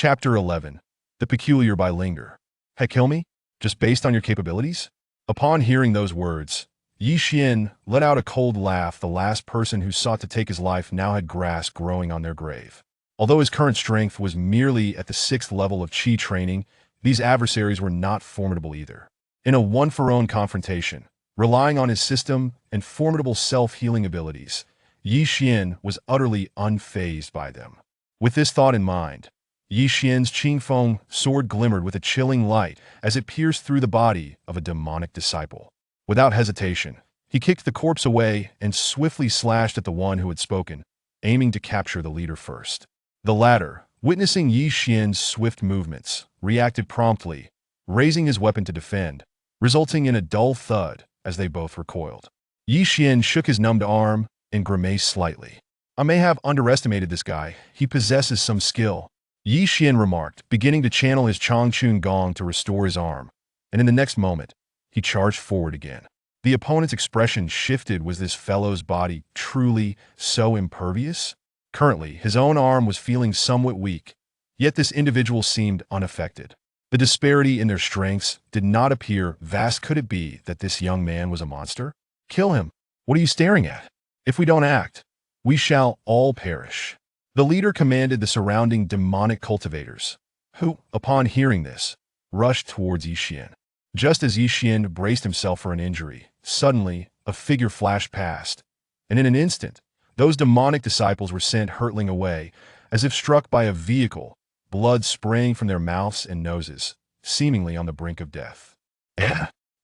Chapter 11. The Peculiar by Linger. Hey, kill me? Just based on your capabilities? Upon hearing those words, Yi Xian let out a cold laugh. The last person who sought to take his life now had grass growing on their grave. Although his current strength was merely at the 6th level of Qi training, these adversaries were not formidable either. In a one-for-one confrontation, relying on his system and formidable self-healing abilities, Yi Xian was utterly unfazed by them. With this thought in mind, Yi Xian's Qingfeng sword glimmered with a chilling light as it pierced through the body of a demonic disciple. Without hesitation, he kicked the corpse away and swiftly slashed at the one who had spoken, aiming to capture the leader first. The latter, witnessing Yi Xian's swift movements, reacted promptly, raising his weapon to defend, resulting in a dull thud as they both recoiled. Yi Xian shook his numbed arm and grimaced slightly. I may have underestimated this guy. He possesses some skill, Yi Xian remarked, beginning to channel his Changchun Gong to restore his arm, and in the next moment, he charged forward again. The opponent's expression shifted. Was this fellow's body truly so impervious? Currently, his own arm was feeling somewhat weak, yet this individual seemed unaffected. The disparity in their strengths did not appear vast. Could it be that this young man was a monster? Kill him. What are you staring at? If we don't act, we shall all perish. The leader commanded the surrounding demonic cultivators, who, upon hearing this, rushed towards Yi Xian. Just as Yi Xian braced himself for an injury, suddenly, a figure flashed past, and in an instant, those demonic disciples were sent hurtling away, as if struck by a vehicle, blood spraying from their mouths and noses, seemingly on the brink of death.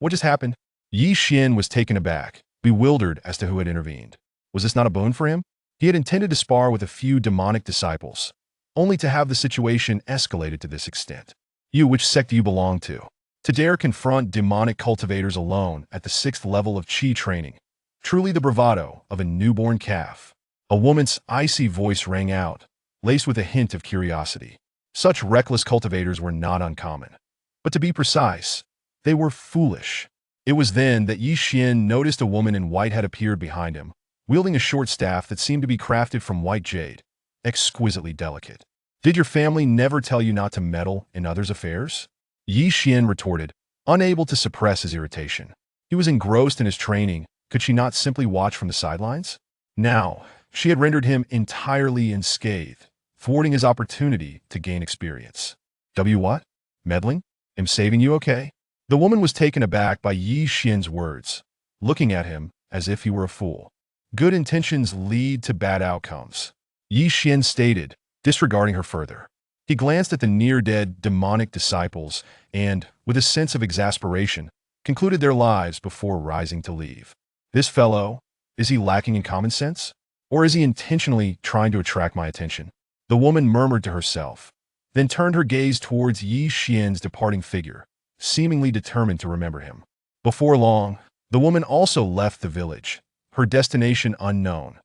What just happened? Yi Xian was taken aback, bewildered as to who had intervened. Was this not a boon for him? He had intended to spar with a few demonic disciples, only to have the situation escalated to this extent. You, which sect do you belong to? To dare confront demonic cultivators alone at the 6th level of Qi training. Truly the bravado of a newborn calf. A woman's icy voice rang out, laced with a hint of curiosity. Such reckless cultivators were not uncommon. But to be precise, they were foolish. It was then that Yi Xian noticed a woman in white had appeared behind him, wielding a short staff that seemed to be crafted from white jade, exquisitely delicate. Did your family never tell you not to meddle in others' affairs? Yi Xian retorted, unable to suppress his irritation. He was engrossed in his training. Could she not simply watch from the sidelines? Now, she had rendered him entirely unscathed, thwarting his opportunity to gain experience. What? Meddling? Am saving you okay? The woman was taken aback by Yi Xian's words, looking at him as if he were a fool. Good intentions lead to bad outcomes, Yi Xian stated, disregarding her further. He glanced at the near-dead demonic disciples and, with a sense of exasperation, concluded their lives before rising to leave. This fellow, is he lacking in common sense? Or is he intentionally trying to attract my attention? The woman murmured to herself, then turned her gaze towards Yi Xian's departing figure, seemingly determined to remember him. Before long, the woman also left the village, her destination unknown,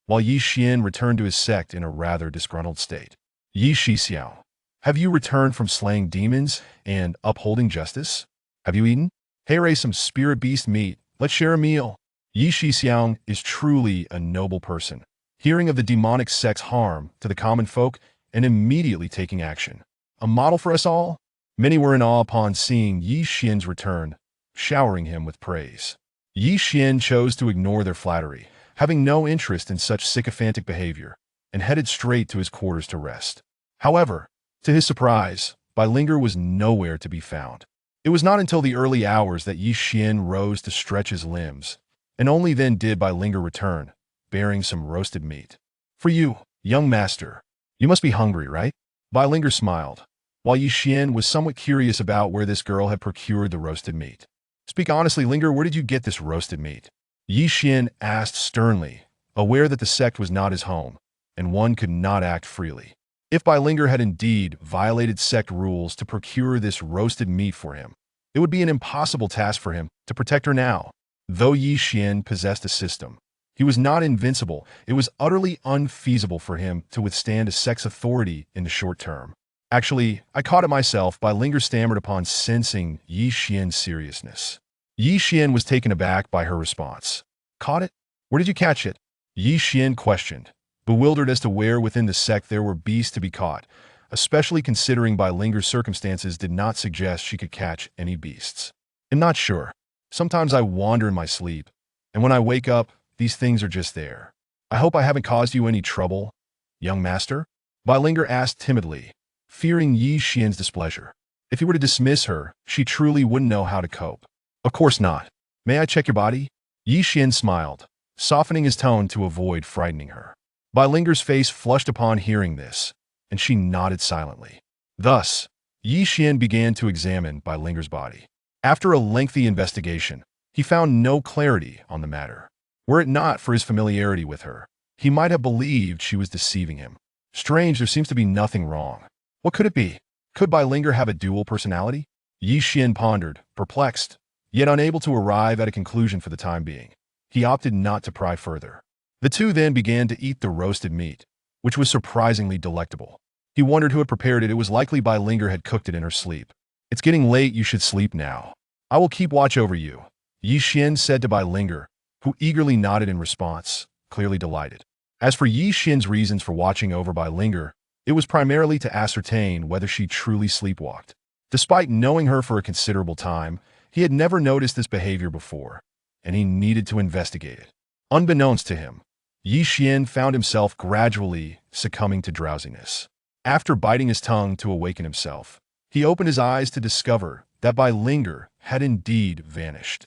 while Yi Xian returned to his sect in a rather disgruntled state. Yi Xixiao, have you returned from slaying demons and upholding justice? Have you eaten? Here some spirit beast meat. Let's share a meal. Yi Xixiao is truly a noble person, hearing of the demonic sect's harm to the common folk and immediately taking action. A model for us all? Many were in awe upon seeing Yi Xian's return, showering him with praise. Yi Xian chose to ignore their flattery, having no interest in such sycophantic behavior, and headed straight to his quarters to rest. However, to his surprise, Bai Linger was nowhere to be found. It was not until the early hours that Yi Xian rose to stretch his limbs, and only then did Bai Linger return, bearing some roasted meat. For you, young master, you must be hungry, right? Bai Linger smiled, while Yi Xian was somewhat curious about where this girl had procured the roasted meat. Speak honestly, Linger, where did you get this roasted meat? Yi Xian asked sternly, aware that the sect was not his home, and one could not act freely. If Bai Linger had indeed violated sect rules to procure this roasted meat for him, it would be an impossible task for him to protect her now. Though Yi Xian possessed a system, he was not invincible. It was utterly unfeasible for him to withstand a sect's authority in the short term. Actually, I caught it myself. Bai Linger stammered upon sensing Yi Xian's seriousness. Yi Xian was taken aback by her response. Caught it? Where did you catch it? Yi Xian questioned, bewildered as to where within the sect there were beasts to be caught, especially considering Bai Linger's circumstances did not suggest she could catch any beasts. I'm not sure. Sometimes I wander in my sleep, and when I wake up, these things are just there. I hope I haven't caused you any trouble, young master? Bai Linger asked timidly, fearing Yi Xian's displeasure. If he were to dismiss her, she truly wouldn't know how to cope. Of course not. May I check your body? Yi Xian smiled, softening his tone to avoid frightening her. Bai Linger's face flushed upon hearing this, and she nodded silently. Thus, Yi Xian began to examine Bai Linger's body. After a lengthy investigation, he found no clarity on the matter. Were it not for his familiarity with her, he might have believed she was deceiving him. Strange, there seems to be nothing wrong. What could it be? Could Bai Linger have a dual personality? Yi Xian pondered, perplexed, yet unable to arrive at a conclusion for the time being. He opted not to pry further. The two then began to eat the roasted meat, which was surprisingly delectable. He wondered who had prepared it. It was likely Bai Linger had cooked it in her sleep. It's getting late, you should sleep now. I will keep watch over you, Yi Xian said to Bai Linger, who eagerly nodded in response, clearly delighted. As for Yi Xian's reasons for watching over Bai Linger, it was primarily to ascertain whether she truly sleepwalked. Despite knowing her for a considerable time, he had never noticed this behavior before, and he needed to investigate it. Unbeknownst to him, Yi Xian found himself gradually succumbing to drowsiness. After biting his tongue to awaken himself, he opened his eyes to discover that Bai Linger had indeed vanished.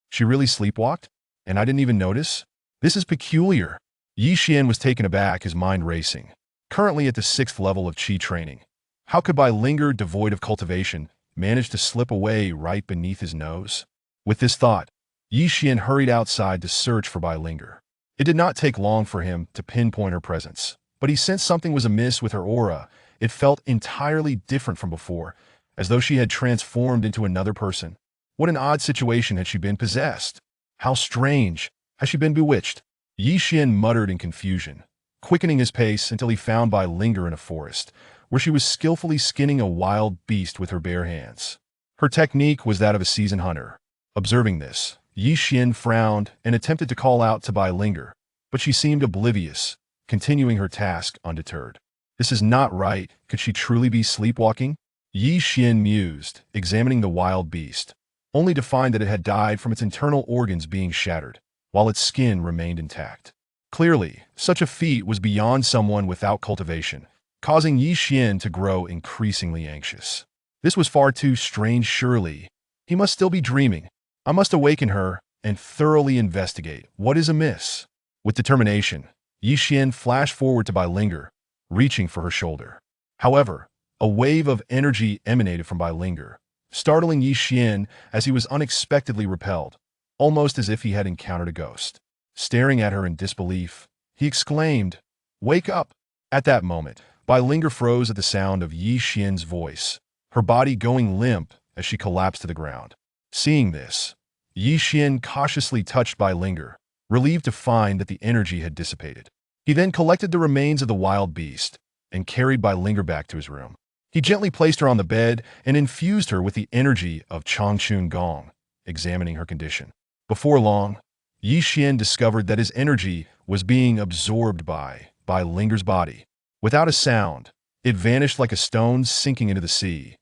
She really sleepwalked? And I didn't even notice? This is peculiar. Yi Xian was taken aback, his mind racing. Currently at the 6th level of Qi training, how could Bai Linger, devoid of cultivation, manage to slip away right beneath his nose? With this thought, Yi Xian hurried outside to search for Bai Linger. It did not take long for him to pinpoint her presence, but he sensed something was amiss with her aura. It felt entirely different from before, as though she had transformed into another person. What an odd situation had she been possessed? How strange! Has she been bewitched? Yi Xian muttered in confusion, quickening his pace until he found Bai Linger in a forest, where she was skillfully skinning a wild beast with her bare hands. Her technique was that of a seasoned hunter. Observing this, Yi Xian frowned and attempted to call out to Bai Linger, but she seemed oblivious, continuing her task undeterred. This is not right. Could she truly be sleepwalking? Yi Xian mused, examining the wild beast, only to find that it had died from its internal organs being shattered, while its skin remained intact. Clearly, such a feat was beyond someone without cultivation, causing Yi Xian to grow increasingly anxious. This was far too strange, surely. He must still be dreaming. I must awaken her and thoroughly investigate what is amiss. With determination, Yi Xian flashed forward to Bai Linger, reaching for her shoulder. However, a wave of energy emanated from Bai Linger, startling Yi Xian as he was unexpectedly repelled, almost as if he had encountered a ghost. Staring at her in disbelief, he exclaimed, "Wake up!" At that moment, Bai Linger froze at the sound of Yi Xian's voice, her body going limp as she collapsed to the ground. Seeing this, Yi Xian cautiously touched Bai Linger, relieved to find that the energy had dissipated. He then collected the remains of the wild beast and carried Bai Linger back to his room. He gently placed her on the bed and infused her with the energy of Changchun Gong, examining her condition. Before long, Yi Xian discovered that his energy was being absorbed by Bai Linger's body. Without a sound, it vanished like a stone sinking into the sea,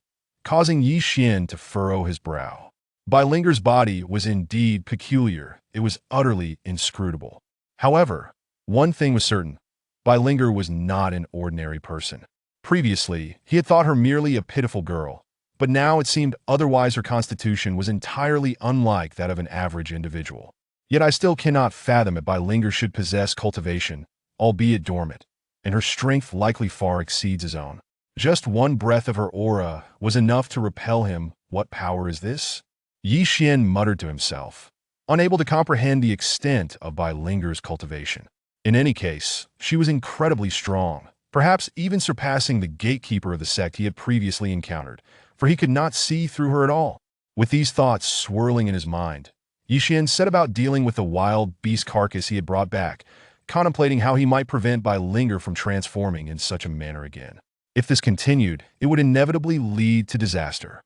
causing Yi Xian to furrow his brow. Bai Linger's body was indeed peculiar. It was utterly inscrutable. However, one thing was certain. Bai Linger was not an ordinary person. Previously, he had thought her merely a pitiful girl, but now it seemed otherwise. Her constitution was entirely unlike that of an average individual. Yet I still cannot fathom it. Bai Linger should possess cultivation, albeit dormant, and her strength likely far exceeds his own. Just one breath of her aura was enough to repel him. What power is this? Yi Xian muttered to himself, unable to comprehend the extent of Bai Linger's cultivation. In any case, she was incredibly strong, perhaps even surpassing the gatekeeper of the sect he had previously encountered, for he could not see through her at all. With these thoughts swirling in his mind, Yi Xian set about dealing with the wild beast carcass he had brought back, contemplating how he might prevent Bai Linger from transforming in such a manner again. If this continued, it would inevitably lead to disaster.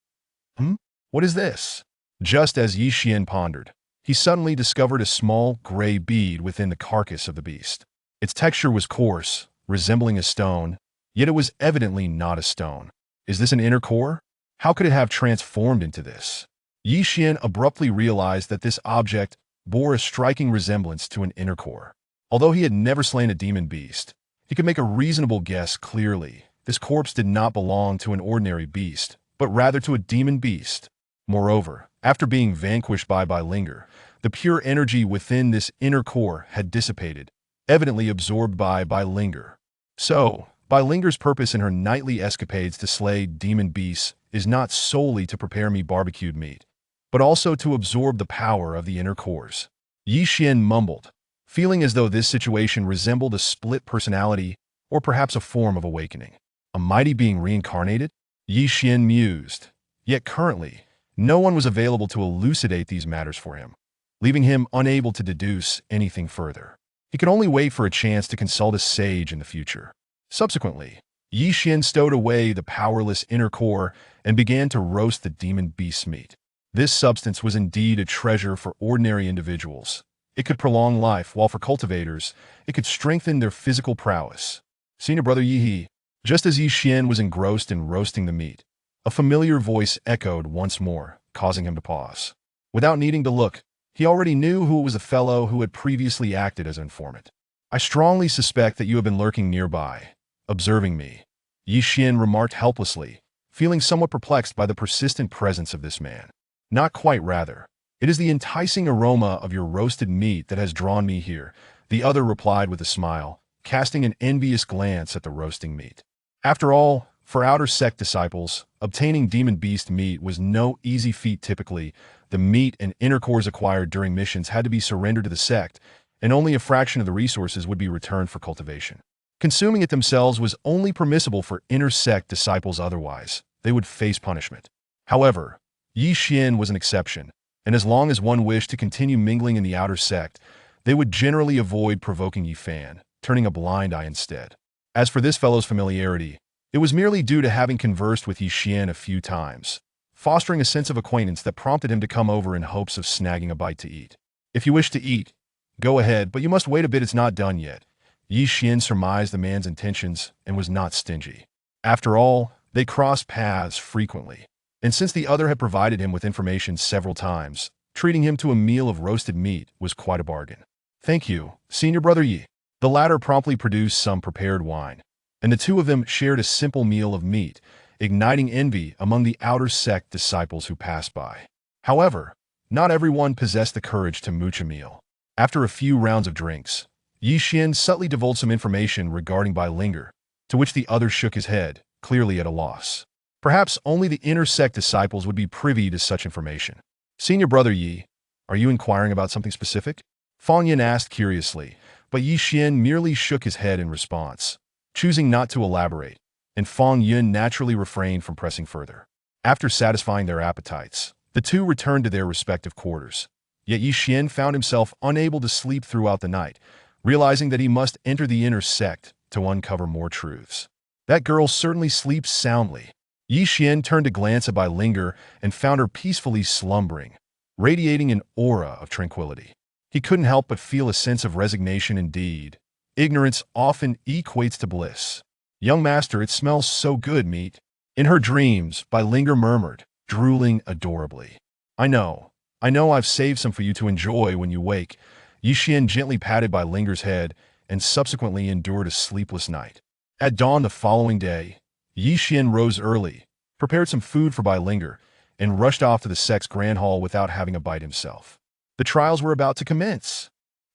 What is this? Just as Yi Xian pondered, he suddenly discovered a small gray bead within the carcass of the beast. Its texture was coarse, resembling a stone, Yet it was evidently not a stone. Is this an inner core? How could it have transformed into this? Yi Xian abruptly realized that this object bore a striking resemblance to an inner core. Although he had never slain a demon beast, he could make a reasonable guess clearly. This corpse did not belong to an ordinary beast, but rather to a demon beast. Moreover, after being vanquished by Linger, the pure energy within this inner core had dissipated, evidently absorbed by Linger. So, Linger's purpose in her nightly escapades to slay demon beasts is not solely to prepare me barbecued meat, but also to absorb the power of the inner cores. Yi Xian mumbled, feeling as though this situation resembled a split personality or perhaps a form of awakening. A mighty being reincarnated? Yi Xian mused. Yet currently, no one was available to elucidate these matters for him, leaving him unable to deduce anything further. He could only wait for a chance to consult a sage in the future. Subsequently, Yi Xian stowed away the powerless inner core and began to roast the demon beast's meat. This substance was indeed a treasure for ordinary individuals. It could prolong life, while for cultivators, it could strengthen their physical prowess. Senior Brother Yi. Just as Yi Xian was engrossed in roasting the meat, a familiar voice echoed once more, causing him to pause. Without needing to look, he already knew who it was, a fellow who had previously acted as an informant. I strongly suspect that you have been lurking nearby, observing me, Yi Xian remarked helplessly, feeling somewhat perplexed by the persistent presence of this man. Not quite, rather. It is the enticing aroma of your roasted meat that has drawn me here, the other replied with a smile, casting an envious glance at the roasting meat. After all, for outer sect disciples, obtaining demon beast meat was no easy feat. Typically, the meat and inner cores acquired during missions had to be surrendered to the sect, and only a fraction of the resources would be returned for cultivation. Consuming it themselves was only permissible for inner sect disciples, otherwise they would face punishment. However, Yi Xian was an exception, and as long as one wished to continue mingling in the outer sect, they would generally avoid provoking Yi Fan, turning a blind eye instead. As for this fellow's familiarity, it was merely due to having conversed with Yi Xian a few times, fostering a sense of acquaintance that prompted him to come over in hopes of snagging a bite to eat. If you wish to eat, go ahead, but you must wait a bit, it's not done yet. Yi Xian surmised the man's intentions and was not stingy. After all, they crossed paths frequently, and since the other had provided him with information several times, treating him to a meal of roasted meat was quite a bargain. Thank you, Senior Brother Yi. The latter promptly produced some prepared wine, and the two of them shared a simple meal of meat, igniting envy among the outer sect disciples who passed by. However, not everyone possessed the courage to mooch a meal. After a few rounds of drinks, Yi Xian subtly divulged some information regarding Linger, to which the other shook his head, clearly at a loss. Perhaps only the inner sect disciples would be privy to such information. Senior Brother Yi, are you inquiring about something specific? Fang Yin asked curiously, but Yi Xian merely shook his head in response, choosing not to elaborate, and Fang Yin naturally refrained from pressing further. After satisfying their appetites, the two returned to their respective quarters. Yet Yi Xian found himself unable to sleep throughout the night, realizing that he must enter the inner sect to uncover more truths. That girl certainly sleeps soundly. Yi Xian turned to glance at Linger and found her peacefully slumbering, radiating an aura of tranquility. He couldn't help but feel a sense of resignation. Indeed, ignorance often equates to bliss. Young master, it smells so good, meat. In her dreams, Linger murmured, drooling adorably. I know I've saved some for you to enjoy when you wake. Yi Xian gently patted Linger's head and subsequently endured a sleepless night. At dawn the following day, Yi Xian rose early, prepared some food for Linger, and rushed off to the sect's grand hall without having a bite himself. The trials were about to commence.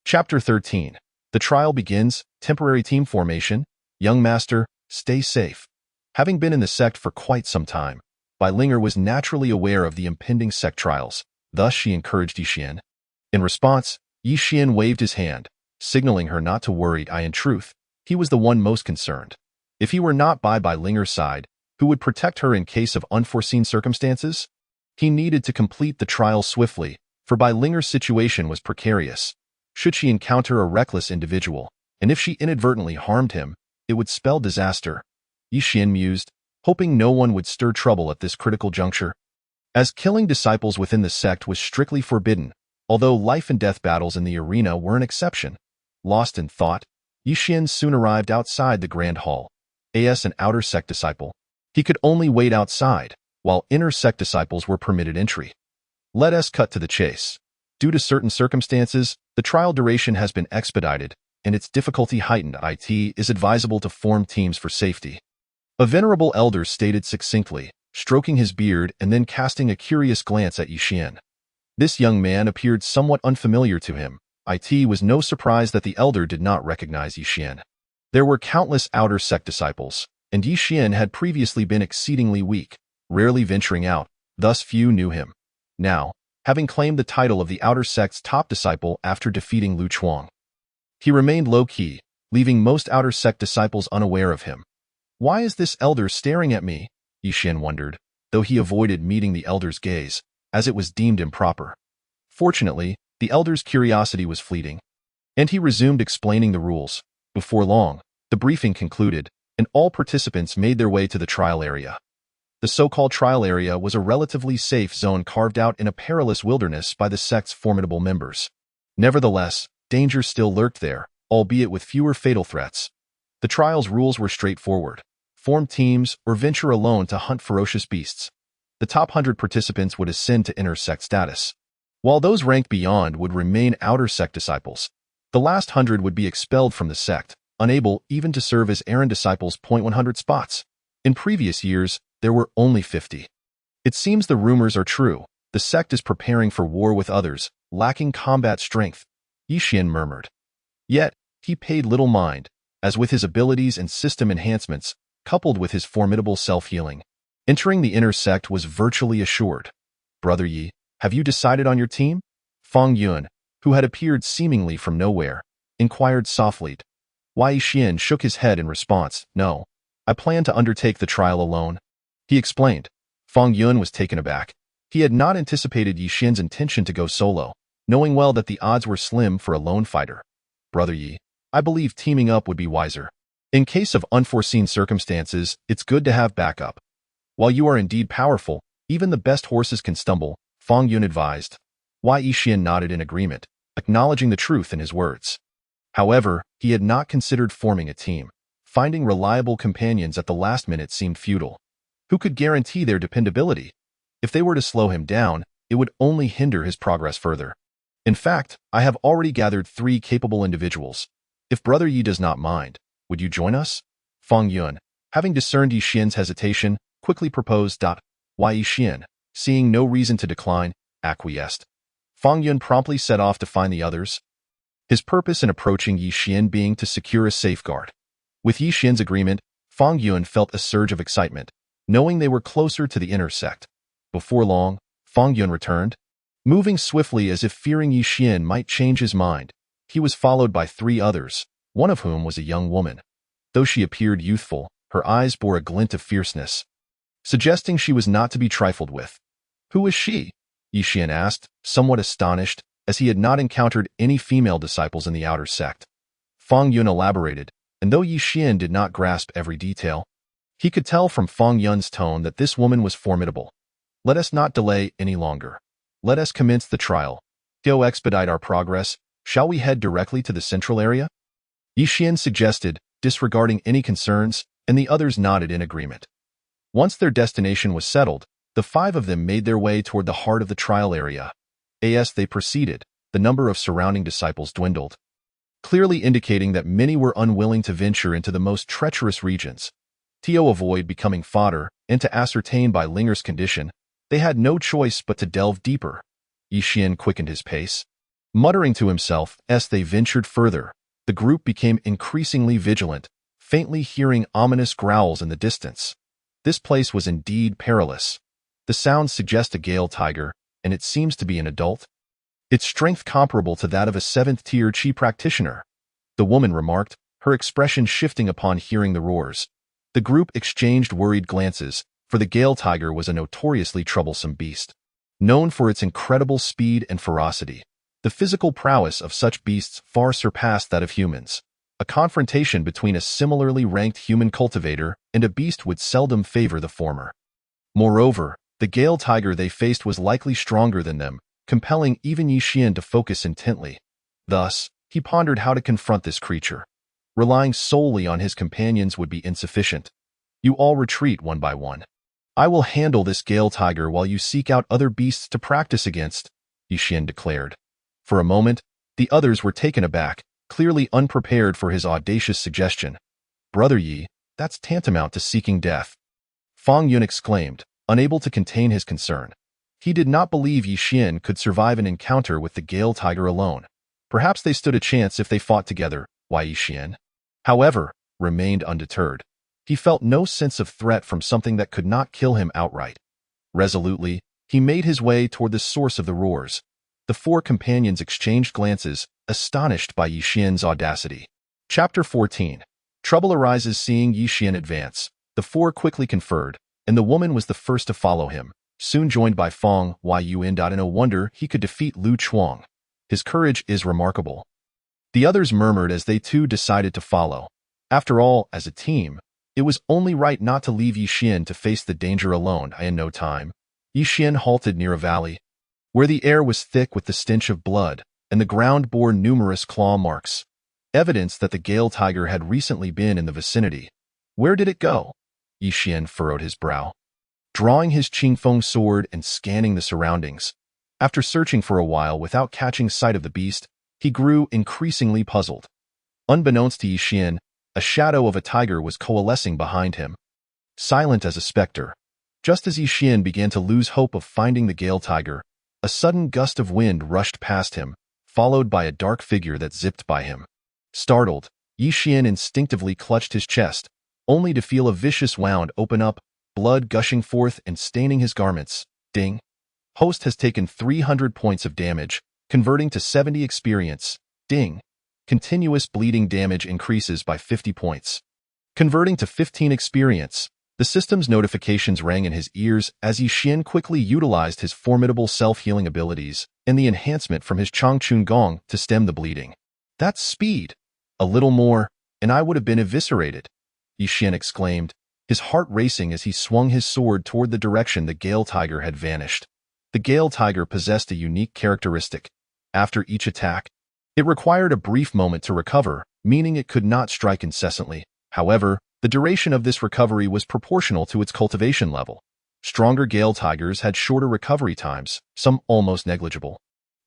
Chapter 13. The trial begins. Temporary team formation. Young master, stay safe. Having been in the sect for quite some time, Linger was naturally aware of the impending sect trials. Thus she encouraged Yi Xian. In response, Yi Xian waved his hand, signaling her not to worry. In truth, he was the one most concerned. If he were not by Linger's side, who would protect her in case of unforeseen circumstances? He needed to complete the trial swiftly, for Linger's situation was precarious. Should she encounter a reckless individual, and if she inadvertently harmed him, it would spell disaster. Yi Xian mused, hoping no one would stir trouble at this critical juncture. As killing disciples within the sect was strictly forbidden, although life and death battles in the arena were an exception. Lost in thought, Yi Xian soon arrived outside the grand hall. as an outer sect disciple. He could only wait outside, while inner sect disciples were permitted entry. Let us cut to the chase. Due to certain circumstances, the trial duration has been expedited, and its difficulty heightened. It is advisable to form teams for safety. A venerable elder stated succinctly, stroking his beard and then casting a curious glance at Yi Xian. This young man appeared somewhat unfamiliar to him. It was no surprise that the elder did not recognize Yi Xian. There were countless outer sect disciples, and Yi Xian had previously been exceedingly weak, rarely venturing out, thus few knew him. Now, having claimed the title of the outer sect's top disciple after defeating Lu Chuang, he remained low-key, leaving most outer sect disciples unaware of him. Why is this elder staring at me? Yi Xian wondered, though he avoided meeting the elder's gaze, as it was deemed improper. Fortunately, the elder's curiosity was fleeting, and he resumed explaining the rules. Before long, the briefing concluded, and all participants made their way to the trial area. The so-called trial area was a relatively safe zone carved out in a perilous wilderness by the sect's formidable members. Nevertheless, danger still lurked there, albeit with fewer fatal threats. The trial's rules were straightforward. Form teams or venture alone to hunt ferocious beasts. The top 100 participants would ascend to inner sect status, while those ranked beyond would remain outer sect disciples. The last 100 would be expelled from the sect, unable even to serve as errand disciples. 100 spots. In previous years, there were only 50. It seems the rumors are true. The sect is preparing for war with others, lacking combat strength, Yi Xian murmured. Yet, he paid little mind, as with his abilities and system enhancements, coupled with his formidable self-healing, entering the inner sect was virtually assured. Brother Yi, have you decided on your team? Fang Yun, who had appeared seemingly from nowhere, inquired softly. Yi Xian shook his head in response. No, I plan to undertake the trial alone. He explained. Fang Yun was taken aback. He had not anticipated Yi Xian's intention to go solo, knowing well that the odds were slim for a lone fighter. Brother Yi, I believe teaming up would be wiser. In case of unforeseen circumstances, it's good to have backup. While you are indeed powerful, even the best horses can stumble, Fang Yun advised. Yi Xian nodded in agreement, acknowledging the truth in his words. However, he had not considered forming a team. Finding reliable companions at the last minute seemed futile. Who could guarantee their dependability? If they were to slow him down, it would only hinder his progress further. In fact, I have already gathered 3 capable individuals. If Brother Yi does not mind, would you join us? Fang Yun, having discerned Yi Xian's hesitation, quickly proposed. Yi Xian, seeing no reason to decline, acquiesced. Fang Yun promptly set off to find the others, his purpose in approaching Yi Xian being to secure a safeguard. With Yi Xian's agreement, Fang Yun felt a surge of excitement, knowing they were closer to the inner sect. Before long, Fang Yun returned, moving swiftly as if fearing Yi Xian might change his mind. He was followed by 3 others, one of whom was a young woman. Though she appeared youthful, her eyes bore a glint of fierceness, suggesting she was not to be trifled with. Who is she? Yi Xian asked, somewhat astonished, as he had not encountered any female disciples in the outer sect. Fang Yun elaborated, and though Yi Xian did not grasp every detail, he could tell from Fang Yun's tone that this woman was formidable. Let us not delay any longer. Let us commence the trial. To expedite our progress, shall we head directly to the central area? Yi Xian suggested, disregarding any concerns, and the others nodded in agreement. Once their destination was settled, the 5 of them made their way toward the heart of the trial area. As they proceeded, the number of surrounding disciples dwindled, clearly indicating that many were unwilling to venture into the most treacherous regions. To avoid becoming fodder and to ascertain by Linger's condition, they had no choice but to delve deeper. Yi Xian quickened his pace, muttering to himself as they ventured further. The group became increasingly vigilant, faintly hearing ominous growls in the distance. This place was indeed perilous. The sounds suggest a Gale tiger, and it seems to be an adult. Its strength comparable to that of a 7th-tier Qi practitioner, the woman remarked, her expression shifting upon hearing the roars. The group exchanged worried glances, for the Gale tiger was a notoriously troublesome beast, known for its incredible speed and ferocity. The physical prowess of such beasts far surpassed that of humans. A confrontation between a similarly ranked human cultivator and a beast would seldom favor the former. Moreover, the Gale tiger they faced was likely stronger than them, compelling even Yi Xian to focus intently. Thus, he pondered how to confront this creature. Relying solely on his companions would be insufficient. You all retreat one by one. I will handle this Gale Tiger while you seek out other beasts to practice against, Yi Xian declared. For a moment, the others were taken aback, clearly unprepared for his audacious suggestion. Brother Yi, that's tantamount to seeking death. Fang Yun exclaimed, unable to contain his concern. He did not believe Yi Xian could survive an encounter with the Gale Tiger alone. Perhaps they stood a chance if they fought together, while Yi Xian, however, remained undeterred. He felt no sense of threat from something that could not kill him outright. Resolutely, he made his way toward the source of the roars. The four companions exchanged glances, astonished by Yi Xian's audacity. Chapter 14. Trouble arises seeing Yi Xian advance. The four quickly conferred, and the woman was the first to follow him, soon joined by Fang Yun. No wonder he could defeat Lu Chuang. His courage is remarkable. The others murmured as they too decided to follow. After all, as a team, it was only right not to leave Yi Xian to face the danger alone. In no time, Yi Xian halted near a valley, where the air was thick with the stench of blood, and the ground bore numerous claw marks, evidence that the Gale Tiger had recently been in the vicinity. Where did it go? Yi Xian furrowed his brow, drawing his Qingfeng sword and scanning the surroundings. After searching for a while without catching sight of the beast, he grew increasingly puzzled. Unbeknownst to Yi Xian, a shadow of a tiger was coalescing behind him, silent as a specter. Just as Yi Xian began to lose hope of finding the Gale Tiger, a sudden gust of wind rushed past him, followed by a dark figure that zipped by him. Startled, Yi Xian instinctively clutched his chest, only to feel a vicious wound open up, blood gushing forth and staining his garments. Ding. Host has taken 300 points of damage, converting to 70 experience. Ding. Continuous bleeding damage increases by 50 points, converting to 15 experience. The system's notifications rang in his ears as Yi Xian quickly utilized his formidable self-healing abilities and the enhancement from his Changchun Gong to stem the bleeding. That's speed. A little more, and I would have been eviscerated, Yi Xian exclaimed, his heart racing as he swung his sword toward the direction the Gale Tiger had vanished. The Gale Tiger possessed a unique characteristic. After each attack, it required a brief moment to recover, meaning it could not strike incessantly. However, the duration of this recovery was proportional to its cultivation level. Stronger Gale Tigers had shorter recovery times, some almost negligible.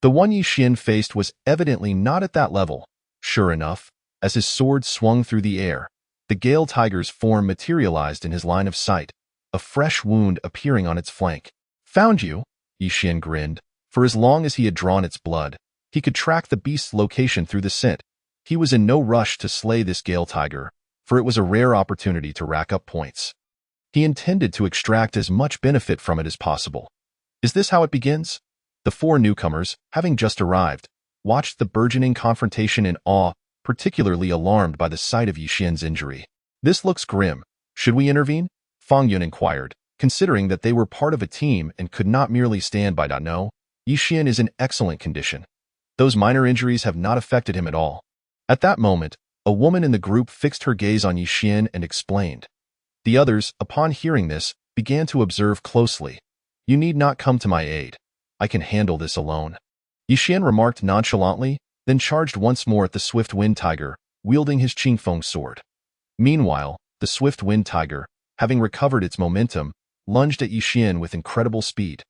The one Yi Xian faced was evidently not at that level. Sure enough, as his sword swung through the air, the Gale Tiger's form materialized in his line of sight, a fresh wound appearing on its flank. Found you, Yi Xian grinned. For as long as he had drawn its blood, he could track the beast's location through the scent. He was in no rush to slay this Gale Tiger, for it was a rare opportunity to rack up points. He intended to extract as much benefit from it as possible. Is this how it begins? The four newcomers, having just arrived, watched the burgeoning confrontation in awe, particularly alarmed by the sight of Yi Xian's injury. This looks grim. Should we intervene? Fang Yun inquired, considering that they were part of a team and could not merely stand by. No, Yi Xian is in excellent condition. Those minor injuries have not affected him at all. At that moment, a woman in the group fixed her gaze on Yi Xian and explained. The others, upon hearing this, began to observe closely. You need not come to my aid. I can handle this alone, Yi Xian remarked nonchalantly, then charged once more at the Swift Wind Tiger, wielding his Qingfeng sword. Meanwhile, the Swift Wind Tiger, having recovered its momentum, lunged at Yi Xian with incredible speed.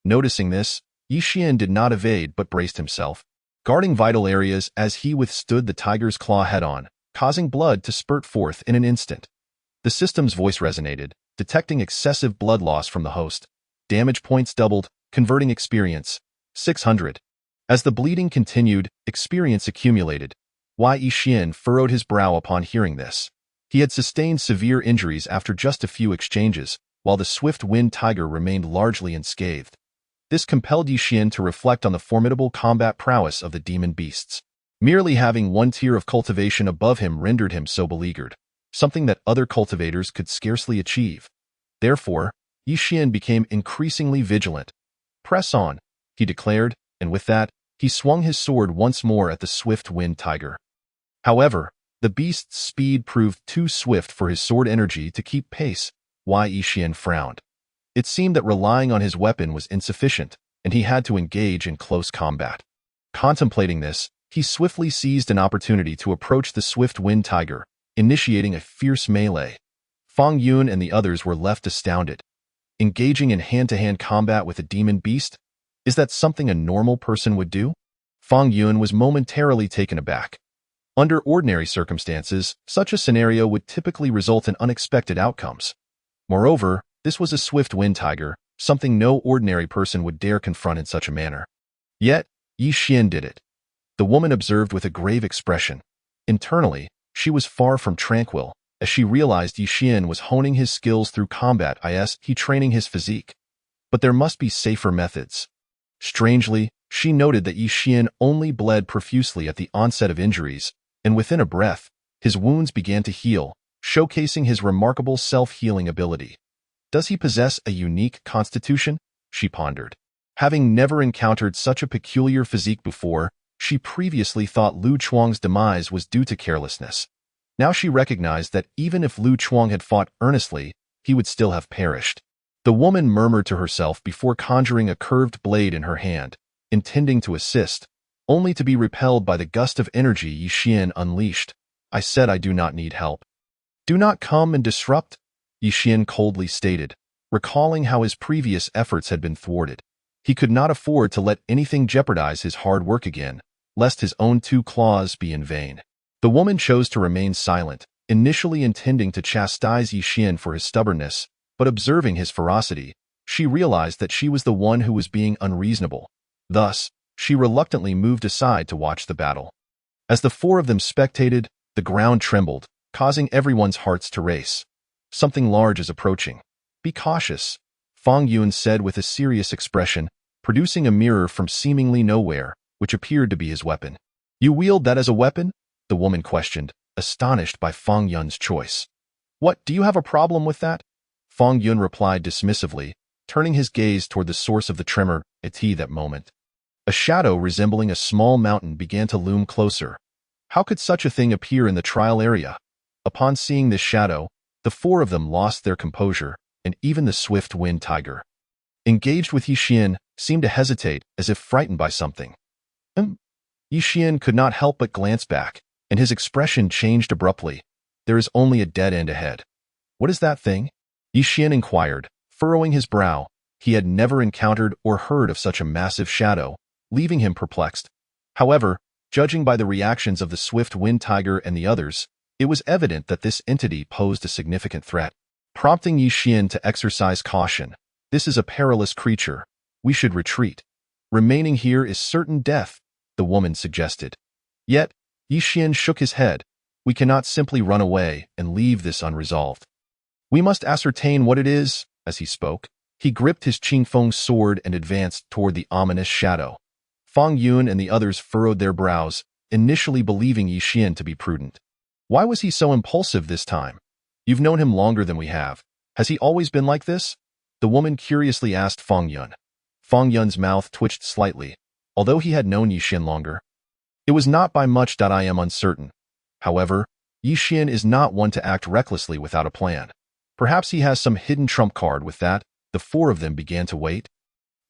Noticing this, Yi Xian did not evade but braced himself, guarding vital areas as he withstood the tiger's claw head-on, causing blood to spurt forth in an instant. The system's voice resonated, detecting excessive blood loss from the host. Damage points doubled, converting experience. 600. As the bleeding continued, experience accumulated. Yi Xian furrowed his brow upon hearing this. He had sustained severe injuries after just a few exchanges, while the Swift Wind Tiger remained largely unscathed. This compelled Yi Xian to reflect on the formidable combat prowess of the demon beasts. Merely having one tier of cultivation above him rendered him so beleaguered, something that other cultivators could scarcely achieve. Therefore, Yi Xian became increasingly vigilant. Press on, he declared, and with that, he swung his sword once more at the Swift Wind Tiger. However, the beast's speed proved too swift for his sword energy to keep pace. Yi Xian frowned. It seemed that relying on his weapon was insufficient, and he had to engage in close combat. Contemplating this, He swiftly seized an opportunity to approach the swift wind tiger, initiating a fierce melee. Fang Yun and the others were left astounded. Engaging in hand-to-hand combat with a demon beast? Is that something a normal person would do? Fang Yun was momentarily taken aback. Under ordinary circumstances, such a scenario would typically result in unexpected outcomes. Moreover, this was a swift wind tiger, something no ordinary person would dare confront in such a manner. Yet, Yi Xian did it. The woman observed with a grave expression. Internally, she was far from tranquil, as she realized Yi Xian was honing his skills through combat he training his physique. But there must be safer methods. Strangely, she noted that Yi Xian only bled profusely at the onset of injuries, and within a breath, his wounds began to heal, showcasing his remarkable self-healing ability. Does he possess a unique constitution? She pondered. Having never encountered such a peculiar physique before, she previously thought Lu Chuang's demise was due to carelessness. Now she recognized that even if Lu Chuang had fought earnestly, he would still have perished. The woman murmured to herself before conjuring a curved blade in her hand, intending to assist, only to be repelled by the gust of energy Yi Xian unleashed. I said I do not need help. Do not come and disrupt, Yi Xian coldly stated, recalling how his previous efforts had been thwarted. He could not afford to let anything jeopardize his hard work again, lest his own 2 claws be in vain. The woman chose to remain silent, initially intending to chastise Yi Xian for his stubbornness, but observing his ferocity, she realized that she was the one who was being unreasonable. Thus, she reluctantly moved aside to watch the battle. As the 4 of them spectated, the ground trembled, causing everyone's hearts to race. Something large is approaching. Be cautious, Fang Yun said with a serious expression, producing a mirror from seemingly nowhere, which appeared to be his weapon. You wield that as a weapon? The woman questioned, astonished by Fang Yun's choice. What, do you have a problem with that? Fang Yun replied dismissively, turning his gaze toward the source of the tremor at that moment. A shadow resembling a small mountain began to loom closer. How could such a thing appear in the trial area? Upon seeing this shadow, the 4 of them lost their composure, and even the swift wind tiger, engaged with Yi Xian, seemed to hesitate as if frightened by something. Yi Xian could not help but glance back, and his expression changed abruptly. There is only a dead end ahead. What is that thing? Yi Xian inquired, furrowing his brow. He had never encountered or heard of such a massive shadow, leaving him perplexed. However, judging by the reactions of the swift wind tiger and the others, it was evident that this entity posed a significant threat. Prompting Yi Xian to exercise caution. This is a perilous creature. We should retreat. Remaining here is certain death, the woman suggested. Yet, Yi Xian shook his head. We cannot simply run away and leave this unresolved. We must ascertain what it is. As he spoke, he gripped his Qingfeng sword and advanced toward the ominous shadow. Fang Yun and the others furrowed their brows, initially believing Yi Xian to be prudent. Why was he so impulsive this time? You've known him longer than we have. Has he always been like this? The woman curiously asked Fang Yun. Fang Yun's mouth twitched slightly, although he had known Yi Xian longer. It was not by much that I am uncertain. However, Yi Xian is not one to act recklessly without a plan. Perhaps he has some hidden trump card. With that, the 4 of them began to wait.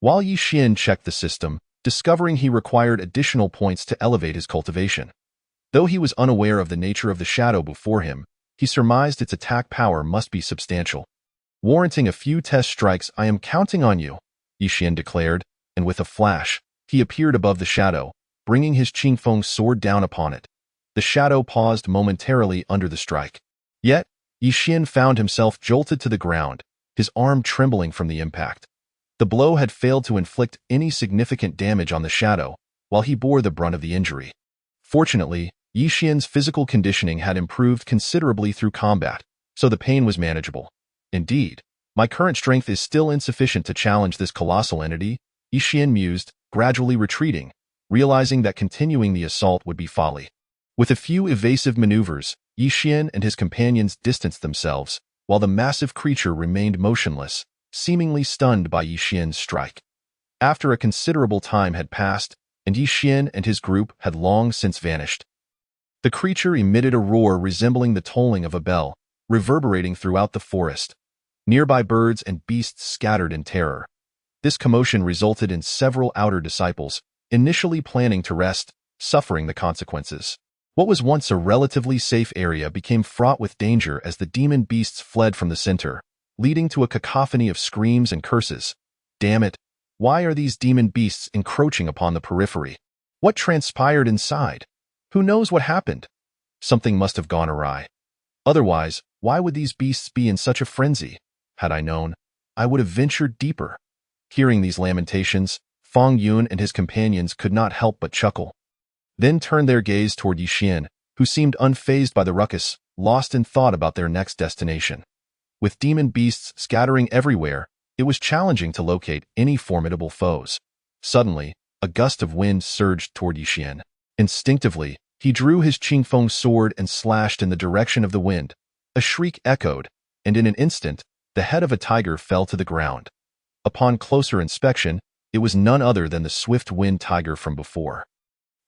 While Yi Xian checked the system, discovering he required additional points to elevate his cultivation. Though he was unaware of the nature of the shadow before him, he surmised its attack power must be substantial. Warranting a few test strikes, I am counting on you, Yi Xian declared, and with a flash, he appeared above the shadow, bringing his Qingfeng sword down upon it. The shadow paused momentarily under the strike. Yet, Yi Xian found himself jolted to the ground, his arm trembling from the impact. The blow had failed to inflict any significant damage on the shadow, while he bore the brunt of the injury. Fortunately, Yi Xian's physical conditioning had improved considerably through combat, so the pain was manageable. Indeed, my current strength is still insufficient to challenge this colossal entity, Yi Xian mused, gradually retreating, realizing that continuing the assault would be folly. With a few evasive maneuvers, Yi Xian and his companions distanced themselves, while the massive creature remained motionless, seemingly stunned by Yi Xian's strike. After a considerable time had passed, and Yi Xian and his group had long since vanished, the creature emitted a roar resembling the tolling of a bell, reverberating throughout the forest. Nearby birds and beasts scattered in terror. This commotion resulted in several outer disciples, initially planning to rest, suffering the consequences. What was once a relatively safe area became fraught with danger as the demon beasts fled from the center, leading to a cacophony of screams and curses. Damn it! Why are these demon beasts encroaching upon the periphery? What transpired inside? Who knows what happened? Something must have gone awry. Otherwise, why would these beasts be in such a frenzy? Had I known, I would have ventured deeper. Hearing these lamentations, Fang Yun and his companions could not help but chuckle. Then turned their gaze toward Yi Xian, who seemed unfazed by the ruckus, lost in thought about their next destination. With demon beasts scattering everywhere, it was challenging to locate any formidable foes. Suddenly, a gust of wind surged toward Yi Xian. Instinctively, he drew his Qingfeng sword and slashed in the direction of the wind. A shriek echoed, and in an instant, the head of a tiger fell to the ground. Upon closer inspection, it was none other than the swift wind tiger from before.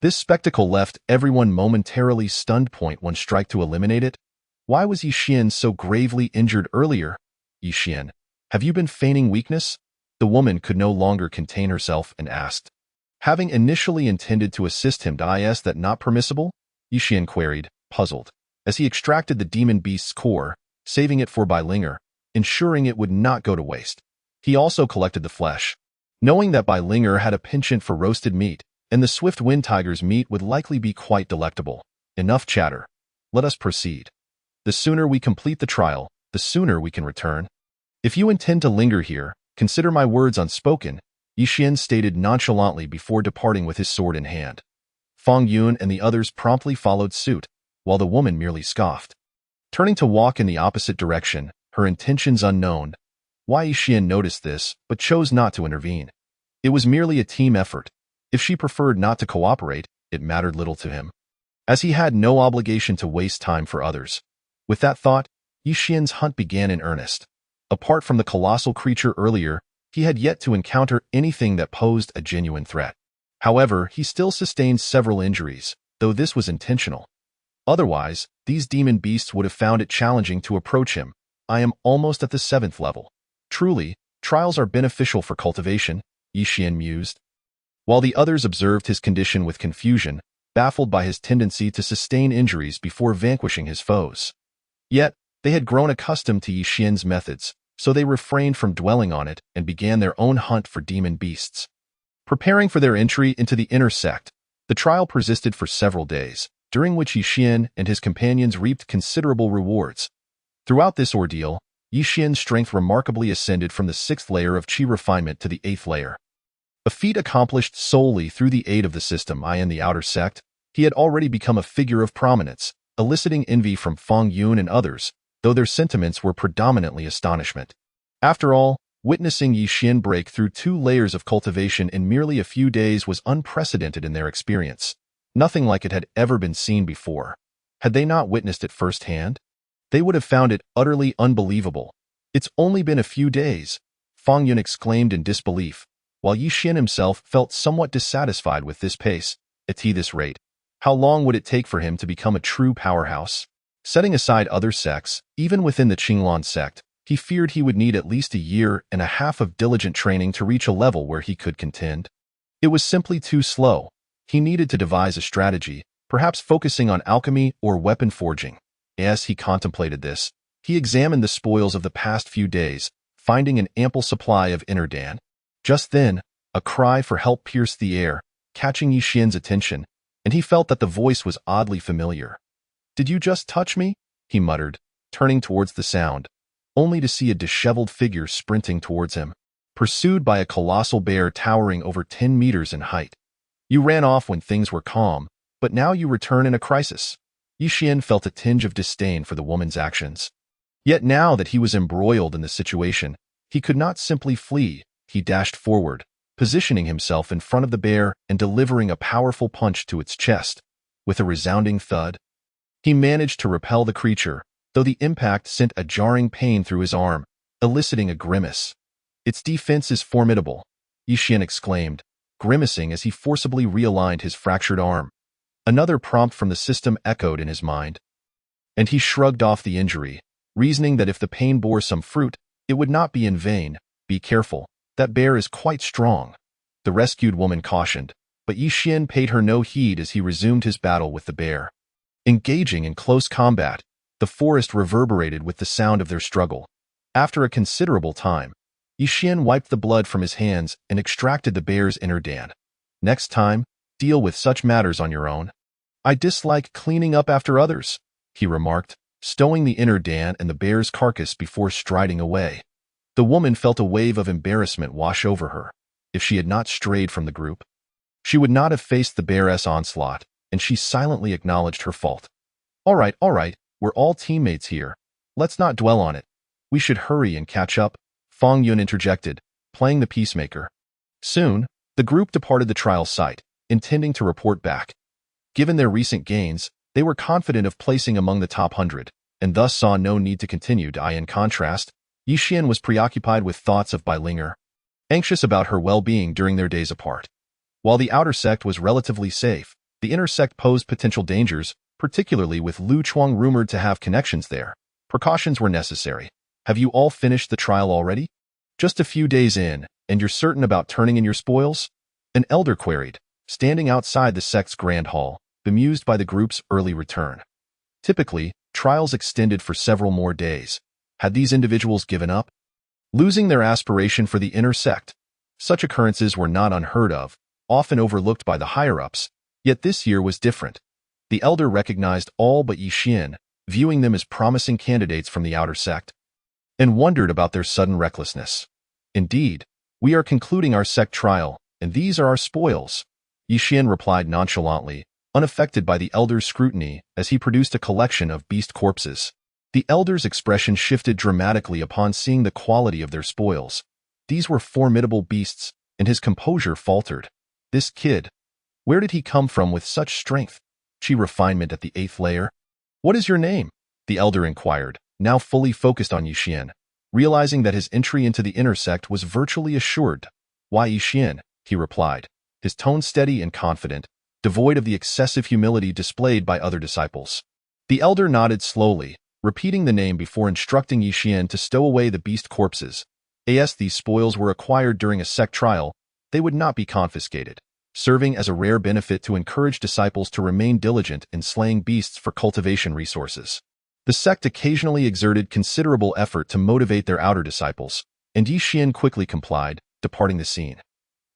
This spectacle left everyone momentarily stunned. Point one strike to eliminate it? Why was Yi Xian so gravely injured earlier? Yi Xian, have you been feigning weakness? The woman could no longer contain herself and asked. Having initially intended to assist him, is that not permissible? Yi Xian queried, puzzled, as he extracted the demon beast's core, saving it for Bai Linger, ensuring it would not go to waste. He also collected the flesh. Knowing that Bai Linger had a penchant for roasted meat, and the swift wind tiger's meat would likely be quite delectable. Enough chatter. Let us proceed. The sooner we complete the trial, the sooner we can return. If you intend to linger here, consider my words unspoken, Yi Xian stated nonchalantly before departing with his sword in hand. Fang Yun and the others promptly followed suit, while the woman merely scoffed. Turning to walk in the opposite direction, her intentions unknown, Yi Xian noticed this, but chose not to intervene. It was merely a team effort. If she preferred not to cooperate, it mattered little to him, as he had no obligation to waste time for others. With that thought, Yi Xian's hunt began in earnest. Apart from the colossal creature earlier, he had yet to encounter anything that posed a genuine threat. However, he still sustained several injuries, though this was intentional. Otherwise, these demon beasts would have found it challenging to approach him. I am almost at the 7th level. Truly, trials are beneficial for cultivation, Yi Xian mused. While the others observed his condition with confusion, baffled by his tendency to sustain injuries before vanquishing his foes. Yet, they had grown accustomed to Yi Xian's methods, so they refrained from dwelling on it and began their own hunt for demon beasts. Preparing for their entry into the inner sect, the trial persisted for several days, during which Yi Xian and his companions reaped considerable rewards. Throughout this ordeal, Yi Xian's strength remarkably ascended from the 6th layer of qi refinement to the 8th layer. A feat accomplished solely through the aid of the system in the outer sect, he had already become a figure of prominence, eliciting envy from Fang Yun and others, though their sentiments were predominantly astonishment. After all, witnessing Yi Xian break through 2 layers of cultivation in merely a few days was unprecedented in their experience. Nothing like it had ever been seen before. Had they not witnessed it firsthand? They would have found it utterly unbelievable. It's only been a few days, Fang Yun exclaimed in disbelief, while Yi Xian himself felt somewhat dissatisfied with this pace. At this rate, how long would it take for him to become a true powerhouse? Setting aside other sects, even within the Qinglan sect, he feared he would need at least a year and a half of diligent training to reach a level where he could contend. It was simply too slow. He needed to devise a strategy, perhaps focusing on alchemy or weapon forging. As he contemplated this, he examined the spoils of the past few days, finding an ample supply of inner Dan. Just then, a cry for help pierced the air, catching Yi Xian's attention, and he felt that the voice was oddly familiar. "Did you just touch me?" he muttered, turning towards the sound, only to see a disheveled figure sprinting towards him, pursued by a colossal bear towering over 10 meters in height. "You ran off when things were calm, but now you return in a crisis." Yi Xian felt a tinge of disdain for the woman's actions. Yet now that he was embroiled in the situation, he could not simply flee. He dashed forward, positioning himself in front of the bear and delivering a powerful punch to its chest. With a resounding thud, he managed to repel the creature, though the impact sent a jarring pain through his arm, eliciting a grimace. "Its defense is formidable," Yi Xian exclaimed, grimacing as he forcibly realigned his fractured arm. Another prompt from the system echoed in his mind, and he shrugged off the injury, reasoning that if the pain bore some fruit, it would not be in vain. "Be careful. That bear is quite strong," the rescued woman cautioned, but Yi Xian paid her no heed as he resumed his battle with the bear. Engaging in close combat, the forest reverberated with the sound of their struggle. After a considerable time, Yi Xian wiped the blood from his hands and extracted the bear's inner dan. Next time, deal with such matters on your own. I dislike cleaning up after others, he remarked, stowing the inner dan and the bear's carcass before striding away. The woman felt a wave of embarrassment wash over her. If she had not strayed from the group, she would not have faced the bear's onslaught, and she silently acknowledged her fault. All right, we're all teammates here. Let's not dwell on it. We should hurry and catch up, Fang Yun interjected, playing the peacemaker. Soon, the group departed the trial site, intending to report back. Given their recent gains, they were confident of placing among the top 100, and thus saw no need to continue to. In contrast, Yi Xian was preoccupied with thoughts of Bai Linger, anxious about her well-being during their days apart. While the outer sect was relatively safe, the inner sect posed potential dangers, particularly with Lu Chuang rumored to have connections there. Precautions were necessary. Have you all finished the trial already? Just a few days in, and you're certain about turning in your spoils? An elder queried, standing outside the sect's grand hall, bemused by the group's early return. Typically, trials extended for several more days. Had these individuals given up, losing their aspiration for the inner sect? Such occurrences were not unheard of, often overlooked by the higher-ups, yet this year was different. The elder recognized all but Yi Xian, viewing them as promising candidates from the outer sect, and wondered about their sudden recklessness. Indeed, we are concluding our sect trial, and these are our spoils, Yi Xian replied nonchalantly, unaffected by the elder's scrutiny as he produced a collection of beast corpses. The elder's expression shifted dramatically upon seeing the quality of their spoils. These were formidable beasts, and his composure faltered. This kid, where did he come from with such strength? Refinement at the 8th layer? What is your name? The elder inquired, now fully focused on Yi Xian, realizing that his entry into the inner sect was virtually assured. Why Yi Xian? He replied, his tone steady and confident, devoid of the excessive humility displayed by other disciples. The elder nodded slowly, repeating the name before instructing Yi Xian to stow away the beast corpses. As these spoils were acquired during a sect trial, they would not be confiscated, serving as a rare benefit to encourage disciples to remain diligent in slaying beasts for cultivation resources. The sect occasionally exerted considerable effort to motivate their outer disciples, and Yi Xian quickly complied, departing the scene.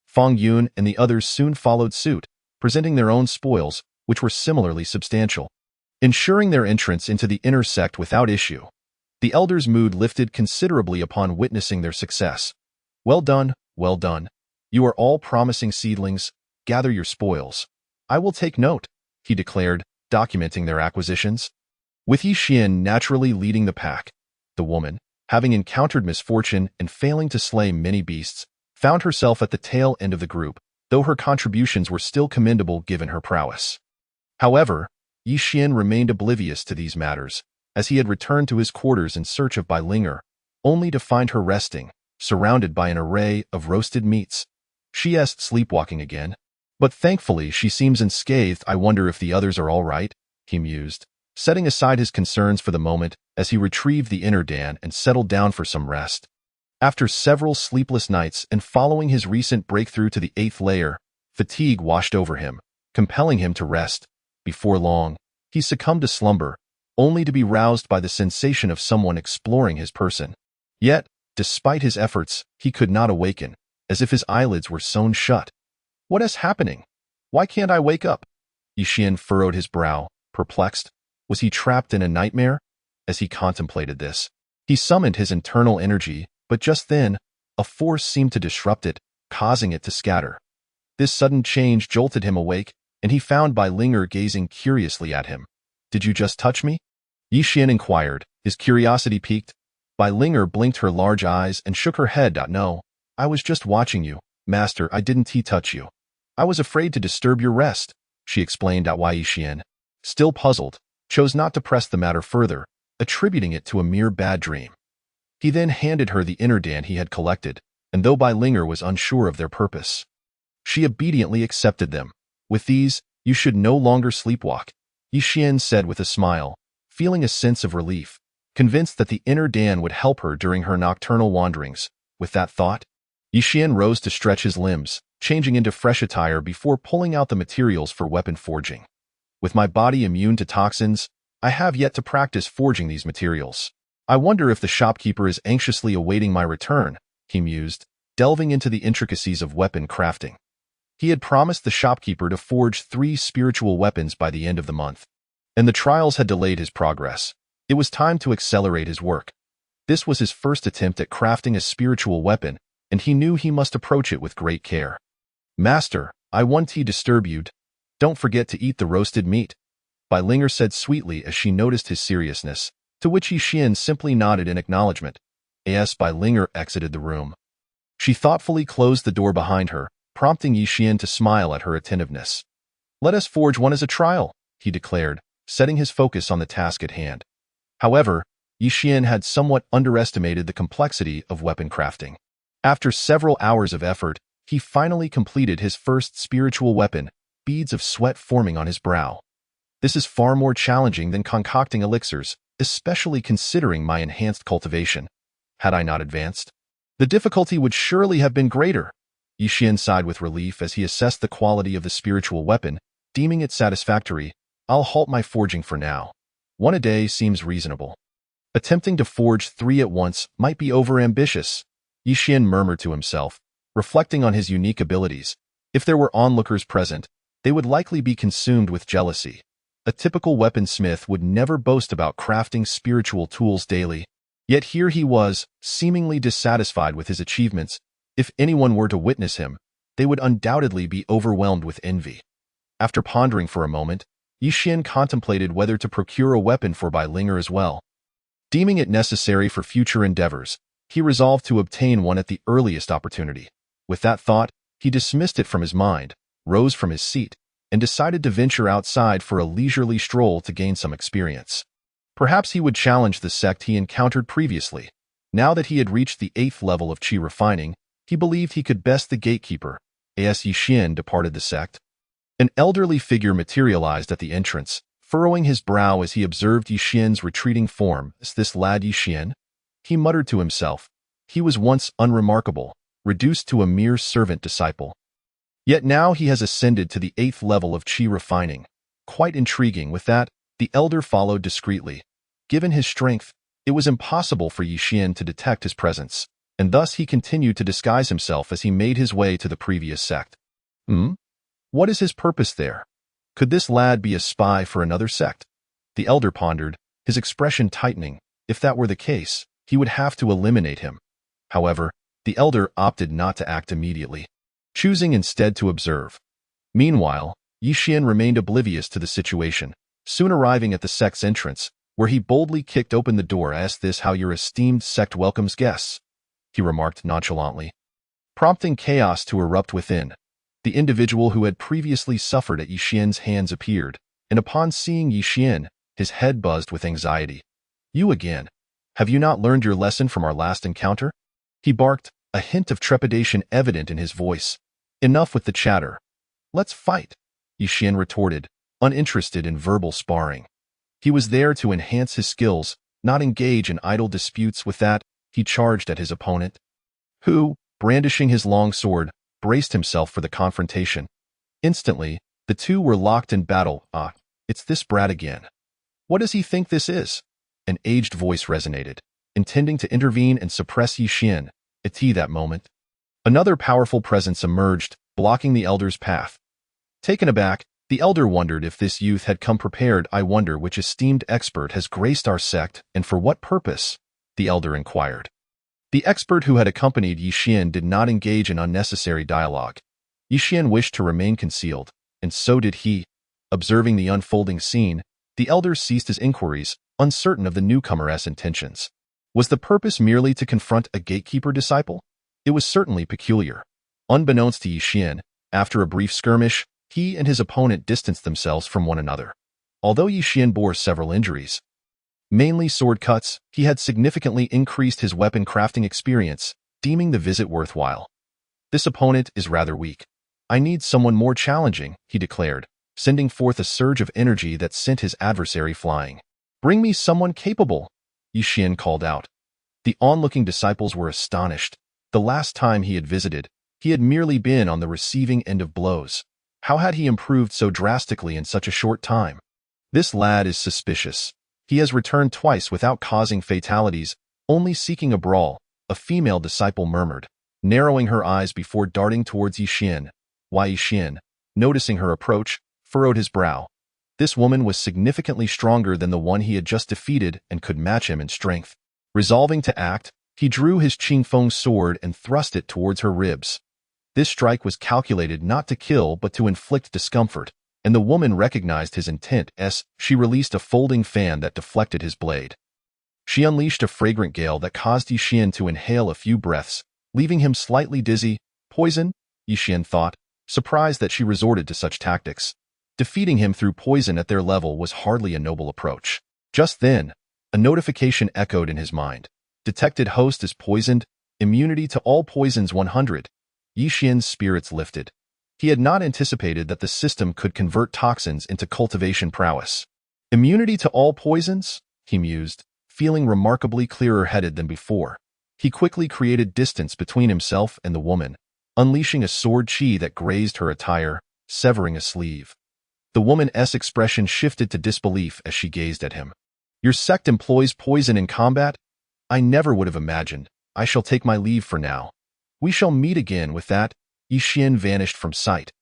Fang Yun and the others soon followed suit, presenting their own spoils, which were similarly substantial, ensuring their entrance into the inner sect without issue. The elder's mood lifted considerably upon witnessing their success. Well done, well done. You are all promising seedlings. Gather your spoils. I will take note, he declared, documenting their acquisitions. With Yi Xian naturally leading the pack, the woman, having encountered misfortune and failing to slay many beasts, found herself at the tail end of the group, though her contributions were still commendable given her prowess. However, Yi Xian remained oblivious to these matters, as he had returned to his quarters in search of Bai Linger, only to find her resting, surrounded by an array of roasted meats. She's sleepwalking again. But thankfully she seems unscathed. I wonder if the others are all right, he mused, setting aside his concerns for the moment as he retrieved the inner dan and settled down for some rest. After several sleepless nights and following his recent breakthrough to the 8th layer, fatigue washed over him, compelling him to rest. Before long, he succumbed to slumber, only to be roused by the sensation of someone exploring his person. Yet, despite his efforts, he could not awaken, as if his eyelids were sewn shut. What is happening? Why can't I wake up? Yi Xian furrowed his brow, perplexed. Was he trapped in a nightmare? As he contemplated this, he summoned his internal energy, but just then, a force seemed to disrupt it, causing it to scatter. This sudden change jolted him awake, and he found Bai Linger gazing curiously at him. Did you just touch me? Yi Xian inquired, his curiosity piqued. Bai Linger blinked her large eyes and shook her head. No, I was just watching you, master. I didn't touch you. I was afraid to disturb your rest, she explained. Why Yi Xian, still puzzled, chose not to press the matter further, attributing it to a mere bad dream. He then handed her the inner dan he had collected, and though Bai Linger was unsure of their purpose, she obediently accepted them. With these, you should no longer sleepwalk, Yi Xian said with a smile, feeling a sense of relief, convinced that the inner dan would help her during her nocturnal wanderings. With that thought, Yixian rose to stretch his limbs, changing into fresh attire before pulling out the materials for weapon forging. With my body immune to toxins, I have yet to practice forging these materials. I wonder if the shopkeeper is anxiously awaiting my return, he mused, delving into the intricacies of weapon crafting. He had promised the shopkeeper to forge 3 spiritual weapons by the end of the month, and the trials had delayed his progress. It was time to accelerate his work. This was his first attempt at crafting a spiritual weapon, and he knew he must approach it with great care. Master, I want to disturb you. Don't forget to eat the roasted meat, Bai Linger said sweetly as she noticed his seriousness, to which Yixian simply nodded in acknowledgement. As Bai Linger exited the room, she thoughtfully closed the door behind her, prompting Yixian to smile at her attentiveness. Let us forge one as a trial, he declared, setting his focus on the task at hand. However, Yixian had somewhat underestimated the complexity of weapon crafting. After several hours of effort, he finally completed his first spiritual weapon, beads of sweat forming on his brow. This is far more challenging than concocting elixirs, especially considering my enhanced cultivation. Had I not advanced, the difficulty would surely have been greater. Yixian sighed with relief as he assessed the quality of the spiritual weapon, deeming it satisfactory. I'll halt my forging for now. 1 a day seems reasonable. Attempting to forge 3 at once might be overambitious, Yixian murmured to himself, reflecting on his unique abilities. If there were onlookers present, they would likely be consumed with jealousy. A typical weaponsmith would never boast about crafting spiritual tools daily. Yet here he was, seemingly dissatisfied with his achievements. If anyone were to witness him, they would undoubtedly be overwhelmed with envy. After pondering for a moment, Yixian contemplated whether to procure a weapon for Bai Linger as well. Deeming it necessary for future endeavors, he resolved to obtain one at the earliest opportunity. With that thought, he dismissed it from his mind, rose from his seat, and decided to venture outside for a leisurely stroll to gain some experience. Perhaps he would challenge the sect he encountered previously. Now that he had reached the 8th level of qi refining, he believed he could best the gatekeeper. As Yixian departed the sect, an elderly figure materialized at the entrance, furrowing his brow as he observed Yixian's retreating form. Is this lad Yixian? He muttered to himself. He was once unremarkable, reduced to a mere servant disciple. Yet now he has ascended to the 8th level of qi refining. Quite intriguing. With that, the elder followed discreetly. Given his strength, it was impossible for Yixian to detect his presence, and thus he continued to disguise himself as he made his way to the previous sect. What is his purpose there? Could this lad be a spy for another sect? The elder pondered, his expression tightening. If that were the case, he would have to eliminate him. However, the elder opted not to act immediately, choosing instead to observe. Meanwhile, Yixian remained oblivious to the situation, soon arriving at the sect's entrance, where he boldly kicked open the door. Is this how your esteemed sect welcomes guests? He remarked nonchalantly, prompting chaos to erupt within. The individual who had previously suffered at Yixian's hands appeared, and upon seeing Yixian, his head buzzed with anxiety. You again? Have you not learned your lesson from our last encounter? He barked, a hint of trepidation evident in his voice. Enough with the chatter. Let's fight, Yixian retorted, uninterested in verbal sparring. He was there to enhance his skills, not engage in idle disputes. With that, he charged at his opponent, who, brandishing his long sword, braced himself for the confrontation. Instantly, the two were locked in battle. It's this brat again. What does he think this is? An aged voice resonated, intending to intervene and suppress Yixian. At that moment, another powerful presence emerged, blocking the elder's path. Taken aback, the elder wondered if this youth had come prepared. I wonder which esteemed expert has graced our sect, and for what purpose? The elder inquired. The expert who had accompanied Yixian did not engage in unnecessary dialogue. Yixian wished to remain concealed, and so did he. Observing the unfolding scene, the elder ceased his inquiries, uncertain of the newcomer's intentions. Was the purpose merely to confront a gatekeeper disciple? It was certainly peculiar. Unbeknownst to Yixian, after a brief skirmish, he and his opponent distanced themselves from one another. Although Yixian bore several injuries, mainly sword cuts, he had significantly increased his weapon crafting experience, deeming the visit worthwhile. This opponent is rather weak. I need someone more challenging, he declared, sending forth a surge of energy that sent his adversary flying. Bring me someone capable, Yixian called out. The onlooking disciples were astonished. The last time he had visited, he had merely been on the receiving end of blows. How had he improved so drastically in such a short time? This lad is suspicious. He has returned twice without causing fatalities, only seeking a brawl, a female disciple murmured, narrowing her eyes before darting towards Yixin. Yixin, noticing her approach, furrowed his brow. This woman was significantly stronger than the one he had just defeated and could match him in strength. Resolving to act, he drew his Qingfeng sword and thrust it towards her ribs. This strike was calculated not to kill but to inflict discomfort, and the woman recognized his intent as she released a folding fan that deflected his blade. She unleashed a fragrant gale that caused Yixin to inhale a few breaths, leaving him slightly dizzy. Poison? Yixin thought, surprised that she resorted to such tactics. Defeating him through poison at their level was hardly a noble approach. Just then, a notification echoed in his mind. Detected host is poisoned. Immunity to all poisons 100. Yixin's spirits lifted. He had not anticipated that the system could convert toxins into cultivation prowess. Immunity to all poisons? He mused, feeling remarkably clearer-headed than before. He quickly created distance between himself and the woman, unleashing a sword chi that grazed her attire, severing a sleeve. The woman's expression shifted to disbelief as she gazed at him. Your sect employs poison in combat? I never would have imagined. I shall take my leave for now. We shall meet again. With that, Yixin vanished from sight.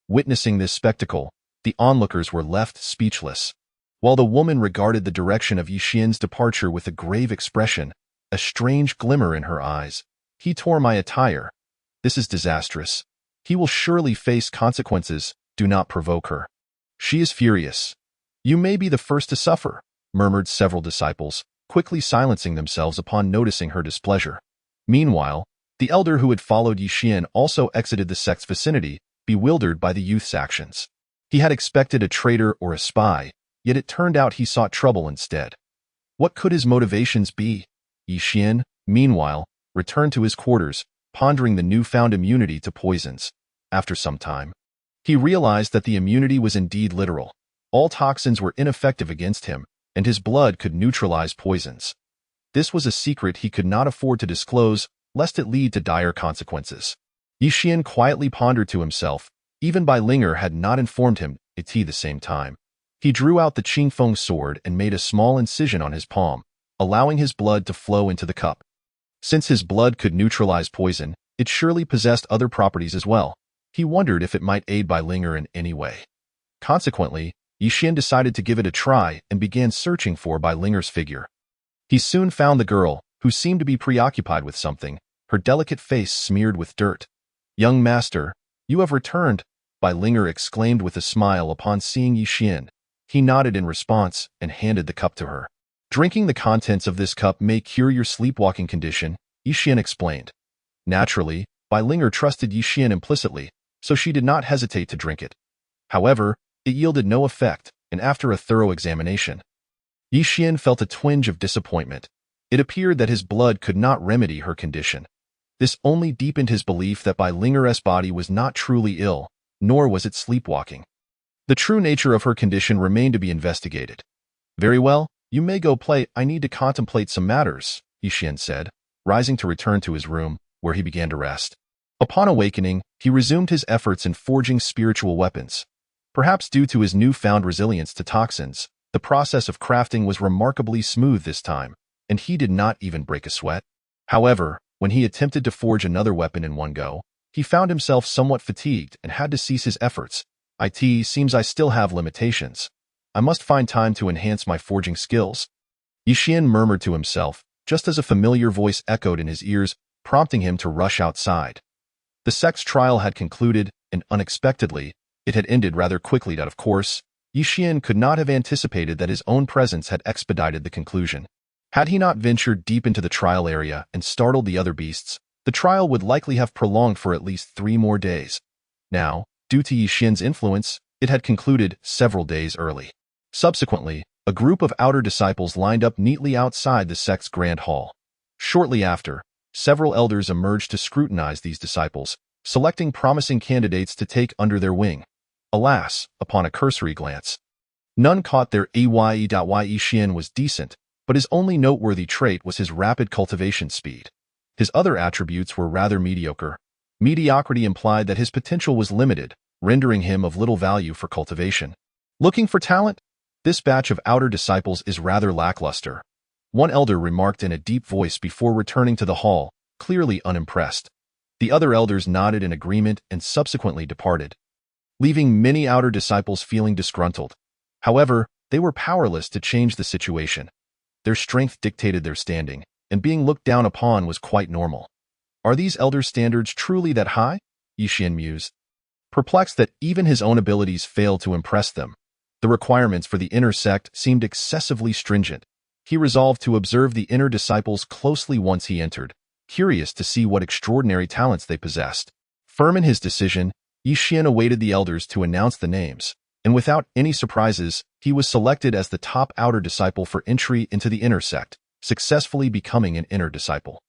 Witnessing this spectacle, the onlookers were left speechless. While the woman regarded the direction of Yixin's departure with a grave expression, a strange glimmer in her eyes. He tore my attire. This is disastrous. He will surely face consequences. Do not provoke her. She is furious. You may be the first to suffer, murmured several disciples, quickly silencing themselves upon noticing her displeasure. Meanwhile, the elder who had followed Yixin also exited the sect's vicinity, bewildered by the youth's actions. He had expected a traitor or a spy, yet it turned out he sought trouble instead. What could his motivations be? Yixin, meanwhile, returned to his quarters, pondering the newfound immunity to poisons. After some time, he realized that the immunity was indeed literal. All toxins were ineffective against him, and his blood could neutralize poisons. This was a secret he could not afford to disclose, lest it lead to dire consequences. Yixin quietly pondered to himself. Even Bai Linger had not informed him. At the same time, he drew out the Qingfeng sword and made a small incision on his palm, allowing his blood to flow into the cup. Since his blood could neutralize poison, it surely possessed other properties as well. He wondered if it might aid Bai Linger in any way. Consequently, Yixin decided to give it a try and began searching for Bai Linger's figure. He soon found the girl, who seemed to be preoccupied with something, her delicate face smeared with dirt. Young master, you have returned, Bai Linger exclaimed with a smile upon seeing Yixin. He nodded in response and handed the cup to her. Drinking the contents of this cup may cure your sleepwalking condition, Yixin explained. Naturally, Bai Linger trusted Yixin implicitly, so she did not hesitate to drink it. However, it yielded no effect, and after a thorough examination, Yixin felt a twinge of disappointment. It appeared that his blood could not remedy her condition. This only deepened his belief that Bai Linger's body was not truly ill, nor was it sleepwalking. The true nature of her condition remained to be investigated. Very well, you may go play. I need to contemplate some matters, Yixin said, rising to return to his room, where he began to rest. Upon awakening, he resumed his efforts in forging spiritual weapons. Perhaps due to his newfound resilience to toxins, the process of crafting was remarkably smooth this time, and he did not even break a sweat. However, when he attempted to forge another weapon in one go, he found himself somewhat fatigued and had to cease his efforts. It seems I still have limitations. I must find time to enhance my forging skills. Yixin murmured to himself, just as a familiar voice echoed in his ears, prompting him to rush outside. The sect's trial had concluded, and unexpectedly, it had ended rather quickly. That, of course, Yixin could not have anticipated that his own presence had expedited the conclusion. Had he not ventured deep into the trial area and startled the other beasts, the trial would likely have prolonged for at least 3 more days. Now, due to Yixin's influence, it had concluded several days early. Subsequently, a group of outer disciples lined up neatly outside the sect's grand hall. Shortly after, several elders emerged to scrutinize these disciples, selecting promising candidates to take under their wing. Alas, upon a cursory glance, none caught their eye. Yixin was decent, but his only noteworthy trait was his rapid cultivation speed. His other attributes were rather mediocre. Mediocrity implied that his potential was limited, rendering him of little value for cultivation. Looking for talent? This batch of outer disciples is rather lackluster. One elder remarked in a deep voice before returning to the hall, clearly unimpressed. The other elders nodded in agreement and subsequently departed, leaving many outer disciples feeling disgruntled. However, they were powerless to change the situation. Their strength dictated their standing, and being looked down upon was quite normal. Are these elder standards truly that high? Yi Xian mused, perplexed that even his own abilities failed to impress them. The requirements for the inner sect seemed excessively stringent. He resolved to observe the inner disciples closely once he entered, curious to see what extraordinary talents they possessed. Firm in his decision, Yi Xian awaited the elders to announce the names, and without any surprises, he was selected as the top outer disciple for entry into the inner sect, successfully becoming an inner disciple.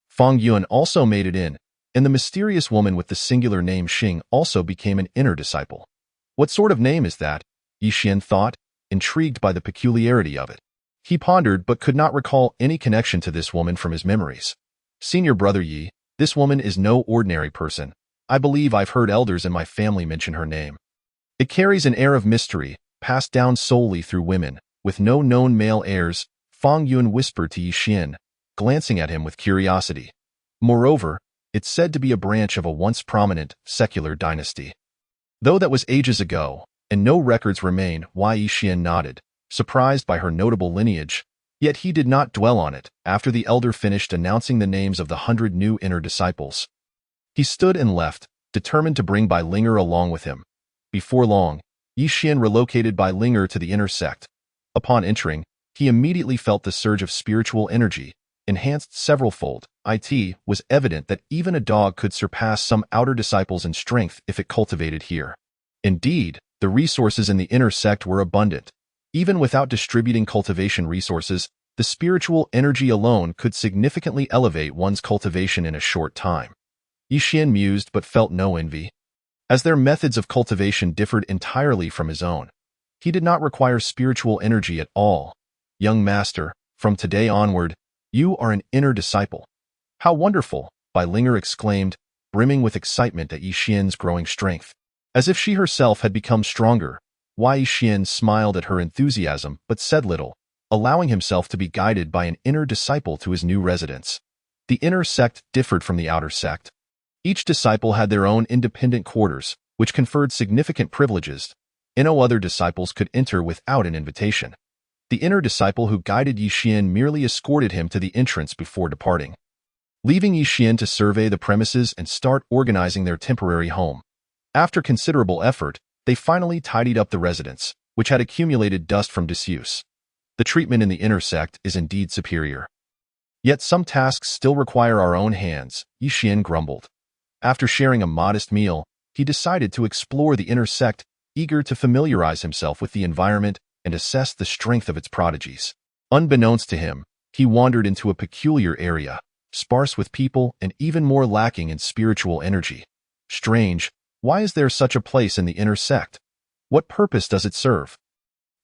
Fang Yuan also made it in, and the mysterious woman with the singular name Xing also became an inner disciple. What sort of name is that? Yi Xian thought, intrigued by the peculiarity of it. He pondered but could not recall any connection to this woman from his memories. Senior brother Yi, this woman is no ordinary person. I believe I've heard elders in my family mention her name. It carries an air of mystery, passed down solely through women, with no known male heirs, Fang Yuan whispered to Yi Xian, glancing at him with curiosity. Moreover, it's said to be a branch of a once prominent, secular dynasty. Though that was ages ago, and no records remain, Yi Xian nodded, surprised by her notable lineage, yet he did not dwell on it after the elder finished announcing the names of the 100 new inner disciples. He stood and left, determined to bring Bai Linger along with him. Before long, Yi Xian relocated Bai Linger to the inner sect. Upon entering, he immediately felt the surge of spiritual energy, enhanced several-fold. It was evident that even a dog could surpass some outer disciples in strength if it cultivated here. Indeed, the resources in the inner sect were abundant. Even without distributing cultivation resources, the spiritual energy alone could significantly elevate one's cultivation in a short time. Yi Xian mused but felt no envy. As their methods of cultivation differed entirely from his own, he did not require spiritual energy at all. Young master, from today onward, you are an inner disciple. How wonderful, Bai Linger exclaimed, brimming with excitement at Yi Xian's growing strength. As if she herself had become stronger, Yi Xian smiled at her enthusiasm but said little, allowing himself to be guided by an inner disciple to his new residence. The inner sect differed from the outer sect. Each disciple had their own independent quarters, which conferred significant privileges. No other disciples could enter without an invitation. The inner disciple who guided Yi Xian merely escorted him to the entrance before departing, leaving Yi Xian to survey the premises and start organizing their temporary home. After considerable effort, they finally tidied up the residence, which had accumulated dust from disuse. The treatment in the inner sect is indeed superior. Yet some tasks still require our own hands, Yi Xian grumbled. After sharing a modest meal, he decided to explore the inner sect, eager to familiarize himself with the environment and assess the strength of its prodigies. Unbeknownst to him, he wandered into a peculiar area, sparse with people and even more lacking in spiritual energy. Strange, why is there such a place in the inner sect? What purpose does it serve?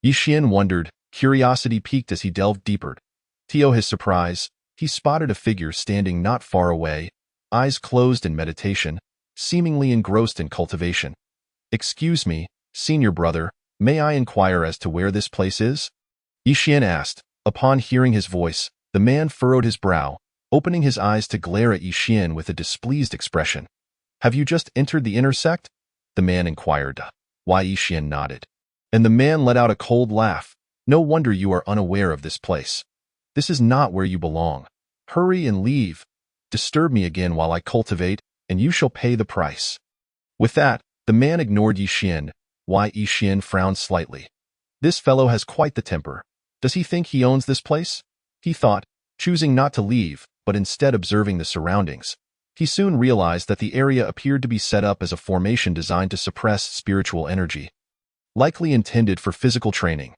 Yi Xian wondered, curiosity piqued as he delved deeper. To his surprise, he spotted a figure standing not far away, eyes closed in meditation, seemingly engrossed in cultivation. Excuse me, senior brother, may I inquire as to where this place is? Yi Xian asked. Upon hearing his voice, the man furrowed his brow, opening his eyes to glare at Yi Xian with a displeased expression. Have you just entered the inner sect? The man inquired. Yi Xian nodded. And the man let out a cold laugh. No wonder you are unaware of this place. This is not where you belong. Hurry and leave. Disturb me again while I cultivate, and you shall pay the price. With that, the man ignored Yi Xian. Yi Xian frowned slightly. This fellow has quite the temper. Does he think he owns this place? He thought, choosing not to leave, but instead observing the surroundings. He soon realized that the area appeared to be set up as a formation designed to suppress spiritual energy, likely intended for physical training.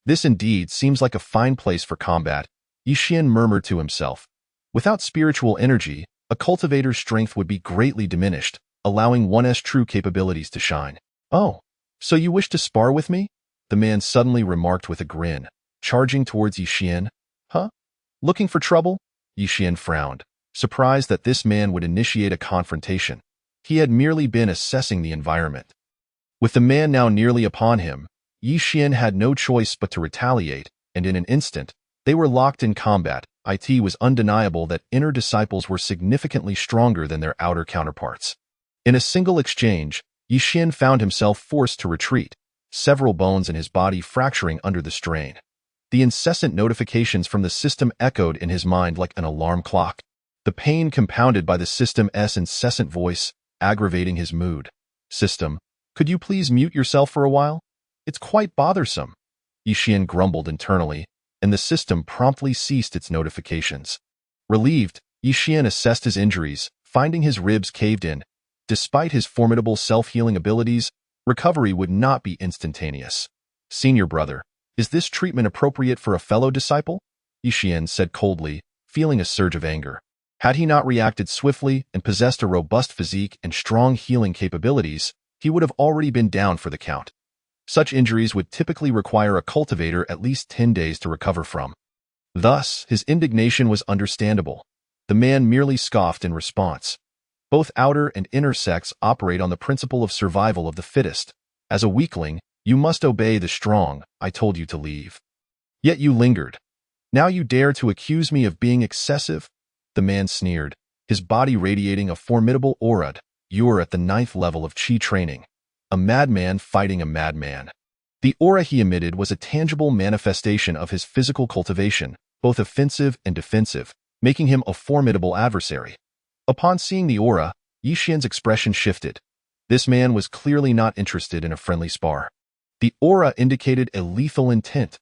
This indeed seems like a fine place for combat, Yi Xian murmured to himself. Without spiritual energy, a cultivator's strength would be greatly diminished, allowing one's true capabilities to shine. Oh, so you wish to spar with me? The man suddenly remarked with a grin, charging towards Yi Xian. Huh? Looking for trouble? Yi Xian frowned. surprised that this man would initiate a confrontation. He had merely been assessing the environment. With the man now nearly upon him, Yi Xian had no choice but to retaliate, and in an instant, they were locked in combat. It was undeniable that inner disciples were significantly stronger than their outer counterparts. In a single exchange, Yi Xian found himself forced to retreat, several bones in his body fracturing under the strain. The incessant notifications from the system echoed in his mind like an alarm clock. The pain compounded by the system's incessant voice, aggravating his mood. "System, could you please mute yourself for a while? It's quite bothersome." Yi Xian grumbled internally, and the system promptly ceased its notifications. Relieved, Yi Xian assessed his injuries, finding his ribs caved in. Despite his formidable self-healing abilities, recovery would not be instantaneous. "Senior brother, is this treatment appropriate for a fellow disciple?" Yi Xian said coldly, feeling a surge of anger. Had he not reacted swiftly and possessed a robust physique and strong healing capabilities, he would have already been down for the count. Such injuries would typically require a cultivator at least 10 days to recover from. Thus, his indignation was understandable. The man merely scoffed in response. Both outer and inner sects operate on the principle of survival of the fittest. As a weakling, you must obey the strong. I told you to leave. Yet you lingered. Now you dare to accuse me of being excessive? The man sneered, his body radiating a formidable aura. "You're at the 9th level of Qi training. A madman fighting a madman." The aura he emitted was a tangible manifestation of his physical cultivation, both offensive and defensive, making him a formidable adversary. Upon seeing the aura, Yi Xian's expression shifted. This man was clearly not interested in a friendly spar. The aura indicated a lethal intent.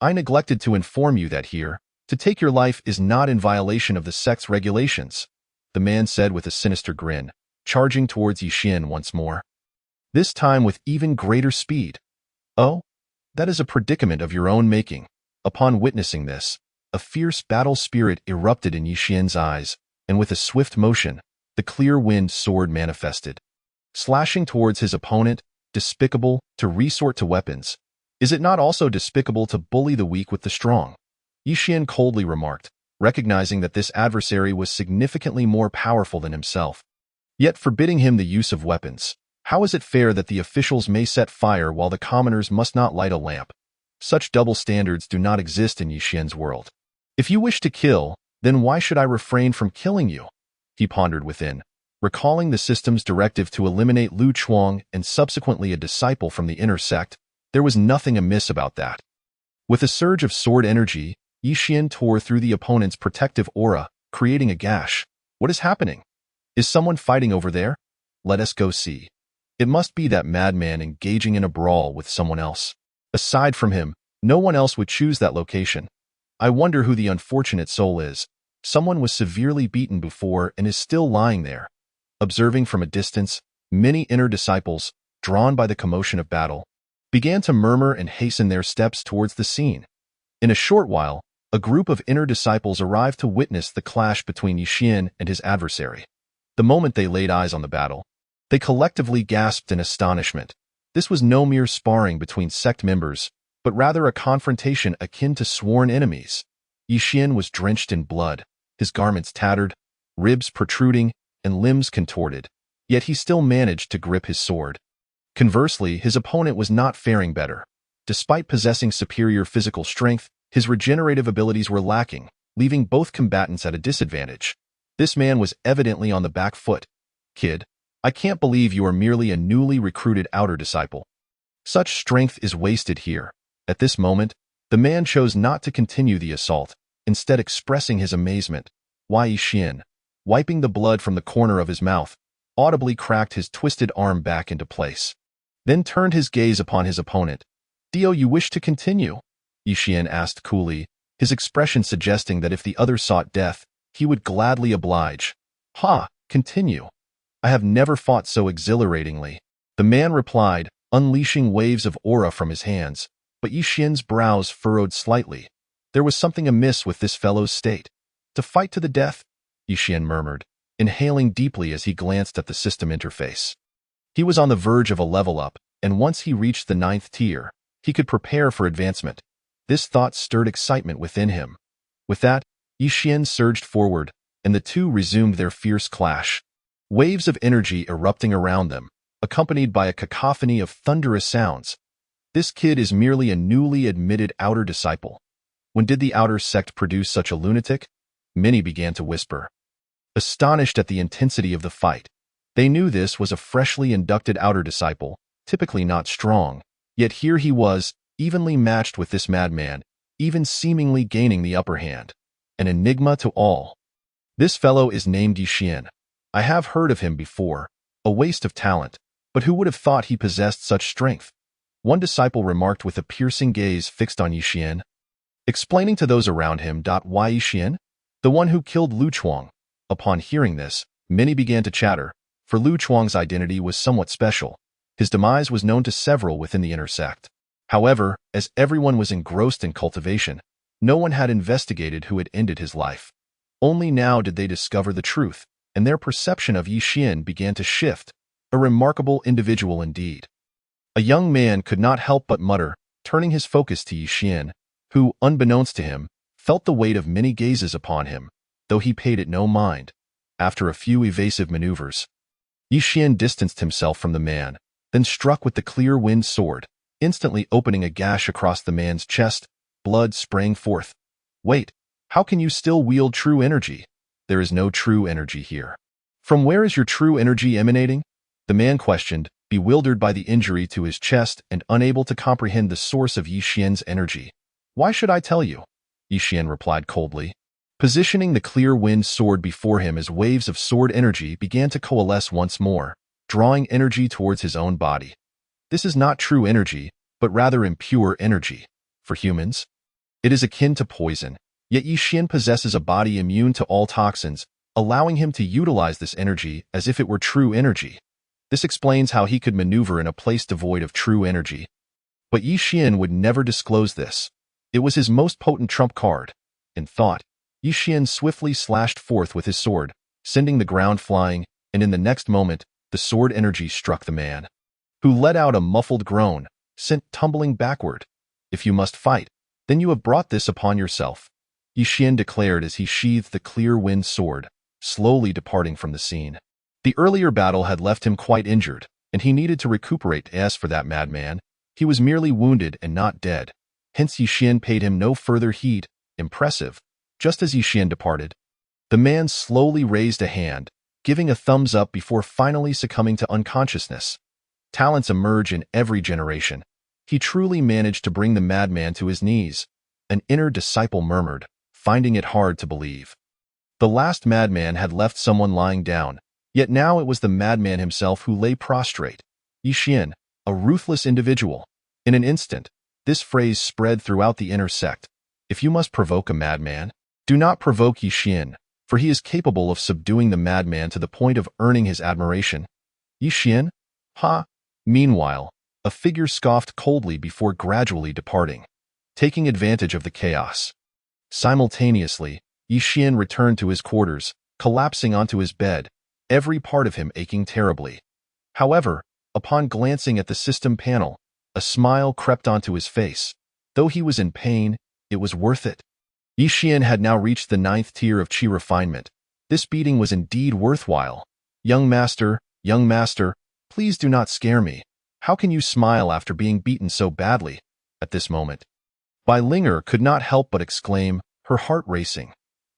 "I neglected to inform you that here, to take your life is not in violation of the sect's regulations," the man said with a sinister grin, charging towards Yi Xian once more. This time with even greater speed. "Oh, that is a predicament of your own making." Upon witnessing this, a fierce battle spirit erupted in Yi Xian's eyes, and with a swift motion, the clear wind sword manifested. Slashing towards his opponent, despicable to resort to weapons. Is it not also despicable to bully the weak with the strong? Yi Xian coldly remarked, recognizing that this adversary was significantly more powerful than himself, yet forbidding him the use of weapons. How is it fair that the officials may set fire while the commoners must not light a lamp? Such double standards do not exist in Yi Xian's world. "If you wish to kill, then why should I refrain from killing you?" he pondered within, recalling the system's directive to eliminate Lu Chuang and subsequently a disciple from the inner sect. There was nothing amiss about that. With a surge of sword energy, Yi Xian tore through the opponent's protective aura, creating a gash. "What is happening? Is someone fighting over there? Let us go see." It must be that madman engaging in a brawl with someone else. Aside from him, no one else would choose that location. I wonder who the unfortunate soul is. Someone was severely beaten before and is still lying there. Observing from a distance, many inner disciples, drawn by the commotion of battle, began to murmur and hasten their steps towards the scene. In a short while, a group of inner disciples arrived to witness the clash between Yi Xian and his adversary. The moment they laid eyes on the battle, they collectively gasped in astonishment. This was no mere sparring between sect members, but rather a confrontation akin to sworn enemies. Yi Xian was drenched in blood, his garments tattered, ribs protruding, and limbs contorted, yet he still managed to grip his sword. Conversely, his opponent was not faring better. Despite possessing superior physical strength, his regenerative abilities were lacking, leaving both combatants at a disadvantage. This man was evidently on the back foot. "Kid, I can't believe you are merely a newly recruited outer disciple. Such strength is wasted here." At this moment, the man chose not to continue the assault, instead expressing his amazement. Yi Xian, wiping the blood from the corner of his mouth, audibly cracked his twisted arm back into place, then turned his gaze upon his opponent. "Do you wish to continue?" Yi Xian asked coolly, his expression suggesting that if the other sought death, he would gladly oblige. "Ha, continue. I have never fought so exhilaratingly," the man replied, unleashing waves of aura from his hands, but Yi Xian's brows furrowed slightly. There was something amiss with this fellow's state. "To fight to the death?" Yi Xian murmured, inhaling deeply as he glanced at the system interface. He was on the verge of a level up, and once he reached the 9th tier, he could prepare for advancement. This thought stirred excitement within him. With that, Yi Xian surged forward, and the two resumed their fierce clash. Waves of energy erupting around them, accompanied by a cacophony of thunderous sounds. This kid is merely a newly admitted outer disciple. When did the outer sect produce such a lunatic? Many began to whisper. Astonished at the intensity of the fight, they knew this was a freshly inducted outer disciple, typically not strong, yet here he was, evenly matched with this madman, even seemingly gaining the upper hand. An enigma to all. This fellow is named Yixian. I have heard of him before. A waste of talent, but who would have thought he possessed such strength? One disciple remarked with a piercing gaze fixed on Yixian, explaining to those around him, "Why Yixian? The one who killed Lu Chuang." Upon hearing this, many began to chatter, for Lu Chuang's identity was somewhat special. His demise was known to several within the inner sect. However, as everyone was engrossed in cultivation, no one had investigated who had ended his life. Only now did they discover the truth, and their perception of Yixian began to shift. A remarkable individual indeed. A young man could not help but mutter, turning his focus to Yixian, who, unbeknownst to him, felt the weight of many gazes upon him, though he paid it no mind. After a few evasive maneuvers, Yixian distanced himself from the man, then struck with the clear wind sword, instantly opening a gash across the man's chest. Blood sprang forth. Wait, how can you still wield true energy? There is no true energy here. From where is your true energy emanating? The man questioned, bewildered by the injury to his chest and unable to comprehend the source of Yixian's energy. Why should I tell you? Yixian replied coldly, positioning the clear wind sword before him as waves of sword energy began to coalesce once more, drawing energy towards his own body. This is not true energy, but rather impure energy. For humans, it is akin to poison, yet Yixian possesses a body immune to all toxins, allowing him to utilize this energy as if it were true energy. This explains how he could maneuver in a place devoid of true energy. But Yixian would never disclose this. It was his most potent trump card. In thought, Yixian swiftly slashed forth with his sword, sending the ground flying, and in the next moment, the sword energy struck the man, who let out a muffled groan, sent tumbling backward. If you must fight, then you have brought this upon yourself, Yixian declared as he sheathed the clear wind sword, slowly departing from the scene. The earlier battle had left him quite injured, and he needed to recuperate. As for that madman, he was merely wounded and not dead. Hence Yixian paid him no further heed. Impressive. Just as Yixian departed, the man slowly raised a hand, giving a thumbs up before finally succumbing to unconsciousness. Talents emerge in every generation. He truly managed to bring the madman to his knees. An inner disciple murmured, finding it hard to believe. The last madman had left someone lying down, yet now it was the madman himself who lay prostrate. Yixian, a ruthless individual. In an instant, this phrase spread throughout the inner sect. If you must provoke a madman, do not provoke Yixian, for he is capable of subduing the madman to the point of earning his admiration. Yixian? Ha! Meanwhile, a figure scoffed coldly before gradually departing, taking advantage of the chaos. Simultaneously, Yixian returned to his quarters, collapsing onto his bed, every part of him aching terribly. However, upon glancing at the system panel, a smile crept onto his face. Though he was in pain, it was worth it. Yixian had now reached the 9th tier of Qi refinement. This beating was indeed worthwhile. Young master, please do not scare me. How can you smile after being beaten so badly? At this moment, Bai Linger could not help but exclaim, her heart racing.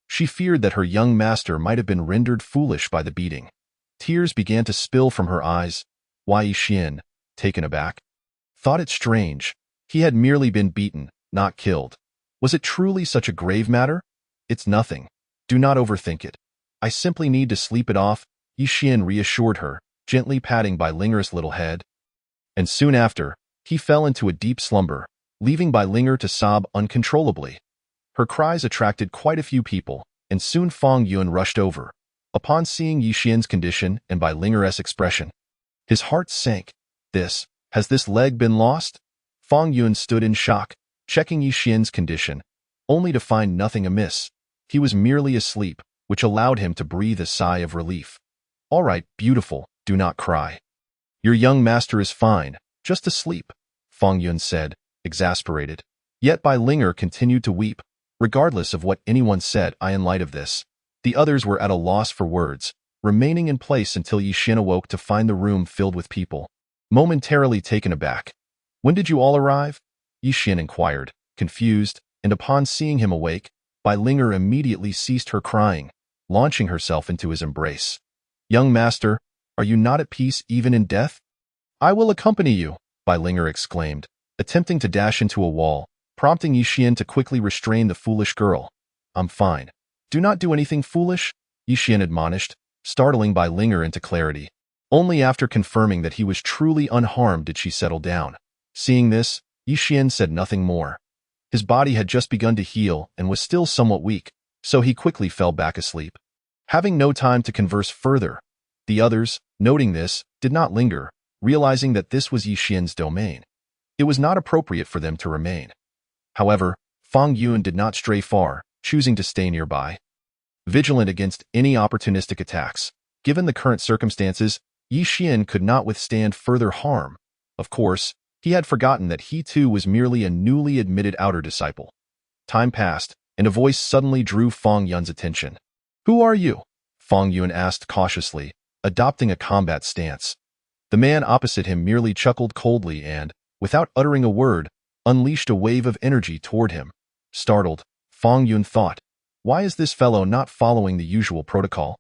She feared that her young master might have been rendered foolish by the beating. Tears began to spill from her eyes. Why Yixian, taken aback, thought it strange. He had merely been beaten, not killed. Was it truly such a grave matter? It's nothing. Do not overthink it. I simply need to sleep it off, Yixian reassured her, gently patting Bai Linger's little head. And soon after, he fell into a deep slumber, leaving Bai Linger to sob uncontrollably. Her cries attracted quite a few people, and soon Fang Yuan rushed over. Upon seeing Yixian's condition and Bai Linger's expression, his heart sank. Has this leg been lost? Fang Yuan stood in shock, checking Yixian's condition, only to find nothing amiss. He was merely asleep, which allowed him to breathe a sigh of relief. All right, beautiful, do not cry. Your young master is fine, just asleep, Fang Yuan said, exasperated. Yet Bai Linger continued to weep. Regardless of what anyone said, in light of this, The others were at a loss for words, remaining in place until Yi Xian awoke to find the room filled with people. Momentarily taken aback, "When did you all arrive?" Yi Xian inquired, confused, and upon seeing him awake, Bai Linger immediately ceased her crying, launching herself into his embrace. "Young master, are you not at peace even in death?" "I will accompany you," Bai Linger exclaimed, attempting to dash into a wall, prompting Yi Xian to quickly restrain the foolish girl. "I'm fine. Do not do anything foolish," Yi Xian admonished, startling Bai Linger into clarity. Only after confirming that he was truly unharmed did she settle down. Seeing this, Yi Xian said nothing more. His body had just begun to heal and was still somewhat weak, so he quickly fell back asleep. Having no time to converse further, the others, noting this, did not linger, realizing that this was Yi Xian's domain. It was not appropriate for them to remain. However, Fang Yun did not stray far, choosing to stay nearby. Vigilant against any opportunistic attacks, given the current circumstances, Yi Xian could not withstand further harm. Of course, he had forgotten that he too was merely a newly admitted outer disciple. Time passed, and a voice suddenly drew Fang Yun's attention. "Who are you?" Fang Yun asked cautiously, adopting a combat stance. The man opposite him merely chuckled coldly and, without uttering a word, unleashed a wave of energy toward him. Startled, Fang Yun thought, "Why is this fellow not following the usual protocol?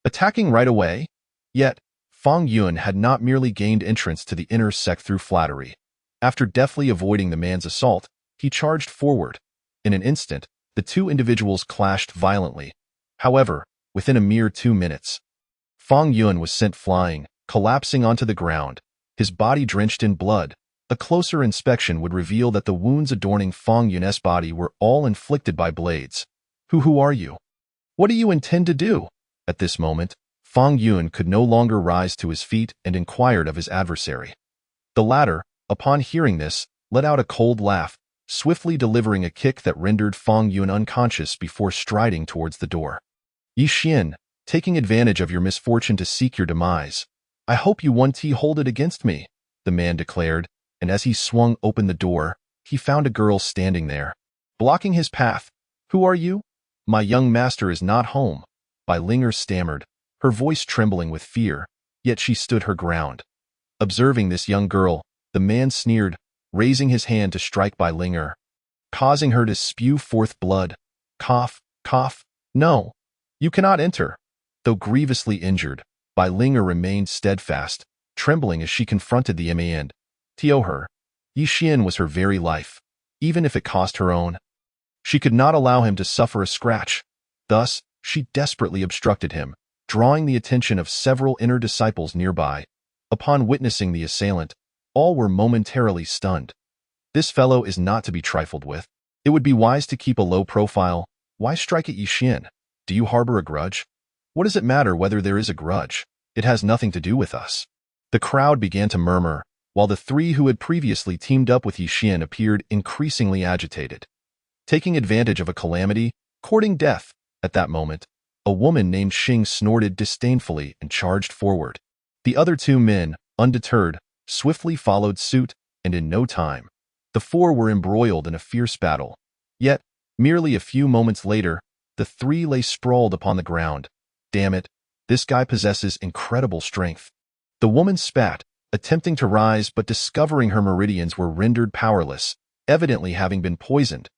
Attacking right away?" Yet, Fang Yun had not merely gained entrance to the inner sect through flattery. After deftly avoiding the man's assault, he charged forward. In an instant, the two individuals clashed violently. However, within a mere 2 minutes, Fang Yun was sent flying, collapsing onto the ground, his body drenched in blood. A closer inspection would reveal that the wounds adorning Fang Yun's body were all inflicted by blades. Who are you? What do you intend to do?" At this moment, Fang Yun could no longer rise to his feet and inquired of his adversary. The latter, upon hearing this, let out a cold laugh, swiftly delivering a kick that rendered Fang Yun unconscious before striding towards the door. "Yi Xian, taking advantage of your misfortune to seek your demise, I hope you won't hold it against me," the man declared, and as he swung open the door, he found a girl standing there, blocking his path. "Who are you?" "My young master is not home," Bai Linger stammered, her voice trembling with fear, yet she stood her ground. Observing this young girl, the man sneered, raising his hand to strike Bai Linger, causing her to spew forth blood. Cough, cough. "No, you cannot enter." Though grievously injured, Bai Linger remained steadfast, trembling as she confronted the man. Her. Yi Xian was her very life, even if it cost her own. She could not allow him to suffer a scratch. Thus, she desperately obstructed him, drawing the attention of several inner disciples nearby. Upon witnessing the assailant, all were momentarily stunned. This fellow is not to be trifled with. It would be wise to keep a low profile. Why strike at Yi Xian? Do you harbor a grudge? What does it matter whether there is a grudge? It has nothing to do with us. The crowd began to murmur, while the three who had previously teamed up with Yi Xian appeared increasingly agitated. Taking advantage of a calamity, courting death, at that moment, a woman named Xing snorted disdainfully and charged forward. The other two men, undeterred, swiftly followed suit, and in no time, the four were embroiled in a fierce battle. Yet, merely a few moments later, the three lay sprawled upon the ground. "Damn it, this guy possesses incredible strength." The woman spat, attempting to rise but discovering her meridians were rendered powerless, evidently having been poisoned.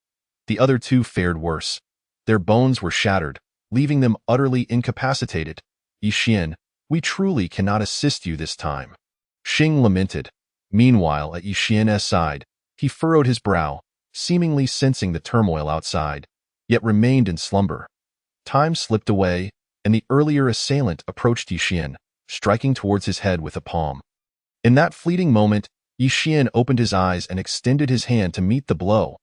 The other two fared worse. Their bones were shattered, leaving them utterly incapacitated. "Yi Xian, we truly cannot assist you this time," Xing lamented. Meanwhile, at Yi Xian's side, he furrowed his brow, seemingly sensing the turmoil outside, yet remained in slumber. Time slipped away, and the earlier assailant approached Yi Xian, striking towards his head with a palm. In that fleeting moment, Yi Xian opened his eyes and extended his hand to meet the blow.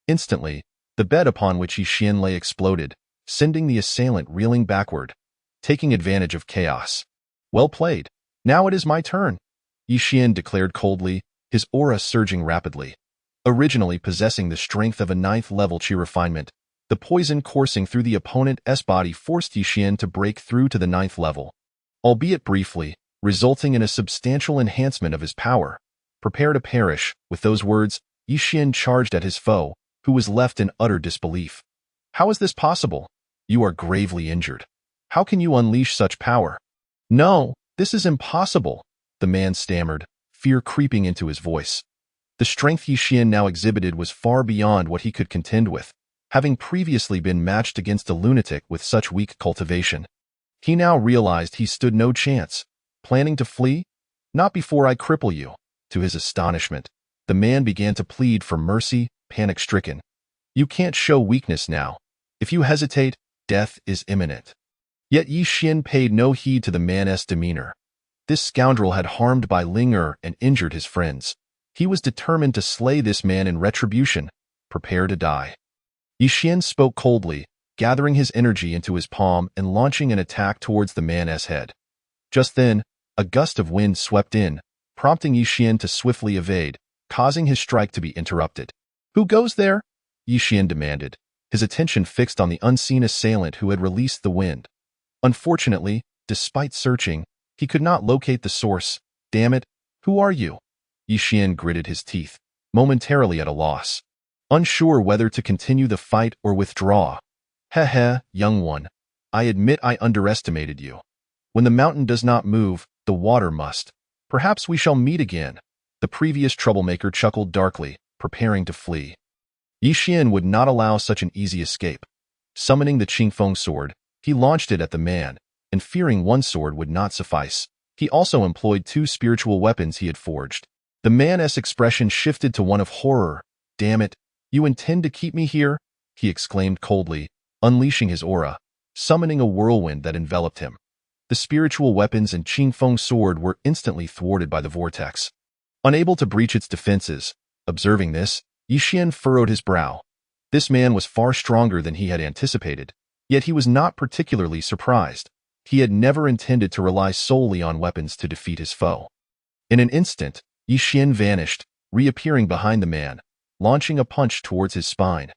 Instantly, the bed upon which Yi Xian lay exploded, sending the assailant reeling backward, taking advantage of chaos. "Well played. Now it is my turn," Yi Xian declared coldly, his aura surging rapidly. Originally possessing the strength of a 9th-level Qi refinement, the poison coursing through the opponent's body forced Yi Xian to break through to the 9th level, albeit briefly, resulting in a substantial enhancement of his power. Prepare to perish. With those words, Yi Xian charged at his foe, who was left in utter disbelief. How is this possible? You are gravely injured. How can you unleash such power? No, this is impossible, the man stammered, fear creeping into his voice. The strength Yi Xian now exhibited was far beyond what he could contend with, having previously been matched against a lunatic with such weak cultivation. He now realized he stood no chance. Planning to flee? Not before I cripple you. To his astonishment, the man began to plead for mercy, panic-stricken. You can't show weakness now. If you hesitate, death is imminent. Yet Yi Xian paid no heed to the man's demeanor. This scoundrel had harmed Bai Ling and injured his friends. He was determined to slay this man in retribution. Prepare to die. Yi Xian spoke coldly, gathering his energy into his palm and launching an attack towards the man's head. Just then, a gust of wind swept in, prompting Yi Xian to swiftly evade, causing his strike to be interrupted. Who goes there? Yi Xian demanded, his attention fixed on the unseen assailant who had released the wind. Unfortunately, despite searching, he could not locate the source. Damn it, who are you? Yi Xian gritted his teeth, momentarily at a loss, unsure whether to continue the fight or withdraw. Heh, young one, I admit I underestimated you. When the mountain does not move, the water must. Perhaps we shall meet again. The previous troublemaker chuckled darkly, preparing to flee. Yi Xian would not allow such an easy escape. Summoning the Qingfeng sword, he launched it at the man, and fearing one sword would not suffice, he also employed 2 spiritual weapons he had forged. The man's expression shifted to one of horror. Damn it, you intend to keep me here? He exclaimed coldly, unleashing his aura, summoning a whirlwind that enveloped him. The spiritual weapons and Qingfeng sword were instantly thwarted by the vortex. Unable to breach its defenses, observing this, Yi Xian furrowed his brow. This man was far stronger than he had anticipated, yet he was not particularly surprised. He had never intended to rely solely on weapons to defeat his foe. In an instant, Yi Xian vanished, reappearing behind the man, launching a punch towards his spine.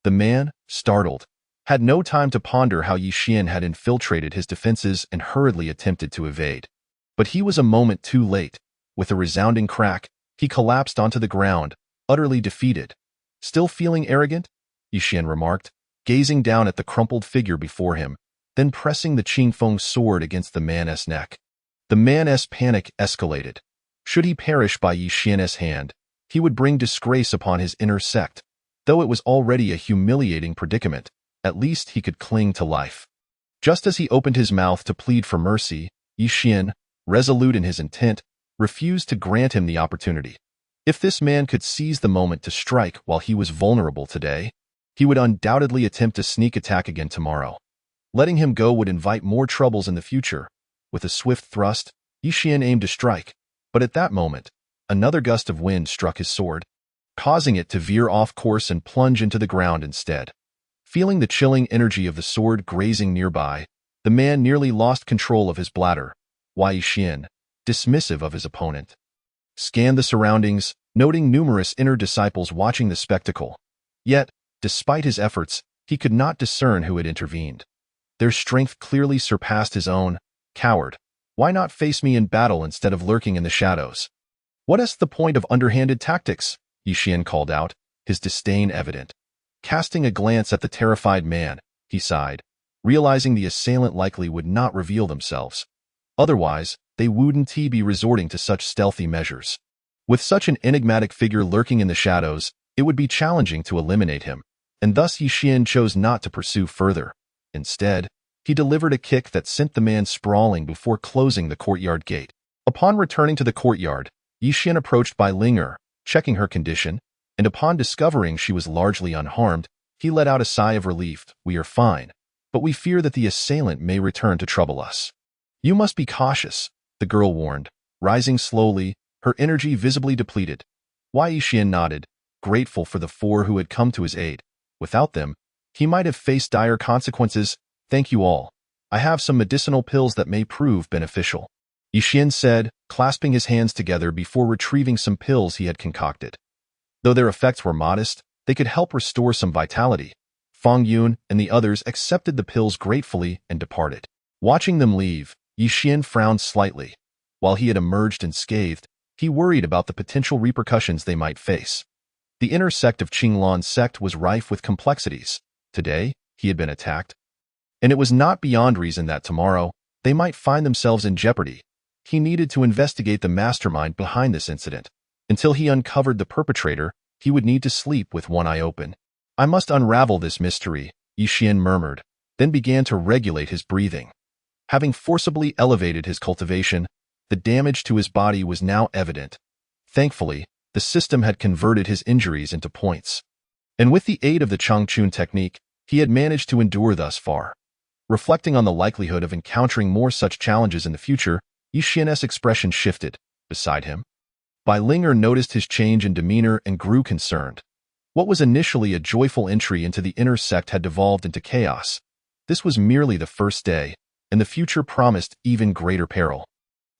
The man, startled, had no time to ponder how Yi Xian had infiltrated his defenses and hurriedly attempted to evade. But he was a moment too late. With a resounding crack, he collapsed onto the ground, utterly defeated. Still feeling arrogant? Yi Xian remarked, gazing down at the crumpled figure before him, then pressing the Qingfeng sword against the man's neck. The man's panic escalated. Should he perish by Yi Xian's hand, he would bring disgrace upon his inner sect. Though it was already a humiliating predicament, at least he could cling to life. Just as he opened his mouth to plead for mercy, Yi Xian, resolute in his intent, refused to grant him the opportunity. If this man could seize the moment to strike while he was vulnerable today, he would undoubtedly attempt a sneak attack again tomorrow. Letting him go would invite more troubles in the future. With a swift thrust, Yi Xian aimed to strike, but at that moment, another gust of wind struck his sword, causing it to veer off course and plunge into the ground instead. Feeling the chilling energy of the sword grazing nearby, the man nearly lost control of his bladder. Yi Xian, dismissive of his opponent, scanned the surroundings, noting numerous inner disciples watching the spectacle. Yet, despite his efforts, he could not discern who had intervened. Their strength clearly surpassed his own. Coward, why not face me in battle instead of lurking in the shadows? What is the point of underhanded tactics? Yi Xian called out, his disdain evident. Casting a glance at the terrified man, he sighed, realizing the assailant likely would not reveal themselves. Otherwise, they wouldn't be resorting to such stealthy measures. With such an enigmatic figure lurking in the shadows, it would be challenging to eliminate him, and thus Yi Xian chose not to pursue further. Instead, he delivered a kick that sent the man sprawling before closing the courtyard gate. Upon returning to the courtyard, Yi Xian approached Bai Ling, checking her condition, and upon discovering she was largely unharmed, he let out a sigh of relief. We are fine, but we fear that the assailant may return to trouble us. You must be cautious, the girl warned, rising slowly, her energy visibly depleted. Yi Xian nodded, grateful for the 4 who had come to his aid. Without them, he might have faced dire consequences. Thank you all. I have some medicinal pills that may prove beneficial, Yi Xian said, clasping his hands together before retrieving some pills he had concocted. Though their effects were modest, they could help restore some vitality. Fang Yun and the others accepted the pills gratefully and departed. Watching them leave, Yi Xian frowned slightly. While he had emerged unscathed, he worried about the potential repercussions they might face. The inner sect of Qinglan's sect was rife with complexities. Today, he had been attacked. And it was not beyond reason that tomorrow they might find themselves in jeopardy. He needed to investigate the mastermind behind this incident. Until he uncovered the perpetrator, he would need to sleep with one eye open. I must unravel this mystery, Yi Xian murmured, then began to regulate his breathing. Having forcibly elevated his cultivation, the damage to his body was now evident. Thankfully, the system had converted his injuries into points. And with the aid of the Changchun technique, he had managed to endure thus far. Reflecting on the likelihood of encountering more such challenges in the future, Yi Xian's expression shifted. Beside him, Bai Linger noticed his change in demeanor and grew concerned. What was initially a joyful entry into the inner sect had devolved into chaos. This was merely the first day, and the future promised even greater peril.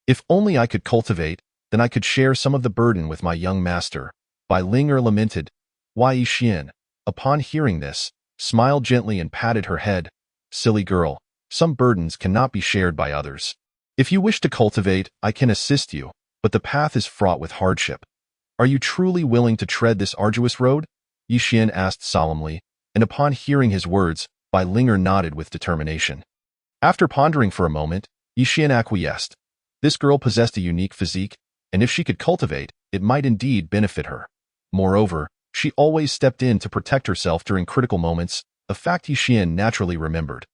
If only I could cultivate, then I could share some of the burden with my young master, Bai Linger lamented. Yi Xian, upon hearing this, smiled gently and patted her head. Silly girl, some burdens cannot be shared by others. If you wish to cultivate, I can assist you, but the path is fraught with hardship. Are you truly willing to tread this arduous road? Yi Xian asked solemnly, and upon hearing his words, Bai Linger nodded with determination. After pondering for a moment, Yi Xian acquiesced. This girl possessed a unique physique, and if she could cultivate, it might indeed benefit her. Moreover, she always stepped in to protect herself during critical moments, a fact Yi Xian naturally remembered.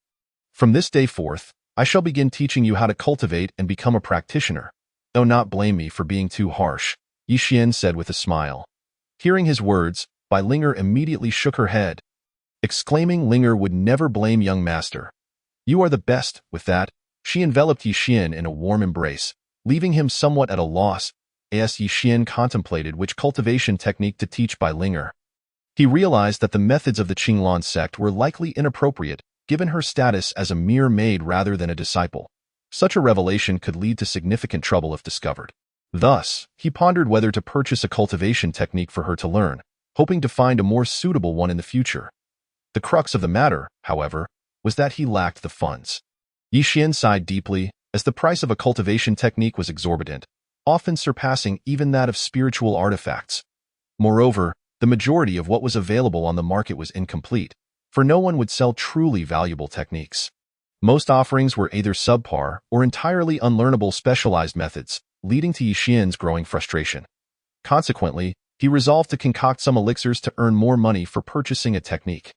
From this day forth, I shall begin teaching you how to cultivate and become a practitioner. Do not blame me for being too harsh, Yi Xian said with a smile. Hearing his words, Bai Linger immediately shook her head, exclaiming Linger would never blame young master. You are the best. With that, she enveloped Yi Xian in a warm embrace, leaving him somewhat at a loss as Yi Xian contemplated which cultivation technique to teach Bai Linger. He realized that the methods of the Qinglan sect were likely inappropriate, given her status as a mere maid rather than a disciple. Such a revelation could lead to significant trouble if discovered. Thus, he pondered whether to purchase a cultivation technique for her to learn, hoping to find a more suitable one in the future. The crux of the matter, however, was that he lacked the funds. Yi Xian sighed deeply, as the price of a cultivation technique was exorbitant, often surpassing even that of spiritual artifacts. Moreover, the majority of what was available on the market was incomplete, for no one would sell truly valuable techniques. Most offerings were either subpar or entirely unlearnable specialized methods, leading to Yi Xian's growing frustration. Consequently, he resolved to concoct some elixirs to earn more money for purchasing a technique.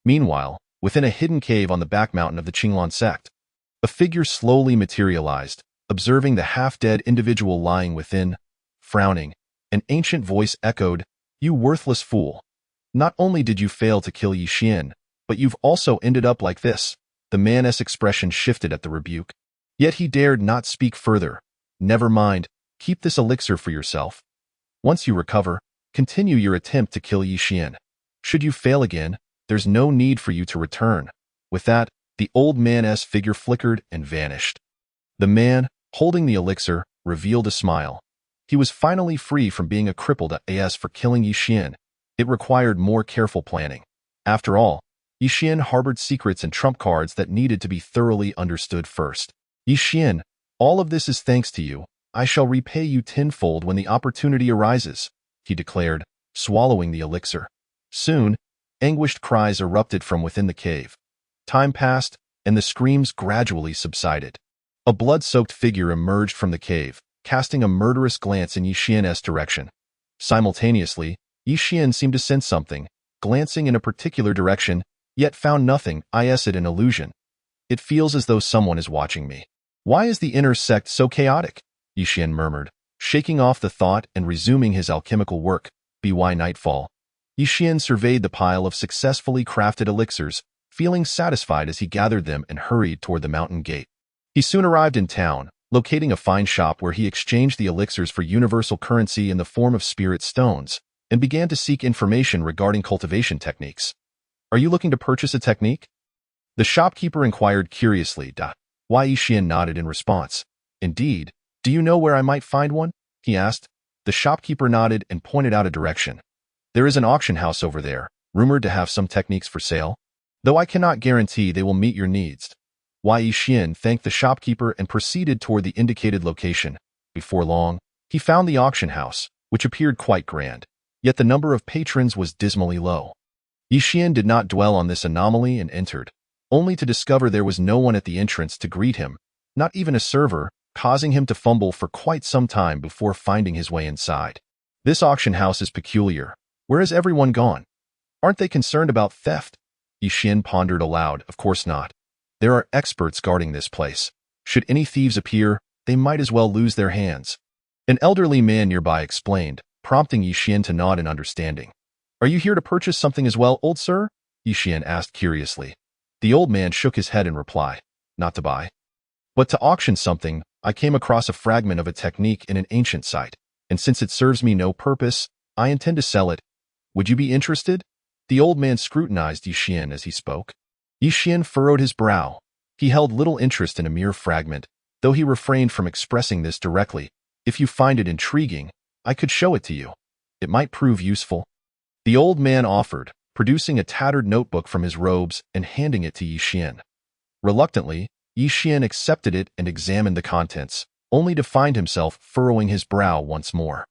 Meanwhile, within a hidden cave on the back mountain of the Qinglan sect, a figure slowly materialized, observing the half-dead individual lying within. Frowning, an ancient voice echoed, "You worthless fool. Not only did you fail to kill Yi Xian, but you've also ended up like this." The man's expression shifted at the rebuke. Yet he dared not speak further. "Never mind, keep this elixir for yourself. Once you recover, continue your attempt to kill Yi Xian. Should you fail again, there's no need for you to return." With that, the old man's figure flickered and vanished. The man, holding the elixir, revealed a smile. He was finally free from being a crippled as for killing Yi Xian. It required more careful planning. After all, Yi Xian harbored secrets and trump cards that needed to be thoroughly understood first. "Yi Xian, all of this is thanks to you. I shall repay you tenfold when the opportunity arises," he declared, swallowing the elixir. Soon, anguished cries erupted from within the cave. Time passed, and the screams gradually subsided. A blood-soaked figure emerged from the cave, casting a murderous glance in Yi Xian's direction. Simultaneously, Yi Xian seemed to sense something, glancing in a particular direction, yet found nothing. Is it an illusion? It feels as though someone is watching me. Why is the inner sect so chaotic? Yi Xian murmured, shaking off the thought and resuming his alchemical work. By nightfall, Yi Xian surveyed the pile of successfully crafted elixirs, feeling satisfied as he gathered them and hurried toward the mountain gate. He soon arrived in town, locating a fine shop where he exchanged the elixirs for universal currency in the form of spirit stones, and began to seek information regarding cultivation techniques. "Are you looking to purchase a technique?" The shopkeeper inquired curiously. Yi Xian nodded in response. "Indeed. Do you know where I might find one?" he asked. The shopkeeper nodded and pointed out a direction. "There is an auction house over there, rumored to have some techniques for sale, though I cannot guarantee they will meet your needs." Yi Xian thanked the shopkeeper and proceeded toward the indicated location. Before long, he found the auction house, which appeared quite grand, yet the number of patrons was dismally low. Yi Xian did not dwell on this anomaly and entered. only to discover there was no one at the entrance to greet him, not even a server, causing him to fumble for quite some time before finding his way inside. This auction house is peculiar. Where has everyone gone? Aren't they concerned about theft? Yi Xian pondered aloud. Of course not. There are experts guarding this place. Should any thieves appear, they might as well lose their hands. An elderly man nearby explained, prompting Yi Xian to nod in understanding. Are you here to purchase something as well, old sir? Yi Xian asked curiously. The old man shook his head in reply. Not to buy, but to auction something. I came across a fragment of a technique in an ancient site, and since it serves me no purpose, I intend to sell it. Would you be interested? The old man scrutinized Yi Xian as he spoke. Yi Xian furrowed his brow. He held little interest in a mere fragment, though he refrained from expressing this directly. If you find it intriguing, I could show it to you. It might prove useful. The old man offered, producing a tattered notebook from his robes and handing it to Yi Xian. Reluctantly, Yi Xian accepted it and examined the contents, only to find himself furrowing his brow once more.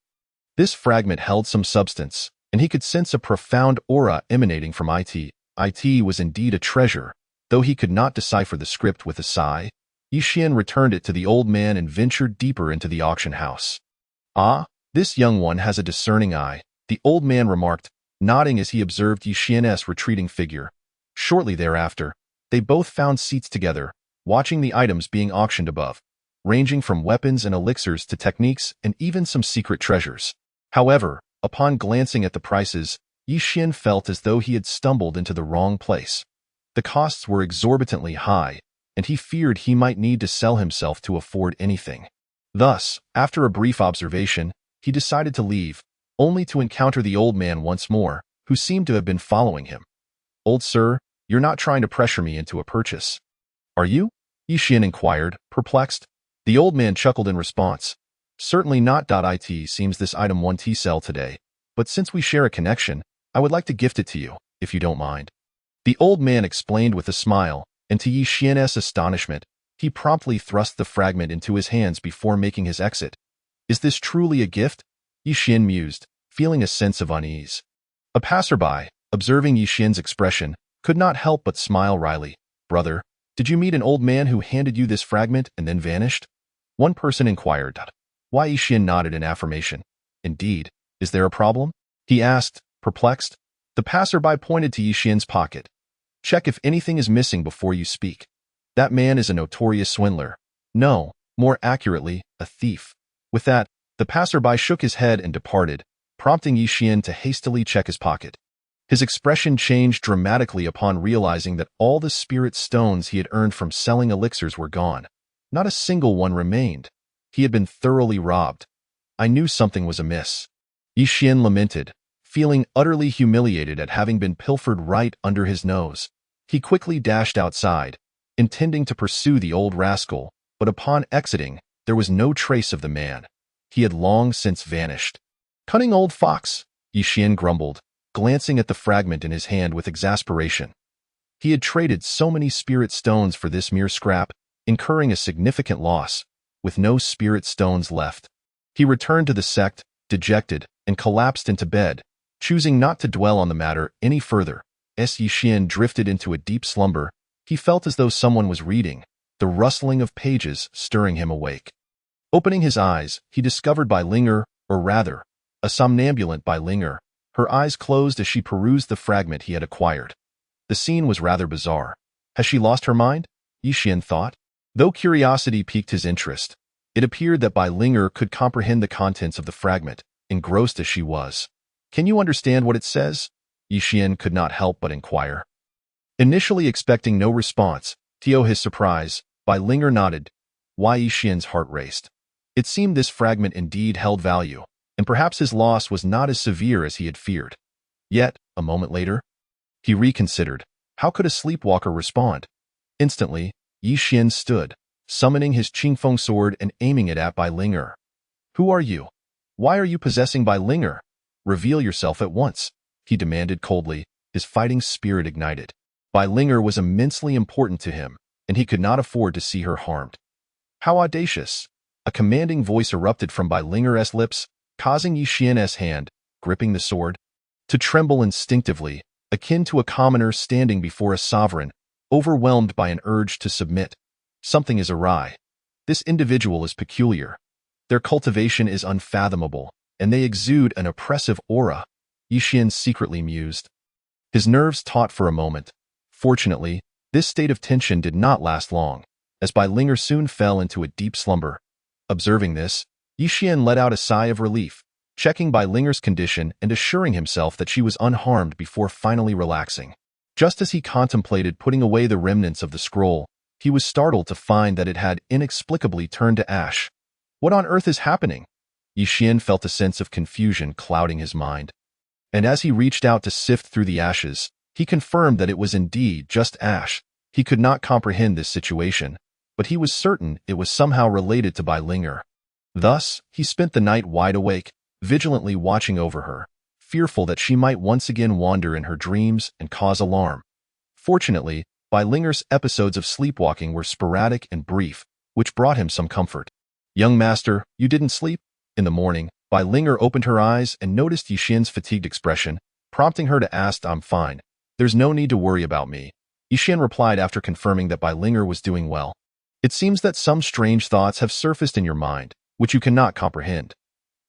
This fragment held some substance, and he could sense a profound aura emanating from it. It was indeed a treasure, though he could not decipher the script. With a sigh, Yi Xian returned it to the old man and ventured deeper into the auction house. Ah, this young one has a discerning eye, the old man remarked, nodding as he observed Yi Xian's retreating figure. Shortly thereafter, they both found seats together, watching the items being auctioned above, ranging from weapons and elixirs to techniques and even some secret treasures. However, upon glancing at the prices, Yi Xian felt as though he had stumbled into the wrong place. The costs were exorbitantly high, and he feared he might need to sell himself to afford anything. Thus, after a brief observation, he decided to leave, only to encounter the old man once more, who seemed to have been following him. Old sir, you're not trying to pressure me into a purchase, are you? Yi Xian inquired, perplexed. The old man chuckled in response. Certainly not. It seems this item won't sell today, but since we share a connection, I would like to gift it to you, if you don't mind. The old man explained with a smile, and to Yi Xian's astonishment, he promptly thrust the fragment into his hands before making his exit. Is this truly a gift? Yi Xian mused, feeling a sense of unease. A passerby, observing Yi Xian's expression, could not help but smile wryly. Brother, did you meet an old man who handed you this fragment and then vanished? One person inquired. Why? Yi Xian nodded in affirmation. Indeed. Is there a problem? He asked, perplexed. The passerby pointed to Yi Xian's pocket. Check if anything is missing before you speak. That man is a notorious swindler. No, more accurately, a thief. With that, the passerby shook his head and departed, prompting Yi Xian to hastily check his pocket. His expression changed dramatically upon realizing that all the spirit stones he had earned from selling elixirs were gone. Not a single one remained. He had been thoroughly robbed. I knew something was amiss. Yi Xian lamented, feeling utterly humiliated at having been pilfered right under his nose. He quickly dashed outside, intending to pursue the old rascal, but upon exiting, there was no trace of the man. He had long since vanished. Cunning old fox, Yi Xian grumbled, glancing at the fragment in his hand with exasperation. He had traded so many spirit stones for this mere scrap, incurring a significant loss, with no spirit stones left. He returned to the sect, dejected, and collapsed into bed, choosing not to dwell on the matter any further. As Yi Xian drifted into a deep slumber, he felt as though someone was reading, the rustling of pages stirring him awake. Opening his eyes, he discovered Bai Linger, or rather, a somnambulant Bai Linger, her eyes closed as she perused the fragment he had acquired. The scene was rather bizarre. Has she lost her mind? Yi Xian thought. Though curiosity piqued his interest, it appeared that Bai Linger could comprehend the contents of the fragment, engrossed as she was. Can you understand what it says? Yi Xian could not help but inquire. Initially expecting no response, to his surprise, Bai Linger nodded. Why? Yi Xian's heart raced. It seemed this fragment indeed held value, and perhaps his loss was not as severe as he had feared. Yet, a moment later, he reconsidered. How could a sleepwalker respond? Instantly, Yi Xian stood, summoning his Qingfeng sword and aiming it at Bai Linger. Who are you? Why are you possessing Bai Linger? Reveal yourself at once, he demanded coldly, his fighting spirit ignited. Bai Linger was immensely important to him, and he could not afford to see her harmed. How audacious! A commanding voice erupted from Bai Linger's lips, causing Yi Xian's hand, gripping the sword, to tremble instinctively, akin to a commoner standing before a sovereign. overwhelmed by an urge to submit. Something is awry. This individual is peculiar. Their cultivation is unfathomable, and they exude an oppressive aura, Yi Xian secretly mused. His nerves taut for a moment. Fortunately, this state of tension did not last long, as Bai Linger soon fell into a deep slumber. Observing this, Yi Xian let out a sigh of relief, checking Bai Linger's condition and assuring himself that she was unharmed before finally relaxing. Just as he contemplated putting away the remnants of the scroll, he was startled to find that it had inexplicably turned to ash. What on earth is happening? Yi Xian felt a sense of confusion clouding his mind. And as he reached out to sift through the ashes, he confirmed that it was indeed just ash. He could not comprehend this situation, but he was certain it was somehow related to Bai Linger. Thus, he spent the night wide awake, vigilantly watching over her, fearful that she might once again wander in her dreams and cause alarm. Fortunately, Bai Linger's episodes of sleepwalking were sporadic and brief, which brought him some comfort. "Young master, you didn't sleep?" In the morning, Bai Linger opened her eyes and noticed Yi Xian's fatigued expression, prompting her to ask, "I'm fine. There's no need to worry about me." Yi Xian replied after confirming that Bai Linger was doing well. "It seems that some strange thoughts have surfaced in your mind, which you cannot comprehend."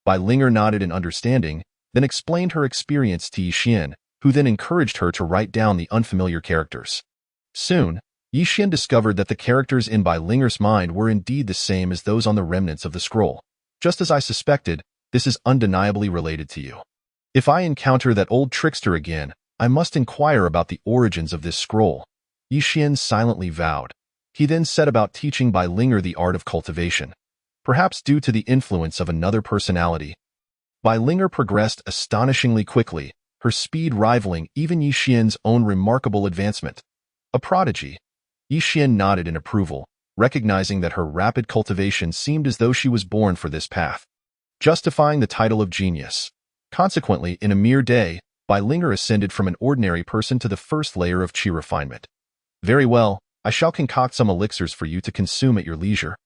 Bai Linger nodded in understanding, then explained her experience to Yi Xian, who then encouraged her to write down the unfamiliar characters. Soon, Yi Xian discovered that the characters in Bai Linger's mind were indeed the same as those on the remnants of the scroll. "Just as I suspected, this is undeniably related to you. If I encounter that old trickster again, I must inquire about the origins of this scroll," Yi Xian silently vowed. He then set about teaching Bai Linger the art of cultivation. Perhaps due to the influence of another personality, Bai Linger progressed astonishingly quickly, her speed rivaling even Yi Xian's own remarkable advancement. A prodigy. Yi Xian nodded in approval, recognizing that her rapid cultivation seemed as though she was born for this path, justifying the title of genius. Consequently, in a mere day, Bai Linger ascended from an ordinary person to the first layer of qi refinement. "Very well, I shall concoct some elixirs for you to consume at your leisure,"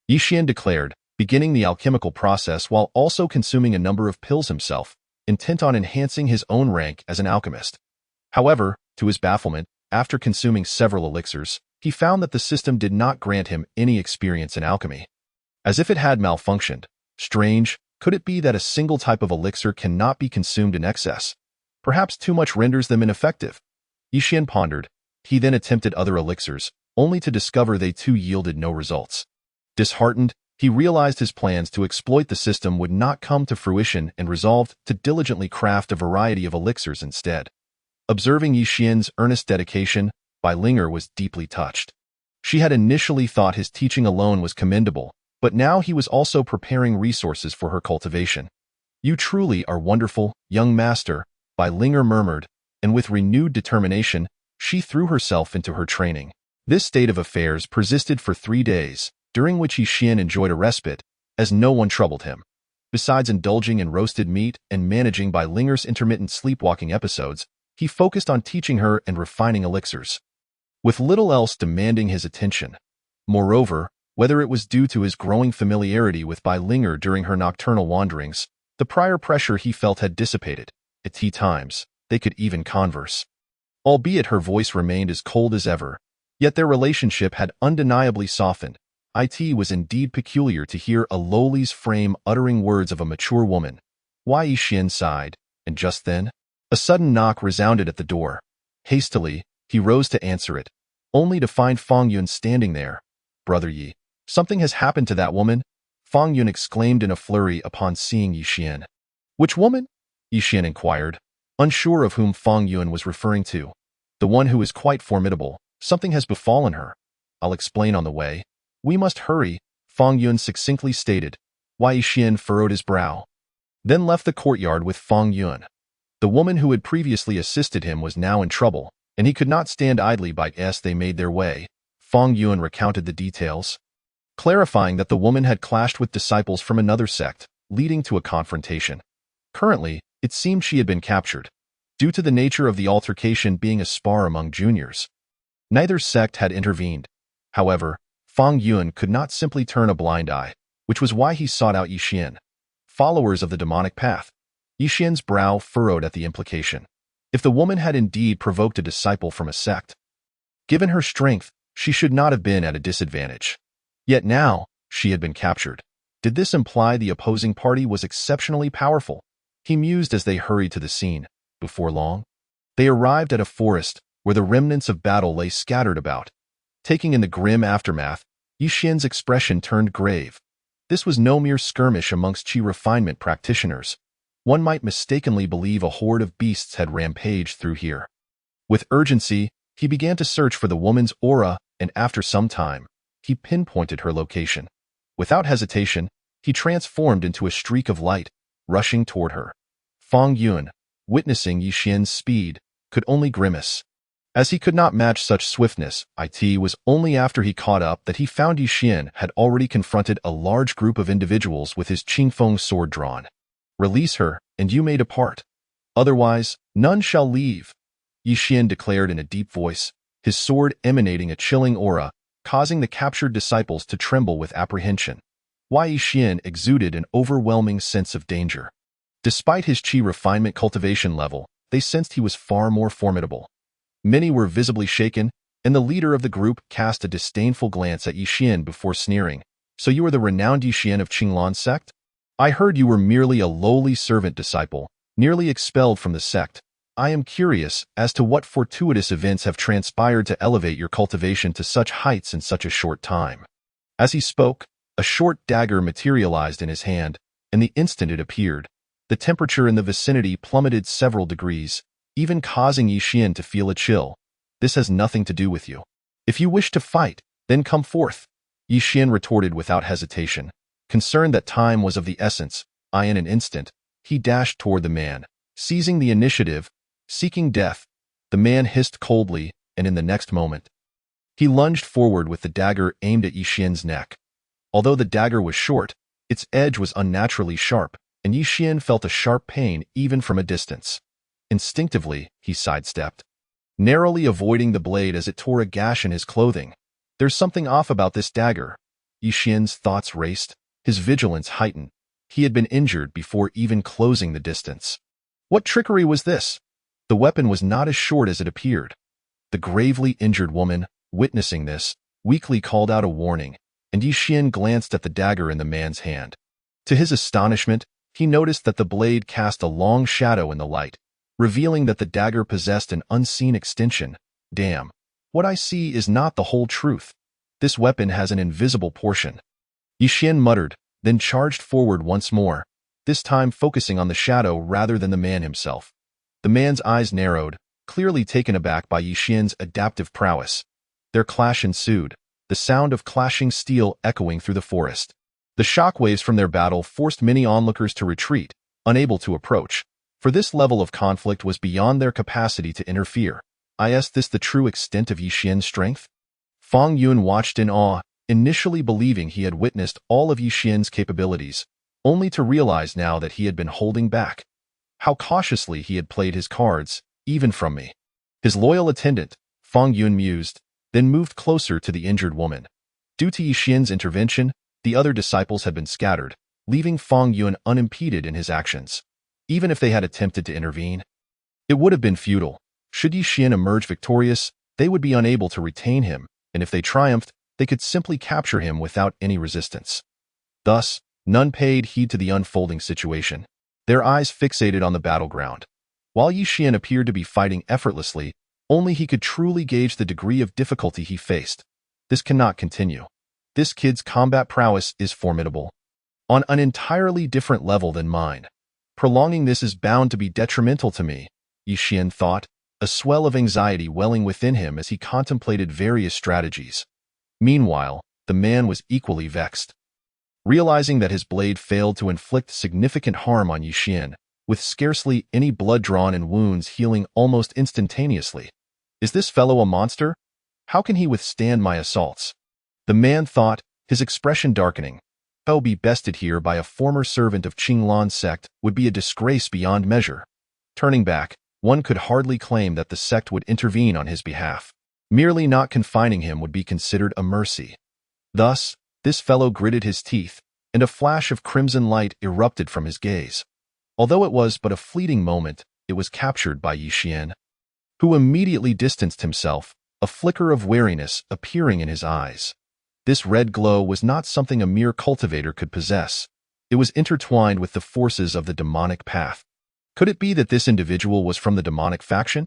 Yi Xian declared, beginning the alchemical process while also consuming a number of pills himself, intent on enhancing his own rank as an alchemist. However, to his bafflement, after consuming several elixirs, he found that the system did not grant him any experience in alchemy. As if it had malfunctioned. Strange, could it be that a single type of elixir cannot be consumed in excess? Perhaps too much renders them ineffective. Yi Xian pondered. He then attempted other elixirs, only to discover they too yielded no results. Disheartened, he realized his plans to exploit the system would not come to fruition and resolved to diligently craft a variety of elixirs instead. Observing Yi Xian's earnest dedication, Bai Linger was deeply touched. She had initially thought his teaching alone was commendable, but now he was also preparing resources for her cultivation. "You truly are wonderful, young master," Bai Linger murmured, and with renewed determination, she threw herself into her training. This state of affairs persisted for 3 days, during which Yi Xian enjoyed a respite, as no one troubled him. Besides indulging in roasted meat and managing Bai Linger's intermittent sleepwalking episodes, he focused on teaching her and refining elixirs, with little else demanding his attention. Moreover, whether it was due to his growing familiarity with Bai Linger during her nocturnal wanderings, the prior pressure he felt had dissipated. At tea times, they could even converse. Albeit her voice remained as cold as ever, yet their relationship had undeniably softened. It was indeed peculiar to hear a lowly's frame uttering words of a mature woman. Yi Xian sighed, and just then, a sudden knock resounded at the door. Hastily, he rose to answer it, only to find Fang Yun standing there. "Brother Yi, something has happened to that woman," Fang Yun exclaimed in a flurry upon seeing Yi Xian. "Which woman?" Yi Xian inquired, unsure of whom Fang Yun was referring to. "The one who is quite formidable. Something has befallen her. I'll explain on the way. We must hurry," Fang Yun succinctly stated. Yi Xian furrowed his brow, then left the courtyard with Fang Yun. The woman who had previously assisted him was now in trouble, and he could not stand idly by as they made their way. Fang Yun recounted the details, clarifying that the woman had clashed with disciples from another sect, leading to a confrontation. Currently, it seemed she had been captured, due to the nature of the altercation being a spar among juniors. Neither sect had intervened. However, Fang Yun could not simply turn a blind eye, which was why he sought out Yi Xian. Followers of the demonic path. Yi Xian's brow furrowed at the implication. If the woman had indeed provoked a disciple from a sect, Given her strength, she should not have been at a disadvantage. Yet now, she had been captured. Did this imply the opposing party was exceptionally powerful? He mused as they hurried to the scene. Before long, they arrived at a forest where the remnants of battle lay scattered about. Taking in the grim aftermath, Yi Xian's expression turned grave. This was no mere skirmish amongst Qi refinement practitioners. One might mistakenly believe a horde of beasts had rampaged through here. With urgency, he began to search for the woman's aura, and after some time, he pinpointed her location. Without hesitation, he transformed into a streak of light, rushing toward her. Fang Yun, witnessing Yi Xian's speed, could only grimace. As he could not match such swiftness, it was only after he caught up that he found Yi Xian had already confronted a large group of individuals with his Qingfeng sword drawn. Release her, and you may depart. Otherwise, none shall leave, Yi Xian declared in a deep voice, his sword emanating a chilling aura, causing the captured disciples to tremble with apprehension. Yi Xian exuded an overwhelming sense of danger. Despite his Qi refinement cultivation level, they sensed he was far more formidable. Many were visibly shaken, and the leader of the group cast a disdainful glance at Yi Xian before sneering. So you are the renowned Yi Xian of Qinglan sect? I heard you were merely a lowly servant disciple, nearly expelled from the sect. I am curious as to what fortuitous events have transpired to elevate your cultivation to such heights in such a short time. As he spoke, a short dagger materialized in his hand, and the instant it appeared, the temperature in the vicinity plummeted several degrees, even causing Yi Xian to feel a chill. This has nothing to do with you. If you wish to fight, then come forth, Yi Xian retorted without hesitation. Concerned that time was of the essence, in an instant, he dashed toward the man, seizing the initiative, seeking death. The man hissed coldly, and in the next moment, he lunged forward with the dagger aimed at Yi Xian's neck. Although the dagger was short, its edge was unnaturally sharp, and Yi Xian felt a sharp pain even from a distance. Instinctively, he sidestepped, narrowly avoiding the blade as it tore a gash in his clothing. There's something off about this dagger. Yi Xian's thoughts raced, his vigilance heightened. He had been injured before even closing the distance. What trickery was this? The weapon was not as short as it appeared. The gravely injured woman, witnessing this, weakly called out a warning, and Yi Xian glanced at the dagger in the man's hand. To his astonishment, he noticed that the blade cast a long shadow in the light, revealing that the dagger possessed an unseen extension. Damn, what I see is not the whole truth. This weapon has an invisible portion. Yi Xian muttered, then charged forward once more, this time focusing on the shadow rather than the man himself. The man's eyes narrowed, clearly taken aback by Yi Xian's adaptive prowess. Their clash ensued, the sound of clashing steel echoing through the forest. The shockwaves from their battle forced many onlookers to retreat, unable to approach, for this level of conflict was beyond their capacity to interfere. Is this the true extent of Yi Xian's strength? Fang Yun watched in awe, initially believing he had witnessed all of Yi Xian's capabilities, only to realize now that he had been holding back. How cautiously he had played his cards, even from me. His loyal attendant, Fang Yun mused, then moved closer to the injured woman. Due to Yi Xian's intervention, the other disciples had been scattered, leaving Fang Yun unimpeded in his actions. Even if they had attempted to intervene, it would have been futile. Should Yi Xian emerge victorious, they would be unable to retain him, and if they triumphed, they could simply capture him without any resistance. Thus, none paid heed to the unfolding situation, their eyes fixated on the battleground. While Yi Xian appeared to be fighting effortlessly, only he could truly gauge the degree of difficulty he faced. This cannot continue. This kid's combat prowess is formidable, on an entirely different level than mine. Prolonging this is bound to be detrimental to me, Yi Xian thought, a swell of anxiety welling within him as he contemplated various strategies. Meanwhile, the man was equally vexed. Realizing that his blade failed to inflict significant harm on Yi Xian, with scarcely any blood drawn and wounds healing almost instantaneously. Is this fellow a monster? How can he withstand my assaults? The man thought, his expression darkening. Be bested here by a former servant of Qinglan sect would be a disgrace beyond measure. Turning back, one could hardly claim that the sect would intervene on his behalf. Merely not confining him would be considered a mercy. Thus, this fellow gritted his teeth, and a flash of crimson light erupted from his gaze. Although it was but a fleeting moment, it was captured by Yi Xian, who immediately distanced himself, a flicker of wariness appearing in his eyes. This red glow was not something a mere cultivator could possess. It was intertwined with the forces of the demonic path. Could it be that this individual was from the demonic faction?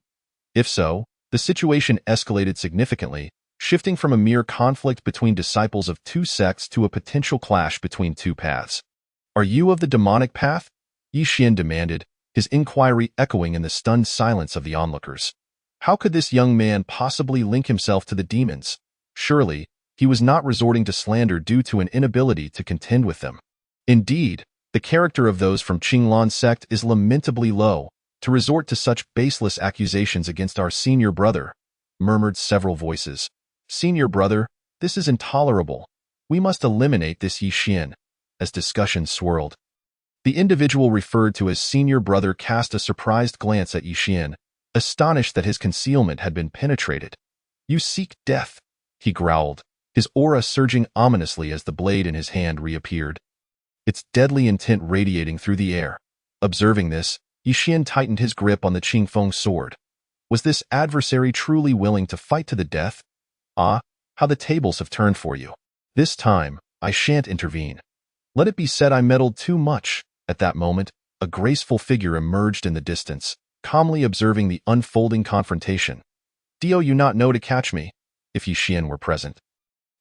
If so, the situation escalated significantly, shifting from a mere conflict between disciples of two sects to a potential clash between two paths. "Are you of the demonic path?" Yi Xian demanded, his inquiry echoing in the stunned silence of the onlookers. How could this young man possibly link himself to the demons? Surely, he was not resorting to slander due to an inability to contend with them. Indeed, the character of those from Qinglan sect is lamentably low. To resort to such baseless accusations against our senior brother, murmured several voices. Senior brother, this is intolerable. We must eliminate this Yi Xian. As discussion swirled, the individual referred to as senior brother cast a surprised glance at Yi Xian, astonished that his concealment had been penetrated. "You seek death," he growled, his aura surging ominously as the blade in his hand reappeared, its deadly intent radiating through the air. Observing this, Yi Xian tightened his grip on the Qingfeng sword. Was this adversary truly willing to fight to the death? Ah, how the tables have turned for you. This time, I shan't intervene. Let it be said I meddled too much. At that moment, a graceful figure emerged in the distance, calmly observing the unfolding confrontation. "Do you not know to catch me?" If Yi Xian were present,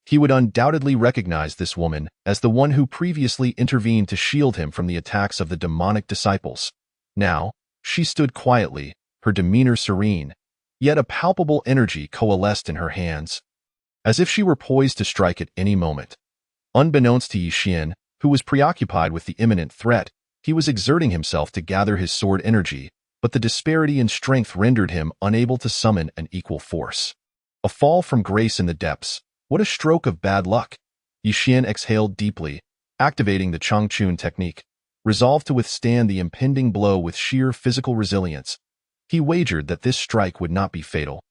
he would undoubtedly recognize this woman as the one who previously intervened to shield him from the attacks of the demonic disciples. Now, she stood quietly, her demeanor serene, yet a palpable energy coalesced in her hands, as if she were poised to strike at any moment. Unbeknownst to Yi Xian, who was preoccupied with the imminent threat, he was exerting himself to gather his sword energy, but the disparity in strength rendered him unable to summon an equal force. A fall from grace in the depths. What a stroke of bad luck! Yi Xian exhaled deeply, activating the Changchun technique, resolved to withstand the impending blow with sheer physical resilience. He wagered that this strike would not be fatal.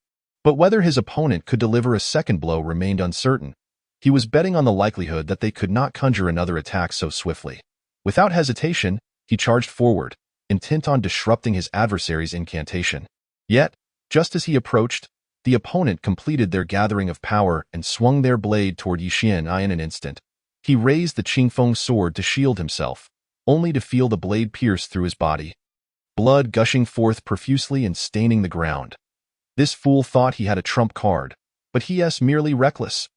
But whether his opponent could deliver a second blow remained uncertain. He was betting on the likelihood that they could not conjure another attack so swiftly. Without hesitation, he charged forward, intent on disrupting his adversary's incantation. Yet, just as he approached, the opponent completed their gathering of power and swung their blade toward Yi Xian in an instant. He raised the Qingfeng sword to shield himself, only to feel the blade pierce through his body, blood gushing forth profusely and staining the ground. This fool thought he had a trump card, but he is merely reckless.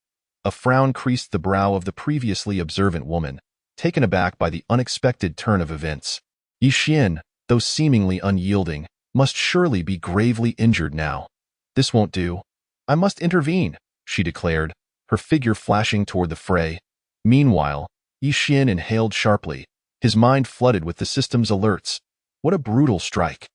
A frown creased the brow of the previously observant woman, taken aback by the unexpected turn of events. Yi Xian, though seemingly unyielding, must surely be gravely injured now. "This won't do. I must intervene," she declared, her figure flashing toward the fray. Meanwhile, Yi Xian inhaled sharply, his mind flooded with the system's alerts. What a brutal strike.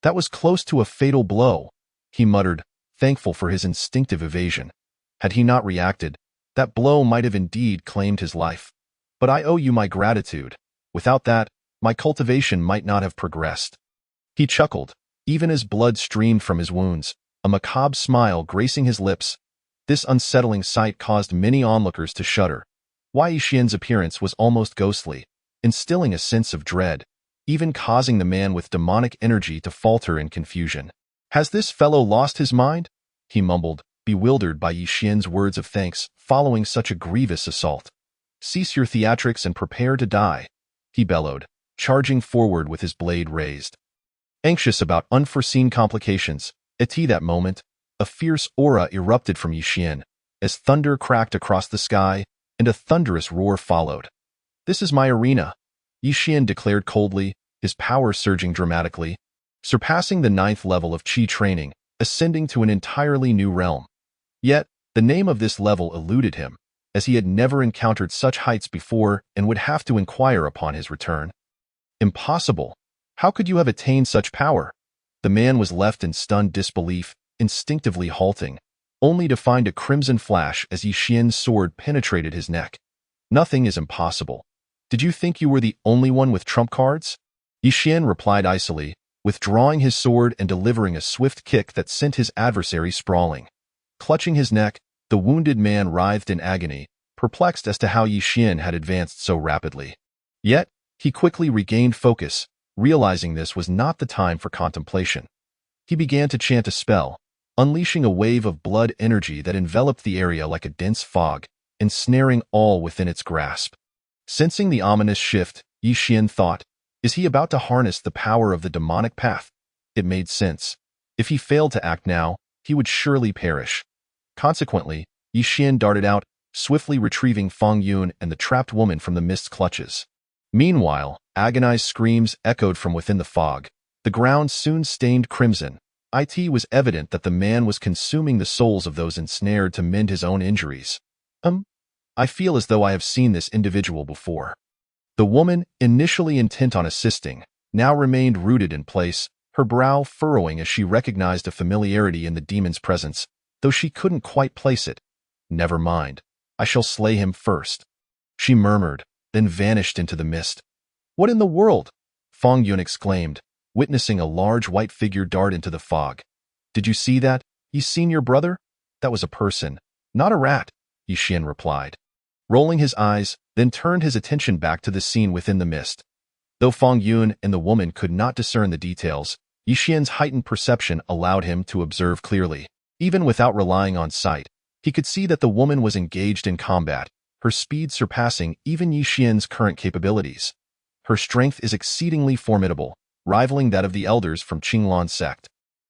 That was close to a fatal blow, he muttered, thankful for his instinctive evasion. Had he not reacted, that blow might have indeed claimed his life. But I owe you my gratitude. Without that, my cultivation might not have progressed. He chuckled, even as blood streamed from his wounds, a macabre smile gracing his lips. This unsettling sight caused many onlookers to shudder. Yi Xian's appearance was almost ghostly, instilling a sense of dread, even causing the man with demonic energy to falter in confusion. "Has this fellow lost his mind?" he mumbled, bewildered by Yi Xian's words of thanks following such a grievous assault. "Cease your theatrics and prepare to die," he bellowed, charging forward with his blade raised. Anxious about unforeseen complications, at that moment, a fierce aura erupted from Yi Xian, as thunder cracked across the sky, and a thunderous roar followed. "This is my arena," Yi Xian declared coldly, his power surging dramatically, surpassing the 9th level of Qi training, ascending to an entirely new realm. Yet, the name of this level eluded him, as he had never encountered such heights before and would have to inquire upon his return. "Impossible! How could you have attained such power?" The man was left in stunned disbelief, instinctively halting, only to find a crimson flash as Yi Xian's sword penetrated his neck. "Nothing is impossible. Did you think you were the only one with trump cards?" Yi Xian replied icily, withdrawing his sword and delivering a swift kick that sent his adversary sprawling. Clutching his neck, the wounded man writhed in agony, perplexed as to how Yi Xian had advanced so rapidly. Yet, he quickly regained focus, realizing this was not the time for contemplation. He began to chant a spell, unleashing a wave of blood energy that enveloped the area like a dense fog, ensnaring all within its grasp. Sensing the ominous shift, Yi Xian thought, is he about to harness the power of the demonic path? It made sense. If he failed to act now, he would surely perish. Consequently, Yi Xian darted out, swiftly retrieving Feng Yun and the trapped woman from the mist's clutches. Meanwhile, agonized screams echoed from within the fog. The ground soon stained crimson. It was evident that the man was consuming the souls of those ensnared to mend his own injuries. I feel as though I have seen this individual before. The woman, initially intent on assisting, now remained rooted in place, her brow furrowing as she recognized a familiarity in the demon's presence, though she couldn't quite place it. Never mind. I shall slay him first, she murmured, then vanished into the mist. What in the world? Feng Yun exclaimed, witnessing a large white figure dart into the fog. Did you see that? You seen your brother? That was a person, not a rat, Yi Xian replied, rolling his eyes, then turned his attention back to the scene within the mist. Though Feng Yun and the woman could not discern the details, Yi Xian's heightened perception allowed him to observe clearly. Even without relying on sight, he could see that the woman was engaged in combat, her speed surpassing even Yi Xian's current capabilities. Her strength is exceedingly formidable, rivaling that of the elders from Qinglan sect.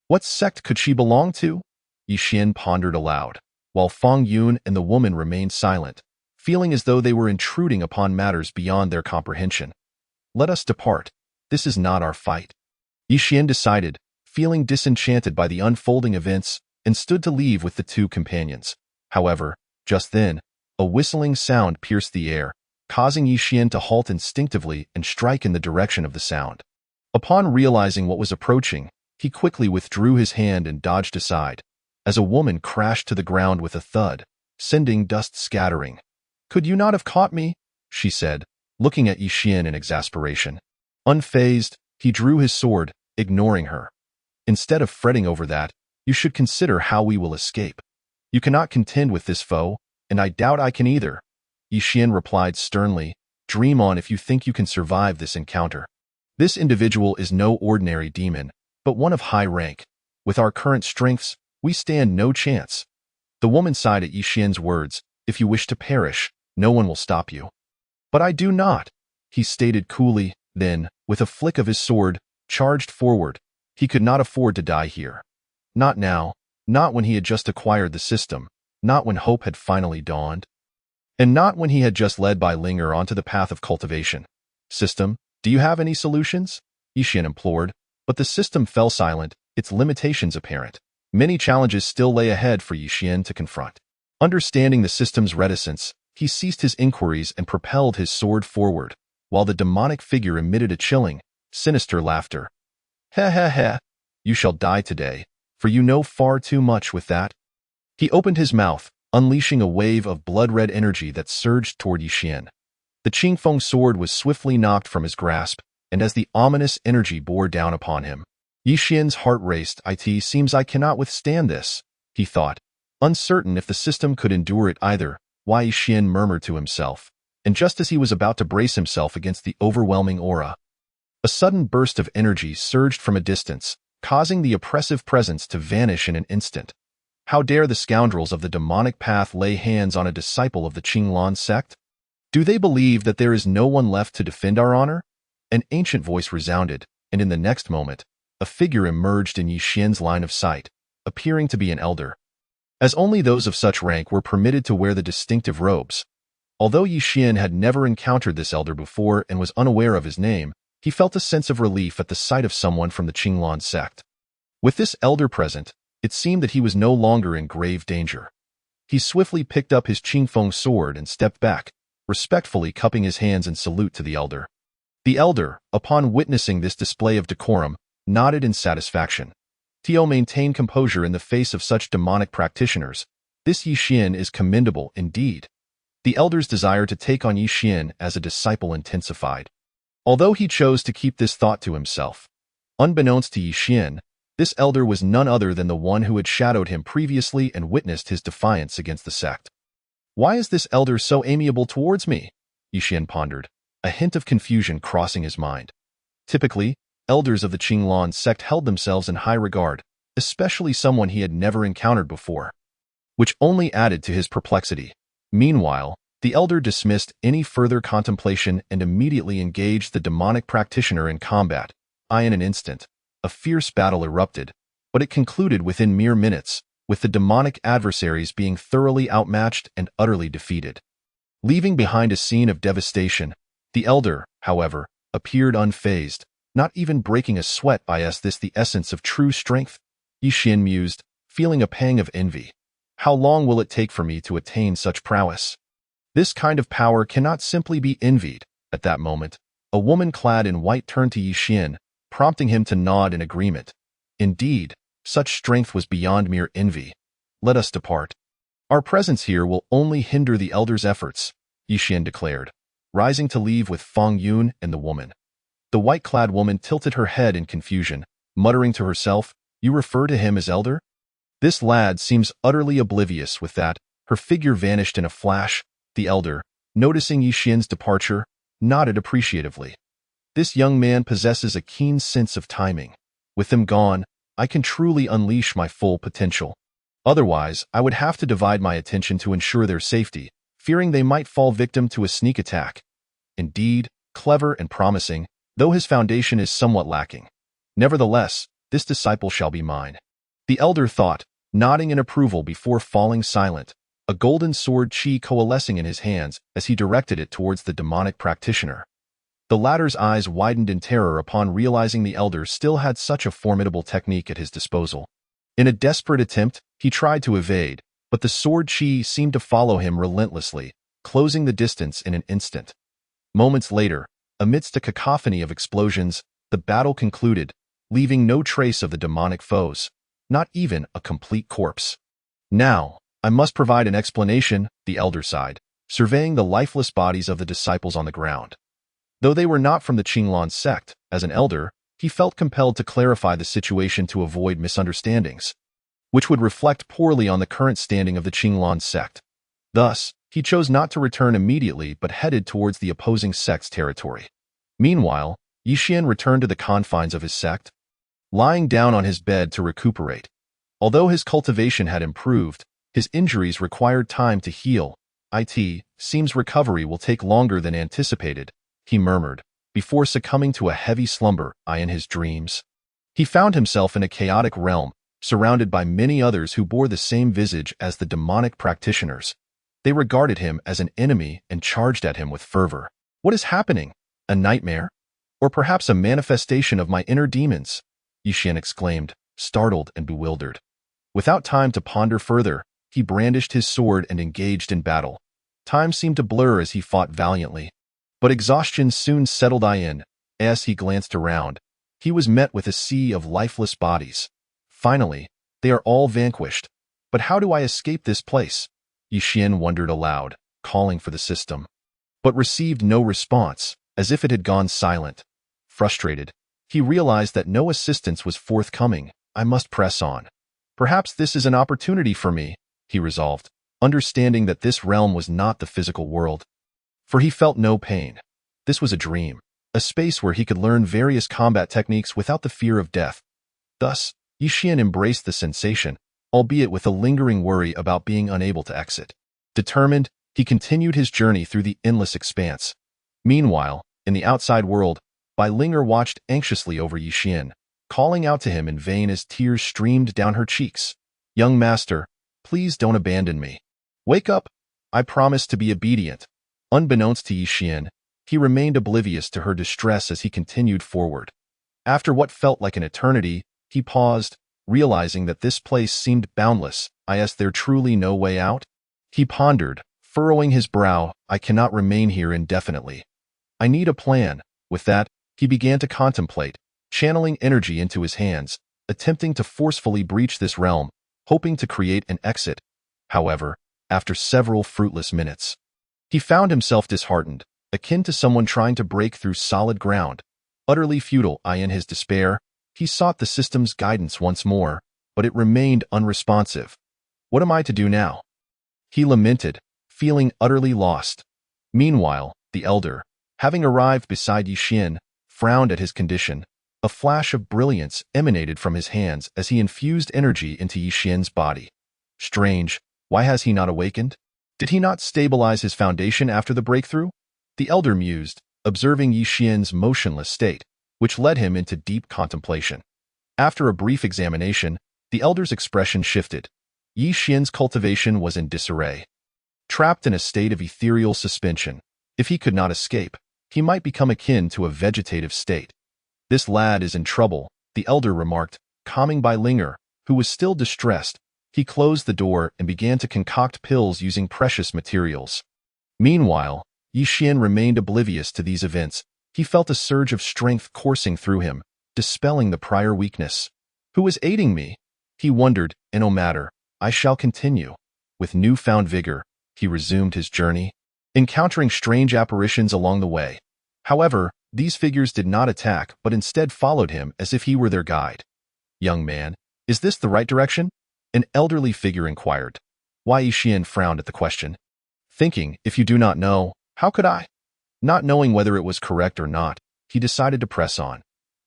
What sect could she belong to? Yi Xian pondered aloud, while Feng Yun and the woman remained silent, feeling as though they were intruding upon matters beyond their comprehension. Let us depart. This is not our fight. Yi Xian decided, feeling disenchanted by the unfolding events, and stood to leave with the two companions. However, just then, a whistling sound pierced the air, causing Yi Xian to halt instinctively and strike in the direction of the sound. Upon realizing what was approaching, he quickly withdrew his hand and dodged aside, as a woman crashed to the ground with a thud, sending dust scattering. Could you not have caught me? She said, looking at Yi Xian in exasperation. Unfazed, he drew his sword, ignoring her. Instead of fretting over that, you should consider how we will escape. You cannot contend with this foe, and I doubt I can either. Yi Xian replied sternly, dream on if you think you can survive this encounter. This individual is no ordinary demon, but one of high rank. With our current strengths, we stand no chance. The woman sighed at Yi Xian's words, if you wish to perish, no one will stop you. But I do not, he stated coolly, then, with a flick of his sword, charged forward. He could not afford to die here. Not now, not when he had just acquired the system, not when hope had finally dawned, and not when he had just led Bai Linger onto the path of cultivation. System, do you have any solutions? Yi Xian implored, but the system fell silent, its limitations apparent. Many challenges still lay ahead for Yi Xian to confront. Understanding the system's reticence, he ceased his inquiries and propelled his sword forward, while the demonic figure emitted a chilling, sinister laughter. Ha ha ha! You shall die today, for you know far too much with that. He opened his mouth, unleashing a wave of blood-red energy that surged toward Yi Xian. The Qingfeng sword was swiftly knocked from his grasp, and as the ominous energy bore down upon him, Yi Xian's heart raced. It seems I cannot withstand this, he thought, uncertain if the system could endure it either. Yi Xian murmured to himself, and just as he was about to brace himself against the overwhelming aura, a sudden burst of energy surged from a distance, causing the oppressive presence to vanish in an instant. How dare the scoundrels of the demonic path lay hands on a disciple of the Qinglan sect? Do they believe that there is no one left to defend our honor? An ancient voice resounded, and in the next moment, a figure emerged in Yi Xian's line of sight, appearing to be an elder. As only those of such rank were permitted to wear the distinctive robes. Although Yi Xian had never encountered this elder before and was unaware of his name, he felt a sense of relief at the sight of someone from the Qinglan sect. With this elder present, it seemed that he was no longer in grave danger. He swiftly picked up his Qingfeng sword and stepped back, respectfully cupping his hands in salute to the elder. The elder, upon witnessing this display of decorum, nodded in satisfaction. Tio maintained composure in the face of such demonic practitioners. This Yi Xian is commendable indeed. The elder's desire to take on Yi Xian as a disciple intensified. Although he chose to keep this thought to himself, unbeknownst to Yi Xian, this elder was none other than the one who had shadowed him previously and witnessed his defiance against the sect. Why is this elder so amiable towards me? Yi Xian pondered, a hint of confusion crossing his mind. Typically, elders of the Qinglan sect held themselves in high regard, especially someone he had never encountered before, which only added to his perplexity. Meanwhile, the elder dismissed any further contemplation and immediately engaged the demonic practitioner in combat. In an instant, a fierce battle erupted, but it concluded within mere minutes, with the demonic adversaries being thoroughly outmatched and utterly defeated. Leaving behind a scene of devastation, the elder, however, appeared unfazed, not even breaking a sweat. Is this the essence of true strength? Yi Xian mused, feeling a pang of envy. How long will it take for me to attain such prowess? This kind of power cannot simply be envied. At that moment, a woman clad in white turned to Yi Xian, prompting him to nod in agreement. Indeed, such strength was beyond mere envy. Let us depart. Our presence here will only hinder the elder's efforts, Yi Xian declared, rising to leave with Feng Yun and the woman. The white-clad woman tilted her head in confusion, muttering to herself, "You refer to him as elder? This lad seems utterly oblivious." With that, her figure vanished in a flash. The elder, noticing Yi Xian's departure, nodded appreciatively. This young man possesses a keen sense of timing. With him gone, I can truly unleash my full potential. Otherwise, I would have to divide my attention to ensure their safety, fearing they might fall victim to a sneak attack. Indeed, clever and promising, though his foundation is somewhat lacking. Nevertheless, this disciple shall be mine. The elder thought, nodding in approval before falling silent, a golden sword chi coalescing in his hands as he directed it towards the demonic practitioner. The latter's eyes widened in terror upon realizing the elder still had such a formidable technique at his disposal. In a desperate attempt, he tried to evade, but the sword chi seemed to follow him relentlessly, closing the distance in an instant. Moments later, amidst a cacophony of explosions, the battle concluded, leaving no trace of the demonic foes, not even a complete corpse. Now, I must provide an explanation, the elder sighed, surveying the lifeless bodies of the disciples on the ground. Though they were not from the Qinglan sect, as an elder, he felt compelled to clarify the situation to avoid misunderstandings, which would reflect poorly on the current standing of the Qinglan sect. Thus, he chose not to return immediately but headed towards the opposing sect's territory. Meanwhile, Yi Xian returned to the confines of his sect, lying down on his bed to recuperate. Although his cultivation had improved, his injuries required time to heal. It seems recovery will take longer than anticipated, he murmured, before succumbing to a heavy slumber. In his dreams, he found himself in a chaotic realm, surrounded by many others who bore the same visage as the demonic practitioners. They regarded him as an enemy and charged at him with fervor. What is happening? A nightmare? Or perhaps a manifestation of my inner demons? Yi Xian exclaimed, startled and bewildered. Without time to ponder further, he brandished his sword and engaged in battle. Time seemed to blur as he fought valiantly. But exhaustion soon settled in. As he glanced around, he was met with a sea of lifeless bodies. Finally, they are all vanquished. But how do I escape this place? Yi Xian wondered aloud, calling for the system, but received no response, as if it had gone silent. Frustrated, he realized that no assistance was forthcoming. I must press on. Perhaps this is an opportunity for me, he resolved, understanding that this realm was not the physical world. For he felt no pain. This was a dream, a space where he could learn various combat techniques without the fear of death. Thus, Yi Xian embraced the sensation, albeit with a lingering worry about being unable to exit. Determined, he continued his journey through the endless expanse. Meanwhile, in the outside world, Bai Linger watched anxiously over Yi Xian, calling out to him in vain as tears streamed down her cheeks. Young master, please don't abandon me. Wake up! I promise to be obedient. Unbeknownst to Yi Xian, he remained oblivious to her distress as he continued forward. After what felt like an eternity, he paused, realizing that this place seemed boundless. Is there truly no way out? He pondered, furrowing his brow. I cannot remain here indefinitely. I need a plan. With that, he began to contemplate, channeling energy into his hands, attempting to forcefully breach this realm, hoping to create an exit. However, after several fruitless minutes, he found himself disheartened, akin to someone trying to break through solid ground. Utterly futile. In his despair, he sought the system's guidance once more, but it remained unresponsive. What am I to do now? He lamented, feeling utterly lost. Meanwhile, the elder, having arrived beside Yi Xian, frowned at his condition. A flash of brilliance emanated from his hands as he infused energy into Yi Xian's body. Strange, why has he not awakened? Did he not stabilize his foundation after the breakthrough? The elder mused, observing Yi Xian's motionless state, which led him into deep contemplation. After a brief examination, the elder's expression shifted. Yi Xian's cultivation was in disarray. Trapped in a state of ethereal suspension, if he could not escape, he might become akin to a vegetative state. This lad is in trouble, the elder remarked, calming Bai Linger, who was still distressed. He closed the door and began to concoct pills using precious materials. Meanwhile, Yi Xian remained oblivious to these events. He felt a surge of strength coursing through him, dispelling the prior weakness. Who is aiding me? He wondered, and no matter, I shall continue. With newfound vigor, he resumed his journey, encountering strange apparitions along the way. However, these figures did not attack but instead followed him as if he were their guide. Young man, is this the right direction? An elderly figure inquired. Yi Xian frowned at the question, thinking, if you do not know, how could I? Not knowing whether it was correct or not, he decided to press on.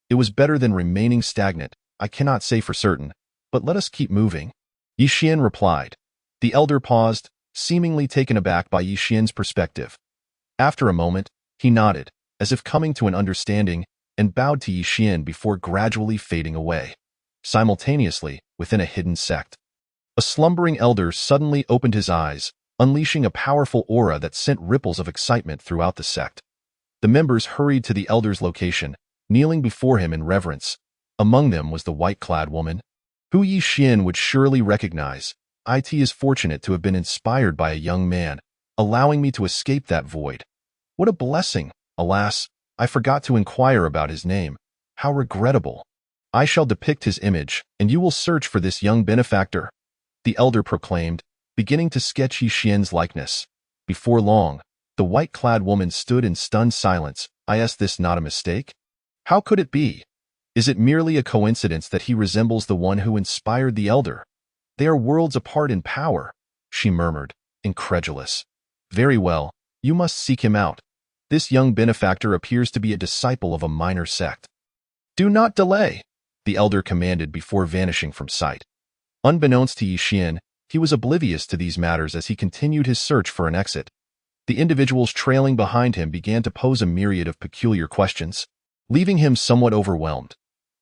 It was better than remaining stagnant, I cannot say for certain, but let us keep moving. Yi Xian replied. The elder paused, seemingly taken aback by Yi Xian's perspective. After a moment, he nodded, as if coming to an understanding, and bowed to Yi Xian before gradually fading away. Simultaneously, within a hidden sect, a slumbering elder suddenly opened his eyes, unleashing a powerful aura that sent ripples of excitement throughout the sect. The members hurried to the elder's location, kneeling before him in reverence. Among them was the white-clad woman, who Yi Xian would surely recognize. It is fortunate to have been inspired by a young man, allowing me to escape that void. What a blessing! Alas, I forgot to inquire about his name. How regrettable! I shall depict his image, and you will search for this young benefactor, the elder proclaimed, beginning to sketch Yi Xian's likeness. Before long, the white-clad woman stood in stunned silence. Is this not a mistake? How could it be? Is it merely a coincidence that he resembles the one who inspired the elder? They are worlds apart in power, she murmured, incredulous. Very well, you must seek him out. This young benefactor appears to be a disciple of a minor sect. Do not delay, the elder commanded before vanishing from sight. Unbeknownst to Yi Xian, he was oblivious to these matters as he continued his search for an exit. The individuals trailing behind him began to pose a myriad of peculiar questions, leaving him somewhat overwhelmed.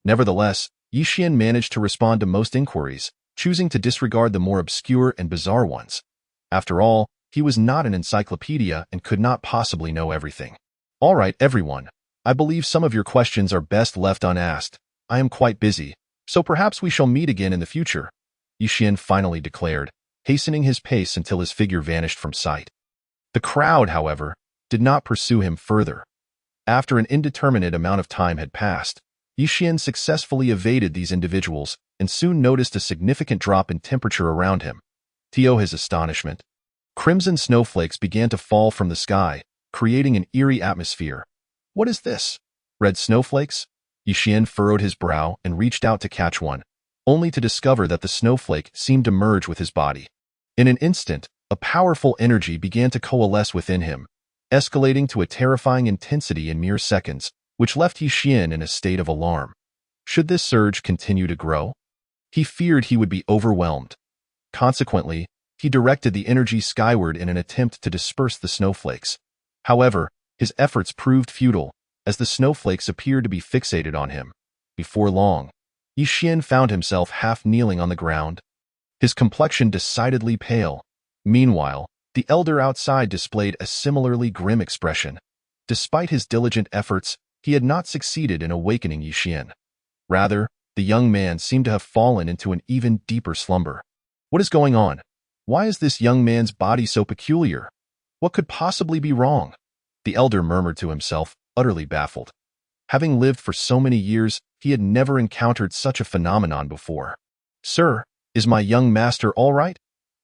Nevertheless, Yi Xian managed to respond to most inquiries, choosing to disregard the more obscure and bizarre ones. After all, he was not an encyclopedia and could not possibly know everything. All right, everyone. I believe some of your questions are best left unasked. I am quite busy, so perhaps we shall meet again in the future, Yi Xian finally declared, hastening his pace until his figure vanished from sight. The crowd, however, did not pursue him further. After an indeterminate amount of time had passed, Yi Xian successfully evaded these individuals and soon noticed a significant drop in temperature around him. To his astonishment, crimson snowflakes began to fall from the sky, creating an eerie atmosphere. What is this? Red snowflakes? Yi Xian furrowed his brow and reached out to catch one, only to discover that the snowflake seemed to merge with his body. In an instant, a powerful energy began to coalesce within him, escalating to a terrifying intensity in mere seconds, which left Yi Xian in a state of alarm. Should this surge continue to grow? He feared he would be overwhelmed. Consequently, he directed the energy skyward in an attempt to disperse the snowflakes. However, his efforts proved futile, as the snowflakes appeared to be fixated on him. Before long, Yi Xian found himself half kneeling on the ground, his complexion decidedly pale. Meanwhile, the elder outside displayed a similarly grim expression. Despite his diligent efforts, he had not succeeded in awakening Yi Xian. Rather, the young man seemed to have fallen into an even deeper slumber. What is going on? Why is this young man's body so peculiar? What could possibly be wrong? The elder murmured to himself, utterly baffled. Having lived for so many years, he had never encountered such a phenomenon before. Sir, is my young master all right?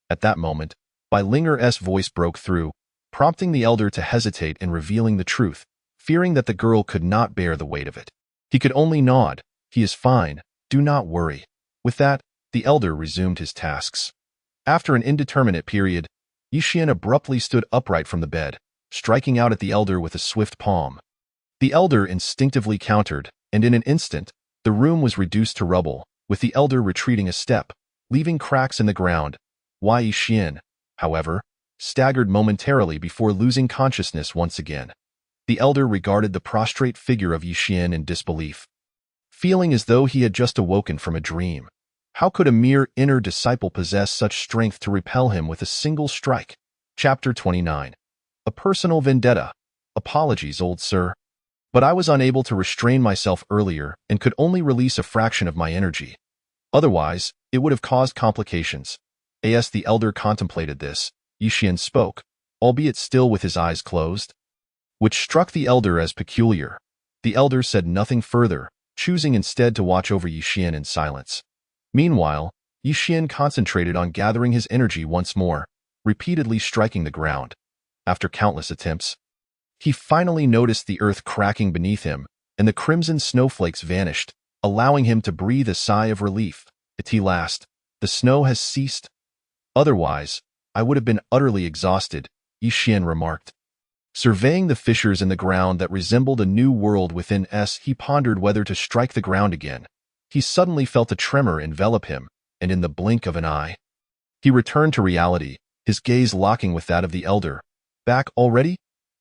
At that moment, Bai Linger's voice broke through, prompting the elder to hesitate in revealing the truth, fearing that the girl could not bear the weight of it. He could only nod. He is fine, do not worry. With that, the elder resumed his tasks. After an indeterminate period, Yi Xian abruptly stood upright from the bed, striking out at the elder with a swift palm. The elder instinctively countered, and in an instant, the room was reduced to rubble, with the elder retreating a step, leaving cracks in the ground. Wei Yixian, however, staggered momentarily before losing consciousness once again. The elder regarded the prostrate figure of Yixian in disbelief, feeling as though he had just awoken from a dream. How could a mere inner disciple possess such strength to repel him with a single strike? Chapter 29. A personal vendetta. Apologies, old sir. But I was unable to restrain myself earlier and could only release a fraction of my energy. Otherwise, it would have caused complications. As the elder contemplated this, Yixian spoke, albeit still with his eyes closed, which struck the elder as peculiar. The elder said nothing further, choosing instead to watch over Yixian in silence. Meanwhile, Yixian concentrated on gathering his energy once more, repeatedly striking the ground. After countless attempts, he finally noticed the earth cracking beneath him, and the crimson snowflakes vanished, allowing him to breathe a sigh of relief. At last, the snow has ceased. Otherwise, I would have been utterly exhausted, Yixian remarked. Surveying the fissures in the ground that resembled a new world within he pondered whether to strike the ground again. He suddenly felt a tremor envelop him, and in the blink of an eye, he returned to reality, his gaze locking with that of the elder. Back already?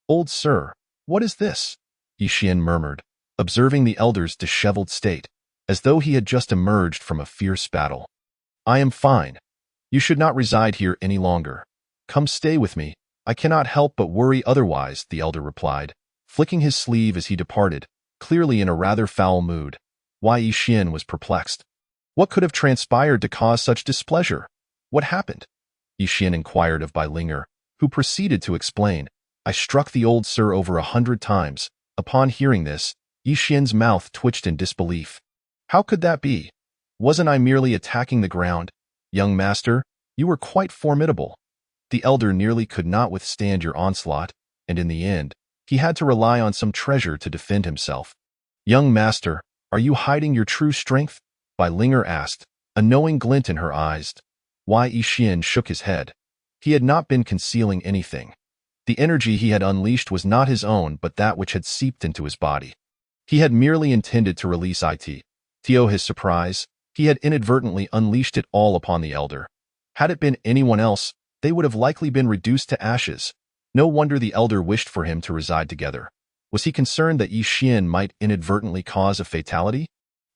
Old sir, what is this? Yixian murmured, observing the elder's disheveled state, as though he had just emerged from a fierce battle. I am fine. You should not reside here any longer. Come stay with me. I cannot help but worry otherwise, the elder replied, flicking his sleeve as he departed, clearly in a rather foul mood. Wei Yixian was perplexed. What could have transpired to cause such displeasure? What happened? Yixian inquired of Bai Linger, who proceeded to explain. I struck the old sir over 100 times. Upon hearing this, Yixian's mouth twitched in disbelief. How could that be? Wasn't I merely attacking the ground? Young master, you were quite formidable. The elder nearly could not withstand your onslaught, and in the end, he had to rely on some treasure to defend himself. Young master, are you hiding your true strength? Bai Linger asked, a knowing glint in her eyes. Wei Yixian shook his head. He had not been concealing anything. The energy he had unleashed was not his own but that which had seeped into his body. He had merely intended to release it. To his surprise, he had inadvertently unleashed it all upon the elder. Had it been anyone else, they would have likely been reduced to ashes. No wonder the elder wished for him to reside together. Was he concerned that Yixian might inadvertently cause a fatality?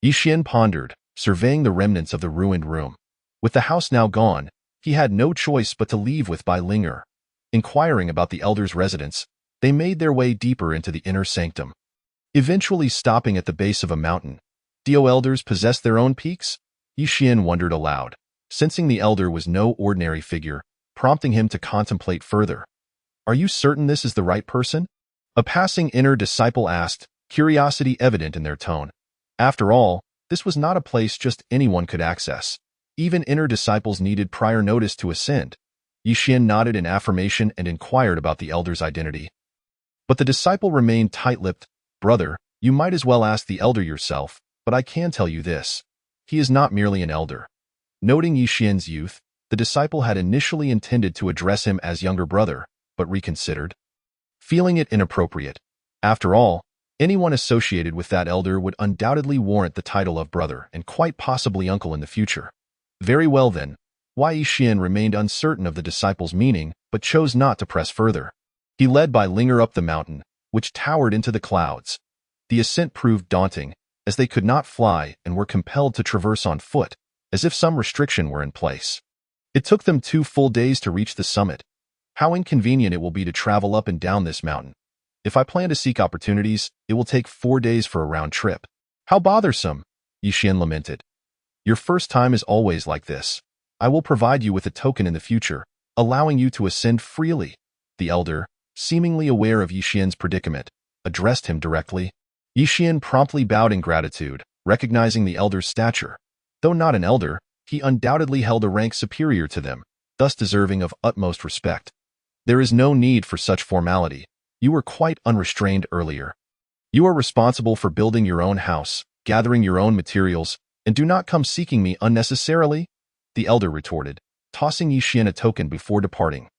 Yixian pondered, surveying the remnants of the ruined room. With the house now gone, he had no choice but to leave with Bai Linger. Inquiring about the elder's residence, they made their way deeper into the inner sanctum, eventually stopping at the base of a mountain. Do elders possess their own peaks? Yixian wondered aloud, sensing the elder was no ordinary figure, prompting him to contemplate further. Are you certain this is the right person? A passing inner disciple asked, curiosity evident in their tone. After all, this was not a place just anyone could access. Even inner disciples needed prior notice to ascend. Yixian nodded in affirmation and inquired about the elder's identity. But the disciple remained tight-lipped. Brother, you might as well ask the elder yourself, but I can tell you this. He is not merely an elder. Noting Yixian's youth, the disciple had initially intended to address him as younger brother, but reconsidered, feeling it inappropriate. After all, anyone associated with that elder would undoubtedly warrant the title of brother and quite possibly uncle in the future. Very well then, Wei Yixian remained uncertain of the disciple's meaning, but chose not to press further. He led Bai Linger up the mountain, which towered into the clouds. The ascent proved daunting, as they could not fly and were compelled to traverse on foot, as if some restriction were in place. It took them 2 full days to reach the summit. How inconvenient it will be to travel up and down this mountain. If I plan to seek opportunities, it will take 4 days for a round trip. How bothersome, Yixian lamented. Your first time is always like this. I will provide you with a token in the future, allowing you to ascend freely. The elder, seemingly aware of Yixian's predicament, addressed him directly. Yixian promptly bowed in gratitude, recognizing the elder's stature. Though not an elder, he undoubtedly held a rank superior to them, thus deserving of utmost respect. There is no need for such formality. You were quite unrestrained earlier. You are responsible for building your own house, gathering your own materials, and do not come seeking me unnecessarily, the elder retorted, tossing Yixian a token before departing.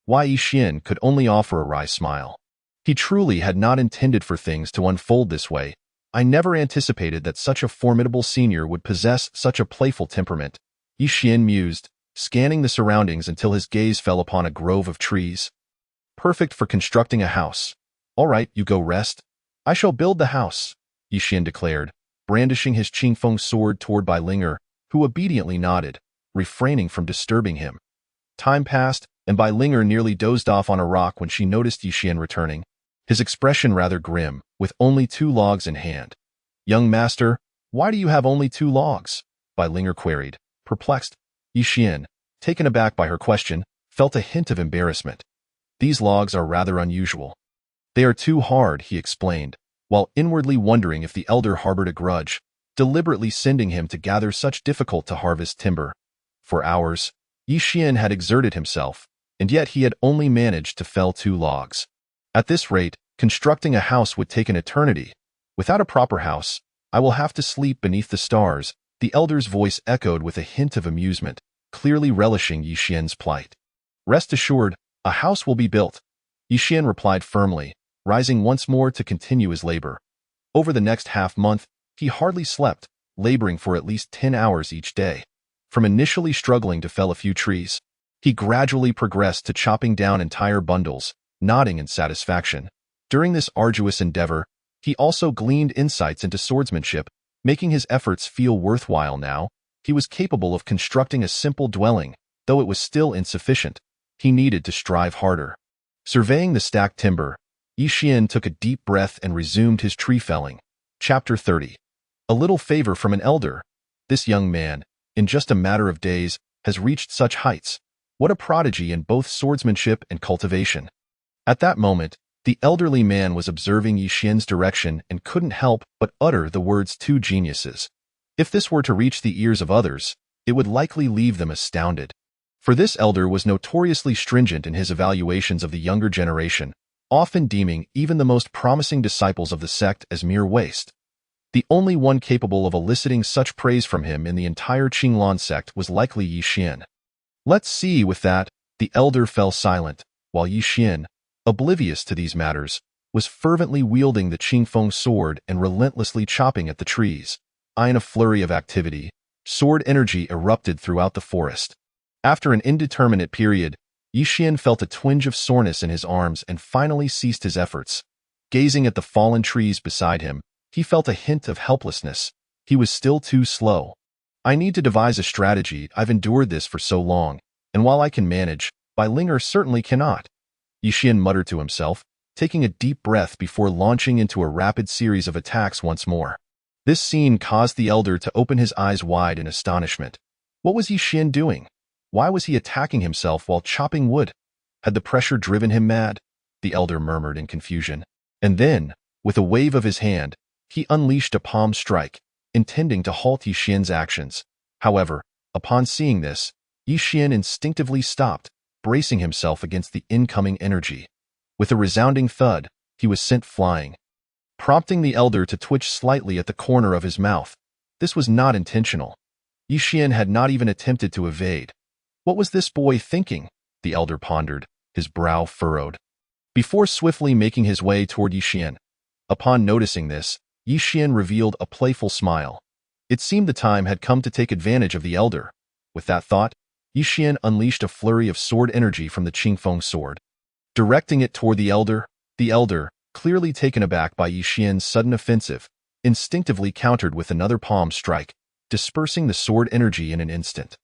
Wei Yixian could only offer a wry smile. He truly had not intended for things to unfold this way. I never anticipated that such a formidable senior would possess such a playful temperament, Yi Xian mused, scanning the surroundings until his gaze fell upon a grove of trees. Perfect for constructing a house. All right, you go rest. I shall build the house, Yi Xian declared, brandishing his Qingfeng sword toward Bai Linger, who obediently nodded, refraining from disturbing him. Time passed, and Bai Linger nearly dozed off on a rock when she noticed Yi Xian returning, his expression rather grim, with only 2 logs in hand. Young master, why do you have only 2 logs? Bai Linger queried, perplexed. Yi Xian, taken aback by her question, felt a hint of embarrassment. These logs are rather unusual. They are too hard, he explained, while inwardly wondering if the elder harbored a grudge, deliberately sending him to gather such difficult-to-harvest timber. For hours, Yi Xian had exerted himself, and yet he had only managed to fell 2 logs. At this rate, constructing a house would take an eternity. Without a proper house, I will have to sleep beneath the stars, the elder's voice echoed with a hint of amusement, clearly relishing Yi Xian's plight. Rest assured, a house will be built, Yi Xian replied firmly, rising once more to continue his labor. Over the next half-month, he hardly slept, laboring for at least 10 hours each day. From initially struggling to fell a few trees, he gradually progressed to chopping down entire bundles, nodding in satisfaction. During this arduous endeavor, he also gleaned insights into swordsmanship, making his efforts feel worthwhile now. He was capable of constructing a simple dwelling, though it was still insufficient. He needed to strive harder. Surveying the stacked timber, Yi Xian took a deep breath and resumed his tree felling. Chapter 30. A little favor from an elder. This young man, in just a matter of days, has reached such heights. What a prodigy in both swordsmanship and cultivation. At that moment, the elderly man was observing Yi Xian's direction and couldn't help but utter the words 2 geniuses. If this were to reach the ears of others, it would likely leave them astounded. For this elder was notoriously stringent in his evaluations of the younger generation, often deeming even the most promising disciples of the sect as mere waste. The only one capable of eliciting such praise from him in the entire Qinglan sect was likely Yi Xian. Let's see. With that, the elder fell silent, while Yi Xian, oblivious to these matters, was fervently wielding the Qingfeng sword and relentlessly chopping at the trees. In a flurry of activity, sword energy erupted throughout the forest. After an indeterminate period, Yi Xian felt a twinge of soreness in his arms and finally ceased his efforts. Gazing at the fallen trees beside him, he felt a hint of helplessness. He was still too slow. I need to devise a strategy. I've endured this for so long, and while I can manage, Bai Linger certainly cannot. Yi Xian muttered to himself, taking a deep breath before launching into a rapid series of attacks once more. This scene caused the elder to open his eyes wide in astonishment. What was Yi Xian doing? Why was he attacking himself while chopping wood? Had the pressure driven him mad? The elder murmured in confusion. And then, with a wave of his hand, he unleashed a palm strike, intending to halt Yi Xian's actions. However, upon seeing this, Yi Xian instinctively stopped, bracing himself against the incoming energy. With a resounding thud, he was sent flying, prompting the elder to twitch slightly at the corner of his mouth. This was not intentional. Yi Xian had not even attempted to evade. What was this boy thinking? The elder pondered, his brow furrowed, before swiftly making his way toward Yi Xian. Upon noticing this, Yi Xian revealed a playful smile. It seemed the time had come to take advantage of the elder. With that thought, Yi Xian unleashed a flurry of sword energy from the Qingfeng sword. Directing it toward the elder, clearly taken aback by Yi Xian's sudden offensive, instinctively countered with another palm strike, dispersing the sword energy in an instant.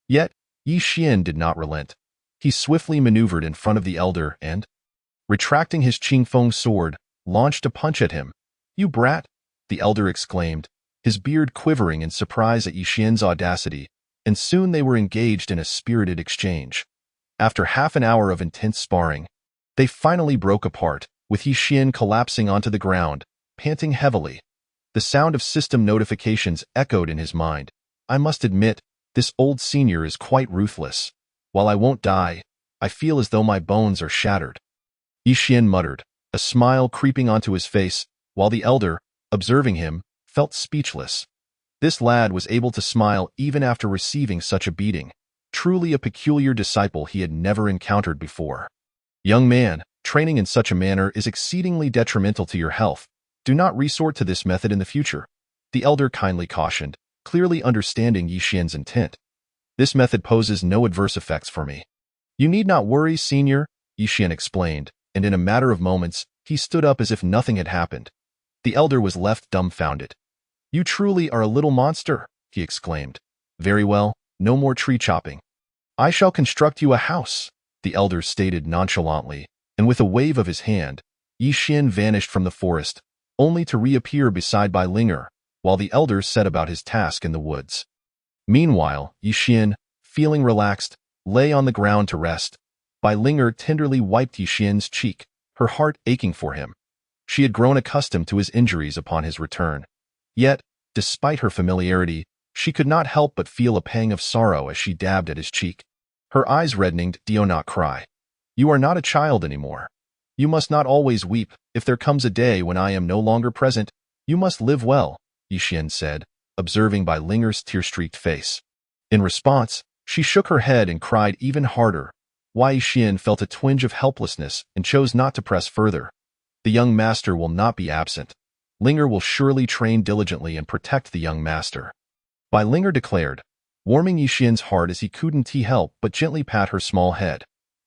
Yet, Yi Xian did not relent. He swiftly maneuvered in front of the elder and, retracting his Qingfeng sword, launched a punch at him. "You brat!" the elder exclaimed, his beard quivering in surprise at Yi Xian's audacity, and soon they were engaged in a spirited exchange. After half an hour of intense sparring, they finally broke apart, with Yi Xian collapsing onto the ground, panting heavily. The sound of system notifications echoed in his mind. I must admit, this old senior is quite ruthless. While I won't die, I feel as though my bones are shattered. Yi Xian muttered, a smile creeping onto his face, while the elder, observing him, felt speechless. This lad was able to smile even after receiving such a beating. Truly a peculiar disciple he had never encountered before. Young man, training in such a manner is exceedingly detrimental to your health, Do not resort to this method in the future, the elder kindly cautioned, clearly understanding Yi Xian's intent. This method poses no adverse effects for me. You need not worry, senior, Yi Xian explained, and in a matter of moments, he stood up as if nothing had happened. The elder was left dumbfounded. You truly are a little monster, he exclaimed. Very well, no more tree chopping. I shall construct you a house, the elder stated nonchalantly, and with a wave of his hand, Yi Xian vanished from the forest, only to reappear beside Bai Linger, while the elder set about his task in the woods. Meanwhile, Yi Xian, feeling relaxed, lay on the ground to rest. Bai Linger tenderly wiped Yi Xian's cheek, her heart aching for him. She had grown accustomed to his injuries upon his return. Yet, despite her familiarity, she could not help but feel a pang of sorrow as she dabbed at his cheek. Her eyes reddening, "Do not cry. You are not a child anymore. You must not always weep. If there comes a day when I am no longer present, you must live well," Yi Xian said, observing Bai Linger's tear-streaked face. In response, she shook her head and cried even harder. Yi Xian felt a twinge of helplessness and chose not to press further. The young master will not be absent. Linger will surely train diligently and protect the young master. Bai Linger declared, warming Yi Xian's heart as he couldn't help but gently pat her small head.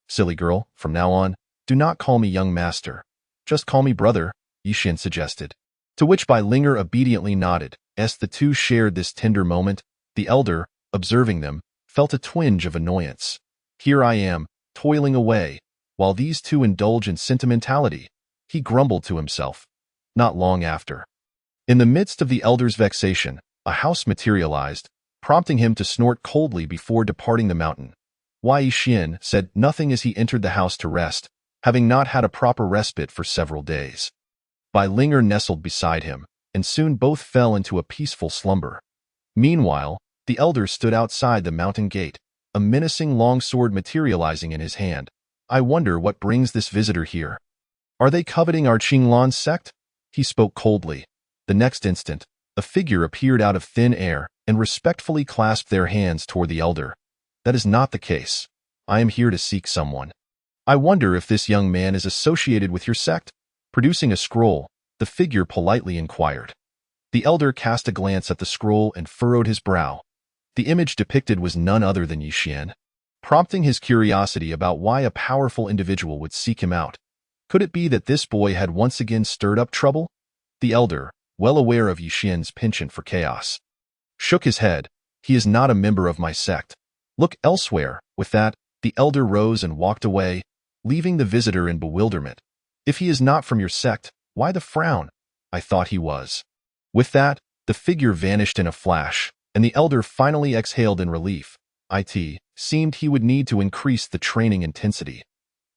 Silly girl, from now on, do not call me young master. Just call me brother, Yi Xian suggested. To which Bai Linger obediently nodded. As the two shared this tender moment, the elder, observing them, felt a twinge of annoyance. Here I am, toiling away, while these two indulge in sentimentality, he grumbled to himself. Not long after, in the midst of the elder's vexation, a house materialized, prompting him to snort coldly before departing the mountain. Yi Xian said nothing as he entered the house to rest, having not had a proper respite for several days. Bai Linger nestled beside him, and soon both fell into a peaceful slumber. Meanwhile, the elder stood outside the mountain gate, a menacing long sword materializing in his hand. I wonder what brings this visitor here. Are they coveting our Qinglan sect? He spoke coldly. The next instant, a figure appeared out of thin air and respectfully clasped their hands toward the elder. That is not the case. I am here to seek someone. I wonder if this young man is associated with your sect? Producing a scroll, the figure politely inquired. The elder cast a glance at the scroll and furrowed his brow. The image depicted was none other than Yi Xian, prompting his curiosity about why a powerful individual would seek him out. Could it be that this boy had once again stirred up trouble? The elder, well aware of Yi Xian's penchant for chaos, shook his head. He is not a member of my sect. Look elsewhere. With that, the elder rose and walked away, leaving the visitor in bewilderment. If he is not from your sect, why the frown? I thought he was. With that, the figure vanished in a flash, and the elder finally exhaled in relief. It seemed he would need to increase the training intensity.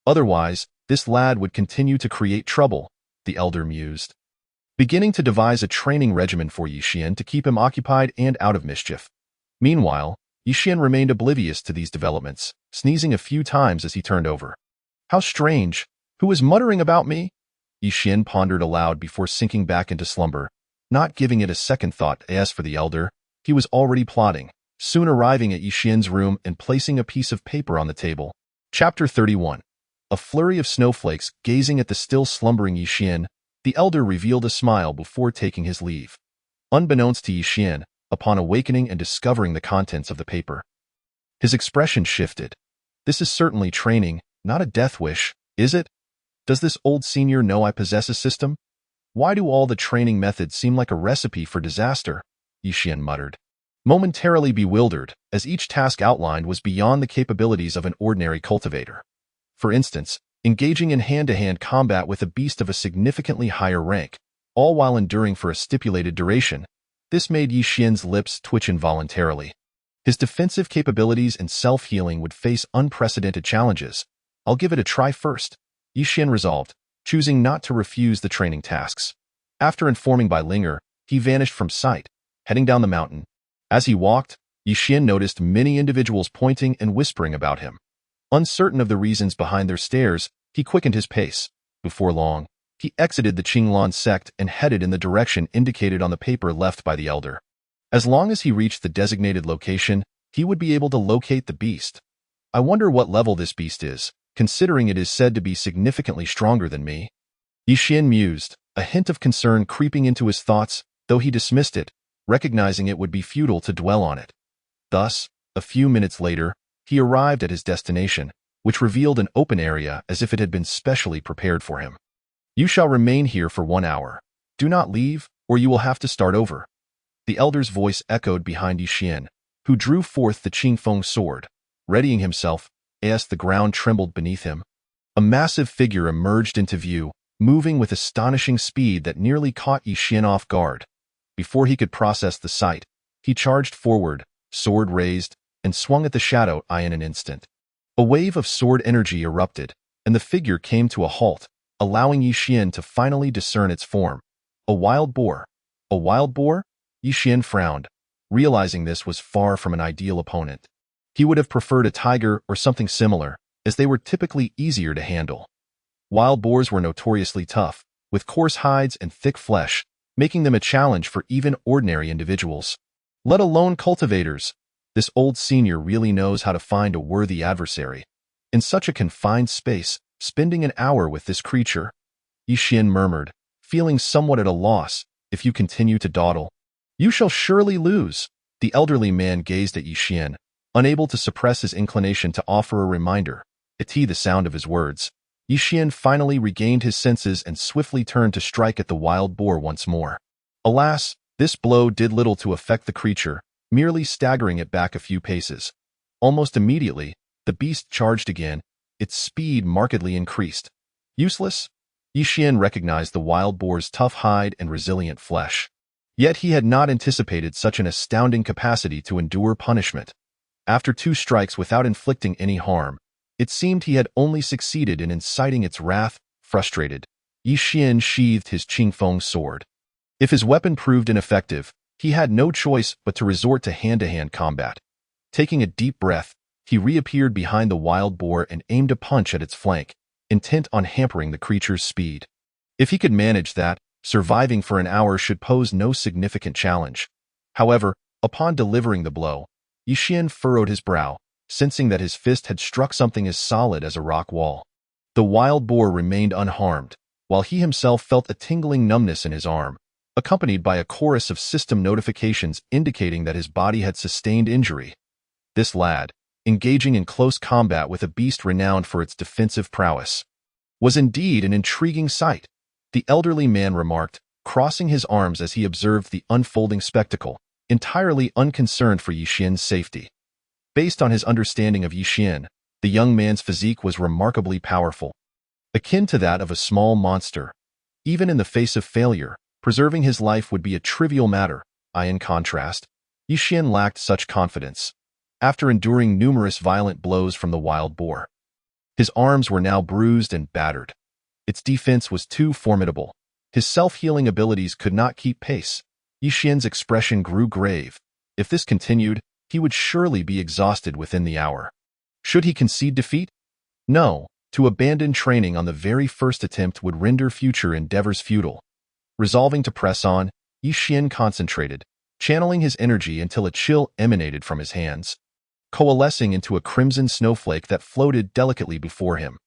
Otherwise, this lad would continue to create trouble, the elder mused, beginning to devise a training regimen for Yi Xian to keep him occupied and out of mischief. Meanwhile, Yi Xian remained oblivious to these developments, sneezing a few times as he turned over. How strange! Who is muttering about me? Yi Xian pondered aloud before sinking back into slumber, not giving it a second thought. As for the elder, he was already plotting, soon arriving at Yi Xian's room and placing a piece of paper on the table. Chapter 31. A flurry of snowflakes gazing at the still slumbering Yi Xian, the elder revealed a smile before taking his leave. Unbeknownst to Yi Xian, upon awakening and discovering the contents of the paper, his expression shifted. This is certainly training, not a death wish, is it? Does this old senior know I possess a system? Why do all the training methods seem like a recipe for disaster? Yi Xian muttered, momentarily bewildered, as each task outlined was beyond the capabilities of an ordinary cultivator. For instance, engaging in hand-to-hand combat with a beast of a significantly higher rank, all while enduring for a stipulated duration. This made Yi Xian's lips twitch involuntarily. His defensive capabilities and self-healing would face unprecedented challenges. I'll give it a try first, Yi Xian resolved, choosing not to refuse the training tasks. After informing Bai Linger, he vanished from sight, heading down the mountain. As he walked, Yi Xian noticed many individuals pointing and whispering about him. Uncertain of the reasons behind their stares, he quickened his pace. Before long, he exited the Qinglan sect and headed in the direction indicated on the paper left by the elder. As long as he reached the designated location, he would be able to locate the beast. I wonder what level this beast is, considering it is said to be significantly stronger than me. Yi Xian mused, a hint of concern creeping into his thoughts, though he dismissed it, recognizing it would be futile to dwell on it. Thus, a few minutes later, he arrived at his destination, which revealed an open area as if it had been specially prepared for him. "You shall remain here for 1 hour. Do not leave, or you will have to start over." The elder's voice echoed behind Yixian, who drew forth the Qingfeng sword, readying himself as the ground trembled beneath him. A massive figure emerged into view, moving with astonishing speed that nearly caught Yixian off guard. Before he could process the sight, he charged forward, sword raised, and swung at the shadow eye in an instant. A wave of sword energy erupted, and the figure came to a halt, allowing Yixian to finally discern its form. A wild boar. A wild boar? Yixian frowned, realizing this was far from an ideal opponent. He would have preferred a tiger or something similar, as they were typically easier to handle. Wild boars were notoriously tough, with coarse hides and thick flesh, making them a challenge for even ordinary individuals. Let alone cultivators. This old senior really knows how to find a worthy adversary. In such a confined space, spending an hour with this creature, Yixian murmured, feeling somewhat at a loss. "If you continue to dawdle, you shall surely lose." The elderly man gazed at Yixian, unable to suppress his inclination to offer a reminder. At the sound of his words, Yixian finally regained his senses and swiftly turned to strike at the wild boar once more. Alas, this blow did little to affect the creature, merely staggering it back a few paces. Almost immediately, the beast charged again, its speed markedly increased. Useless? Yixian recognized the wild boar's tough hide and resilient flesh. Yet he had not anticipated such an astounding capacity to endure punishment. After 2 strikes without inflicting any harm, it seemed he had only succeeded in inciting its wrath. Frustrated, Yixian sheathed his Qingfeng sword. If his weapon proved ineffective, he had no choice but to resort to hand-to-hand combat. Taking a deep breath, he reappeared behind the wild boar and aimed a punch at its flank, intent on hampering the creature's speed. If he could manage that, surviving for an hour should pose no significant challenge. However, upon delivering the blow, Yixian furrowed his brow, sensing that his fist had struck something as solid as a rock wall. The wild boar remained unharmed, while he himself felt a tingling numbness in his arm, accompanied by a chorus of system notifications indicating that his body had sustained injury. This lad, engaging in close combat with a beast renowned for its defensive prowess, was indeed an intriguing sight, the elderly man remarked, crossing his arms as he observed the unfolding spectacle, entirely unconcerned for Yixian's safety. Based on his understanding of Yixian, the young man's physique was remarkably powerful, akin to that of a small monster. Even in the face of failure, preserving his life would be a trivial matter. In contrast, Yixian lacked such confidence. After enduring numerous violent blows from the wild boar, his arms were now bruised and battered. Its defense was too formidable. His self-healing abilities could not keep pace. Yixian's expression grew grave. If this continued, he would surely be exhausted within the hour. Should he concede defeat? No, to abandon training on the very first attempt would render future endeavors futile. Resolving to press on, Yixian concentrated, channeling his energy until a chill emanated from his hands, coalescing into a crimson snowflake that floated delicately before him.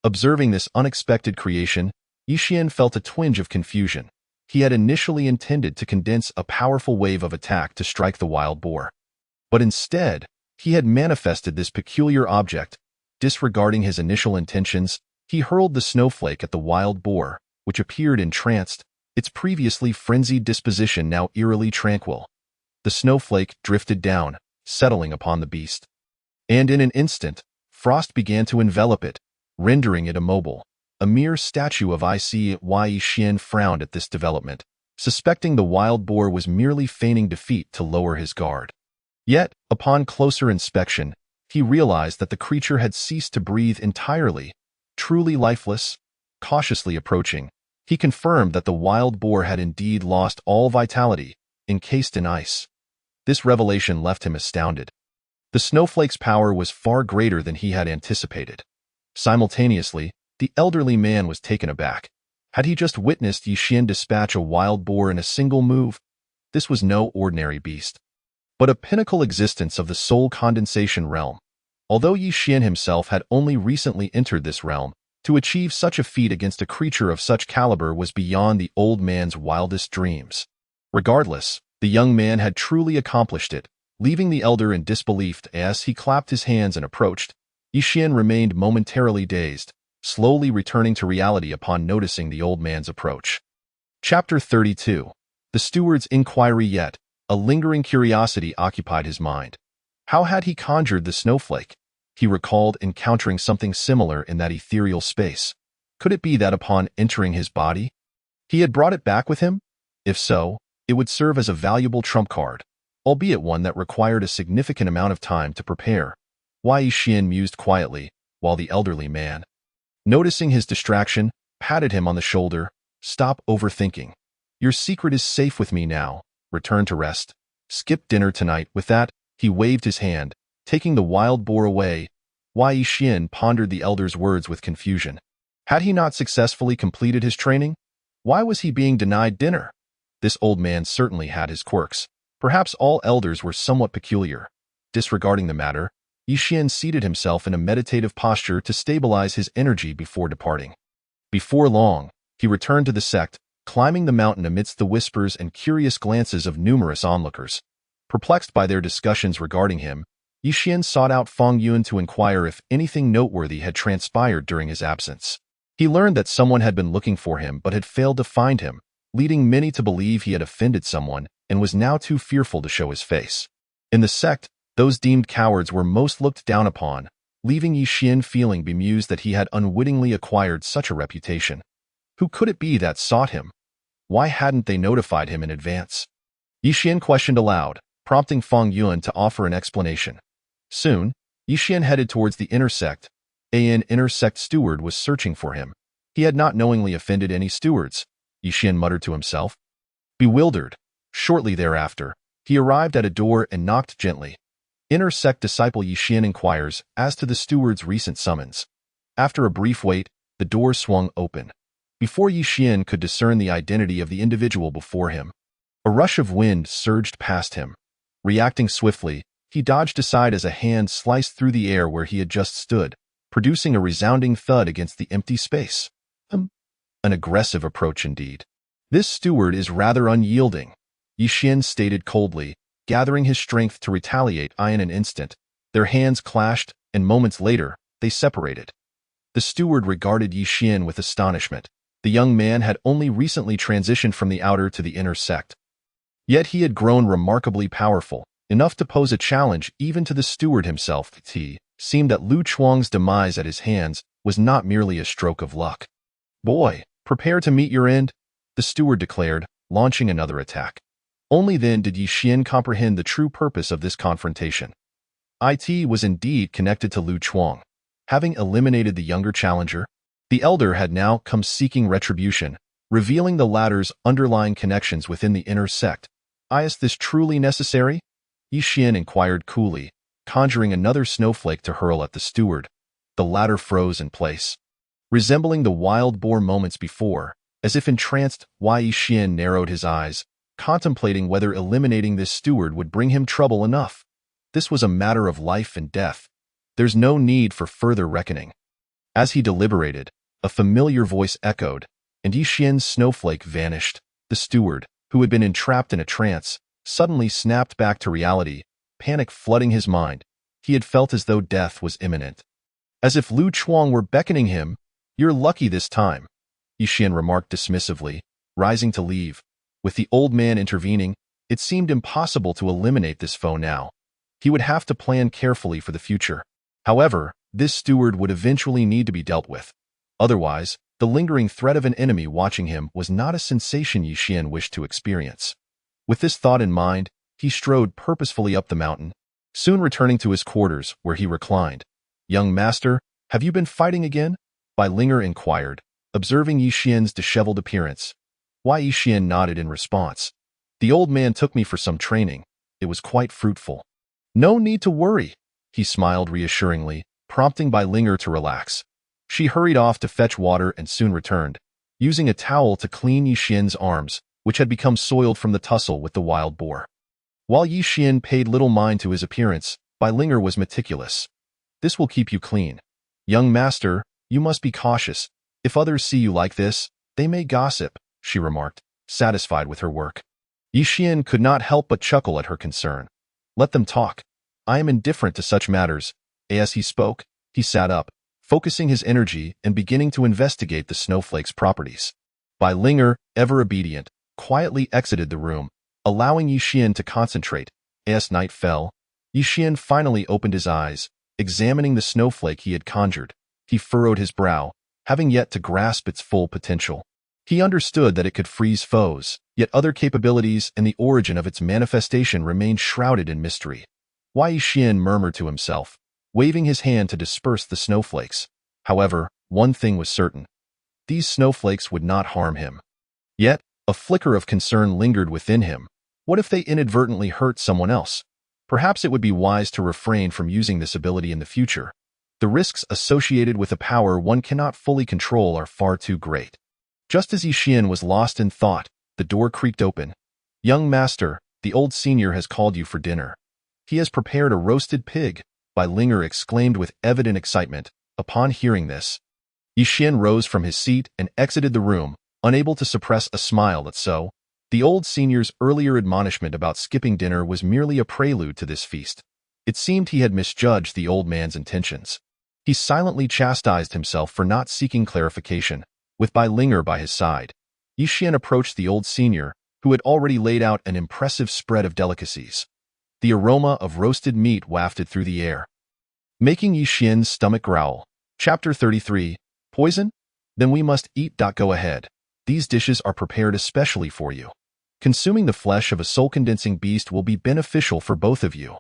Observing this unexpected creation, Yixian felt a twinge of confusion. He had initially intended to condense a powerful wave of attack to strike the wild boar. But instead, he had manifested this peculiar object. Disregarding his initial intentions, he hurled the snowflake at the wild boar, which appeared entranced, its previously frenzied disposition now eerily tranquil. The snowflake drifted down, settling upon the beast. And in an instant, frost began to envelop it, rendering it immobile, a mere statue of Yixian. Yixian frowned at this development, suspecting the wild boar was merely feigning defeat to lower his guard. Yet, upon closer inspection, he realized that the creature had ceased to breathe entirely, truly lifeless. Cautiously approaching, he confirmed that the wild boar had indeed lost all vitality, encased in ice. This revelation left him astounded. The snowflake's power was far greater than he had anticipated. Simultaneously, the elderly man was taken aback. Had he just witnessed Yixian dispatch a wild boar in a single move? This was no ordinary beast, but a pinnacle existence of the soul condensation realm. Although Yixian himself had only recently entered this realm, To achieve such a feat against a creature of such caliber was beyond the old man's wildest dreams. Regardless, the young man had truly accomplished it, leaving the elder in disbelief as he clapped his hands and approached. Yixian remained momentarily dazed, slowly returning to reality upon noticing the old man's approach. Chapter 32. The steward's inquiry. Yet a lingering curiosity occupied his mind. How had he conjured the snowflake? He recalled encountering something similar in that ethereal space. Could it be that upon entering his body, he had brought it back with him? If so, it would serve as a valuable trump card, albeit one that required a significant amount of time to prepare. Wei Yixian mused quietly, while the elderly man, noticing his distraction, patted him on the shoulder. Stop overthinking. Your secret is safe with me now. Return to rest. Skip dinner tonight. With that, he waved his hand, taking the wild boar away. Wei Yixian pondered the elder's words with confusion. Had he not successfully completed his training? Why was he being denied dinner? This old man certainly had his quirks. Perhaps all elders were somewhat peculiar. Disregarding the matter, Yixian seated himself in a meditative posture to stabilize his energy before departing. Before long, he returned to the sect, climbing the mountain amidst the whispers and curious glances of numerous onlookers. Perplexed by their discussions regarding him, Yixian sought out Feng Yuan to inquire if anything noteworthy had transpired during his absence. He learned that someone had been looking for him but had failed to find him, leading many to believe he had offended someone and was now too fearful to show his face. In the sect, those deemed cowards were most looked down upon, leaving Yixian feeling bemused that he had unwittingly acquired such a reputation. Who could it be that sought him? Why hadn't they notified him in advance? Yixian questioned aloud, prompting Feng Yuan to offer an explanation. Soon, Yixian headed towards the inner sect. An inner sect steward was searching for him. He had not knowingly offended any stewards, Yixian muttered to himself. Bewildered, shortly thereafter, he arrived at a door and knocked gently. Inner sect disciple Yixian inquires as to the steward's recent summons. After a brief wait, the door swung open. Before Yixian could discern the identity of the individual before him, a rush of wind surged past him. Reacting swiftly, he dodged aside as a hand sliced through the air where he had just stood, producing a resounding thud against the empty space. An aggressive approach indeed. This steward is rather unyielding, Yixian stated coldly, gathering his strength to retaliate. In an instant, their hands clashed, and moments later, they separated. The steward regarded Yixian with astonishment. The young man had only recently transitioned from the outer to the inner sect. Yet he had grown remarkably powerful, enough to pose a challenge even to the steward himself. It seemed that Lu Chuang's demise at his hands was not merely a stroke of luck. Boy, prepare to meet your end, the steward declared, launching another attack. Only then did Yixian comprehend the true purpose of this confrontation. It was indeed connected to Lu Chuang. Having eliminated the younger challenger, the elder had now come seeking retribution, revealing the latter's underlying connections within the inner sect. Is this truly necessary? Yixian inquired coolly, conjuring another snowflake to hurl at the steward. The latter froze in place. Resembling the wild boar moments before, as if entranced, Wei Yixian narrowed his eyes, contemplating whether eliminating this steward would bring him trouble enough. This was a matter of life and death. There's no need for further reckoning. As he deliberated, a familiar voice echoed, and Yixian's snowflake vanished. The steward, who had been entrapped in a trance, suddenly snapped back to reality, panic flooding his mind. He had felt as though death was imminent. As if Lu Chuang were beckoning him. You're lucky this time, Yixian remarked dismissively, rising to leave. With the old man intervening, it seemed impossible to eliminate this foe now. He would have to plan carefully for the future. However, this steward would eventually need to be dealt with. Otherwise, the lingering threat of an enemy watching him was not a sensation Yixian wished to experience. With this thought in mind, he strode purposefully up the mountain, soon returning to his quarters where he reclined. Young master, have you been fighting again? Bai Linger inquired, observing Yixian's disheveled appearance. Wei Yixian nodded in response. The old man took me for some training. It was quite fruitful. No need to worry, he smiled reassuringly, prompting Bai Linger to relax. She hurried off to fetch water and soon returned, using a towel to clean Yixian's arms, which had become soiled from the tussle with the wild boar. While Yixian paid little mind to his appearance, Bai Linger was meticulous. This will keep you clean. Young master, You must be cautious. If others see you like this, they may gossip, she remarked, satisfied with her work. Yi Xian could not help but chuckle at her concern. Let them talk. I am indifferent to such matters. As he spoke, he sat up, focusing his energy and beginning to investigate the snowflake's properties. Bai Linger, ever obedient, quietly exited the room, allowing Yi Xian to concentrate. As night fell, Yi Xian finally opened his eyes, examining the snowflake he had conjured. He furrowed his brow, having yet to grasp its full potential. He understood that it could freeze foes, yet other capabilities and the origin of its manifestation remained shrouded in mystery. Yi Xian murmured to himself, waving his hand to disperse the snowflakes. However, one thing was certain. These snowflakes would not harm him. Yet, a flicker of concern lingered within him. What if they inadvertently hurt someone else? Perhaps it would be wise to refrain from using this ability in the future. The risks associated with a power one cannot fully control are far too great. Just as Yi Xian was lost in thought, the door creaked open. Young master, the old senior has called you for dinner. He has prepared a roasted pig, Bai Linger exclaimed with evident excitement. Upon hearing this, Yi Xian rose from his seat and exited the room, unable to suppress a smile at so. The old senior's earlier admonishment about skipping dinner was merely a prelude to this feast. It seemed he had misjudged the old man's intentions. He silently chastised himself for not seeking clarification. With Bai Linger by his side, Yi Xian approached the old senior, who had already laid out an impressive spread of delicacies. The aroma of roasted meat wafted through the air, making Yi Xian's stomach growl. Chapter 33. Poison? Then we must eat. Go ahead. These dishes are prepared especially for you. Consuming the flesh of a soul-condensing beast will be beneficial for both of you,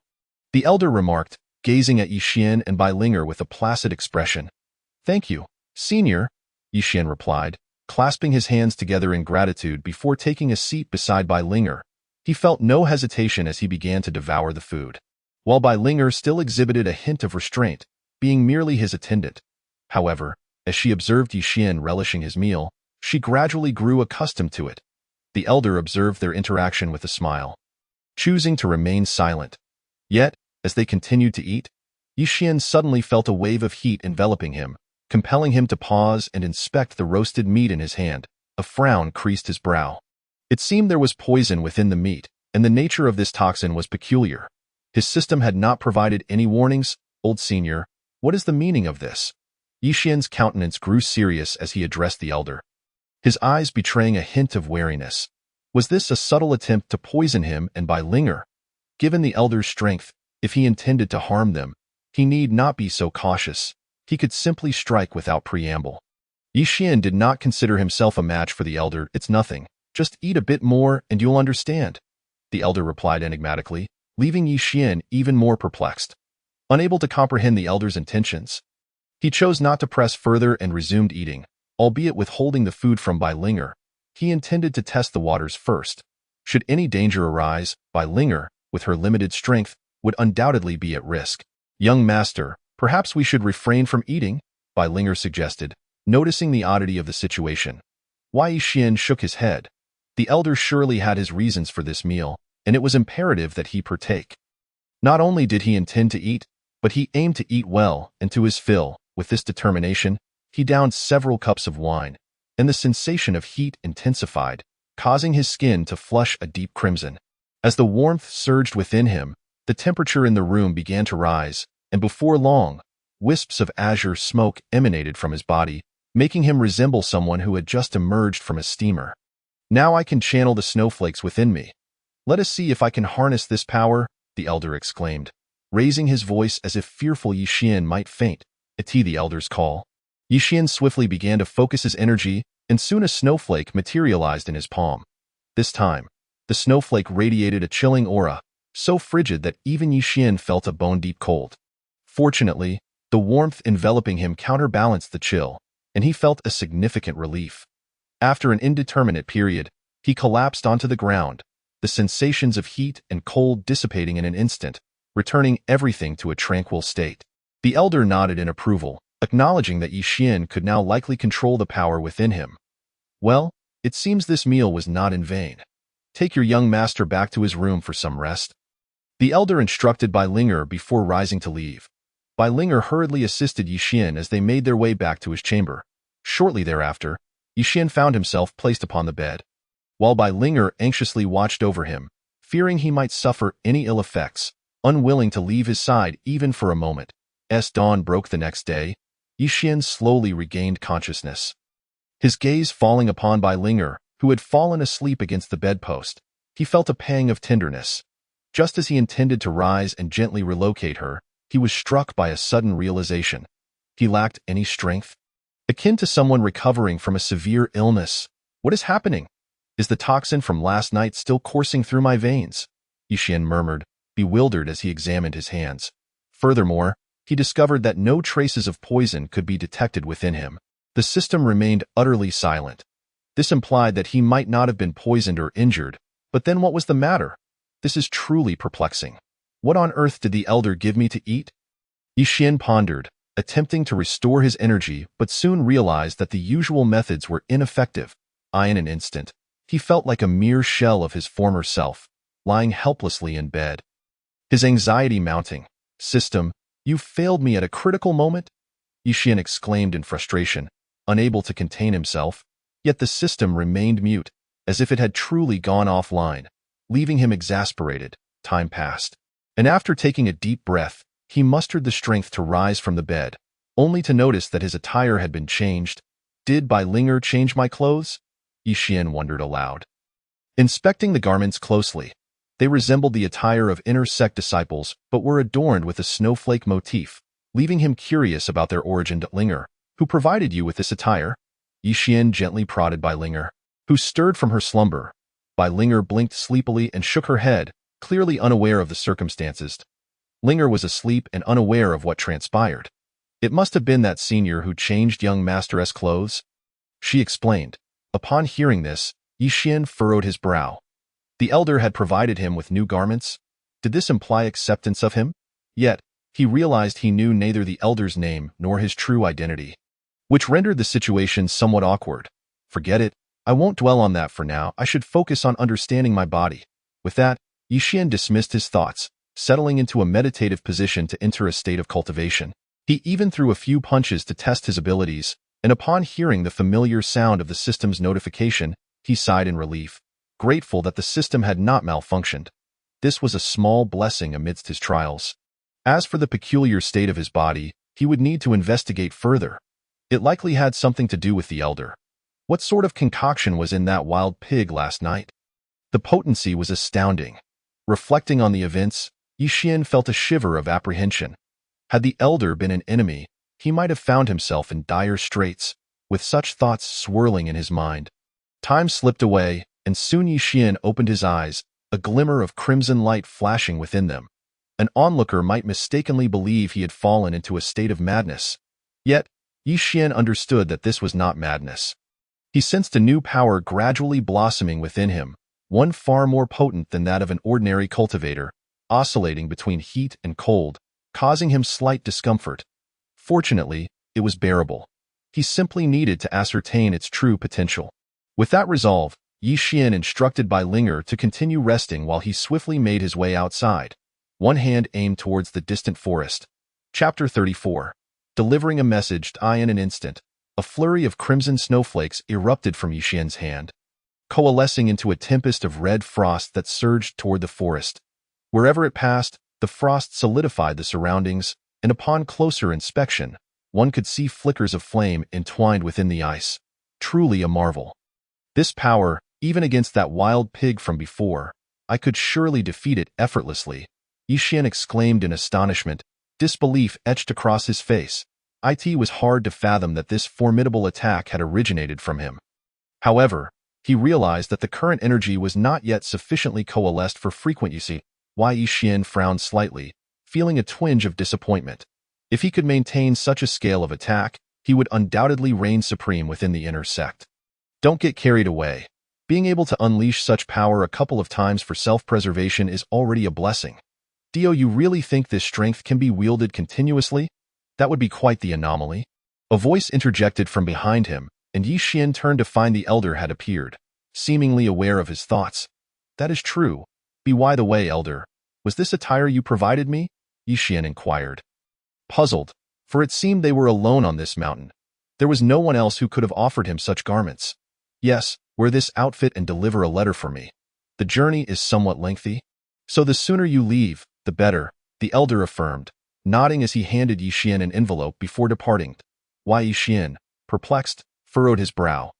the elder remarked, gazing at Yi Xian and Bai Linger with a placid expression. Thank you, senior, Yi Xian replied, clasping his hands together in gratitude before taking a seat beside Bai Linger. He felt no hesitation as he began to devour the food, while Bai Linger still exhibited a hint of restraint, being merely his attendant. However, as she observed Yi Xian relishing his meal, she gradually grew accustomed to it. The elder observed their interaction with a smile, choosing to remain silent. Yet, as they continued to eat, Yi Xian suddenly felt a wave of heat enveloping him, compelling him to pause and inspect the roasted meat in his hand. A frown creased his brow. It seemed there was poison within the meat, and the nature of this toxin was peculiar. His system had not provided any warnings. Old senior, what is the meaning of this? Yi Xian's countenance grew serious as he addressed the elder, his eyes betraying a hint of wariness. Was this a subtle attempt to poison him and Bai Linger? Given the elder's strength, if he intended to harm them, he need not be so cautious. He could simply strike without preamble. Yi Xian did not consider himself a match for the elder. It's nothing. Just eat a bit more and you'll understand, the elder replied enigmatically, leaving Yi Xian even more perplexed. Unable to comprehend the elder's intentions, he chose not to press further and resumed eating, albeit withholding the food from Bai Linger. He intended to test the waters first. Should any danger arise, Bai Linger, with her limited strength, would undoubtedly be at risk. Young master, perhaps we should refrain from eating, Bai Linger suggested, noticing the oddity of the situation. Yi Xian shook his head. The elder surely had his reasons for this meal, and it was imperative that he partake. Not only did he intend to eat, but he aimed to eat well and to his fill. With this determination, he downed several cups of wine, and the sensation of heat intensified, causing his skin to flush a deep crimson. As the warmth surged within him, the temperature in the room began to rise, and before long, wisps of azure smoke emanated from his body, making him resemble someone who had just emerged from a steamer. Now I can channel the snowflakes within me. Let us see if I can harness this power, the elder exclaimed, raising his voice as if fearful Yi Xian might faint at the elder's call. Yi Xian swiftly began to focus his energy, and soon a snowflake materialized in his palm. This time, the snowflake radiated a chilling aura, so frigid that even Yi Xian felt a bone-deep cold. Fortunately, the warmth enveloping him counterbalanced the chill, and he felt a significant relief. After an indeterminate period, he collapsed onto the ground, the sensations of heat and cold dissipating in an instant, returning everything to a tranquil state. The elder nodded in approval, acknowledging that Yi Xian could now likely control the power within him. Well, it seems this meal was not in vain. Take your young master back to his room for some rest, the elder instructed Bai Linger before rising to leave. Bai Linger hurriedly assisted Yixian as they made their way back to his chamber. Shortly thereafter, Yixian found himself placed upon the bed. While Bai Linger anxiously watched over him, fearing he might suffer any ill effects, unwilling to leave his side even for a moment, as dawn broke the next day, Yixian slowly regained consciousness. His gaze falling upon Bai Linger, who had fallen asleep against the bedpost, he felt a pang of tenderness. Just as he intended to rise and gently relocate her, he was struck by a sudden realization. He lacked any strength. Akin to someone recovering from a severe illness. What is happening? Is the toxin from last night still coursing through my veins? Yixian murmured, bewildered as he examined his hands. Furthermore, he discovered that no traces of poison could be detected within him. The system remained utterly silent. This implied that he might not have been poisoned or injured, but then what was the matter? This is truly perplexing. What on earth did the elder give me to eat? Yixian pondered, attempting to restore his energy, but soon realized that the usual methods were ineffective. In an instant, he felt like a mere shell of his former self, lying helplessly in bed. His anxiety mounting. System, you failed me at a critical moment? Yixian exclaimed in frustration, unable to contain himself. Yet the system remained mute, as if it had truly gone offline, leaving him exasperated. Time passed. And after taking a deep breath, he mustered the strength to rise from the bed, only to notice that his attire had been changed. Did Bai Linger change my clothes? Yixian wondered aloud. Inspecting the garments closely, they resembled the attire of inner sect disciples but were adorned with a snowflake motif, leaving him curious about their origin. Linger, who provided you with this attire? Yixian gently prodded Bai Linger, who stirred from her slumber. Bai Linger blinked sleepily and shook her head, clearly unaware of the circumstances. Linger was asleep and unaware of what transpired. It must have been that senior who changed young Master's clothes, she explained. Upon hearing this, Yixian furrowed his brow. The elder had provided him with new garments. Did this imply acceptance of him? Yet, he realized he knew neither the elder's name nor his true identity, which rendered the situation somewhat awkward. Forget it. I won't dwell on that for now. I should focus on understanding my body. With that, Yixian dismissed his thoughts, settling into a meditative position to enter a state of cultivation. He even threw a few punches to test his abilities, and upon hearing the familiar sound of the system's notification, he sighed in relief, grateful that the system had not malfunctioned. This was a small blessing amidst his trials. As for the peculiar state of his body, he would need to investigate further. It likely had something to do with the elder. What sort of concoction was in that wild pig last night? The potency was astounding. Reflecting on the events, Yixian felt a shiver of apprehension. Had the elder been an enemy, he might have found himself in dire straits, with such thoughts swirling in his mind. Time slipped away, and soon Yixian opened his eyes, a glimmer of crimson light flashing within them. An onlooker might mistakenly believe he had fallen into a state of madness. Yet, Yixian understood that this was not madness. He sensed a new power gradually blossoming within him, one far more potent than that of an ordinary cultivator, oscillating between heat and cold, causing him slight discomfort. Fortunately, it was bearable. He simply needed to ascertain its true potential. With that resolve, Yixian instructed Bai Linger to continue resting while he swiftly made his way outside, one hand aimed towards the distant forest. Chapter 34. Delivering a message. In an instant, a flurry of crimson snowflakes erupted from Yixian's hand, coalescing into a tempest of red frost that surged toward the forest. Wherever it passed, the frost solidified the surroundings, and upon closer inspection, one could see flickers of flame entwined within the ice. Truly a marvel. This power, even against that wild pig from before, I could surely defeat it effortlessly, Yixian exclaimed in astonishment, disbelief etched across his face. It was hard to fathom that this formidable attack had originated from him. However, he realized that the current energy was not yet sufficiently coalesced for frequent use. Yixian frowned slightly, feeling a twinge of disappointment. If he could maintain such a scale of attack, he would undoubtedly reign supreme within the inner sect. Don't get carried away. Being able to unleash such power a couple of times for self-preservation is already a blessing. Do you really think this strength can be wielded continuously? That would be quite the anomaly. A voice interjected from behind him, and Yixian turned to find the elder had appeared, seemingly aware of his thoughts. That is true. By the way, elder, was this attire you provided me? Yixian inquired. puzzled, for it seemed they were alone on this mountain. There was no one else who could have offered him such garments. Yes, wear this outfit and deliver a letter for me. The journey is somewhat lengthy, so the sooner you leave, the better, the elder affirmed, nodding as he handed Yi Xian an envelope before departing. Why Yi Xian, perplexed, furrowed his brow.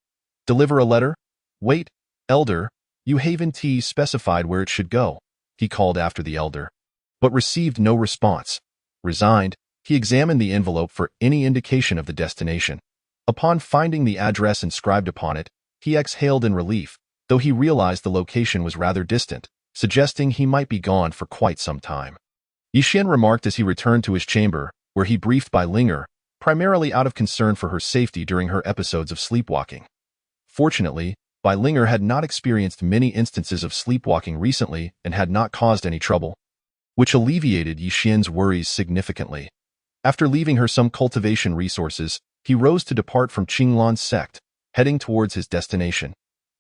Deliver a letter? Wait, elder, you haven't specified where it should go, he called after the elder, but received no response. Resigned, he examined the envelope for any indication of the destination. Upon finding the address inscribed upon it, he exhaled in relief, though he realized the location was rather distant, suggesting he might be gone for quite some time. Yi Xian remarked as he returned to his chamber, where he briefed Bai Linger, primarily out of concern for her safety during her episodes of sleepwalking. Fortunately, Bai Linger had not experienced many instances of sleepwalking recently and had not caused any trouble, which alleviated Yi Xian's worries significantly. After leaving her some cultivation resources, he rose to depart from Qinglan's sect, heading towards his destination.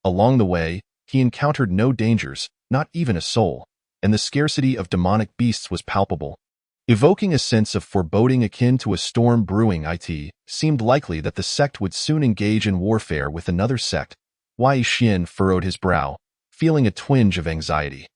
Along the way, he encountered no dangers, not even a soul, and the scarcity of demonic beasts was palpable. Evoking a sense of foreboding akin to a storm brewing, it seemed likely that the sect would soon engage in warfare with another sect. Yi Xian furrowed his brow, feeling a twinge of anxiety.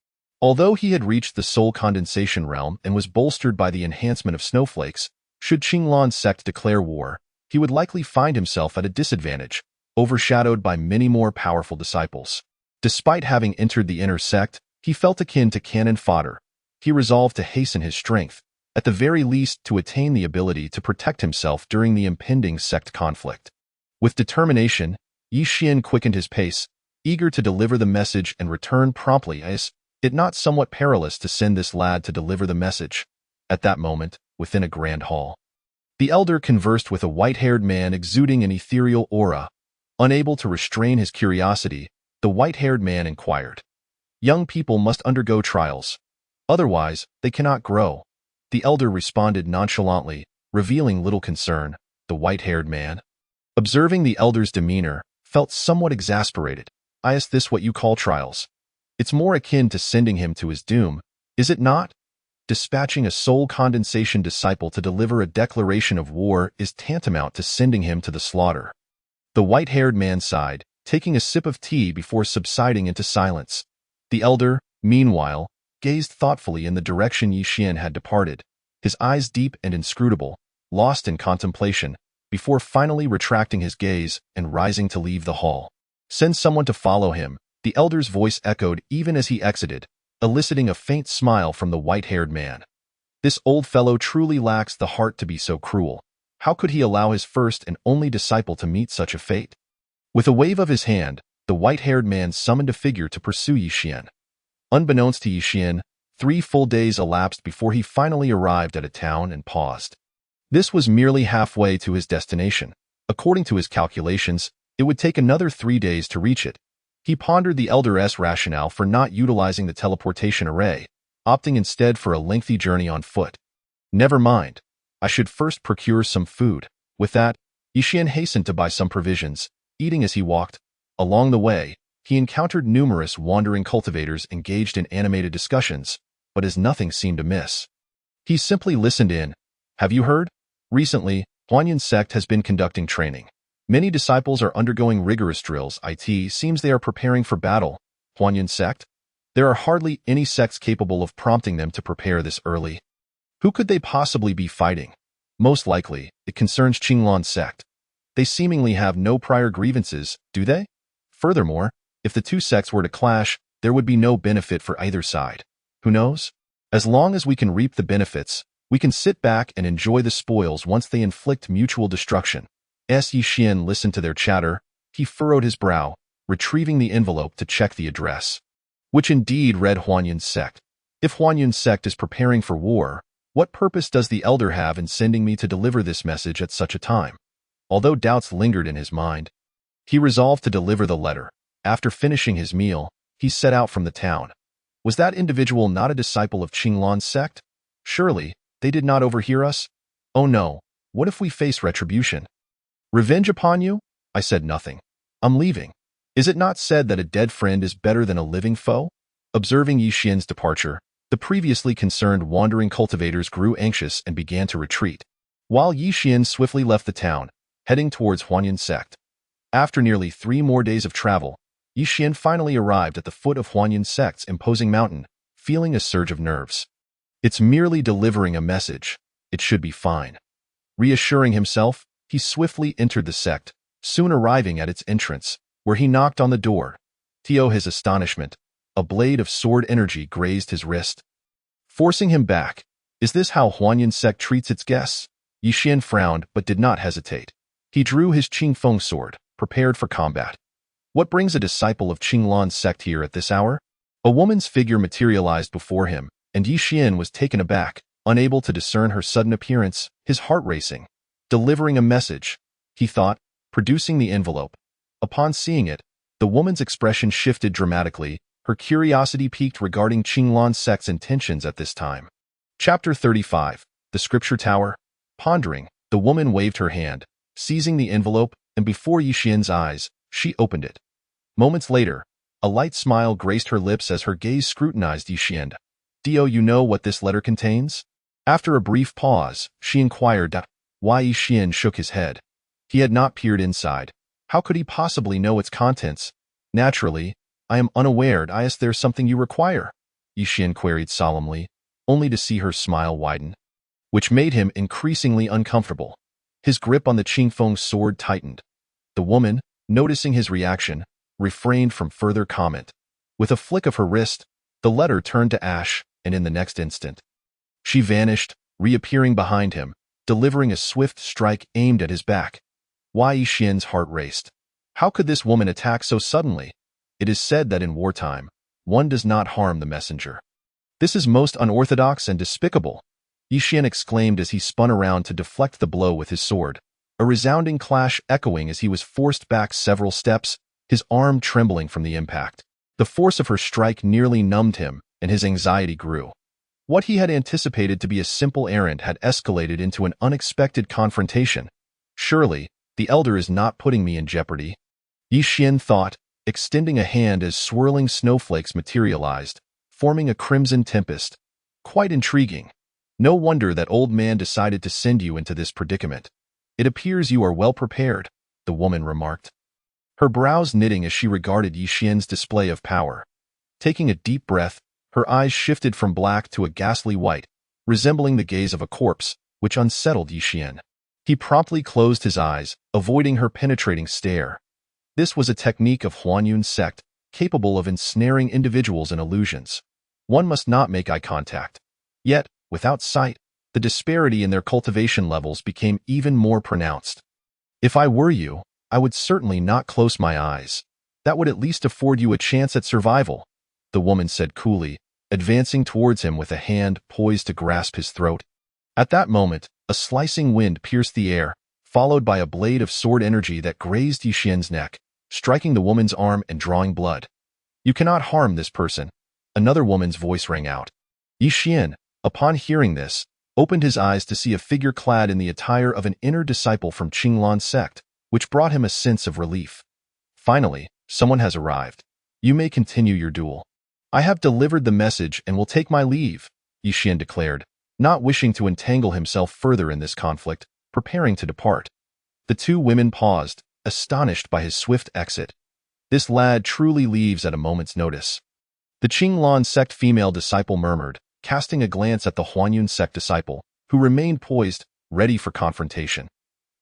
Although he had reached the soul condensation realm and was bolstered by the enhancement of snowflakes, should Qinglan's sect declare war, he would likely find himself at a disadvantage, overshadowed by many more powerful disciples. Despite having entered the inner sect, he felt akin to cannon fodder. He resolved to hasten his strength, at the very least to attain the ability to protect himself during the impending sect conflict. With determination, Yi Xian quickened his pace, eager to deliver the message and return promptly. Is it not somewhat perilous to send this lad to deliver the message? At that moment, within a grand hall, the elder conversed with a white-haired man exuding an ethereal aura. Unable to restrain his curiosity, the white-haired man inquired. Young people must undergo trials. Otherwise, they cannot grow. The elder responded nonchalantly, revealing little concern. The white-haired man, observing the elder's demeanor, felt somewhat exasperated. Is this what you call trials? It's more akin to sending him to his doom, is it not? Dispatching a soul condensation disciple to deliver a declaration of war is tantamount to sending him to the slaughter. The white-haired man sighed, taking a sip of tea before subsiding into silence. The elder, meanwhile, gazed thoughtfully in the direction Yi Xian had departed, his eyes deep and inscrutable, lost in contemplation, before finally retracting his gaze and rising to leave the hall. Send someone to follow him, the elder's voice echoed even as he exited, eliciting a faint smile from the white-haired man. This old fellow truly lacks the heart to be so cruel. How could he allow his first and only disciple to meet such a fate? With a wave of his hand, the white-haired man summoned a figure to pursue Yi Xian. Unbeknownst to Yi Xian, 3 full days elapsed before he finally arrived at a town and paused. This was merely halfway to his destination. According to his calculations, it would take another 3 days to reach it. He pondered the elder's rationale for not utilizing the teleportation array, opting instead for a lengthy journey on foot. Never mind. I should first procure some food. With that, Yi Xian hastened to buy some provisions, eating as he walked. Along the way, he encountered numerous wandering cultivators engaged in animated discussions, but as nothing seemed amiss, he simply listened in. Have you heard? Recently, Huanyan's sect has been conducting training. Many disciples are undergoing rigorous drills. It seems they are preparing for battle. Huanyan sect? There are hardly any sects capable of prompting them to prepare this early. Who could they possibly be fighting? Most likely, it concerns Qinglan sect. They seemingly have no prior grievances, do they? Furthermore, if the two sects were to clash, there would be no benefit for either side. Who knows? As long as we can reap the benefits, we can sit back and enjoy the spoils once they inflict mutual destruction. Yi Xian listened to their chatter. He furrowed his brow, retrieving the envelope to check the address, which indeed read Huanyan's sect. If Huanyan's sect is preparing for war, what purpose does the elder have in sending me to deliver this message at such a time? Although doubts lingered in his mind, he resolved to deliver the letter. After finishing his meal, he set out from the town. Was that individual not a disciple of Qinglan's sect? Surely, they did not overhear us? Oh no, what if we face retribution? Revenge upon you? I said nothing. I'm leaving. Is it not said that a dead friend is better than a living foe? Observing Yi Xian's departure, The previously concerned wandering cultivators grew anxious and began to retreat, while Yi Xian swiftly left the town, heading towards Huanyun sect. After nearly 3 more days of travel, Yi Xian finally arrived at the foot of Huanyun sect's imposing mountain, feeling a surge of nerves. It's merely delivering a message. It should be fine. Reassuring himself, he swiftly entered the sect, soon arriving at its entrance, where he knocked on the door. To his astonishment, a blade of sword energy grazed his wrist, forcing him back. Is this how Huanyun sect treats its guests? Yi Xian frowned but did not hesitate. He drew his Qingfeng sword, prepared for combat. What brings a disciple of Qinglan's sect here at this hour? A woman's figure materialized before him, and Yi Xian was taken aback, unable to discern her sudden appearance, his heart racing. Delivering a message, he thought, producing the envelope. Upon seeing it, the woman's expression shifted dramatically, her curiosity piqued regarding Qinglan's sect's intentions at this time. Chapter 35. The Scripture Tower. Pondering, the woman waved her hand, seizing the envelope, and before Yi Xian's eyes, she opened it. Moments later, a light smile graced her lips as her gaze scrutinized Yi Xian. Do you know what this letter contains? After a brief pause, she inquired. Why? Yi Xian shook his head. He had not peered inside. How could he possibly know its contents? Naturally, I am unaware. Is there something you require? Yi Xian queried solemnly, only to see her smile widen, which made him increasingly uncomfortable. His grip on the Qingfeng sword tightened. The woman, noticing his reaction, refrained from further comment. With a flick of her wrist, the letter turned to ash, and in the next instant, she vanished, reappearing behind him, delivering a swift strike aimed at his back. Why? Yi Xian's heart raced. How could this woman attack so suddenly? It is said that in wartime, one does not harm the messenger. This is most unorthodox and despicable, Yi Xian exclaimed as he spun around to deflect the blow with his sword, a resounding clash echoing as he was forced back several steps, his arm trembling from the impact. The force of her strike nearly numbed him, and his anxiety grew. What he had anticipated to be a simple errand had escalated into an unexpected confrontation. Surely, the elder is not putting me in jeopardy, Yi Xian thought, extending a hand as swirling snowflakes materialized, forming a crimson tempest. Quite intriguing. No wonder that old man decided to send you into this predicament. It appears you are well prepared, the woman remarked, her brows knitting as she regarded Yi Xian's display of power. Taking a deep breath, her eyes shifted from black to a ghastly white, resembling the gaze of a corpse, which unsettled Yi Xian. He promptly closed his eyes, avoiding her penetrating stare. This was a technique of Huanyun sect, capable of ensnaring individuals in illusions. One must not make eye contact. Yet, without sight, the disparity in their cultivation levels became even more pronounced. If I were you, I would certainly not close my eyes. That would at least afford you a chance at survival, the woman said coolly, advancing towards him with a hand poised to grasp his throat. At that moment, a slicing wind pierced the air, followed by a blade of sword energy that grazed Yi Xian's neck, striking the woman's arm and drawing blood. You cannot harm this person, another woman's voice rang out. Yi Xian, upon hearing this, opened his eyes to see a figure clad in the attire of an inner disciple from Qinglan sect, which brought him a sense of relief. Finally, someone has arrived. You may continue your duel. I have delivered the message and will take my leave, Yi Xian declared, not wishing to entangle himself further in this conflict, preparing to depart. The two women paused, astonished by his swift exit. This lad truly leaves at a moment's notice. The Qinglan sect female disciple murmured, casting a glance at the Huanyun sect disciple, who remained poised, ready for confrontation.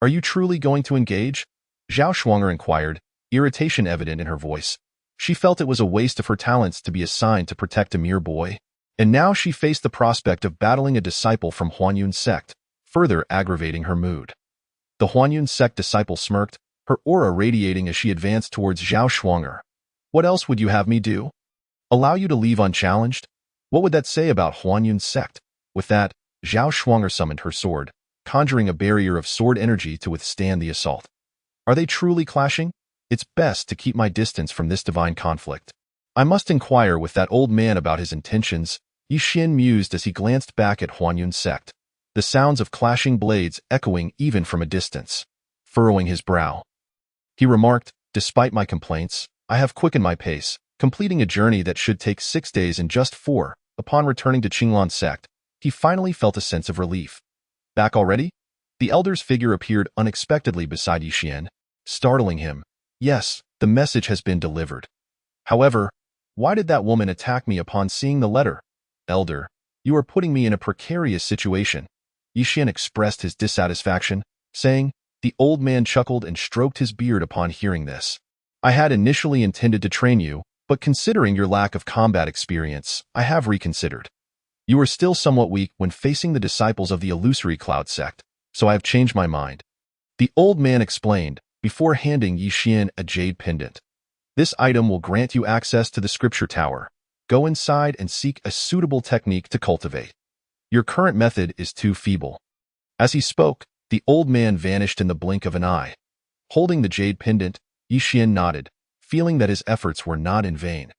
Are you truly going to engage? Zhao Shuanger inquired, irritation evident in her voice. She felt it was a waste of her talents to be assigned to protect a mere boy, and now she faced the prospect of battling a disciple from Huanyun sect, further aggravating her mood. The Huanyun sect disciple smirked, her aura radiating as she advanced towards Zhao Shuanger. What else would you have me do? Allow you to leave unchallenged? What would that say about Huanyun sect? With that, Zhao Shuanger summoned her sword, conjuring a barrier of sword energy to withstand the assault. Are they truly clashing? It's best to keep my distance from this divine conflict. I must inquire with that old man about his intentions, Yi Xian mused as he glanced back at Huanyun sect, the sounds of clashing blades echoing even from a distance. Furrowing his brow, he remarked, despite my complaints, I have quickened my pace, Completing a journey that should take 6 days in just 4, upon returning to Qinglan sect, he finally felt a sense of relief. Back already? The elder's figure appeared unexpectedly beside Yixian, startling him. Yes, the message has been delivered. However, why did that woman attack me upon seeing the letter? Elder, you are putting me in a precarious situation. Yixian expressed his dissatisfaction, saying. The old man chuckled and stroked his beard upon hearing this. I had initially intended to train you, but considering your lack of combat experience, I have reconsidered. You are still somewhat weak when facing the disciples of the Illusory Cloud sect, so I have changed my mind. The old man explained, before handing Yixian a jade pendant. This item will grant you access to the scripture tower. Go inside and seek a suitable technique to cultivate. Your current method is too feeble. As he spoke, the old man vanished in the blink of an eye. Holding the jade pendant, Yixian nodded, feeling that his efforts were not in vain.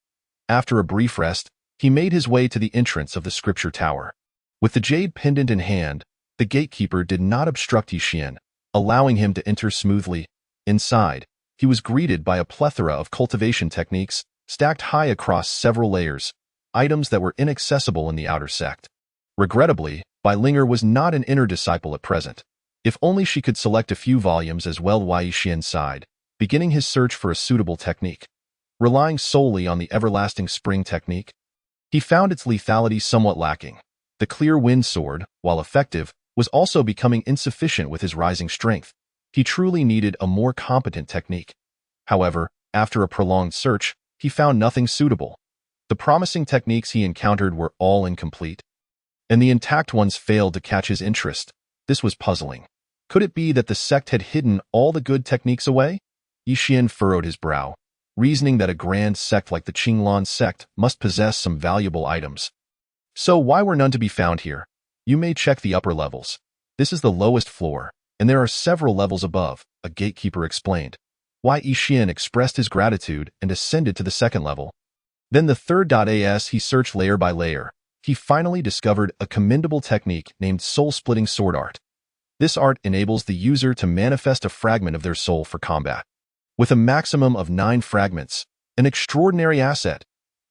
After a brief rest, he made his way to the entrance of the scripture tower. With the jade pendant in hand, the gatekeeper did not obstruct Yixian, allowing him to enter smoothly. Inside, he was greeted by a plethora of cultivation techniques stacked high across several layers, items that were inaccessible in the outer sect. Regrettably, Bai Linger was not an inner disciple at present. If only she could select a few volumes as well. Yixian sighed, beginning his search for a suitable technique. Relying solely on the everlasting spring technique, he found its lethality somewhat lacking. The clear wind sword, while effective, was also becoming insufficient with his rising strength. He truly needed a more competent technique. However, after a prolonged search, he found nothing suitable. The promising techniques he encountered were all incomplete, and the intact ones failed to catch his interest. This was puzzling. Could it be that the sect had hidden all the good techniques away? Yixian furrowed his brow, reasoning that a grand sect like the Qinglan sect must possess some valuable items. So why were none to be found here? You may check the upper levels. This is the lowest floor, and there are several levels above, a gatekeeper explained. Yixian expressed his gratitude and ascended to the second level. Then the third. As he searched layer by layer, he finally discovered a commendable technique named Soul-Splitting Sword Art. This art enables the user to manifest a fragment of their soul for combat. With a maximum of 9 fragments, an extraordinary asset,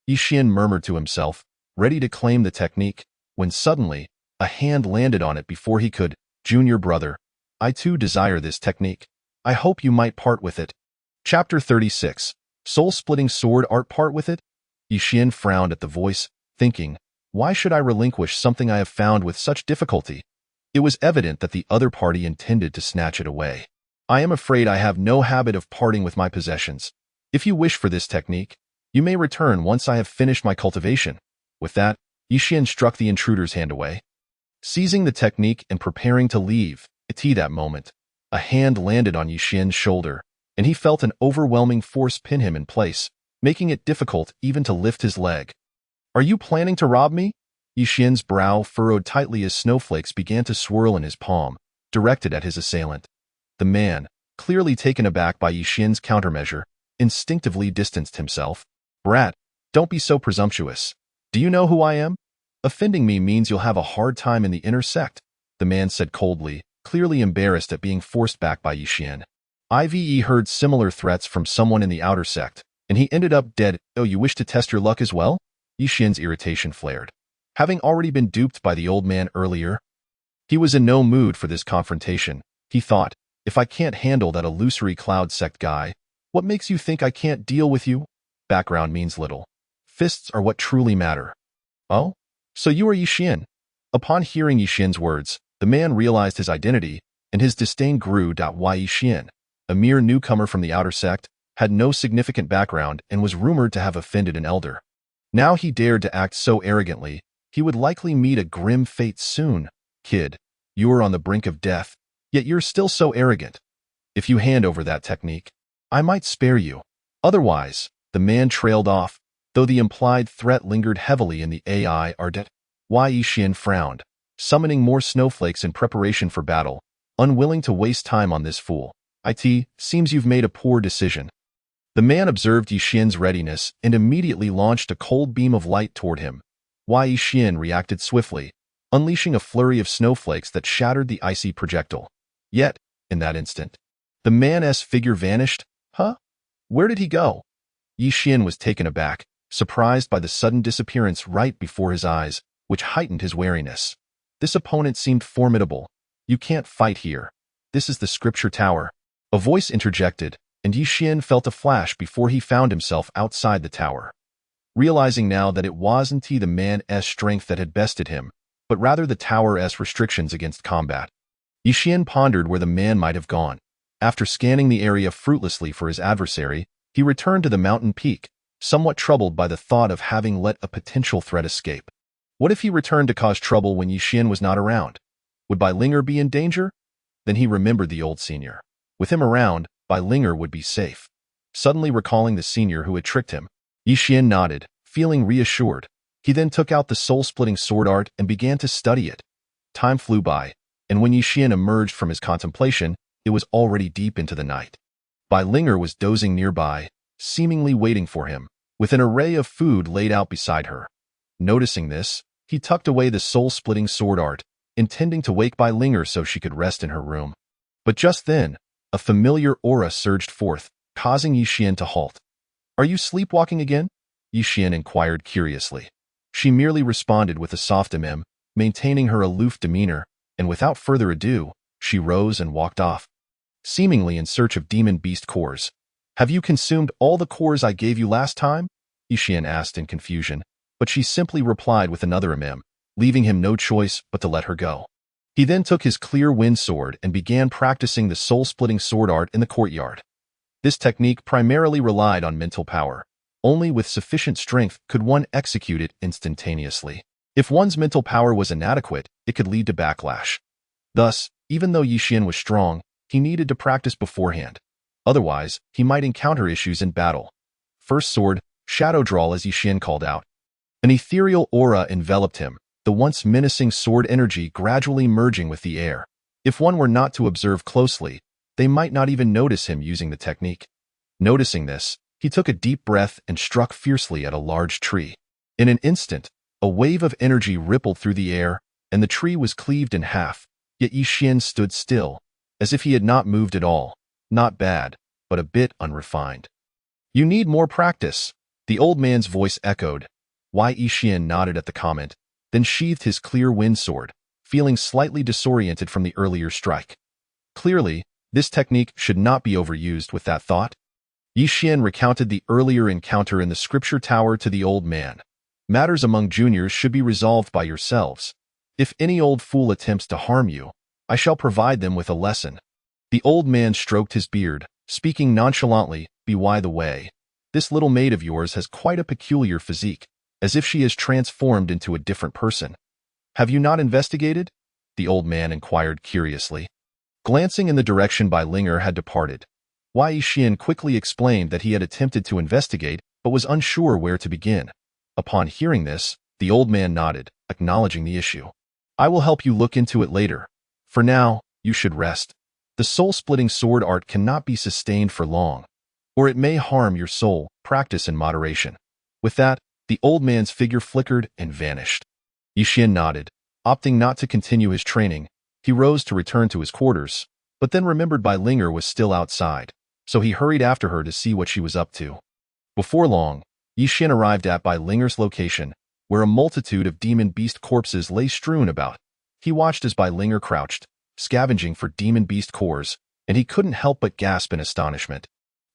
Yixian murmured to himself, ready to claim the technique, when suddenly, a hand landed on it before he could. Junior brother, I too desire this technique. I hope you might part with it. Chapter 36. Soul-Splitting Sword Art. Part with it? Yixian frowned at the voice, thinking, why should I relinquish something I have found with such difficulty? It was evident that the other party intended to snatch it away. I am afraid I have no habit of parting with my possessions. If you wish for this technique, you may return once I have finished my cultivation. With that, Yixian struck the intruder's hand away. Seizing the technique and preparing to leave, at that moment, a hand landed on Yixian's shoulder, and he felt an overwhelming force pin him in place, making it difficult even to lift his leg. Are you planning to rob me? Yixian's brow furrowed tightly as snowflakes began to swirl in his palm, directed at his assailant. The man, clearly taken aback by Yixian's countermeasure, instinctively distanced himself. Brat, don't be so presumptuous. Do you know who I am? Offending me means you'll have a hard time in the inner sect, the man said coldly, clearly embarrassed at being forced back by Yixian. Ive heard similar threats from someone in the outer sect, and he ended up dead. Oh, you wish to test your luck as well? Yixian's irritation flared. Having already been duped by the old man earlier, he was in no mood for this confrontation. He thought, if I can't handle that Illusory Cloud sect guy, what makes you think I can't deal with you? Background means little. Fists are what truly matter. Oh? So you are Yixian? Upon hearing Yixian's words, the man realized his identity, and his disdain grew. Yixian, a mere newcomer from the outer sect, had no significant background and was rumored to have offended an elder. Now he dared to act so arrogantly, he would likely meet a grim fate soon. Kid, you are on the brink of death, yet you're still so arrogant. If you hand over that technique, I might spare you. Otherwise, the man trailed off, though the implied threat lingered heavily in the AI Ardet. Yixian frowned, summoning more snowflakes in preparation for battle, unwilling to waste time on this fool. Seems you've made a poor decision. The man observed Yixian's readiness and immediately launched a cold beam of light toward him. Yixian reacted swiftly, unleashing a flurry of snowflakes that shattered the icy projectile. Yet, in that instant, the man's figure vanished. Huh? Where did he go? Yi Xian was taken aback, surprised by the sudden disappearance right before his eyes, which heightened his wariness. This opponent seemed formidable. You can't fight here. This is the Scripture Tower. A voice interjected, and Yi Xian felt a flash before he found himself outside the tower. Realizing now that it wasn't the man's strength that had bested him, but rather the tower's restrictions against combat. Yi Xian pondered where the man might have gone. After scanning the area fruitlessly for his adversary, he returned to the mountain peak, somewhat troubled by the thought of having let a potential threat escape. What if he returned to cause trouble when Yi Xian was not around? Would Bai Linger be in danger? Then he remembered the old senior. With him around, Bai Linger would be safe. Suddenly recalling the senior who had tricked him, Yi Xian nodded, feeling reassured. He then took out the soul-splitting sword art and began to study it. Time flew by, and when Yi Xian emerged from his contemplation, it was already deep into the night. Bai Linger was dozing nearby, seemingly waiting for him, with an array of food laid out beside her. Noticing this, he tucked away the soul-splitting sword art, intending to wake Bai Linger so she could rest in her room. But just then, a familiar aura surged forth, causing Yi Xian to halt. "Are you sleepwalking again?" Yi Xian inquired curiously. She merely responded with a soft maintaining her aloof demeanor, and without further ado, she rose and walked off, seemingly in search of demon beast cores. "Have you consumed all the cores I gave you last time?" Yi Xian asked in confusion, but she simply replied with another leaving him no choice but to let her go. He then took his clear wind sword and began practicing the soul-splitting sword art in the courtyard. This technique primarily relied on mental power. Only with sufficient strength could one execute it instantaneously. If one's mental power was inadequate, it could lead to backlash. Thus, even though Yi Xian was strong, he needed to practice beforehand. Otherwise, he might encounter issues in battle. First sword, Shadow Drawl, as Yi Xian called out. An ethereal aura enveloped him, the once menacing sword energy gradually merging with the air. If one were not to observe closely, they might not even notice him using the technique. Noticing this, he took a deep breath and struck fiercely at a large tree. In an instant, a wave of energy rippled through the air, and the tree was cleaved in half, yet Yi Xian stood still, as if he had not moved at all. Not bad, but a bit unrefined. "You need more practice," the old man's voice echoed. Yi Xian nodded at the comment, then sheathed his clear wind sword, feeling slightly disoriented from the earlier strike. Clearly, this technique should not be overused. With that thought, Yi Xian recounted the earlier encounter in the Scripture Tower to the old man. "Matters among juniors should be resolved by yourselves. If any old fool attempts to harm you, I shall provide them with a lesson." The old man stroked his beard, speaking nonchalantly. "By the way, this little maid of yours has quite a peculiar physique, as if she is transformed into a different person. Have you not investigated?" the old man inquired curiously. Glancing in the direction Bai Linger had departed, Yi Xian quickly explained that he had attempted to investigate but was unsure where to begin. Upon hearing this, the old man nodded, acknowledging the issue. "I will help you look into it later. For now, you should rest. The soul-splitting sword art cannot be sustained for long, or it may harm your soul. Practice in moderation." With that, the old man's figure flickered and vanished. Yi Xian nodded, opting not to continue his training. He rose to return to his quarters, but then remembered Bai Linger was still outside, so he hurried after her to see what she was up to. Before long, Yi Xian arrived at Bai Linger's location, where a multitude of demon beast corpses lay strewn about. He watched as Bai Linger crouched, scavenging for demon beast cores, and he couldn't help but gasp in astonishment.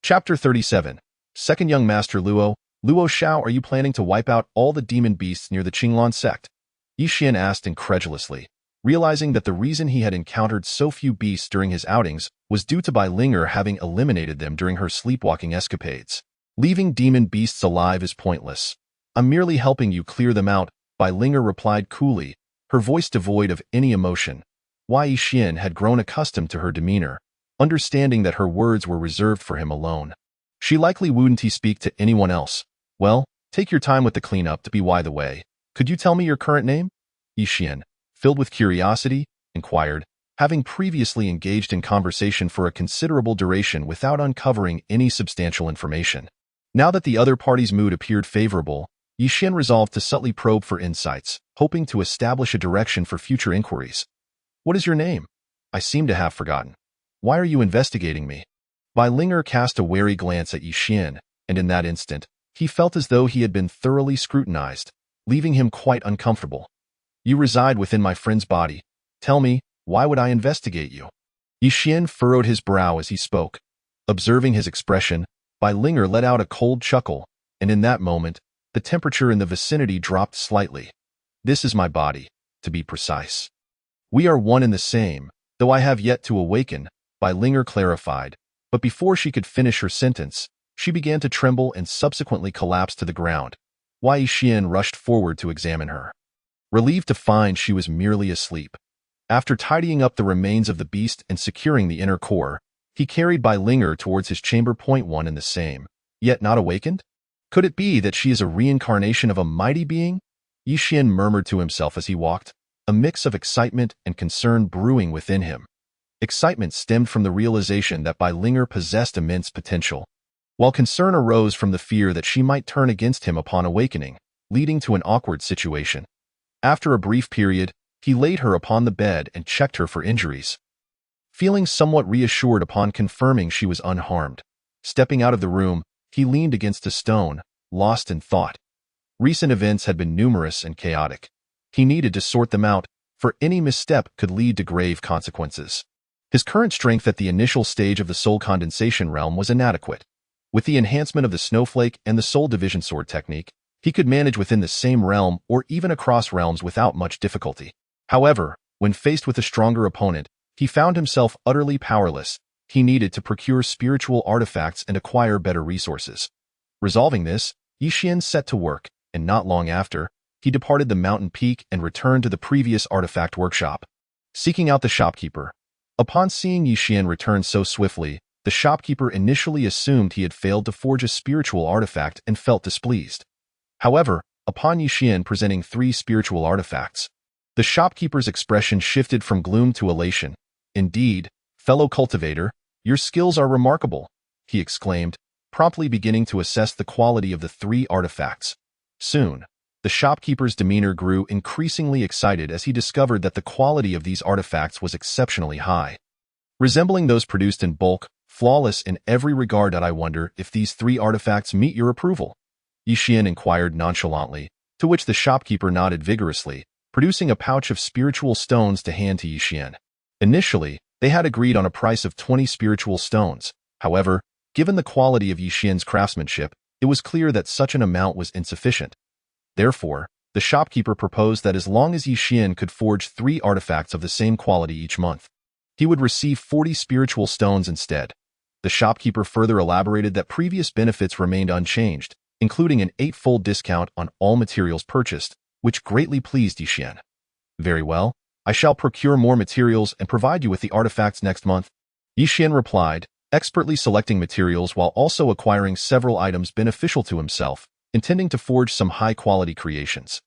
Chapter 37. Second Young Master Luo. "Luo Shao, are you planning to wipe out all the demon beasts near the Qinglan sect?" Yi Xian asked incredulously, realizing that the reason he had encountered so few beasts during his outings was due to Bai Linger having eliminated them during her sleepwalking escapades. "Leaving demon beasts alive is pointless. I'm merely helping you clear them out," Bai Linger replied coolly, her voice devoid of any emotion. Yi Xian had grown accustomed to her demeanor, understanding that her words were reserved for him alone. She likely wouldn't speak to anyone else. "Well, take your time with the cleanup. By the way, could you tell me your current name?" Yi Xian, filled with curiosity, inquired, having previously engaged in conversation for a considerable duration without uncovering any substantial information. Now that the other party's mood appeared favorable, Yi Xian resolved to subtly probe for insights, hoping to establish a direction for future inquiries. "What is your name? I seem to have forgotten. Why are you investigating me?" Bai Linger cast a wary glance at Yi Xian, and in that instant, he felt as though he had been thoroughly scrutinized, leaving him quite uncomfortable. You reside within my friend's body. Tell me, why would I investigate you? Yi Xian furrowed his brow as he spoke. Observing his expression, Bai Linger let out a cold chuckle, and in that moment, the temperature in the vicinity dropped slightly. This is my body, to be precise. We are one and the same, though I have yet to awaken, Bai Linger clarified, but before she could finish her sentence, she began to tremble and subsequently collapsed to the ground. Yi Xian rushed forward to examine her. Relieved to find she was merely asleep. After tidying up the remains of the beast and securing the inner core, he carried Bai Linger towards his chamber. One and the same, yet not awakened? Could it be that she is a reincarnation of a mighty being? Yi Xian murmured to himself as he walked, a mix of excitement and concern brewing within him. Excitement stemmed from the realization that Bai Linger possessed immense potential, while concern arose from the fear that she might turn against him upon awakening, leading to an awkward situation. After a brief period, he laid her upon the bed and checked her for injuries. Feeling somewhat reassured upon confirming she was unharmed, stepping out of the room, he leaned against a stone, lost in thought. Recent events had been numerous and chaotic. He needed to sort them out, for any misstep could lead to grave consequences. His current strength at the initial stage of the soul condensation realm was inadequate. With the enhancement of the snowflake and the soul division sword technique, he could manage within the same realm or even across realms without much difficulty. However, when faced with a stronger opponent, he found himself utterly powerless. He needed to procure spiritual artifacts and acquire better resources. Resolving this, Yi Xian set to work, and not long after, he departed the mountain peak and returned to the previous artifact workshop, seeking out the shopkeeper. Upon seeing Yi Xian return so swiftly, the shopkeeper initially assumed he had failed to forge a spiritual artifact and felt displeased. However, upon Yi Xian presenting 3 spiritual artifacts, the shopkeeper's expression shifted from gloom to elation. Indeed, fellow cultivator, your skills are remarkable, he exclaimed, promptly beginning to assess the quality of the 3 artifacts. Soon, the shopkeeper's demeanor grew increasingly excited as he discovered that the quality of these artifacts was exceptionally high. Resembling those produced in bulk, flawless in every regard. I wonder if these 3 artifacts meet your approval? Yi Xian inquired nonchalantly, to which the shopkeeper nodded vigorously, producing a pouch of spiritual stones to hand to Yi Xian. Initially, they had agreed on a price of 20 spiritual stones. However, given the quality of Yi Xian's craftsmanship, it was clear that such an amount was insufficient. Therefore, the shopkeeper proposed that as long as Yi Xian could forge 3 artifacts of the same quality each month, he would receive 40 spiritual stones instead. The shopkeeper further elaborated that previous benefits remained unchanged, including an 8-fold discount on all materials purchased, which greatly pleased Yi Xian. Very well, I shall procure more materials and provide you with the artifacts next month, Yi Xian replied, expertly selecting materials while also acquiring several items beneficial to himself, intending to forge some high-quality creations.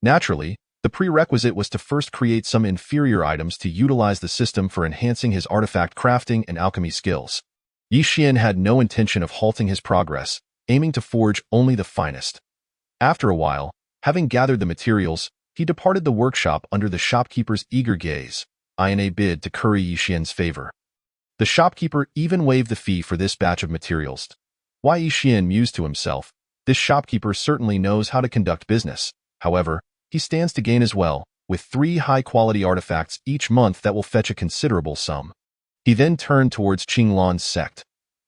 Naturally, the prerequisite was to first create some inferior items to utilize the system for enhancing his artifact crafting and alchemy skills. Yi Xian had no intention of halting his progress, aiming to forge only the finest. After a while, having gathered the materials, he departed the workshop under the shopkeeper's eager gaze, eyeing a bid to curry Yi Xian's favor. The shopkeeper even waived the fee for this batch of materials. Yi Xian mused to himself, this shopkeeper certainly knows how to conduct business. However, he stands to gain as well, with 3 high-quality artifacts each month that will fetch a considerable sum. He then turned towards Qinglan's sect.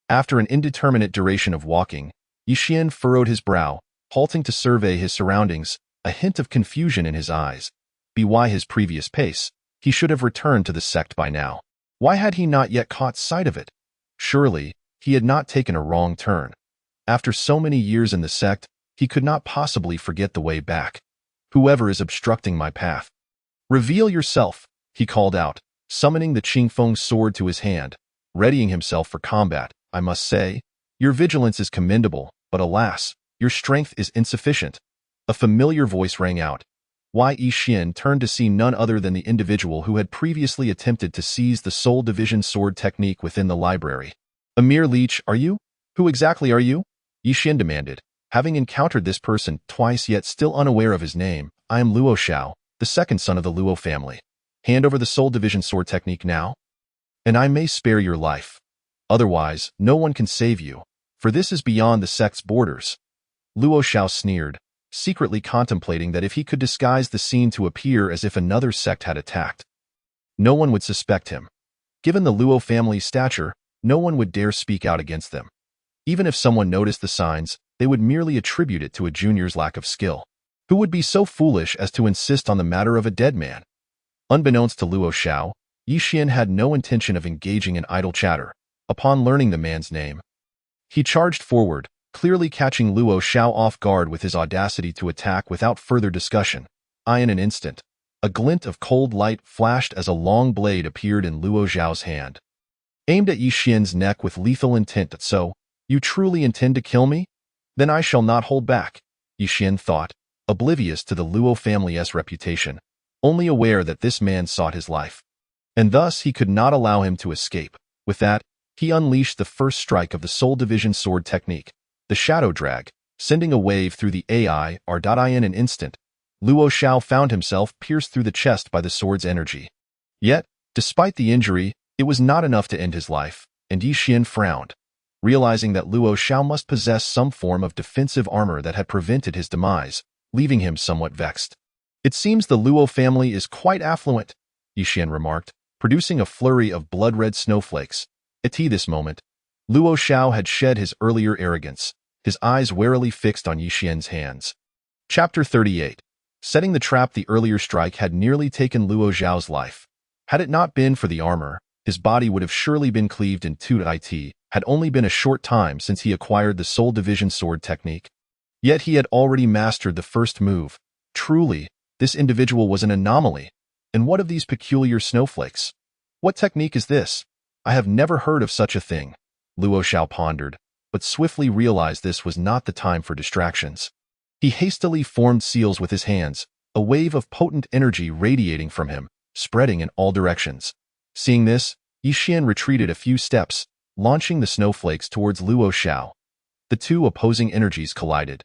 After an indeterminate duration of walking, Yi Xian furrowed his brow, halting to survey his surroundings, a hint of confusion in his eyes. By his previous pace, he should have returned to the sect by now. Why had he not yet caught sight of it? Surely, he had not taken a wrong turn. After so many years in the sect, he could not possibly forget the way back. Whoever is obstructing my path, reveal yourself, he called out, summoning the Qingfeng sword to his hand, readying himself for combat. I must say, your vigilance is commendable, but alas, your strength is insufficient. A familiar voice rang out. Yi Xian turned to see none other than the individual who had previously attempted to seize the soul division sword technique within the library. A mere leech, are you? Who exactly are you? Yi Xian demanded, having encountered this person twice yet still unaware of his name. I am Luo Xiao, the second son of the Luo family. Hand over the soul division sword technique now, and I may spare your life. Otherwise, no one can save you. for this is beyond the sect's borders. Luo Xiao sneered, secretly contemplating that if he could disguise the scene to appear as if another sect had attacked, no one would suspect him. Given the Luo family's stature, no one would dare speak out against them. Even if someone noticed the signs, they would merely attribute it to a junior's lack of skill. Who would be so foolish as to insist on the matter of a dead man? Unbeknownst to Luo Xiao, Yi Xian had no intention of engaging in idle chatter. Upon learning the man's name, he charged forward, clearly catching Luo Xiao off guard with his audacity to attack without further discussion. In an instant, a glint of cold light flashed as a long blade appeared in Luo Xiao's hand, aimed at Yi Xian's neck with lethal intent. So, you truly intend to kill me? Then I shall not hold back, Yi Xian thought, oblivious to the Luo family's reputation, only aware that this man sought his life, and thus he could not allow him to escape. With that, he unleashed the first strike of the Soul Division sword technique, the Shadow Drag, sending a wave through the AI. In an instant, Luo Xiao found himself pierced through the chest by the sword's energy. Yet, despite the injury, it was not enough to end his life, and Yi Xian frowned, realizing that Luo Xiao must possess some form of defensive armor that had prevented his demise, leaving him somewhat vexed. It seems the Luo family is quite affluent, Yi Xian remarked, producing a flurry of blood-red snowflakes. At this moment, Luo Xiao had shed his earlier arrogance, his eyes warily fixed on Yi Xian's hands. Chapter 38. Setting the trap. The earlier strike had nearly taken Luo Xiao's life. Had it not been for the armor, his body would have surely been cleaved in two. It had only been a short time since he acquired the Soul Division sword technique. Yet he had already mastered the first move. Truly, this individual was an anomaly. And what of these peculiar snowflakes? What technique is this? I have never heard of such a thing, Luo Xiao pondered, but swiftly realized this was not the time for distractions. He hastily formed seals with his hands, a wave of potent energy radiating from him, spreading in all directions. Seeing this, Yi Xian retreated a few steps, launching the snowflakes towards Luo Xiao. The two opposing energies collided,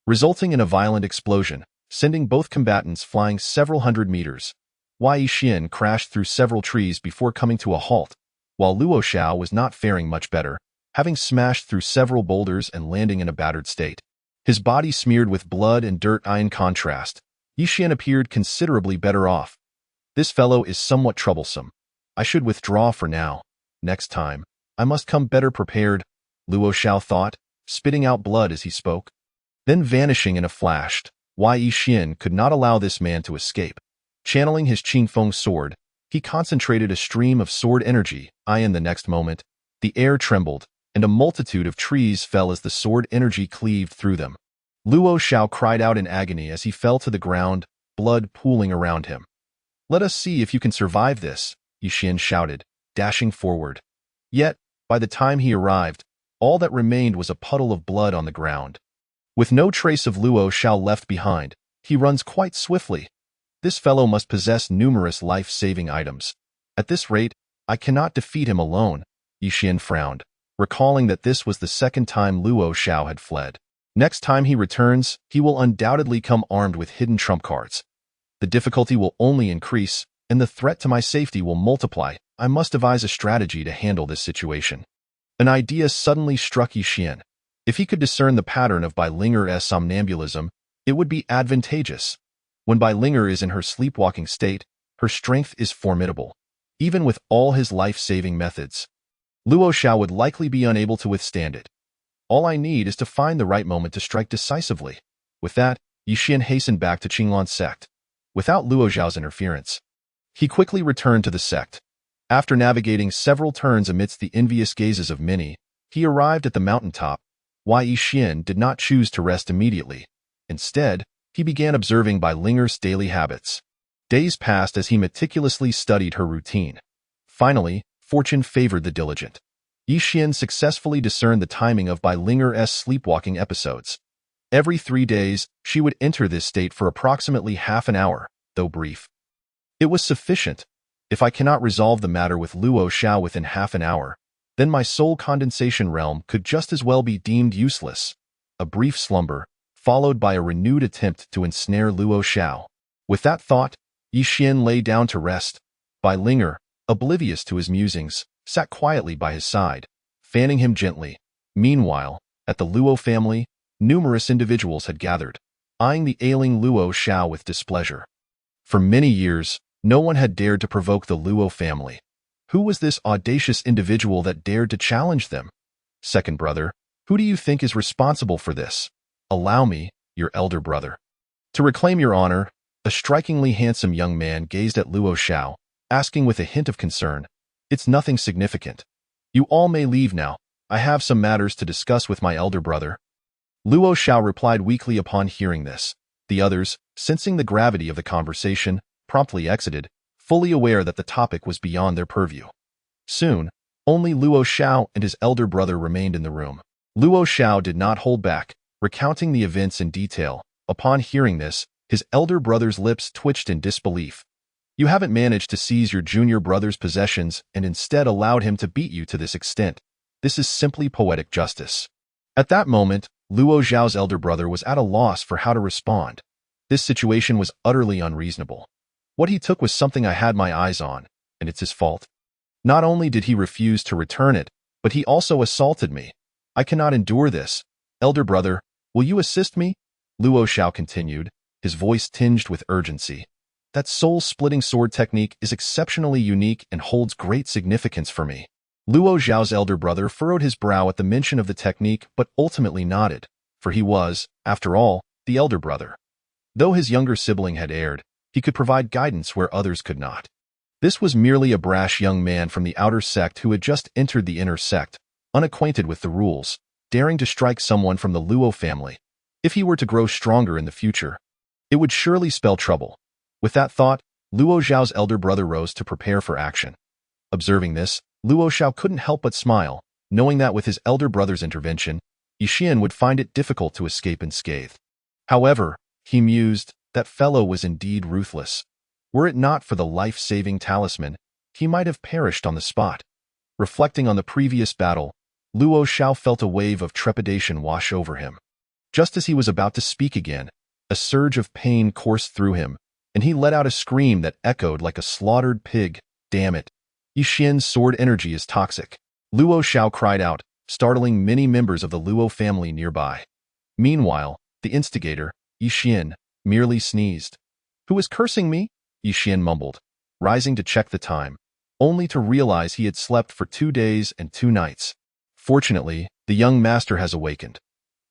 resulting in a violent explosion, sending both combatants flying several hundred meters. Yi Xian crashed through several trees before coming to a halt, while Luo Xiao was not faring much better, having smashed through several boulders and landing in a battered state. His body smeared with blood and dirt. In contrast, Yi Xian appeared considerably better off. This fellow is somewhat troublesome. I should withdraw for now. Next time, I must come better prepared, Luo Xiao thought, spitting out blood as he spoke. Then vanishing in a flash, Yi Xian could not allow this man to escape. Channeling his Qingfeng sword, he concentrated a stream of sword energy. In the next moment, the air trembled, and a multitude of trees fell as the sword energy cleaved through them. Luo Xiao cried out in agony as he fell to the ground, blood pooling around him. Let us see if you can survive this, Yi Xian shouted, dashing forward. Yet, by the time he arrived, all that remained was a puddle of blood on the ground. With no trace of Luo Xiao left behind, he runs quite swiftly. This fellow must possess numerous life-saving items. At this rate, I cannot defeat him alone, Yi Xian frowned, recalling that this was the second time Luo Xiao had fled. Next time he returns, he will undoubtedly come armed with hidden trump cards. The difficulty will only increase, and the threat to my safety will multiply. I must devise a strategy to handle this situation. An idea suddenly struck Yi Xian. If he could discern the pattern of Bai Linger's somnambulism, it would be advantageous. When Bai Linger is in her sleepwalking state, her strength is formidable. Even with all his life-saving methods, Luo Xiao would likely be unable to withstand it. All I need is to find the right moment to strike decisively. With that, Yi Xian hastened back to Qinglan's sect. Without Luo Xiao's interference, he quickly returned to the sect. After navigating several turns amidst the envious gazes of many, he arrived at the mountaintop. Yi Xian did not choose to rest immediately. Instead, he began observing Bai Linger's daily habits. Days passed as he meticulously studied her routine. Finally, fortune favored the diligent. Yi Xian successfully discerned the timing of Bai Linger's sleepwalking episodes. Every 3 days, she would enter this state for approximately half an hour, though brief. It was sufficient. If I cannot resolve the matter with Luo Xiao within half an hour, then my soul condensation realm could just as well be deemed useless. A brief slumber, followed by a renewed attempt to ensnare Luo Xiao. With that thought, Yi Xian lay down to rest. Bai Linger, oblivious to his musings, sat quietly by his side, fanning him gently. Meanwhile, at the Luo family, numerous individuals had gathered, eyeing the ailing Luo Xiao with displeasure. For many years, no one had dared to provoke the Luo family. Who was this audacious individual that dared to challenge them? Second brother, who do you think is responsible for this? Allow me, your elder brother. To reclaim your honor, a strikingly handsome young man gazed at Luo Xiao, asking with a hint of concern, "It's nothing significant. You all may leave now. I have some matters to discuss with my elder brother." Luo Xiao replied weakly upon hearing this. The others, sensing the gravity of the conversation, promptly exited, fully aware that the topic was beyond their purview. Soon, only Luo Xiao and his elder brother remained in the room. Luo Xiao did not hold back, recounting the events in detail. Upon hearing this, his elder brother's lips twitched in disbelief. "You haven't managed to seize your junior brother's possessions and instead allowed him to beat you to this extent. This is simply poetic justice." At that moment, Luo Xiao's elder brother was at a loss for how to respond. This situation was utterly unreasonable. What he took was something I had my eyes on, and it's his fault. Not only did he refuse to return it, but he also assaulted me. I cannot endure this. Elder brother, will you assist me? Luo Xiao continued, his voice tinged with urgency. That soul-splitting sword technique is exceptionally unique and holds great significance for me. Luo Xiao's elder brother furrowed his brow at the mention of the technique but ultimately nodded, for he was, after all, the elder brother. Though his younger sibling had erred, he could provide guidance where others could not. This was merely a brash young man from the outer sect who had just entered the inner sect, unacquainted with the rules, daring to strike someone from the Luo family. If he were to grow stronger in the future, it would surely spell trouble. With that thought, Luo Xiao's elder brother rose to prepare for action. Observing this, Luo Xiao couldn't help but smile, knowing that with his elder brother's intervention, Yixian would find it difficult to escape unscathed. However, he mused, that fellow was indeed ruthless. Were it not for the life-saving talisman, he might have perished on the spot. Reflecting on the previous battle, Luo Xiao felt a wave of trepidation wash over him. Just as he was about to speak again, a surge of pain coursed through him, and he let out a scream that echoed like a slaughtered pig. Damn it! Yixian's sword energy is toxic. Luo Xiao cried out, startling many members of the Luo family nearby. Meanwhile, the instigator, Yixian, merely sneezed. Who is cursing me? Yixian mumbled, rising to check the time, only to realize he had slept for 2 days and 2 nights. Fortunately, the young master has awakened.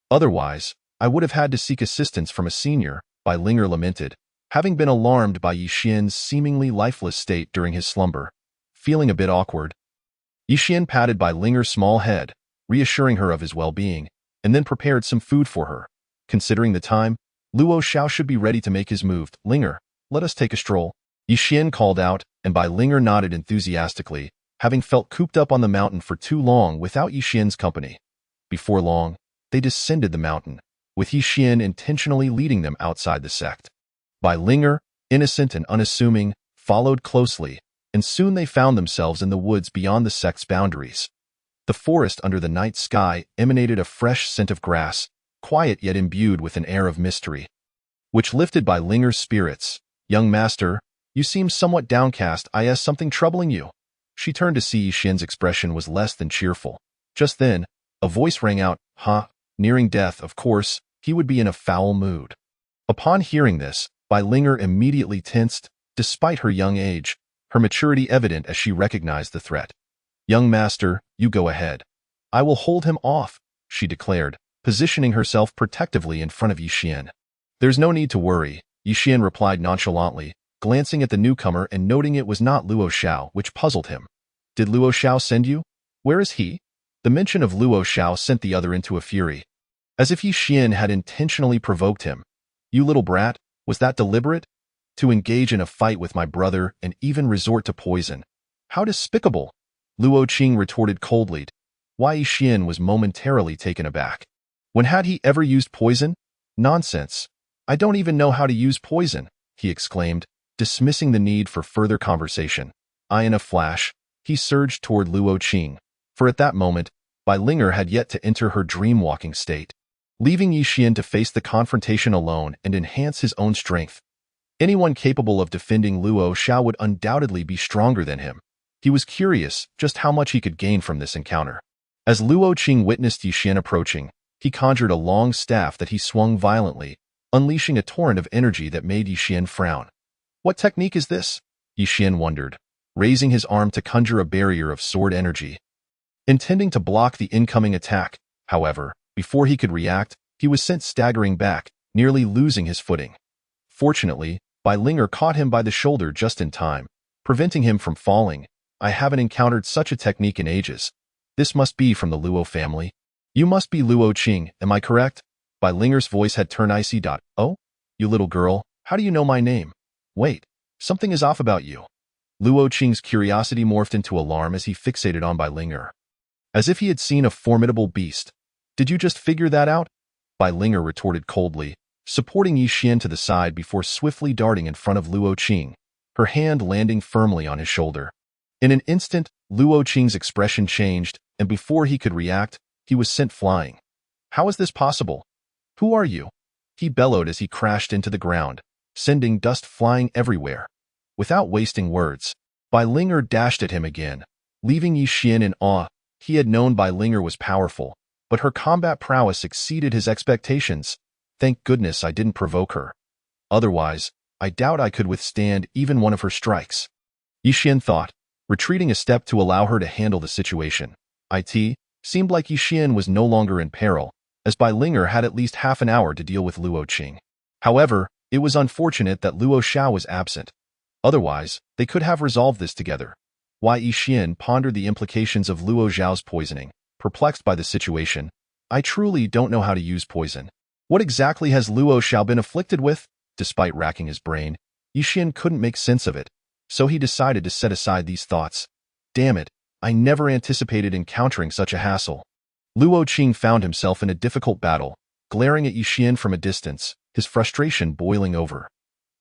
Otherwise, I would have had to seek assistance from a senior, Bai Linger lamented, having been alarmed by Yixian's seemingly lifeless state during his slumber. Feeling a bit awkward, Yixian patted Bai Linger's small head, reassuring her of his well-being, and then prepared some food for her. Considering the time, Luo Xiao should be ready to make his move. Linger, let us take a stroll. Yixian called out, and Bai Linger nodded enthusiastically, having felt cooped up on the mountain for too long without Yixian's company. Before long, they descended the mountain, with Yixian intentionally leading them outside the sect. Bai Linger, innocent and unassuming, followed closely, and soon they found themselves in the woods beyond the sect's boundaries. The forest under the night sky emanated a fresh scent of grass, quiet yet imbued with an air of mystery, which lifted Bai Linger's spirits. Young master, you seem somewhat downcast. Is something troubling you? She turned to see Yixian's expression was less than cheerful. Just then, a voice rang out, nearing death, of course, he would be in a foul mood. Upon hearing this, Bai Linger immediately tensed, despite her young age, her maturity evident as she recognized the threat. Young master, you go ahead. I will hold him off, she declared, positioning herself protectively in front of Yixian. There's no need to worry, Yixian replied nonchalantly, glancing at the newcomer and noting it was not Luo Xiao, which puzzled him. Did Luo Xiao send you? Where is he? The mention of Luo Xiao sent the other into a fury. As if Yixian had intentionally provoked him. You little brat, was that deliberate? To engage in a fight with my brother and even resort to poison. How despicable! Luo Qing retorted coldly. Why Yixian was momentarily taken aback. When had he ever used poison? Nonsense. I don't even know how to use poison, he exclaimed, dismissing the need for further conversation. In a flash, he surged toward Luo Qing, for at that moment, Bai Linger had yet to enter her dream-walking state, leaving Yixian to face the confrontation alone and enhance his own strength. Anyone capable of defending Luo Xiao would undoubtedly be stronger than him. He was curious just how much he could gain from this encounter. As Luo Qing witnessed Yixian approaching, he conjured a long staff that he swung violently, unleashing a torrent of energy that made Yixian frown. What technique is this? Yixian wondered, raising his arm to conjure a barrier of sword energy. Intending to block the incoming attack, however, before he could react, he was sent staggering back, nearly losing his footing. Fortunately, Bai Linger caught him by the shoulder just in time, preventing him from falling. I haven't encountered such a technique in ages. This must be from the Luo family. You must be Luo Qing, am I correct? Bai Linger's voice had turned icy. Oh? You little girl, how do you know my name? Wait, something is off about you. Luo Qing's curiosity morphed into alarm as he fixated on Bai Linger, as if he had seen a formidable beast. Did you just figure that out? Bai Linger retorted coldly, supporting Yixian to the side before swiftly darting in front of Luo Qing, her hand landing firmly on his shoulder. In an instant, Luo Qing's expression changed, and before he could react, he was sent flying. How is this possible? Who are you? He bellowed as he crashed into the ground, sending dust flying everywhere. Without wasting words, Bai Linger dashed at him again, leaving Yixian in awe. He had known Bai Linger was powerful, but her combat prowess exceeded his expectations. Thank goodness I didn't provoke her. Otherwise, I doubt I could withstand even one of her strikes. Yixian thought, retreating a step to allow her to handle the situation. It seemed like Yixian was no longer in peril, as Bai Linger had at least half an hour to deal with Luo Qing. However, it was unfortunate that Luo Xiao was absent. Otherwise, they could have resolved this together. Wai Yixian pondered the implications of Luo Xiao's poisoning, perplexed by the situation. I truly don't know how to use poison. What exactly has Luo Xiao been afflicted with? Despite racking his brain, Yixian couldn't make sense of it, so he decided to set aside these thoughts. Damn it, I never anticipated encountering such a hassle. Luo Qing found himself in a difficult battle, glaring at Yixian from a distance, his frustration boiling over.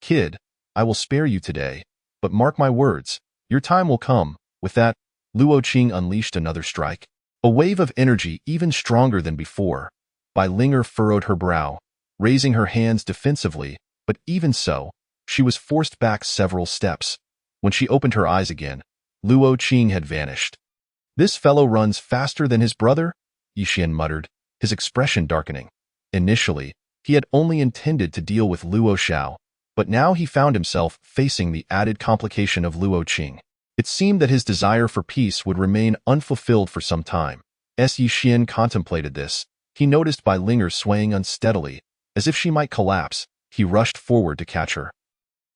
Kid, I will spare you today, but mark my words, your time will come. With that, Luo Qing unleashed another strike. A wave of energy even stronger than before. Bai Linger furrowed her brow, raising her hands defensively, but even so, she was forced back several steps. When she opened her eyes again, Luo Qing had vanished. This fellow runs faster than his brother? Yixian muttered, his expression darkening. Initially, he had only intended to deal with Luo Xiao, but now he found himself facing the added complication of Luo Qing. It seemed that his desire for peace would remain unfulfilled for some time. As Yixian contemplated this, he noticed Bai Linger swaying unsteadily, as if she might collapse. He rushed forward to catch her.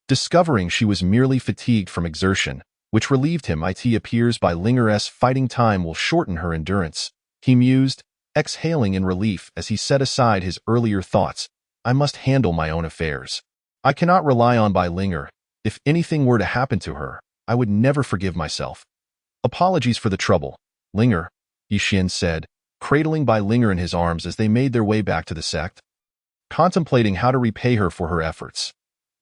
Discovering she was merely fatigued from exertion, which relieved him, it appears Bai Linger's fighting time will shorten her endurance. He mused, exhaling in relief as he set aside his earlier thoughts. I must handle my own affairs. I cannot rely on Bai Linger. If anything were to happen to her, I would never forgive myself. Apologies for the trouble, Linger, Yixian said, cradling Bai Linger in his arms as they made their way back to the sect, contemplating how to repay her for her efforts.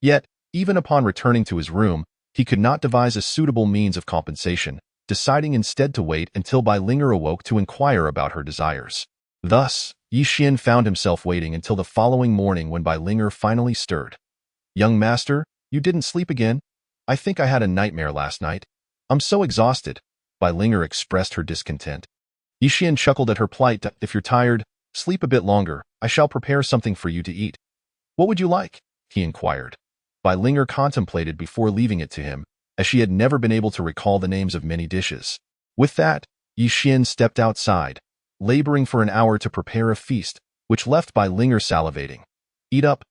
Yet, even upon returning to his room, he could not devise a suitable means of compensation, deciding instead to wait until Bai Linger awoke to inquire about her desires. Thus, Yixian found himself waiting until the following morning when Bai Linger finally stirred. Young master, you didn't sleep again? I think I had a nightmare last night. I'm so exhausted. Bai Linger expressed her discontent. Yixian chuckled at her plight. If you're tired, sleep a bit longer. I shall prepare something for you to eat. What would you like? He inquired. Bai Linger contemplated before leaving it to him, as she had never been able to recall the names of many dishes. With that, Yixian stepped outside, laboring for an hour to prepare a feast, which left Bai Linger salivating. Eat up.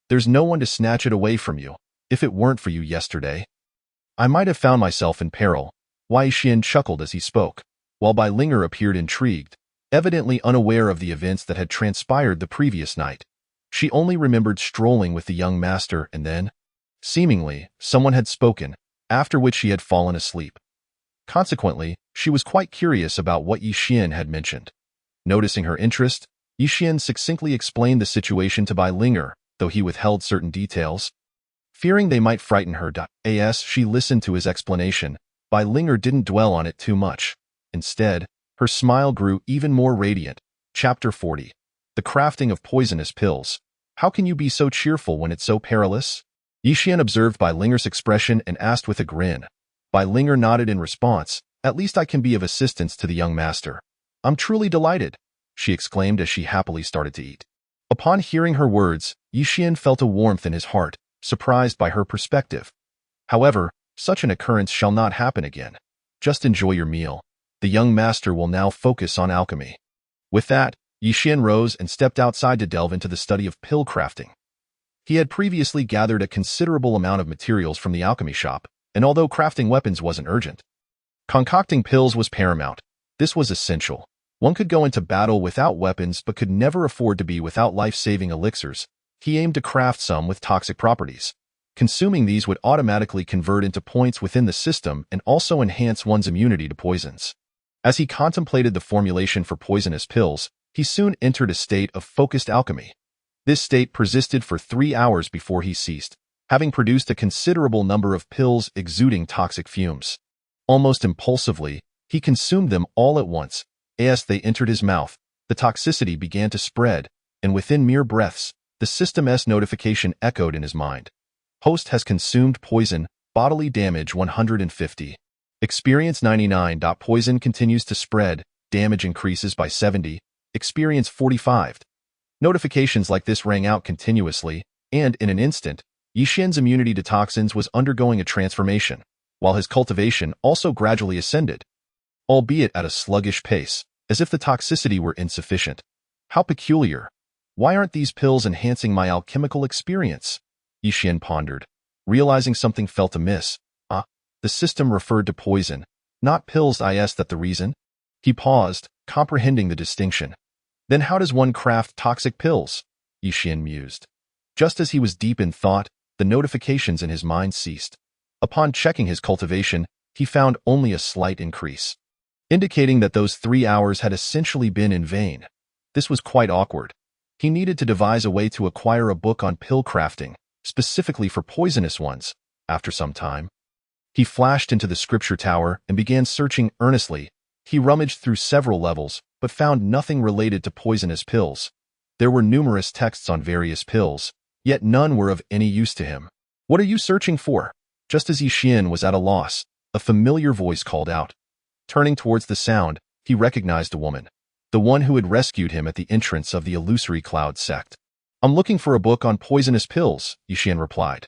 There's no one to snatch it away from you. If it weren't for you yesterday, I might have found myself in peril. Wai Yixian chuckled as he spoke, while Bai Linger appeared intrigued, evidently unaware of the events that had transpired the previous night. She only remembered strolling with the young master and then, seemingly, someone had spoken, after which she had fallen asleep. Consequently, she was quite curious about what Yixian had mentioned. Noticing her interest, Yixian succinctly explained the situation to Bai Linger, though he withheld certain details. Fearing they might frighten her, as she listened to his explanation, Bai Linger didn't dwell on it too much. Instead, her smile grew even more radiant. Chapter 40. The crafting of poisonous pills. How can you be so cheerful when it's so perilous? Yixian observed Bai Linger's expression and asked with a grin. Bai Linger nodded in response. At least I can be of assistance to the young master. I'm truly delighted, she exclaimed as she happily started to eat. Upon hearing her words, Yixian felt a warmth in his heart, surprised by her perspective. However, such an occurrence shall not happen again. Just enjoy your meal. The young master will now focus on alchemy. With that, Yixian rose and stepped outside to delve into the study of pill crafting. He had previously gathered a considerable amount of materials from the alchemy shop, and although crafting weapons wasn't urgent, concocting pills was paramount. This was essential. One could go into battle without weapons but could never afford to be without life-saving elixirs. He aimed to craft some with toxic properties. Consuming these would automatically convert into points within the system and also enhance one's immunity to poisons. As he contemplated the formulation for poisonous pills, he soon entered a state of focused alchemy. This state persisted for 3 hours before he ceased, having produced a considerable number of pills exuding toxic fumes. Almost impulsively, he consumed them all at once. As they entered his mouth, the toxicity began to spread, and within mere breaths, the system's notification echoed in his mind. Host has consumed poison, bodily damage 150. Experience 99. Poison continues to spread, damage increases by 70. Experience 45. Notifications like this rang out continuously, and in an instant, Yixian's immunity to toxins was undergoing a transformation, while his cultivation also gradually ascended, albeit at a sluggish pace, as if the toxicity were insufficient. How peculiar. Why aren't these pills enhancing my alchemical experience? Yixian pondered, realizing something felt amiss. The system referred to poison, not pills. Is that the reason? He paused, comprehending the distinction. Then how does one craft toxic pills? Yixian mused. Just as he was deep in thought, the notifications in his mind ceased. Upon checking his cultivation, he found only a slight increase, indicating that those 3 hours had essentially been in vain. This was quite awkward. He needed to devise a way to acquire a book on pill crafting, specifically for poisonous ones. After some time, he flashed into the scripture tower and began searching earnestly. He rummaged through several levels, but found nothing related to poisonous pills. There were numerous texts on various pills, yet none were of any use to him. What are you searching for? Just as Yixian was at a loss, a familiar voice called out. Turning towards the sound, he recognized a woman, the one who had rescued him at the entrance of the Illusory Cloud sect. I'm looking for a book on poisonous pills, Yixian replied.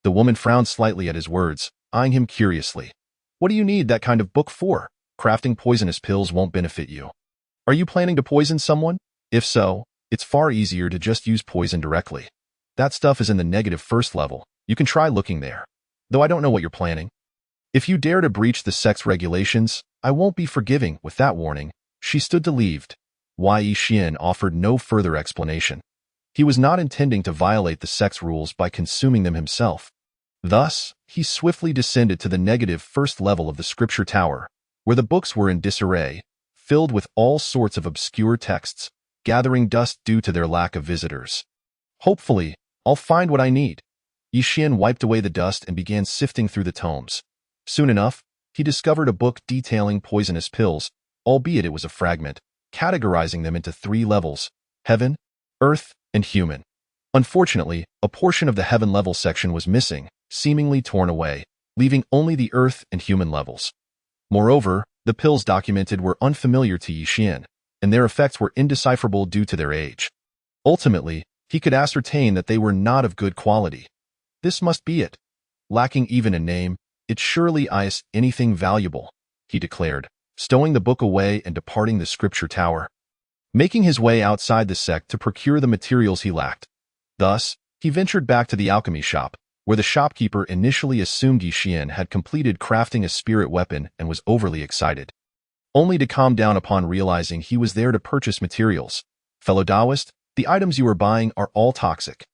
The woman frowned slightly at his words, eyeing him curiously. What do you need that kind of book for? Crafting poisonous pills won't benefit you. Are you planning to poison someone? If so, it's far easier to just use poison directly. That stuff is in the negative first level. You can try looking there. Though I don't know what you're planning. If you dare to breach the sect's regulations, I won't be forgiving. With that warning, she stood to leave. Wai Yixian offered no further explanation. He was not intending to violate the sect's rules by consuming them himself. Thus, he swiftly descended to the negative first level of the scripture tower, where the books were in disarray, filled with all sorts of obscure texts, gathering dust due to their lack of visitors. Hopefully, I'll find what I need. Yixian wiped away the dust and began sifting through the tomes. Soon enough, he discovered a book detailing poisonous pills, albeit it was a fragment, categorizing them into 3 levels: heaven, earth, and human. Unfortunately, a portion of the heaven level section was missing, seemingly torn away, leaving only the earth and human levels. Moreover, the pills documented were unfamiliar to Yixian, and their effects were indecipherable due to their age. Ultimately, he could ascertain that they were not of good quality. This must be it. Lacking even a name, it surely is anything valuable, he declared, stowing the book away and departing the scripture tower, making his way outside the sect to procure the materials he lacked. Thus, he ventured back to the alchemy shop, where the shopkeeper initially assumed Yixian had completed crafting a spirit weapon and was overly excited, only to calm down upon realizing he was there to purchase materials. Fellow Taoist, the items you are buying are all toxic.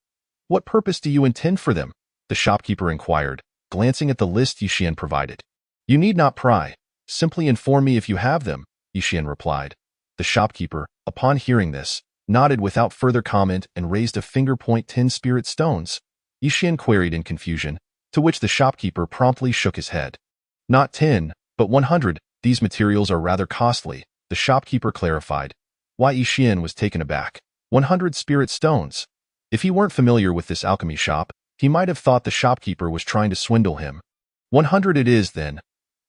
What purpose do you intend for them? The shopkeeper inquired, glancing at the list Yixian provided. You need not pry. Simply inform me if you have them, Yixian replied. The shopkeeper, upon hearing this, nodded without further comment and raised a finger. 10 spirit stones? Yixian queried in confusion, to which the shopkeeper promptly shook his head. Not 10, but 100. These materials are rather costly, the shopkeeper clarified. Wai Yixian was taken aback. 100 spirit stones. If he weren't familiar with this alchemy shop, he might have thought the shopkeeper was trying to swindle him. 100 it is then.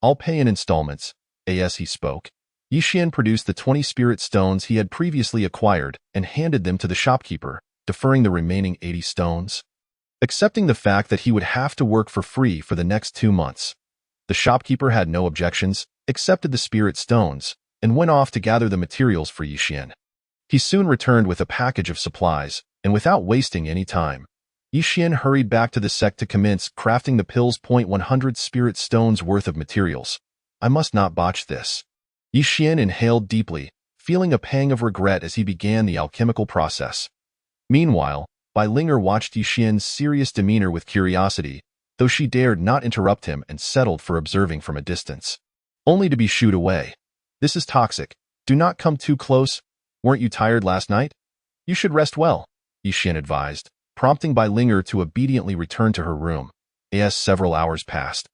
I'll pay in installments. As he spoke, Yixian produced the 20 spirit stones he had previously acquired and handed them to the shopkeeper, deferring the remaining 80 stones. Accepting the fact that he would have to work for free for the next 2 months. The shopkeeper had no objections, accepted the spirit stones, and went off to gather the materials for Yixian. He soon returned with a package of supplies, and without wasting any time, Yixian hurried back to the sect to commence crafting the pills. 100 spirit stones worth of materials. I must not botch this. Yixian inhaled deeply, feeling a pang of regret as he began the alchemical process. Meanwhile, Bai Linger watched Yixian's serious demeanor with curiosity, though she dared not interrupt him and settled for observing from a distance. Only to be shooed away. This is toxic. Do not come too close. Weren't you tired last night? You should rest well, Yixian advised, prompting Bai Linger to obediently return to her room. As several hours passed.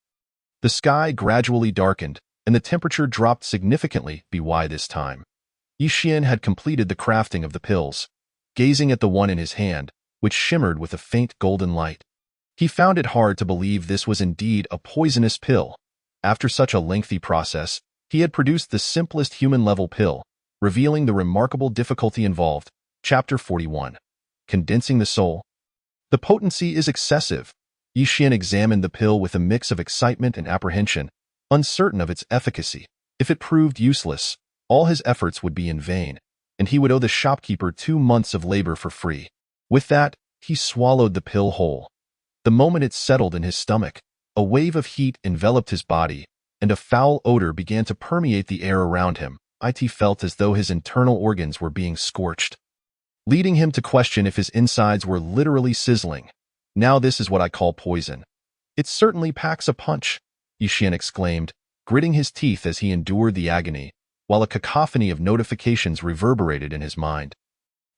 The sky gradually darkened, and the temperature dropped significantly by this time. Yixian had completed the crafting of the pills, gazing at the one in his hand, which shimmered with a faint golden light. He found it hard to believe this was indeed a poisonous pill. After such a lengthy process, he had produced the simplest human-level pill, revealing the remarkable difficulty involved. Chapter 41. Condensing the soul. The potency is excessive. Yixian examined the pill with a mix of excitement and apprehension, uncertain of its efficacy. If it proved useless, all his efforts would be in vain, and he would owe the shopkeeper 2 months of labor for free. With that, he swallowed the pill whole. The moment it settled in his stomach, a wave of heat enveloped his body, and a foul odor began to permeate the air around him. It felt as though his internal organs were being scorched, leading him to question if his insides were literally sizzling. Now this is what I call poison. It certainly packs a punch, Yixian exclaimed, gritting his teeth as he endured the agony, while a cacophony of notifications reverberated in his mind,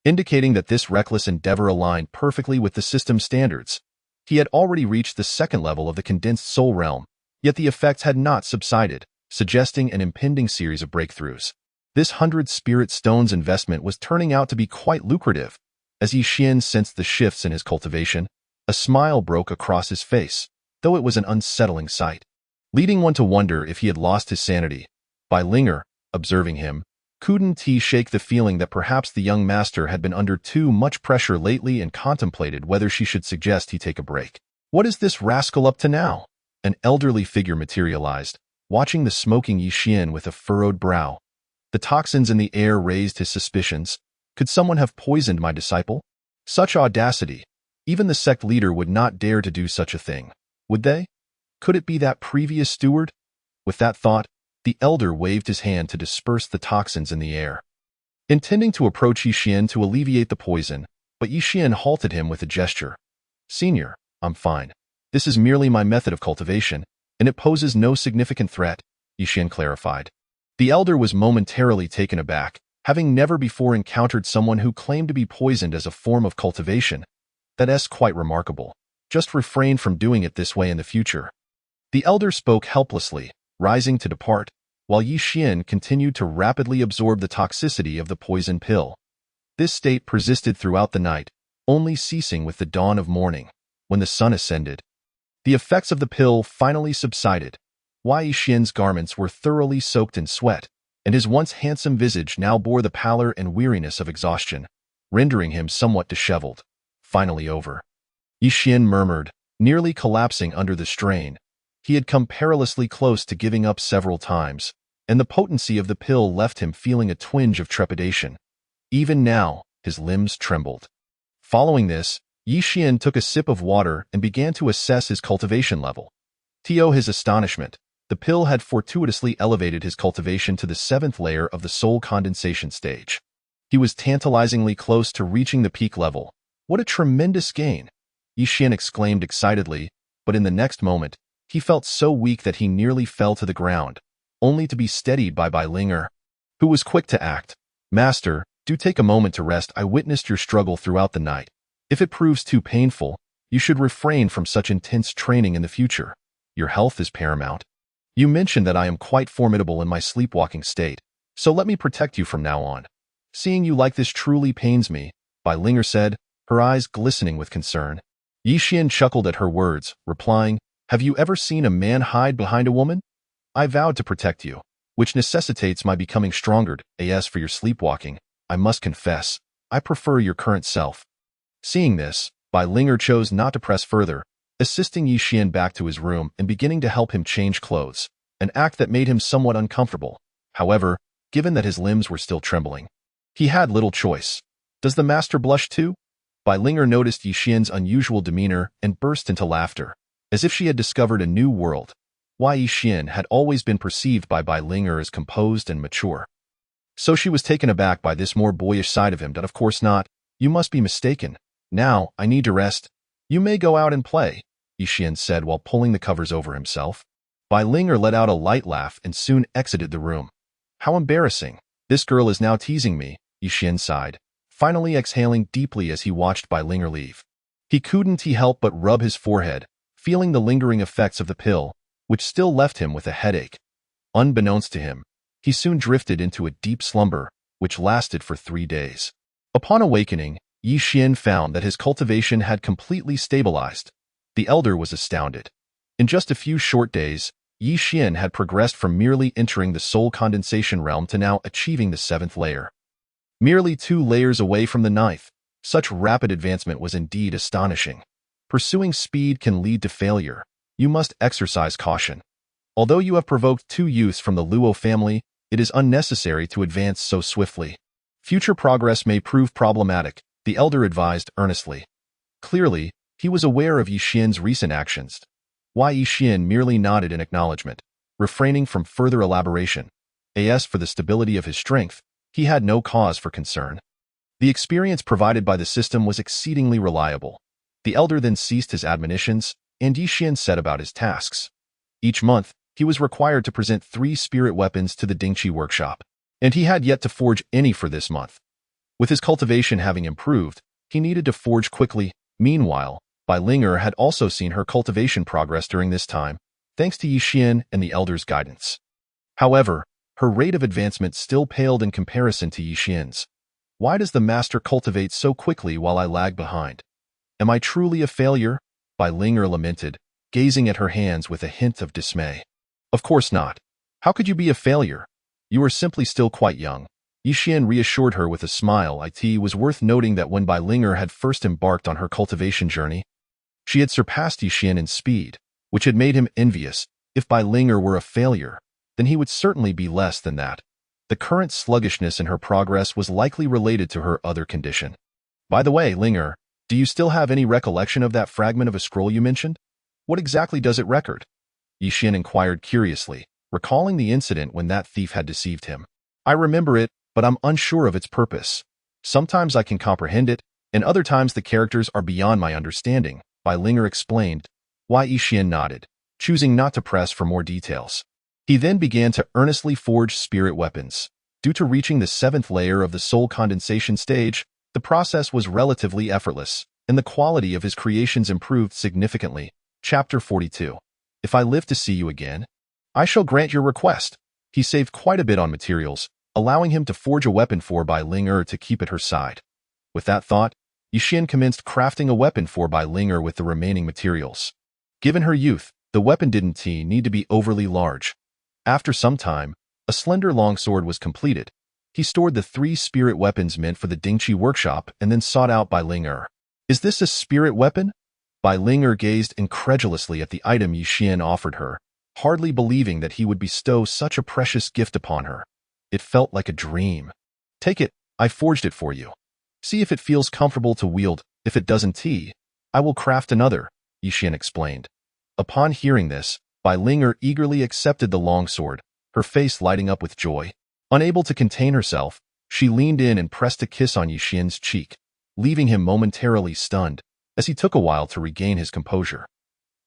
indicating that this reckless endeavor aligned perfectly with the system's standards. He had already reached the second level of the condensed soul realm, yet the effects had not subsided, suggesting an impending series of breakthroughs. This 100 spirit stones investment was turning out to be quite lucrative. As Yixian sensed the shifts in his cultivation, a smile broke across his face, though it was an unsettling sight, leading one to wonder if he had lost his sanity. Bai Linger, observing him, couldn't shake the feeling that perhaps the young master had been under too much pressure lately and contemplated whether she should suggest he take a break. What is this rascal up to now? An elderly figure materialized, watching the smoking Yixian with a furrowed brow. The toxins in the air raised his suspicions. Could someone have poisoned my disciple? Such audacity! Even the sect leader would not dare to do such a thing, would they? Could it be that previous steward? With that thought, the elder waved his hand to disperse the toxins in the air, intending to approach Yixian to alleviate the poison, but Yixian halted him with a gesture. Senior, I'm fine. This is merely my method of cultivation, and it poses no significant threat, Yixian clarified. The elder was momentarily taken aback, having never before encountered someone who claimed to be poisoned as a form of cultivation. That's quite remarkable. Just refrain from doing it this way in the future. The elder spoke helplessly, rising to depart, while Yixian continued to rapidly absorb the toxicity of the poison pill. This state persisted throughout the night, only ceasing with the dawn of morning, when the sun ascended. The effects of the pill finally subsided. Yixian's garments were thoroughly soaked in sweat, and his once handsome visage now bore the pallor and weariness of exhaustion, rendering him somewhat disheveled. Finally over. Yixian murmured, nearly collapsing under the strain. He had come perilously close to giving up several times, and the potency of the pill left him feeling a twinge of trepidation. Even now, his limbs trembled. Following this, Yixian took a sip of water and began to assess his cultivation level. To his astonishment, the pill had fortuitously elevated his cultivation to the 7th layer of the soul condensation stage. He was tantalizingly close to reaching the peak level. What a tremendous gain! Yixian exclaimed excitedly, but in the next moment, he felt so weak that he nearly fell to the ground, only to be steadied by Bai Linger, who was quick to act. Master, do take a moment to rest. I witnessed your struggle throughout the night. If it proves too painful, you should refrain from such intense training in the future. Your health is paramount. You mentioned that I am quite formidable in my sleepwalking state, so let me protect you from now on. Seeing you like this truly pains me, Bai Linger said, her eyes glistening with concern. Yixian chuckled at her words, replying, Have you ever seen a man hide behind a woman? I vowed to protect you. which necessitates my becoming stronger. As for your sleepwalking, I must confess, I prefer your current self. Seeing this, Bai Linger chose not to press further, assisting Yi Xian back to his room and beginning to help him change clothes, an act that made him somewhat uncomfortable. However, given that his limbs were still trembling, he had little choice. Does the master blush too? Bai Linger noticed Yi Xian's unusual demeanor and burst into laughter, as if she had discovered a new world. Yi Xian had always been perceived by Bai Linger as composed and mature. So she was taken aback by this more boyish side of him. Of course not. You must be mistaken. Now, I need to rest. You may go out and play, Yi Xian said while pulling the covers over himself. Bai Linger let out a light laugh and soon exited the room. How embarrassing. This girl is now teasing me, Yi Xian sighed, finally exhaling deeply as he watched Bai Linger leave. He couldn't help but rub his forehead, feeling the lingering effects of the pill, which still left him with a headache. Unbeknownst to him, he soon drifted into a deep slumber, which lasted for 3 days. Upon awakening, Yi Xian found that his cultivation had completely stabilized. The elder was astounded. In just a few short days, Yi Xian had progressed from merely entering the soul condensation realm to now achieving the 7th layer. Merely 2 layers away from the 9th, such rapid advancement was indeed astonishing. Pursuing speed can lead to failure. You must exercise caution. Although you have provoked 2 youths from the Luo family, it is unnecessary to advance so swiftly. Future progress may prove problematic, the elder advised earnestly. Clearly, he was aware of Yi Xian's recent actions. Yi Xian merely nodded in acknowledgement, refraining from further elaboration. As for the stability of his strength, he had no cause for concern. The experience provided by the system was exceedingly reliable. The elder then ceased his admonitions, and Yi Xian set about his tasks. Each month, he was required to present 3 spirit weapons to the Dingqi workshop, and he had yet to forge any for this month. With his cultivation having improved, he needed to forge quickly. Meanwhile, Bai Linger had also seen her cultivation progress during this time, thanks to Yi Xian and the elder's guidance. However, her rate of advancement still paled in comparison to Yi Xian's. Why does the master cultivate so quickly while I lag behind? Am I truly a failure? Bai Linger lamented, gazing at her hands with a hint of dismay. Of course not. How could you be a failure? You are simply still quite young. Yi Xian reassured her with a smile. It was worth noting that when Bai Linger had first embarked on her cultivation journey, she had surpassed Yi Xian in speed, which had made him envious. If Bai Linger were a failure, then he would certainly be less than that. The current sluggishness in her progress was likely related to her other condition. By the way, Linger, do you still have any recollection of that fragment of a scroll you mentioned? What exactly does it record? Yi Xian inquired curiously, recalling the incident when that thief had deceived him. I remember it, but I'm unsure of its purpose. Sometimes I can comprehend it, and other times the characters are beyond my understanding, Bai Linger explained. Yi Xian nodded, choosing not to press for more details. He then began to earnestly forge spirit weapons. Due to reaching the 7th layer of the soul condensation stage, the process was relatively effortless, and the quality of his creations improved significantly. Chapter 42. If I live to see you again, I shall grant your request. He saved quite a bit on materials, allowing him to forge a weapon for Bai Linger to keep at her side. With that thought, Yi Xian commenced crafting a weapon for Bai Linger with the remaining materials. Given her youth, the weapon didn't need to be overly large. After some time, a slender longsword was completed. He stored the 3 spirit weapons meant for the Dingqi workshop and then sought out Bai Linger. Is this a spirit weapon? Bai Linger gazed incredulously at the item Yi Xian offered her, hardly believing that he would bestow such a precious gift upon her. It felt like a dream. Take it, I forged it for you. See if it feels comfortable to wield. If it doesn't, I will craft another, Yi Xian explained. Upon hearing this, Bai Linger eagerly accepted the longsword, her face lighting up with joy. Unable to contain herself, she leaned in and pressed a kiss on Yi Xian's cheek, leaving him momentarily stunned, as he took a while to regain his composure.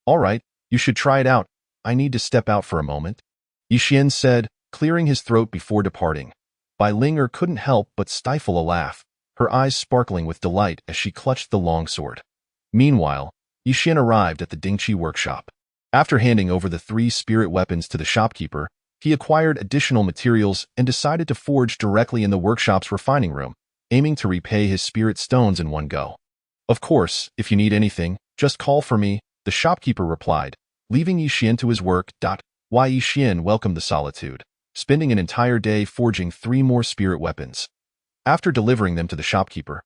All right, you should try it out. I need to step out for a moment, Yi Xian said, clearing his throat before departing. Bai Linger couldn't help but stifle a laugh, her eyes sparkling with delight as she clutched the longsword. Meanwhile, Yi Xian arrived at the Dingqi workshop. After handing over the 3 spirit weapons to the shopkeeper, he acquired additional materials and decided to forge directly in the workshop's refining room, aiming to repay his spirit stones in one go. Of course, if you need anything, just call for me, the shopkeeper replied, leaving Yi Xian to his work. Yi Xian welcomed the solitude. spending an entire day forging 3 more spirit weapons. After delivering them to the shopkeeper,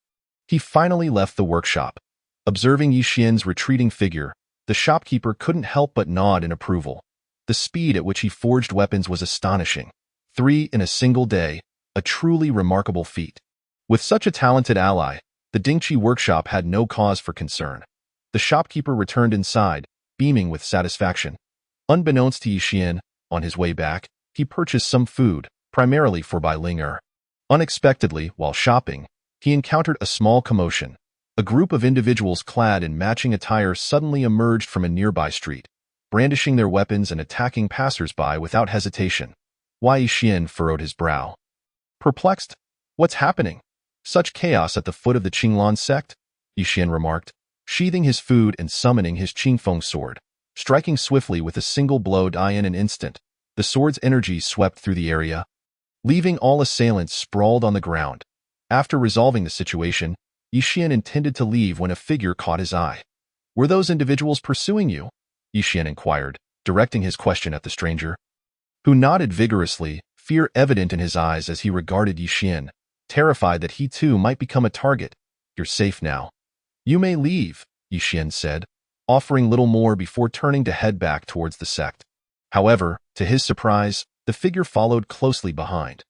he finally left the workshop. Observing Yi Xian's retreating figure, the shopkeeper couldn't help but nod in approval. The speed at which he forged weapons was astonishing. 3 in a single day, a truly remarkable feat. With such a talented ally, the Dingqi workshop had no cause for concern. The shopkeeper returned inside, beaming with satisfaction. Unbeknownst to Yi Xian, on his way back, he purchased some food, primarily for Bai Ling'er. Unexpectedly, while shopping, he encountered a small commotion. A group of individuals clad in matching attire suddenly emerged from a nearby street, brandishing their weapons and attacking passers-by without hesitation. Yi Xian furrowed his brow. Perplexed, "What's happening? Such chaos at the foot of the Qinglan sect?" Yi Xian remarked, sheathing his food and summoning his Qingfeng sword. Striking swiftly with a single blow in an instant, the sword's energy swept through the area, leaving all assailants sprawled on the ground. After resolving the situation, Yi Xian intended to leave when a figure caught his eye. "Were those individuals pursuing you?" Yi Xian inquired, directing his question at the stranger, who nodded vigorously, fear evident in his eyes as he regarded Yi Xian, terrified that he too might become a target. "You're safe now. You may leave," Yi Xian said, offering little more before turning to head back towards the sect. However, to his surprise, the figure followed closely behind.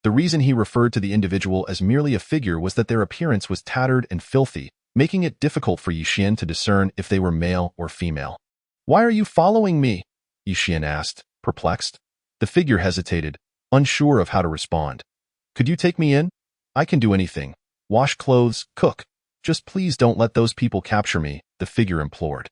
The reason he referred to the individual as merely a figure was that their appearance was tattered and filthy, making it difficult for Yi Xian to discern if they were male or female. "Why are you following me?" Yi Xian asked, perplexed. The figure hesitated, unsure of how to respond. "Could you take me in? I can do anything. Wash clothes, cook. Just please don't let those people capture me," the figure implored.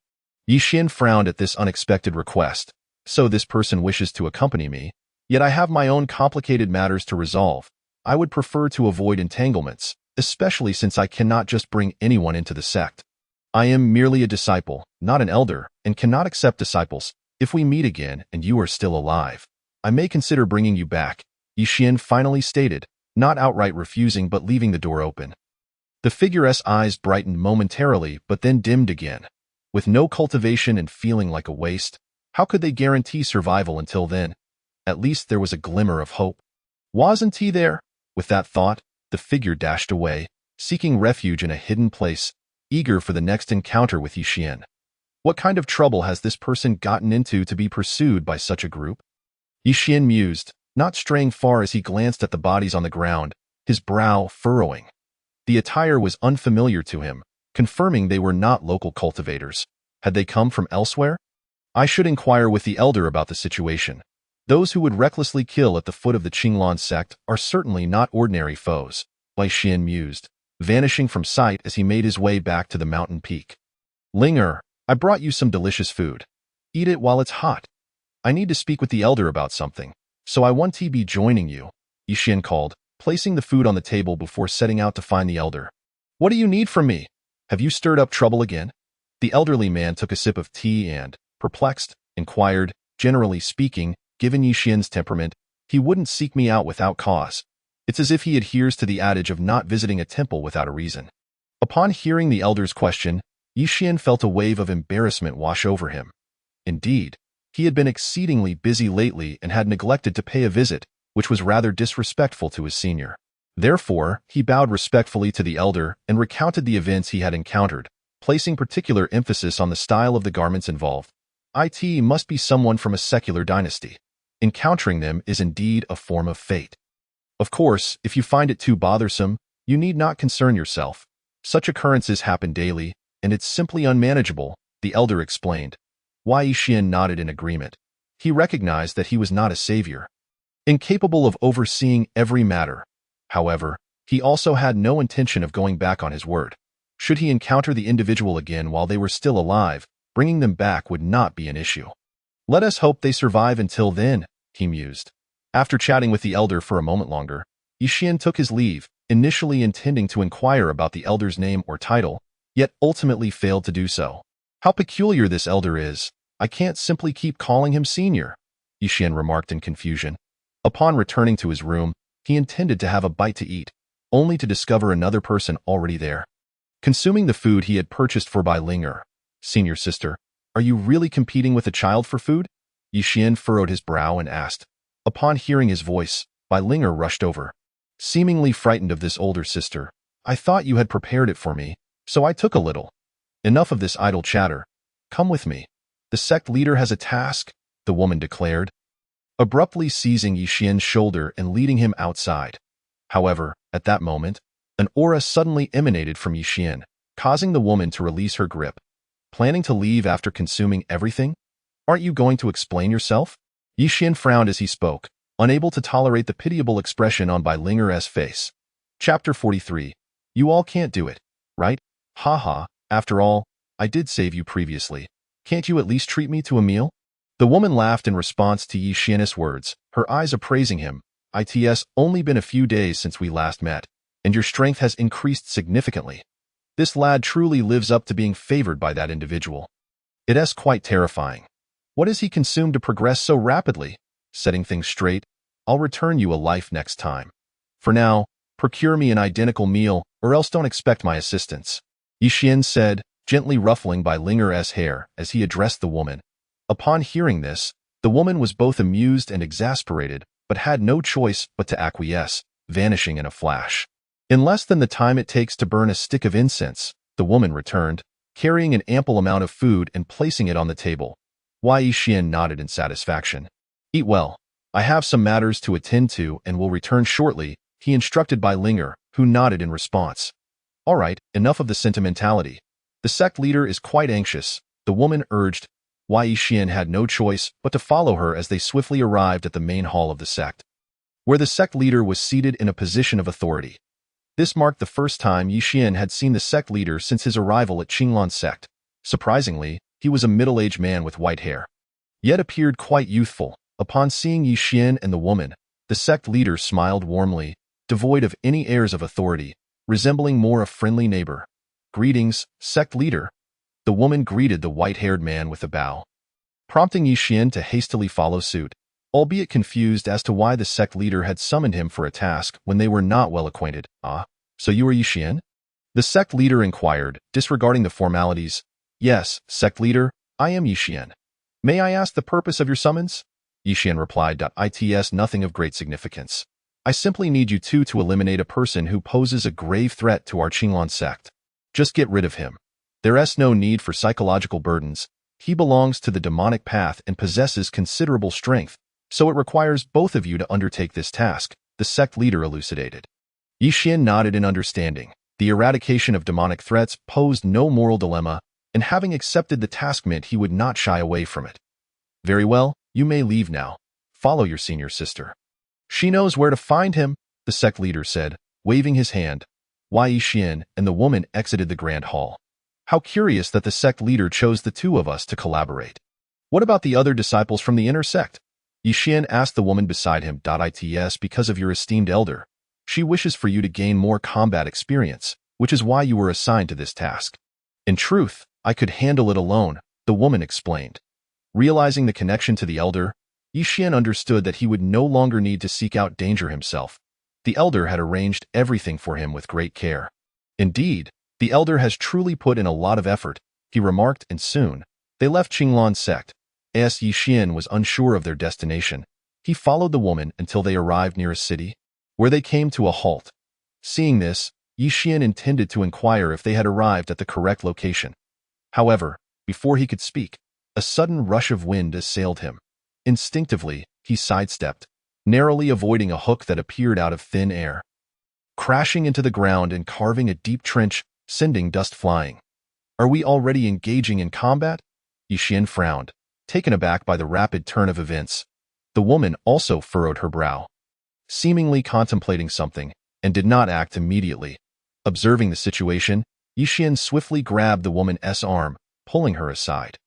Yi Xian frowned at this unexpected request. "So this person wishes to accompany me, yet I have my own complicated matters to resolve. I would prefer to avoid entanglements, especially since I cannot just bring anyone into the sect. I am merely a disciple, not an elder, and cannot accept disciples. If we meet again and you are still alive, I may consider bringing you back," Yi Xian finally stated, not outright refusing but leaving the door open. The figure's eyes brightened momentarily but then dimmed again. With no cultivation and feeling like a waste, how could they guarantee survival until then? At least there was a glimmer of hope. "Wasn't he there?" With that thought, the figure dashed away, seeking refuge in a hidden place, eager for the next encounter with Yi Xian. What kind of trouble has this person gotten into to be pursued by such a group? Yi Xian mused, not straying far as he glanced at the bodies on the ground, his brow furrowing. The attire was unfamiliar to him, confirming they were not local cultivators. Had they come from elsewhere? "I should inquire with the elder about the situation. Those who would recklessly kill at the foot of the Qinglan sect are certainly not ordinary foes," Yi Xian mused, vanishing from sight as he made his way back to the mountain peak. "Ling'er, I brought you some delicious food. Eat it while it's hot. I need to speak with the elder about something, so I want to be joining you," Yi Xian called, placing the food on the table before setting out to find the elder. "What do you need from me? Have you stirred up trouble again?" The elderly man took a sip of tea and, perplexed, inquired, "Generally speaking, given Yi Xian's temperament, he wouldn't seek me out without cause. It's as if he adheres to the adage of not visiting a temple without a reason." Upon hearing the elder's question, Yi Xian felt a wave of embarrassment wash over him. Indeed, he had been exceedingly busy lately and had neglected to pay a visit, which was rather disrespectful to his senior. Therefore, he bowed respectfully to the elder and recounted the events he had encountered, placing particular emphasis on the style of the garments involved. "It must be someone from a secular dynasty. Encountering them is indeed a form of fate. Of course, if you find it too bothersome, you need not concern yourself. Such occurrences happen daily, and it's simply unmanageable," the elder explained. Yi Xian nodded in agreement. He recognized that he was not a savior, incapable of overseeing every matter. However, he also had no intention of going back on his word. Should he encounter the individual again while they were still alive, bringing them back would not be an issue. "Let us hope they survive until then," he mused. After chatting with the elder for a moment longer, Yi Xian took his leave, initially intending to inquire about the elder's name or title, yet ultimately failed to do so. "How peculiar this elder is. I can't simply keep calling him senior," Yi Xian remarked in confusion. Upon returning to his room, he intended to have a bite to eat, only to discover another person already there. Consuming the food he had purchased for Bai Ling'er. "Senior sister, are you really competing with a child for food?" Yi Xian furrowed his brow and asked. Upon hearing his voice, Bai Linger rushed over. Seemingly frightened of this older sister, I thought you had prepared it for me, so I took a little. Enough of this idle chatter. Come with me. The sect leader has a task, the woman declared, abruptly seizing Yixian's shoulder and leading him outside. However, at that moment, an aura suddenly emanated from Yixian, causing the woman to release her grip. Planning to leave after consuming everything? Aren't you going to explain yourself? Yixian frowned as he spoke, unable to tolerate the pitiable expression on Bai Linger's face. Chapter 43. You all can't do it, right? Haha, after all, I did save you previously. Can't you at least treat me to a meal? The woman laughed in response to Yixian's words, her eyes appraising him. It's only been a few days since we last met, and your strength has increased significantly. This lad truly lives up to being favored by that individual. It's quite terrifying. What has he consumed to progress so rapidly? Setting things straight, I'll return you a life next time. For now, procure me an identical meal, or else don't expect my assistance. Yixian said, gently ruffling Bai Linger's hair as he addressed the woman. Upon hearing this, the woman was both amused and exasperated, but had no choice but to acquiesce, vanishing in a flash. In less than the time it takes to burn a stick of incense, the woman returned, carrying an ample amount of food and placing it on the table. Yixian nodded in satisfaction. Eat well. I have some matters to attend to and will return shortly, he instructed Bai Linger, who nodded in response. All right, enough of the sentimentality. The sect leader is quite anxious, the woman urged. Yixian had no choice but to follow her as they swiftly arrived at the main hall of the sect, where the sect leader was seated in a position of authority. This marked the first time Yixian had seen the sect leader since his arrival at Qinglan sect. Surprisingly, he was a middle-aged man with white hair, yet appeared quite youthful. Upon seeing Yixian and the woman, the sect leader smiled warmly, devoid of any airs of authority, resembling more a friendly neighbor. Greetings, sect leader. The woman greeted the white-haired man with a bow, prompting Yixian to hastily follow suit, albeit confused as to why the sect leader had summoned him for a task when they were not well acquainted. Ah, so you are Yixian? The sect leader inquired, disregarding the formalities. Yes, sect leader, I am Yixian. May I ask the purpose of your summons? Yixian replied. It's nothing of great significance. I simply need you two to eliminate a person who poses a grave threat to our Qinglan sect. Just get rid of him. There's no need for psychological burdens. He belongs to the demonic path and possesses considerable strength, so it requires both of you to undertake this task, the sect leader elucidated. Yixian nodded in understanding. The eradication of demonic threats posed no moral dilemma, and having accepted the task meant he would not shy away from it. Very well, you may leave now. Follow your senior sister. She knows where to find him, the sect leader said, waving his hand. Yixian and the woman exited the grand hall. How curious that the sect leader chose the two of us to collaborate. What about the other disciples from the inner sect? Yixian asked the woman beside him. It's because of your esteemed elder. She wishes for you to gain more combat experience, which is why you were assigned to this task. In truth, I could handle it alone, the woman explained. Realizing the connection to the elder, Yixian understood that he would no longer need to seek out danger himself. The elder had arranged everything for him with great care. Indeed, the elder has truly put in a lot of effort, he remarked, and soon, they left Qinglan sect. As Yixian was unsure of their destination, he followed the woman until they arrived near a city, where they came to a halt. Seeing this, Yixian intended to inquire if they had arrived at the correct location. However, before he could speak, a sudden rush of wind assailed him. Instinctively, he sidestepped, narrowly avoiding a hook that appeared out of thin air, crashing into the ground and carving a deep trench, sending dust flying. Are we already engaging in combat? Yixian frowned, taken aback by the rapid turn of events. The woman also furrowed her brow, seemingly contemplating something, and did not act immediately. Observing the situation, Yixian swiftly grabbed the woman's arm, pulling her aside.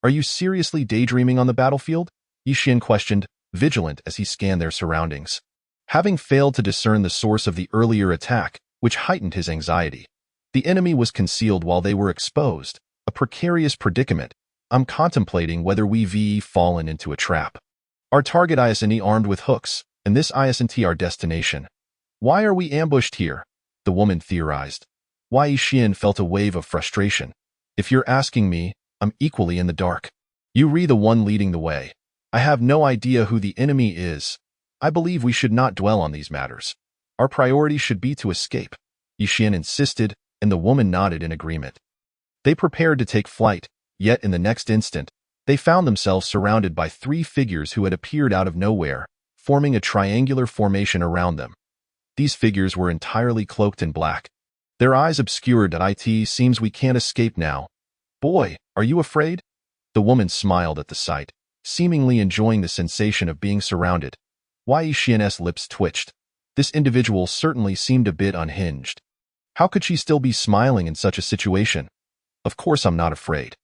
Are you seriously daydreaming on the battlefield? Yixian questioned, vigilant as he scanned their surroundings. Having failed to discern the source of the earlier attack, which heightened his anxiety. The enemy was concealed while they were exposed, a precarious predicament. I'm contemplating whether we've fallen into a trap. Our target isn't armed with hooks, and this isn't our destination. Why are we ambushed here? The woman theorized. Yixian felt a wave of frustration. If you're asking me, I'm equally in the dark. You re the one leading the way. I have no idea who the enemy is. I believe we should not dwell on these matters. Our priority should be to escape, Yixian insisted, and the woman nodded in agreement. They prepared to take flight, yet in the next instant, they found themselves surrounded by 3 figures who had appeared out of nowhere, forming a triangular formation around them. These figures were entirely cloaked in black. Their eyes obscured. It seems we can't escape now. Boy, are you afraid? The woman smiled at the sight, seemingly enjoying the sensation of being surrounded. Yixian's lips twitched. This individual certainly seemed a bit unhinged. How could she still be smiling in such a situation? Of course I'm not afraid.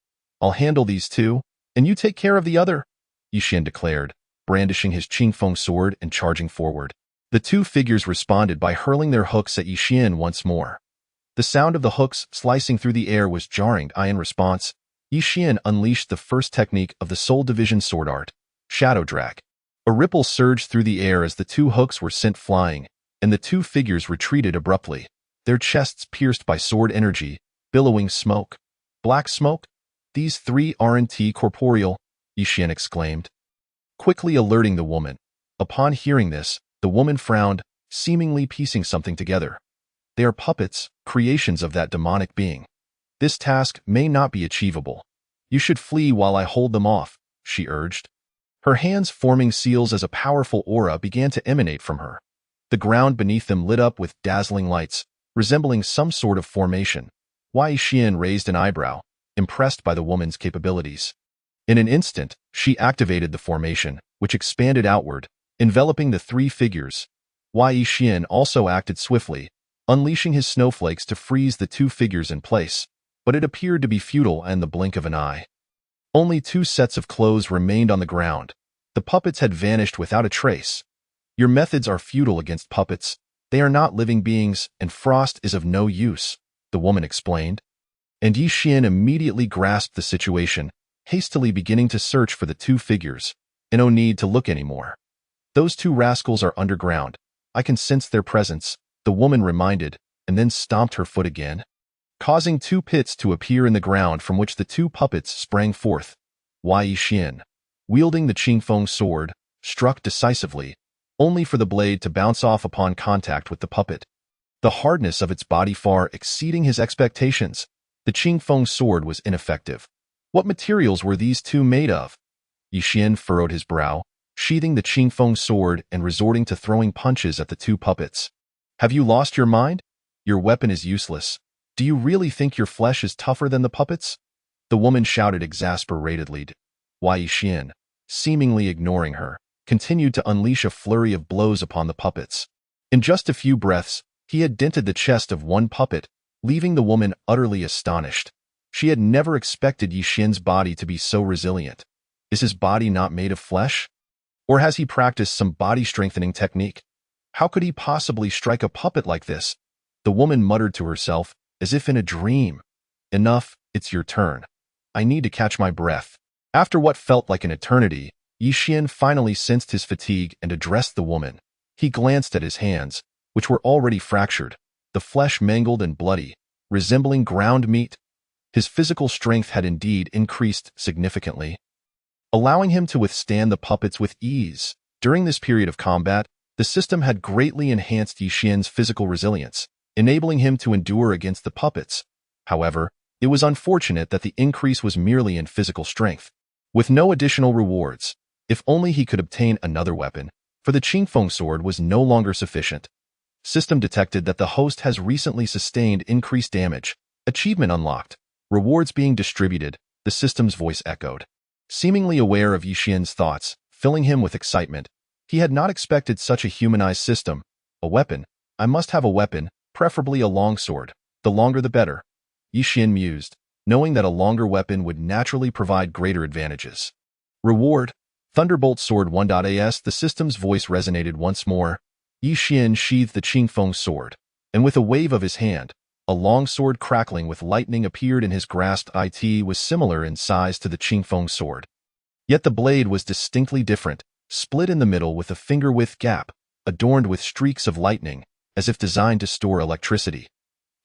I'll handle these 2, and you take care of the other, Yixian declared, brandishing his Qingfeng sword and charging forward. The 2 figures responded by hurling their hooks at Yixian once more. The sound of the hooks slicing through the air was jarring. In response, Yixian unleashed the first technique of the Soul Division sword art, Shadow Drag. A ripple surged through the air as the 2 hooks were sent flying, and the 2 figures retreated abruptly, their chests pierced by sword energy, billowing smoke. Black smoke? These 3 aren't corporeal, Yixian exclaimed, quickly alerting the woman. Upon hearing this, the woman frowned, seemingly piecing something together. They are puppets, creations of that demonic being. This task may not be achievable. You should flee while I hold them off, she urged. Her hands forming seals as a powerful aura began to emanate from her. The ground beneath them lit up with dazzling lights, resembling some sort of formation. Yixian raised an eyebrow, impressed by the woman's capabilities. In an instant, she activated the formation, which expanded outward, enveloping the 3 figures. Yixian also acted swiftly, unleashing his snowflakes to freeze the 2 figures in place, but it appeared to be futile in the blink of an eye. Only 2 sets of clothes remained on the ground. The puppets had vanished without a trace. Your methods are futile against puppets. They are not living beings, and frost is of no use, the woman explained. And Yixian immediately grasped the situation, hastily beginning to search for the 2 figures. And no need to look anymore. Those 2 rascals are underground. I can sense their presence, the woman reminded, and then stomped her foot again, causing 2 pits to appear in the ground from which the 2 puppets sprang forth. Yixian, wielding the Qingfeng sword, struck decisively, only for the blade to bounce off upon contact with the puppet. The hardness of its body far exceeding his expectations, the Qingfeng sword was ineffective. What materials were these 2 made of? Yixian furrowed his brow, sheathing the Qingfeng sword and resorting to throwing punches at the 2 puppets. Have you lost your mind? Your weapon is useless. Do you really think your flesh is tougher than the puppets? The woman shouted exasperatedly. Yixian, seemingly ignoring her, continued to unleash a flurry of blows upon the puppets. In just a few breaths, he had dented the chest of 1 puppet, leaving the woman utterly astonished. She had never expected Yixian's body to be so resilient. Is his body not made of flesh? Or has he practiced some body-strengthening technique? How could he possibly strike a puppet like this? The woman muttered to herself, as if in a dream. Enough, it's your turn. I need to catch my breath. After what felt like an eternity, Yixian finally sensed his fatigue and addressed the woman. He glanced at his hands, which were already fractured, the flesh mangled and bloody, resembling ground meat. His physical strength had indeed increased significantly, allowing him to withstand the puppets with ease. During this period of combat, the system had greatly enhanced Yixian's physical resilience, enabling him to endure against the puppets. However, it was unfortunate that the increase was merely in physical strength, with no additional rewards. If only he could obtain another weapon, for the Qingfeng sword was no longer sufficient. System detected that the host has recently sustained increased damage. Achievement unlocked. Rewards being distributed, the system's voice echoed. Seemingly aware of Yixian's thoughts, filling him with excitement. He had not expected such a humanized system. A weapon. I must have a weapon, preferably a longsword. The longer the better. Yixian mused, knowing that a longer weapon would naturally provide greater advantages. Reward. Thunderbolt Sword 1.as. The system's voice resonated once more. Yixian sheathed the Qingfeng sword, and with a wave of his hand, a long sword crackling with lightning appeared in his grasp. It was similar in size to the Qingfeng sword. Yet the blade was distinctly different, split in the middle with a finger-width gap, adorned with streaks of lightning, as if designed to store electricity.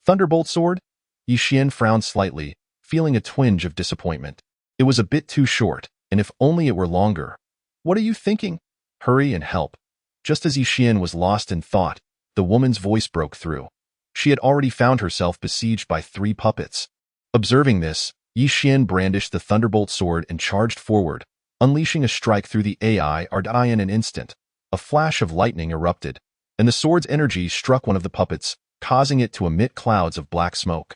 Thunderbolt sword? Yixian frowned slightly, feeling a twinge of disappointment. It was a bit too short, and if only it were longer. What are you thinking? Hurry and help. Just as Yixian was lost in thought, the woman's voice broke through. She had already found herself besieged by 3 puppets. Observing this, Yixian brandished the thunderbolt sword and charged forward, unleashing a strike through the AI in an instant. A flash of lightning erupted, and the sword's energy struck one of the puppets, causing it to emit clouds of black smoke.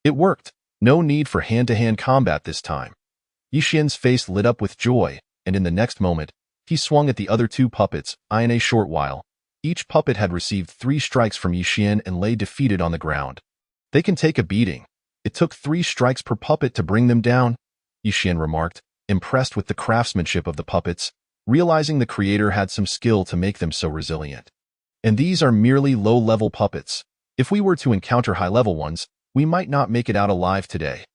It worked. No need for hand-to-hand combat this time. Yixian's face lit up with joy, and in the next moment, he swung at the other 2 puppets. In a short while, each puppet had received 3 strikes from Yixian and lay defeated on the ground. They can take a beating. It took 3 strikes per puppet to bring them down, Yixian remarked, impressed with the craftsmanship of the puppets, realizing the creator had some skill to make them so resilient. And these are merely low-level puppets. If we were to encounter high-level ones, we might not make it out alive today,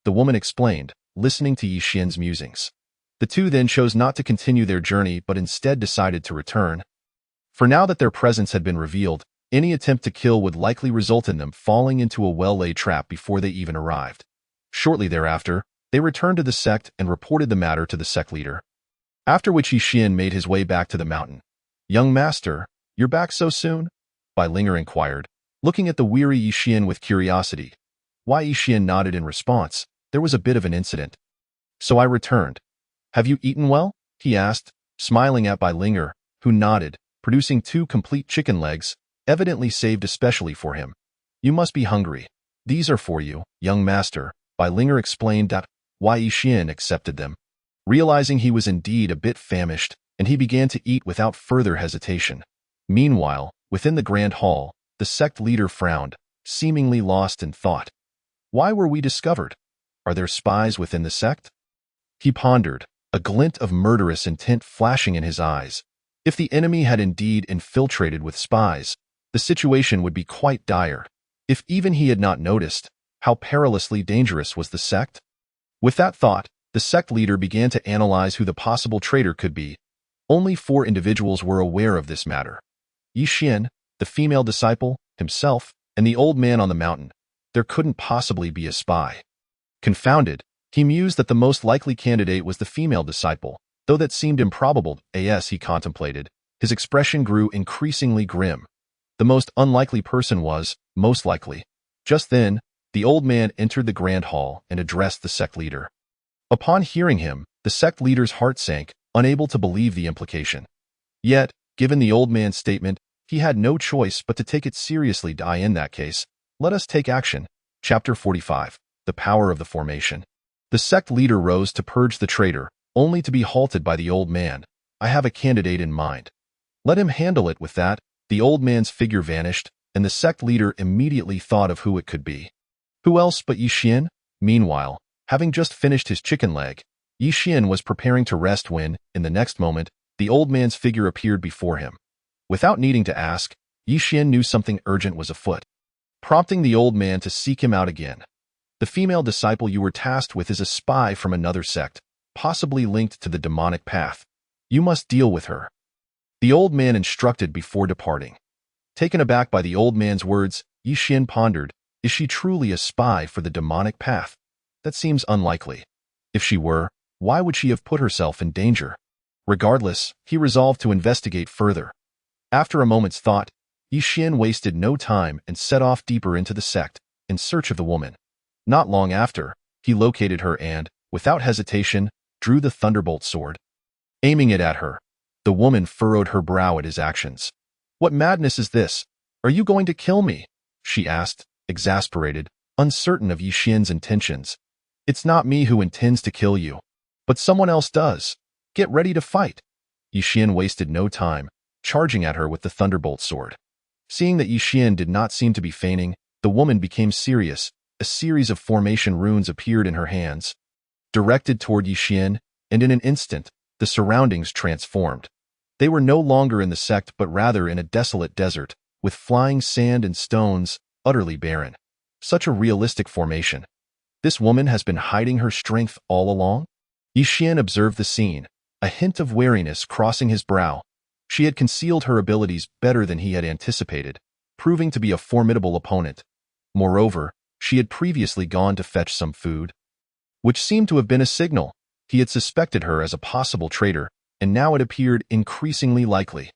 the woman explained, listening to Yixian's musings. The 2 then chose not to continue their journey but instead decided to return. For now that their presence had been revealed, any attempt to kill would likely result in them falling into a well-laid trap before they even arrived. Shortly thereafter, they returned to the sect and reported the matter to the sect leader. After which Yixian made his way back to the mountain. "Young master, you're back so soon?" Bai Linger inquired, looking at the weary Yixian with curiosity. Why Yixian nodded in response. There was a bit of an incident. "So I returned. Have you eaten well?" he asked, smiling at Bai Linger, who nodded, producing 2 complete chicken legs, evidently saved especially for him. "You must be hungry. These are for you, young master," Bai Linger explained that why Yixian accepted them. Realizing he was indeed a bit famished, and he began to eat without further hesitation. Meanwhile, within the grand hall, the sect leader frowned, seemingly lost in thought. Why were we discovered? Are there spies within the sect? He pondered, a glint of murderous intent flashing in his eyes. If the enemy had indeed infiltrated with spies, the situation would be quite dire. If even he had not noticed, how perilously dangerous was the sect? With that thought, the sect leader began to analyze who the possible traitor could be. Only 4 individuals were aware of this matter. Yixian, the female disciple, himself, and the old man on the mountain. There couldn't possibly be a spy. Confounded, he mused that the most likely candidate was the female disciple, though that seemed improbable. As he contemplated, his expression grew increasingly grim. The most unlikely person was, most likely. Just then, the old man entered the grand hall and addressed the sect leader. Upon hearing him, the sect leader's heart sank, unable to believe the implication. Yet, given the old man's statement, he had no choice but to take it seriously. In that case, let us take action. Chapter 45. The Power of the Formation. The sect leader rose to purge the traitor, only to be halted by the old man. "I have a candidate in mind. Let him handle it." With that, the old man's figure vanished, and the sect leader immediately thought of who it could be. Who else but Yixian? Meanwhile, having just finished his chicken leg, Yixian was preparing to rest when, in the next moment, the old man's figure appeared before him. Without needing to ask, Yixian knew something urgent was afoot, prompting the old man to seek him out again. "The female disciple you were tasked with is a spy from another sect, possibly linked to the demonic path. You must deal with her," the old man instructed before departing. Taken aback by the old man's words, Yixian pondered, is she truly a spy for the demonic path? That seems unlikely. If she were, why would she have put herself in danger? Regardless, he resolved to investigate further. After a moment's thought, Yixian wasted no time and set off deeper into the sect, in search of the woman. Not long after, he located her and, without hesitation, drew the thunderbolt sword. Aiming it at her, the woman furrowed her brow at his actions. "What madness is this? Are you going to kill me?" she asked, exasperated, uncertain of Yixian's intentions. "It's not me who intends to kill you, but someone else does. Get ready to fight." Yixian wasted no time, charging at her with the thunderbolt sword. Seeing that Yixian did not seem to be feigning, the woman became serious. A series of formation runes appeared in her hands, directed toward Yixian, and in an instant, the surroundings transformed. They were no longer in the sect but rather in a desolate desert, with flying sand and stones, utterly barren. Such a realistic formation. This woman has been hiding her strength all along? Yixian observed the scene, a hint of wariness crossing his brow. She had concealed her abilities better than he had anticipated, proving to be a formidable opponent. Moreover, she had previously gone to fetch some food, which seemed to have been a signal. He had suspected her as a possible traitor, and now it appeared increasingly likely.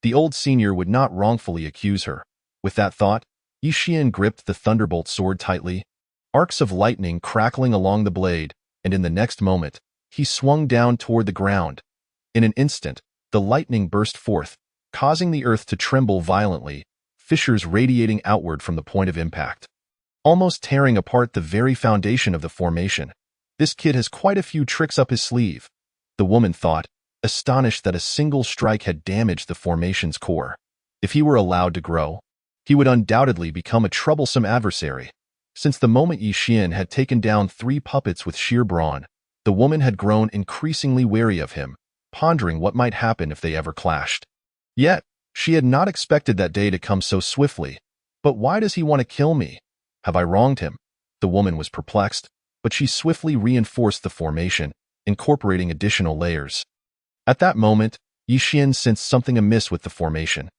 The old senior would not wrongfully accuse her. With that thought, Yi Xian gripped the thunderbolt sword tightly, arcs of lightning crackling along the blade, and in the next moment, he swung down toward the ground. In an instant, the lightning burst forth, causing the earth to tremble violently, fissures radiating outward from the point of impact, almost tearing apart the very foundation of the formation. This kid has quite a few tricks up his sleeve, the woman thought, astonished that a single strike had damaged the formation's core. If he were allowed to grow, he would undoubtedly become a troublesome adversary. Since the moment Yi Xian had taken down 3 puppets with sheer brawn, the woman had grown increasingly wary of him, pondering what might happen if they ever clashed. Yet, she had not expected that day to come so swiftly. But why does he want to kill me? Have I wronged him? The woman was perplexed, but she swiftly reinforced the formation, incorporating additional layers. At that moment, Yi Xian sensed something amiss with the formation.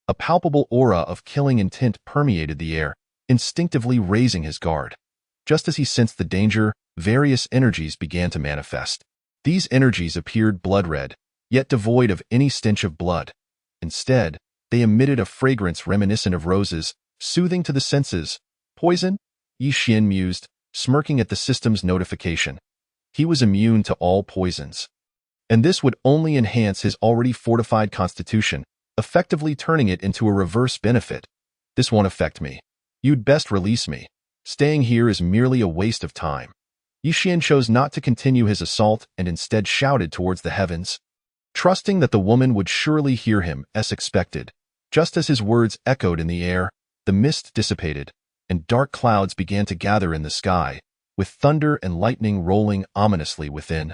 A palpable aura of killing intent permeated the air, instinctively raising his guard. Just as he sensed the danger, various energies began to manifest. These energies appeared blood-red, yet devoid of any stench of blood. Instead, they emitted a fragrance reminiscent of roses, soothing to the senses. Poison? Yi Xian mused, smirking at the system's notification. He was immune to all poisons. And this would only enhance his already fortified constitution, effectively turning it into a reverse benefit. This won't affect me. You'd best release me. Staying here is merely a waste of time. Yi Xian chose not to continue his assault and instead shouted towards the heavens, trusting that the woman would surely hear him as expected. Just as his words echoed in the air, the mist dissipated, and dark clouds began to gather in the sky, with thunder and lightning rolling ominously within.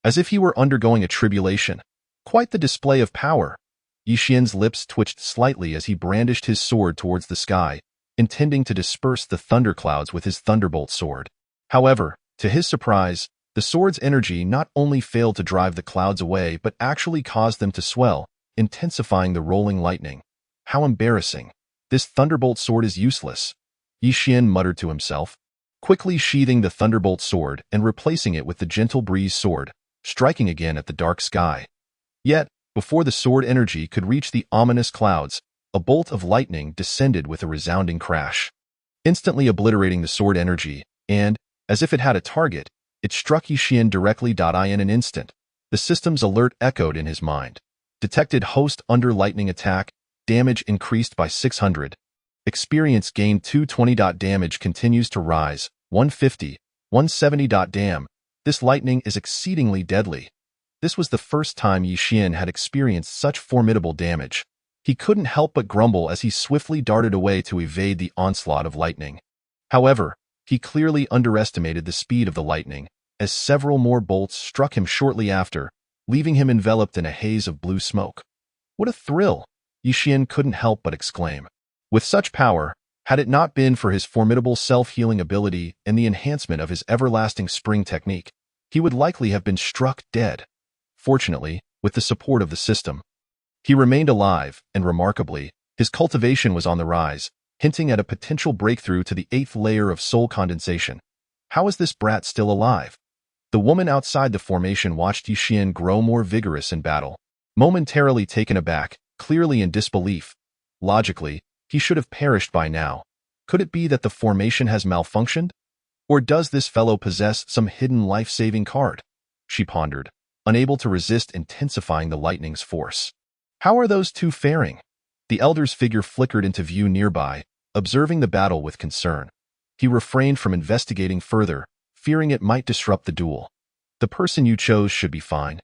As if he were undergoing a tribulation. Quite the display of power. Yi Xian's lips twitched slightly as he brandished his sword towards the sky, intending to disperse the thunderclouds with his thunderbolt sword. However, to his surprise, the sword's energy not only failed to drive the clouds away but actually caused them to swell, intensifying the rolling lightning. How embarrassing. This thunderbolt sword is useless. Yi Xian muttered to himself, quickly sheathing the thunderbolt sword and replacing it with the gentle breeze sword, striking again at the dark sky. Yet, before the sword energy could reach the ominous clouds, a bolt of lightning descended with a resounding crash, instantly obliterating the sword energy, and, as if it had a target, it struck Yi Xian directly. In an instant, the system's alert echoed in his mind. Detected host under lightning attack, damage increased by 600. Experience gained 220. Damage continues to rise, 150, 170. Damn, this lightning is exceedingly deadly. This was the first time Yi Xian had experienced such formidable damage. He couldn't help but grumble as he swiftly darted away to evade the onslaught of lightning. However, he clearly underestimated the speed of the lightning, as several more bolts struck him shortly after, leaving him enveloped in a haze of blue smoke. What a thrill! Yi Xian couldn't help but exclaim. With such power, had it not been for his formidable self-healing ability and the enhancement of his everlasting spring technique, he would likely have been struck dead. Fortunately, with the support of the system, he remained alive, and remarkably, his cultivation was on the rise, hinting at a potential breakthrough to the 8th layer of soul condensation. How is this brat still alive? The woman outside the formation watched Yi Xian grow more vigorous in battle. Momentarily taken aback, clearly in disbelief. Logically, he should have perished by now. Could it be that the formation has malfunctioned? Or does this fellow possess some hidden life-saving card? She pondered, unable to resist intensifying the lightning's force. How are those two faring? The elder's figure flickered into view nearby, observing the battle with concern. He refrained from investigating further, fearing it might disrupt the duel. The person you chose should be fine.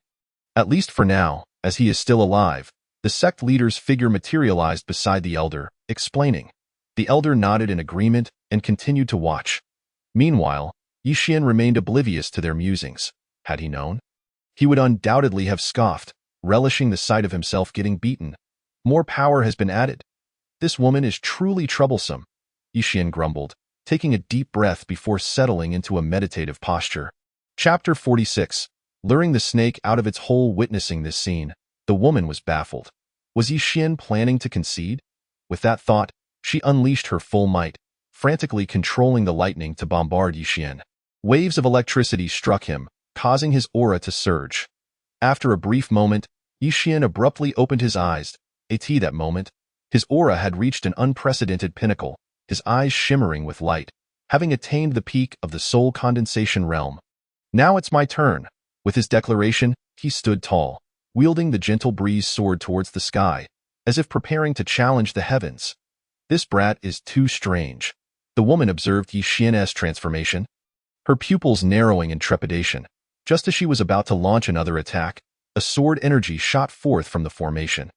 At least for now, as he is still alive. The sect leader's figure materialized beside the elder, explaining. The elder nodded in agreement and continued to watch. Meanwhile, Yi Xian remained oblivious to their musings. Had he known, he would undoubtedly have scoffed, relishing the sight of himself getting beaten. More power has been added. This woman is truly troublesome, Yi Xian grumbled, taking a deep breath before settling into a meditative posture. Chapter 46. Luring the snake out of its hole. Witnessing this scene, the woman was baffled. Was Yi Xian planning to concede? With that thought, she unleashed her full might, frantically controlling the lightning to bombard Yi Xian. Waves of electricity struck him, causing his aura to surge. After a brief moment, Yixian abruptly opened his eyes. That moment, his aura had reached an unprecedented pinnacle, his eyes shimmering with light, having attained the peak of the soul condensation realm. Now it's my turn. With his declaration, he stood tall, wielding the gentle breeze sword towards the sky, as if preparing to challenge the heavens. This brat is too strange. The woman observed Yixian's transformation, her pupils narrowing in trepidation. Just as she was about to launch another attack, a sword energy shot forth from the formation.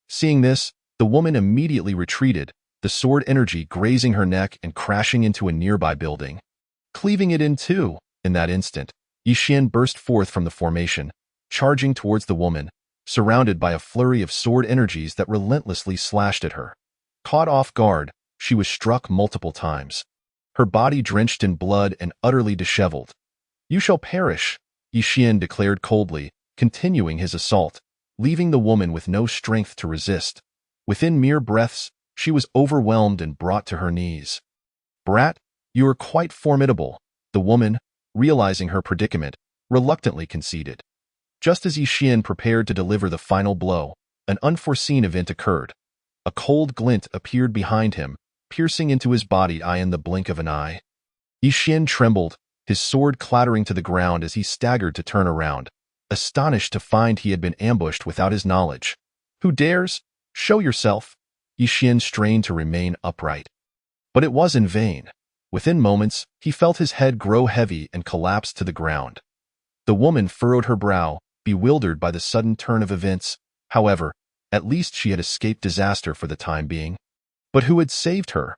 Seeing this, the woman immediately retreated, the sword energy grazing her neck and crashing into a nearby building, cleaving it in two. In that instant, Yixian burst forth from the formation, charging towards the woman, surrounded by a flurry of sword energies that relentlessly slashed at her. Caught off guard, she was struck multiple times, her body drenched in blood and utterly disheveled. "You shall perish," Yixian declared coldly, continuing his assault, leaving the woman with no strength to resist. Within mere breaths, she was overwhelmed and brought to her knees. "Brat, you are quite formidable," the woman, realizing her predicament, reluctantly conceded. Just as Yixian prepared to deliver the final blow, an unforeseen event occurred. A cold glint appeared behind him, piercing into his body in the blink of an eye. Yixian trembled, his sword clattering to the ground as he staggered to turn around, astonished to find he had been ambushed without his knowledge. "Who dares? Show yourself!" Yixian strained to remain upright. But it was in vain. Within moments, he felt his head grow heavy and collapse to the ground. The woman furrowed her brow, bewildered by the sudden turn of events. However, at least she had escaped disaster for the time being. But who had saved her?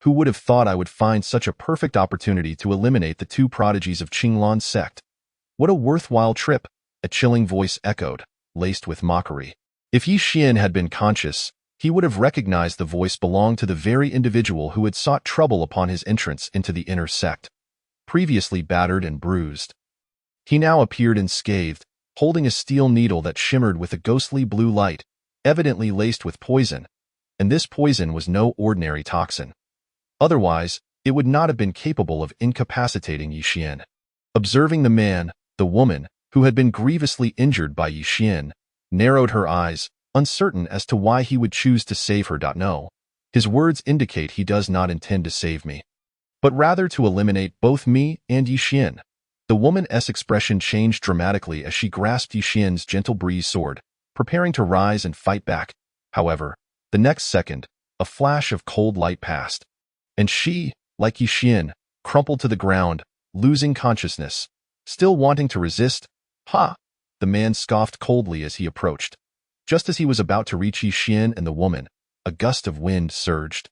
Who would have thought I would find such a perfect opportunity to eliminate the two prodigies of Qinglan's sect? What a worthwhile trip, a chilling voice echoed, laced with mockery. If Yixian had been conscious, he would have recognized the voice belonged to the very individual who had sought trouble upon his entrance into the inner sect. Previously battered and bruised, he now appeared unscathed, holding a steel needle that shimmered with a ghostly blue light, evidently laced with poison. And this poison was no ordinary toxin. Otherwise, it would not have been capable of incapacitating Yixian. Observing the man, the woman, who had been grievously injured by Yixian, narrowed her eyes, uncertain as to why he would choose to save her. No, his words indicate he does not intend to save me, but rather to eliminate both me and Yixian. The woman's expression changed dramatically as she grasped Yixian's gentle breeze sword, preparing to rise and fight back. However, the next second, a flash of cold light passed, and she, like Yixian, crumpled to the ground, losing consciousness. Still wanting to resist? The man scoffed coldly as he approached. Just as he was about to reach Yixian and the woman, a gust of wind surged,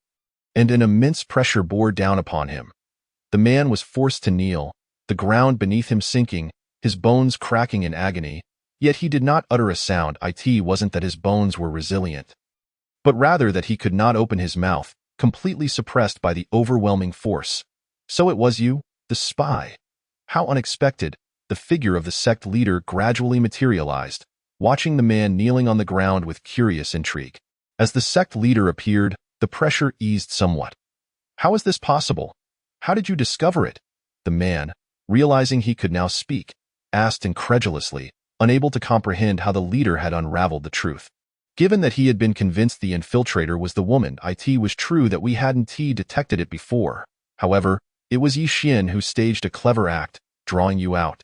and an immense pressure bore down upon him. The man was forced to kneel, the ground beneath him sinking, his bones cracking in agony, yet he did not utter a sound. It wasn't that his bones were resilient, but rather that he could not open his mouth, completely suppressed by the overwhelming force. "So it was you, the spy." How unexpected! The figure of the sect leader gradually materialized, watching the man kneeling on the ground with curious intrigue. As the sect leader appeared, the pressure eased somewhat. "How is this possible? How did you discover it?" The man, realizing he could now speak, asked incredulously, unable to comprehend how the leader had unraveled the truth. Given that he had been convinced the infiltrator was the woman, it was true that we hadn't detected it before. However, it was Yixian who staged a clever act, drawing you out,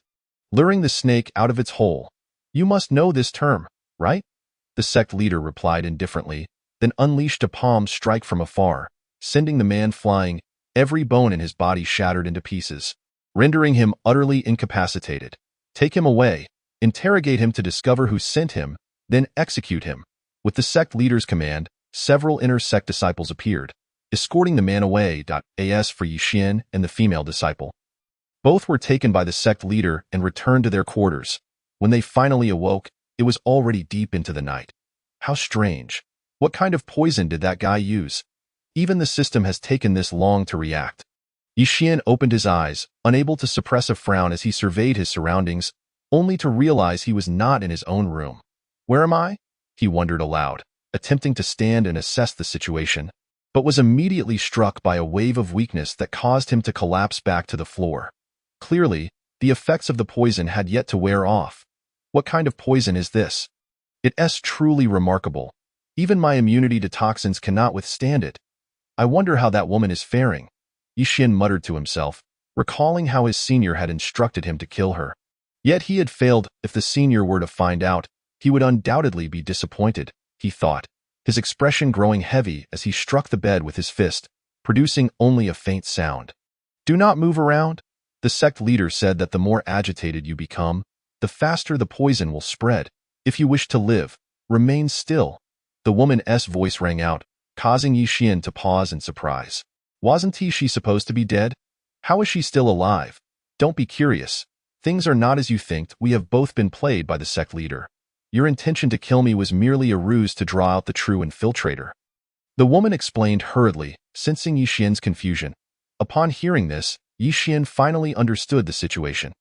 luring the snake out of its hole. "You must know this term, right?" The sect leader replied indifferently, then unleashed a palm strike from afar, sending the man flying, every bone in his body shattered into pieces, rendering him utterly incapacitated. "Take him away, interrogate him to discover who sent him, then execute him." With the sect leader's command, several inner sect disciples appeared, escorting the man away. As for Yixian and the female disciple, both were taken by the sect leader and returned to their quarters. When they finally awoke, it was already deep into the night. How strange. What kind of poison did that guy use? Even the system has taken this long to react. Yixian opened his eyes, unable to suppress a frown as he surveyed his surroundings, only to realize he was not in his own room. "Where am I?" he wondered aloud, attempting to stand and assess the situation, but was immediately struck by a wave of weakness that caused him to collapse back to the floor. Clearly, the effects of the poison had yet to wear off. What kind of poison is this? It's truly remarkable. Even my immunity to toxins cannot withstand it. I wonder how that woman is faring. Yixin muttered to himself, recalling how his senior had instructed him to kill her. Yet he had failed. If the senior were to find out, he would undoubtedly be disappointed, he thought, his expression growing heavy as he struck the bed with his fist, producing only a faint sound. Do not move around. The sect leader said that the more agitated you become, the faster the poison will spread. If you wish to live, remain still. The woman's voice rang out, causing Yixin to pause in surprise. Wasn't she supposed to be dead? How is she still alive? Don't be curious. Things are not as you think. We have both been played by the sect leader. Your intention to kill me was merely a ruse to draw out the true infiltrator. The woman explained hurriedly, sensing Yixin's confusion. Upon hearing this, Yixin finally understood the situation.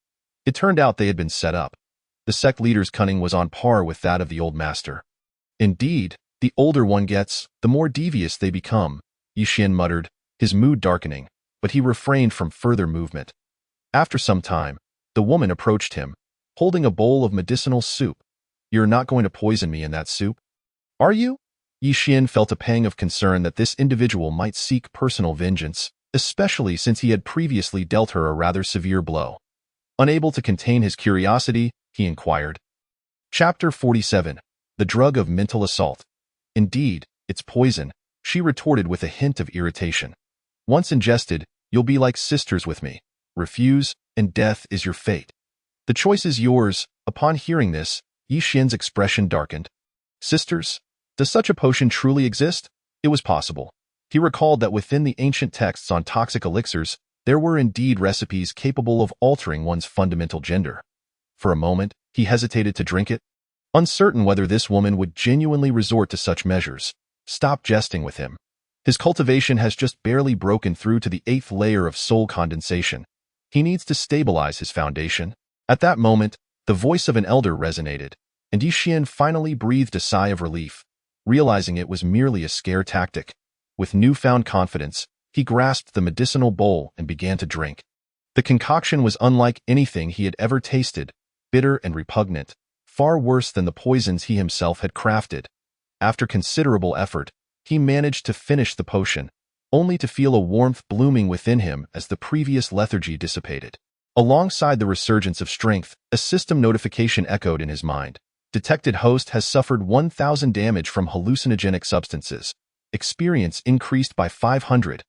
It turned out they had been set up. The sect leader's cunning was on par with that of the old master. Indeed, the older one gets, the more devious they become, Yixin muttered, his mood darkening, but he refrained from further movement. After some time, the woman approached him, holding a bowl of medicinal soup. You're not going to poison me in that soup? Are you? Yixin felt a pang of concern that this individual might seek personal vengeance, especially since he had previously dealt her a rather severe blow. Unable to contain his curiosity, he inquired. Chapter 47. The Drug of Mental Assault. Indeed, it's poison, she retorted with a hint of irritation. Once ingested, you'll be like sisters with me. Refuse, and death is your fate. The choice is yours. Upon hearing this, Yixin's expression darkened. Sisters? Does such a potion truly exist? It was possible. He recalled that within the ancient texts on toxic elixirs, there were indeed recipes capable of altering one's fundamental gender. For a moment, he hesitated to drink it, uncertain whether this woman would genuinely resort to such measures. Stop jesting with him. His cultivation has just barely broken through to the 8th layer of soul condensation. He needs to stabilize his foundation. At that moment, the voice of an elder resonated, and Yixin finally breathed a sigh of relief, realizing it was merely a scare tactic. With newfound confidence, he grasped the medicinal bowl and began to drink. The concoction was unlike anything he had ever tasted, bitter and repugnant, far worse than the poisons he himself had crafted. After considerable effort, he managed to finish the potion, only to feel a warmth blooming within him as the previous lethargy dissipated. Alongside the resurgence of strength, a system notification echoed in his mind. Detected host has suffered 1,000 damage from hallucinogenic substances. Experience increased by 500.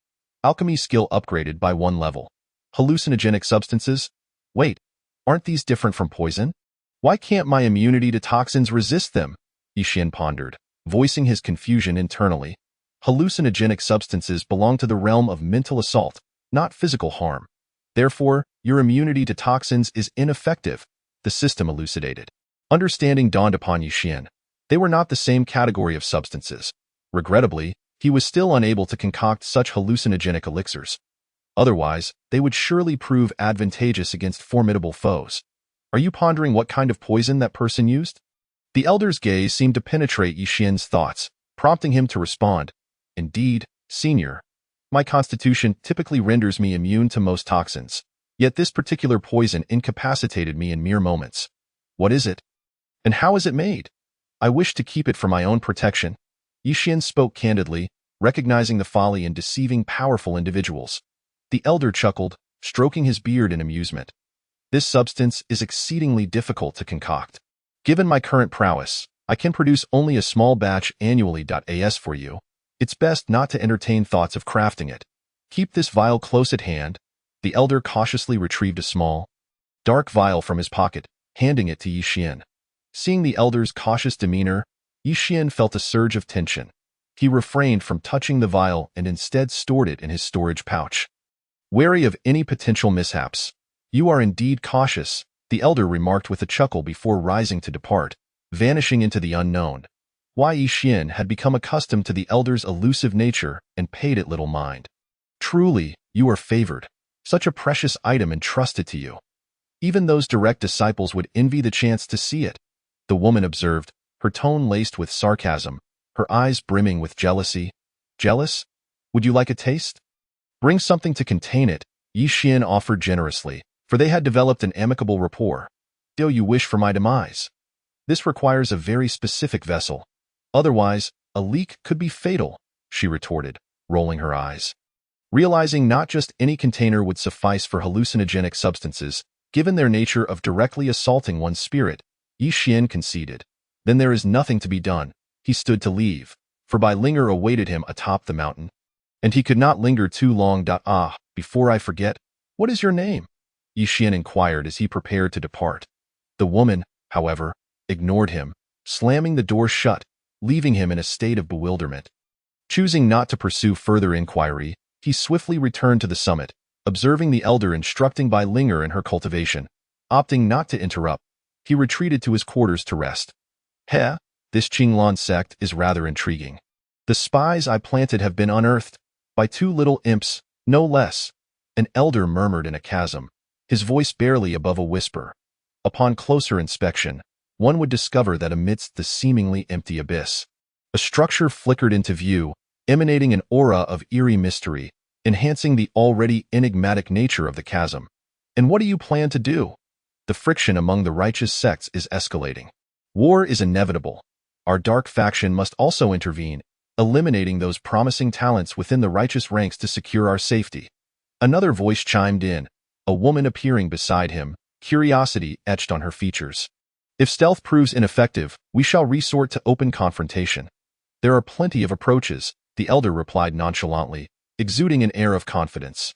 Alchemy skill upgraded by 1 level. Hallucinogenic substances? Wait, aren't these different from poison? Why can't my immunity to toxins resist them? Yixin pondered, voicing his confusion internally. Hallucinogenic substances belong to the realm of mental assault, not physical harm. Therefore, your immunity to toxins is ineffective, the system elucidated. Understanding dawned upon Yixin. They were not the same category of substances. Regrettably, he was still unable to concoct such hallucinogenic elixirs. Otherwise, they would surely prove advantageous against formidable foes. Are you pondering what kind of poison that person used? The elder's gaze seemed to penetrate Yixin's thoughts, prompting him to respond. Indeed, senior. My constitution typically renders me immune to most toxins, yet this particular poison incapacitated me in mere moments. What is it? And how is it made? I wish to keep it for my own protection. Yixin spoke candidly, recognizing the folly in deceiving powerful individuals. The elder chuckled, stroking his beard in amusement. This substance is exceedingly difficult to concoct. Given my current prowess, I can produce only a small batch annually. As for you, it's best not to entertain thoughts of crafting it. Keep this vial close at hand. The elder cautiously retrieved a small, dark vial from his pocket, handing it to Yixin. Seeing the elder's cautious demeanor, Yixin felt a surge of tension. He refrained from touching the vial and instead stored it in his storage pouch. Wary of any potential mishaps. You are indeed cautious, the elder remarked with a chuckle before rising to depart, vanishing into the unknown. Yixin had become accustomed to the elder's elusive nature and paid it little mind. Truly, you are favored. Such a precious item entrusted to you. Even those direct disciples would envy the chance to see it, the woman observed, her tone laced with sarcasm, her eyes brimming with jealousy. Jealous? Would you like a taste? Bring something to contain it, Yixin offered generously, for they had developed an amicable rapport. Do you wish for my demise? This requires a very specific vessel. Otherwise, a leak could be fatal, she retorted, rolling her eyes. Realizing not just any container would suffice for hallucinogenic substances, given their nature of directly assaulting one's spirit, Yi Xian conceded. Then there is nothing to be done. He stood to leave, for Bai Linger awaited him atop the mountain. And he could not linger too long. Before I forget, what is your name? Yi Xian inquired as he prepared to depart. The woman, however, ignored him, slamming the door shut, leaving him in a state of bewilderment. Choosing not to pursue further inquiry, he swiftly returned to the summit, observing the elder instructing Bai Linger in her cultivation. Opting not to interrupt, he retreated to his quarters to rest. This Qinglan sect is rather intriguing. The spies I planted have been unearthed, by two little imps, no less, an elder murmured in a chasm, his voice barely above a whisper. Upon closer inspection, one would discover that amidst the seemingly empty abyss, a structure flickered into view, emanating an aura of eerie mystery, enhancing the already enigmatic nature of the chasm. And what do you plan to do? The friction among the righteous sects is escalating. War is inevitable. Our dark faction must also intervene, eliminating those promising talents within the righteous ranks to secure our safety. Another voice chimed in, a woman appearing beside him, curiosity etched on her features. If stealth proves ineffective, we shall resort to open confrontation. There are plenty of approaches, the elder replied nonchalantly, exuding an air of confidence.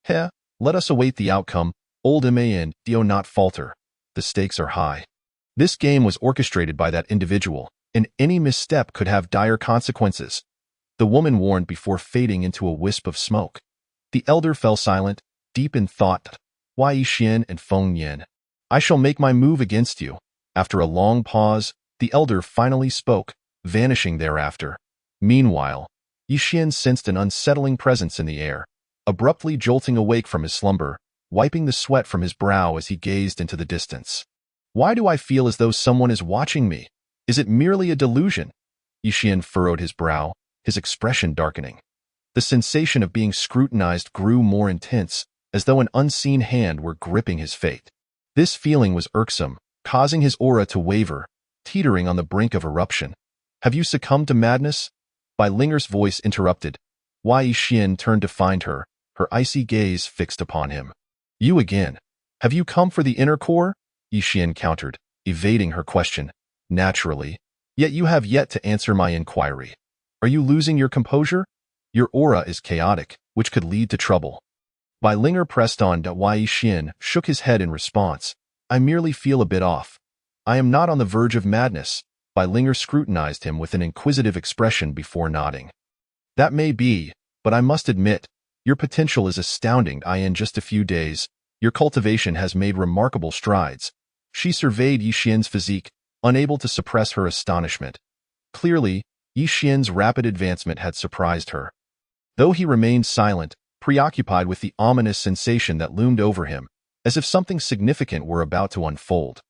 Let us await the outcome, old man, do not falter. The stakes are high. This game was orchestrated by that individual, and any misstep could have dire consequences. The woman warned before fading into a wisp of smoke. The elder fell silent, deep in thought. Yi Xian and Feng Yan. I shall make my move against you. After a long pause, the elder finally spoke, vanishing thereafter. Meanwhile, Yi Xian sensed an unsettling presence in the air, abruptly jolting awake from his slumber, wiping the sweat from his brow as he gazed into the distance. Why do I feel as though someone is watching me? Is it merely a delusion? Yi Xian furrowed his brow, his expression darkening. The sensation of being scrutinized grew more intense, as though an unseen hand were gripping his fate. This feeling was irksome, causing his aura to waver, teetering on the brink of eruption. Have you succumbed to madness? Bai Linger's voice interrupted. Yi Xian turned to find her, her icy gaze fixed upon him. You again. Have you come for the inner core? Yi Xian countered, evading her question. Naturally. Yet you have yet to answer my inquiry. Are you losing your composure? Your aura is chaotic, which could lead to trouble. Bai Linger pressed on. Yi Xian shook his head in response. I merely feel a bit off. I am not on the verge of madness. Bai Linger scrutinized him with an inquisitive expression before nodding. That may be, but I must admit, your potential is astounding. In just a few days, your cultivation has made remarkable strides. She surveyed Yi Xian's physique, unable to suppress her astonishment. Clearly, Yi Xian's rapid advancement had surprised her. Though he remained silent, preoccupied with the ominous sensation that loomed over him, as if something significant were about to unfold.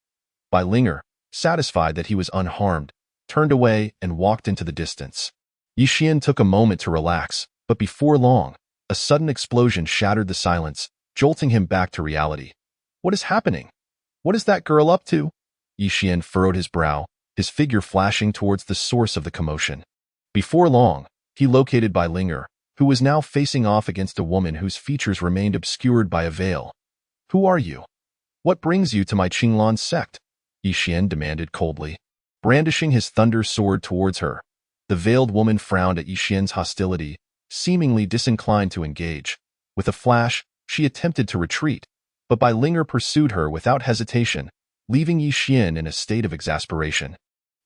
Bai Linger, satisfied that he was unharmed, turned away and walked into the distance. Yi Xian took a moment to relax, but before long, a sudden explosion shattered the silence, jolting him back to reality. What is happening? What is that girl up to? Yi Xian furrowed his brow, his figure flashing towards the source of the commotion. Before long, he located Bai Linger, who was now facing off against a woman whose features remained obscured by a veil. Who are you? What brings you to my Qinglan sect? Yi Xian demanded coldly, brandishing his thunder sword towards her. The veiled woman frowned at Yi Xian's hostility, seemingly disinclined to engage. With a flash, she attempted to retreat, but Bai Linger pursued her without hesitation, leaving Yi Xian in a state of exasperation.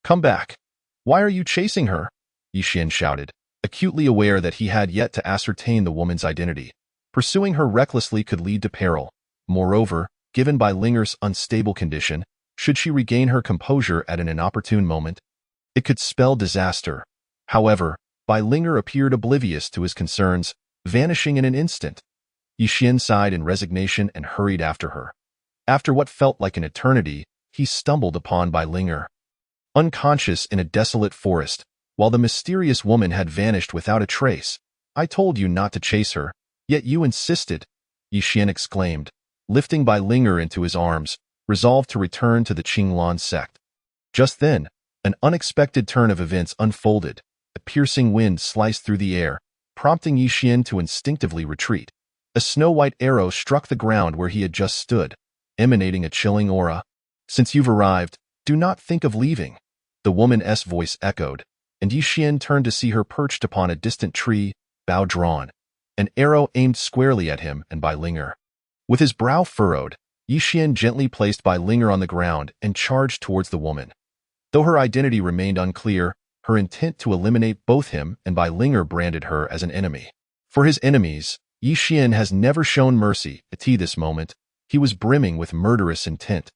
Come back. Why are you chasing her? Yi Xian shouted, acutely aware that he had yet to ascertain the woman's identity. Pursuing her recklessly could lead to peril. Moreover, given Bai Linger's unstable condition, should she regain her composure at an inopportune moment, it could spell disaster. However, Bai Linger appeared oblivious to his concerns, vanishing in an instant. Yi Xian sighed in resignation and hurried after her. After what felt like an eternity, he stumbled upon Bai Linger, unconscious in a desolate forest, while the mysterious woman had vanished without a trace. I told you not to chase her, yet you insisted, Yi Xian exclaimed, lifting Bai Linger into his arms, resolved to return to the Qinglan sect. Just then, an unexpected turn of events unfolded. A piercing wind sliced through the air, prompting Yi Xian to instinctively retreat. A snow-white arrow struck the ground where he had just stood, emanating a chilling aura. "Since you've arrived, do not think of leaving," the woman's voice echoed, and Yi Xian turned to see her perched upon a distant tree, bow drawn, an arrow aimed squarely at him and Bai Linger. With his brow furrowed, Yi Xian gently placed Bai Linger on the ground and charged towards the woman. Though her identity remained unclear, her intent to eliminate both him and Bai Linger branded her as an enemy. For his enemies, Yi Xian has never shown mercy. At this moment, he was brimming with murderous intent.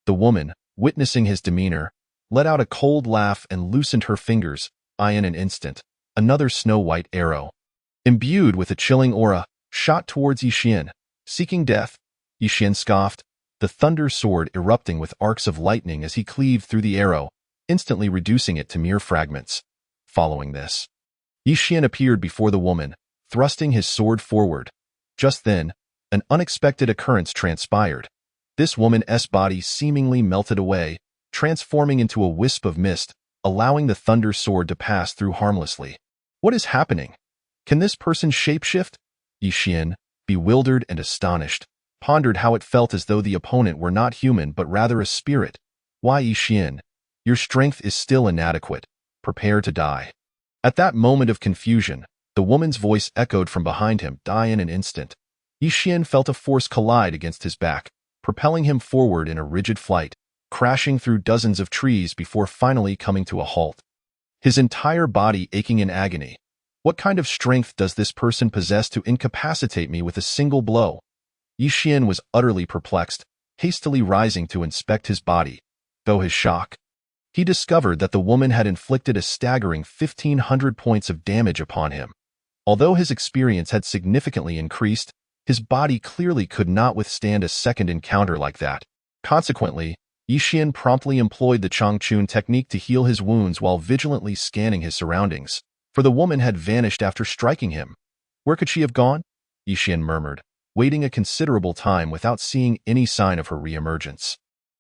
The woman, witnessing his demeanor, let out a cold laugh and loosened her fingers. In an instant, another snow-white arrow, imbued with a chilling aura, shot towards Yi Xian. Seeking death, Yi Xian scoffed, the thunder sword erupting with arcs of lightning as he cleaved through the arrow, instantly reducing it to mere fragments. Following this, Yi Xian appeared before the woman, thrusting his sword forward. Just then, an unexpected occurrence transpired. This woman's body seemingly melted away, transforming into a wisp of mist, allowing the thunder sword to pass through harmlessly. What is happening? Can this person shapeshift? Yi Xian, bewildered and astonished, pondered how it felt as though the opponent were not human but rather a spirit. Why, Yi Xian? Your strength is still inadequate. Prepare to die. At that moment of confusion, the woman's voice echoed from behind him. Die in an instant. Yi Xian felt a force collide against his back, propelling him forward in a rigid flight, crashing through dozens of trees before finally coming to a halt. His entire body aching in agony. What kind of strength does this person possess to incapacitate me with a single blow? Yi Xian was utterly perplexed, hastily rising to inspect his body. Though his shock, he discovered that the woman had inflicted a staggering 1,500 points of damage upon him. Although his experience had significantly increased, his body clearly could not withstand a second encounter like that. Consequently, Yi Xian promptly employed the Changchun technique to heal his wounds while vigilantly scanning his surroundings, for the woman had vanished after striking him. Where could she have gone? Yi Xian murmured, waiting a considerable time without seeing any sign of her reemergence.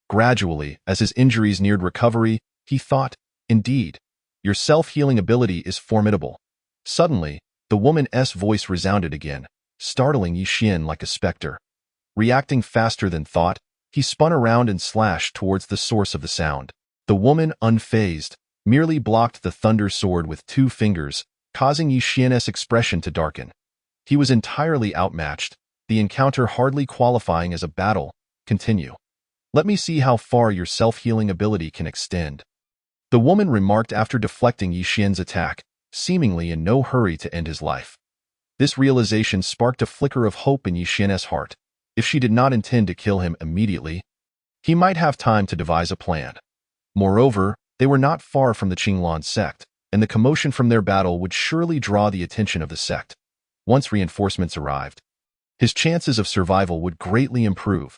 Gradually, as his injuries neared recovery, he thought, indeed, your self-healing ability is formidable. Suddenly, the woman's voice resounded again, startling Yi Xian like a specter. Reacting faster than thought, he spun around and slashed towards the source of the sound. The woman, unfazed, merely blocked the thunder sword with 2 fingers, causing Yi Xian's expression to darken. He was entirely outmatched, the encounter hardly qualifying as a battle. Continue. Let me see how far your self-healing ability can extend. The woman remarked after deflecting Yi Xian's attack, seemingly in no hurry to end his life. This realization sparked a flicker of hope in Yi Xian's heart. If she did not intend to kill him immediately, he might have time to devise a plan. Moreover, they were not far from the Qinglan sect, and the commotion from their battle would surely draw the attention of the sect. Once reinforcements arrived, his chances of survival would greatly improve.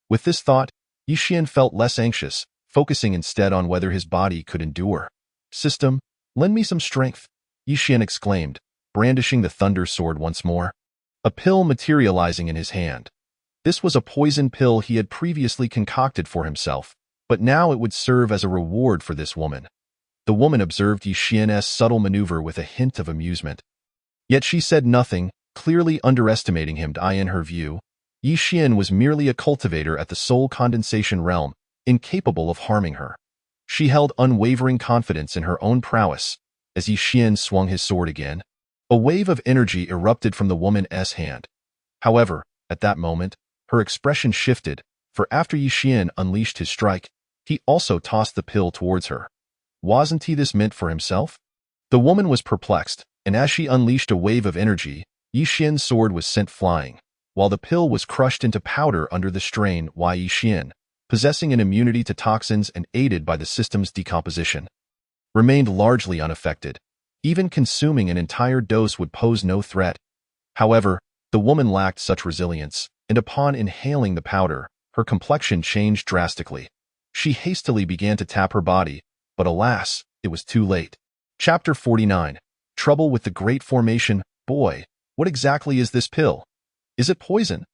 With this thought, Yi Xian felt less anxious, focusing instead on whether his body could endure. System, lend me some strength, Yi Xian exclaimed, brandishing the thunder sword once more. A pill materializing in his hand. This was a poison pill he had previously concocted for himself, but now it would serve as a reward for this woman. The woman observed Yi Xian's subtle maneuver with a hint of amusement. Yet she said nothing, clearly underestimating him. In her view, Yi Xian was merely a cultivator at the soul condensation realm, incapable of harming her. She held unwavering confidence in her own prowess. As Yi Xian swung his sword again, a wave of energy erupted from the woman's hand. However, at that moment, her expression shifted, for after Yi Xian unleashed his strike, he also tossed the pill towards her. Wasn't he this meant for himself? The woman was perplexed, and as she unleashed a wave of energy, Yi Xian's sword was sent flying, while the pill was crushed into powder under the strain. Yi Xian, possessing an immunity to toxins and aided by the system's decomposition, remained largely unaffected. Even consuming an entire dose would pose no threat. However, the woman lacked such resilience, and upon inhaling the powder, her complexion changed drastically. She hastily began to tap her body, but alas, it was too late. Chapter 49. Trouble with the Great Formation. Boy, what exactly is this pill? Is it poison?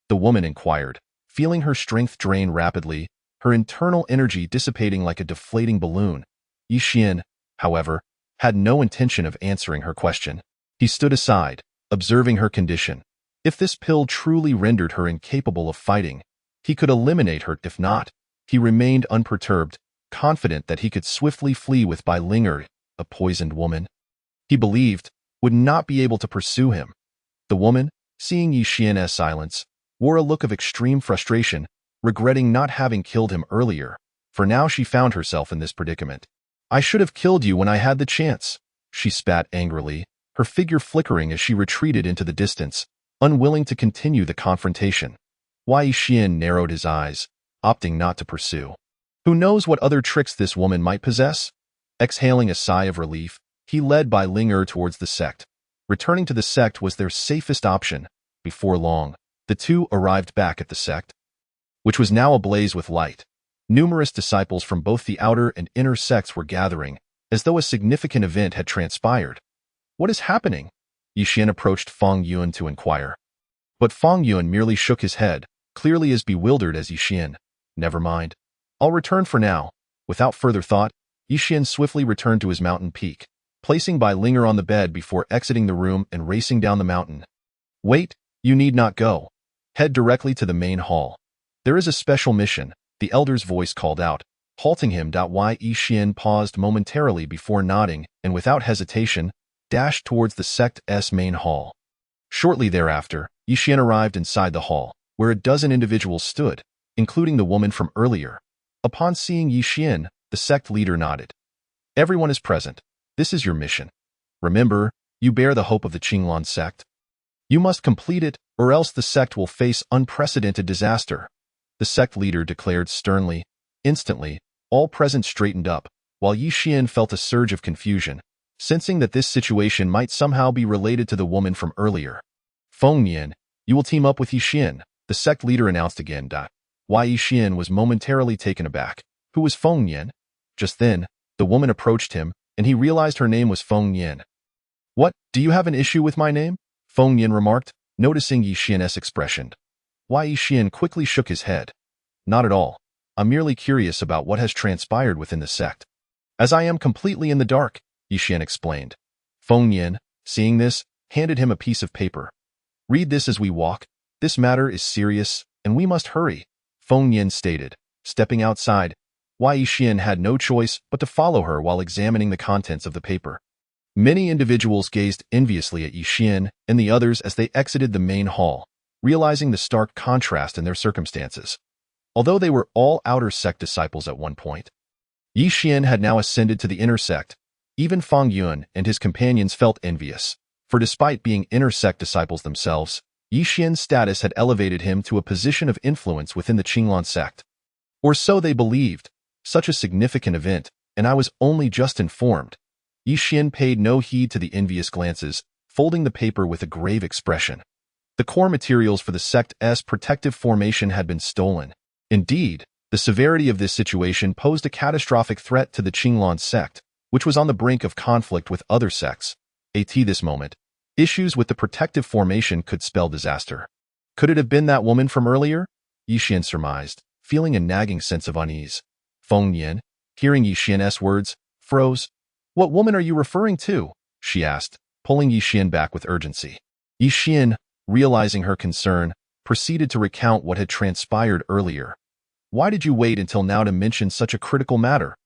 The woman inquired, feeling her strength drain rapidly, her internal energy dissipating like a deflating balloon. Yi Xian, however, had no intention of answering her question. He stood aside, observing her condition. If this pill truly rendered her incapable of fighting, he could eliminate her. If not, he remained unperturbed, confident that he could swiftly flee with Bai Linger, a poisoned woman he believed would not be able to pursue him. The woman, seeing Yi Xian's silence, wore a look of extreme frustration, regretting not having killed him earlier, for now she found herself in this predicament. I should have killed you when I had the chance, she spat angrily, her figure flickering as she retreated into the distance, unwilling to continue the confrontation. Yi Xian narrowed his eyes, opting not to pursue. Who knows what other tricks this woman might possess? Exhaling a sigh of relief, he led Bai Linger towards the sect. Returning to the sect was their safest option. Before long, the two arrived back at the sect, which was now ablaze with light. Numerous disciples from both the outer and inner sects were gathering, as though a significant event had transpired. What is happening? Yi Xian approached Feng Yuan to inquire. But Feng Yuan merely shook his head, clearly as bewildered as Yi Xian. Never mind. I'll return for now. Without further thought, Yi Xian swiftly returned to his mountain peak, placing Bai Linger on the bed before exiting the room and racing down the mountain. Wait, you need not go. Head directly to the main hall. There is a special mission, the elder's voice called out, halting him. Yi Xian paused momentarily before nodding and without hesitation, dashed towards the sect's main hall. Shortly thereafter, Yi Xian arrived inside the hall, where a dozen individuals stood, including the woman from earlier. Upon seeing Yi Xian, the sect leader nodded. Everyone is present. This is your mission. Remember, you bear the hope of the Qinglan sect. You must complete it, or else the sect will face unprecedented disaster, the sect leader declared sternly. Instantly, all present straightened up, while Yi Xian felt a surge of confusion, sensing that this situation might somehow be related to the woman from earlier. Feng Yan, you will team up with Yi Xian, the sect leader announced again. Yi Xian was momentarily taken aback. Who was Feng Yan? Just then, the woman approached him, and he realized her name was Feng Yan. What, do you have an issue with my name? Feng Yan remarked, noticing Yi Xian's expression. Yi Xian quickly shook his head. Not at all. I'm merely curious about what has transpired within the sect. As I am completely in the dark, Yi Xian explained. Feng Yan, seeing this, handed him a piece of paper. Read this as we walk. This matter is serious, and we must hurry, Feng Yan stated. Stepping outside, Yi Xian had no choice but to follow her while examining the contents of the paper. Many individuals gazed enviously at Yi Xian and the others as they exited the main hall, realizing the stark contrast in their circumstances. Although they were all outer sect disciples at one point, Yi Xian had now ascended to the inner sect. Even Feng Yuan and his companions felt envious, for despite being inner sect disciples themselves, Yi Xian's status had elevated him to a position of influence within the Qinglan sect. Or so they believed. Such a significant event, and I was only just informed. Yi Xian paid no heed to the envious glances, folding the paper with a grave expression. The core materials for the sect's protective formation had been stolen. Indeed, the severity of this situation posed a catastrophic threat to the Qinglan sect, which was on the brink of conflict with other sects. At this moment, issues with the protective formation could spell disaster. Could it have been that woman from earlier? Yi Xian surmised, feeling a nagging sense of unease. Feng Yan, hearing Yi Xian's words, froze. What woman are you referring to? She asked, pulling Yi Xian back with urgency. Yi Xian, realizing her concern, proceeded to recount what had transpired earlier. Why did you wait until now to mention such a critical matter?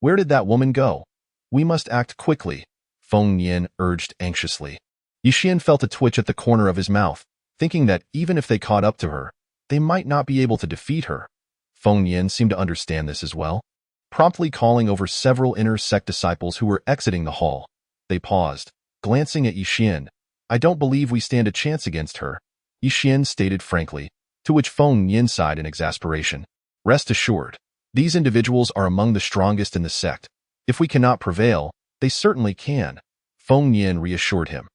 Where did that woman go? We must act quickly, Feng Yan urged anxiously. Yi Xian felt a twitch at the corner of his mouth, thinking that even if they caught up to her, they might not be able to defeat her. Feng Yan seemed to understand this as well. Promptly calling over several inner sect disciples who were exiting the hall, they paused, glancing at Yi Xian. I don't believe we stand a chance against her, Yi Xian stated frankly, to which Feng Yan sighed in exasperation. Rest assured, these individuals are among the strongest in the sect. If we cannot prevail, they certainly can, Feng Yan reassured him.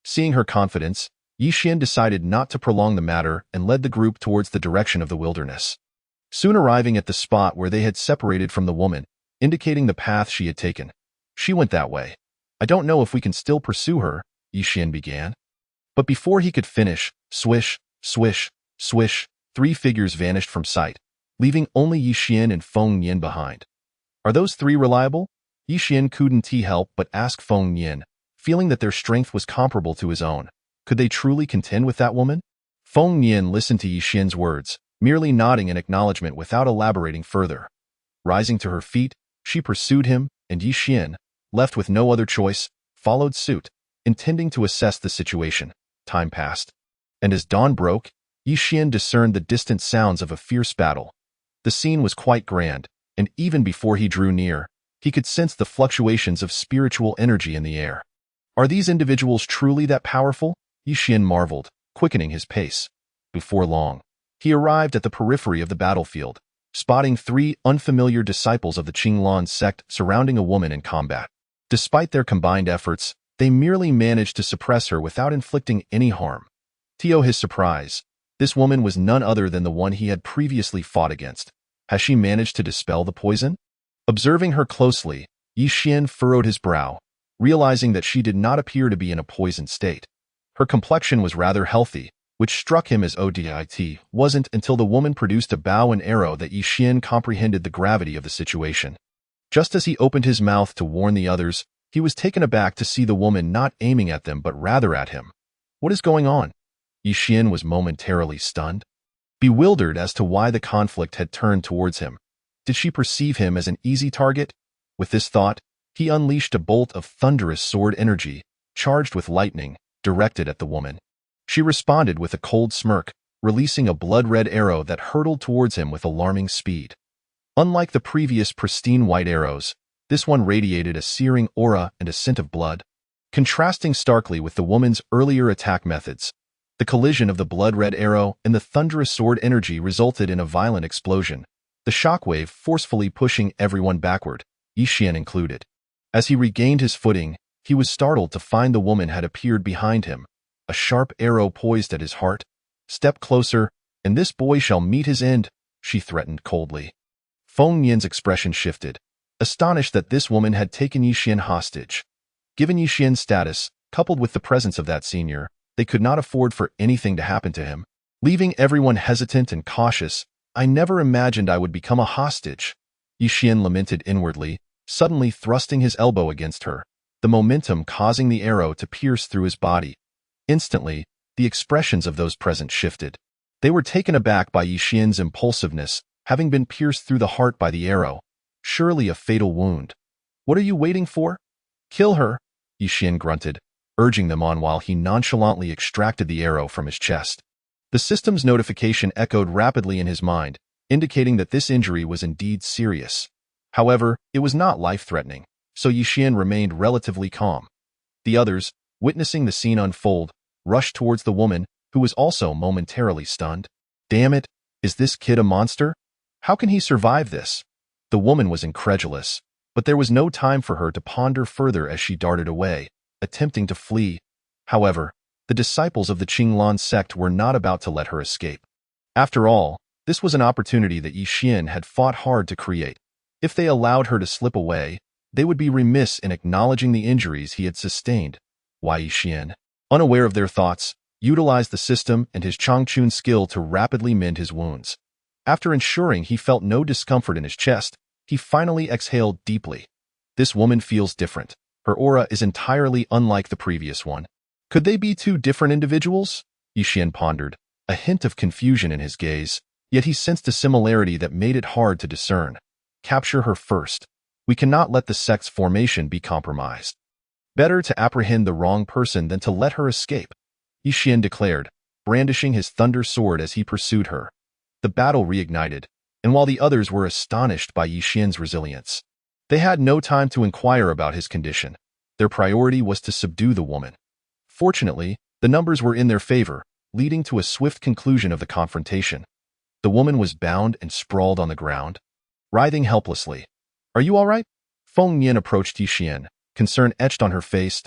Seeing her confidence, Yi Xian decided not to prolong the matter and led the group towards the direction of the wilderness. Soon arriving at the spot where they had separated from the woman, indicating the path she had taken. She went that way. I don't know if we can still pursue her, Yi Xian began. But before he could finish, swish, swish, swish, 3 figures vanished from sight, leaving only Yi Xian and Feng Yin behind. Are those three reliable? Yi Xian couldn't help but ask Feng Yin, feeling that their strength was comparable to his own. Could they truly contend with that woman? Feng Yin listened to Yi Xian's words, merely nodding in acknowledgement without elaborating further. Rising to her feet, she pursued him, and Yi Xian, left with no other choice, followed suit, intending to assess the situation. Time passed, and as dawn broke, Yi Xian discerned the distant sounds of a fierce battle. The scene was quite grand, and even before he drew near, he could sense the fluctuations of spiritual energy in the air. Are these individuals truly that powerful? Yi Xian marveled, quickening his pace. Before long, he arrived at the periphery of the battlefield, spotting three unfamiliar disciples of the Qinglan sect surrounding a woman in combat. Despite their combined efforts, they merely managed to suppress her without inflicting any harm. To his surprise, this woman was none other than the one he had previously fought against. Has she managed to dispel the poison? Observing her closely, Yi Xian furrowed his brow, realizing that she did not appear to be in a poisoned state. Her complexion was rather healthy, which struck him as odd. Wasn't until the woman produced a bow and arrow that Yi Xian comprehended the gravity of the situation. Just as he opened his mouth to warn the others, he was taken aback to see the woman not aiming at them but rather at him. What is going on? Yi Xian was momentarily stunned, bewildered as to why the conflict had turned towards him. Did she perceive him as an easy target? With this thought, he unleashed a bolt of thunderous sword energy, charged with lightning, directed at the woman. She responded with a cold smirk, releasing a blood-red arrow that hurtled towards him with alarming speed. Unlike the previous pristine white arrows, this one radiated a searing aura and a scent of blood. Contrasting starkly with the woman's earlier attack methods, the collision of the blood-red arrow and the thunderous sword energy resulted in a violent explosion, the shockwave forcefully pushing everyone backward, Yi Xian included. As he regained his footing, he was startled to find the woman had appeared behind him, a sharp arrow poised at his heart. Step closer, and this boy shall meet his end, she threatened coldly. Feng Yin's expression shifted, astonished that this woman had taken Yi Xian hostage. Given Yi Xian's status, coupled with the presence of that senior, they could not afford for anything to happen to him, leaving everyone hesitant and cautious. I never imagined I would become a hostage, Yi Xian lamented inwardly, suddenly thrusting his elbow against her, the momentum causing the arrow to pierce through his body. Instantly, the expressions of those present shifted. They were taken aback by Yi Xian's impulsiveness, having been pierced through the heart by the arrow. Surely a fatal wound. What are you waiting for? Kill her, Yi Xian grunted, urging them on while he nonchalantly extracted the arrow from his chest. The system's notification echoed rapidly in his mind, indicating that this injury was indeed serious. However, it was not life-threatening, so Yi Xian remained relatively calm. The others, witnessing the scene unfold, rushed towards the woman, who was also momentarily stunned. Damn it, is this kid a monster? How can he survive this? The woman was incredulous, but there was no time for her to ponder further as she darted away, attempting to flee. However, the disciples of the Qinglan sect were not about to let her escape. After all, this was an opportunity that Yi Xian had fought hard to create. If they allowed her to slip away, they would be remiss in acknowledging the injuries he had sustained. Why Yi Xian, unaware of their thoughts, utilized the system and his Changchun skill to rapidly mend his wounds. After ensuring he felt no discomfort in his chest, he finally exhaled deeply. This woman feels different. Her aura is entirely unlike the previous one. Could they be two different individuals? Yi Xian pondered, a hint of confusion in his gaze, yet he sensed a similarity that made it hard to discern. Capture her first. We cannot let the sect's formation be compromised. Better to apprehend the wrong person than to let her escape, Yi Xian declared, brandishing his thunder sword as he pursued her. The battle reignited, and while the others were astonished by Yi Xian's resilience, they had no time to inquire about his condition. Their priority was to subdue the woman. Fortunately, the numbers were in their favor, leading to a swift conclusion of the confrontation. The woman was bound and sprawled on the ground, writhing helplessly. Are you all right? Feng Yin approached Yi Xian, concern etched on her face.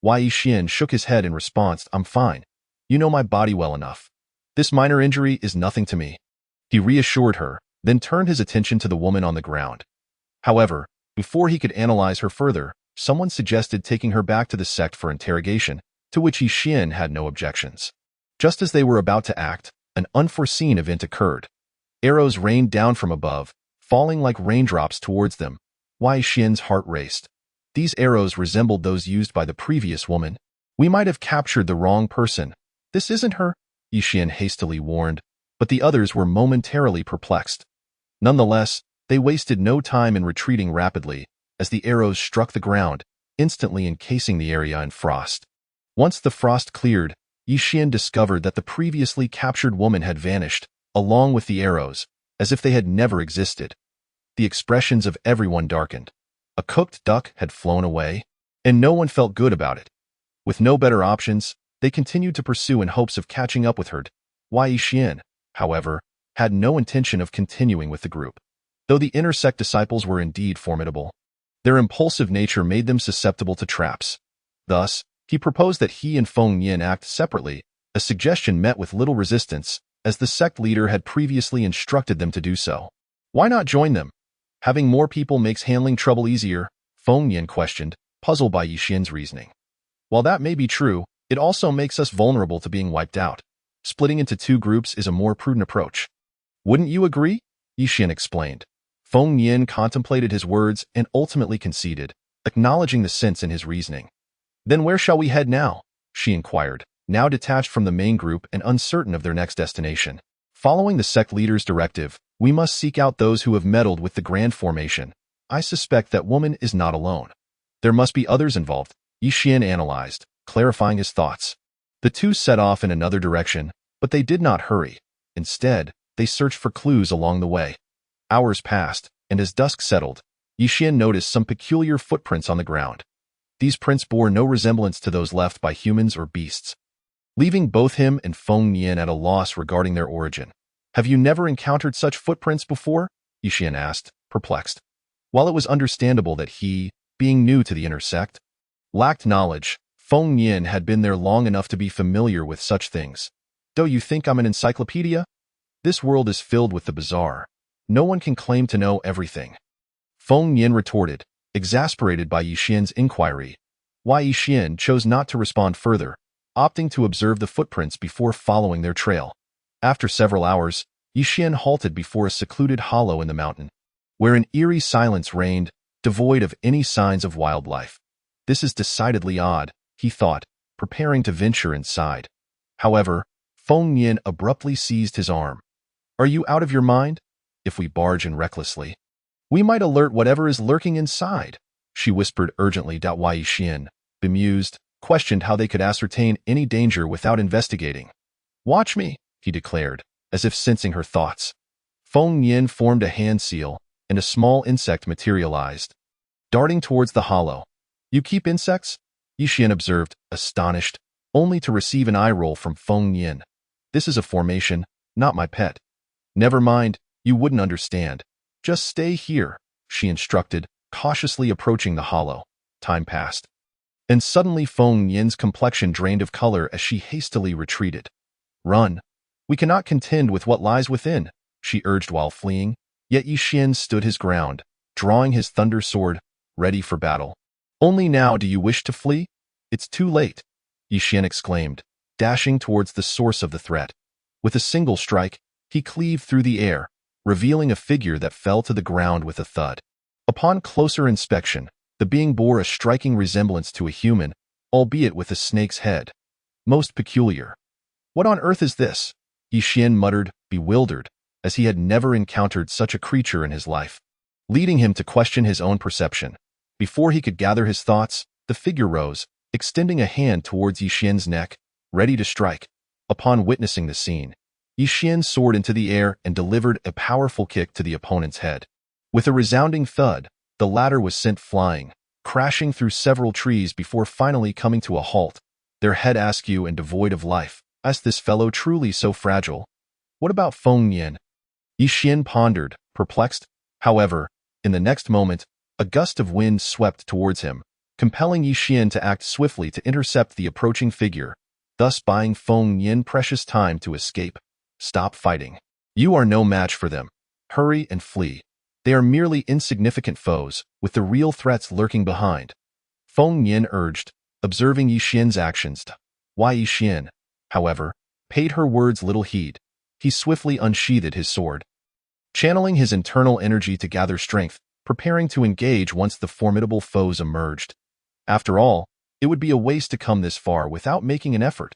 Why Yi Xian shook his head in response. I'm fine. You know my body well enough. This minor injury is nothing to me. He reassured her, then turned his attention to the woman on the ground. However, before he could analyze her further, someone suggested taking her back to the sect for interrogation, to which Yi Xian had no objections. Just as they were about to act, an unforeseen event occurred. Arrows rained down from above, falling like raindrops towards them. Wei Xian's heart raced. These arrows resembled those used by the previous woman. We might have captured the wrong person. This isn't her, Yi Xian hastily warned, but the others were momentarily perplexed. Nonetheless, they wasted no time in retreating rapidly as the arrows struck the ground, instantly encasing the area in frost. Once the frost cleared, Yi Xian discovered that the previously captured woman had vanished, along with the arrows, as if they had never existed. The expressions of everyone darkened. A cooked duck had flown away, and no one felt good about it. With no better options, they continued to pursue in hopes of catching up with her. Wei Xian, however, had no intention of continuing with the group. Though the inner sect disciples were indeed formidable, their impulsive nature made them susceptible to traps. Thus, he proposed that he and Feng Yin act separately, a suggestion met with little resistance, as the sect leader had previously instructed them to do so. Why not join them? Having more people makes handling trouble easier, Feng Yin questioned, puzzled by Yi Xian's reasoning. While that may be true, it also makes us vulnerable to being wiped out. Splitting into two groups is a more prudent approach. Wouldn't you agree? Yi Xian explained. Feng Yin contemplated his words and ultimately conceded, acknowledging the sense in his reasoning. Then where shall we head now? She inquired, now detached from the main group and uncertain of their next destination. Following the sect leader's directive, we must seek out those who have meddled with the Grand Formation. I suspect that woman is not alone. There must be others involved, Yi Xian analyzed, clarifying his thoughts. The two set off in another direction, but they did not hurry. Instead, they searched for clues along the way. Hours passed, and as dusk settled, Yi Xian noticed some peculiar footprints on the ground. These prints bore no resemblance to those left by humans or beasts, leaving both him and Feng Yin at a loss regarding their origin. Have you never encountered such footprints before? Yi Xian asked, perplexed. While it was understandable that he, being new to the inner sect, lacked knowledge, Feng Yin had been there long enough to be familiar with such things. Do you think I'm an encyclopedia? This world is filled with the bizarre. No one can claim to know everything. Feng Yin retorted, exasperated by Yi Xian's inquiry. Wei Xian chose not to respond further, opting to observe the footprints before following their trail. After several hours, Yi Xian halted before a secluded hollow in the mountain, where an eerie silence reigned, devoid of any signs of wildlife. This is decidedly odd, he thought, preparing to venture inside. However, Feng Yin abruptly seized his arm. Are you out of your mind? If we barge in recklessly, we might alert whatever is lurking inside, she whispered urgently. Wei Xian, bemused, questioned how they could ascertain any danger without investigating. Watch me, he declared, as if sensing her thoughts. Feng Yin formed a hand seal, and a small insect materialized, darting towards the hollow. You keep insects? Yi Xian observed, astonished, only to receive an eye roll from Feng Yin. This is a formation, not my pet. Never mind, you wouldn't understand. Just stay here, she instructed, cautiously approaching the hollow. Time passed. And suddenly Feng Yin's complexion drained of color as she hastily retreated. Run. We cannot contend with what lies within, she urged while fleeing, yet Yi Xian stood his ground, drawing his thunder sword, ready for battle. Only now do you wish to flee? It's too late, Yi Xian exclaimed, dashing towards the source of the threat. With a single strike, he cleaved through the air, revealing a figure that fell to the ground with a thud. Upon closer inspection, the being bore a striking resemblance to a human, albeit with a snake's head. Most peculiar. What on earth is this? Yi Xian muttered, bewildered, as he had never encountered such a creature in his life, leading him to question his own perception. Before he could gather his thoughts, the figure rose, extending a hand towards Yi Xian's neck, ready to strike. Upon witnessing the scene, Yi Xian soared into the air and delivered a powerful kick to the opponent's head. With a resounding thud, the latter was sent flying, crashing through several trees before finally coming to a halt, their head askew and devoid of life. Is this fellow truly so fragile? What about Feng Yin? Yi Xian pondered, perplexed. However, in the next moment, a gust of wind swept towards him, compelling Yi Xian to act swiftly to intercept the approaching figure, thus buying Feng Yin precious time to escape. Stop fighting. You are no match for them. Hurry and flee. They are merely insignificant foes, with the real threats lurking behind. Feng Yin urged, observing Yi Xian's actions. Wei Yi Xian, however, paid her words little heed. He swiftly unsheathed his sword, channeling his internal energy to gather strength, preparing to engage once the formidable foes emerged. After all, it would be a waste to come this far without making an effort.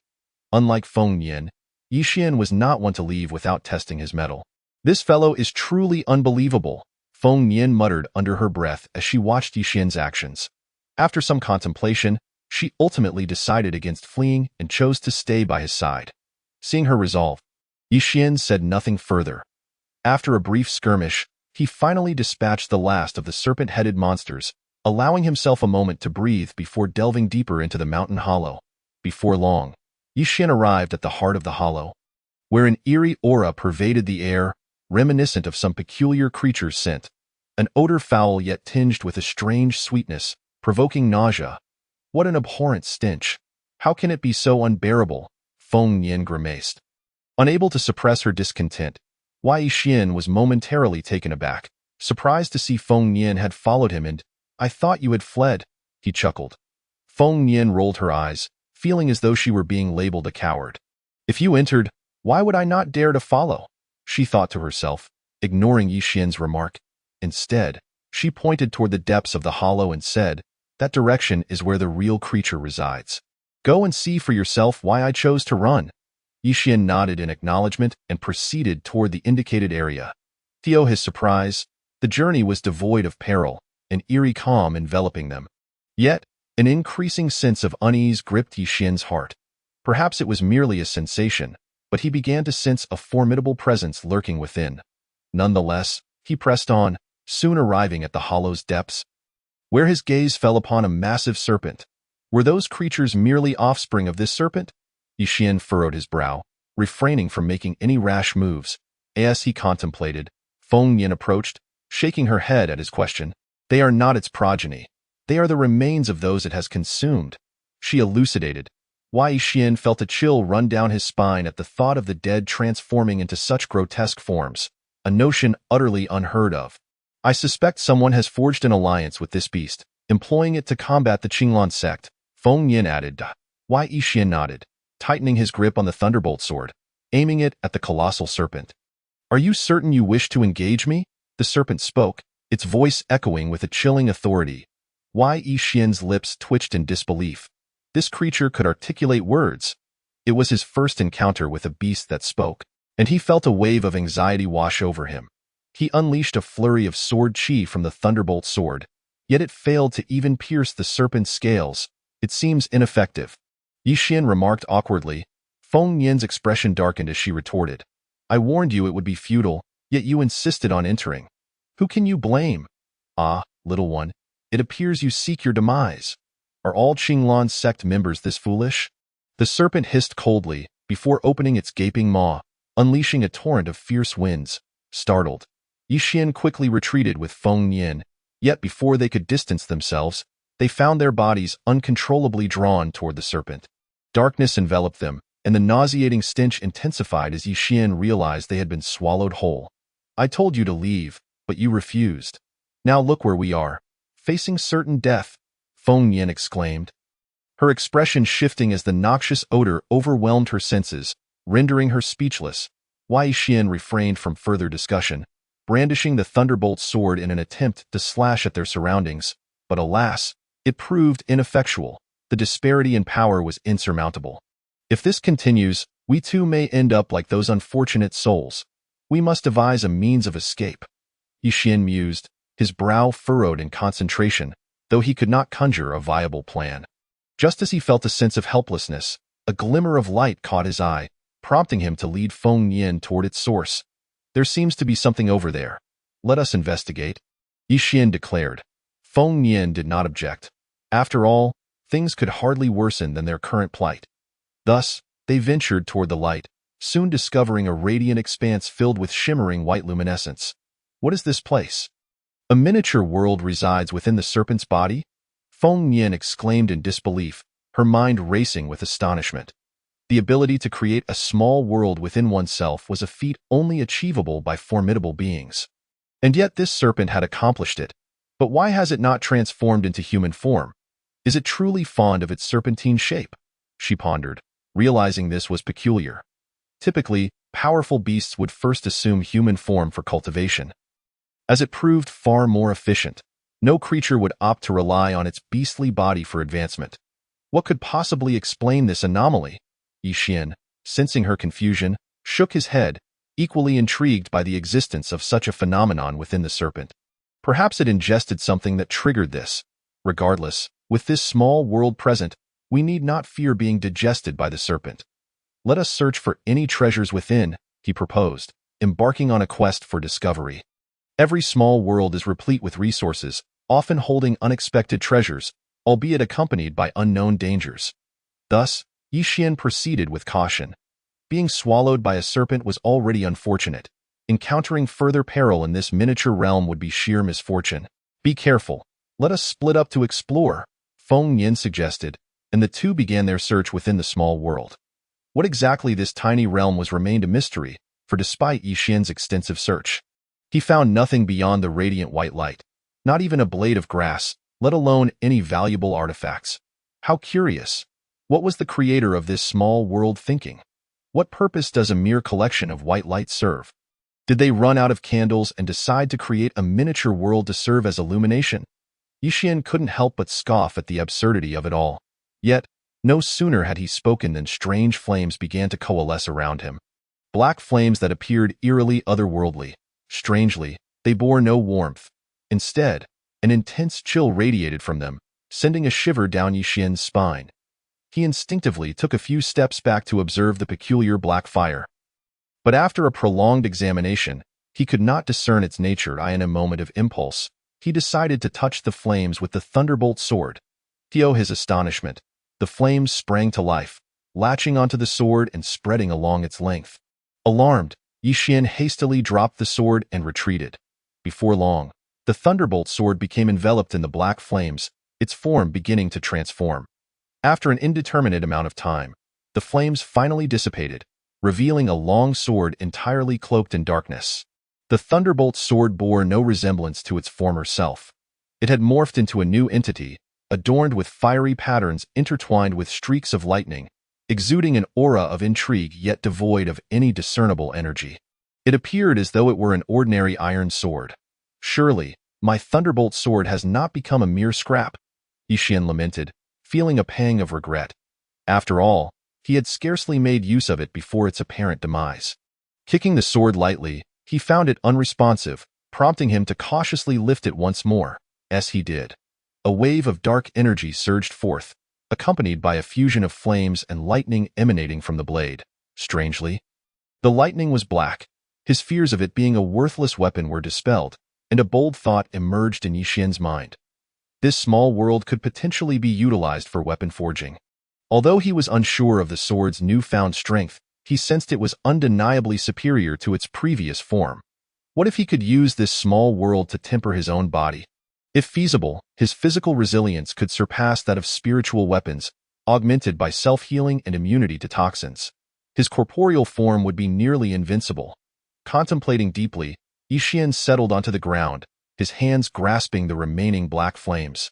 Unlike Feng Yin, Yixian was not one to leave without testing his mettle. "This fellow is truly unbelievable," Feng Yin muttered under her breath as she watched Yixian's actions. After some contemplation, she ultimately decided against fleeing and chose to stay by his side. Seeing her resolve, Yixian said nothing further. After a brief skirmish, he finally dispatched the last of the serpent-headed monsters, allowing himself a moment to breathe before delving deeper into the mountain hollow. Before long, Yixian arrived at the heart of the hollow, where an eerie aura pervaded the air, reminiscent of some peculiar creature's scent, an odor foul yet tinged with a strange sweetness, provoking nausea. "What an abhorrent stench! How can it be so unbearable?" Feng Yin grimaced. Unable to suppress her discontent, Wei Yixian was momentarily taken aback, surprised to see Feng Yin had followed him and, "I thought you had fled," he chuckled. Feng Yin rolled her eyes, feeling as though she were being labeled a coward. "If you entered, why would I not dare to follow?" she thought to herself, ignoring Yixian's remark. Instead, she pointed toward the depths of the hollow and said, "That direction is where the real creature resides. Go and see for yourself why I chose to run." Yixian nodded in acknowledgement and proceeded toward the indicated area. To his surprise, the journey was devoid of peril, an eerie calm enveloping them. Yet, an increasing sense of unease gripped Yixian's heart. Perhaps it was merely a sensation, but he began to sense a formidable presence lurking within. Nonetheless, he pressed on, soon arriving at the hollow's depths, where his gaze fell upon a massive serpent. Were those creatures merely offspring of this serpent? Yixian furrowed his brow, refraining from making any rash moves. As he contemplated, Feng Yin approached, shaking her head at his question. "They are not its progeny. They are the remains of those it has consumed," she elucidated. Wei Yixian felt a chill run down his spine at the thought of the dead transforming into such grotesque forms, a notion utterly unheard of. "I suspect someone has forged an alliance with this beast, employing it to combat the Qinglan sect," Feng Yin added. Wei Yixian nodded, tightening his grip on the thunderbolt sword, aiming it at the colossal serpent. "Are you certain you wish to engage me?" The serpent spoke, its voice echoing with a chilling authority. Wei Yixian's lips twitched in disbelief. This creature could articulate words. It was his first encounter with a beast that spoke, and he felt a wave of anxiety wash over him. He unleashed a flurry of sword chi from the thunderbolt sword, yet it failed to even pierce the serpent's scales. "It seems ineffective," Yixian remarked awkwardly. Feng Yin's expression darkened as she retorted. "I warned you it would be futile, yet you insisted on entering. Who can you blame? Ah, little one, it appears you seek your demise. Are all Qinglan sect members this foolish?" The serpent hissed coldly before opening its gaping maw, unleashing a torrent of fierce winds. Startled, Yixian quickly retreated with Feng Yin, yet before they could distance themselves, they found their bodies uncontrollably drawn toward the serpent. Darkness enveloped them, and the nauseating stench intensified as Yixian realized they had been swallowed whole. "I told you to leave, but you refused. Now look where we are, facing certain death," Feng Yin exclaimed, her expression shifting as the noxious odor overwhelmed her senses, rendering her speechless. Wei Yixian refrained from further discussion, brandishing the thunderbolt sword in an attempt to slash at their surroundings, but alas, it proved ineffectual. The disparity in power was insurmountable. "If this continues, we too may end up like those unfortunate souls. We must devise a means of escape," Yixian mused, his brow furrowed in concentration, though he could not conjure a viable plan. Just as he felt a sense of helplessness, a glimmer of light caught his eye, prompting him to lead Feng Yin toward its source. "There seems to be something over there. Let us investigate," Yixian declared. Feng Yin did not object. After all, things could hardly worsen than their current plight. Thus, they ventured toward the light, soon discovering a radiant expanse filled with shimmering white luminescence. "What is this place? A miniature world resides within the serpent's body?" Feng Yin exclaimed in disbelief, her mind racing with astonishment. The ability to create a small world within oneself was a feat only achievable by formidable beings. And yet this serpent had accomplished it. But why has it not transformed into human form? Is it truly fond of its serpentine shape? She pondered, realizing this was peculiar. Typically, powerful beasts would first assume human form for cultivation. As it proved far more efficient, no creature would opt to rely on its beastly body for advancement. What could possibly explain this anomaly? Yi Xian, sensing her confusion, shook his head, equally intrigued by the existence of such a phenomenon within the serpent. Perhaps it ingested something that triggered this. Regardless, with this small world present, we need not fear being digested by the serpent. Let us search for any treasures within, he proposed, embarking on a quest for discovery. Every small world is replete with resources, often holding unexpected treasures, albeit accompanied by unknown dangers. Thus, Yi Xian proceeded with caution. Being swallowed by a serpent was already unfortunate. Encountering further peril in this miniature realm would be sheer misfortune. Be careful. Let us split up to explore, Feng Yin suggested, and the two began their search within the small world. What exactly this tiny realm was remained a mystery, for despite Yi Xian's extensive search, he found nothing beyond the radiant white light, not even a blade of grass, let alone any valuable artifacts. How curious! What was the creator of this small world thinking? What purpose does a mere collection of white light serve? Did they run out of candles and decide to create a miniature world to serve as illumination? Yi Xian couldn't help but scoff at the absurdity of it all. Yet, no sooner had he spoken than strange flames began to coalesce around him. Black flames that appeared eerily otherworldly. Strangely, they bore no warmth. Instead, an intense chill radiated from them, sending a shiver down Yi Xian's spine. He instinctively took a few steps back to observe the peculiar black fire. But after a prolonged examination, he could not discern its nature. In a moment of impulse, he decided to touch the flames with the thunderbolt sword. To his astonishment, the flames sprang to life, latching onto the sword and spreading along its length. Alarmed, Yi Xian hastily dropped the sword and retreated. Before long, the thunderbolt sword became enveloped in the black flames, its form beginning to transform. After an indeterminate amount of time, the flames finally dissipated, revealing a long sword entirely cloaked in darkness. The thunderbolt sword bore no resemblance to its former self. It had morphed into a new entity, adorned with fiery patterns intertwined with streaks of lightning, exuding an aura of intrigue yet devoid of any discernible energy. It appeared as though it were an ordinary iron sword. Surely, my thunderbolt sword has not become a mere scrap, Yi Xian lamented, feeling a pang of regret. After all, he had scarcely made use of it before its apparent demise. Kicking the sword lightly, he found it unresponsive, prompting him to cautiously lift it once more. As he did, a wave of dark energy surged forth, accompanied by a fusion of flames and lightning emanating from the blade. Strangely, the lightning was black. His fears of it being a worthless weapon were dispelled, and a bold thought emerged in Yi Xian's mind. This small world could potentially be utilized for weapon forging. Although he was unsure of the sword's newfound strength, he sensed it was undeniably superior to its previous form. What if he could use this small world to temper his own body? If feasible, his physical resilience could surpass that of spiritual weapons, augmented by self-healing and immunity to toxins. His corporeal form would be nearly invincible. Contemplating deeply, Yi Xian settled onto the ground, his hands grasping the remaining black flames.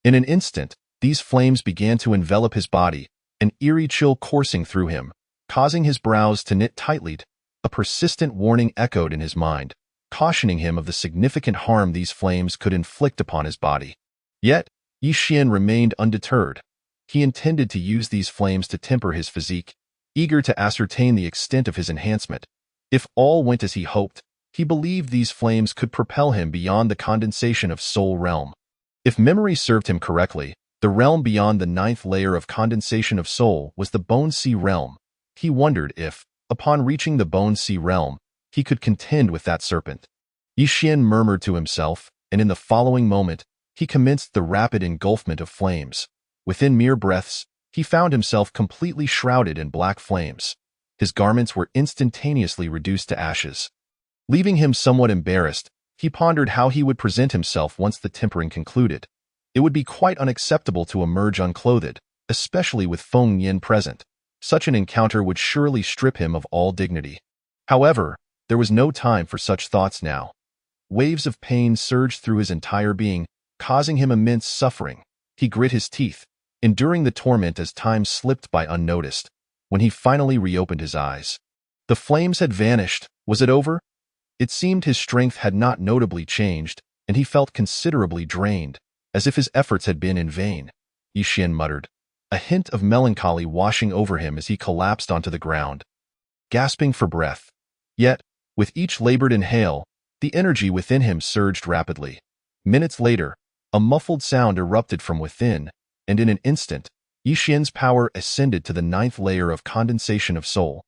In an instant, these flames began to envelop his body, an eerie chill coursing through him, causing his brows to knit tightly. A persistent warning echoed in his mind, cautioning him of the significant harm these flames could inflict upon his body. Yet, Yi Xian remained undeterred. He intended to use these flames to temper his physique, eager to ascertain the extent of his enhancement. If all went as he hoped, he believed these flames could propel him beyond the condensation of Soul Realm. If memory served him correctly, the realm beyond the 9th layer of condensation of soul was the Bone Sea Realm. He wondered if, upon reaching the Bone Sea Realm, he could contend with that serpent. Yi Xian murmured to himself, and in the following moment, he commenced the rapid engulfment of flames. Within mere breaths, he found himself completely shrouded in black flames. His garments were instantaneously reduced to ashes. Leaving him somewhat embarrassed, he pondered how he would present himself once the tempering concluded. It would be quite unacceptable to emerge unclothed, especially with Feng Yin present. Such an encounter would surely strip him of all dignity. However, there was no time for such thoughts now. Waves of pain surged through his entire being, causing him immense suffering. He grit his teeth, enduring the torment as time slipped by unnoticed. When he finally reopened his eyes, The flames had vanished. Was it over? It seemed his strength had not notably changed, and he felt considerably drained, as if his efforts had been in vain. Yixian muttered, a hint of melancholy washing over him as he collapsed onto the ground, gasping for breath. Yet, with each labored inhale, the energy within him surged rapidly. Minutes later, a muffled sound erupted from within, and in an instant, Yixian's power ascended to the 9th layer of condensation of soul.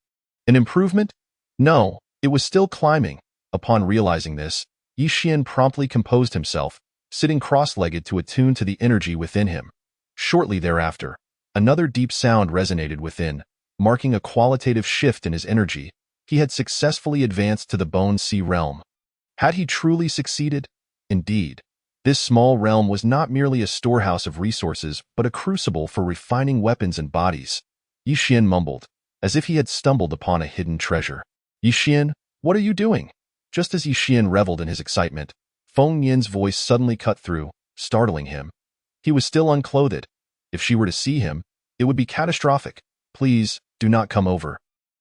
An improvement? No, it was still climbing. Upon realizing this, Yixian promptly composed himself, sitting cross-legged to attune to the energy within him. Shortly thereafter, another deep sound resonated within, marking a qualitative shift in his energy. He had successfully advanced to the Bone Sea realm. Had he truly succeeded? Indeed, this small realm was not merely a storehouse of resources, but a crucible for refining weapons and bodies. Yixian mumbled, as if he had stumbled upon a hidden treasure. Yixian, what are you doing? Just as Yixian reveled in his excitement, Feng Yin's voice suddenly cut through, startling him. He was still unclothed. If she were to see him, it would be catastrophic. Please, do not come over.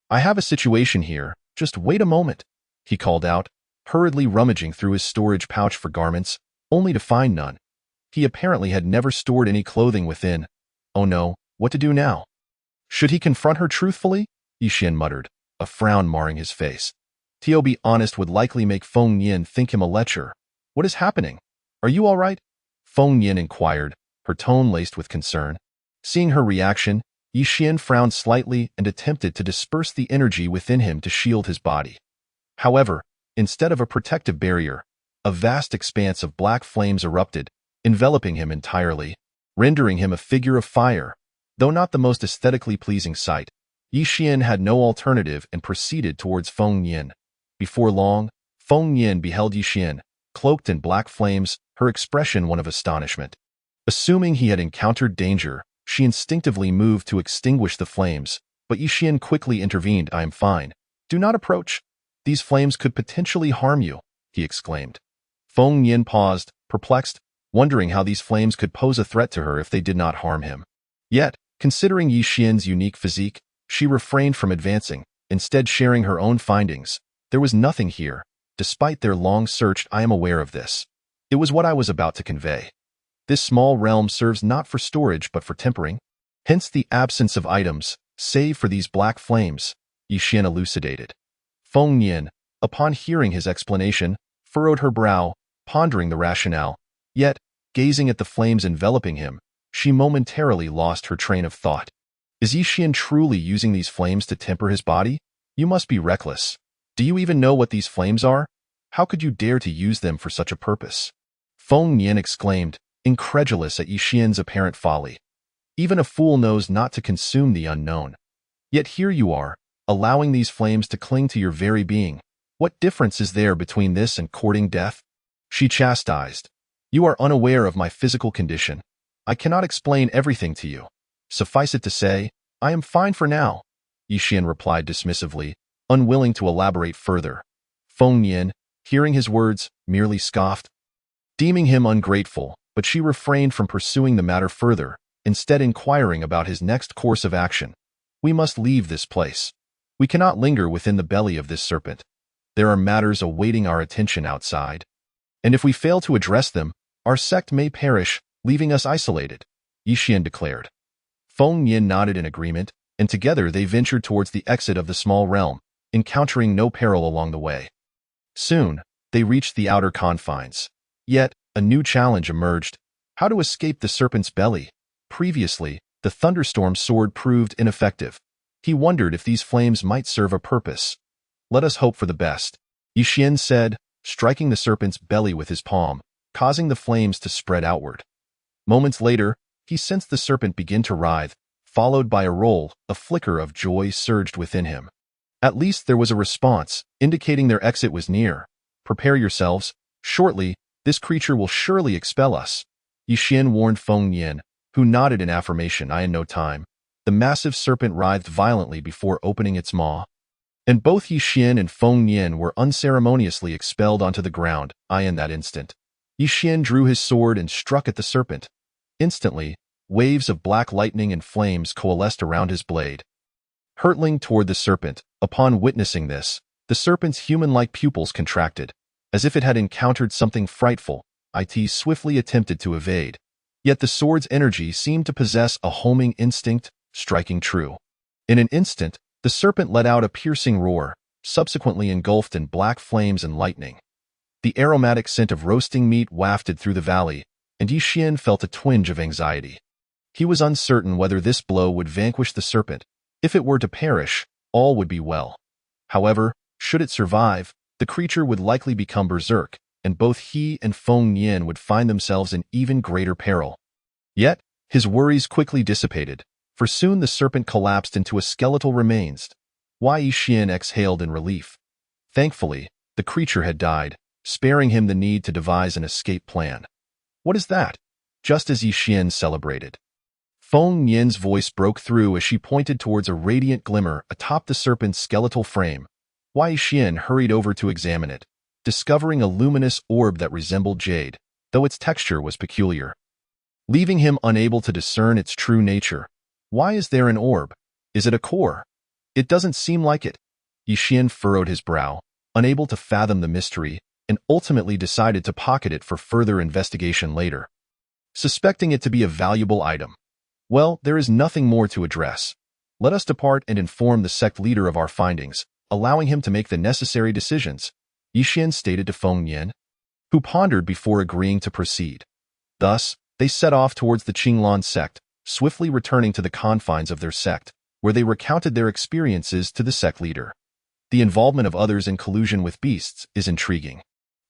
I have a situation here. Just wait a moment, he called out, hurriedly rummaging through his storage pouch for garments, only to find none. He apparently had never stored any clothing within. Oh no, what to do now? Should he confront her truthfully? Yixian muttered, a frown marring his face. To be honest would likely make Feng Yin think him a lecher. What is happening? Are you all right? Feng Yin inquired, her tone laced with concern. Seeing her reaction, Yixian frowned slightly and attempted to disperse the energy within him to shield his body. However, instead of a protective barrier, a vast expanse of black flames erupted, enveloping him entirely, rendering him a figure of fire. Though not the most aesthetically pleasing sight, Yixian had no alternative and proceeded towards Feng Yin. Before long, Feng Yin beheld Yixian, cloaked in black flames, her expression one of astonishment. Assuming he had encountered danger, she instinctively moved to extinguish the flames, but Yixian quickly intervened. I am fine. Do not approach. These flames could potentially harm you, he exclaimed. Feng Yin paused, perplexed, wondering how these flames could pose a threat to her if they did not harm him. Yet, considering Yixian's unique physique, she refrained from advancing, instead sharing her own findings. There was nothing here. Despite their long search, I am aware of this. It was what I was about to convey. This small realm serves not for storage but for tempering. Hence the absence of items, save for these black flames, Yixian elucidated. Feng Yin, upon hearing his explanation, furrowed her brow, pondering the rationale. Yet, gazing at the flames enveloping him, she momentarily lost her train of thought. Is Yixian truly using these flames to temper his body? You must be reckless. Do you even know what these flames are? How could you dare to use them for such a purpose? Feng Yin exclaimed, incredulous at Yixian's apparent folly. Even a fool knows not to consume the unknown. Yet here you are, allowing these flames to cling to your very being. What difference is there between this and courting death? She chastised. You are unaware of my physical condition. I cannot explain everything to you. Suffice it to say, I am fine for now, Yixian replied dismissively, unwilling to elaborate further. Feng Yin, hearing his words, merely scoffed, deeming him ungrateful, but she refrained from pursuing the matter further, instead inquiring about his next course of action. We must leave this place. We cannot linger within the belly of this serpent. There are matters awaiting our attention outside. And if we fail to address them, our sect may perish, leaving us isolated, Yixian declared. Feng Yin nodded in agreement, and together they ventured towards the exit of the small realm, encountering no peril along the way. Soon, they reached the outer confines. Yet, a new challenge emerged: how to escape the serpent's belly. Previously, the thunderstorm sword proved ineffective. He wondered if these flames might serve a purpose. Let us hope for the best, Yixian said, striking the serpent's belly with his palm, causing the flames to spread outward. Moments later, he sensed the serpent begin to writhe, followed by a roll. A flicker of joy surged within him. At least there was a response, indicating their exit was near. Prepare yourselves. Shortly, this creature will surely expel us, Yixian warned Feng Yin, who nodded in affirmation. I in no time. The massive serpent writhed violently before opening its maw, and both Yixian and Feng Yin were unceremoniously expelled onto the ground. In that instant, Yixian drew his sword and struck at the serpent. Instantly, waves of black lightning and flames coalesced around his blade. hurtling toward the serpent. Upon witnessing this, the serpent's human-like pupils contracted, as if it had encountered something frightful. It swiftly attempted to evade. Yet the sword's energy seemed to possess a homing instinct, striking true. In an instant, the serpent let out a piercing roar, subsequently engulfed in black flames and lightning. The aromatic scent of roasting meat wafted through the valley, and Yi Xian felt a twinge of anxiety. He was uncertain whether this blow would vanquish the serpent. If it were to perish, all would be well. However, should it survive, the creature would likely become berserk, and both he and Feng Nian would find themselves in even greater peril. Yet, his worries quickly dissipated, for soon the serpent collapsed into a skeletal remains. Yi Xian exhaled in relief. Thankfully, the creature had died, sparing him the need to devise an escape plan. What is that? Just as Yi Xian celebrated, Feng Nian's voice broke through as she pointed towards a radiant glimmer atop the serpent's skeletal frame. Yi Xian hurried over to examine it, discovering a luminous orb that resembled jade, though its texture was peculiar, leaving him unable to discern its true nature. Why is there an orb? Is it a core? It doesn't seem like it. Yi Xian furrowed his brow, unable to fathom the mystery, and ultimately decided to pocket it for further investigation later. Suspecting it to be a valuable item. Well, there is nothing more to address. Let us depart and inform the sect leader of our findings, allowing him to make the necessary decisions, Yi Xian stated to Feng Nian, who pondered before agreeing to proceed. Thus, they set off towards the Qinglan sect, swiftly returning to the confines of their sect, where they recounted their experiences to the sect leader. The involvement of others in collusion with beasts is intriguing.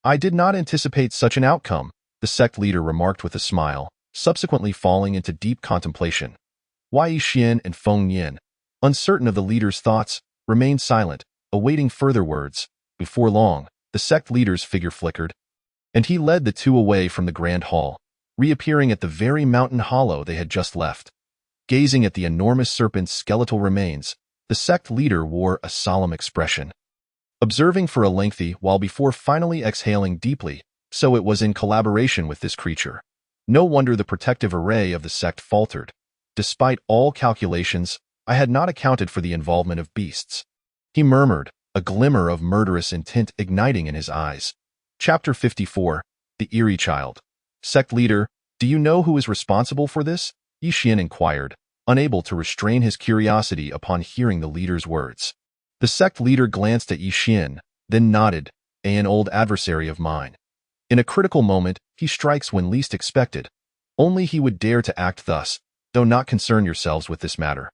I did not anticipate such an outcome, the sect leader remarked with a smile, subsequently falling into deep contemplation. Yi Xian and Feng Nian, uncertain of the leader's thoughts, remained silent, awaiting further words. Before long, the sect leader's figure flickered, and he led the two away from the grand hall, reappearing at the very mountain hollow they had just left. Gazing at the enormous serpent's skeletal remains, the sect leader wore a solemn expression, observing for a lengthy while before finally exhaling deeply. So it was in collaboration with this creature. No wonder the protective array of the sect faltered. Despite all calculations, I had not accounted for the involvement of beasts, he murmured, a glimmer of murderous intent igniting in his eyes. Chapter 54, The Eerie Child. Sect leader, do you know who is responsible for this? Yi Xian inquired, unable to restrain his curiosity upon hearing the leader's words. The sect leader glanced at Yi Xian, then nodded, an old adversary of mine. In a critical moment, he strikes when least expected. Only he would dare to act thus, though not concern yourselves with this matter.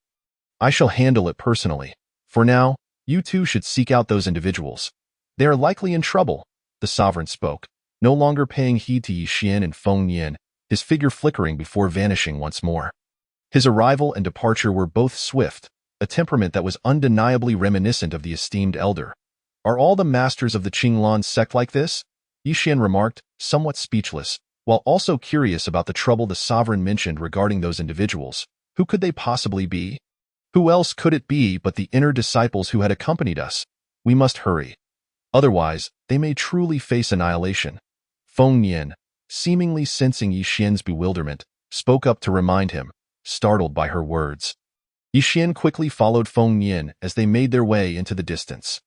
I shall handle it personally. For now, you two should seek out those individuals. They are likely in trouble, the sovereign spoke, no longer paying heed to Yi Xian and Feng Nian, his figure flickering before vanishing once more. His arrival and departure were both swift, a temperament that was undeniably reminiscent of the esteemed elder. Are all the masters of the Qinglan sect like this? Yi Xian remarked, somewhat speechless, while also curious about the trouble the sovereign mentioned regarding those individuals. Who could they possibly be? Who else could it be but the inner disciples who had accompanied us? We must hurry. Otherwise, they may truly face annihilation. Feng Nian, seemingly sensing Yi Xian's bewilderment, spoke up to remind him, startled by her words. Yi Xian quickly followed Feng Nian as they made their way into the distance.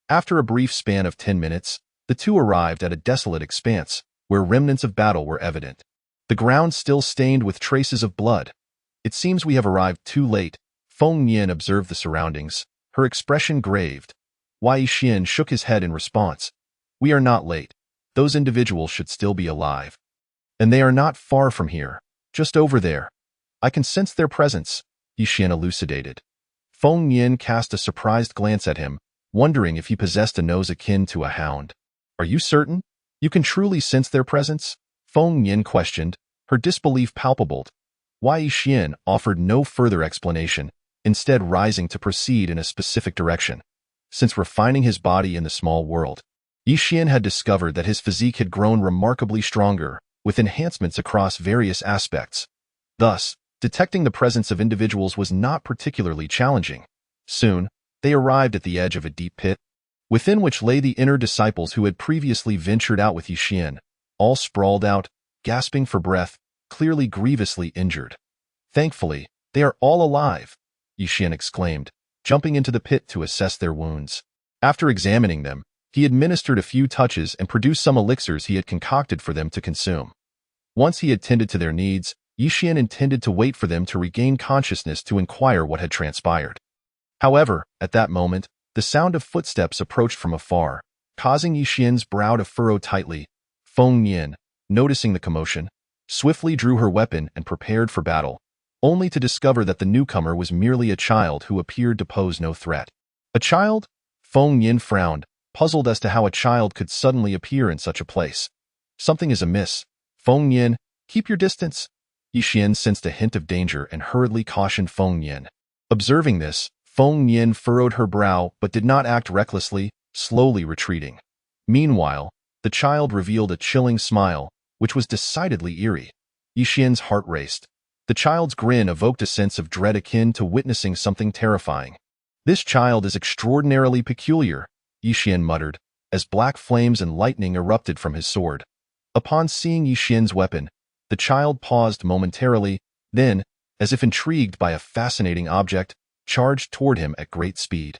After a brief span of 10 minutes, the two arrived at a desolate expanse, where remnants of battle were evident. The ground still stained with traces of blood. It seems we have arrived too late. Feng Nian observed the surroundings, her expression graved. Yi Xian shook his head in response. We are not late. Those individuals should still be alive. And they are not far from here, just over there. I can sense their presence, Yi Xian elucidated. Feng Nian cast a surprised glance at him, wondering if he possessed a nose akin to a hound. Are you certain? You can truly sense their presence? Feng Nian questioned, her disbelief palpable. Yi Xian offered no further explanation, instead rising to proceed in a specific direction. Since refining his body in the small world, Yi Xian had discovered that his physique had grown remarkably stronger, with enhancements across various aspects. Thus, detecting the presence of individuals was not particularly challenging. Soon, they arrived at the edge of a deep pit, within which lay the inner disciples who had previously ventured out with Yi Xian, all sprawled out, gasping for breath, clearly grievously injured. Thankfully, they are all alive, Yi Xian exclaimed, jumping into the pit to assess their wounds. After examining them, he administered a few touches and produced some elixirs he had concocted for them to consume. Once he had tended to their needs, Yixian intended to wait for them to regain consciousness to inquire what had transpired. However, at that moment, the sound of footsteps approached from afar, causing Yixian's brow to furrow tightly. Feng Yin, noticing the commotion, swiftly drew her weapon and prepared for battle, only to discover that the newcomer was merely a child who appeared to pose no threat. A child? Feng Yin frowned, puzzled as to how a child could suddenly appear in such a place. Something is amiss. Feng Yin, keep your distance. Yixian sensed a hint of danger and hurriedly cautioned Feng Yin. Observing this, Feng Yin furrowed her brow but did not act recklessly, slowly retreating. Meanwhile, the child revealed a chilling smile, which was decidedly eerie. Yixian's heart raced. The child's grin evoked a sense of dread akin to witnessing something terrifying. This child is extraordinarily peculiar, Yixian muttered, as black flames and lightning erupted from his sword. Upon seeing Yixian's weapon, the child paused momentarily, then, as if intrigued by a fascinating object, charged toward him at great speed.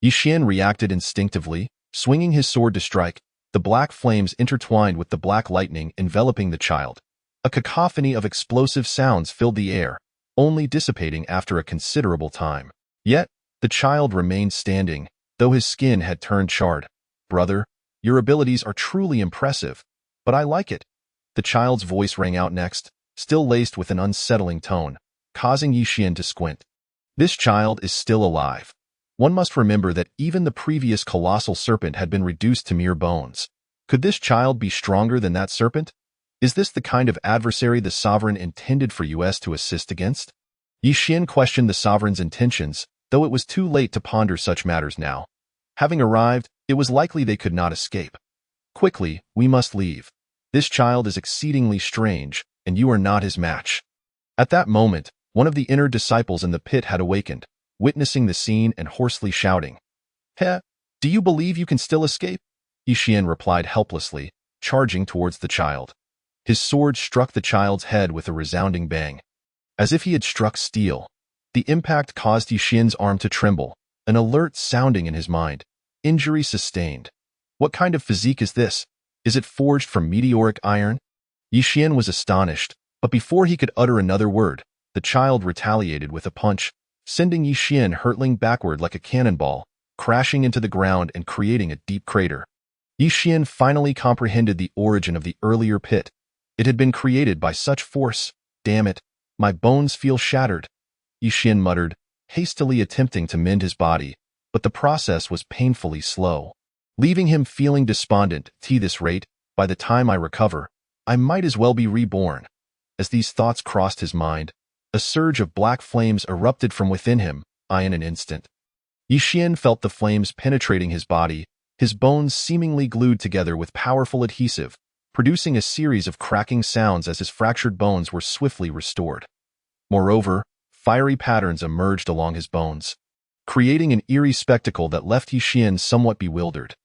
Yixian reacted instinctively, swinging his sword to strike. The black flames intertwined with the black lightning enveloping the child. A cacophony of explosive sounds filled the air, only dissipating after a considerable time. Yet, the child remained standing, though his skin had turned charred. Brother, your abilities are truly impressive, but I like it. The child's voice rang out next, still laced with an unsettling tone, causing Yixian to squint. This child is still alive. One must remember that even the previous colossal serpent had been reduced to mere bones. Could this child be stronger than that serpent? Is this the kind of adversary the sovereign intended for us to assist against? Yixian questioned the sovereign's intentions, though it was too late to ponder such matters now. Having arrived, it was likely they could not escape. Quickly, we must leave. This child is exceedingly strange, and you are not his match. At that moment, one of the inner disciples in the pit had awakened, witnessing the scene and hoarsely shouting. Heh, do you believe you can still escape? Yixian replied helplessly, charging towards the child. His sword struck the child's head with a resounding bang. As if he had struck steel, the impact caused Yixian's arm to tremble, an alert sounding in his mind. Injury sustained. What kind of physique is this? Is it forged from meteoric iron? Yixian was astonished, but before he could utter another word, the child retaliated with a punch, sending Yixian hurtling backward like a cannonball, crashing into the ground and creating a deep crater. Yixian finally comprehended the origin of the earlier pit. It had been created by such force. Damn it, my bones feel shattered. Yixian muttered, hastily attempting to mend his body, but the process was painfully slow. Leaving him feeling despondent. At this rate, by the time I recover, I might as well be reborn. As these thoughts crossed his mind, a surge of black flames erupted from within him, in an instant. Yixian felt the flames penetrating his body, his bones seemingly glued together with powerful adhesive, producing a series of cracking sounds as his fractured bones were swiftly restored. Moreover, fiery patterns emerged along his bones, creating an eerie spectacle that left Yixian somewhat bewildered.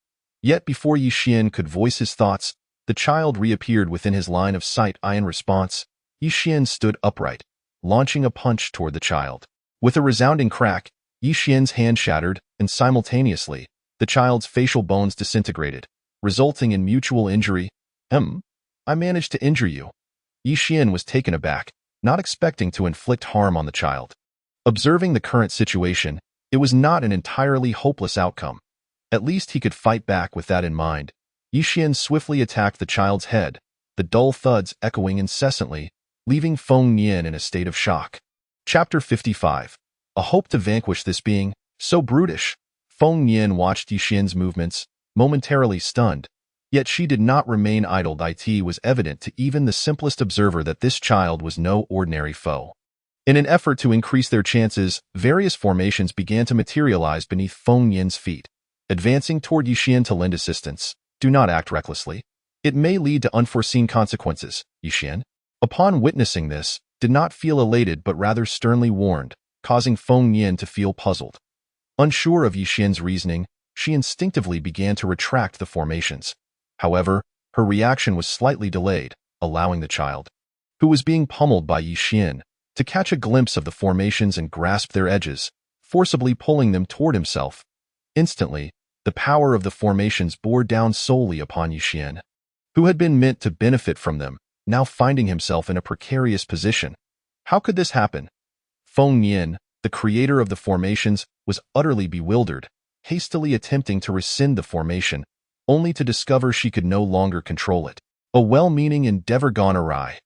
Yet before Yixian could voice his thoughts, the child reappeared within his line of sight. In response, Yixian stood upright, launching a punch toward the child. With a resounding crack, Yixian's hand shattered, and simultaneously, the child's facial bones disintegrated, resulting in mutual injury. I managed to injure you. Yixian was taken aback, not expecting to inflict harm on the child. Observing the current situation, it was not an entirely hopeless outcome. At least he could fight back with that in mind. Yixian swiftly attacked the child's head, the dull thuds echoing incessantly, leaving Feng Yin in a state of shock. Chapter 55. A hope to vanquish this being, so brutish. Feng Yin watched Yixian's movements, momentarily stunned. Yet she did not remain idle. It was evident to even the simplest observer that this child was no ordinary foe. In an effort to increase their chances, various formations began to materialize beneath Feng Yin's feet. Advancing toward Yixian to lend assistance. Do not act recklessly. It may lead to unforeseen consequences, Yixian. Upon witnessing this, did not feel elated but rather sternly warned, causing Feng Yin to feel puzzled. Unsure of Yixian's reasoning, she instinctively began to retract the formations. However, her reaction was slightly delayed, allowing the child, who was being pummeled by Yixian, to catch a glimpse of the formations and grasp their edges. forcibly pulling them toward himself. Instantly, the power of the formations bore down solely upon Yixian, who had been meant to benefit from them, now finding himself in a precarious position. How could this happen? Feng Yin, the creator of the formations, was utterly bewildered, hastily attempting to rescind the formation, only to discover she could no longer control it. A well-meaning endeavor gone awry.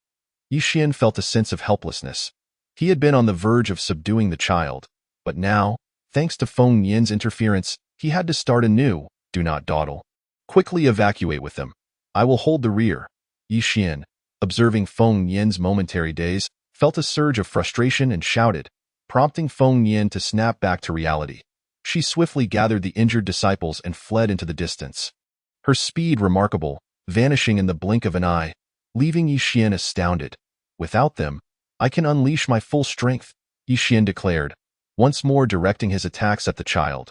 Yixian felt a sense of helplessness. He had been on the verge of subduing the child, but now, thanks to Feng Yin's interference, he had to start anew. Do not dawdle. Quickly evacuate with them. I will hold the rear. Yixian, observing Feng Yin's momentary daze, felt a surge of frustration and shouted, prompting Feng Yin to snap back to reality. She swiftly gathered the injured disciples and fled into the distance. Her speed remarkable, vanishing in the blink of an eye, leaving Yixian astounded. Without them, I can unleash my full strength, Yixian declared, once more directing his attacks at the child.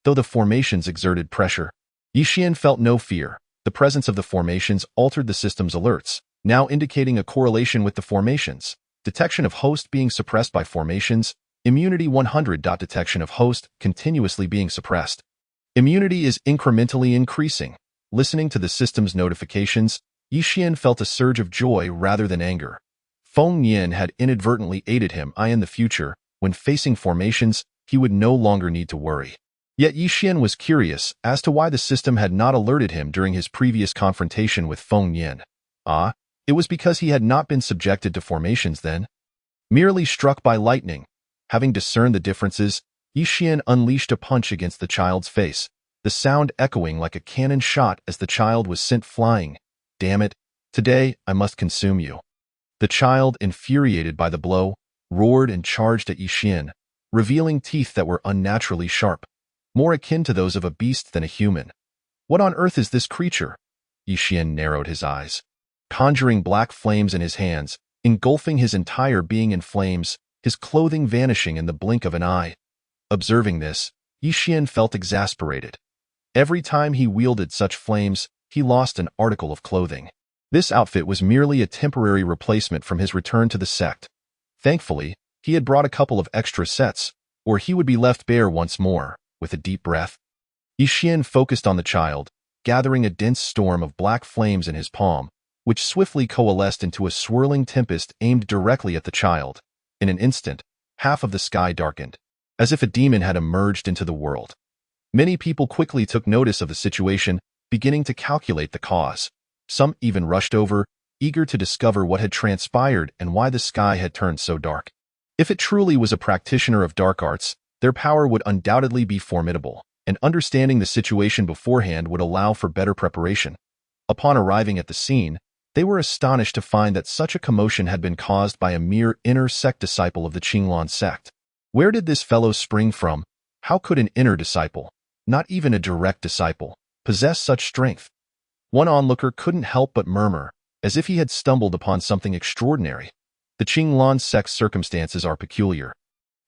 Though the formations exerted pressure, Yixian felt no fear. The presence of the formations altered the system's alerts, now indicating a correlation with the formations. Detection of host being suppressed by formations. Immunity 100. Detection of host continuously being suppressed. Immunity is incrementally increasing. Listening to the system's notifications, Yixian felt a surge of joy rather than anger. Feng Yin had inadvertently aided him. In the future, when facing formations, he would no longer need to worry. Yet Yixian was curious as to why the system had not alerted him during his previous confrontation with Feng Yin. It was because he had not been subjected to formations then. Merely struck by lightning. Having discerned the differences, Yixian unleashed a punch against the child's face, the sound echoing like a cannon shot as the child was sent flying. Damn it, today I must consume you. The child, infuriated by the blow, roared and charged at Yixian, revealing teeth that were unnaturally sharp, more akin to those of a beast than a human. What on earth is this creature? Yixian narrowed his eyes. Conjuring black flames in his hands, engulfing his entire being in flames, his clothing vanishing in the blink of an eye. Observing this, Yixian felt exasperated. Every time he wielded such flames, he lost an article of clothing. This outfit was merely a temporary replacement from his return to the sect. Thankfully, he had brought a couple of extra sets, or he would be left bare once more. With a deep breath, Yixian focused on the child, gathering a dense storm of black flames in his palm, which swiftly coalesced into a swirling tempest aimed directly at the child. In an instant, half of the sky darkened, as if a demon had emerged into the world. Many people quickly took notice of the situation, beginning to calculate the cause. Some even rushed over, eager to discover what had transpired and why the sky had turned so dark. If it truly was a practitioner of dark arts, their power would undoubtedly be formidable, and understanding the situation beforehand would allow for better preparation. Upon arriving at the scene, they were astonished to find that such a commotion had been caused by a mere inner sect disciple of the Qinglan sect. Where did this fellow spring from? How could an inner disciple, not even a direct disciple, possess such strength? One onlooker couldn't help but murmur, as if he had stumbled upon something extraordinary. The Qinglan sect's circumstances are peculiar.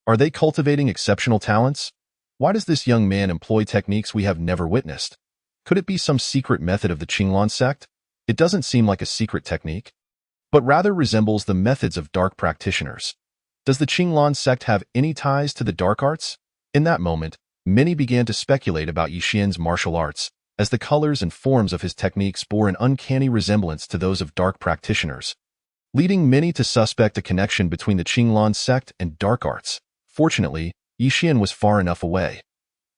Are they cultivating exceptional talents? Why does this young man employ techniques we have never witnessed? Could it be some secret method of the Qinglan sect? It doesn't seem like a secret technique, but rather resembles the methods of dark practitioners. Does the Qinglan sect have any ties to the dark arts? In that moment, many began to speculate about Yixian's martial arts, as the colors and forms of his techniques bore an uncanny resemblance to those of dark practitioners, leading many to suspect a connection between the Qinglan sect and dark arts. Fortunately, Yixian was far enough away.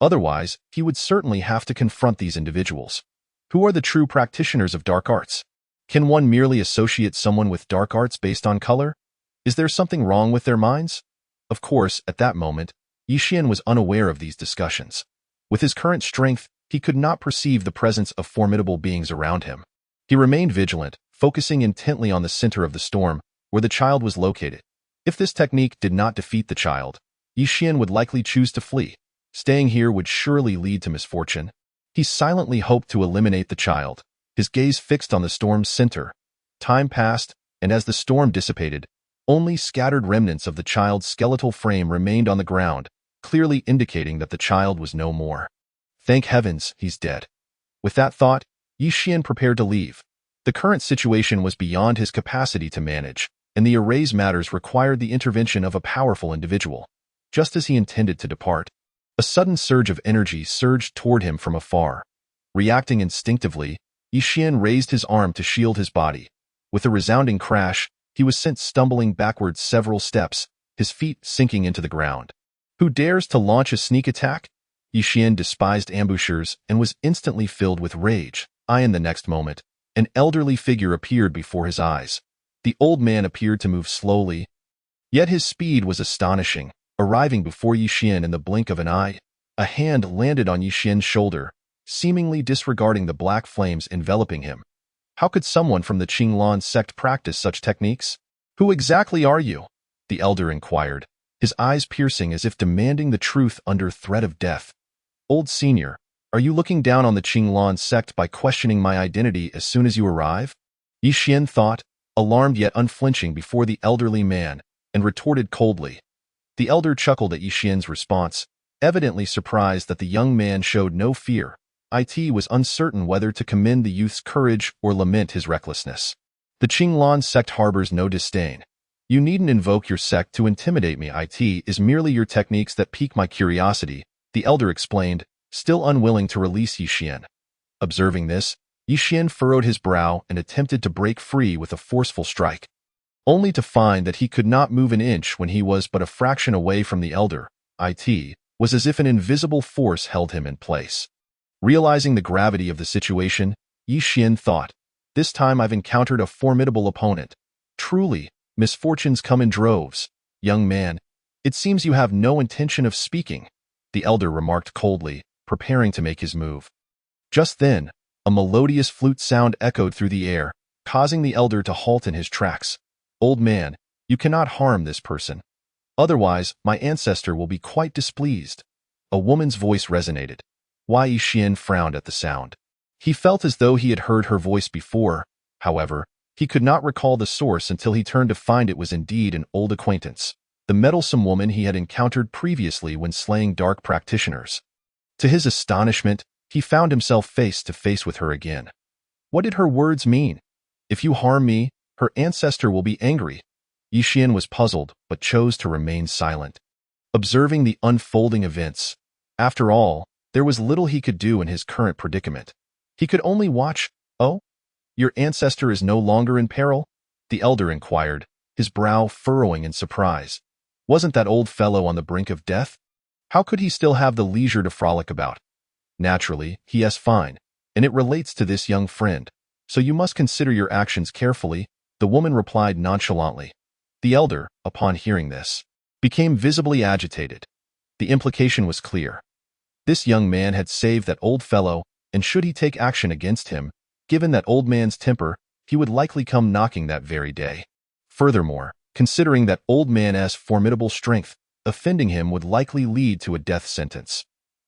Otherwise, he would certainly have to confront these individuals. Who are the true practitioners of dark arts? Can one merely associate someone with dark arts based on color? Is there something wrong with their minds? Of course, at that moment, Yixian was unaware of these discussions. With his current strength, he could not perceive the presence of formidable beings around him. He remained vigilant, focusing intently on the center of the storm, where the child was located. If this technique did not defeat the child, Yixian would likely choose to flee. Staying here would surely lead to misfortune. He silently hoped to eliminate the child, his gaze fixed on the storm's center. Time passed, and as the storm dissipated, only scattered remnants of the child's skeletal frame remained on the ground, clearly indicating that the child was no more. Thank heavens, he's dead. With that thought, Yixian prepared to leave. The current situation was beyond his capacity to manage, and the erase matters required the intervention of a powerful individual. just as he intended to depart. A sudden surge of energy surged toward him from afar. Reacting instinctively, Yi Xian raised his arm to shield his body. With a resounding crash, he was sent stumbling backwards several steps, his feet sinking into the ground. Who dares to launch a sneak attack? Yi Xian despised ambushers and was instantly filled with rage. In the next moment, an elderly figure appeared before his eyes. The old man appeared to move slowly, yet his speed was astonishing, arriving before Yi Xian in the blink of an eye. A hand landed on Yi Xian's shoulder, seemingly disregarding the black flames enveloping him. How could someone from the Qinglan sect practice such techniques? Who exactly are you? The elder inquired, his eyes piercing as if demanding the truth under threat of death. Old senior, are you looking down on the Qinglan sect by questioning my identity as soon as you arrive? Yi Xian thought, alarmed yet unflinching before the elderly man, and retorted coldly. The elder chuckled at Yi Xian's response, evidently surprised that the young man showed no fear. It was uncertain whether to commend the youth's courage or lament his recklessness. The Qinglan sect harbors no disdain. You needn't invoke your sect to intimidate me. It is merely your techniques that pique my curiosity, the elder explained, still unwilling to release Yi Xian. Observing this, Yi Xian furrowed his brow and attempted to break free with a forceful strike, only to find that he could not move an inch when he was but a fraction away from the elder. It was as if an invisible force held him in place. Realizing the gravity of the situation, Yi Xian thought, this time I've encountered a formidable opponent. Truly, misfortunes come in droves. Young man, it seems you have no intention of speaking, the elder remarked coldly, preparing to make his move. Just then, a melodious flute sound echoed through the air, causing the elder to halt in his tracks. Old man, you cannot harm this person. Otherwise, my ancestor will be quite displeased. A woman's voice resonated. Yi Xian frowned at the sound. He felt as though he had heard her voice before. However, he could not recall the source until he turned to find it was indeed an old acquaintance, the meddlesome woman he had encountered previously when slaying dark practitioners. To his astonishment, he found himself face to face with her again. What did her words mean? If you harm me, her ancestor will be angry. Yi Xian was puzzled, but chose to remain silent, observing the unfolding events. After all, there was little he could do in his current predicament. He could only watch. Oh? Your ancestor is no longer in peril? The elder inquired, his brow furrowing in surprise. Wasn't that old fellow on the brink of death? How could he still have the leisure to frolic about? Naturally, yes, fine, and it relates to this young friend, so you must consider your actions carefully, the woman replied nonchalantly. The elder, upon hearing this, became visibly agitated. The implication was clear. This young man had saved that old fellow, and should he take action against him, given that old man's temper, he would likely come knocking that very day. Furthermore, considering that old man's formidable strength, offending him would likely lead to a death sentence.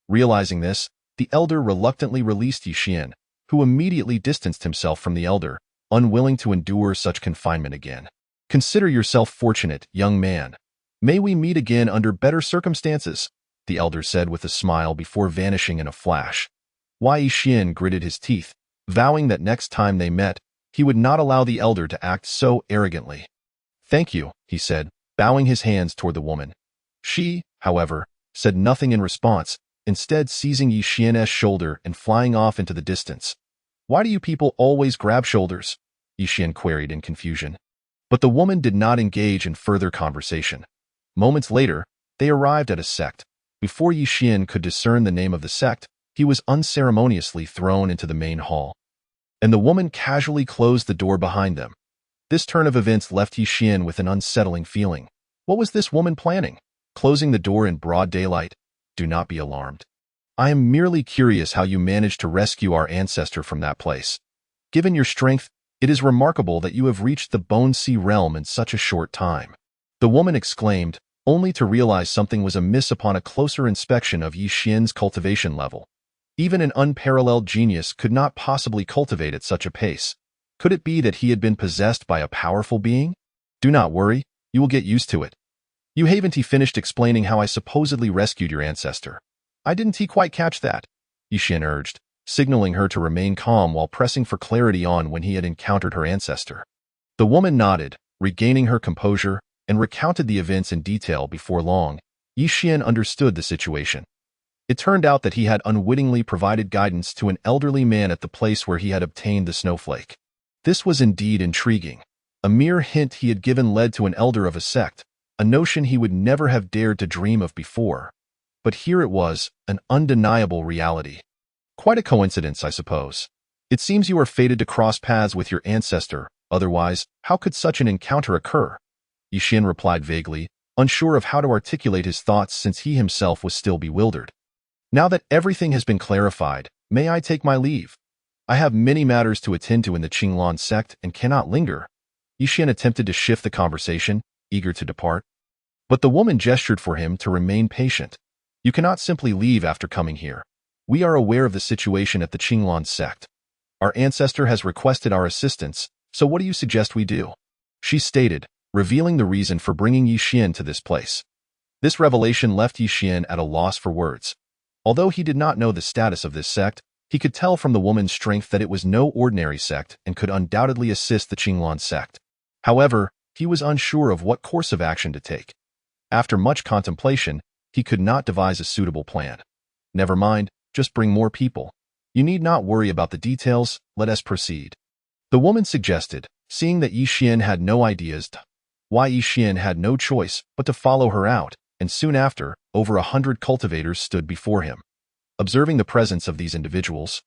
Realizing this, the elder reluctantly released Yi Xian, who immediately distanced himself from the elder, unwilling to endure such confinement again. Consider yourself fortunate, young man. May we meet again under better circumstances, the elder said with a smile before vanishing in a flash. Yi Xian gritted his teeth, vowing that next time they met, he would not allow the elder to act so arrogantly. Thank you, he said, bowing his hands toward the woman. She, however, said nothing in response, instead seizing Yi Xian's shoulder and flying off into the distance. Why do you people always grab shoulders? Yi Xian queried in confusion. But the woman did not engage in further conversation. Moments later, they arrived at a sect. Before Yi Xian could discern the name of the sect, he was unceremoniously thrown into the main hall, and the woman casually closed the door behind them. This turn of events left Yi Xian with an unsettling feeling. What was this woman planning? Closing the door in broad daylight? Do not be alarmed. I am merely curious how you managed to rescue our ancestor from that place. Given your strength, it is remarkable that you have reached the Bone Sea realm in such a short time. The woman exclaimed, only to realize something was amiss upon a closer inspection of Yi Xian's cultivation level. Even an unparalleled genius could not possibly cultivate at such a pace. Could it be that he had been possessed by a powerful being? Do not worry, you will get used to it. You haven't finished explaining how I supposedly rescued your ancestor. I didn't quite catch that, Yi Xian urged, signaling her to remain calm while pressing for clarity on when he had encountered her ancestor. The woman nodded, regaining her composure, and recounted the events in detail before long. Yi Xian understood the situation. It turned out that he had unwittingly provided guidance to an elderly man at the place where he had obtained the snowflake. This was indeed intriguing. A mere hint he had given led to an elder of a sect, a notion he would never have dared to dream of before. But here it was, an undeniable reality. Quite a coincidence, I suppose. It seems you are fated to cross paths with your ancestor, otherwise, how could such an encounter occur? Yi Xian replied vaguely, unsure of how to articulate his thoughts since he himself was still bewildered. Now that everything has been clarified, may I take my leave? I have many matters to attend to in the Qinglan sect and cannot linger. Yi Xian attempted to shift the conversation, eager to depart. But the woman gestured for him to remain patient. You cannot simply leave after coming here. We are aware of the situation at the Qinglan sect. Our ancestor has requested our assistance, so what do you suggest we do? She stated, revealing the reason for bringing Yi Xian to this place. This revelation left Yi Xian at a loss for words. Although he did not know the status of this sect, he could tell from the woman's strength that it was no ordinary sect and could undoubtedly assist the Qinglan sect. However, he was unsure of what course of action to take. After much contemplation, he could not devise a suitable plan. Never mind, just bring more people. You need not worry about the details, let us proceed. The woman suggested, seeing that Yi Xian had no ideas. Why Yi Xian had no choice but to follow her out, and soon after, over 100 cultivators stood before him. Observing the presence of these individuals,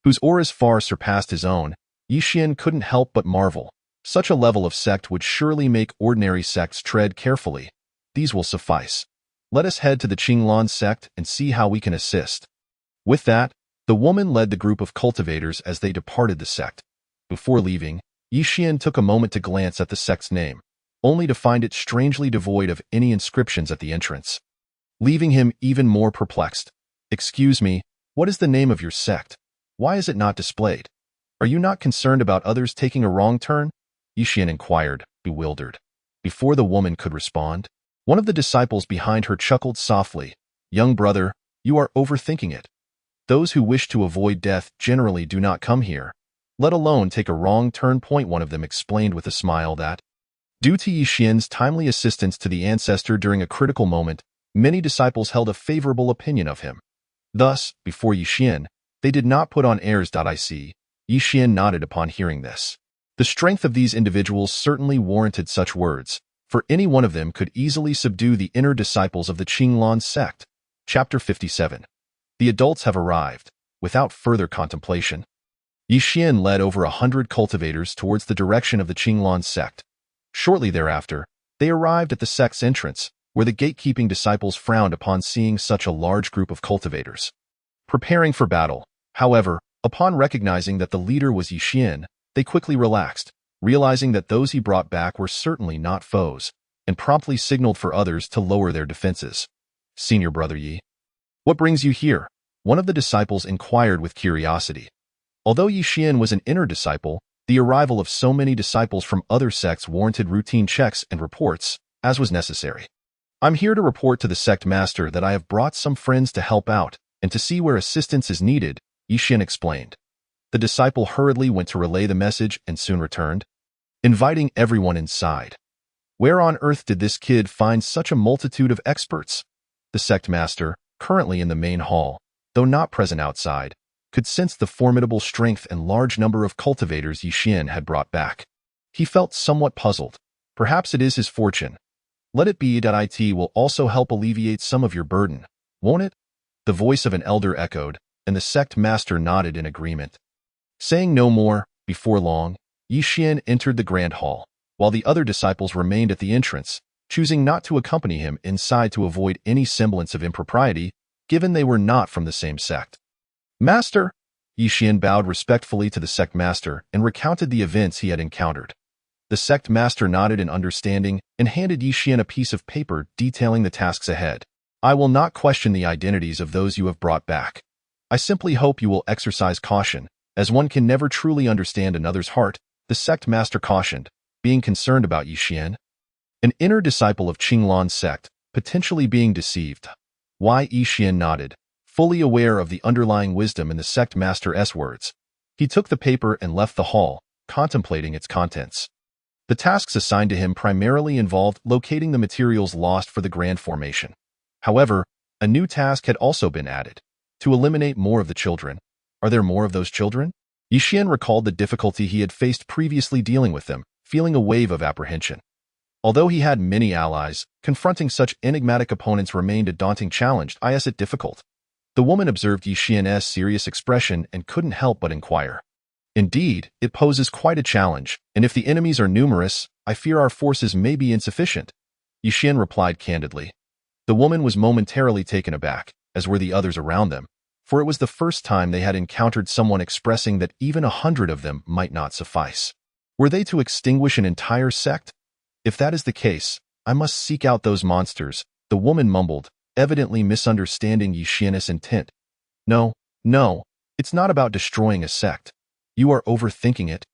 whose auras far surpassed his own, Yi Xian couldn't help but marvel. Such a level of sect would surely make ordinary sects tread carefully. These will suffice. Let us head to the Qinglan sect and see how we can assist. With that, the woman led the group of cultivators as they departed the sect. Before leaving, Yi Xian took a moment to glance at the sect's name, only to find it strangely devoid of any inscriptions at the entrance, leaving him even more perplexed. Excuse me, what is the name of your sect? Why is it not displayed? Are you not concerned about others taking a wrong turn? Yi Xian inquired, bewildered. Before the woman could respond, one of the disciples behind her chuckled softly. Young brother, you are overthinking it. Those who wish to avoid death generally do not come here, let alone take a wrong turn. One of them explained with a smile that, due to Yi Xian's timely assistance to the ancestor during a critical moment, many disciples held a favorable opinion of him. Thus, before Yi Xian, they did not put on airs. I see. Yi Xian nodded upon hearing this. The strength of these individuals certainly warranted such words, for any one of them could easily subdue the inner disciples of the Qinglan sect. Chapter 57. The adults have arrived. Without further contemplation, Yi Xian led over 100 cultivators towards the direction of the Qinglan sect. Shortly thereafter, they arrived at the sect's entrance, where the gatekeeping disciples frowned upon seeing such a large group of cultivators preparing for battle. However, upon recognizing that the leader was Yi Xian, they quickly relaxed, realizing that those he brought back were certainly not foes, and promptly signaled for others to lower their defenses. Senior brother Yi, what brings you here? One of the disciples inquired with curiosity. Although Yi Xian was an inner disciple, the arrival of so many disciples from other sects warranted routine checks and reports, as was necessary. I'm here to report to the sect master that I have brought some friends to help out and to see where assistance is needed, Yi Xian explained. The disciple hurriedly went to relay the message and soon returned, inviting everyone inside. Where on earth did this kid find such a multitude of experts? The sect master, currently in the main hall, though not present outside, could sense the formidable strength and large number of cultivators Yi Xian had brought back. He felt somewhat puzzled. Perhaps it is his fortune. Let it be that it will also help alleviate some of your burden, won't it? The voice of an elder echoed, and the sect master nodded in agreement. Saying no more, before long, Yi Xian entered the grand hall, while the other disciples remained at the entrance, choosing not to accompany him inside to avoid any semblance of impropriety, given they were not from the same sect. Master! Yi Xian bowed respectfully to the sect master and recounted the events he had encountered. The sect master nodded in understanding and handed Yi Xian a piece of paper detailing the tasks ahead. I will not question the identities of those you have brought back. I simply hope you will exercise caution, as one can never truly understand another's heart, the sect master cautioned, being concerned about Yi Xian, an inner disciple of Qinglan sect, potentially being deceived. Yi Xian nodded, fully aware of the underlying wisdom in the sect master's words. He took the paper and left the hall, contemplating its contents. The tasks assigned to him primarily involved locating the materials lost for the grand formation. However, a new task had also been added, to eliminate more of the children. Are there more of those children? Yixian recalled the difficulty he had faced previously dealing with them, feeling a wave of apprehension. Although he had many allies, confronting such enigmatic opponents remained a daunting challenge, it difficult. The woman observed Yixian's serious expression and couldn't help but inquire. Indeed, it poses quite a challenge, and if the enemies are numerous, I fear our forces may be insufficient. Yixian replied candidly. The woman was momentarily taken aback, as were the others around them, for it was the first time they had encountered someone expressing that even 100 of them might not suffice. Were they to extinguish an entire sect? If that is the case, I must seek out those monsters, the woman mumbled, evidently misunderstanding Yixian's intent. No, it's not about destroying a sect. You are overthinking it,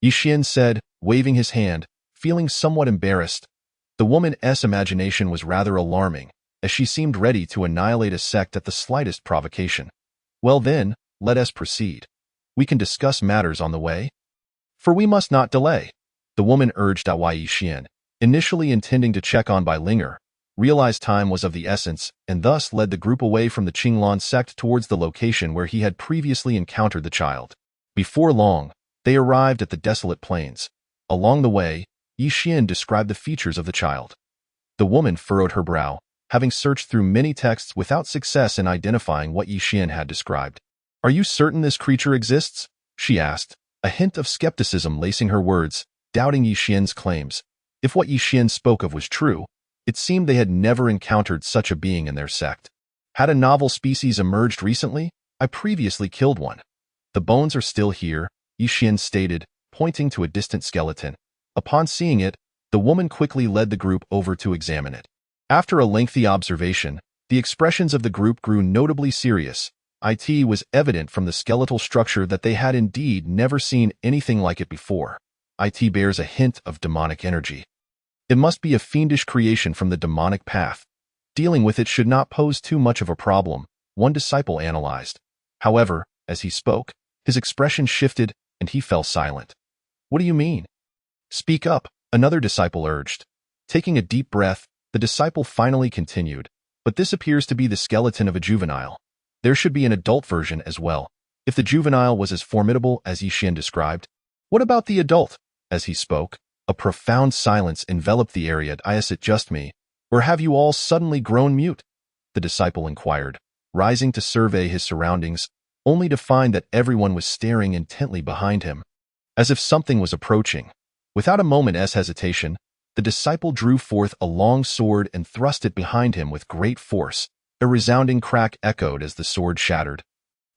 Yixian said, waving his hand, feeling somewhat embarrassed. The woman's imagination was rather alarming, as she seemed ready to annihilate a sect at the slightest provocation. Well then, let us proceed. We can discuss matters on the way. For we must not delay, the woman urged Yixian, initially intending to check on Bai Linger, realized time was of the essence, and thus led the group away from the Qinglan sect towards the location where he had previously encountered the child. Before long, they arrived at the desolate plains. Along the way, Yixian described the features of the child. The woman furrowed her brow, having searched through many texts without success in identifying what Yixian had described. Are you certain this creature exists? She asked, a hint of skepticism lacing her words, doubting Yixian's claims. If what Yixian spoke of was true, it seemed they had never encountered such a being in their sect. Had a novel species emerged recently? I previously killed one. The bones are still here, Yixian stated, pointing to a distant skeleton. Upon seeing it, the woman quickly led the group over to examine it. After a lengthy observation, the expressions of the group grew notably serious. It was evident from the skeletal structure that they had indeed never seen anything like it before. It bears a hint of demonic energy. It must be a fiendish creation from the demonic path. Dealing with it should not pose too much of a problem, one disciple analyzed. However, as he spoke, his expression shifted and he fell silent. What do you mean? Speak up, another disciple urged. Taking a deep breath, the disciple finally continued, but this appears to be the skeleton of a juvenile. There should be an adult version as well, if the juvenile was as formidable as Yixian described. What about the adult? As he spoke, a profound silence enveloped the area. Is it just me, or have you all suddenly grown mute? The disciple inquired, rising to survey his surroundings, only to find that everyone was staring intently behind him, as if something was approaching. Without a moment's hesitation, the disciple drew forth a long sword and thrust it behind him with great force. A resounding crack echoed as the sword shattered.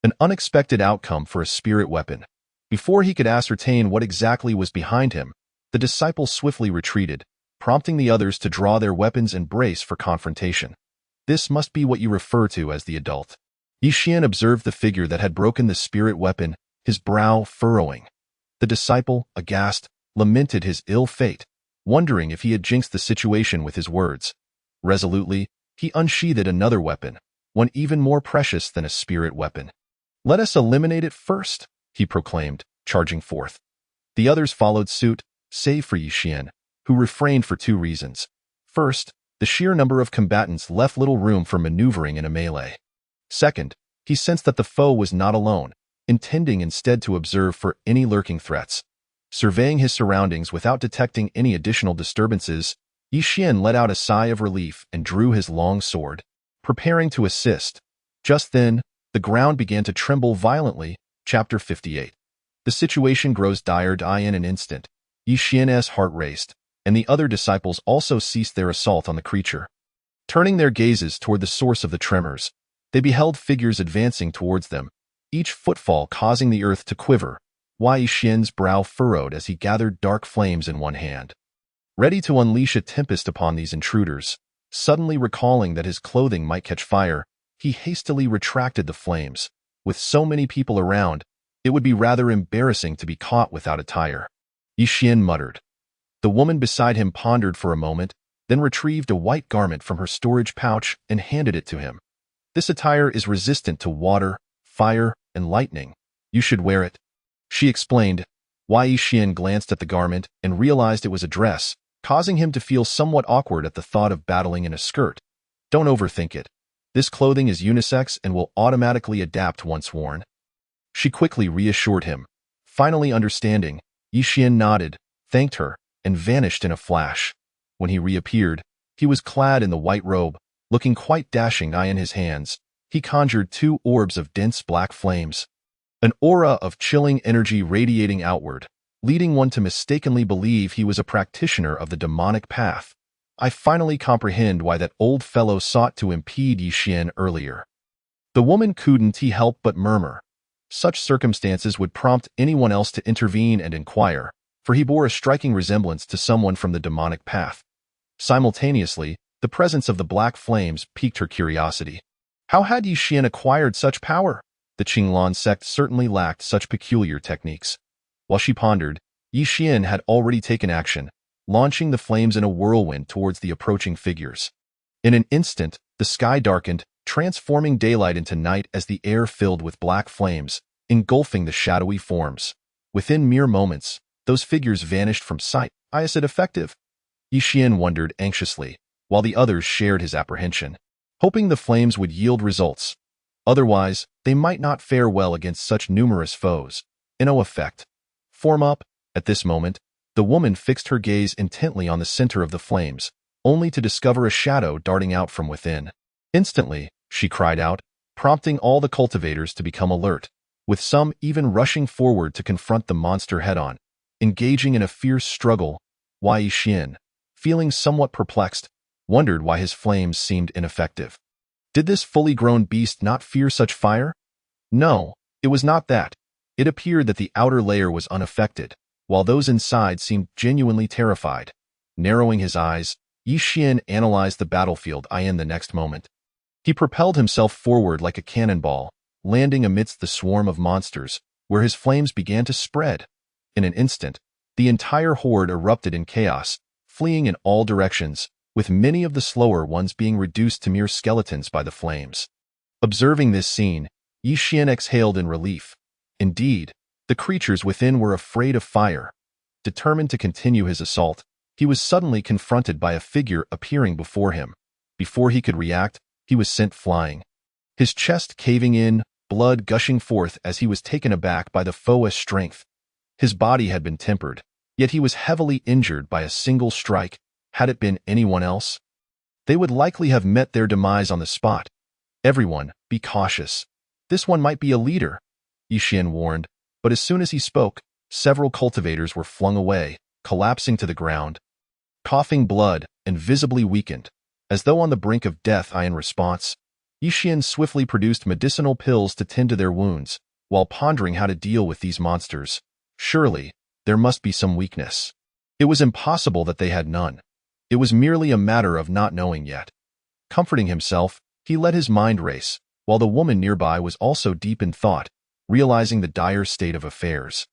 An unexpected outcome for a spirit weapon. Before he could ascertain what exactly was behind him, the disciple swiftly retreated, prompting the others to draw their weapons and brace for confrontation. This must be what you refer to as the adult. Yixian observed the figure that had broken the spirit weapon, his brow furrowing. The disciple, aghast, lamented his ill fate, wondering if he had jinxed the situation with his words. Resolutely, he unsheathed another weapon, one even more precious than a spirit weapon. Let us eliminate it first, he proclaimed, charging forth. The others followed suit, save for Yixian, who refrained for two reasons. First, the sheer number of combatants left little room for maneuvering in a melee. Second, he sensed that the foe was not alone, intending instead to observe for any lurking threats. Surveying his surroundings without detecting any additional disturbances, Yixian let out a sigh of relief and drew his long sword, preparing to assist. Just then, the ground began to tremble violently. Chapter 58. The situation grows dire. In an instant, Yixian's heart raced, and the other disciples also ceased their assault on the creature. Turning their gazes toward the source of the tremors, they beheld figures advancing towards them, each footfall causing the earth to quiver. Yixian's brow furrowed as he gathered dark flames in one hand, ready to unleash a tempest upon these intruders. Suddenly recalling that his clothing might catch fire, he hastily retracted the flames. With so many people around, it would be rather embarrassing to be caught without attire. Yixian muttered. The woman beside him pondered for a moment, then retrieved a white garment from her storage pouch and handed it to him. This attire is resistant to water, fire, and lightning. You should wear it, she explained. Yixian glanced at the garment and realized it was a dress, causing him to feel somewhat awkward at the thought of battling in a skirt. Don't overthink it. This clothing is unisex and will automatically adapt once worn. She quickly reassured him. Finally understanding, Yixian nodded, thanked her, and vanished in a flash. When he reappeared, he was clad in the white robe, looking quite dashing. In his hands, he conjured 2 orbs of dense black flames. An aura of chilling energy radiating outward, leading one to mistakenly believe he was a practitioner of the demonic path. I finally comprehend why that old fellow sought to impede Yixian earlier. The woman couldn't help but murmur. Such circumstances would prompt anyone else to intervene and inquire, for he bore a striking resemblance to someone from the demonic path. Simultaneously, the presence of the black flames piqued her curiosity. How had Yixian acquired such power? The Qinglan sect certainly lacked such peculiar techniques. While she pondered, Yixian had already taken action, launching the flames in a whirlwind towards the approaching figures. In an instant, the sky darkened, transforming daylight into night as the air filled with black flames, engulfing the shadowy forms. Within mere moments, those figures vanished from sight. Is it effective? Yixian wondered anxiously, while the others shared his apprehension, hoping the flames would yield results. Otherwise, they might not fare well against such numerous foes. No effect. Form up. At this moment, the woman fixed her gaze intently on the center of the flames, only to discover a shadow darting out from within. Instantly, she cried out, prompting all the cultivators to become alert, with some even rushing forward to confront the monster head-on. Engaging in a fierce struggle, Yixian, feeling somewhat perplexed, wondered why his flames seemed ineffective. Did this fully grown beast not fear such fire? No, it was not that. It appeared that the outer layer was unaffected, while those inside seemed genuinely terrified. Narrowing his eyes, Yixian analyzed the battlefield in the next moment. He propelled himself forward like a cannonball, landing amidst the swarm of monsters, where his flames began to spread. In an instant, the entire horde erupted in chaos, fleeing in all directions, with many of the slower ones being reduced to mere skeletons by the flames. Observing this scene, Yixian exhaled in relief. Indeed, the creatures within were afraid of fire. Determined to continue his assault, he was suddenly confronted by a figure appearing before him. Before he could react, he was sent flying. His chest caving in, blood gushing forth as he was taken aback by the foe's strength. His body had been tempered, yet he was heavily injured by a single strike. Had it been anyone else, they would likely have met their demise on the spot. Everyone, be cautious. This one might be a leader, Yixian warned, but as soon as he spoke, several cultivators were flung away, collapsing to the ground, coughing blood and visibly weakened. As though on the brink of death, in response, Yixian swiftly produced medicinal pills to tend to their wounds, while pondering how to deal with these monsters. Surely, there must be some weakness. It was impossible that they had none. It was merely a matter of not knowing yet. Comforting himself, he let his mind race, while the woman nearby was also deep in thought, realizing the dire state of affairs.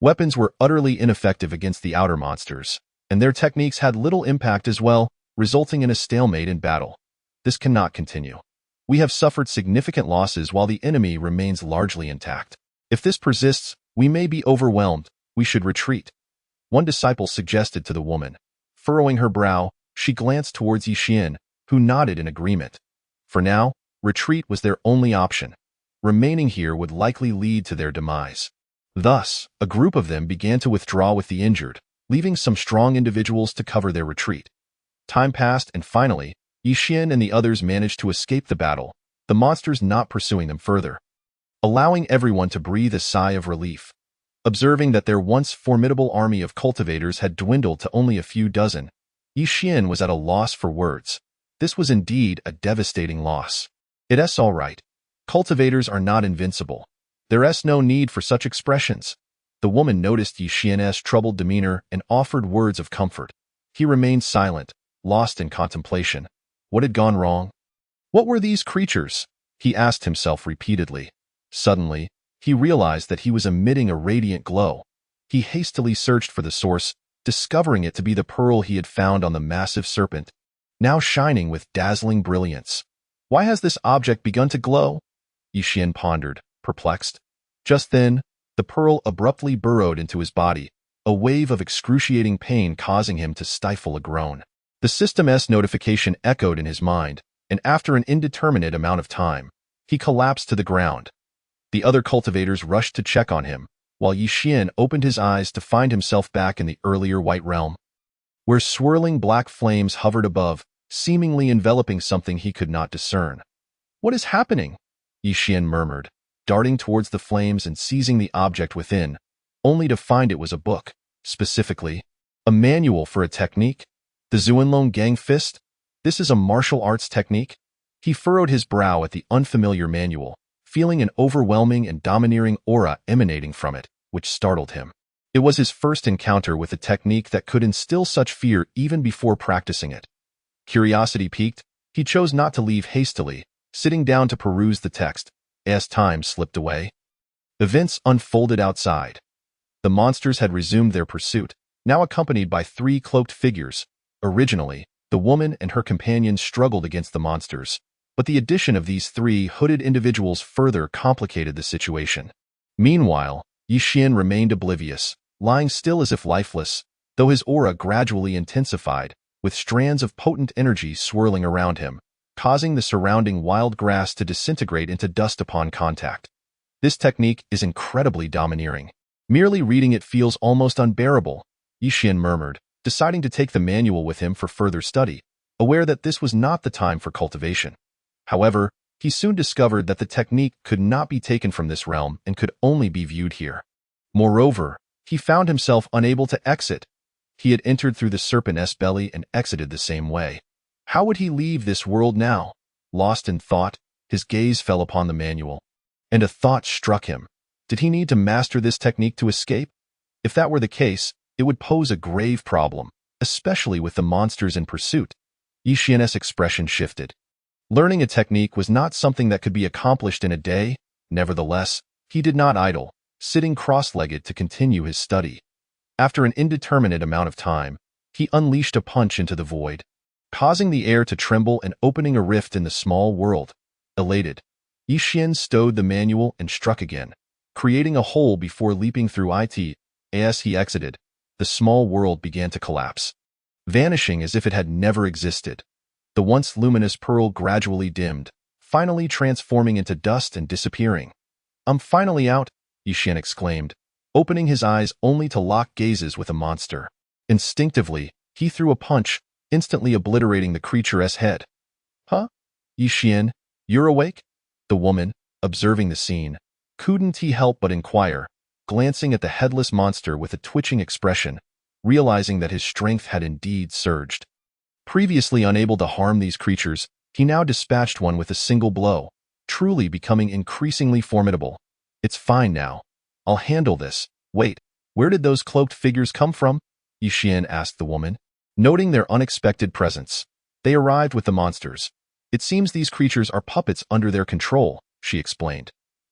Weapons were utterly ineffective against the outer monsters, and their techniques had little impact as well, resulting in a stalemate in battle. This cannot continue. We have suffered significant losses while the enemy remains largely intact. If this persists, we may be overwhelmed. We should retreat. One disciple suggested to the woman. Furrowing her brow, she glanced towards Yixian, who nodded in agreement. For now, retreat was their only option. Remaining here would likely lead to their demise. Thus, a group of them began to withdraw with the injured, leaving some strong individuals to cover their retreat. Time passed and finally, Yixian and the others managed to escape the battle, the monsters not pursuing them further. Allowing everyone to breathe a sigh of relief. Observing that their once formidable army of cultivators had dwindled to only a few dozen, Yixian was at a loss for words. This was indeed a devastating loss. It's all right. Cultivators are not invincible. There's no need for such expressions. The woman noticed Yixian's troubled demeanor and offered words of comfort. He remained silent, lost in contemplation. What had gone wrong? What were these creatures? He asked himself repeatedly. Suddenly, he realized that he was emitting a radiant glow. He hastily searched for the source, discovering it to be the pearl he had found on the massive serpent, now shining with dazzling brilliance. Why has this object begun to glow? Yixian pondered, perplexed. Just then, the pearl abruptly burrowed into his body, a wave of excruciating pain causing him to stifle a groan. The system's notification echoed in his mind, and after an indeterminate amount of time, he collapsed to the ground. The other cultivators rushed to check on him, while Yi Xian opened his eyes to find himself back in the earlier White Realm, where swirling black flames hovered above, seemingly enveloping something he could not discern. "What is happening?" Yi Xian murmured, darting towards the flames and seizing the object within, only to find it was a book, specifically, a manual for a technique. The Zuanlong Gang Fist? This is a martial arts technique? He furrowed his brow at the unfamiliar manual, feeling an overwhelming and domineering aura emanating from it, which startled him. It was his first encounter with a technique that could instill such fear even before practicing it. Curiosity piqued, he chose not to leave hastily, sitting down to peruse the text, as time slipped away. Events unfolded outside. The monsters had resumed their pursuit, now accompanied by 3 cloaked figures. Originally, the woman and her companions struggled against the monsters, but the addition of these 3 hooded individuals further complicated the situation. Meanwhile, Yi Xian remained oblivious, lying still as if lifeless, though his aura gradually intensified, with strands of potent energy swirling around him, causing the surrounding wild grass to disintegrate into dust upon contact. This technique is incredibly domineering. Merely reading it feels almost unbearable, Yi Xian murmured, deciding to take the manual with him for further study, aware that this was not the time for cultivation. However, he soon discovered that the technique could not be taken from this realm and could only be viewed here. Moreover, he found himself unable to exit. He had entered through the serpent's belly and exited the same way. How would he leave this world now? Lost in thought, his gaze fell upon the manual, and a thought struck him. Did he need to master this technique to escape? If that were the case, it would pose a grave problem, especially with the monsters in pursuit. Yi Xian's expression shifted. Learning a technique was not something that could be accomplished in a day. Nevertheless, he did not idle, sitting cross-legged to continue his study. After an indeterminate amount of time, he unleashed a punch into the void, causing the air to tremble and opening a rift in the small world. Elated, Yi Xian stowed the manual and struck again, creating a hole before leaping through it. As he exited, the small world began to collapse, vanishing as if it had never existed. The once luminous pearl gradually dimmed, finally transforming into dust and disappearing. "I'm finally out," Yi Xian exclaimed, opening his eyes only to lock gazes with a monster. Instinctively, he threw a punch, instantly obliterating the creature's head. "Huh? Yi Xian, you're awake?" The woman, observing the scene, couldn't help but inquire, glancing at the headless monster with a twitching expression, realizing that his strength had indeed surged. Previously unable to harm these creatures, he now dispatched one with a single blow, truly becoming increasingly formidable. "It's fine now. I'll handle this. Wait, where did those cloaked figures come from?" Yi Xian asked the woman, noting their unexpected presence. "They arrived with the monsters. It seems these creatures are puppets under their control," she explained.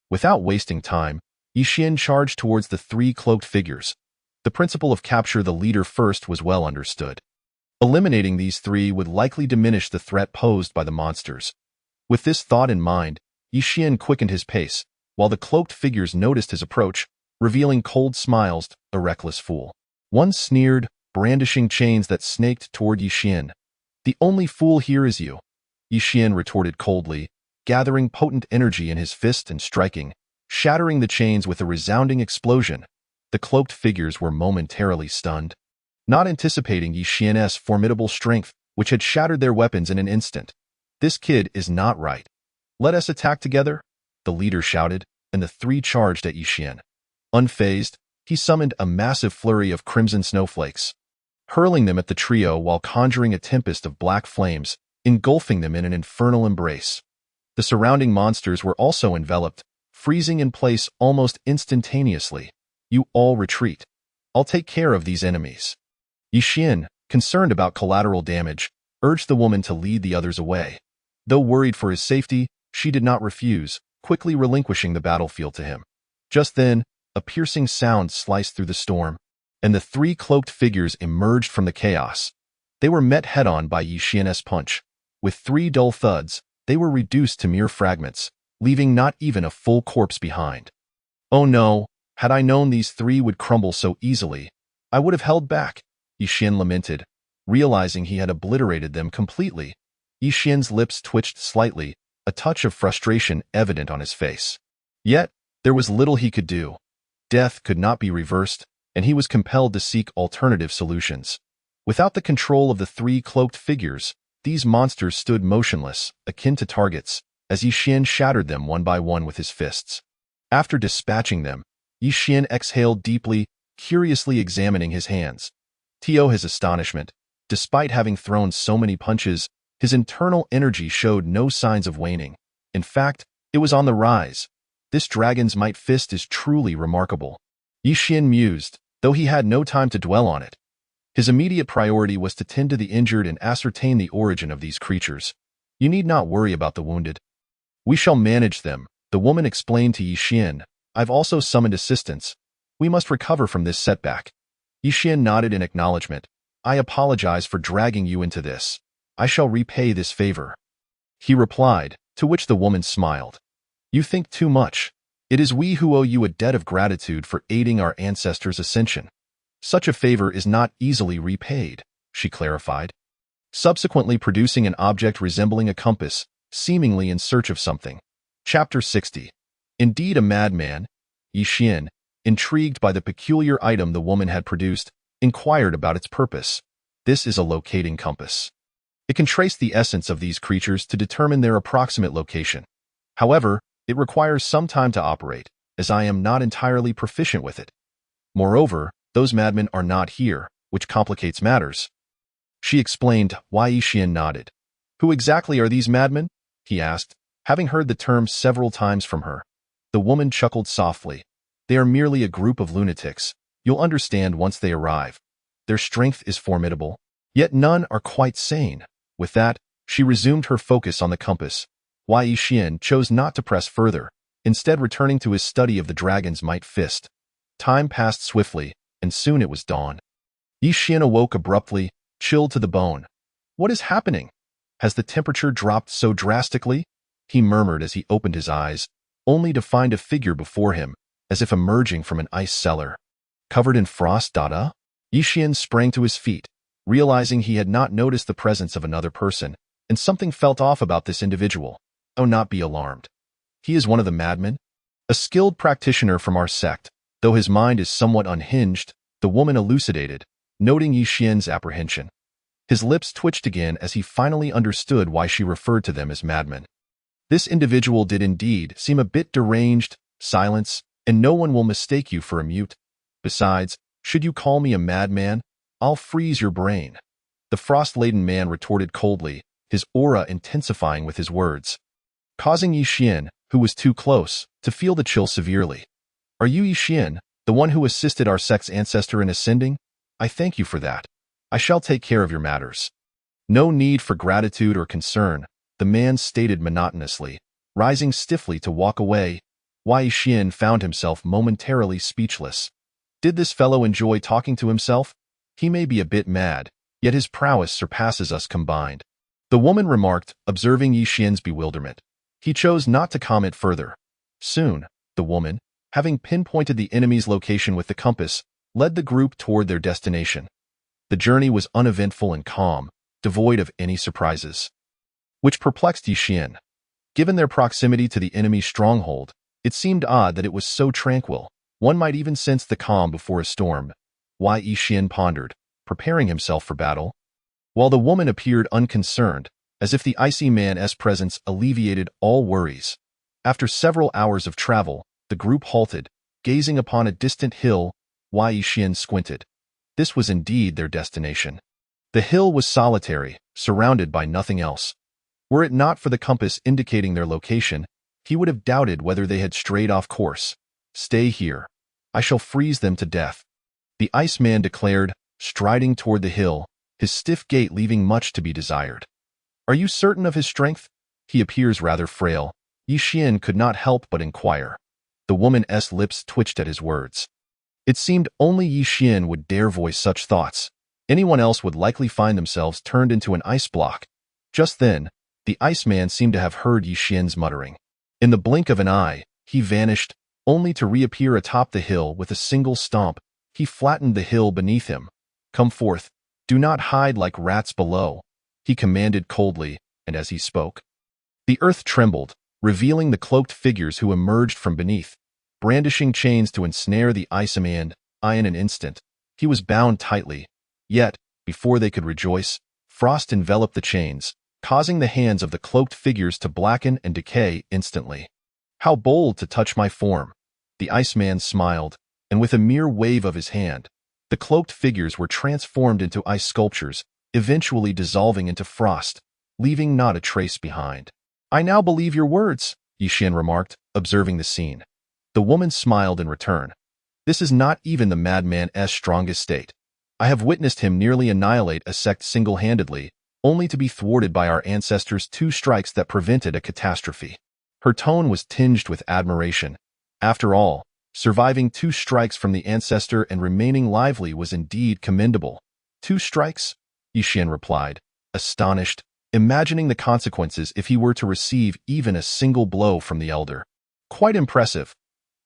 Without wasting time, Yi Xian charged towards the 3 cloaked figures. The principle of capture the leader first was well understood. Eliminating these 3 would likely diminish the threat posed by the monsters. With this thought in mind, Yi Xian quickened his pace, while the cloaked figures noticed his approach, revealing cold smiles. "A reckless fool." One sneered, brandishing chains that snaked toward Yi Xian. "The only fool here is you," Yi Xian retorted coldly, gathering potent energy in his fist and striking, shattering the chains with a resounding explosion. The cloaked figures were momentarily stunned, not anticipating Yi Xian's formidable strength, which had shattered their weapons in an instant. "This kid is not right. Let us attack together," the leader shouted, and the 3 charged at Yi Xian. Unfazed, he summoned a massive flurry of crimson snowflakes, hurling them at the trio while conjuring a tempest of black flames, engulfing them in an infernal embrace. The surrounding monsters were also enveloped, freezing in place almost instantaneously. "You all retreat. I'll take care of these enemies." Yi Xian, concerned about collateral damage, urged the woman to lead the others away. Though worried for his safety, she did not refuse, quickly relinquishing the battlefield to him. Just then, a piercing sound sliced through the storm, and the 3 cloaked figures emerged from the chaos. They were met head-on by Yi Xian's punch. With 3 dull thuds, they were reduced to mere fragments, leaving not even a full corpse behind. "Oh no, had I known these 3 would crumble so easily, I would have held back," Yi Xian lamented, realizing he had obliterated them completely. Yi Xian's lips twitched slightly, a touch of frustration evident on his face. Yet, there was little he could do. Death could not be reversed, and he was compelled to seek alternative solutions. Without the control of the three cloaked figures, these monsters stood motionless, akin to targets, as Yi Xian shattered them one by one with his fists. After dispatching them, Yi Xian exhaled deeply, curiously examining his hands. To his astonishment, despite having thrown so many punches, his internal energy showed no signs of waning. In fact, it was on the rise. This dragon's might fist is truly remarkable. Yi Xian mused, though he had no time to dwell on it. His immediate priority was to tend to the injured and ascertain the origin of these creatures. You need not worry about the wounded. We shall manage them, the woman explained to Yi Xian. I've also summoned assistance. We must recover from this setback. Yi Xian nodded in acknowledgement. I apologize for dragging you into this. I shall repay this favor. He replied, to which the woman smiled. You think too much. It is we who owe you a debt of gratitude for aiding our ancestors' ascension. Such a favor is not easily repaid, she clarified, subsequently producing an object resembling a compass, seemingly in search of something. Chapter 60. Indeed a madman, Yi Xian, intrigued by the peculiar item the woman had produced, inquired about its purpose. This is a locating compass. It can trace the essence of these creatures to determine their approximate location. However, it requires some time to operate, as I am not entirely proficient with it. Moreover, those madmen are not here, which complicates matters. She explained. Why Yi Xian nodded. Who exactly are these madmen? He asked, having heard the term several times from her. The woman chuckled softly. They are merely a group of lunatics. You'll understand once they arrive. Their strength is formidable, yet none are quite sane. With that, she resumed her focus on the compass. Yi Xian chose not to press further, instead returning to his study of the dragon's might fist. Time passed swiftly, and soon it was dawn. Yi Xian awoke abruptly, chilled to the bone. What is happening? Has the temperature dropped so drastically? He murmured as he opened his eyes, only to find a figure before him, as if emerging from an ice cellar. Covered in frost. Yi Xian sprang to his feet, realizing he had not noticed the presence of another person, and something felt off about this individual. Oh, not be alarmed. He is one of the madmen? A skilled practitioner from our sect, though his mind is somewhat unhinged, the woman elucidated, noting Yi Xian's apprehension. His lips twitched again as he finally understood why she referred to them as madmen. This individual did indeed seem a bit deranged. Silence, and no one will mistake you for a mute. Besides, should you call me a madman, I'll freeze your brain. The frost-laden man retorted coldly, his aura intensifying with his words, causing Yi Xian, who was too close, to feel the chill severely. Are you Yi Xian, the one who assisted our sect's ancestor in ascending? I thank you for that. I shall take care of your matters. No need for gratitude or concern, the man stated monotonously, rising stiffly to walk away. Yi Xian found himself momentarily speechless. Did this fellow enjoy talking to himself? He may be a bit mad, yet his prowess surpasses us combined. The woman remarked, observing Yi Xian's bewilderment. He chose not to comment further. Soon, the woman, having pinpointed the enemy's location with the compass, led the group toward their destination. The journey was uneventful and calm, devoid of any surprises, which perplexed Yi Xian. Given their proximity to the enemy's stronghold, it seemed odd that it was so tranquil. One might even sense the calm before a storm. Yi Xian pondered, preparing himself for battle, while the woman appeared unconcerned, as if the icy man's presence alleviated all worries. After several hours of travel, the group halted, gazing upon a distant hill. Yi Xian squinted. This was indeed their destination. The hill was solitary, surrounded by nothing else. Were it not for the compass indicating their location, he would have doubted whether they had strayed off course. Stay here. I shall freeze them to death, the Iceman declared, striding toward the hill, his stiff gait leaving much to be desired. Are you certain of his strength? He appears rather frail. Yi Xian could not help but inquire. The woman's lips twitched at his words. It seemed only Yi Xian would dare voice such thoughts. Anyone else would likely find themselves turned into an ice block. Just then, the Iceman seemed to have heard Yi Xian's muttering. In the blink of an eye, he vanished, only to reappear atop the hill with a single stomp. He flattened the hill beneath him. Come forth. Do not hide like rats below, he commanded coldly, and as he spoke, the earth trembled, revealing the cloaked figures who emerged from beneath, brandishing chains to ensnare the Iceman. In an instant, he was bound tightly. Yet, before they could rejoice, frost enveloped the chains, causing the hands of the cloaked figures to blacken and decay instantly. "How bold to touch my form!" The Iceman smiled, and with a mere wave of his hand, the cloaked figures were transformed into ice sculptures, eventually dissolving into frost, leaving not a trace behind. "I now believe your words," Yixian remarked, observing the scene. The woman smiled in return. "This is not even the madman's strongest state. I have witnessed him nearly annihilate a sect single-handedly, only to be thwarted by our ancestors' 2 strikes that prevented a catastrophe." Her tone was tinged with admiration. After all, surviving 2 strikes from the ancestor and remaining lively was indeed commendable. 2 strikes? Yixian replied, astonished, imagining the consequences if he were to receive even a single blow from the elder. Quite impressive.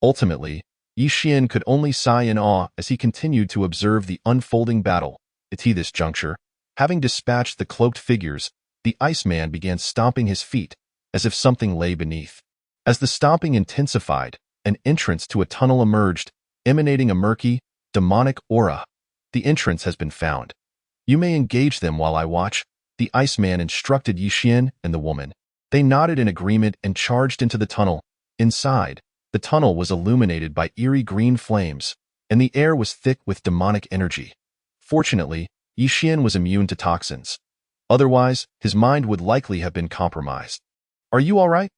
Ultimately, Yixian could only sigh in awe as he continued to observe the unfolding battle. At this juncture, having dispatched the cloaked figures, the Iceman began stomping his feet, as if something lay beneath. As the stomping intensified, an entrance to a tunnel emerged, emanating a murky, demonic aura. "The entrance has been found. You may engage them while I watch," the Iceman instructed Yixian and the woman. They nodded in agreement and charged into the tunnel. Inside, the tunnel was illuminated by eerie green flames, and the air was thick with demonic energy. Fortunately, Yixian was immune to toxins. Otherwise, his mind would likely have been compromised. "Are you all right?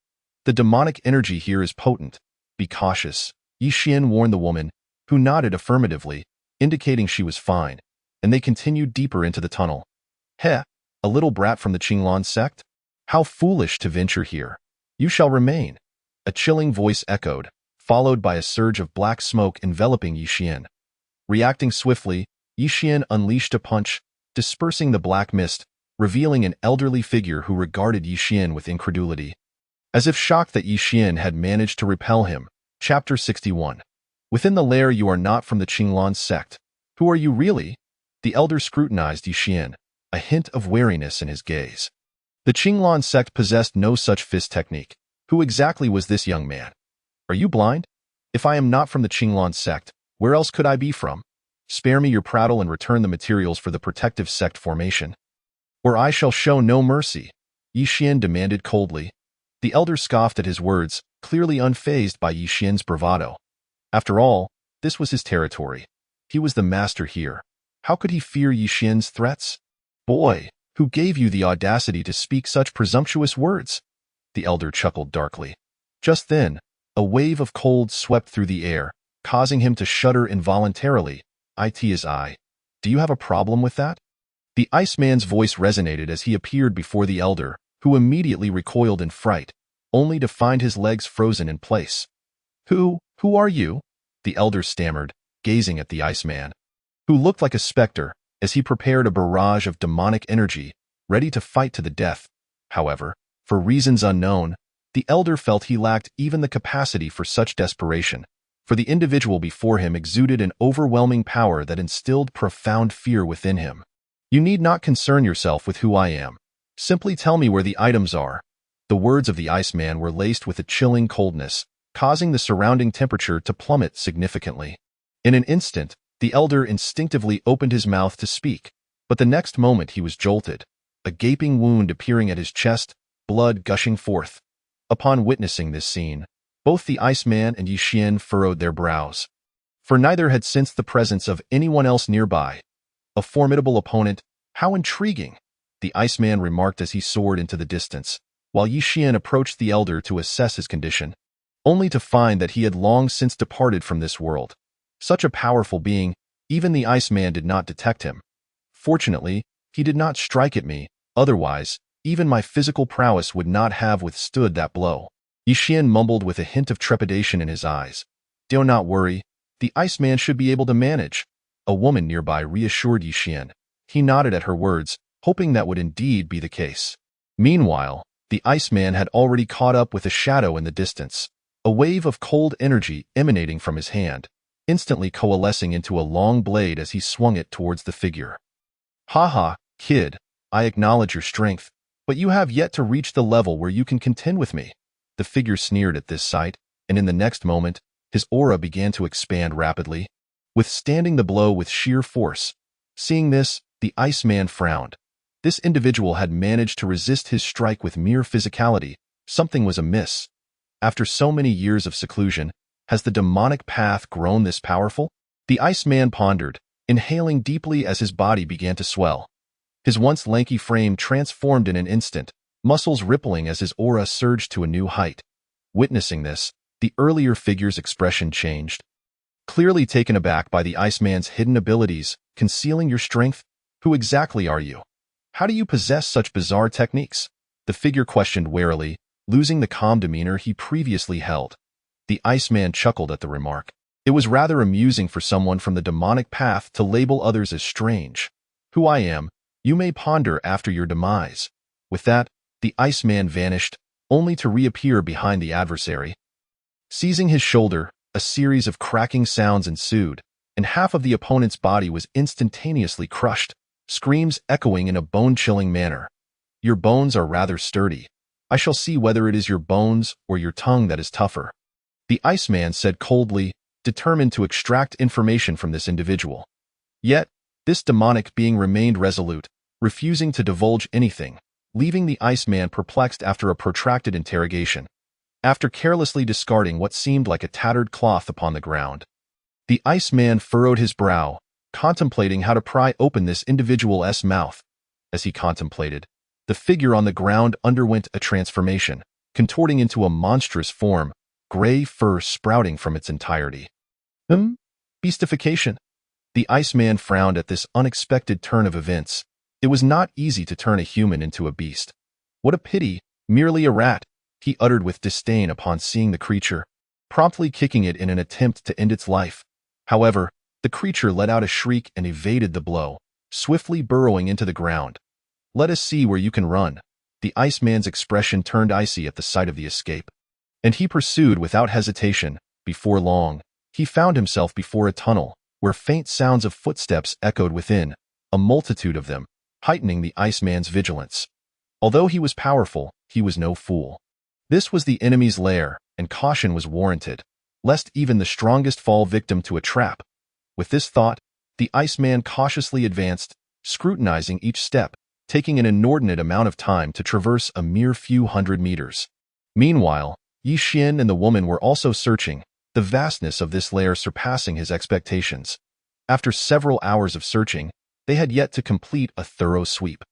The demonic energy here is potent. Be cautious," Yixian warned the woman, who nodded affirmatively, indicating she was fine, and they continued deeper into the tunnel. "Heh, a little brat from the Qinglan sect? How foolish to venture here. You shall remain," a chilling voice echoed, followed by a surge of black smoke enveloping Yixian. Reacting swiftly, Yixian unleashed a punch, dispersing the black mist, revealing an elderly figure who regarded Yixian with incredulity. As if shocked that Yixian had managed to repel him. Chapter 61. "Within the lair you are not from the Qinglan sect. Who are you really?" The elder scrutinized Yixian, a hint of wariness in his gaze. The Qinglan sect possessed no such fist technique. Who exactly was this young man? "Are you blind? If I am not from the Qinglan sect, where else could I be from? Spare me your prattle and return the materials for the protective sect formation, or I shall show no mercy," Yixian demanded coldly. The elder scoffed at his words, clearly unfazed by Yixian's bravado. After all, this was his territory. He was the master here. How could he fear Yixian's threats? "Boy, who gave you the audacity to speak such presumptuous words?" The elder chuckled darkly. Just then, a wave of cold swept through the air, causing him to shudder involuntarily. "Do you have a problem with that?" The Iceman's voice resonated as he appeared before the elder, who immediately recoiled in fright, only to find his legs frozen in place. Who are you?" the elder stammered, gazing at the Iceman, who looked like a specter as he prepared a barrage of demonic energy, ready to fight to the death. However, for reasons unknown, the elder felt he lacked even the capacity for such desperation, for the individual before him exuded an overwhelming power that instilled profound fear within him. "You need not concern yourself with who I am. Simply tell me where the items are." The words of the Iceman were laced with a chilling coldness, causing the surrounding temperature to plummet significantly. In an instant, the elder instinctively opened his mouth to speak, but the next moment he was jolted, a gaping wound appearing at his chest, blood gushing forth. Upon witnessing this scene, both the Iceman and Yixian furrowed their brows, for neither had sensed the presence of anyone else nearby. A formidable opponent, how intriguing, the Iceman remarked as he soared into the distance, while Yixian approached the elder to assess his condition, only to find that he had long since departed from this world. Such a powerful being, even the Iceman did not detect him. Fortunately, he did not strike at me, otherwise, even my physical prowess would not have withstood that blow. Yixian mumbled with a hint of trepidation in his eyes. "Do not worry, the Iceman should be able to manage," a woman nearby reassured Yixian. He nodded at her words, hoping that would indeed be the case. Meanwhile, the Iceman had already caught up with a shadow in the distance, a wave of cold energy emanating from his hand, instantly coalescing into a long blade as he swung it towards the figure. "Ha ha, kid, I acknowledge your strength, But you have yet to reach the level where you can contend with me. The figure sneered at this sight, and in the next moment, his aura began to expand rapidly, withstanding the blow with sheer force. Seeing this, the Iceman frowned. This individual had managed to resist his strike with mere physicality. Something was amiss. After so many years of seclusion, has the demonic path grown this powerful? The Iceman pondered, inhaling deeply as his body began to swell. His once lanky frame transformed in an instant, muscles rippling as his aura surged to a new height. Witnessing this, the earlier figure's expression changed. Clearly taken aback by the Iceman's hidden abilities, concealing your strength, who exactly are you? How do you possess such bizarre techniques? The figure questioned warily, losing the calm demeanor he previously held. The Iceman chuckled at the remark. It was rather amusing for someone from the demonic path to label others as strange. Who I am, you may ponder after your demise. With that, the Iceman vanished, only to reappear behind the adversary. Seizing his shoulder, a series of cracking sounds ensued, and half of the opponent's body was instantaneously crushed, screams echoing in a bone-chilling manner. Your bones are rather sturdy. I shall see whether it is your bones or your tongue that is tougher. The Iceman said coldly, determined to extract information from this individual. Yet, this demonic being remained resolute, refusing to divulge anything, leaving the Iceman perplexed after a protracted interrogation. After carelessly discarding what seemed like a tattered cloth upon the ground, the Iceman furrowed his brow, contemplating how to pry open this individual's mouth. As he contemplated, the figure on the ground underwent a transformation, contorting into a monstrous form, gray fur sprouting from its entirety. Beastification. The Iceman frowned at this unexpected turn of events. It was not easy to turn a human into a beast. What a pity, merely a rat, he uttered with disdain upon seeing the creature, promptly kicking it in an attempt to end its life. However, the creature let out a shriek and evaded the blow, swiftly burrowing into the ground. Let us see where you can run. The Iceman's expression turned icy at the sight of the escape. And he pursued without hesitation. Before long, he found himself before a tunnel, where faint sounds of footsteps echoed within, a multitude of them, heightening the Iceman's vigilance. Although he was powerful, he was no fool. This was the enemy's lair, and caution was warranted, lest even the strongest fall victim to a trap. With this thought, the Iceman cautiously advanced, scrutinizing each step, taking an inordinate amount of time to traverse a mere few hundred meters. Meanwhile, Yi Xian and the woman were also searching, the vastness of this lair surpassing his expectations. After several hours of searching, they had yet to complete a thorough sweep.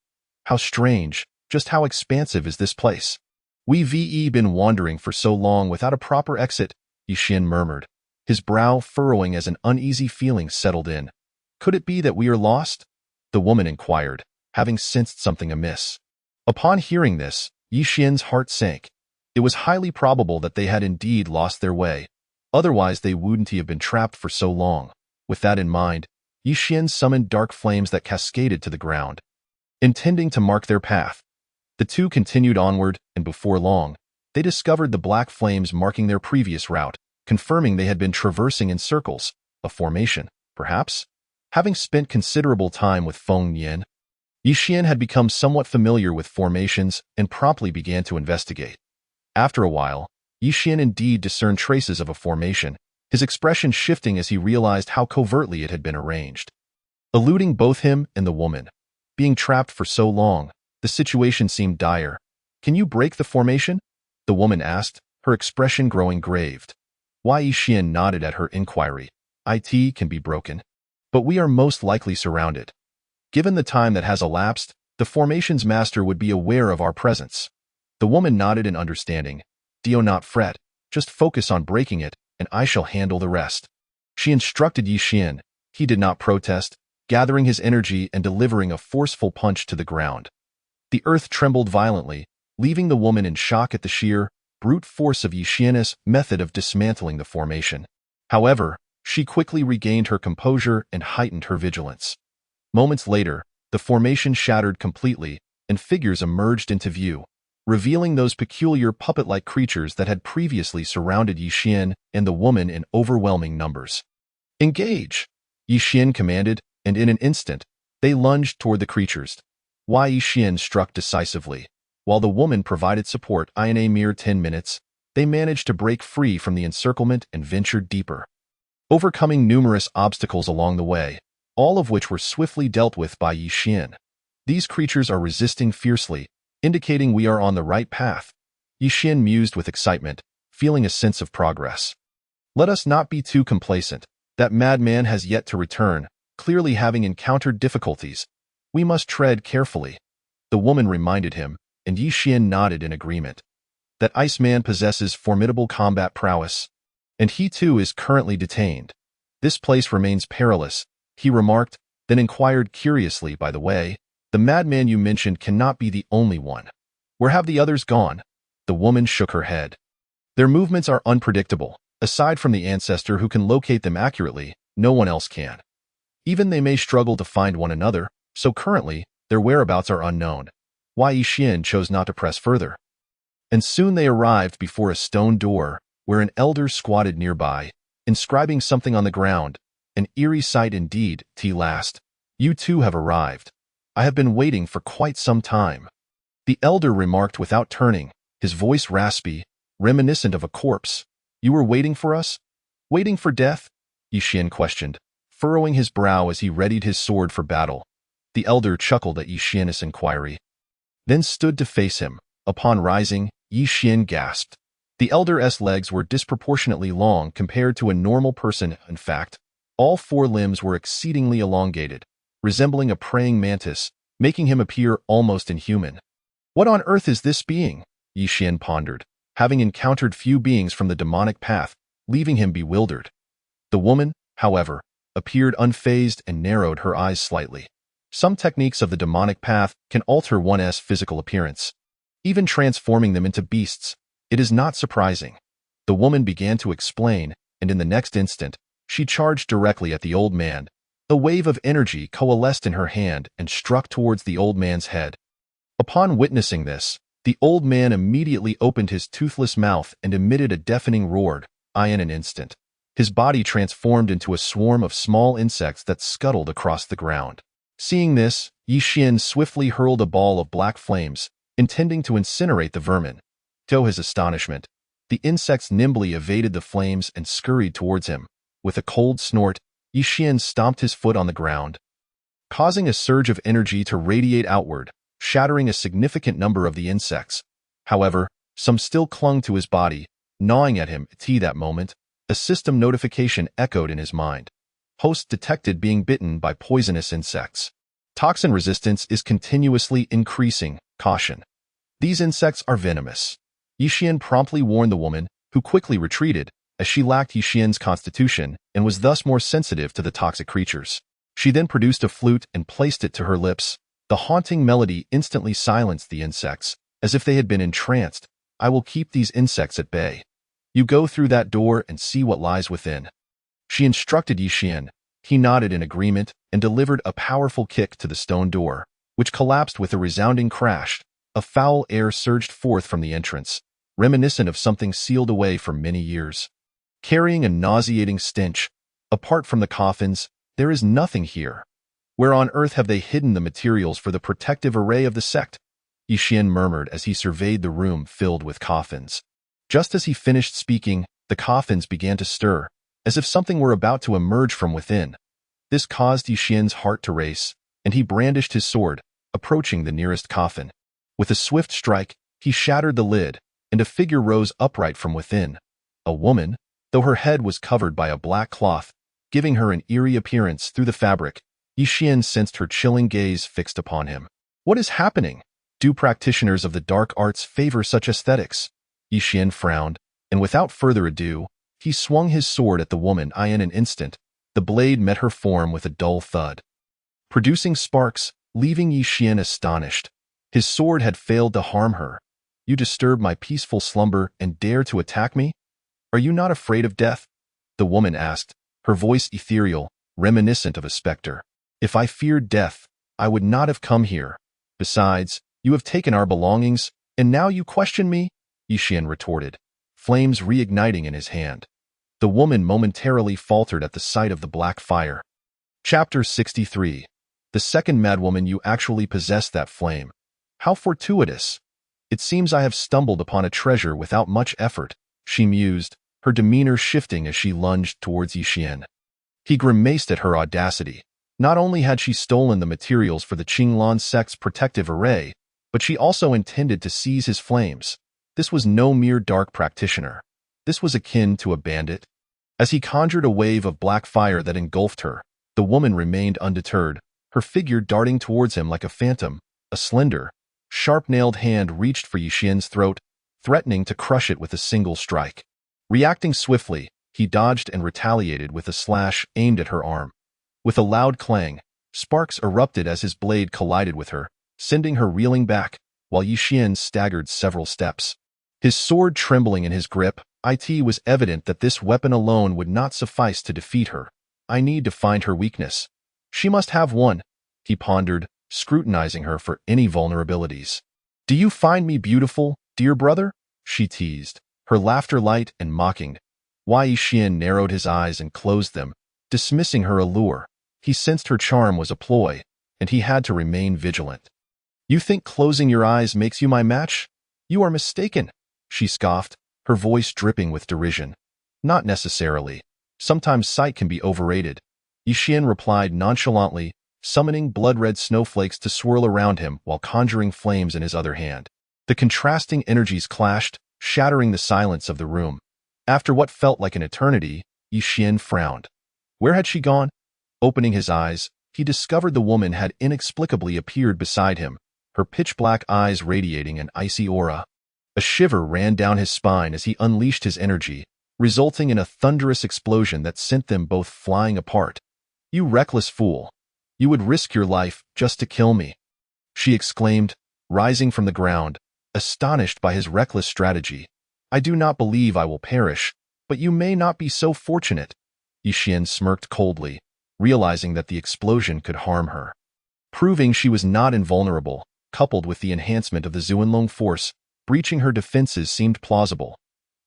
How strange, just how expansive is this place? We've been wandering for so long without a proper exit, Yi Xian murmured, his brow furrowing as an uneasy feeling settled in. Could it be that we are lost? The woman inquired, having sensed something amiss. Upon hearing this, Yi Xian's heart sank. It was highly probable that they had indeed lost their way. Otherwise they wouldn't have been trapped for so long. With that in mind, Yi Xian summoned dark flames that cascaded to the ground, intending to mark their path. The two continued onward, and before long, they discovered the black flames marking their previous route, confirming they had been traversing in circles, a formation, perhaps? Having spent considerable time with Feng Nian, Yi Xian had become somewhat familiar with formations and promptly began to investigate. After a while, Yi Xian indeed discerned traces of a formation, his expression shifting as he realized how covertly it had been arranged. Eluding both him and the woman. Being trapped for so long, the situation seemed dire. Can you break the formation? The woman asked, her expression growing grave. Yi Xian nodded at her inquiry. It can be broken. But we are most likely surrounded. Given the time that has elapsed, the formation's master would be aware of our presence. The woman nodded in understanding. Do not fret, just focus on breaking it, and I shall handle the rest. She instructed Yi Xian. He did not protest, gathering his energy and delivering a forceful punch to the ground. The earth trembled violently, leaving the woman in shock at the sheer, brute force of Yi Xian's method of dismantling the formation. However, she quickly regained her composure and heightened her vigilance. Moments later, the formation shattered completely, and figures emerged into view, revealing those peculiar puppet-like creatures that had previously surrounded Yi Xian and the woman in overwhelming numbers. Engage! Yi Xian commanded, and in an instant, they lunged toward the creatures. Yi Xian struck decisively. While the woman provided support in a mere 10 minutes, they managed to break free from the encirclement and ventured deeper, overcoming numerous obstacles along the way, all of which were swiftly dealt with by Yi Xian. These creatures are resisting fiercely, indicating we are on the right path. Yi Xian mused with excitement, feeling a sense of progress. Let us not be too complacent. That madman has yet to return, clearly having encountered difficulties. We must tread carefully. The woman reminded him, and Yi Xian nodded in agreement. That Iceman possesses formidable combat prowess, and he too is currently detained. This place remains perilous, he remarked, then inquired curiously, by the way, the madman you mentioned cannot be the only one. Where have the others gone? The woman shook her head. Their movements are unpredictable. Aside from the ancestor who can locate them accurately, no one else can. Even they may struggle to find one another, so currently, their whereabouts are unknown. Why Yi Xian chose not to press further. And soon they arrived before a stone door, where an elder squatted nearby, inscribing something on the ground. An eerie sight indeed, T last. You too have arrived. I have been waiting for quite some time. The elder remarked without turning, his voice raspy, reminiscent of a corpse. You were waiting for us? Waiting for death? Yi Xian questioned, furrowing his brow as he readied his sword for battle. The elder chuckled at Yi Xian's inquiry, then stood to face him. Upon rising, Yi Xian gasped. The elder's legs were disproportionately long compared to a normal person. In fact, all four limbs were exceedingly elongated, resembling a praying mantis, making him appear almost inhuman. What on earth is this being? Yi Xian pondered, having encountered few beings from the demonic path, leaving him bewildered. The woman, however, appeared unfazed and narrowed her eyes slightly. Some techniques of the demonic path can alter one's physical appearance, even transforming them into beasts. It is not surprising. The woman began to explain, and in the next instant, she charged directly at the old man. A wave of energy coalesced in her hand and struck towards the old man's head. Upon witnessing this, the old man immediately opened his toothless mouth and emitted a deafening roar. In an instant, his body transformed into a swarm of small insects that scuttled across the ground. Seeing this, Yi Xian swiftly hurled a ball of black flames, intending to incinerate the vermin. To his astonishment, the insects nimbly evaded the flames and scurried towards him. With a cold snort, Yi Xian stomped his foot on the ground, causing a surge of energy to radiate outward, shattering a significant number of the insects. However, some still clung to his body, gnawing at him. At that moment, a system notification echoed in his mind. Host detected being bitten by poisonous insects. Toxin resistance is continuously increasing. Caution. These insects are venomous. Yi Xian promptly warned the woman, who quickly retreated, as she lacked Yi Xian's constitution and was thus more sensitive to the toxic creatures. She then produced a flute and placed it to her lips. The haunting melody instantly silenced the insects, as if they had been entranced. I will keep these insects at bay. You go through that door and see what lies within. She instructed Yi Xian. He nodded in agreement and delivered a powerful kick to the stone door, which collapsed with a resounding crash. A foul air surged forth from the entrance, reminiscent of something sealed away for many years, carrying a nauseating stench. Apart from the coffins, there is nothing here. Where on earth have they hidden the materials for the protective array of the sect? Yi Xian murmured as he surveyed the room filled with coffins. Just as he finished speaking, the coffins began to stir, as if something were about to emerge from within. This caused Yi Xian's heart to race, and he brandished his sword, approaching the nearest coffin. With a swift strike, he shattered the lid, and a figure rose upright from within. A woman, though her head was covered by a black cloth, giving her an eerie appearance through the fabric. Yi Xian sensed her chilling gaze fixed upon him. What is happening? Do practitioners of the dark arts favor such aesthetics? Yi Xian frowned, and without further ado, he swung his sword at the woman. In an instant, the blade met her form with a dull thud, producing sparks, leaving Yi Xian astonished. His sword had failed to harm her. You disturb my peaceful slumber and dare to attack me? Are you not afraid of death? The woman asked, her voice ethereal, reminiscent of a specter. If I feared death, I would not have come here. Besides, you have taken our belongings, and now you question me? Yi Xian retorted, flames reigniting in his hand. The woman momentarily faltered at the sight of the black fire. Chapter 63. The second madwoman. You actually possess that flame. How fortuitous. It seems I have stumbled upon a treasure without much effort, she mused, her demeanor shifting as she lunged towards Yixian. He grimaced at her audacity. Not only had she stolen the materials for the Qinglan sect's protective array, but she also intended to seize his flames. This was no mere dark practitioner. This was akin to a bandit. As he conjured a wave of black fire that engulfed her, the woman remained undeterred, her figure darting towards him like a phantom. A slender, sharp-nailed hand reached for Yixian's throat, threatening to crush it with a single strike. Reacting swiftly, he dodged and retaliated with a slash aimed at her arm. With a loud clang, sparks erupted as his blade collided with her, sending her reeling back, while Yixian staggered several steps. His sword trembling in his grip, it was evident that this weapon alone would not suffice to defeat her. I need to find her weakness. She must have one, he pondered, scrutinizing her for any vulnerabilities. Do you find me beautiful, dear brother? She teased, her laughter light and mocking. Wai Yixian narrowed his eyes and closed them, dismissing her allure. He sensed her charm was a ploy, and he had to remain vigilant. You think closing your eyes makes you my match? You are mistaken, she scoffed, her voice dripping with derision. Not necessarily. Sometimes sight can be overrated. Yixian replied nonchalantly, summoning blood-red snowflakes to swirl around him while conjuring flames in his other hand. The contrasting energies clashed, shattering the silence of the room. After what felt like an eternity, Yixian frowned. Where had she gone? Opening his eyes, he discovered the woman had inexplicably appeared beside him, her pitch-black eyes radiating an icy aura. A shiver ran down his spine as he unleashed his energy, resulting in a thunderous explosion that sent them both flying apart. You reckless fool. You would risk your life just to kill me, she exclaimed, rising from the ground, astonished by his reckless strategy. I do not believe I will perish, but you may not be so fortunate. Yixian smirked coldly, realizing that the explosion could harm her. Proving she was not invulnerable, coupled with the enhancement of the Zuanlong force, breaching her defenses seemed plausible.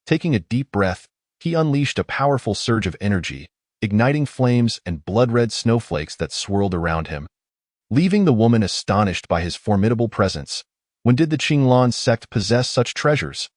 Taking a deep breath, he unleashed a powerful surge of energy, igniting flames and blood-red snowflakes that swirled around him. Leaving the woman astonished by his formidable presence. When did the Qinglan sect possess such treasures?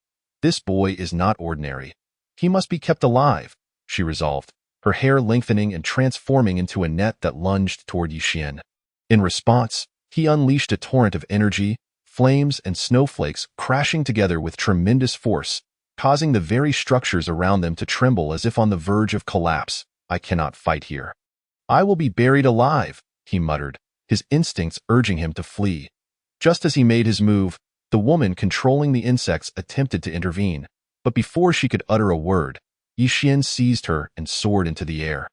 This boy is not ordinary. He must be kept alive, she resolved, her hair lengthening and transforming into a net that lunged toward Yixian. In response, he unleashed a torrent of energy, flames and snowflakes crashing together with tremendous force, causing the very structures around them to tremble as if on the verge of collapse. I cannot fight here. I will be buried alive, he muttered, his instincts urging him to flee. Just as he made his move, the woman controlling the insects attempted to intervene, but before she could utter a word, Yixian seized her and soared into the air.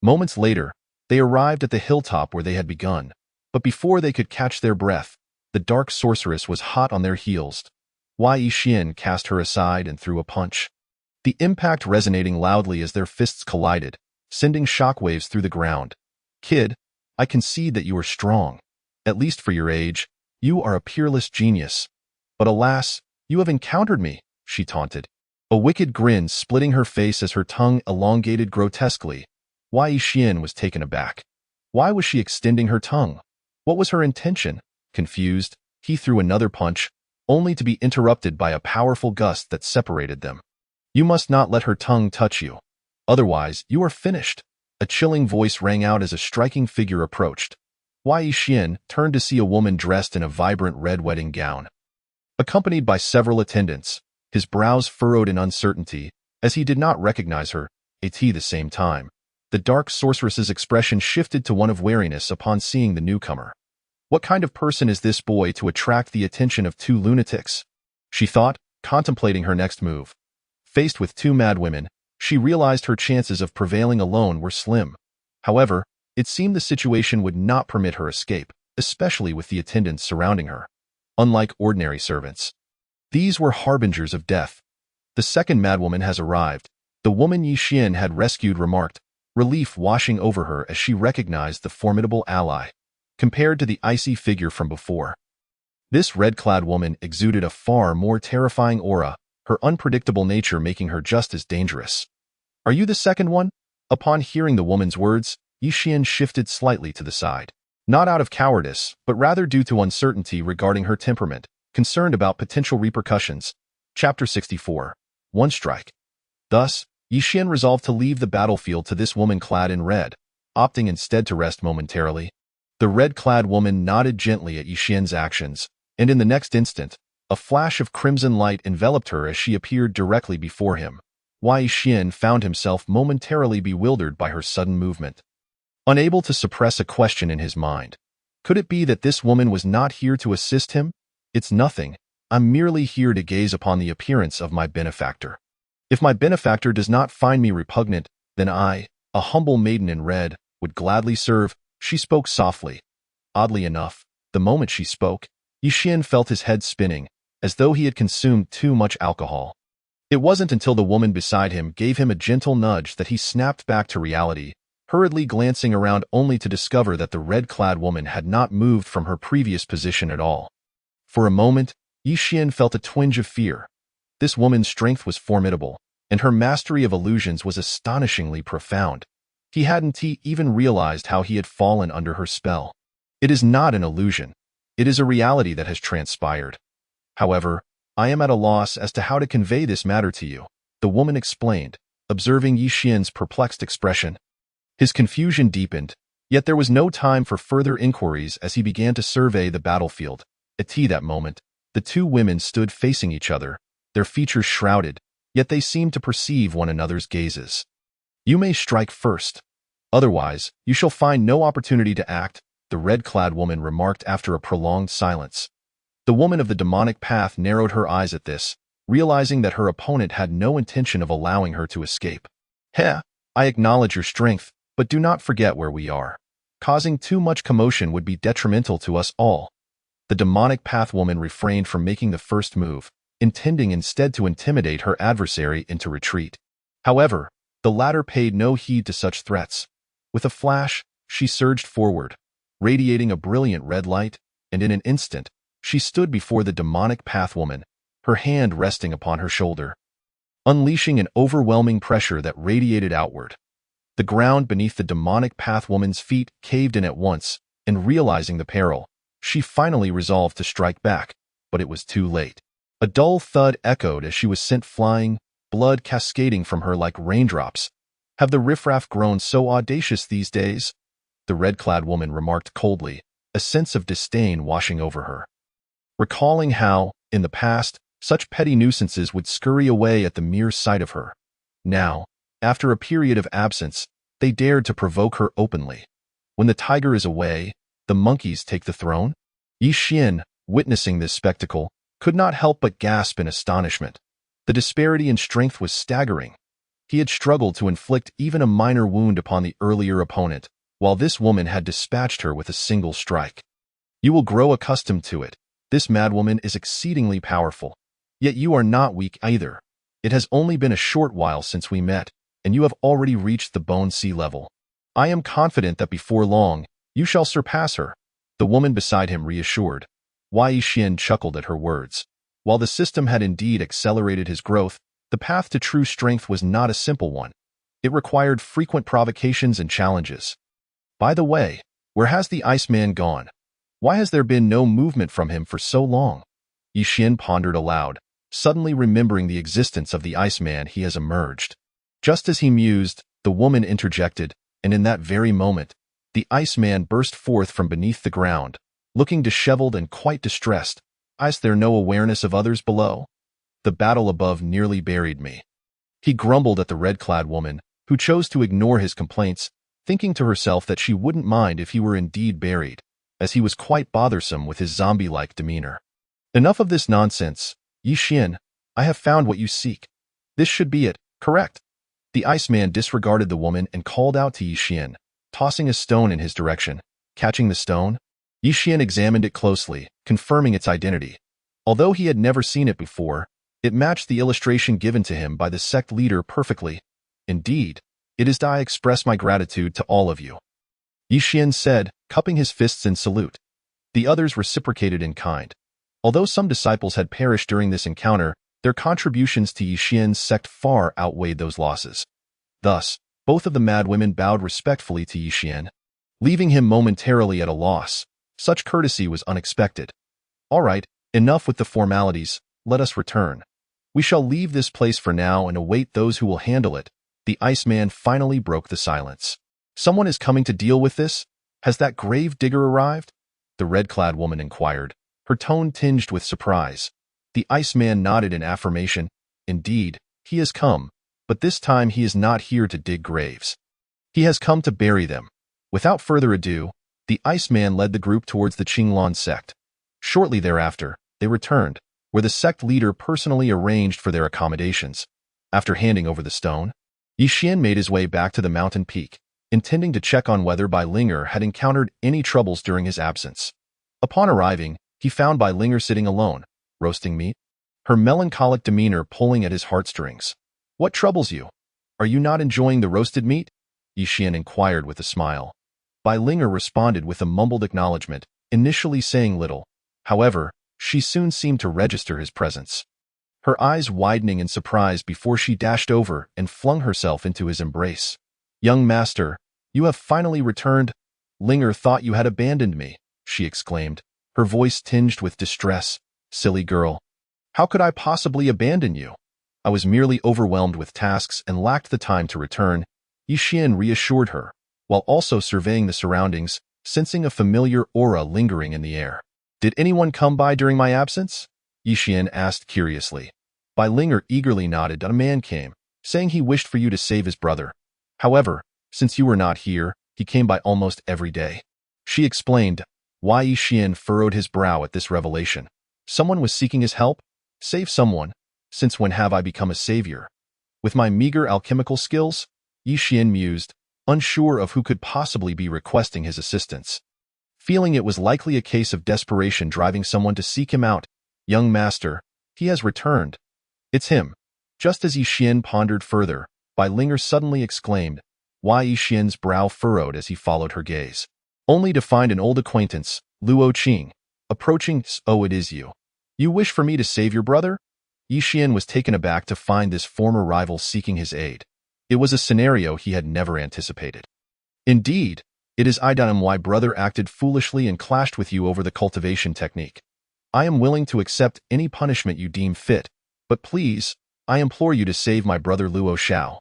Moments later, they arrived at the hilltop where they had begun, but before they could catch their breath, the dark sorceress was hot on their heels. Wai Yixian cast her aside and threw a punch, the impact resonating loudly as their fists collided, sending shockwaves through the ground. Kid, I concede that you are strong. At least for your age, you are a peerless genius. But alas, you have encountered me, she taunted, a wicked grin splitting her face as her tongue elongated grotesquely. Wai Yixian was taken aback. Why was she extending her tongue? What was her intention? Confused, he threw another punch, only to be interrupted by a powerful gust that separated them. You must not let her tongue touch you. Otherwise, you are finished. A chilling voice rang out as a striking figure approached. Wai Yixian turned to see a woman dressed in a vibrant red wedding gown. Accompanied by several attendants, his brows furrowed in uncertainty, as he did not recognize her, at the same time. The dark sorceress's expression shifted to one of wariness upon seeing the newcomer. What kind of person is this boy to attract the attention of two lunatics? She thought, contemplating her next move. Faced with two mad women, she realized her chances of prevailing alone were slim. However, it seemed the situation would not permit her escape, especially with the attendants surrounding her. Unlike ordinary servants, these were harbingers of death. The second madwoman has arrived, the woman Yixian had rescued remarked, relief washing over her as she recognized the formidable ally, compared to the icy figure from before. This red-clad woman exuded a far more terrifying aura, her unpredictable nature making her just as dangerous. Are you the second one? Upon hearing the woman's words, Yixian shifted slightly to the side. Not out of cowardice, but rather due to uncertainty regarding her temperament. concerned about potential repercussions. Chapter 64. One Strike. Thus, Yi Xian resolved to leave the battlefield to this woman clad in red, opting instead to rest momentarily. The red-clad woman nodded gently at Yi Xian's actions, and in the next instant, a flash of crimson light enveloped her as she appeared directly before him. Yi Xian found himself momentarily bewildered by her sudden movement. Unable to suppress a question in his mind. Could it be that this woman was not here to assist him? It's nothing. I'm merely here to gaze upon the appearance of my benefactor. If my benefactor does not find me repugnant, then I, a humble maiden in red, would gladly serve. She spoke softly. Oddly enough, the moment she spoke, Yi Xian felt his head spinning, as though he had consumed too much alcohol. It wasn't until the woman beside him gave him a gentle nudge that he snapped back to reality, hurriedly glancing around only to discover that the red-clad woman had not moved from her previous position at all. For a moment, Yi Xian felt a twinge of fear. This woman's strength was formidable, and her mastery of illusions was astonishingly profound. He hadn't even realized how he had fallen under her spell. It is not an illusion. It is a reality that has transpired. However, I am at a loss as to how to convey this matter to you, the woman explained, observing Yi Xian's perplexed expression. His confusion deepened, yet there was no time for further inquiries as he began to survey the battlefield. At that moment, the two women stood facing each other, their features shrouded, yet they seemed to perceive one another's gazes. You may strike first. Otherwise, you shall find no opportunity to act, the red-clad woman remarked after a prolonged silence. The woman of the demonic path narrowed her eyes at this, realizing that her opponent had no intention of allowing her to escape. I acknowledge your strength, but do not forget where we are. Causing too much commotion would be detrimental to us all. The demonic path woman refrained from making the first move, intending instead to intimidate her adversary into retreat. However, the latter paid no heed to such threats. With a flash, she surged forward, radiating a brilliant red light, and in an instant, she stood before the demonic path woman, her hand resting upon her shoulder, unleashing an overwhelming pressure that radiated outward. The ground beneath the demonic path woman's feet caved in at once, and realizing the peril, she finally resolved to strike back, but it was too late. A dull thud echoed as she was sent flying, blood cascading from her like raindrops. Have the riffraff grown so audacious these days? The red-clad woman remarked coldly, a sense of disdain washing over her. Recalling how, in the past, such petty nuisances would scurry away at the mere sight of her. Now, after a period of absence, they dared to provoke her openly. When the tiger is away, the monkeys take the throne? Yi Xian, witnessing this spectacle, could not help but gasp in astonishment. The disparity in strength was staggering. He had struggled to inflict even a minor wound upon the earlier opponent, while this woman had dispatched her with a single strike. You will grow accustomed to it. This madwoman is exceedingly powerful. Yet you are not weak either. It has only been a short while since we met, and you have already reached the bone sea level. I am confident that before long, you shall surpass her, the woman beside him reassured. Yi Xian chuckled at her words. While the system had indeed accelerated his growth, the path to true strength was not a simple one. It required frequent provocations and challenges. By the way, where has the Iceman gone? Why has there been no movement from him for so long? Yi Xian pondered aloud, suddenly remembering the existence of the Iceman. He has emerged. Just as he mused, the woman interjected, and in that very moment, the Iceman burst forth from beneath the ground, looking disheveled and quite distressed. Is there no awareness of others below? The battle above nearly buried me. He grumbled at the red-clad woman, who chose to ignore his complaints, thinking to herself that she wouldn't mind if he were indeed buried, as he was quite bothersome with his zombie-like demeanor. Enough of this nonsense, Yi Xian. I have found what you seek. This should be it, correct? The Iceman disregarded the woman and called out to Yi Xian, tossing a stone in his direction. Catching the stone, Yi Xian examined it closely, confirming its identity. Although he had never seen it before, it matched the illustration given to him by the sect leader perfectly. Indeed, it is I express my gratitude to all of you, Yi Xian said, cupping his fists in salute. The others reciprocated in kind. Although some disciples had perished during this encounter, their contributions to Yi Xian's sect far outweighed those losses. Thus, both of the madwomen bowed respectfully to Yi Xian, leaving him momentarily at a loss. Such courtesy was unexpected. All right, Enough with the formalities, let us return. We shall leave this place for now and await those who will handle it. The Iceman finally broke the silence. Someone is coming to deal with this? Has that grave digger arrived? The red-clad woman inquired, her tone tinged with surprise. The Iceman nodded in affirmation. Indeed, he has come, but this time he is not here to dig graves. He has come to bury them. Without further ado, the Iceman led the group towards the Qinglan sect. Shortly thereafter, they returned, where the sect leader personally arranged for their accommodations. After handing over the stone, Yi Xian made his way back to the mountain peak, intending to check on whether Bai Linger had encountered any troubles during his absence. Upon arriving, he found Bai Linger sitting alone, roasting meat, her melancholic demeanor pulling at his heartstrings. What troubles you? Are you not enjoying the roasted meat? Yi Xian inquired with a smile. Bai Linger responded with a mumbled acknowledgement, initially saying little. However, she soon seemed to register his presence, her eyes widening in surprise before she dashed over and flung herself into his embrace. Young master, you have finally returned. Linger thought you had abandoned me, she exclaimed, her voice tinged with distress. Silly girl. How could I possibly abandon you? I was merely overwhelmed with tasks and lacked the time to return, Yi Xian reassured her, while also surveying the surroundings, sensing a familiar aura lingering in the air. Did anyone come by during my absence? Yi Xian asked curiously. Bai Linger eagerly nodded. A man came, saying he wished for you to save his brother. However, since you were not here, he came by almost every day. She explained. Why Yi Xian furrowed his brow at this revelation. Someone was seeking his help? Save someone? Since when have I become a savior? With my meager alchemical skills? Yi Xian mused, unsure of who could possibly be requesting his assistance. Feeling it was likely a case of desperation driving someone to seek him out. Young master, he has returned. It's him. Just as Yi Xian pondered further, Bai Linger suddenly exclaimed. Why Yi Xian's brow furrowed as he followed her gaze, only to find an old acquaintance, Luo Qing, approaching. Oh, it is you. You wish for me to save your brother? Yi Xian was taken aback to find this former rival seeking his aid. It was a scenario he had never anticipated. Indeed, it is I. My brother acted foolishly and clashed with you over the cultivation technique. I am willing to accept any punishment you deem fit, but please, I implore you to save my brother Luo Xiao.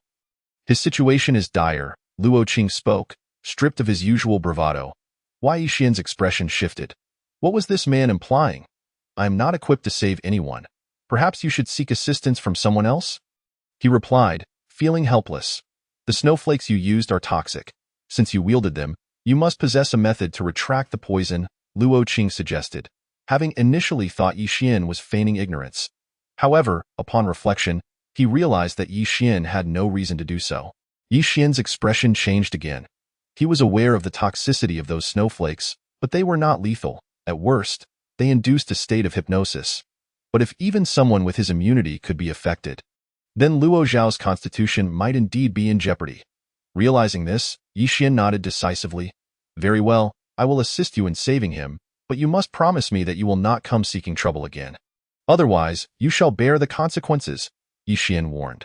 His situation is dire, Luo Qing spoke, stripped of his usual bravado. Why Yi Xian's expression shifted. What was this man implying? I am not equipped to save anyone. Perhaps you should seek assistance from someone else? He replied, feeling helpless. The snowflakes you used are toxic. Since you wielded them, you must possess a method to retract the poison, Luo Qing suggested, having initially thought Yi Xian was feigning ignorance. However, upon reflection, he realized that Yi Xian had no reason to do so. Yi Xian's expression changed again. He was aware of the toxicity of those snowflakes, but they were not lethal. At worst, they induced a state of hypnosis. But if even someone with his immunity could be affected, then Luo Zhao's constitution might indeed be in jeopardy. Realizing this, Yi Xian nodded decisively. Very well, I will assist you in saving him, but you must promise me that you will not come seeking trouble again. Otherwise, you shall bear the consequences, Yi Xian warned.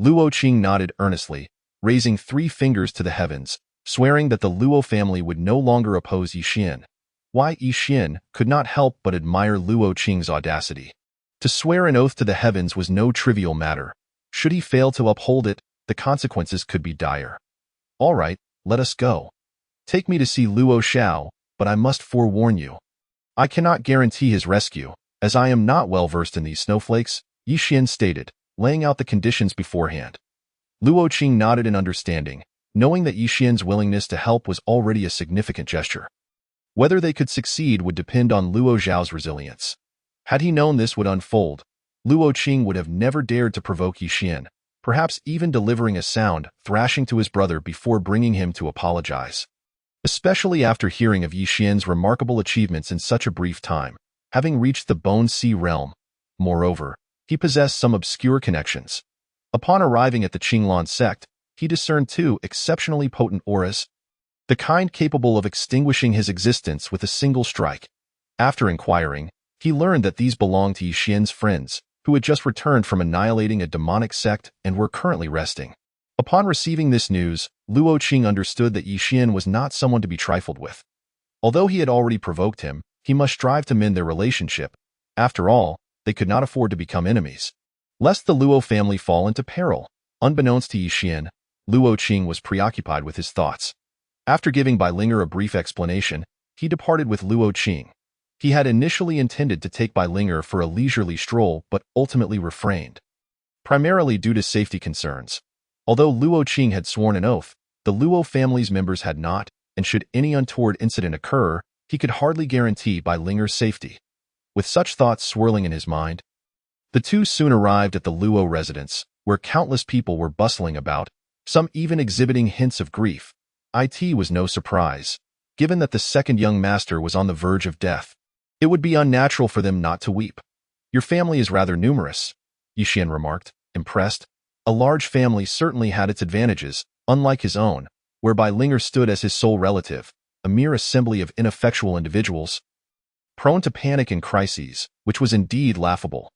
Luo Qing nodded earnestly, raising 3 fingers to the heavens, swearing that the Luo family would no longer oppose Yi Xian. Why Yi Xian could not help but admire Luo Qing's audacity. To swear an oath to the heavens was no trivial matter. Should he fail to uphold it, the consequences could be dire. All right, let us go. Take me to see Luo Xiao, but I must forewarn you. I cannot guarantee his rescue, as I am not well versed in these snowflakes, Yi Xian stated, laying out the conditions beforehand. Luo Qing nodded in understanding, knowing that Yi Xian's willingness to help was already a significant gesture. Whether they could succeed would depend on Luo Zhao's resilience. Had he known this would unfold, Luo Qing would have never dared to provoke Yi Xian, perhaps even delivering a sound thrashing to his brother before bringing him to apologize. Especially after hearing of Yi Xian's remarkable achievements in such a brief time, having reached the Bone Sea realm. Moreover, he possessed some obscure connections. Upon arriving at the Qinglan sect, he discerned 2 exceptionally potent auras, the kind capable of extinguishing his existence with a single strike. After inquiring, he learned that these belonged to Yi Xian's friends, who had just returned from annihilating a demonic sect and were currently resting. Upon receiving this news, Luo Qing understood that Yi Xian was not someone to be trifled with. Although he had already provoked him, he must strive to mend their relationship. After all, they could not afford to become enemies. Lest the Luo family fall into peril. Unbeknownst to Yi Xian, Luo Qing was preoccupied with his thoughts. After giving Bai Linger a brief explanation, he departed with Luo Qing. He had initially intended to take Bai Linger for a leisurely stroll but ultimately refrained, primarily due to safety concerns. Although Luo Qing had sworn an oath, the Luo family's members had not, and should any untoward incident occur, he could hardly guarantee Bai Linger's safety. With such thoughts swirling in his mind, the two soon arrived at the Luo residence, where countless people were bustling about, some even exhibiting hints of grief. It was no surprise, given that the second young master was on the verge of death. It would be unnatural for them not to weep. Your family is rather numerous, Yi Xian remarked, impressed. A large family certainly had its advantages, unlike his own, whereby Linger stood as his sole relative, a mere assembly of ineffectual individuals, prone to panic in crises, which was indeed laughable.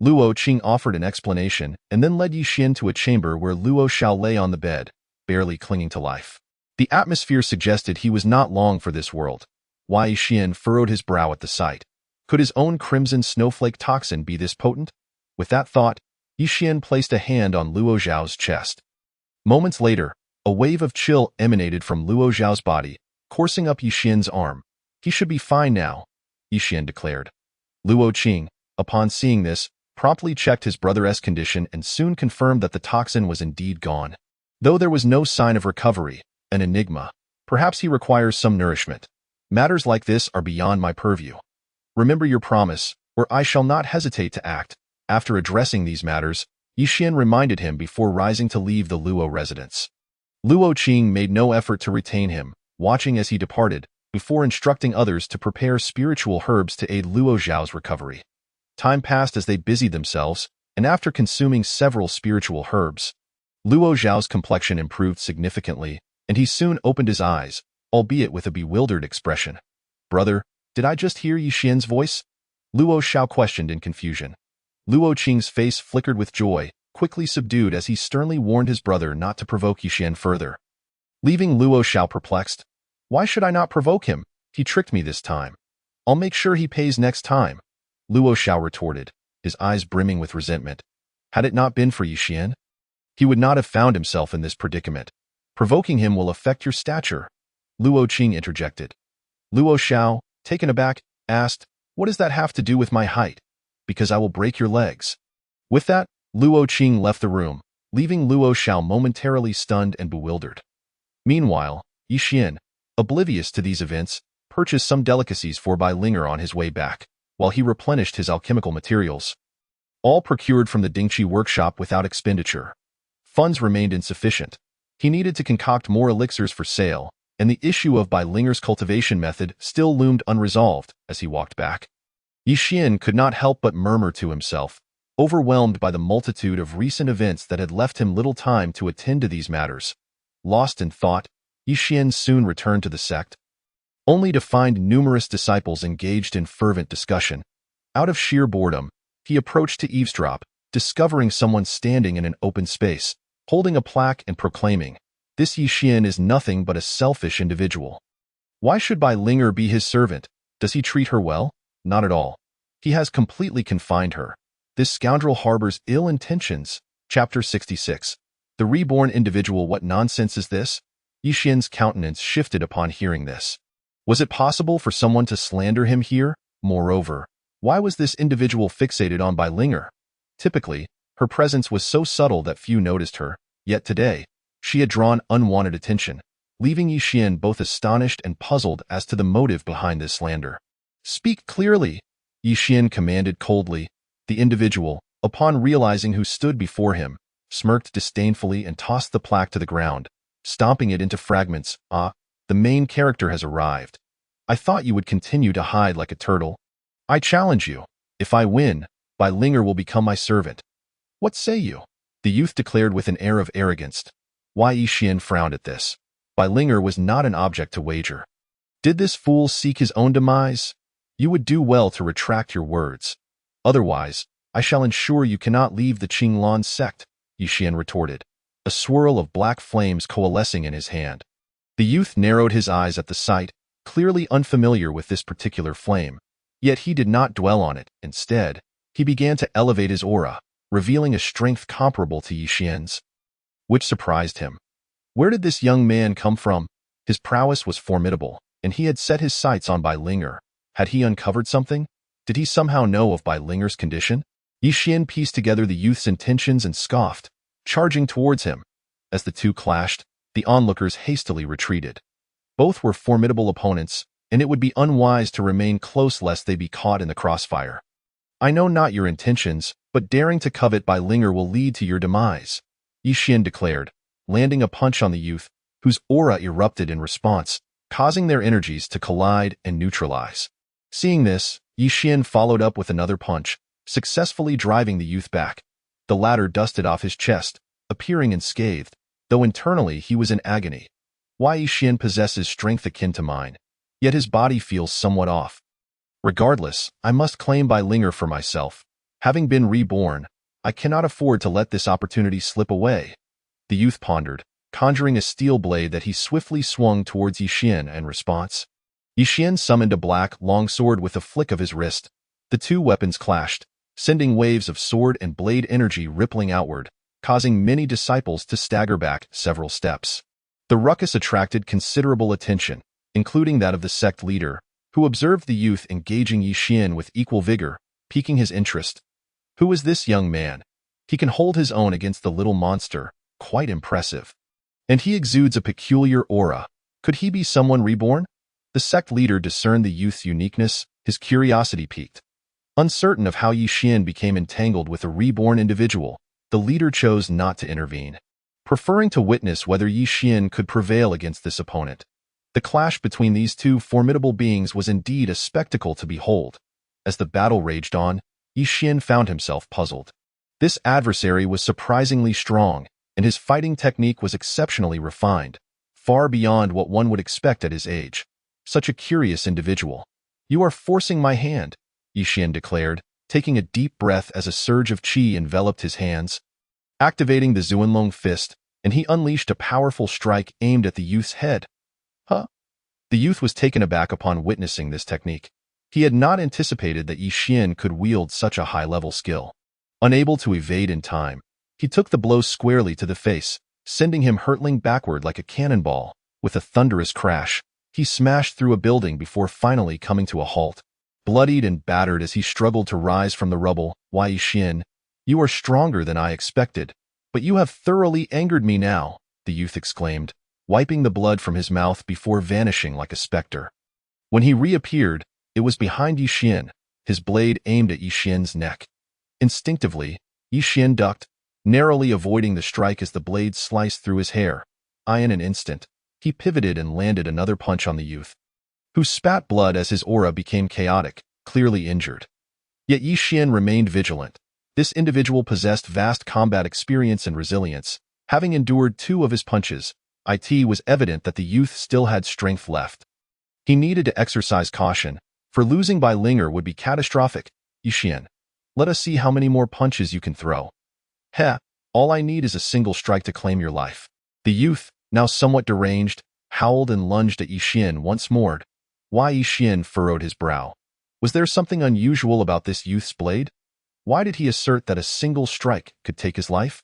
Luo Qing offered an explanation and then led Yi Xian to a chamber where Luo Xiao lay on the bed, barely clinging to life. The atmosphere suggested he was not long for this world. Yi Xian furrowed his brow at the sight. Could his own crimson snowflake toxin be this potent? With that thought, Yi Xian placed a hand on Luo Xiao's chest. Moments later, a wave of chill emanated from Luo Xiao's body, coursing up Yi Xian's arm. He should be fine now, Yi Xian declared. Luo Qing, upon seeing this, promptly checked his brother's condition and soon confirmed that the toxin was indeed gone. Though there was no sign of recovery, an enigma. Perhaps he requires some nourishment. Matters like this are beyond my purview. Remember your promise, or I shall not hesitate to act. After addressing these matters, Yi Xian reminded him before rising to leave the Luo residence. Luo Qing made no effort to retain him, watching as he departed, before instructing others to prepare spiritual herbs to aid Luo Xiao's recovery. Time passed as they busied themselves, and after consuming several spiritual herbs, Luo Xiao's complexion improved significantly, and he soon opened his eyes, albeit with a bewildered expression. Brother, did I just hear Yi Xian's voice? Luo Xiao questioned in confusion. Luo Qing's face flickered with joy, quickly subdued as he sternly warned his brother not to provoke Yi Xian further. Leaving Luo Xiao perplexed. Why should I not provoke him? He tricked me this time. I'll make sure he pays next time, Luo Xiao retorted, his eyes brimming with resentment. Had it not been for Yi Xian, he would not have found himself in this predicament. Provoking him will affect your stature, Luo Qing interjected. Luo Xiao, taken aback, asked, What does that have to do with my height? Because I will break your legs. With that, Luo Qing left the room, leaving Luo Xiao momentarily stunned and bewildered. Meanwhile, Yi Xian, oblivious to these events, purchased some delicacies for Bai Linger on his way back, while he replenished his alchemical materials. All procured from the Dingqi workshop without expenditure. Funds remained insufficient. He needed to concoct more elixirs for sale, and the issue of Bai Linger's cultivation method still loomed unresolved as he walked back. Yi Xian could not help but murmur to himself, overwhelmed by the multitude of recent events that had left him little time to attend to these matters. Lost in thought, Yi Xian soon returned to the sect, only to find numerous disciples engaged in fervent discussion. Out of sheer boredom, he approached to eavesdrop, discovering someone standing in an open space, holding a plaque and proclaiming, This Yi Xian is nothing but a selfish individual. Why should Bai Linger be his servant? Does he treat her well? Not at all. He has completely confined her. This scoundrel harbors ill intentions. Chapter 66. The reborn individual. What nonsense is this? Yi Xian's countenance shifted upon hearing this. Was it possible for someone to slander him here? Moreover, why was this individual fixated on Bai Linger? Typically, her presence was so subtle that few noticed her, yet today, she had drawn unwanted attention, leaving Yi Xian both astonished and puzzled as to the motive behind this slander. Speak clearly, Yi Xian commanded coldly. The individual, upon realizing who stood before him, smirked disdainfully and tossed the plaque to the ground, stomping it into fragments. Ah, the main character has arrived. I thought you would continue to hide like a turtle. I challenge you. If I win, Bai Linger will become my servant. What say you? The youth declared with an air of arrogance. Yi Xian frowned at this. Bai Linger was not an object to wager. Did this fool seek his own demise? You would do well to retract your words. Otherwise, I shall ensure you cannot leave the Qinglan sect, Yi Xian retorted, a swirl of black flames coalescing in his hand. The youth narrowed his eyes at the sight, clearly unfamiliar with this particular flame. Yet he did not dwell on it. Instead, he began to elevate his aura, revealing a strength comparable to Yi Xian's, which surprised him. Where did this young man come from? His prowess was formidable, and he had set his sights on Bai Linger. Had he uncovered something? Did he somehow know of Bai Linger's condition? Yi Xian pieced together the youth's intentions and scoffed, charging towards him. As the two clashed, the onlookers hastily retreated. Both were formidable opponents, and it would be unwise to remain close lest they be caught in the crossfire. I know not your intentions, but daring to covet Bai Linger will lead to your demise, Yi Xian declared, landing a punch on the youth, whose aura erupted in response, causing their energies to collide and neutralize. Seeing this, Yi Xian followed up with another punch, successfully driving the youth back. The latter dusted off his chest, appearing unscathed, though internally he was in agony. Why Yi Xian possesses strength akin to mine, yet his body feels somewhat off. Regardless, I must claim Bai Linger for myself. Having been reborn, I cannot afford to let this opportunity slip away. The youth pondered, conjuring a steel blade that he swiftly swung towards Yi Xian in response. Yi Xian summoned a black, long sword with a flick of his wrist. The two weapons clashed, sending waves of sword and blade energy rippling outward, causing many disciples to stagger back several steps. The ruckus attracted considerable attention, including that of the sect leader, who observed the youth engaging Yi Xian with equal vigor, piquing his interest. Who is this young man? He can hold his own against the little monster, quite impressive. And he exudes a peculiar aura. Could he be someone reborn? The sect leader discerned the youth's uniqueness, his curiosity piqued. Uncertain of how Yi Xian became entangled with a reborn individual, the leader chose not to intervene, preferring to witness whether Yi Xian could prevail against this opponent. The clash between these two formidable beings was indeed a spectacle to behold. As the battle raged on, Yi Xian found himself puzzled. This adversary was surprisingly strong, and his fighting technique was exceptionally refined, far beyond what one would expect at his age. Such a curious individual. You are forcing my hand, Yi Xian declared, taking a deep breath as a surge of qi enveloped his hands. Activating the Zuanlong fist, and he unleashed a powerful strike aimed at the youth's head. Huh? The youth was taken aback upon witnessing this technique. He had not anticipated that Yi Xian could wield such a high-level skill. Unable to evade in time, he took the blow squarely to the face, sending him hurtling backward like a cannonball. With a thunderous crash, he smashed through a building before finally coming to a halt. Bloodied and battered as he struggled to rise from the rubble, Why Yi Xian, you are stronger than I expected. But you have thoroughly angered me now, the youth exclaimed, wiping the blood from his mouth before vanishing like a specter. When he reappeared, it was behind Yi Xian, his blade aimed at Yi Xian's neck. Instinctively, Yi Xian ducked, narrowly avoiding the strike as the blade sliced through his hair. In an instant, he pivoted and landed another punch on the youth, who spat blood as his aura became chaotic, clearly injured. Yet Yi Xian remained vigilant. This individual possessed vast combat experience and resilience. Having endured 2 of his punches, it was evident that the youth still had strength left. He needed to exercise caution, for losing Bai Linger would be catastrophic. Yi Xian, let us see how many more punches you can throw. Heh, all I need is a single strike to claim your life. The youth, now somewhat deranged, howled and lunged at Yi Xian once more. Why Yi Xian furrowed his brow. Was there something unusual about this youth's blade? Why did he assert that a single strike could take his life?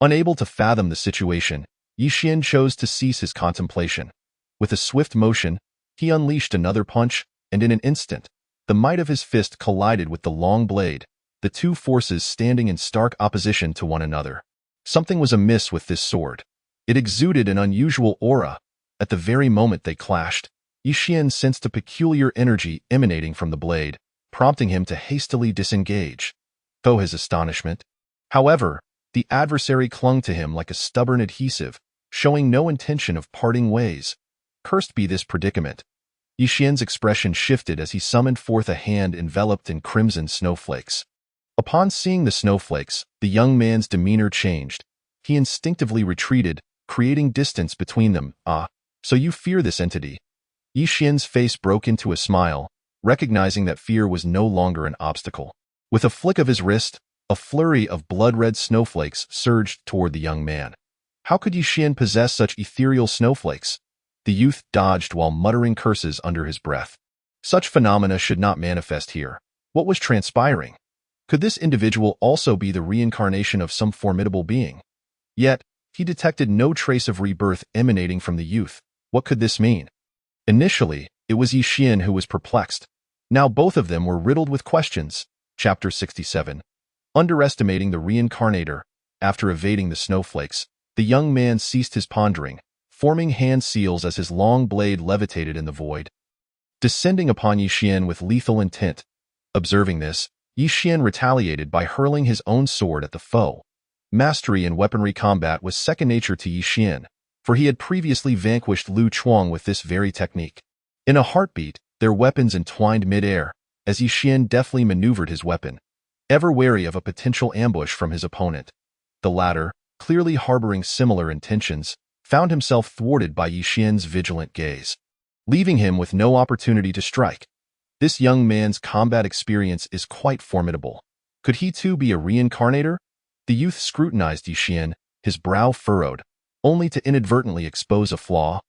Unable to fathom the situation, Yi Xian chose to cease his contemplation. With a swift motion, he unleashed another punch, and in an instant, the might of his fist collided with the long blade, the two forces standing in stark opposition to one another. Something was amiss with this sword. It exuded an unusual aura. At the very moment they clashed, Yi Xian sensed a peculiar energy emanating from the blade, prompting him to hastily disengage. To his astonishment, however, the adversary clung to him like a stubborn adhesive, showing no intention of parting ways. Cursed be this predicament. Yi Xian's expression shifted as he summoned forth a hand enveloped in crimson snowflakes. Upon seeing the snowflakes, the young man's demeanor changed. He instinctively retreated, creating distance between them. So you fear this entity. Yi Xian's face broke into a smile, recognizing that fear was no longer an obstacle. With a flick of his wrist, a flurry of blood-red snowflakes surged toward the young man. How could Yi Xian possess such ethereal snowflakes? The youth dodged while muttering curses under his breath. Such phenomena should not manifest here. What was transpiring? Could this individual also be the reincarnation of some formidable being? Yet, he detected no trace of rebirth emanating from the youth. What could this mean? Initially, it was Yi Xian who was perplexed. Now both of them were riddled with questions. Chapter 67. Underestimating the reincarnator. After evading the snowflakes, the young man ceased his pondering, forming hand seals as his long blade levitated in the void, descending upon Yi Xian with lethal intent. Observing this, Yi Xian retaliated by hurling his own sword at the foe. Mastery in weaponry combat was second nature to Yi Xian, for he had previously vanquished Lu Chuang with this very technique. In a heartbeat, their weapons entwined mid-air, as Yi Xian deftly maneuvered his weapon, ever wary of a potential ambush from his opponent. The latter, clearly harboring similar intentions, found himself thwarted by Yi Xian's vigilant gaze, leaving him with no opportunity to strike. This young man's combat experience is quite formidable. Could he too be a reincarnator? The youth scrutinized Yi Xian, his brow furrowed, only to inadvertently expose a flaw,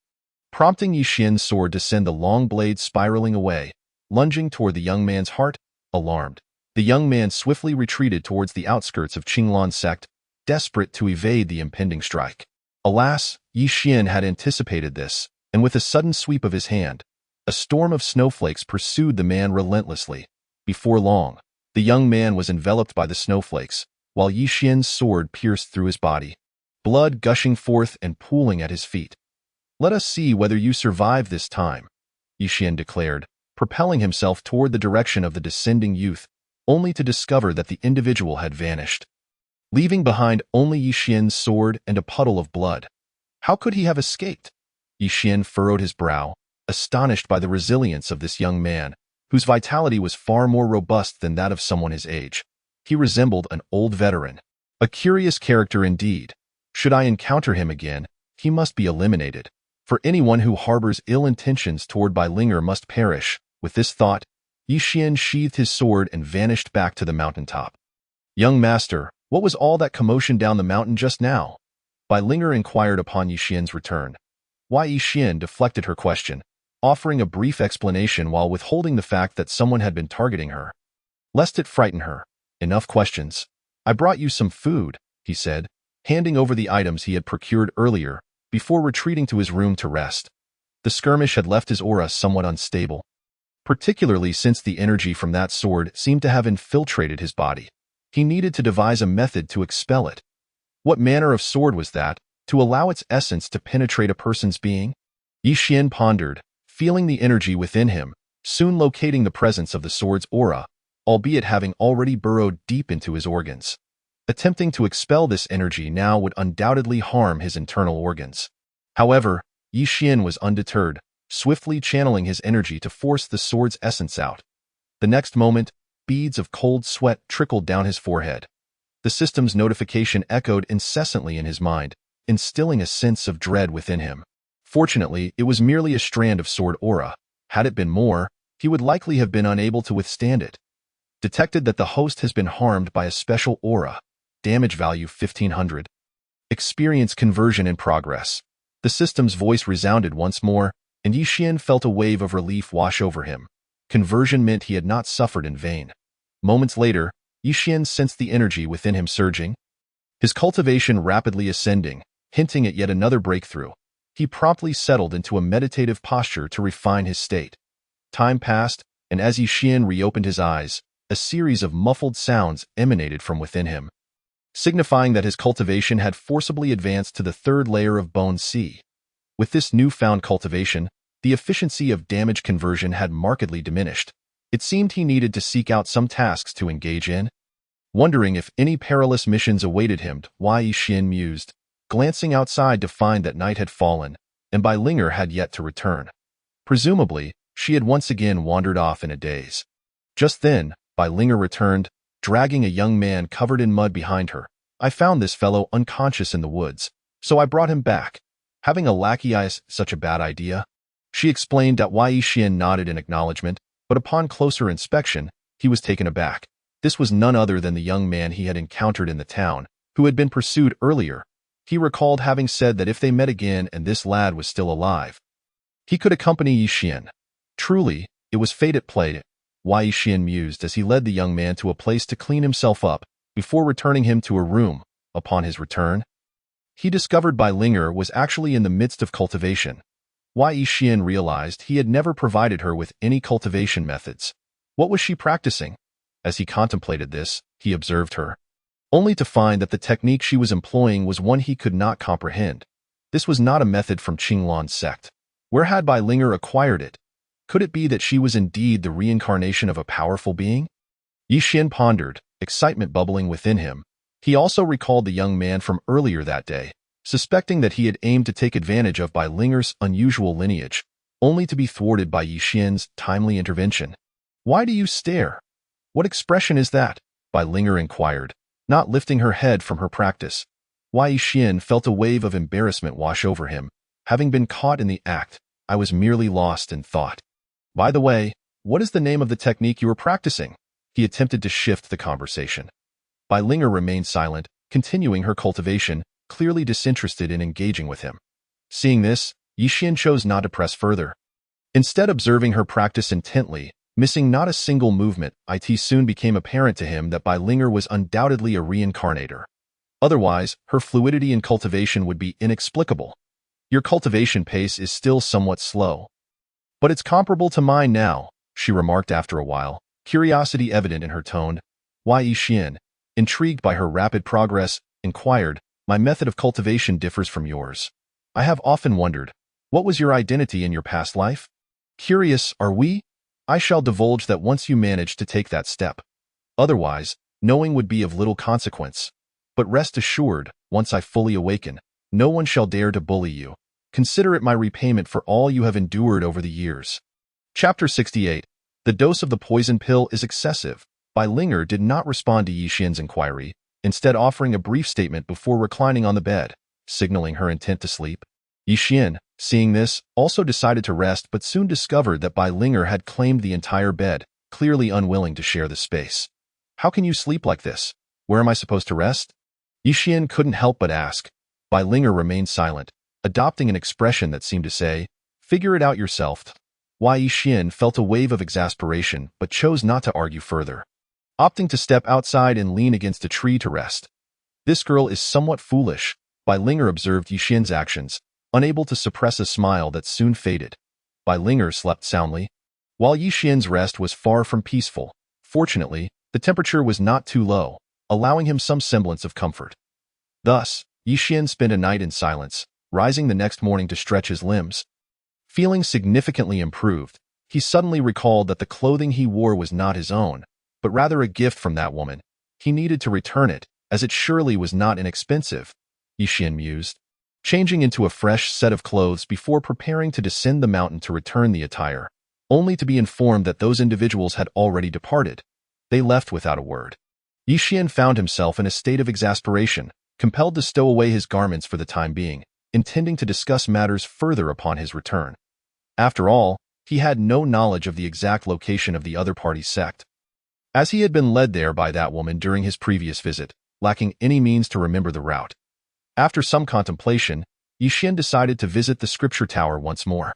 prompting Yi Xian's sword to send the long blade spiraling away, lunging toward the young man's heart. Alarmed, the young man swiftly retreated towards the outskirts of Qinglan sect, desperate to evade the impending strike. Alas, Yi Xian had anticipated this, and with a sudden sweep of his hand, a storm of snowflakes pursued the man relentlessly. Before long, the young man was enveloped by the snowflakes, while Yi Xian's sword pierced through his body, blood gushing forth and pooling at his feet. "Let us see whether you survive this time," Yi Xian declared, propelling himself toward the direction of the descending youth, only to discover that the individual had vanished, leaving behind only Yi Xian's sword and a puddle of blood. How could he have escaped? Yi Xian furrowed his brow, astonished by the resilience of this young man, whose vitality was far more robust than that of someone his age. He resembled an old veteran. A curious character indeed. Should I encounter him again, he must be eliminated. For anyone who harbors ill intentions toward Bai Linger must perish. With this thought, Yi Xian sheathed his sword and vanished back to the mountaintop. "Young master, what was all that commotion down the mountain just now?" Bai Linger inquired upon Yi Xian's return. Why Yi Xian deflected her question, offering a brief explanation while withholding the fact that someone had been targeting her, lest it frighten her. "Enough questions. I brought you some food," he said, handing over the items he had procured earlier, before retreating to his room to rest. The skirmish had left his aura somewhat unstable, particularly since the energy from that sword seemed to have infiltrated his body. He needed to devise a method to expel it. What manner of sword was that, to allow its essence to penetrate a person's being? Yi Xian pondered, feeling the energy within him, soon locating the presence of the sword's aura, albeit having already burrowed deep into his organs. Attempting to expel this energy now would undoubtedly harm his internal organs. However, Yi Xian was undeterred, swiftly channeling his energy to force the sword's essence out. The next moment, beads of cold sweat trickled down his forehead. The system's notification echoed incessantly in his mind, instilling a sense of dread within him. Fortunately, it was merely a strand of sword aura. Had it been more, he would likely have been unable to withstand it. Detected that the host has been harmed by a special aura. Damage value 1500. Experience conversion in progress. The system's voice resounded once more, and Yi Xian felt a wave of relief wash over him. Conversion meant he had not suffered in vain. Moments later, Yi Xian sensed the energy within him surging, his cultivation rapidly ascending, hinting at yet another breakthrough. He promptly settled into a meditative posture to refine his state. Time passed, and as Yi Xian reopened his eyes, a series of muffled sounds emanated from within him, signifying that his cultivation had forcibly advanced to the third layer of Bone C. With this newfound cultivation, the efficiency of damage conversion had markedly diminished. It seemed he needed to seek out some tasks to engage in. Wondering if any perilous missions awaited him, Yi Xian mused, glancing outside to find that night had fallen, and Bai Linger had yet to return. Presumably, she had once again wandered off in a daze. Just then, Bai Linger returned, dragging a young man covered in mud behind her. "I found this fellow unconscious in the woods, so I brought him back. Having a lackey is such a bad idea?" She explained that Yi Xian nodded in acknowledgement, but upon closer inspection, he was taken aback. This was none other than the young man he had encountered in the town, who had been pursued earlier. He recalled having said that if they met again and this lad was still alive, he could accompany Yi Xian. Truly, It was fate at play, Wei Xian mused as he led the young man to a place to clean himself up before returning him to a room. Upon his return, he discovered Bai Linger was actually in the midst of cultivation. Wei Xian realized he had never provided her with any cultivation methods. What was she practicing? As he contemplated this, he observed her, only to find that the technique she was employing was one he could not comprehend. This was not a method from Qinglan's sect. Where had Bai Linger acquired it? Could it be that she was indeed the reincarnation of a powerful being? Yi Xian pondered, excitement bubbling within him. He also recalled the young man from earlier that day, suspecting that he had aimed to take advantage of Bai Linger's unusual lineage, only to be thwarted by Yi Xian's timely intervention. Why do you stare? What expression is that? Bai Linger inquired, not lifting her head from her practice. Wei Xian felt a wave of embarrassment wash over him. Having been caught in the act, I was merely lost in thought. By the way, what is the name of the technique you were practicing? He attempted to shift the conversation. Bai Linger remained silent, continuing her cultivation, clearly disinterested in engaging with him. Seeing this, Yi Xian chose not to press further. Instead, observing her practice intently, missing not a single movement, it soon became apparent to him that Bai Linger was undoubtedly a reincarnator. Otherwise, her fluidity in cultivation would be inexplicable. Your cultivation pace is still somewhat slow. But it's comparable to mine now, she remarked after a while, curiosity evident in her tone. Wei Xian, intrigued by her rapid progress, inquired, my method of cultivation differs from yours. I have often wondered, what was your identity in your past life? Curious, are we? I shall divulge that once you manage to take that step. Otherwise, knowing would be of little consequence. But rest assured, once I fully awaken, no one shall dare to bully you. Consider it my repayment for all you have endured over the years. Chapter 68. The dose of the poison pill is excessive. Bai Linger did not respond to Yi Xian's inquiry, instead offering a brief statement before reclining on the bed, signaling her intent to sleep. Yi Xian, seeing this, also decided to rest but soon discovered that Bai Linger had claimed the entire bed, clearly unwilling to share the space. How can you sleep like this? Where am I supposed to rest? Yi Xian couldn't help but ask. Bai Linger remained silent, adopting an expression that seemed to say, figure it out yourself. Wei Xian felt a wave of exasperation but chose not to argue further, opting to step outside and lean against a tree to rest. This girl is somewhat foolish, Bai Linger observed Yi Xian's actions, unable to suppress a smile that soon faded. Bai Linger slept soundly, while Yi Xian's rest was far from peaceful. Fortunately, the temperature was not too low, allowing him some semblance of comfort. Thus, Yi Xian spent a night in silence, rising the next morning to stretch his limbs. Feeling significantly improved, he suddenly recalled that the clothing he wore was not his own, but rather a gift from that woman. He needed to return it, as it surely was not inexpensive, Yi Xian mused, changing into a fresh set of clothes before preparing to descend the mountain to return the attire, only to be informed that those individuals had already departed. They left without a word. Yi Xian found himself in a state of exasperation, compelled to stow away his garments for the time being, intending to discuss matters further upon his return. After all, he had no knowledge of the exact location of the other party's sect, as he had been led there by that woman during his previous visit, lacking any means to remember the route. After some contemplation, Yi Xian decided to visit the scripture tower once more.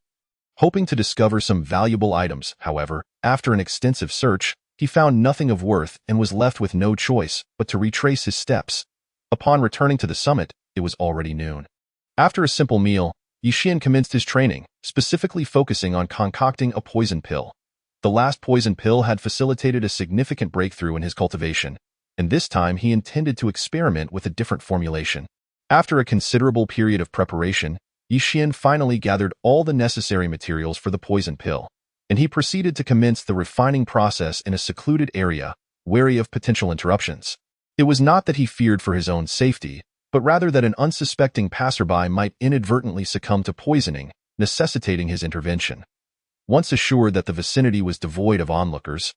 Hoping to discover some valuable items, however, after an extensive search, he found nothing of worth and was left with no choice but to retrace his steps. Upon returning to the summit, it was already noon. After a simple meal, Yi Xian commenced his training, specifically focusing on concocting a poison pill. The last poison pill had facilitated a significant breakthrough in his cultivation, and this time he intended to experiment with a different formulation. After a considerable period of preparation, Yi Xian finally gathered all the necessary materials for the poison pill, and he proceeded to commence the refining process in a secluded area, wary of potential interruptions. It was not that he feared for his own safety, but rather that an unsuspecting passerby might inadvertently succumb to poisoning, necessitating his intervention. Once assured that the vicinity was devoid of onlookers,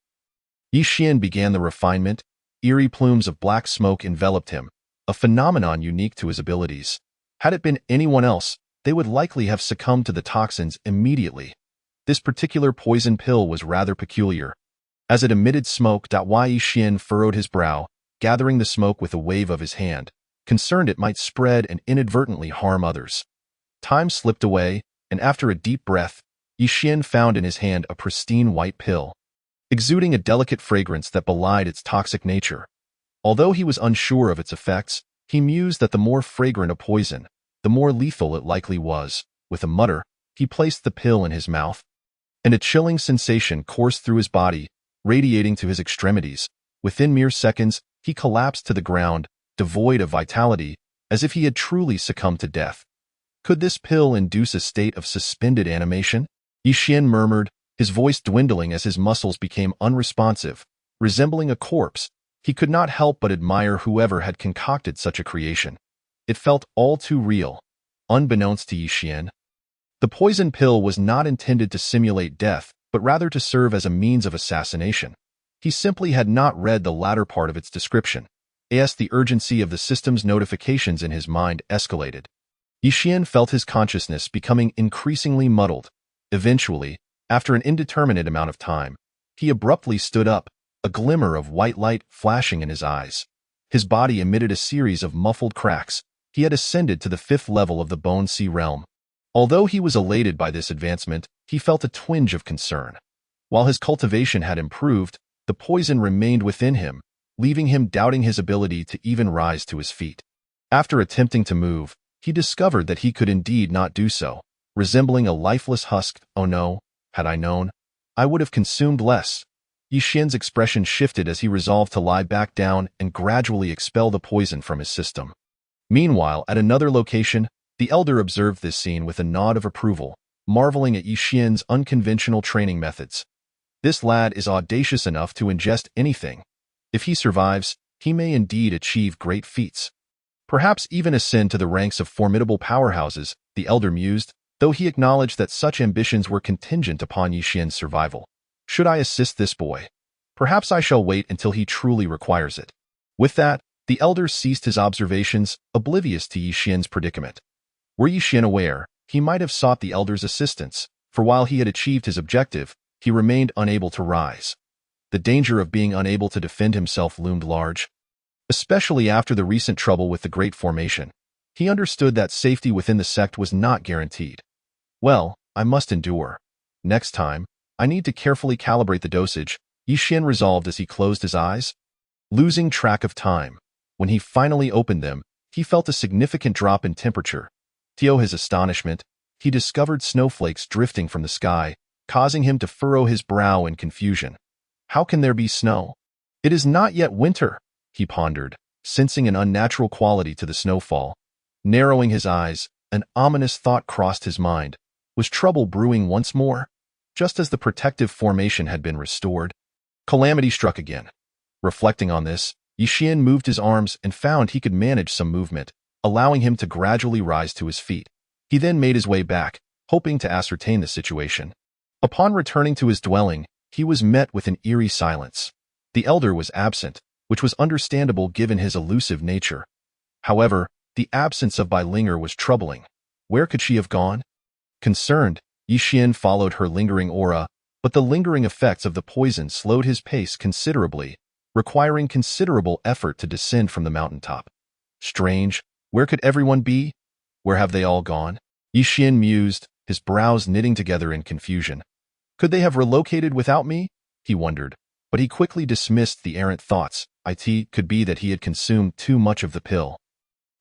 Yi Xian began the refinement. Eerie plumes of black smoke enveloped him, a phenomenon unique to his abilities. Had it been anyone else, they would likely have succumbed to the toxins immediately. This particular poison pill was rather peculiar. As it emitted smoke, Yi Xian furrowed his brow, gathering the smoke with a wave of his hand, concerned it might spread and inadvertently harm others. Time slipped away, and after a deep breath, Yixian found in his hand a pristine white pill, exuding a delicate fragrance that belied its toxic nature. Although he was unsure of its effects, he mused that the more fragrant a poison, the more lethal it likely was. With a mutter, he placed the pill in his mouth, and a chilling sensation coursed through his body, radiating to his extremities. Within mere seconds, he collapsed to the ground, devoid of vitality, as if he had truly succumbed to death. Could this pill induce a state of suspended animation? Yixian murmured, his voice dwindling as his muscles became unresponsive, resembling a corpse. He could not help but admire whoever had concocted such a creation. It felt all too real. Unbeknownst to Yixian, the poison pill was not intended to simulate death, but rather to serve as a means of assassination. He simply had not read the latter part of its description. As the urgency of the system's notifications in his mind escalated, Yixian felt his consciousness becoming increasingly muddled. Eventually, after an indeterminate amount of time, he abruptly stood up, a glimmer of white light flashing in his eyes. His body emitted a series of muffled cracks. He had ascended to the 5th level of the Bone Sea realm. Although he was elated by this advancement, he felt a twinge of concern. While his cultivation had improved, the poison remained within him, leaving him doubting his ability to even rise to his feet. After attempting to move, he discovered that he could indeed not do so. Resembling a lifeless husk, "Oh no, had I known, I would have consumed less." Yixian's expression shifted as he resolved to lie back down and gradually expel the poison from his system. Meanwhile, at another location, the elder observed this scene with a nod of approval, marveling at Yixian's unconventional training methods. This lad is audacious enough to ingest anything. If he survives, he may indeed achieve great feats. Perhaps even ascend to the ranks of formidable powerhouses, the elder mused, though he acknowledged that such ambitions were contingent upon Yixian's survival. Should I assist this boy? Perhaps I shall wait until he truly requires it. With that, the elder ceased his observations, oblivious to Yixian's predicament. Were Yixian aware, he might have sought the elder's assistance, for while he had achieved his objective, he remained unable to rise. The danger of being unable to defend himself loomed large, especially after the recent trouble with the Great Formation. He understood that safety within the sect was not guaranteed. Well, I must endure. Next time, I need to carefully calibrate the dosage, Yixian resolved as he closed his eyes. Losing track of time, when he finally opened them, he felt a significant drop in temperature. To his astonishment, he discovered snowflakes drifting from the sky, causing him to furrow his brow in confusion. How can there be snow? It is not yet winter, he pondered, sensing an unnatural quality to the snowfall. Narrowing his eyes, an ominous thought crossed his mind. Was trouble brewing once more? Just as the protective formation had been restored, calamity struck again. Reflecting on this, Yixian moved his arms and found he could manage some movement, allowing him to gradually rise to his feet. He then made his way back, hoping to ascertain the situation. Upon returning to his dwelling, he was met with an eerie silence. The elder was absent, which was understandable given his elusive nature. However, the absence of Bai Linger was troubling. Where could she have gone? Concerned, Yixian followed her lingering aura, but the lingering effects of the poison slowed his pace considerably, requiring considerable effort to descend from the mountaintop. Strange, where could everyone be? Where have they all gone? Yixian mused, his brows knitting together in confusion. Could they have relocated without me? He wondered, but he quickly dismissed the errant thoughts. It could be that he had consumed too much of the pill.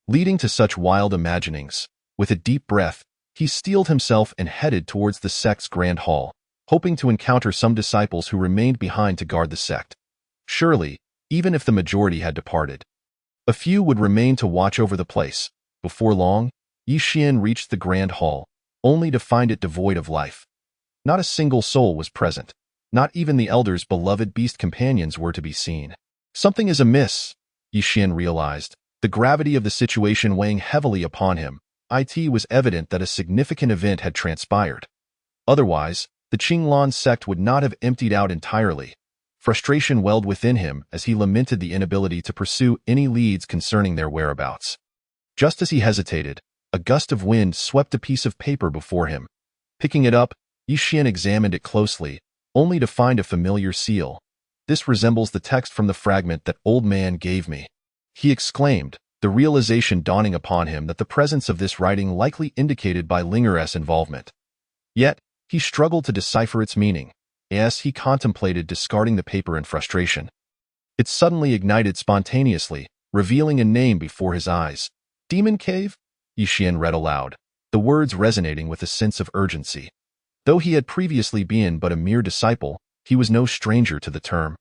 Leading to such wild imaginings, with a deep breath, he steeled himself and headed towards the sect's grand hall, hoping to encounter some disciples who remained behind to guard the sect. Surely, even if the majority had departed, a few would remain to watch over the place. Before long, Yixian reached the grand hall, only to find it devoid of life. Not a single soul was present. Not even the elder's beloved beast companions were to be seen. Something is amiss, Yixian realized, the gravity of the situation weighing heavily upon him. It was evident that a significant event had transpired. Otherwise, the Qinglan sect would not have emptied out entirely. Frustration welled within him as he lamented the inability to pursue any leads concerning their whereabouts. Just as he hesitated, a gust of wind swept a piece of paper before him. Picking it up, Yixian examined it closely, only to find a familiar seal. This resembles the text from the fragment that old man gave me, he exclaimed, the realization dawning upon him that the presence of this writing likely indicated Bai Linger's involvement. Yet, He struggled to decipher its meaning, as he contemplated discarding the paper in frustration. It suddenly ignited spontaneously, revealing a name before his eyes. Demon Cave? Yixian read aloud, the words resonating with a sense of urgency. Though he had previously been but a mere disciple, he was no stranger to the term,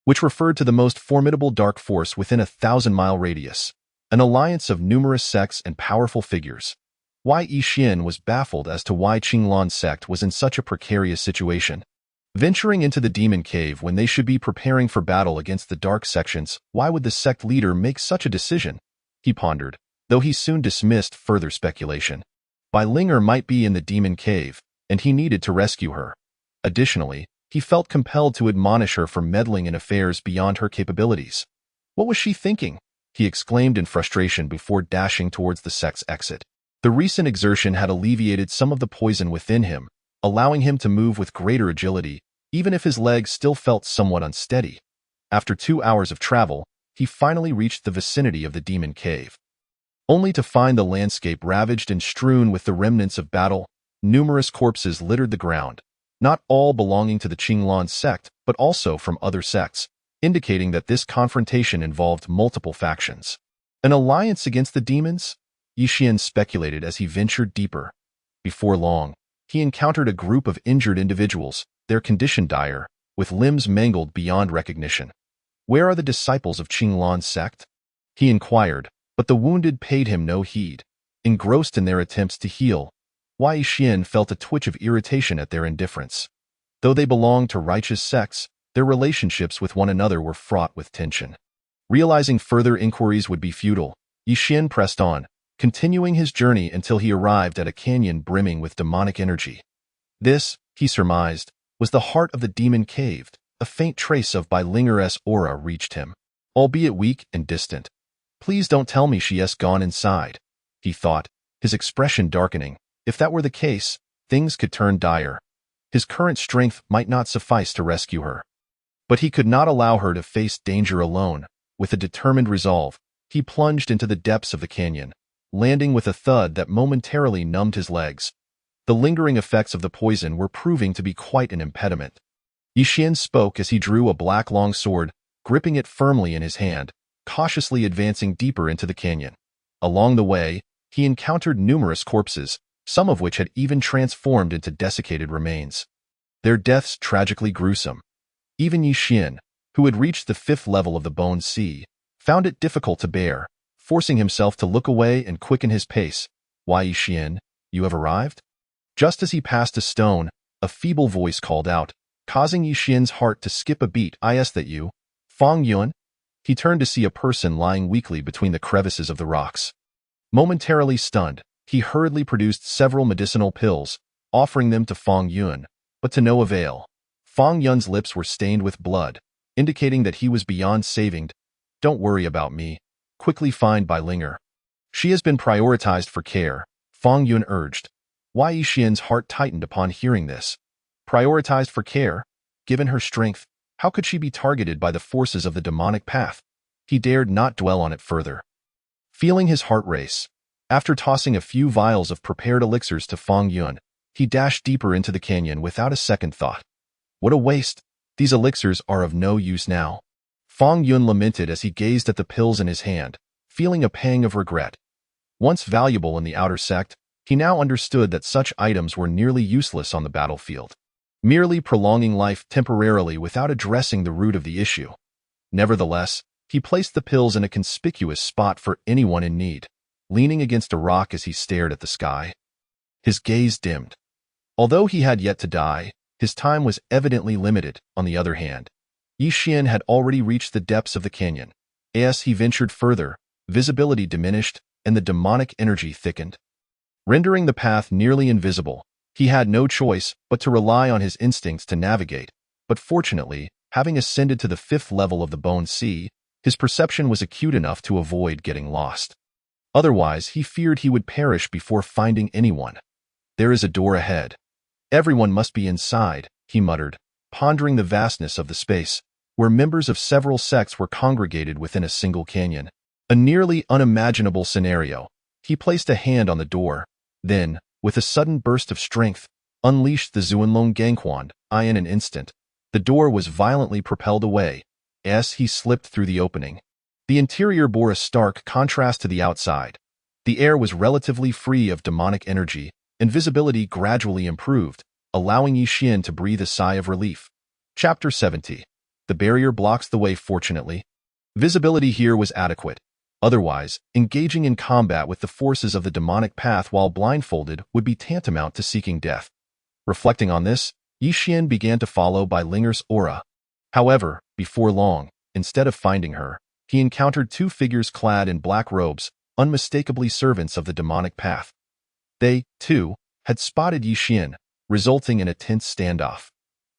which referred to the most formidable dark force within a 1,000-mile radius, an alliance of numerous sects and powerful figures. Wei Yixian was baffled as to why Qinglan's sect was in such a precarious situation. Venturing into the demon cave when they should be preparing for battle against the dark sections, why would the sect leader make such a decision? He pondered, though he soon dismissed further speculation. Bai Linger might be in the demon cave, and he needed to rescue her. Additionally, he felt compelled to admonish her for meddling in affairs beyond her capabilities. What was she thinking? He exclaimed in frustration before dashing towards the sect's exit. The recent exertion had alleviated some of the poison within him, allowing him to move with greater agility, even if his legs still felt somewhat unsteady. After 2 hours of travel, he finally reached the vicinity of the demon cave. Only to find the landscape ravaged and strewn with the remnants of battle. Numerous corpses littered the ground, not all belonging to the Qinglan sect, but also from other sects, indicating that this confrontation involved multiple factions. An alliance against the demons? Yixian speculated as he ventured deeper. Before long, he encountered a group of injured individuals, their condition dire, with limbs mangled beyond recognition. Where are the disciples of Qinglan's sect? He inquired, but the wounded paid him no heed. Engrossed in their attempts to heal, Wei Yixian felt a twitch of irritation at their indifference. Though they belonged to righteous sects, their relationships with one another were fraught with tension. Realizing further inquiries would be futile, Yixian pressed on, continuing his journey until he arrived at a canyon brimming with demonic energy. This, he surmised, was the heart of the demon cave. A faint trace of Bai Linger's aura reached him, albeit weak and distant. Please don't tell me she has gone inside, he thought, his expression darkening. If that were the case, things could turn dire. His current strength might not suffice to rescue her. But he could not allow her to face danger alone. With a determined resolve, he plunged into the depths of the canyon, landing with a thud that momentarily numbed his legs. The lingering effects of the poison were proving to be quite an impediment. Yixian spoke as he drew a black long sword, gripping it firmly in his hand, cautiously advancing deeper into the canyon. Along the way, he encountered numerous corpses, some of which had even transformed into desiccated remains. Their deaths tragically gruesome. Even Yixian, who had reached the 5th level of the Bone Sea, found it difficult to bear, forcing himself to look away and quicken his pace. Wei Yixian, you have arrived? Just as he passed a stone, a feeble voice called out, causing Yixian's heart to skip a beat. Is that you, Fang Yuan? He turned to see a person lying weakly between the crevices of the rocks. Momentarily stunned, he hurriedly produced several medicinal pills, offering them to Fang Yuan, but to no avail. Fang Yuan's lips were stained with blood, indicating that he was beyond saving. Don't worry about me. Quickly find Bai Linger. She has been prioritized for care, Fang Yuan urged. Wei Yixian's heart tightened upon hearing this. Prioritized for care? Given her strength, how could she be targeted by the forces of the demonic path? He dared not dwell on it further. Feeling his heart race, after tossing a few vials of prepared elixirs to Fang Yuan, he dashed deeper into the canyon without a second thought. What a waste! These elixirs are of no use now. Fang Yuan lamented as he gazed at the pills in his hand, feeling a pang of regret. Once valuable in the outer sect, he now understood that such items were nearly useless on the battlefield, merely prolonging life temporarily without addressing the root of the issue. Nevertheless, he placed the pills in a conspicuous spot for anyone in need, leaning against a rock as he stared at the sky. His gaze dimmed. Although he had yet to die, his time was evidently limited. On the other hand, Yixian had already reached the depths of the canyon. As he ventured further, visibility diminished and the demonic energy thickened, rendering the path nearly invisible. He had no choice but to rely on his instincts to navigate, but fortunately, having ascended to the 5th level of the Bone Sea, his perception was acute enough to avoid getting lost. Otherwise, he feared he would perish before finding anyone. There is a door ahead. Everyone must be inside, he muttered, pondering the vastness of the space, where members of several sects were congregated within a single canyon. A nearly unimaginable scenario. He placed a hand on the door. Then, with a sudden burst of strength, unleashed the Zuanlong Gangquan. In an instant, the door was violently propelled away as he slipped through the opening. The interior bore a stark contrast to the outside. The air was relatively free of demonic energy, and visibility gradually improved, allowing Yi Xian to breathe a sigh of relief. Chapter 70. The barrier blocks the way. Fortunately, visibility here was adequate. Otherwise, engaging in combat with the forces of the demonic path while blindfolded would be tantamount to seeking death. Reflecting on this, Yi Xian began to follow Bai Linger's aura. However, before long, instead of finding her, he encountered two figures clad in black robes, unmistakably servants of the demonic path. They, too, had spotted Yi Xian, resulting in a tense standoff.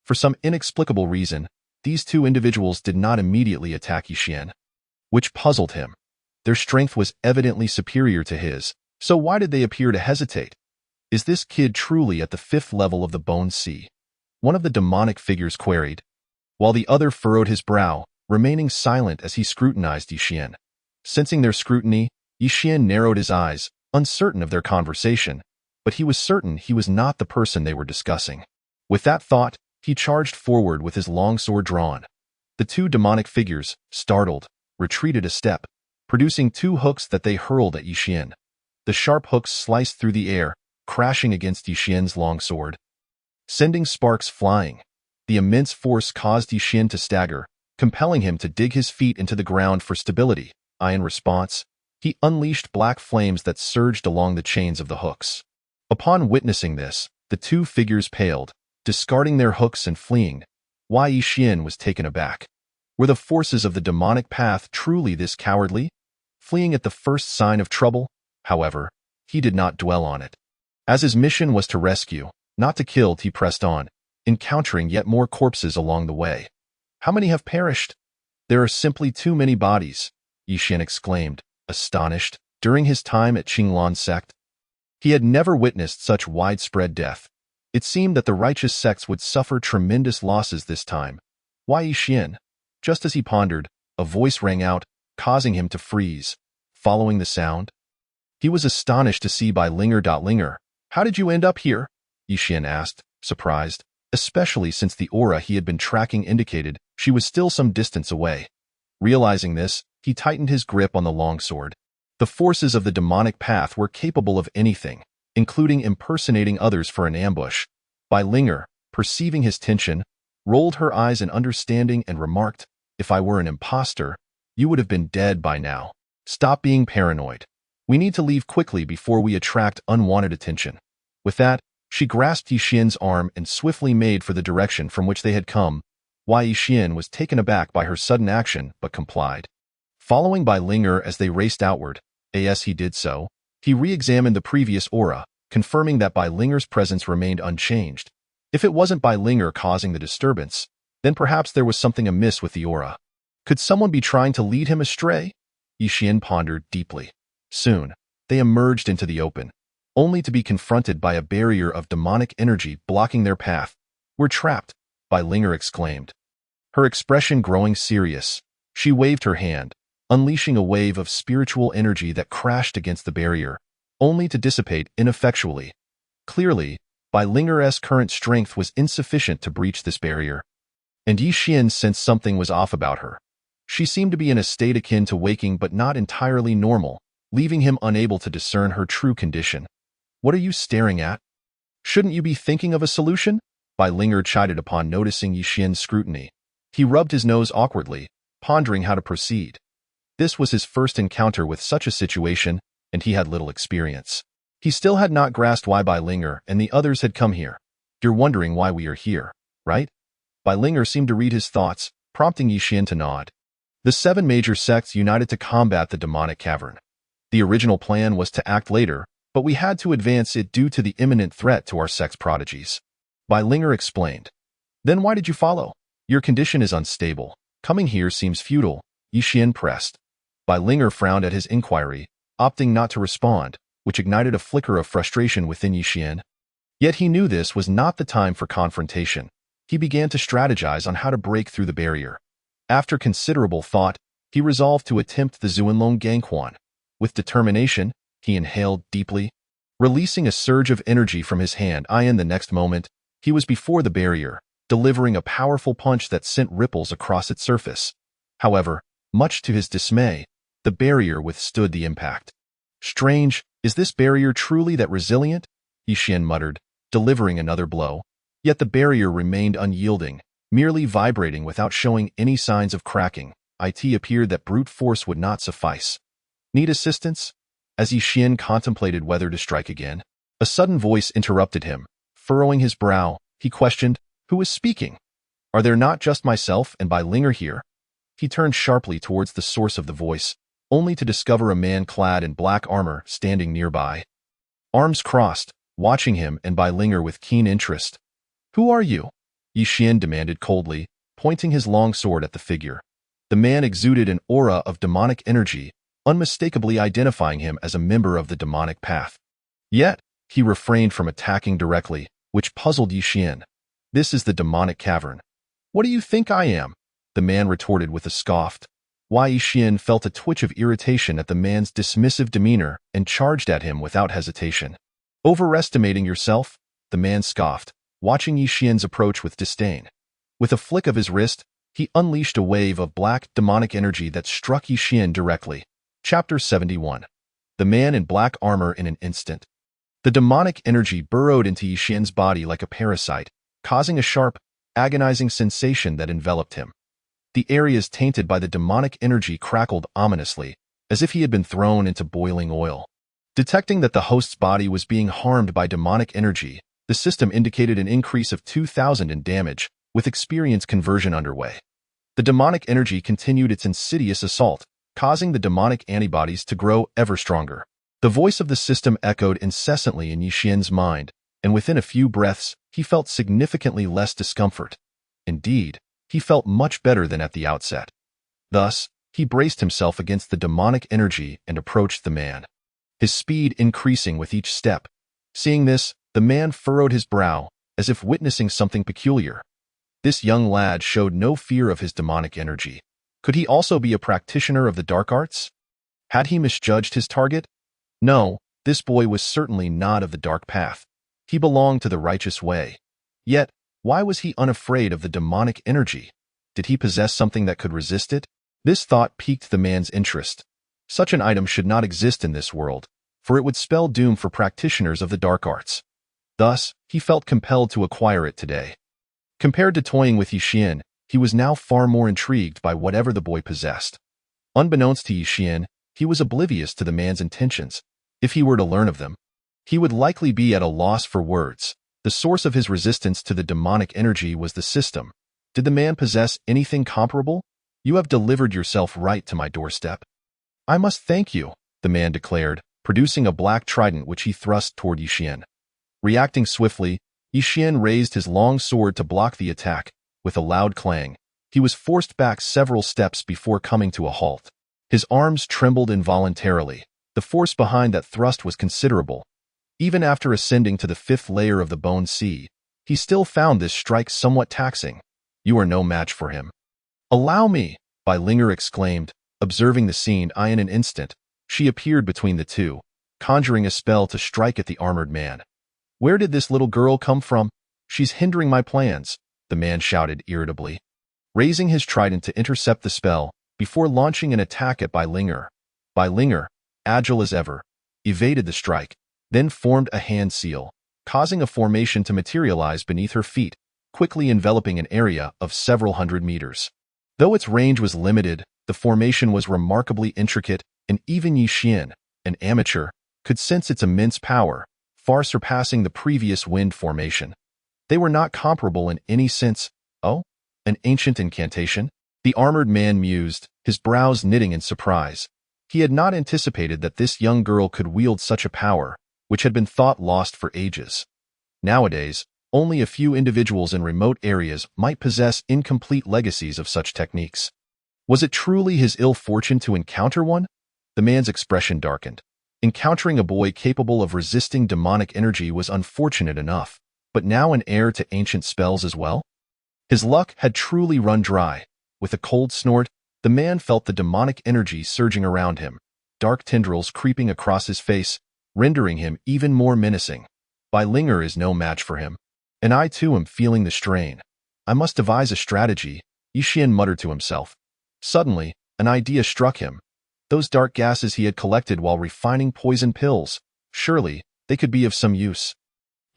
For some inexplicable reason, these two individuals did not immediately attack Yi Xian, which puzzled him. Their strength was evidently superior to his, so why did they appear to hesitate? Is this kid truly at the 5th level of the Bone Sea? One of the demonic figures queried, while the other furrowed his brow, remaining silent as he scrutinized Yi Xian. Sensing their scrutiny, Yi Xian narrowed his eyes, uncertain of their conversation, but he was certain he was not the person they were discussing. With that thought, he charged forward with his long sword drawn. The two demonic figures, startled, retreated a step, producing two hooks that they hurled at Yi Xian. The sharp hooks sliced through the air, crashing against Yi Xian's long sword, sending sparks flying. The immense force caused Yi Xian to stagger, compelling him to dig his feet into the ground for stability. In response, he unleashed black flames that surged along the chains of the hooks. Upon witnessing this, the two figures paled, discarding their hooks and fleeing. Yi Xian was taken aback. Were the forces of the demonic path truly this cowardly? Fleeing at the first sign of trouble? However, he did not dwell on it. As his mission was to rescue, not to kill, he pressed on, encountering yet more corpses along the way. How many have perished? There are simply too many bodies, Yi Xian exclaimed, astonished. During his time at Qinglan sect, he had never witnessed such widespread death. It seemed that the righteous sects would suffer tremendous losses this time. Yi Xian? Just as he pondered, a voice rang out, causing him to freeze. Following the sound, he was astonished to see Bai Linger. Linger, how did you end up here? Yi Xian asked, surprised, especially since the aura he had been tracking indicated she was still some distance away. Realizing this, he tightened his grip on the longsword. The forces of the demonic path were capable of anything, including impersonating others for an ambush. Bai Linger, perceiving his tension, rolled her eyes in understanding and remarked, "If I were an imposter, you would have been dead by now. Stop being paranoid. We need to leave quickly before we attract unwanted attention." With that, she grasped Yi Xian's arm and swiftly made for the direction from which they had come. Yi Xian was taken aback by her sudden action, but complied. Following Bai Linger as they raced outward, as he did so, he re-examined the previous aura, confirming that Bai Linger's presence remained unchanged. If it wasn't Bai Linger causing the disturbance, then perhaps there was something amiss with the aura. Could someone be trying to lead him astray? Yi Xian pondered deeply. Soon, they emerged into the open, only to be confronted by a barrier of demonic energy blocking their path. "We're trapped," Bai Linger exclaimed. Her expression growing serious, she waved her hand, unleashing a wave of spiritual energy that crashed against the barrier, only to dissipate ineffectually. Clearly, Bai Linger's current strength was insufficient to breach this barrier, and Yi Xian sensed something was off about her. She seemed to be in a state akin to waking but not entirely normal, leaving him unable to discern her true condition. "What are you staring at? Shouldn't you be thinking of a solution?" Bai Linger chided upon noticing Yi Xian's scrutiny. He rubbed his nose awkwardly, pondering how to proceed. This was his first encounter with such a situation, and he had little experience. He still had not grasped why Bai Linger and the others had come here. "You're wondering why we are here, right?" Bai Linger seemed to read his thoughts, prompting Yi Xian to nod. The 7 major sects united to combat the demonic cavern. The original plan was to act later, but we had to advance it due to the imminent threat to our sect's prodigies. Bai Linger explained. "Then why did you follow? Your condition is unstable. Coming here seems futile," Yi Xian pressed. Bai Linger frowned at his inquiry, opting not to respond, which ignited a flicker of frustration within Yi Xian. Yet he knew this was not the time for confrontation. He began to strategize on how to break through the barrier. After considerable thought, he resolved to attempt the Zuanlong Gangquan. With determination, he inhaled deeply, Releasing a surge of energy from his hand, in the next moment, he was before the barrier, delivering a powerful punch that sent ripples across its surface. However, much to his dismay, the barrier withstood the impact. Strange, is this barrier truly that resilient? Yi Xian muttered, delivering another blow. Yet the barrier remained unyielding, merely vibrating without showing any signs of cracking. It appeared that brute force would not suffice. Need assistance? As Yi Xian contemplated whether to strike again, a sudden voice interrupted him. Furrowing his brow, he questioned, "Who is speaking? Are there not just myself and Bai Linger here?" He turned sharply towards the source of the voice, only to discover a man clad in black armor standing nearby. Arms crossed, watching him and Bai Linger with keen interest. "Who are you?" Yi Xian demanded coldly, pointing his long sword at the figure. The man exuded an aura of demonic energy, unmistakably identifying him as a member of the demonic path. Yet, he refrained from attacking directly, which puzzled Yi Xian. "This is the demonic cavern. What do you think I am?" the man retorted with a scoff. Yi Xian felt a twitch of irritation at the man's dismissive demeanor and charged at him without hesitation. "Overestimating yourself?" the man scoffed, watching Yi Xian's approach with disdain. With a flick of his wrist, he unleashed a wave of black, demonic energy that struck Yi Xian directly. Chapter 71. The man in black armor in an instant. The demonic energy burrowed into Yi Xian's body like a parasite, causing a sharp, agonizing sensation that enveloped him. The areas tainted by the demonic energy crackled ominously, as if he had been thrown into boiling oil. Detecting that the host's body was being harmed by demonic energy, the system indicated an increase of 2,000 in damage, with experience conversion underway. The demonic energy continued its insidious assault, causing the demonic antibodies to grow ever stronger. The voice of the system echoed incessantly in Yi Xian's mind, and within a few breaths, he felt significantly less discomfort. Indeed, he felt much better than at the outset. Thus, he braced himself against the demonic energy and approached the man, his speed increasing with each step. Seeing this, the man furrowed his brow, as if witnessing something peculiar. This young lad showed no fear of his demonic energy. Could he also be a practitioner of the dark arts? Had he misjudged his target? No, this boy was certainly not of the dark path. He belonged to the righteous way. Yet, why was he unafraid of the demonic energy? Did he possess something that could resist it? This thought piqued the man's interest. Such an item should not exist in this world, for it would spell doom for practitioners of the dark arts. Thus, he felt compelled to acquire it today. Compared to toying with Yi Xian, he was now far more intrigued by whatever the boy possessed. Unbeknownst to Yi Xian, he was oblivious to the man's intentions. If he were to learn of them, he would likely be at a loss for words. The source of his resistance to the demonic energy was the system. Did the man possess anything comparable? "You have delivered yourself right to my doorstep." "I must thank you," the man declared, producing a black trident which he thrust toward Yi Xian. Reacting swiftly, Yi Xian raised his long sword to block the attack. With a loud clang, he was forced back several steps before coming to a halt. His arms trembled involuntarily. The force behind that thrust was considerable. Even after ascending to the 5th layer of the Bone Sea, he still found this strike somewhat taxing. "You are no match for him." "Allow me," Bai Linger exclaimed, observing the scene. In an instant, she appeared between the two, conjuring a spell to strike at the armored man. "Where did this little girl come from? She's hindering my plans," the man shouted irritably, raising his trident to intercept the spell before launching an attack at Bai Linger. Bai Linger, agile as ever, evaded the strike, then formed a hand seal, causing a formation to materialize beneath her feet, quickly enveloping an area of several hundred meters. Though its range was limited, the formation was remarkably intricate, and even Yi Xian, an amateur, could sense its immense power, far surpassing the previous wind formation. They were not comparable in any sense. "Oh? An ancient incantation?" the armored man mused, his brows knitting in surprise. He had not anticipated that this young girl could wield such a power, which had been thought lost for ages. Nowadays, only a few individuals in remote areas might possess incomplete legacies of such techniques. Was it truly his ill fortune to encounter one? The man's expression darkened. Encountering a boy capable of resisting demonic energy was unfortunate enough, but now an heir to ancient spells as well? His luck had truly run dry. With a cold snort, the man felt the demonic energy surging around him, dark tendrils creeping across his face, rendering him even more menacing. Bai Linger is no match for him. And I too am feeling the strain. I must devise a strategy, Yi Xian muttered to himself. Suddenly, an idea struck him. Those dark gases he had collected while refining poison pills, surely they could be of some use.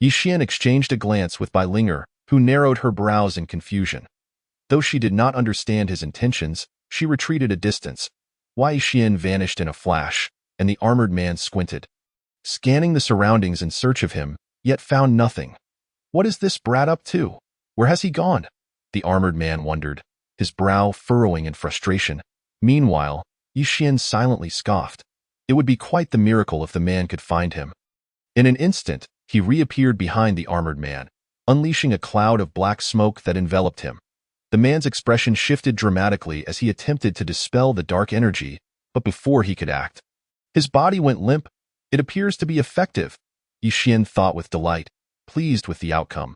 Yi Xian exchanged a glance with Bai Linger, who narrowed her brows in confusion. Though she did not understand his intentions, she retreated a distance. Yi Xian vanished in a flash, and the armored man squinted, scanning the surroundings in search of him, yet found nothing. What is this brat up to? Where has he gone? The armored man wondered, his brow furrowing in frustration. Meanwhile, Yi Xian silently scoffed. It would be quite the miracle if the man could find him. In an instant, he reappeared behind the armored man, unleashing a cloud of black smoke that enveloped him. The man's expression shifted dramatically as he attempted to dispel the dark energy, but before he could act, his body went limp. It appears to be effective, Yi Xian thought with delight, pleased with the outcome.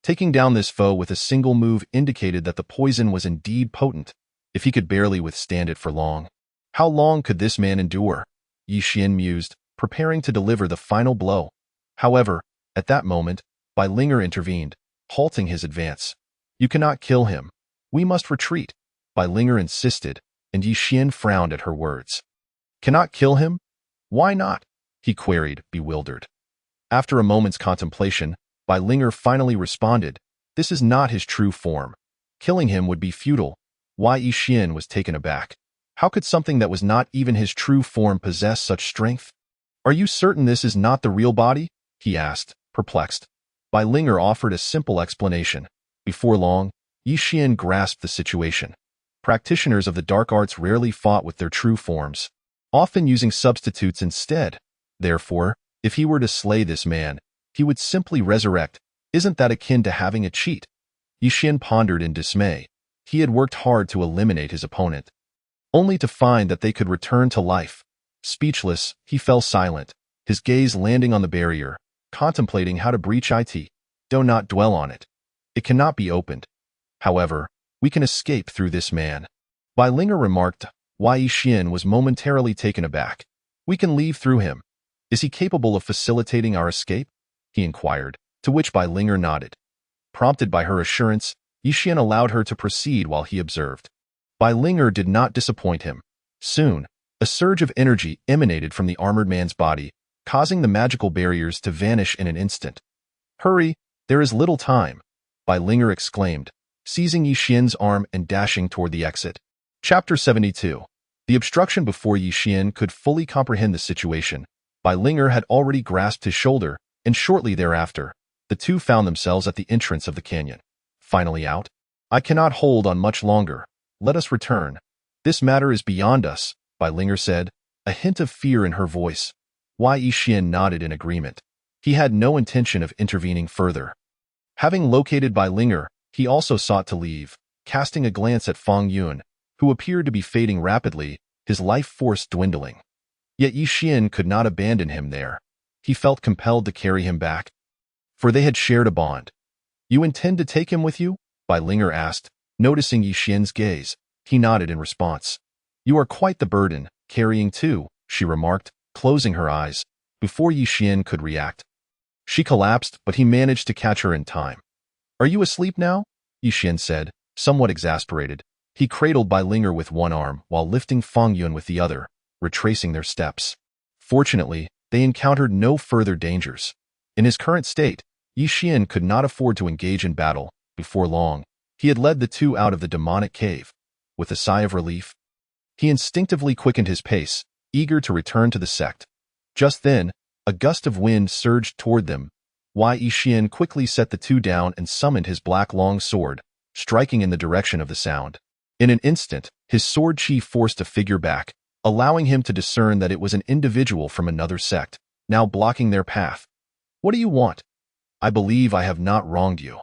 Taking down this foe with a single move indicated that the poison was indeed potent, if he could barely withstand it for long. How long could this man endure? Yi Xian mused, preparing to deliver the final blow. However, at that moment, Bai Linger intervened, halting his advance. You cannot kill him. We must retreat, Bai Linger insisted, and Yi Xian frowned at her words. Cannot kill him? Why not? He queried, bewildered. After a moment's contemplation, Bai Linger finally responded, this is not his true form. Killing him would be futile. Yi Xian was taken aback. How could something that was not even his true form possess such strength? Are you certain this is not the real body? He asked, perplexed. Bai Linger offered a simple explanation. Before long, Yi Xian grasped the situation. Practitioners of the dark arts rarely fought with their true forms, often using substitutes instead. Therefore, if he were to slay this man, he would simply resurrect. Isn't that akin to having a cheat? Yi Xian pondered in dismay. He had worked hard to eliminate his opponent, only to find that they could return to life. Speechless, he fell silent, his gaze landing on the barrier, contemplating how to breach it. Do not dwell on it. It cannot be opened. However, we can escape through this man. Bai Linger remarked. Yi Xian was momentarily taken aback. We can leave through him. Is he capable of facilitating our escape? He inquired, to which Bai Linger nodded. Prompted by her assurance, Yi Xian allowed her to proceed while he observed. Bai Linger did not disappoint him. Soon, a surge of energy emanated from the armored man's body, causing the magical barriers to vanish in an instant. Hurry, there is little time, Bai Linger exclaimed, seizing Yi Xian's arm and dashing toward the exit. Chapter 72. The obstruction before Yi Xian could fully comprehend the situation. Bai Linger had already grasped his shoulder, and shortly thereafter, the two found themselves at the entrance of the canyon. Finally out. I cannot hold on much longer. Let us return. This matter is beyond us, Bai Linger said, a hint of fear in her voice. Yi Xian nodded in agreement. He had no intention of intervening further. Having located Bai Linger, he also sought to leave, casting a glance at Fang Yun, who appeared to be fading rapidly, his life force dwindling. Yet Yi Xian could not abandon him there. He felt compelled to carry him back, for they had shared a bond. You intend to take him with you? Bai Linger asked, noticing Yi Xian's gaze. He nodded in response. You are quite the burden, carrying two, she remarked, closing her eyes, before Yi Xian could react. She collapsed, but he managed to catch her in time. Are you asleep now? Yi Xian said, somewhat exasperated. He cradled Bai Linger with one arm while lifting Fang Yun with the other, retracing their steps. Fortunately, they encountered no further dangers. In his current state, Yi Xian could not afford to engage in battle. Before long, he had led the two out of the demonic cave. With a sigh of relief, he instinctively quickened his pace, eager to return to the sect. Just then, a gust of wind surged toward them. Yi Xian quickly set the two down and summoned his black long sword, striking in the direction of the sound. In an instant, his sword chi forced a figure back, allowing him to discern that it was an individual from another sect, now blocking their path. What do you want? I believe I have not wronged you.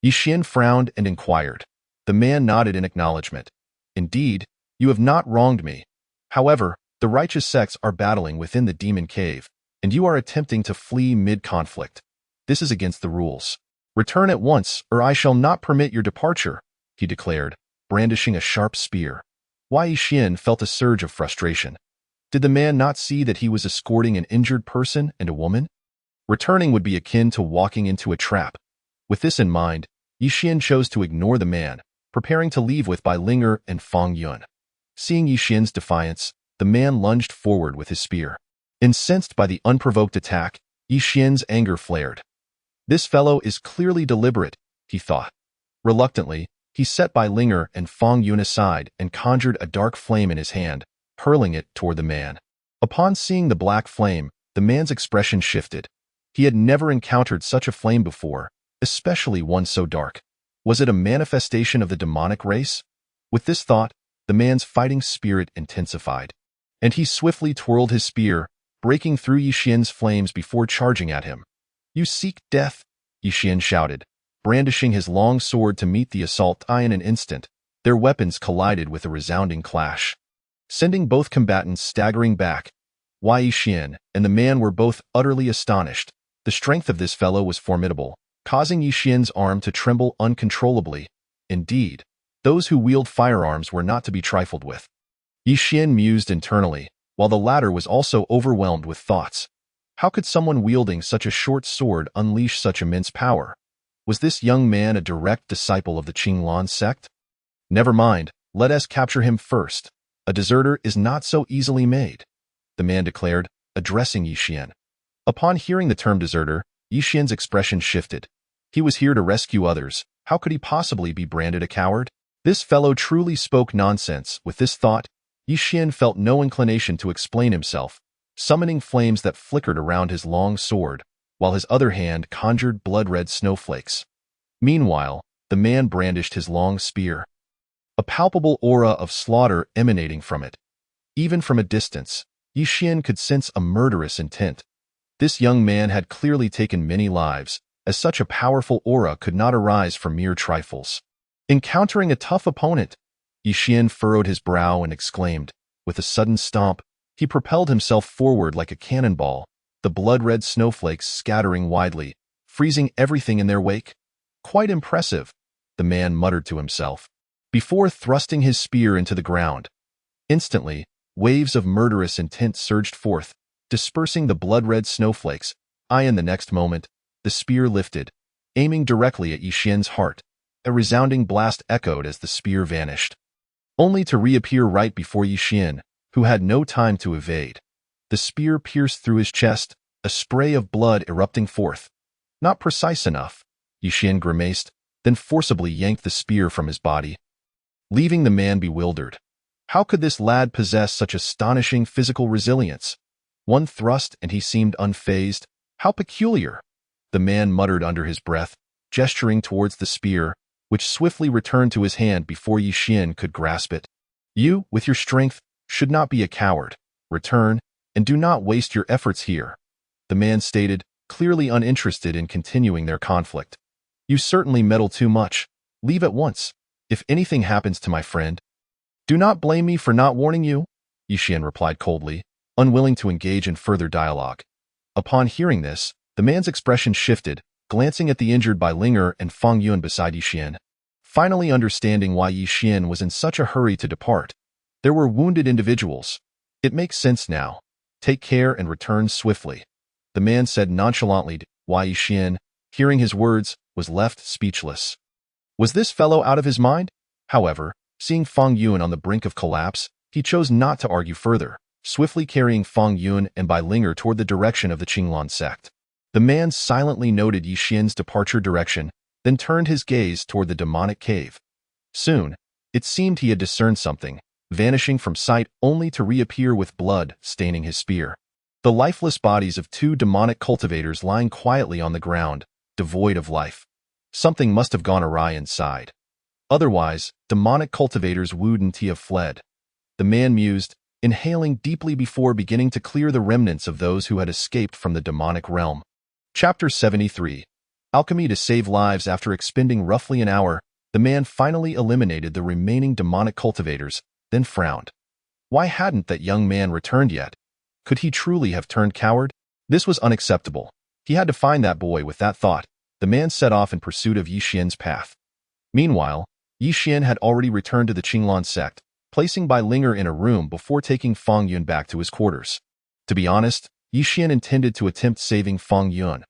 Yi Xian frowned and inquired. The man nodded in acknowledgement. Indeed, you have not wronged me. However, the righteous sects are battling within the demon cave, and you are attempting to flee mid-conflict. This is against the rules. Return at once, or I shall not permit your departure, he declared, brandishing a sharp spear. Yi Xian felt a surge of frustration. Did the man not see that he was escorting an injured person and a woman? Returning would be akin to walking into a trap. With this in mind, Yixian chose to ignore the man, preparing to leave with Bai Linger and Fang Yun. Seeing Yixian's defiance, the man lunged forward with his spear. Incensed by the unprovoked attack, Yixian's anger flared. This fellow is clearly deliberate, he thought. Reluctantly, he set Bai Linger and Fang Yun aside and conjured a dark flame in his hand, hurling it toward the man. Upon seeing the black flame, the man's expression shifted. He had never encountered such a flame before, especially one so dark. Was it a manifestation of the demonic race? With this thought, the man's fighting spirit intensified, and he swiftly twirled his spear, breaking through Yixian's flames before charging at him. "You seek death," Yixian shouted, brandishing his long sword to meet the assault. In an instant, their weapons collided with a resounding clash, sending both combatants staggering back. Yixian and the man were both utterly astonished. The strength of this fellow was formidable, causing Yixian's arm to tremble uncontrollably. Indeed, those who wield firearms were not to be trifled with. Yixian mused internally, while the latter was also overwhelmed with thoughts. How could someone wielding such a short sword unleash such immense power? Was this young man a direct disciple of the Qinglan sect? Never mind, let us capture him first. A deserter is not so easily made, the man declared, addressing Yixian. Upon hearing the term deserter, Yixian's expression shifted. He was here to rescue others. How could he possibly be branded a coward? This fellow truly spoke nonsense. With this thought, Yixian felt no inclination to explain himself, summoning flames that flickered around his long sword, while his other hand conjured blood-red snowflakes. Meanwhile, the man brandished his long spear, a palpable aura of slaughter emanating from it. Even from a distance, Yixian could sense a murderous intent. This young man had clearly taken many lives, as such a powerful aura could not arise from mere trifles. Encountering a tough opponent, Yixian furrowed his brow and exclaimed. With a sudden stomp, he propelled himself forward like a cannonball, the blood-red snowflakes scattering widely, freezing everything in their wake. Quite impressive, the man muttered to himself, before thrusting his spear into the ground. Instantly, waves of murderous intent surged forth, dispersing the blood-red snowflakes. In the next moment, the spear lifted, aiming directly at Yixian's heart. A resounding blast echoed as the spear vanished, only to reappear right before Yixian, who had no time to evade. The spear pierced through his chest, a spray of blood erupting forth. Not precise enough, Yixian grimaced, then forcibly yanked the spear from his body, leaving the man bewildered. How could this lad possess such astonishing physical resilience? One thrust and he seemed unfazed. How peculiar! The man muttered under his breath, gesturing towards the spear, which swiftly returned to his hand before Yixian could grasp it. "You, with your strength, should not be a coward. Return, and do not waste your efforts here," the man stated, clearly uninterested in continuing their conflict. "You certainly meddle too much. Leave at once. If anything happens to my friend, do not blame me for not warning you," Yixian replied coldly, unwilling to engage in further dialogue. Upon hearing this, the man's expression shifted, glancing at the injured Bai Linger and Fang Yun beside Yixian. Finally understanding why Yixian was in such a hurry to depart. There were wounded individuals. "It makes sense now. Take care and return swiftly," the man said nonchalantly. Yixian, hearing his words, was left speechless. Was this fellow out of his mind? However, seeing Fang Yun on the brink of collapse, he chose not to argue further, swiftly carrying Fang Yun and Bai Linger toward the direction of the Qinglan sect. The man silently noted Yixian's departure direction, then turned his gaze toward the demonic cave. Soon, it seemed he had discerned something, vanishing from sight only to reappear with blood staining his spear. The lifeless bodies of two demonic cultivators lying quietly on the ground, devoid of life. Something must have gone awry inside. Otherwise, demonic cultivators wouldn't have fled. The man mused, inhaling deeply before beginning to clear the remnants of those who had escaped from the demonic realm. Chapter 73. Alchemy to save lives. After expending roughly an hour, the man finally eliminated the remaining demonic cultivators, then frowned. Why hadn't that young man returned yet? Could he truly have turned coward? This was unacceptable. He had to find that boy. With that thought, the man set off in pursuit of Yixian's path. Meanwhile, Yixian had already returned to the Qinglan sect, placing Bai Linger in a room before taking Fang Yun back to his quarters. To be honest, Yi Xian intended to attempt saving Fang Yun.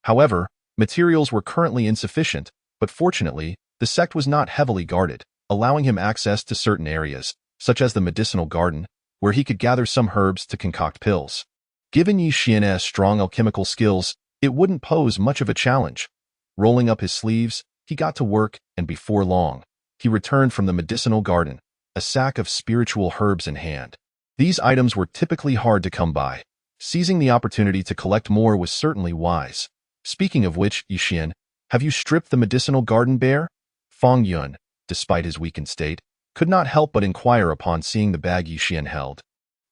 However, materials were currently insufficient, but fortunately, the sect was not heavily guarded, allowing him access to certain areas, such as the medicinal garden, where he could gather some herbs to concoct pills. Given Yi Xian's strong alchemical skills, it wouldn't pose much of a challenge. Rolling up his sleeves, he got to work, and before long, he returned from the medicinal garden, a sack of spiritual herbs in hand. These items were typically hard to come by. Seizing the opportunity to collect more was certainly wise. Speaking of which, Yi Xian, have you stripped the medicinal garden bare? Fang Yun, despite his weakened state, could not help but inquire upon seeing the bag Yi Xian held.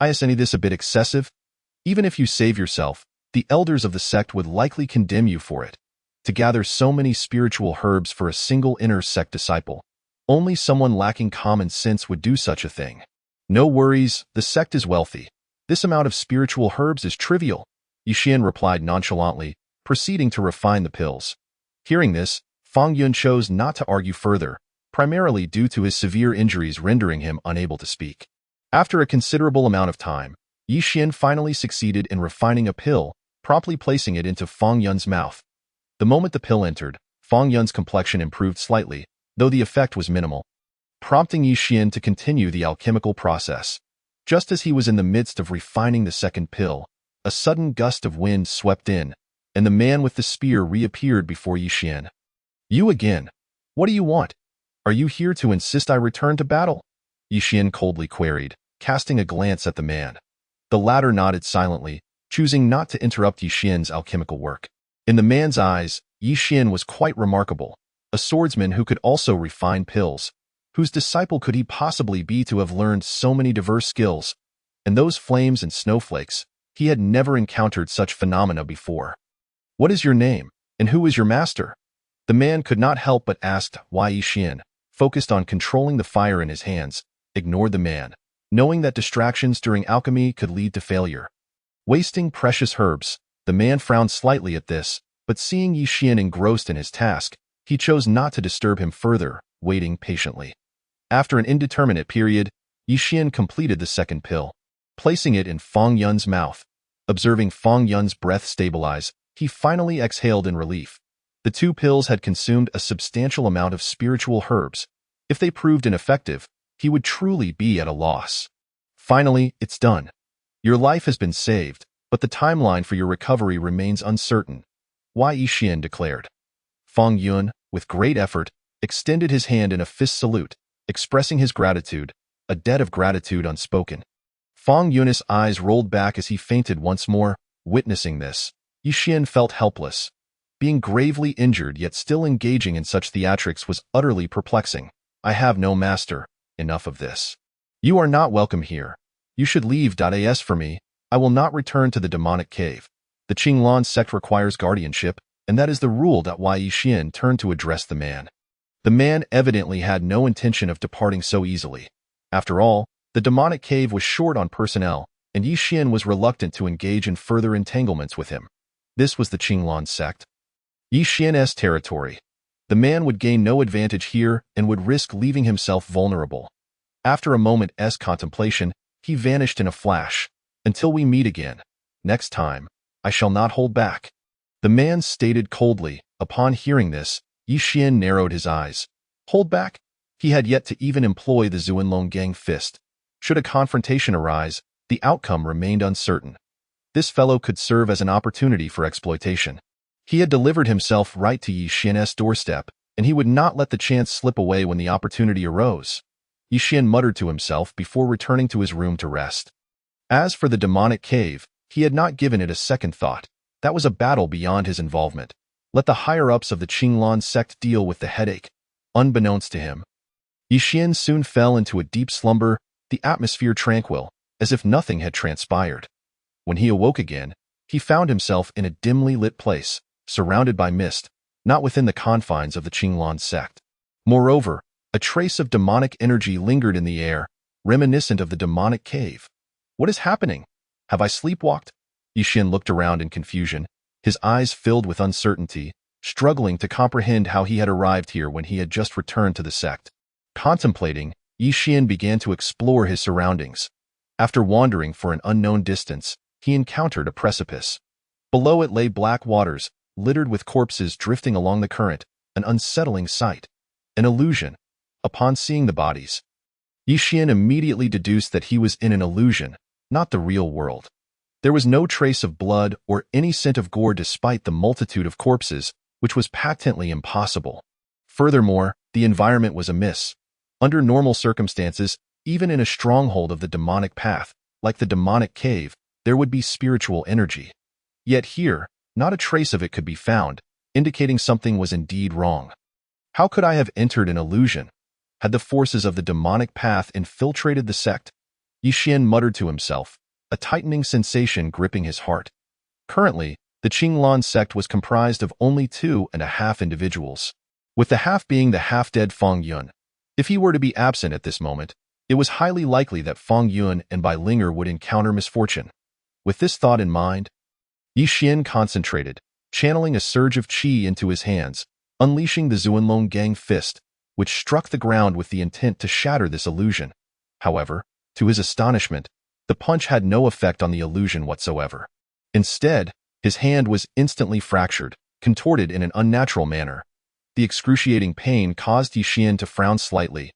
Isn't this a bit excessive? Even if you save yourself, the elders of the sect would likely condemn you for it. To gather so many spiritual herbs for a single inner sect disciple, only someone lacking common sense would do such a thing. No worries, the sect is wealthy. This amount of spiritual herbs is trivial, Yi Xian replied nonchalantly, proceeding to refine the pills. Hearing this, Fang Yun chose not to argue further, primarily due to his severe injuries rendering him unable to speak. After a considerable amount of time, Yi Xian finally succeeded in refining a pill, promptly placing it into Fang Yun's mouth. The moment the pill entered, Fang Yun's complexion improved slightly, though the effect was minimal, prompting Yi Xian to continue the alchemical process. Just as he was in the midst of refining the second pill, a sudden gust of wind swept in, and the man with the spear reappeared before Yi Xian. You again? What do you want? Are you here to insist I return to battle? Yi Xian coldly queried, casting a glance at the man. The latter nodded silently, choosing not to interrupt Yi Xian's alchemical work. In the man's eyes, Yi Xian was quite remarkable, a swordsman who could also refine pills. Whose disciple could he possibly be to have learned so many diverse skills? And those flames and snowflakes, he had never encountered such phenomena before. What is your name, and who is your master? The man could not help but ask why Yi Xian, focused on controlling the fire in his hands, ignored the man, knowing that distractions during alchemy could lead to failure. Wasting precious herbs, the man frowned slightly at this, but seeing Yi Xian engrossed in his task, he chose not to disturb him further, waiting patiently. After an indeterminate period, Yi Xian completed the second pill, placing it in Fang Yun's mouth. Observing Fang Yun's breath stabilize, he finally exhaled in relief. The two pills had consumed a substantial amount of spiritual herbs. If they proved ineffective, he would truly be at a loss. Finally, it's done. Your life has been saved, but the timeline for your recovery remains uncertain, Yi Xian declared. Fang Yun, with great effort, extended his hand in a fist salute, expressing his gratitude, a debt of gratitude unspoken. Fang Yun's eyes rolled back as he fainted once more. Witnessing this, Yi Xian felt helpless. Being gravely injured yet still engaging in such theatrics was utterly perplexing. I have no master. Enough of this. You are not welcome here. You should leave. As for me, I will not return to the demonic cave. The Qinglan sect requires guardianship, and that is the rule. Yi Xian turned to address the man. The man evidently had no intention of departing so easily. After all, the demonic cave was short on personnel, and Yi Xian was reluctant to engage in further entanglements with him. This was the Qinglan sect. Yi Xian's territory. The man would gain no advantage here and would risk leaving himself vulnerable. After a moment's contemplation, he vanished in a flash. Until we meet again. Next time, I shall not hold back. The man stated coldly. Upon hearing this, Yi Xian narrowed his eyes. Hold back? He had yet to even employ the Zuanlong Gang fist. Should a confrontation arise, the outcome remained uncertain. This fellow could serve as an opportunity for exploitation. He had delivered himself right to Yi Xian's doorstep, and he would not let the chance slip away when the opportunity arose. Yi Xian muttered to himself before returning to his room to rest. As for the demonic cave, he had not given it a second thought. That was a battle beyond his involvement. Let the higher-ups of the Qinglan sect deal with the headache. Unbeknownst to him, Yi Xian soon fell into a deep slumber, the atmosphere tranquil, as if nothing had transpired. When he awoke again, he found himself in a dimly lit place, surrounded by mist, not within the confines of the Qinglan sect. Moreover, a trace of demonic energy lingered in the air, reminiscent of the demonic cave. What is happening? Have I sleepwalked? Yi Xian looked around in confusion, his eyes filled with uncertainty, struggling to comprehend how he had arrived here when he had just returned to the sect. Contemplating, Yi Xian began to explore his surroundings. After wandering for an unknown distance, he encountered a precipice. Below it lay black waters, littered with corpses drifting along the current, an unsettling sight. An illusion. Upon seeing the bodies, Yi Xian immediately deduced that he was in an illusion, not the real world. There was no trace of blood or any scent of gore despite the multitude of corpses, which was patently impossible. Furthermore, the environment was amiss. Under normal circumstances, even in a stronghold of the demonic path, like the demonic cave, there would be spiritual energy. Yet here, not a trace of it could be found, indicating something was indeed wrong. How could I have entered an illusion? Had the forces of the demonic path infiltrated the sect? Yi Xian muttered to himself, a tightening sensation gripping his heart. Currently, the Qinglan sect was comprised of only 2.5 individuals, with the half being the half-dead Feng Yun. If he were to be absent at this moment, it was highly likely that Feng Yun and Bai Linger would encounter misfortune. With this thought in mind, Yi Xian concentrated, channeling a surge of qi into his hands, unleashing the Zuanlong Gang fist, which struck the ground with the intent to shatter this illusion. However, to his astonishment, the punch had no effect on the illusion whatsoever. Instead, his hand was instantly fractured, contorted in an unnatural manner. The excruciating pain caused Yi Xian to frown slightly.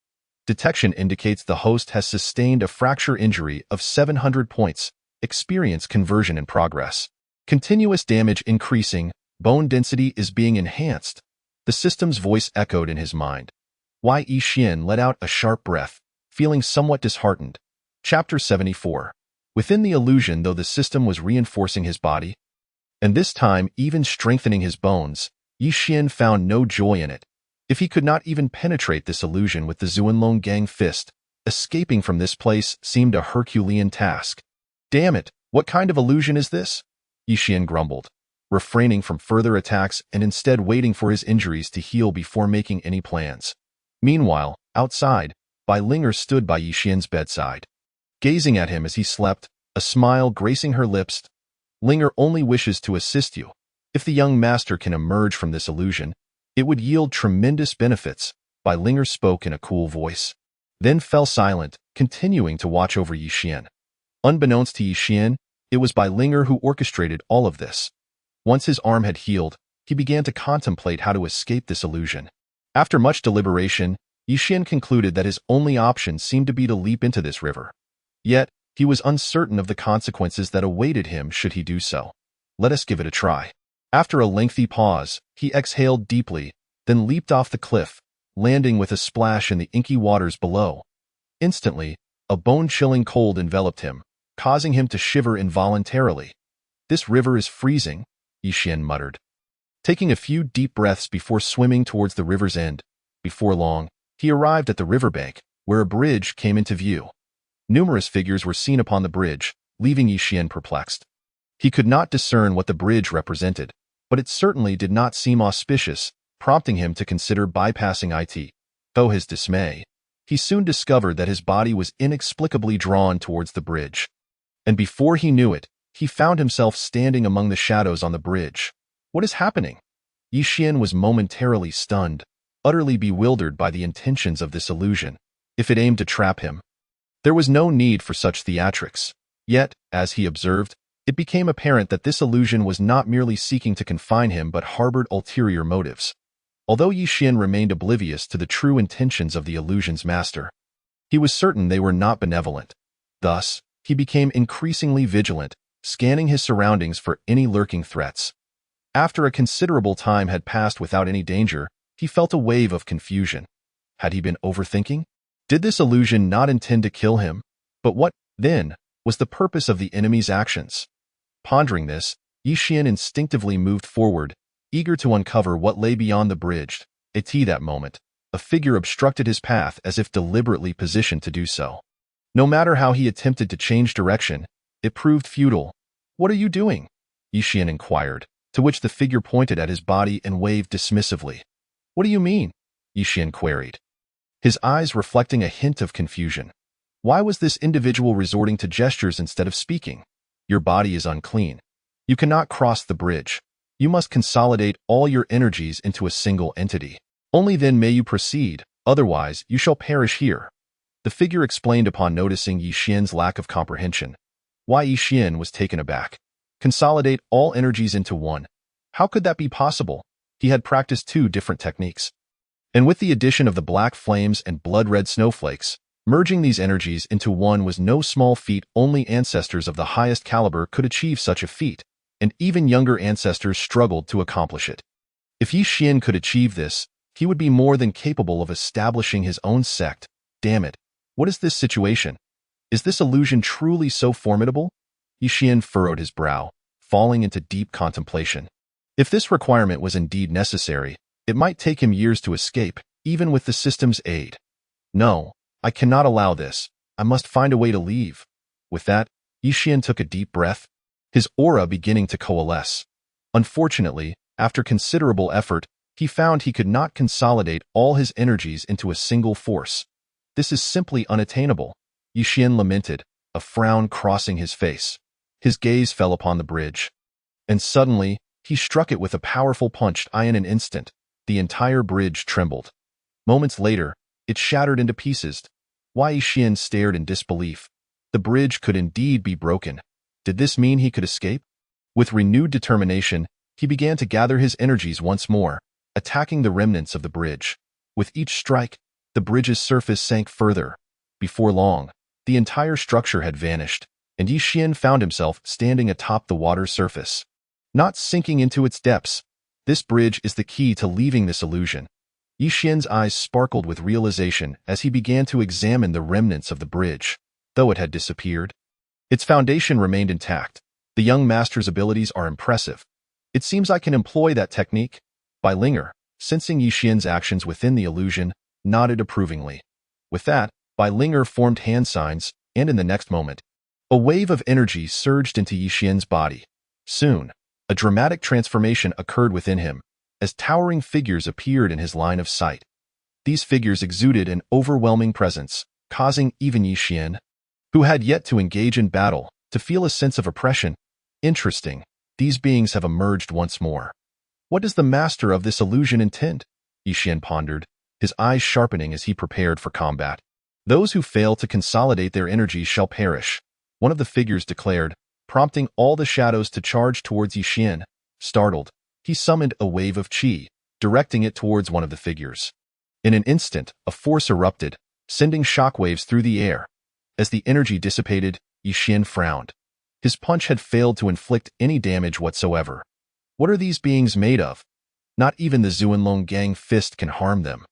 Detection indicates the host has sustained a fracture injury of 700 points. Experience conversion in progress. Continuous damage increasing, bone density is being enhanced. The system's voice echoed in his mind. Yi Xian let out a sharp breath, feeling somewhat disheartened. Chapter 74. Within the illusion, though the system was reinforcing his body, and this time even strengthening his bones, Yi Xian found no joy in it. If he could not even penetrate this illusion with the Zuanlong Gang fist, escaping from this place seemed a Herculean task. Damn it, what kind of illusion is this? Yi Xian grumbled, refraining from further attacks and instead waiting for his injuries to heal before making any plans. Meanwhile, outside, Bai Linger stood by Yi Xian's bedside, gazing at him as he slept, a smile gracing her lips. Linger only wishes to assist you. If the young master can emerge from this illusion, it would yield tremendous benefits. Bai Linger spoke in a cool voice, then fell silent, continuing to watch over Yi Xian. Unbeknownst to Yi Xian, it was Bai Linger who orchestrated all of this. Once his arm had healed, he began to contemplate how to escape this illusion. After much deliberation, Yi Xian concluded that his only option seemed to be to leap into this river. Yet, he was uncertain of the consequences that awaited him should he do so. Let us give it a try. After a lengthy pause, he exhaled deeply, then leaped off the cliff, landing with a splash in the inky waters below. Instantly, a bone-chilling cold enveloped him, causing him to shiver involuntarily. This river is freezing, Yi Xian muttered, taking a few deep breaths before swimming towards the river's end. Before long, he arrived at the riverbank, where a bridge came into view. Numerous figures were seen upon the bridge, leaving Yi Xian perplexed. He could not discern what the bridge represented, but it certainly did not seem auspicious, prompting him to consider bypassing it. To his dismay, he soon discovered that his body was inexplicably drawn towards the bridge. And before he knew it, he found himself standing among the shadows on the bridge. What is happening? Yi Xian was momentarily stunned, utterly bewildered by the intentions of this illusion. If it aimed to trap him, there was no need for such theatrics. Yet, as he observed, it became apparent that this illusion was not merely seeking to confine him but harbored ulterior motives. Although Yi Xian remained oblivious to the true intentions of the illusion's master, he was certain they were not benevolent. Thus, he became increasingly vigilant, scanning his surroundings for any lurking threats. After a considerable time had passed without any danger, he felt a wave of confusion. Had he been overthinking? Did this illusion not intend to kill him? But what, then, was the purpose of the enemy's actions? Pondering this, Yi Xian instinctively moved forward, eager to uncover what lay beyond the bridge. At that moment, a figure obstructed his path as if deliberately positioned to do so. No matter how he attempted to change direction, it proved futile. What are you doing? Yi Xian inquired, to which the figure pointed at his body and waved dismissively. What do you mean? Yi Xian queried, his eyes reflecting a hint of confusion. Why was this individual resorting to gestures instead of speaking? Your body is unclean. You cannot cross the bridge. You must consolidate all your energies into a single entity. Only then may you proceed, otherwise you shall perish here. The figure explained upon noticing Yi Xian's lack of comprehension. Why Yi Xian was taken aback. Consolidate all energies into one. How could that be possible? He had practiced 2 different techniques. And with the addition of the black flames and blood-red snowflakes, merging these energies into one was no small feat. Only ancestors of the highest caliber could achieve such a feat, and even younger ancestors struggled to accomplish it. If Yi Xian could achieve this, he would be more than capable of establishing his own sect. Damn it. What is this situation? Is this illusion truly so formidable? Yi Xian furrowed his brow, falling into deep contemplation. If this requirement was indeed necessary, it might take him years to escape, even with the system's aid. No, I cannot allow this. I must find a way to leave. With that, Yi Xian took a deep breath, his aura beginning to coalesce. Unfortunately, after considerable effort, he found he could not consolidate all his energies into a single force. This is simply unattainable, Yi Xian lamented, a frown crossing his face. His gaze fell upon the bridge. And suddenly, he struck it with a powerful punch. In an instant, the entire bridge trembled. Moments later, it shattered into pieces. Yi Xian stared in disbelief. The bridge could indeed be broken. Did this mean he could escape? With renewed determination, he began to gather his energies once more, attacking the remnants of the bridge. With each strike, the bridge's surface sank further. Before long, the entire structure had vanished, and Yi Xian found himself standing atop the water's surface, not sinking into its depths. This bridge is the key to leaving this illusion. Yi Xian's eyes sparkled with realization as he began to examine the remnants of the bridge. Though it had disappeared, its foundation remained intact. The young master's abilities are impressive. It seems I can employ that technique. Bai Linger, sensing Yi Xian's actions within the illusion, nodded approvingly. With that, Bai Linger formed hand signs, and in the next moment, a wave of energy surged into Yi Xian's body. Soon, a dramatic transformation occurred within him, as towering figures appeared in his line of sight. These figures exuded an overwhelming presence, causing even Yi Xian, who had yet to engage in battle, to feel a sense of oppression. Interesting, these beings have emerged once more. What does the master of this illusion intend? Yi Xian pondered, his eyes sharpening as he prepared for combat. Those who fail to consolidate their energies shall perish, one of the figures declared, prompting all the shadows to charge towards Yi Xian. Startled, he summoned a wave of qi, directing it towards one of the figures. In an instant, a force erupted, sending shockwaves through the air. As the energy dissipated, Yi Xian frowned. His punch had failed to inflict any damage whatsoever. What are these beings made of? Not even the Zuanlong Gang fist can harm them.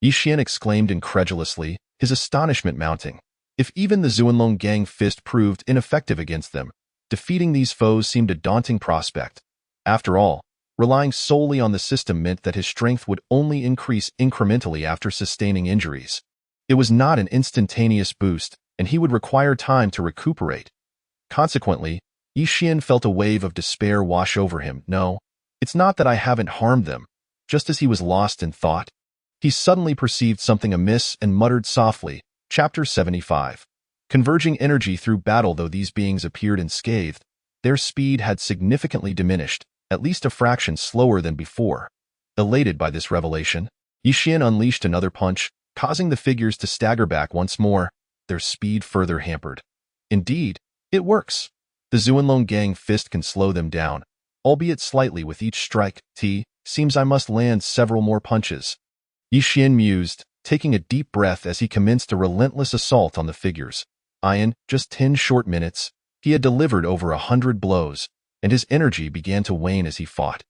Yi Xian exclaimed incredulously, his astonishment mounting. If even the Zuanlong Gang fist proved ineffective against them, defeating these foes seemed a daunting prospect. After all, relying solely on the system meant that his strength would only increase incrementally after sustaining injuries. It was not an instantaneous boost, and he would require time to recuperate. Consequently, Yi Xian felt a wave of despair wash over him. No, it's not that I haven't harmed them. Just as he was lost in thought, he suddenly perceived something amiss and muttered softly. Chapter 75. Converging energy through battle. Though these beings appeared unscathed, their speed had significantly diminished, at least a fraction slower than before. Elated by this revelation, Yi Xian unleashed another punch, causing the figures to stagger back once more, their speed further hampered. Indeed, it works. The Zuanlong Gang fist can slow them down, albeit slightly with each strike. Seems I must land several more punches. Yi Xian mused, taking a deep breath as he commenced a relentless assault on the figures. In just 10 short minutes, he had delivered over 100 blows, and his energy began to wane as he fought.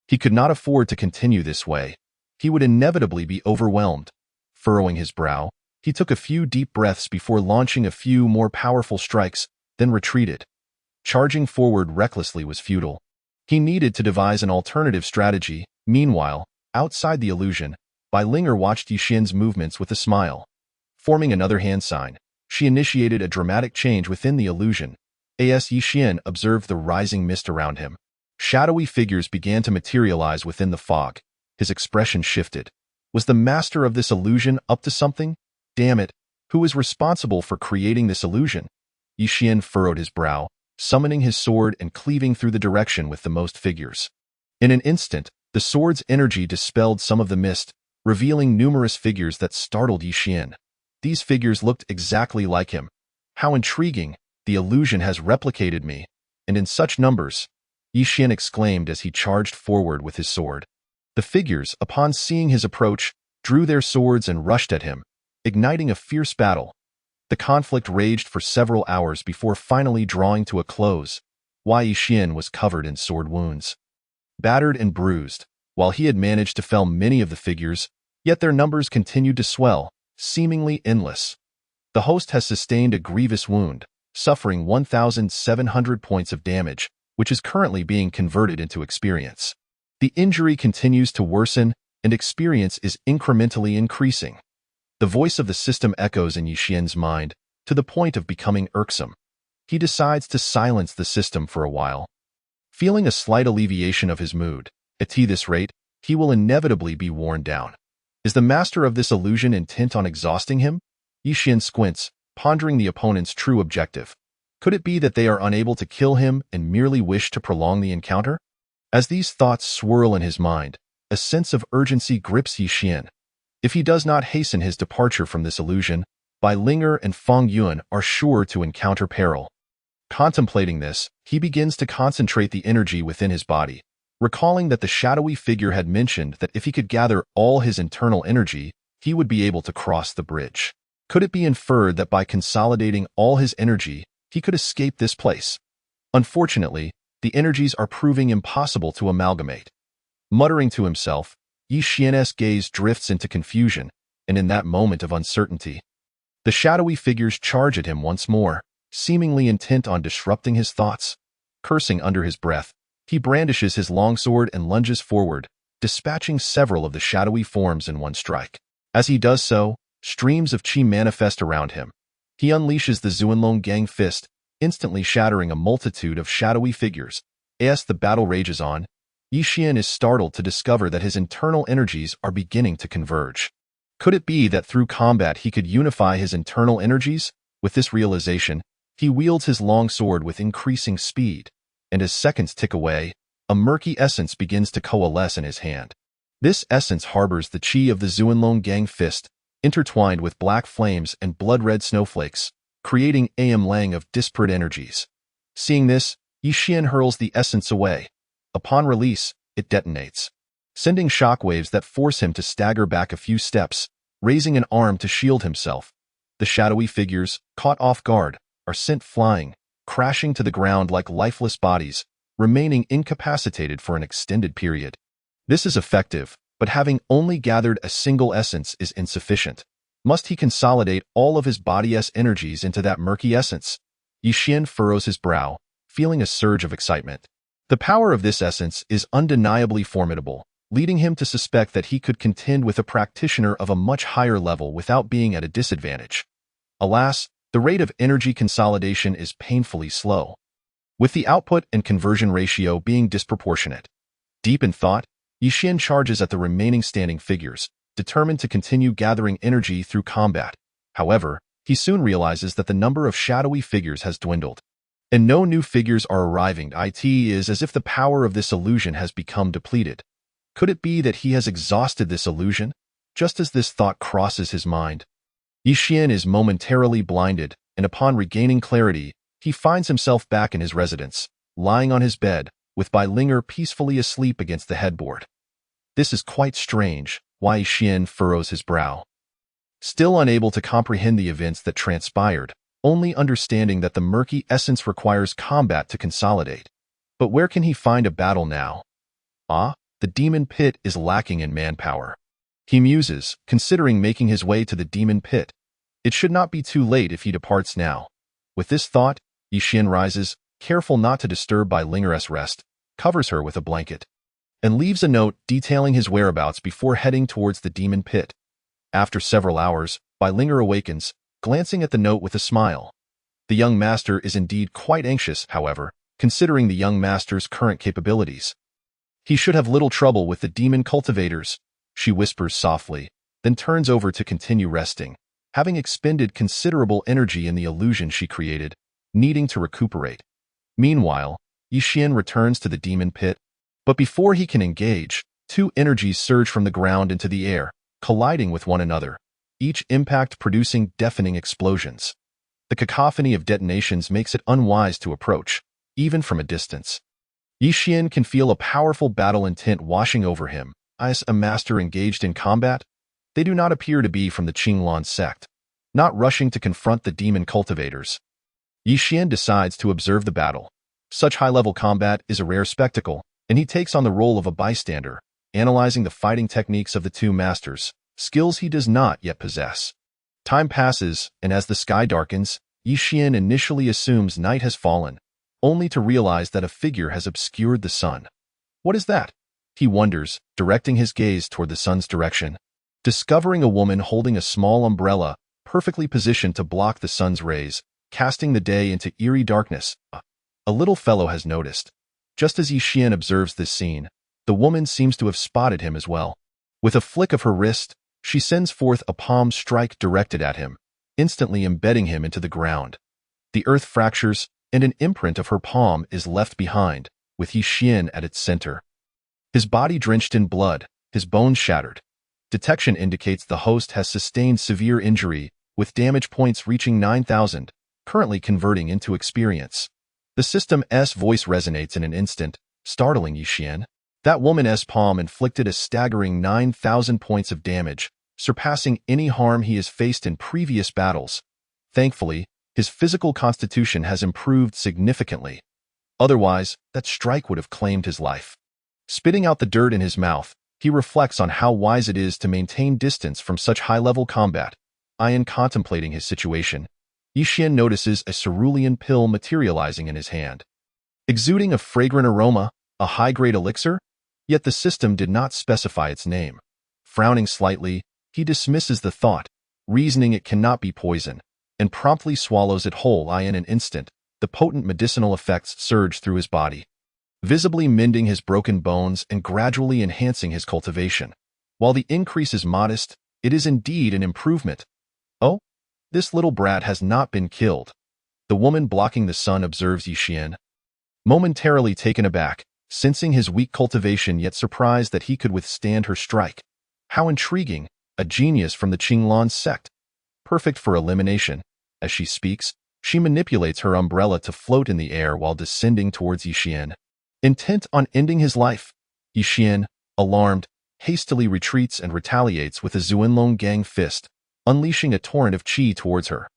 He could not afford to continue this way. He would inevitably be overwhelmed. Furrowing his brow, he took a few deep breaths before launching a few more powerful strikes, then retreated. Charging forward recklessly was futile. He needed to devise an alternative strategy. Meanwhile, outside the illusion, Bai Linger watched Yi Xian's movements with a smile. Forming another hand sign, she initiated a dramatic change within the illusion. As Yi Xian observed the rising mist around him, shadowy figures began to materialize within the fog. His expression shifted. Was the master of this illusion up to something? Damn it, who is responsible for creating this illusion? Yi Xian furrowed his brow, summoning his sword and cleaving through the direction with the most figures. In an instant, the sword's energy dispelled some of the mist, revealing numerous figures that startled Yi Xian. These figures looked exactly like him. How intriguing! The illusion has replicated me, and in such numbers, Yi Xian exclaimed as he charged forward with his sword. The figures, upon seeing his approach, drew their swords and rushed at him, igniting a fierce battle. The conflict raged for several hours before finally drawing to a close. Yi Xian was covered in sword wounds. Battered and bruised, while he had managed to fell many of the figures, yet their numbers continued to swell, seemingly endless. The host has sustained a grievous wound, suffering 1,700 points of damage, which is currently being converted into experience. The injury continues to worsen, and experience is incrementally increasing. The voice of the system echoes in Yi Xian's mind, to the point of becoming irksome. He decides to silence the system for a while. Feeling a slight alleviation of his mood, at this rate, he will inevitably be worn down. Is the master of this illusion intent on exhausting him? Yi Xian squints, pondering the opponent's true objective. Could it be that they are unable to kill him and merely wish to prolong the encounter? As these thoughts swirl in his mind, a sense of urgency grips Yi Xian. If he does not hasten his departure from this illusion, Bai Linger and Feng Yuan are sure to encounter peril. Contemplating this, he begins to concentrate the energy within his body, recalling that the shadowy figure had mentioned that if he could gather all his internal energy, he would be able to cross the bridge. Could it be inferred that by consolidating all his energy, he could escape this place? Unfortunately, the energies are proving impossible to amalgamate. Muttering to himself, Yi Xian's gaze drifts into confusion, and in that moment of uncertainty, the shadowy figures charge at him once more, seemingly intent on disrupting his thoughts. Cursing under his breath, he brandishes his longsword and lunges forward, dispatching several of the shadowy forms in one strike. As he does so, streams of qi manifest around him. He unleashes the Zuanlong Gang Fist, instantly shattering a multitude of shadowy figures. As the battle rages on, Yi Xian is startled to discover that his internal energies are beginning to converge. Could it be that through combat he could unify his internal energies? With this realization, he wields his long sword with increasing speed, and as seconds tick away, a murky essence begins to coalesce in his hand. This essence harbors the qi of the Zuanlong Gang Fist, intertwined with black flames and blood-red snowflakes, creating a melange of disparate energies. Seeing this, Yi Xian hurls the essence away. Upon release, it detonates, sending shockwaves that force him to stagger back a few steps, raising an arm to shield himself. The shadowy figures, caught off guard, are sent flying, crashing to the ground like lifeless bodies, remaining incapacitated for an extended period. This is effective, but having only gathered a single essence is insufficient. Must he consolidate all of his body's energies into that murky essence? Yi Xian furrows his brow, feeling a surge of excitement. The power of this essence is undeniably formidable, leading him to suspect that he could contend with a practitioner of a much higher level without being at a disadvantage. Alas, the rate of energy consolidation is painfully slow, with the output and conversion ratio being disproportionate. Deep in thought, Yi Xian charges at the remaining standing figures, determined to continue gathering energy through combat. However, he soon realizes that the number of shadowy figures has dwindled, and no new figures are arriving. It is as if the power of this illusion has become depleted. Could it be that he has exhausted this illusion? Just as this thought crosses his mind, Yi Xian is momentarily blinded, and upon regaining clarity, he finds himself back in his residence, lying on his bed, with Bai Linger peacefully asleep against the headboard. This is quite strange. Yi Xian furrows his brow. Still unable to comprehend the events that transpired, only understanding that the murky essence requires combat to consolidate. But where can he find a battle now? The demon pit is lacking in manpower. He muses, considering making his way to the demon pit. It should not be too late if he departs now. With this thought, Yi Xian rises, careful not to disturb Bai Linger's rest, covers her with a blanket, and leaves a note detailing his whereabouts before heading towards the demon pit. After several hours, Bai Linger awakens, glancing at the note with a smile. The young master is indeed quite anxious, however, considering the young master's current capabilities. He should have little trouble with the demon cultivators, she whispers softly, then turns over to continue resting, having expended considerable energy in the illusion she created, needing to recuperate. Meanwhile, Yi Xian returns to the demon pit, but before he can engage, two energies surge from the ground into the air, colliding with one another. each impact producing deafening explosions. The cacophony of detonations makes it unwise to approach, even from a distance. Yi Xian can feel a powerful battle intent washing over him. As a master engaged in combat, they do not appear to be from the Qinglan sect, not rushing to confront the demon cultivators. Yi Xian decides to observe the battle. Such high-level combat is a rare spectacle, and he takes on the role of a bystander, analyzing the fighting techniques of the two masters, skills he does not yet possess. Time passes, and as the sky darkens, Yi Xian initially assumes night has fallen, only to realize that a figure has obscured the sun. What is that? He wonders, directing his gaze toward the sun's direction. Discovering a woman holding a small umbrella, perfectly positioned to block the sun's rays, casting the day into eerie darkness, a little fellow has noticed. Just as Yi Xian observes this scene, the woman seems to have spotted him as well. With a flick of her wrist, she sends forth a palm strike directed at him, instantly embedding him into the ground. The earth fractures, and an imprint of her palm is left behind, with Yi Xian at its center. His body drenched in blood, his bones shattered. Detection indicates the host has sustained severe injury, with damage points reaching 9,000, currently converting into experience. The system's voice resonates in an instant, startling Yi Xian. That woman's palm inflicted a staggering 9,000 points of damage, surpassing any harm he has faced in previous battles. Thankfully, his physical constitution has improved significantly. Otherwise, that strike would have claimed his life. Spitting out the dirt in his mouth, he reflects on how wise it is to maintain distance from such high-level combat. Contemplating his situation, Yi Xian notices a cerulean pill materializing in his hand. Exuding a fragrant aroma, a high-grade elixir? Yet the system did not specify its name. Frowning slightly, he dismisses the thought, reasoning it cannot be poison, and promptly swallows it whole. In an instant, the potent medicinal effects surge through his body, visibly mending his broken bones and gradually enhancing his cultivation. While the increase is modest, it is indeed an improvement. Oh, this little brat has not been killed. The woman blocking the sun observes Yi Xian, momentarily taken aback, sensing his weak cultivation yet surprised that he could withstand her strike. How intriguing, a genius from the Qinglan sect. Perfect for elimination. As she speaks, she manipulates her umbrella to float in the air while descending towards Yi Xian. Intent on ending his life, Yi Xian, alarmed, hastily retreats and retaliates with a Zuanlong Gang fist, unleashing a torrent of qi towards her.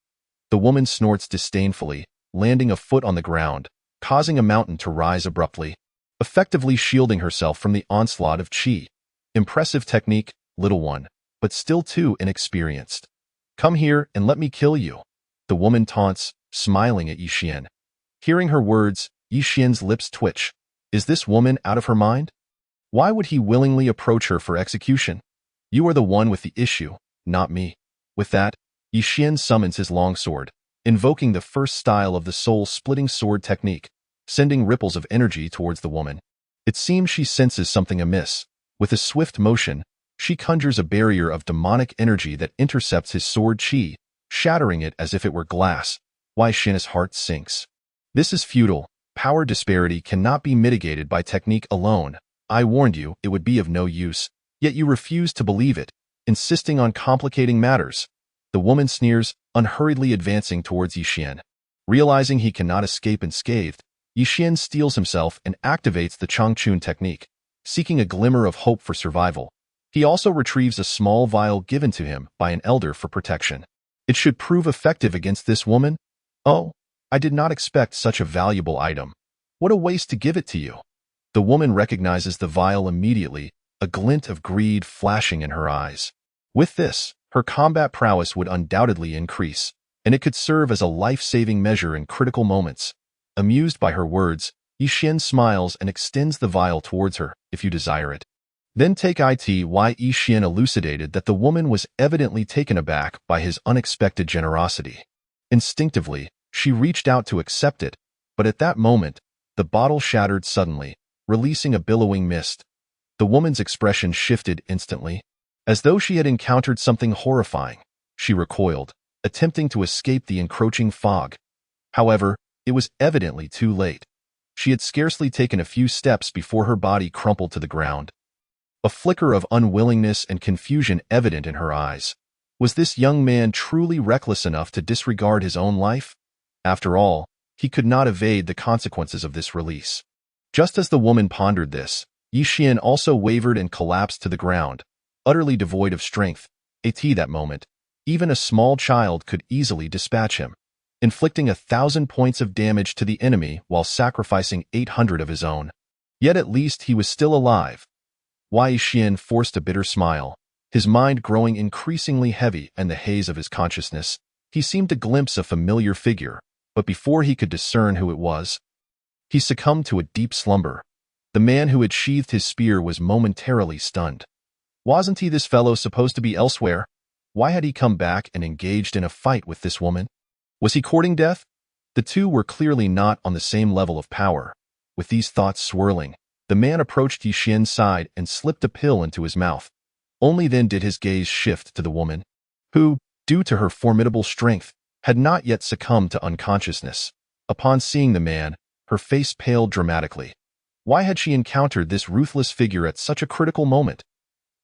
The woman snorts disdainfully, landing a foot on the ground, causing a mountain to rise abruptly, effectively shielding herself from the onslaught of qi. Impressive technique, little one, but still too inexperienced. Come here and let me kill you, the woman taunts, smiling at Yi Xian. Hearing her words, Yi Xian's lips twitch. Is this woman out of her mind? Why would he willingly approach her for execution? You are the one with the issue, not me. With that, Yi Xian summons his longsword, invoking the first style of the soul-splitting sword technique, sending ripples of energy towards the woman. It seems she senses something amiss. With a swift motion, she conjures a barrier of demonic energy that intercepts his sword qi, shattering it as if it were glass. Yi Xian's heart sinks. This is futile. Power disparity cannot be mitigated by technique alone. I warned you it would be of no use, yet you refuse to believe it, insisting on complicating matters. The woman sneers, unhurriedly advancing towards Yi Xian. Realizing he cannot escape unscathed, Yi Xian steels himself and activates the Changchun technique, seeking a glimmer of hope for survival. He also retrieves a small vial given to him by an elder for protection. It should prove effective against this woman? Oh, I did not expect such a valuable item. What a waste to give it to you. The woman recognizes the vial immediately, a glint of greed flashing in her eyes. With this, her combat prowess would undoubtedly increase, and it could serve as a life-saving measure in critical moments. Amused by her words, Yi Xian smiles and extends the vial towards her, if you desire it. Then take it. Yi Xian elucidated that the woman was evidently taken aback by his unexpected generosity. Instinctively, she reached out to accept it, but at that moment, the bottle shattered suddenly, releasing a billowing mist. The woman's expression shifted instantly. As though she had encountered something horrifying, she recoiled, attempting to escape the encroaching fog. However, it was evidently too late. She had scarcely taken a few steps before her body crumpled to the ground. A flicker of unwillingness and confusion evident in her eyes. Was this young man truly reckless enough to disregard his own life? After all, he could not evade the consequences of this release. Just as the woman pondered this, Yi Xian also wavered and collapsed to the ground, utterly devoid of strength. At that moment, even a small child could easily dispatch him, inflicting 1,000 points of damage to the enemy while sacrificing 800 of his own. Yet at least he was still alive. Yi Xian forced a bitter smile, his mind growing increasingly heavy in the haze of his consciousness. He seemed to glimpse a familiar figure, but before he could discern who it was, he succumbed to a deep slumber. The man who had sheathed his spear was momentarily stunned. Wasn't he this fellow supposed to be elsewhere? Why had he come back and engaged in a fight with this woman? Was he courting death? The two were clearly not on the same level of power. With these thoughts swirling, the man approached Yi Xian's side and slipped a pill into his mouth. Only then did his gaze shift to the woman, who, due to her formidable strength, had not yet succumbed to unconsciousness. Upon seeing the man, her face paled dramatically. Why had she encountered this ruthless figure at such a critical moment?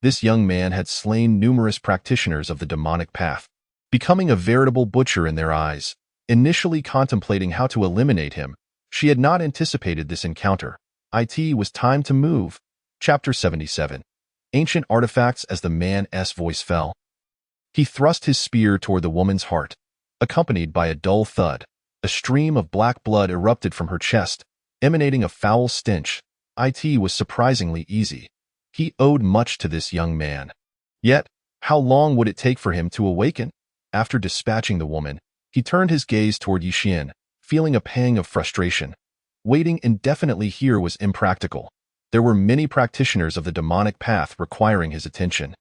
This young man had slain numerous practitioners of the demonic path, becoming a veritable butcher in their eyes. Initially contemplating how to eliminate him, she had not anticipated this encounter. It was time to move. Chapter 77. Ancient Artifacts. As the man's voice fell, he thrust his spear toward the woman's heart. Accompanied by a dull thud, a stream of black blood erupted from her chest, emanating a foul stench. It was surprisingly easy. He owed much to this young man. Yet, how long would it take for him to awaken? After dispatching the woman, he turned his gaze toward Yi Xian, feeling a pang of frustration. Waiting indefinitely here was impractical. There were many practitioners of the demonic path requiring his attention.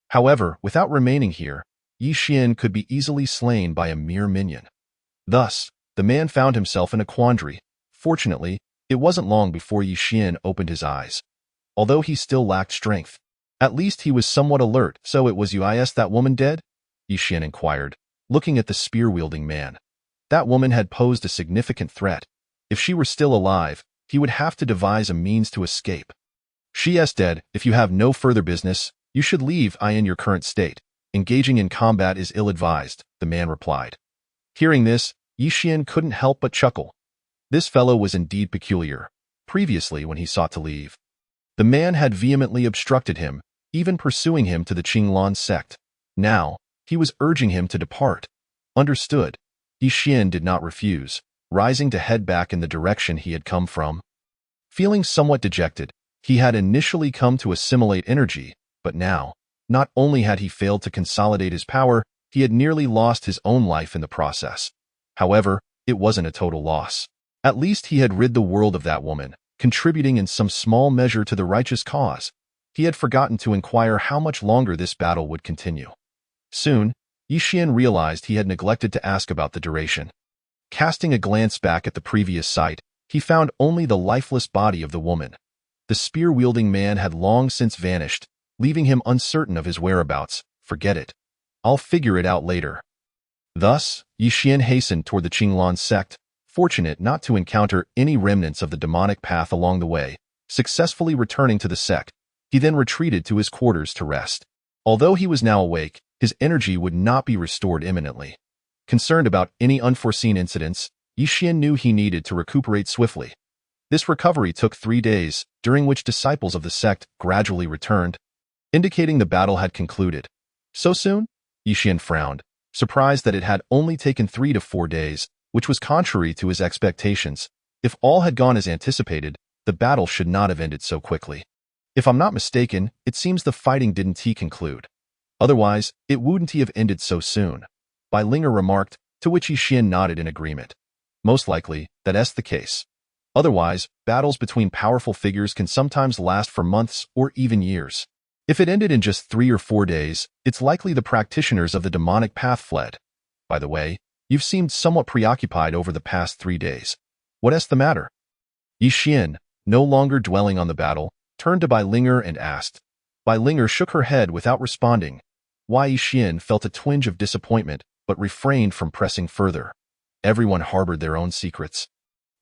However, without remaining here, Yi Xian could be easily slain by a mere minion. Thus, the man found himself in a quandary. Fortunately, it wasn't long before Yi Xian opened his eyes. Although he still lacked strength, at least he was somewhat alert. So it was that woman dead? Yi Xian inquired, looking at the spear-wielding man. That woman had posed a significant threat. If she were still alive, he would have to devise a means to escape. She is dead. If you have no further business, you should leave in your current state. Engaging in combat is ill-advised, the man replied. Hearing this, Yi Xian couldn't help but chuckle. This fellow was indeed peculiar. Previously, when he sought to leave, the man had vehemently obstructed him, even pursuing him to the Qinglan sect. Now, he was urging him to depart. Understood. Yi Xian did not refuse, rising to head back in the direction he had come from. Feeling somewhat dejected, he had initially come to assimilate energy, but now, not only had he failed to consolidate his power, he had nearly lost his own life in the process. However, it wasn't a total loss. At least he had rid the world of that woman, contributing in some small measure to the righteous cause. He had forgotten to inquire how much longer this battle would continue. Soon, Yi Xian realized he had neglected to ask about the duration. Casting a glance back at the previous site, he found only the lifeless body of the woman. The spear-wielding man had long since vanished, leaving him uncertain of his whereabouts. Forget it. I'll figure it out later. Thus, Yi Xian hastened toward the Qinglan sect, fortunate not to encounter any remnants of the demonic path along the way. Successfully returning to the sect, he then retreated to his quarters to rest. Although he was now awake, his energy would not be restored imminently. Concerned about any unforeseen incidents, Yi Xian knew he needed to recuperate swiftly. This recovery took 3 days, during which disciples of the sect gradually returned, indicating the battle had concluded. So soon? Yi Xian frowned, surprised that it had only taken 3 to 4 days, which was contrary to his expectations. If all had gone as anticipated, the battle should not have ended so quickly. If I'm not mistaken, it seems the fighting didn't conclude. Otherwise, it wouldn't have ended so soon. Bai Linger remarked, to which Yi Xian nodded in agreement. Most likely, that's the case. Otherwise, battles between powerful figures can sometimes last for months or even years. If it ended in just 3 or 4 days, it's likely the practitioners of the demonic path fled. By the way, you've seemed somewhat preoccupied over the past 3 days. What's the matter? Yi Xian, no longer dwelling on the battle, turned to Bai Linger and asked. Bai Linger shook her head without responding. Yi Xian felt a twinge of disappointment, but refrained from pressing further. Everyone harbored their own secrets,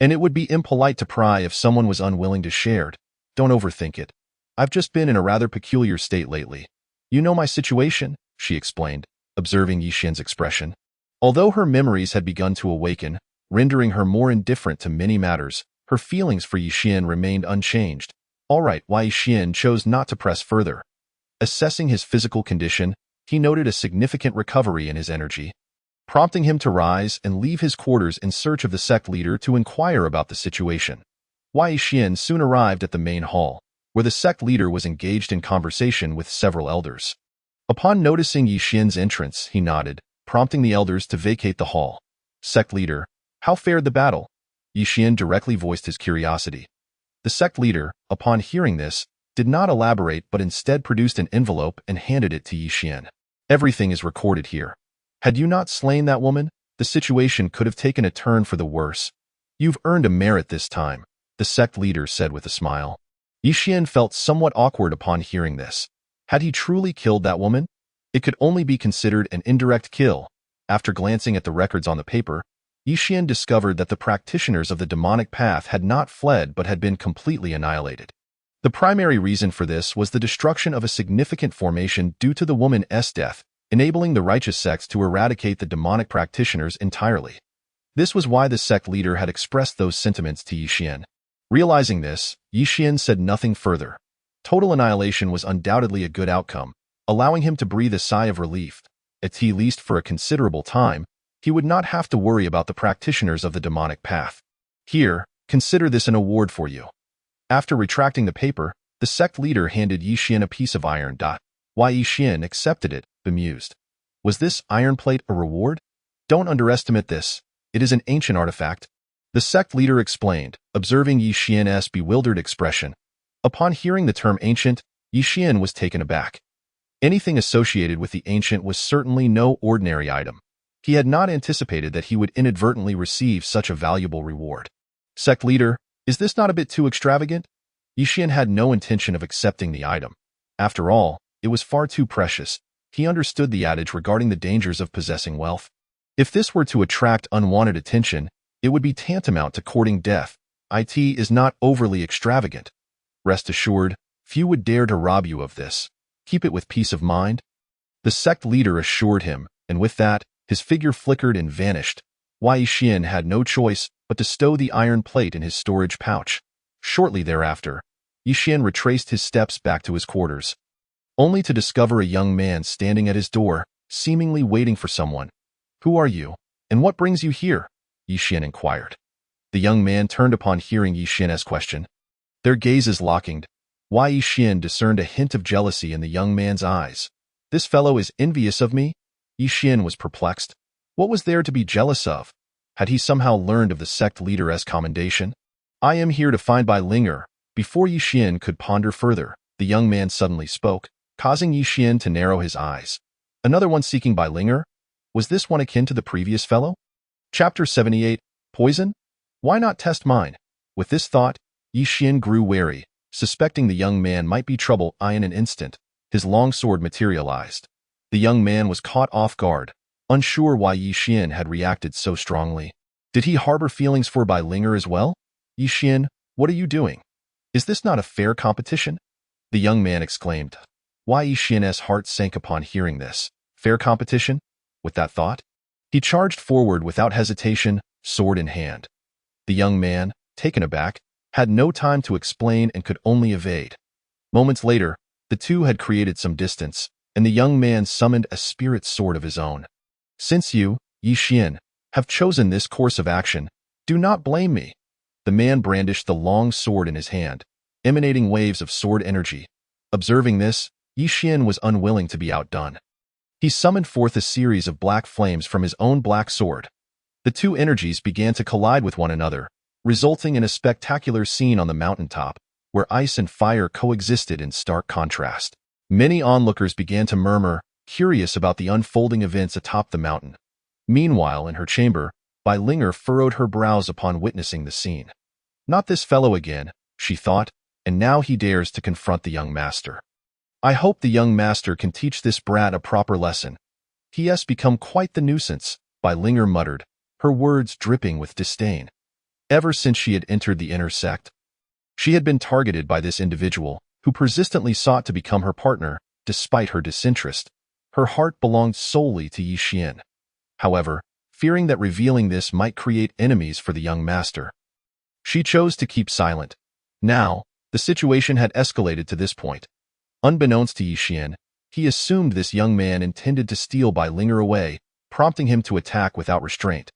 and it would be impolite to pry if someone was unwilling to share it. Don't overthink it. I've just been in a rather peculiar state lately. You know my situation, she explained, observing Yixian's expression. Although her memories had begun to awaken, rendering her more indifferent to many matters, her feelings for Yixian remained unchanged. All right, Yixian chose not to press further. Assessing his physical condition, he noted a significant recovery in his energy, prompting him to rise and leave his quarters in search of the sect leader to inquire about the situation. Yixian soon arrived at the main hall, where the sect leader was engaged in conversation with several elders. Upon noticing Yixian's entrance, he nodded, prompting the elders to vacate the hall. Sect leader, how fared the battle? Yixian directly voiced his curiosity. The sect leader, upon hearing this, did not elaborate but instead produced an envelope and handed it to Yixian. Everything is recorded here. Had you not slain that woman, the situation could have taken a turn for the worse. You've earned a merit this time, the sect leader said with a smile. Yixian felt somewhat awkward upon hearing this. Had he truly killed that woman? It could only be considered an indirect kill. After glancing at the records on the paper, Yixian discovered that the practitioners of the demonic path had not fled but had been completely annihilated. The primary reason for this was the destruction of a significant formation due to the woman's death, enabling the righteous sects to eradicate the demonic practitioners entirely. This was why the sect leader had expressed those sentiments to Yixian. Realizing this, Yixian said nothing further. Total annihilation was undoubtedly a good outcome, allowing him to breathe a sigh of relief. At least for a considerable time, he would not have to worry about the practitioners of the demonic path. Here, consider this an award for you. After retracting the paper, the sect leader handed Yixian a piece of iron. Yixian accepted it, bemused. Was this iron plate a reward? Don't underestimate this. It is an ancient artifact. The sect leader explained, observing Yixian's bewildered expression. Upon hearing the term ancient, Yixian was taken aback. Anything associated with the ancient was certainly no ordinary item. He had not anticipated that he would inadvertently receive such a valuable reward. Sect leader, is this not a bit too extravagant? Yixian had no intention of accepting the item. After all, it was far too precious. He understood the adage regarding the dangers of possessing wealth. If this were to attract unwanted attention, it would be tantamount to courting death. It is not overly extravagant. Rest assured, few would dare to rob you of this. Keep it with peace of mind. The sect leader assured him, and with that, his figure flickered and vanished. Yixian had no choice but to stow the iron plate in his storage pouch. Shortly thereafter, Yixian retraced his steps back to his quarters, only to discover a young man standing at his door, seemingly waiting for someone. Who are you, and what brings you here? Yixian inquired. The young man turned upon hearing Yixian's question. Their gazes locking. Yixian discerned a hint of jealousy in the young man's eyes. This fellow is envious of me? Yixian was perplexed. What was there to be jealous of? Had he somehow learned of the sect leader's commendation? I am here to find Bai Linger. Before Yixian could ponder further, the young man suddenly spoke, causing Yixian to narrow his eyes. Another one seeking Bai Linger? Was this one akin to the previous fellow? Chapter 78, Poison? Why not test mine? With this thought, Yixian grew wary, suspecting the young man might be trouble. In an instant, his long sword materialized. The young man was caught off guard, unsure why Yixian had reacted so strongly. Did he harbor feelings for Bai Linger as well? Yixian, what are you doing? Is this not a fair competition? The young man exclaimed. Yixian's heart sank upon hearing this. Fair competition? With that thought, he charged forward without hesitation, sword in hand. The young man, taken aback, had no time to explain and could only evade. Moments later, the two had created some distance, and the young man summoned a spirit sword of his own. Since you, Yixian, have chosen this course of action, do not blame me. The man brandished the long sword in his hand, emanating waves of sword energy. Observing this, Yixian was unwilling to be outdone. He summoned forth a series of black flames from his own black sword. The two energies began to collide with one another, resulting in a spectacular scene on the mountaintop, where ice and fire coexisted in stark contrast. Many onlookers began to murmur, curious about the unfolding events atop the mountain. Meanwhile, in her chamber, Bai Linger furrowed her brows upon witnessing the scene. Not this fellow again, she thought, and now he dares to confront the young master. I hope the young master can teach this brat a proper lesson. He has become quite the nuisance, Bai Linger muttered, her words dripping with disdain. Ever since she had entered the inner sect, she had been targeted by this individual, who persistently sought to become her partner, despite her disinterest. Her heart belonged solely to Yi Xian. However, fearing that revealing this might create enemies for the young master, she chose to keep silent. Now, the situation had escalated to this point. Unbeknownst to Yi Xian, he assumed this young man intended to steal Bai Linger away, prompting him to attack without restraint.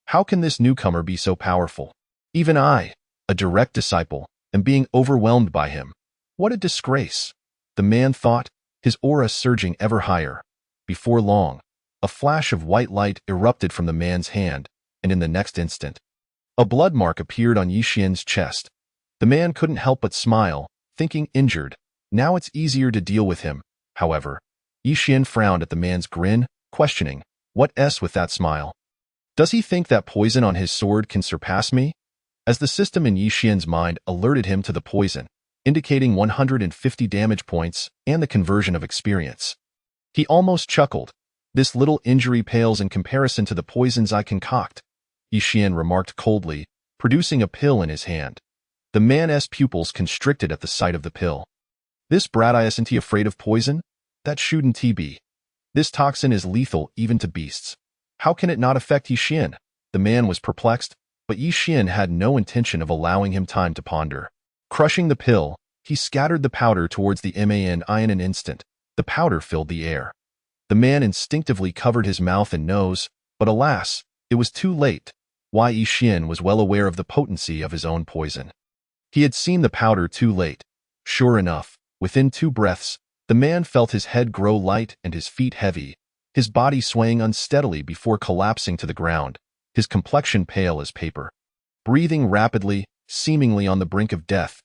How can this newcomer be so powerful? Even I, a direct disciple, am being overwhelmed by him. What a disgrace! The man thought, his aura surging ever higher. Before long, a flash of white light erupted from the man's hand, and in the next instant, a blood mark appeared on Yi Xian's chest. The man couldn't help but smile, thinking injured. Now it's easier to deal with him. However, Yi Xian frowned at the man's grin, questioning, what's with that smile? Does he think that poison on his sword can surpass me? As the system in Yi Xian's mind alerted him to the poison, indicating 150 damage points and the conversion of experience, he almost chuckled. This little injury pales in comparison to the poisons I concoct, Yi Xian remarked coldly, producing a pill in his hand. The man's pupils constricted at the sight of the pill. This brat isn't he afraid of poison? That shouldn't be. This toxin is lethal even to beasts. How can it not affect Yi Xian? The man was perplexed, but Yi Xian had no intention of allowing him time to ponder. Crushing the pill, he scattered the powder towards the man in an instant. The powder filled the air. The man instinctively covered his mouth and nose, but alas, it was too late. Yi Xian was well aware of the potency of his own poison. He had seen the powder too late. Sure enough, within 2 breaths, the man felt his head grow light and his feet heavy, his body swaying unsteadily before collapsing to the ground, his complexion pale as paper. Breathing rapidly, seemingly on the brink of death.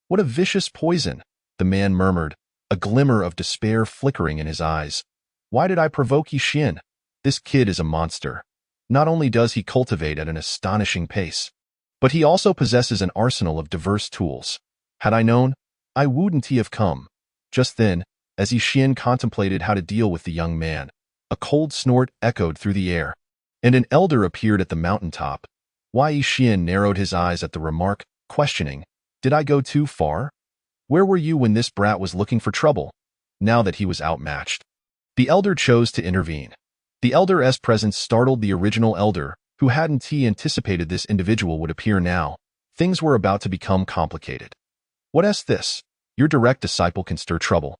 What a vicious poison, the man murmured, a glimmer of despair flickering in his eyes. Why did I provoke Yi Xian? This kid is a monster. Not only does he cultivate at an astonishing pace, but he also possesses an arsenal of diverse tools. Had I known, I wouldn't have come. Just then, as Yi Xian contemplated how to deal with the young man, a cold snort echoed through the air, and an elder appeared at the mountaintop. Yi Xian narrowed his eyes at the remark, questioning, did I go too far? Where were you when this brat was looking for trouble? Now that he was outmatched, the elder chose to intervene. The elder's presence startled the original elder, who hadn't anticipated this individual would appear now. Things were about to become complicated. What's this? Your direct disciple can stir trouble.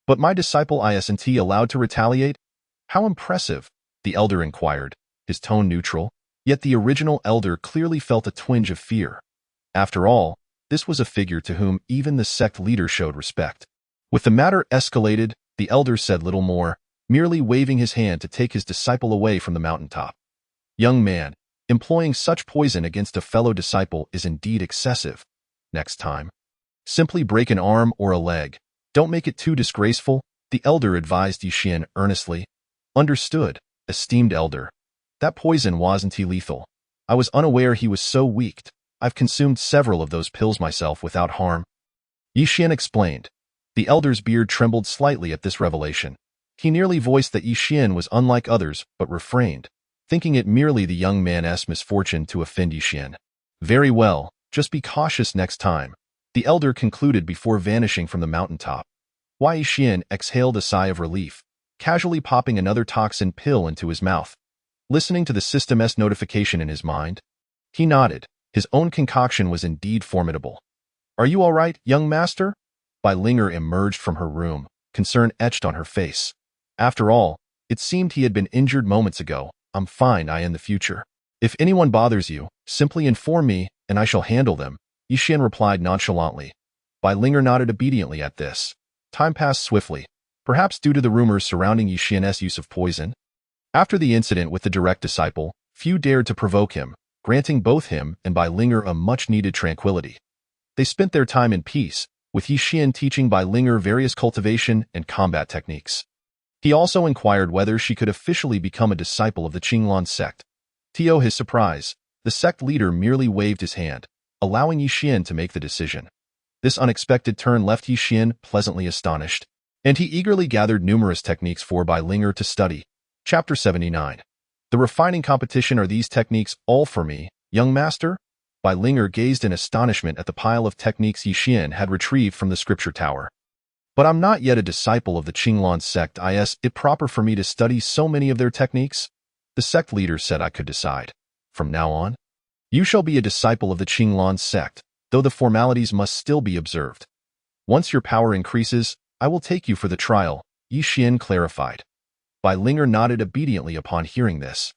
But my disciple isn't allowed to retaliate? How impressive, the elder inquired, his tone neutral, yet the original elder clearly felt a twinge of fear. After all, this was a figure to whom even the sect leader showed respect. With the matter escalated, the elder said little more, merely waving his hand to take his disciple away from the mountaintop. Young man, employing such poison against a fellow disciple is indeed excessive. Next time, simply break an arm or a leg. Don't make it too disgraceful, the elder advised Yi Xian earnestly. Understood, esteemed elder. That poison wasn't lethal. I was unaware he was so weak. I've consumed several of those pills myself without harm. Yi Xian explained. The elder's beard trembled slightly at this revelation. He nearly voiced that Yi Xian was unlike others, but refrained, thinking it merely the young man's misfortune to offend Yi Xian. Very well, just be cautious next time, the elder concluded before vanishing from the mountaintop. Yi Xian exhaled a sigh of relief, casually popping another toxin pill into his mouth. Listening to the system's notification in his mind, he nodded. His own concoction was indeed formidable. Are you all right, young master? Bai Linger emerged from her room, concern etched on her face. After all, it seemed he had been injured moments ago. I'm fine, in the future. If anyone bothers you, simply inform me, and I shall handle them, Yi Xian replied nonchalantly. Bai Linger nodded obediently at this. Time passed swiftly, perhaps due to the rumors surrounding Yi Xian's use of poison. After the incident with the direct disciple, few dared to provoke him, granting both him and Bai Linger a much-needed tranquility. They spent their time in peace, with Yi Xian teaching Bai Linger various cultivation and combat techniques. He also inquired whether she could officially become a disciple of the Qinglan sect. To his surprise, the sect leader merely waved his hand, allowing Yi Xian to make the decision. This unexpected turn left Yi Xian pleasantly astonished, and he eagerly gathered numerous techniques for Bai Linger to study. Chapter 79. The refining competition. Are these techniques all for me, young master? Bai Linger gazed in astonishment at the pile of techniques Yi Xian had retrieved from the scripture tower. But I'm not yet a disciple of the Qinglan sect. Is it proper for me to study so many of their techniques? The sect leader said I could decide. From now on, you shall be a disciple of the Qinglan sect, though the formalities must still be observed. Once your power increases, I will take you for the trial, Yi Xian clarified. Bai Linger nodded obediently upon hearing this.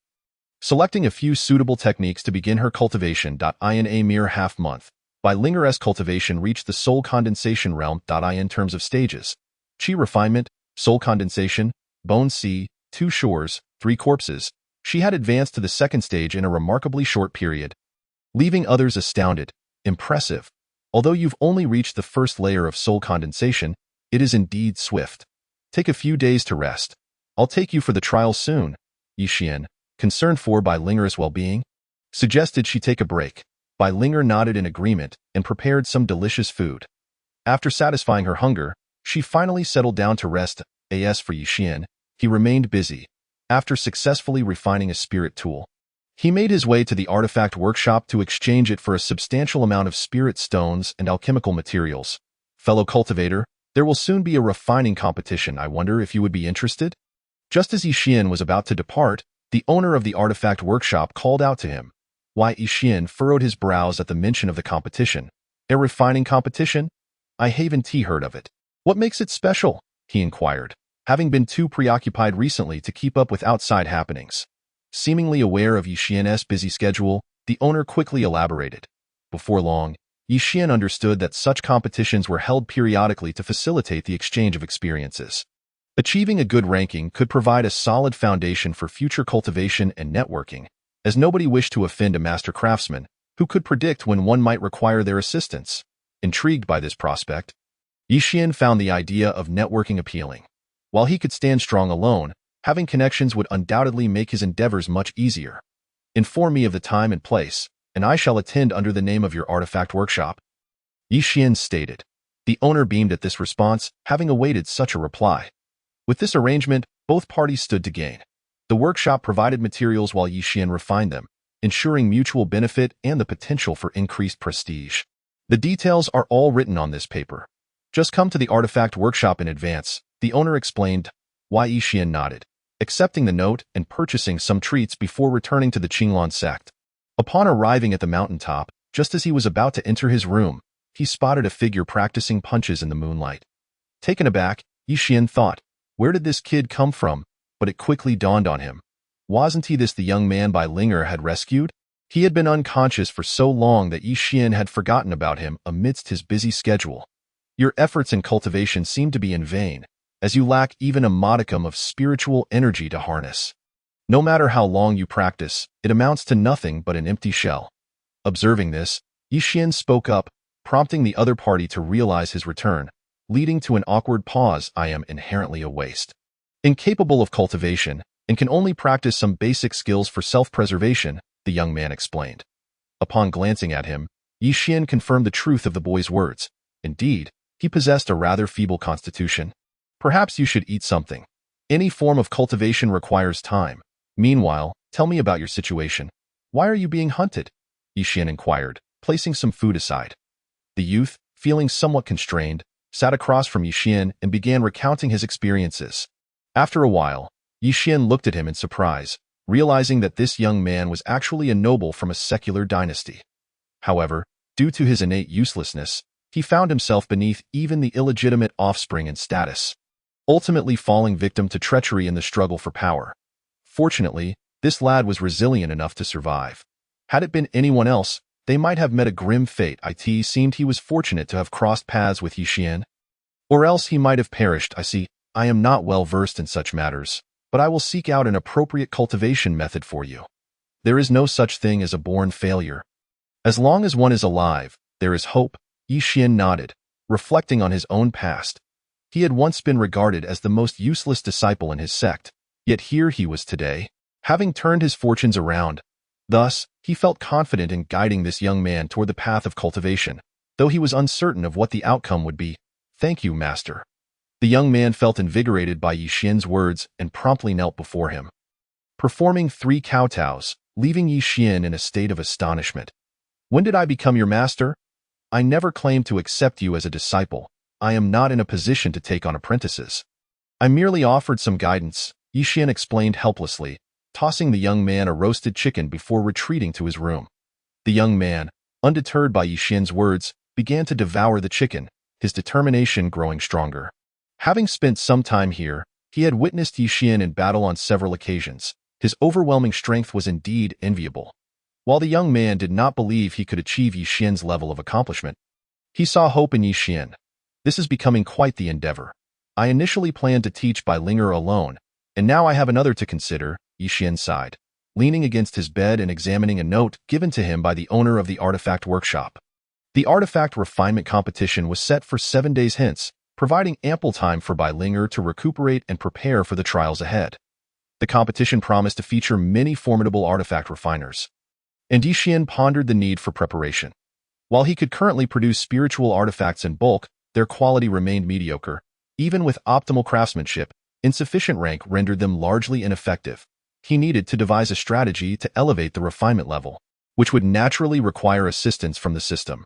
Selecting a few suitable techniques to begin her cultivation. In a mere half-month, Bai Linger's cultivation reached the soul condensation realm. In terms of stages, Qi refinement, soul condensation, bone sea, 2 shores, 3 corpses, she had advanced to the second stage in a remarkably short period, leaving others astounded. Impressive. Although you've only reached the first layer of soul condensation, it is indeed swift. Take a few days to rest. I'll take you for the trial soon. Yi Xian, concerned for Bai Linger's well-being, suggested she take a break. Bai Linger nodded in agreement and prepared some delicious food. After satisfying her hunger, she finally settled down to rest. As for Yi Xian, he remained busy. After successfully refining a spirit tool, he made his way to the artifact workshop to exchange it for a substantial amount of spirit stones and alchemical materials. Fellow cultivator, there will soon be a refining competition. I wonder if you would be interested? Just as Yi Xian was about to depart, the owner of the artifact workshop called out to him. Why? Yi Xian furrowed his brows at the mention of the competition. A refining competition? I haven't heard of it. What makes it special? He inquired, having been too preoccupied recently to keep up with outside happenings. Seemingly aware of Yi Xian's busy schedule, the owner quickly elaborated. Before long, Yi Xian understood that such competitions were held periodically to facilitate the exchange of experiences. Achieving a good ranking could provide a solid foundation for future cultivation and networking, as nobody wished to offend a master craftsman who could predict when one might require their assistance. Intrigued by this prospect, Yi Xian found the idea of networking appealing. While he could stand strong alone, having connections would undoubtedly make his endeavors much easier. Inform me of the time and place, and I shall attend under the name of your artifact workshop. Yi Xian stated. The owner beamed at this response, having awaited such a reply. With this arrangement, both parties stood to gain. The workshop provided materials while Yi Xian refined them, ensuring mutual benefit and the potential for increased prestige. The details are all written on this paper. Just come to the artifact workshop in advance, the owner explained. Yi Xian nodded, accepting the note and purchasing some treats before returning to the Qinglan sect. Upon arriving at the mountaintop, just as he was about to enter his room, he spotted a figure practicing punches in the moonlight. Taken aback, Yi Xian thought, where did this kid come from? But it quickly dawned on him. Wasn't he this the young man Bai Linger had rescued? He had been unconscious for so long that Yi Xian had forgotten about him amidst his busy schedule. Your efforts in cultivation seem to be in vain, as you lack even a modicum of spiritual energy to harness. No matter how long you practice, it amounts to nothing but an empty shell. Observing this, Yi Xian spoke up, prompting the other party to realize his return, leading to an awkward pause. I am inherently a waste. Incapable of cultivation, and can only practice some basic skills for self-preservation, the young man explained. Upon glancing at him, Yi Xian confirmed the truth of the boy's words. Indeed, he possessed a rather feeble constitution. Perhaps you should eat something. Any form of cultivation requires time. Meanwhile, tell me about your situation. Why are you being hunted? Yi Xian inquired, placing some food aside. The youth, feeling somewhat constrained, sat across from Yi Xian and began recounting his experiences. After a while, Yi Xian looked at him in surprise, realizing that this young man was actually a noble from a secular dynasty. However, due to his innate uselessness, he found himself beneath even the illegitimate offspring in status, ultimately falling victim to treachery in the struggle for power. Fortunately, this lad was resilient enough to survive. Had it been anyone else, they might have met a grim fate. It seemed he was fortunate to have crossed paths with Yi Xian. Or else he might have perished. I see. I am not well versed in such matters, but I will seek out an appropriate cultivation method for you. There is no such thing as a born failure. As long as one is alive, there is hope. Yi Xian nodded, reflecting on his own past. He had once been regarded as the most useless disciple in his sect, yet here he was today, having turned his fortunes around. Thus, he felt confident in guiding this young man toward the path of cultivation, though he was uncertain of what the outcome would be. Thank you, master. The young man felt invigorated by Yi Xian's words and promptly knelt before him, performing 3 kowtows, leaving Yi Xian in a state of astonishment. When did I become your master? I never claimed to accept you as a disciple. I am not in a position to take on apprentices. I merely offered some guidance, Yixian explained helplessly, tossing the young man a roasted chicken before retreating to his room. The young man, undeterred by Yixian's words, began to devour the chicken, his determination growing stronger. Having spent some time here, he had witnessed Yixian in battle on several occasions. His overwhelming strength was indeed enviable. While the young man did not believe he could achieve Yixian's level of accomplishment, he saw hope in Yixian. This is becoming quite the endeavor. I initially planned to teach by Linger alone, and now I have another to consider, Yixian sighed, leaning against his bed and examining a note given to him by the owner of the artifact workshop. The artifact refinement competition was set for 7 days hence, providing ample time for Bai Linger to recuperate and prepare for the trials ahead. The competition promised to feature many formidable artifact refiners, and Yixian pondered the need for preparation. While he could currently produce spiritual artifacts in bulk, their quality remained mediocre. Even with optimal craftsmanship, insufficient rank rendered them largely ineffective. He needed to devise a strategy to elevate the refinement level, which would naturally require assistance from the system.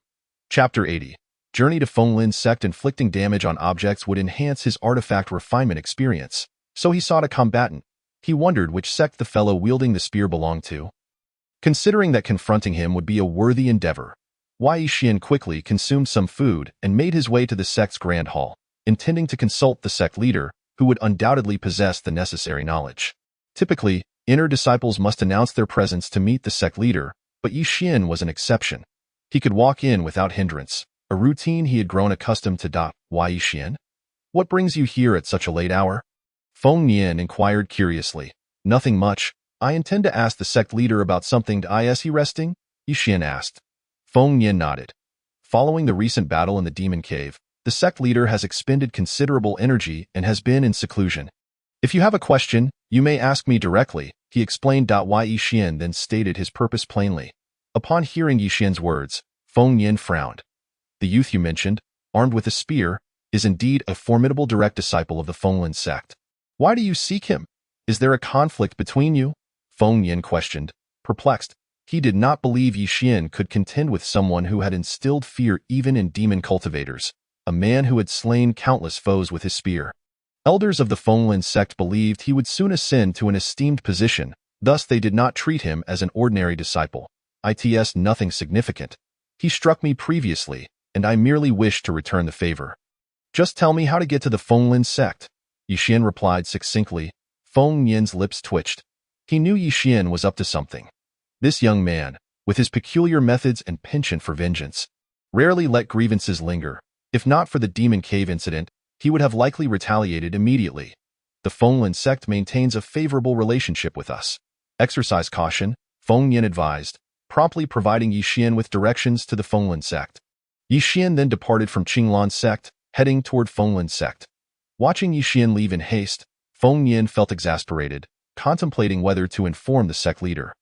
Chapter 80. Journey to Fenglin Sect. Inflicting damage on objects would enhance his artifact refinement experience, so he sought a combatant. He wondered which sect the fellow wielding the spear belonged to. Considering that confronting him would be a worthy endeavor, Wei Yixian quickly consumed some food and made his way to the sect's grand hall, intending to consult the sect leader, who would undoubtedly possess the necessary knowledge. Typically, inner disciples must announce their presence to meet the sect leader, but Yixian was an exception. He could walk in without hindrance, a routine he had grown accustomed to. Wei Yixian? What brings you here at such a late hour? Feng Nian inquired curiously. Nothing much. I intend to ask the sect leader about something. Is he resting? Yixian asked. Feng Nian nodded. Following the recent battle in the Demon Cave, the sect leader has expended considerable energy and has been in seclusion. If you have a question, you may ask me directly, he explained. Wei Yixian then stated his purpose plainly. Upon hearing Yixian's words, Feng Nian frowned. The youth you mentioned, armed with a spear, is indeed a formidable direct disciple of the Fenglin sect. Why do you seek him? Is there a conflict between you? Feng Nian questioned, perplexed. He did not believe Yixian could contend with someone who had instilled fear even in demon cultivators, a man who had slain countless foes with his spear. Elders of the Fenglin sect believed he would soon ascend to an esteemed position, thus they did not treat him as an ordinary disciple. It's nothing significant. He struck me previously, and I merely wished to return the favor. Just tell me how to get to the Fenglin sect, Yixian replied succinctly. Feng Nian's lips twitched. He knew Yixian was up to something. This young man, with his peculiar methods and penchant for vengeance, rarely let grievances linger. If not for the Demon Cave incident, he would have likely retaliated immediately. The Fenglin sect maintains a favorable relationship with us. Exercise caution, Feng Nian advised, promptly providing Yixian with directions to the Fenglin sect. Yixian then departed from Qinglan sect, heading toward Fenglin sect. Watching Yixian leave in haste, Feng Nian felt exasperated, contemplating whether to inform the sect leader.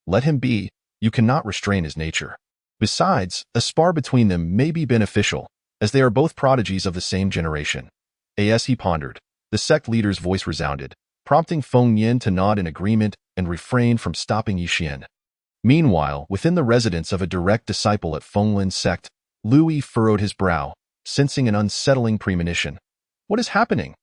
Let him be, you cannot restrain his nature. Besides, a spar between them may be beneficial, as they are both prodigies of the same generation. As he pondered, the sect leader's voice resounded, prompting Feng Nian to nod in agreement and refrain from stopping Yixian. Meanwhile, within the residence of a direct disciple at Fenglin sect, Lui furrowed his brow, sensing an unsettling premonition. What is happening?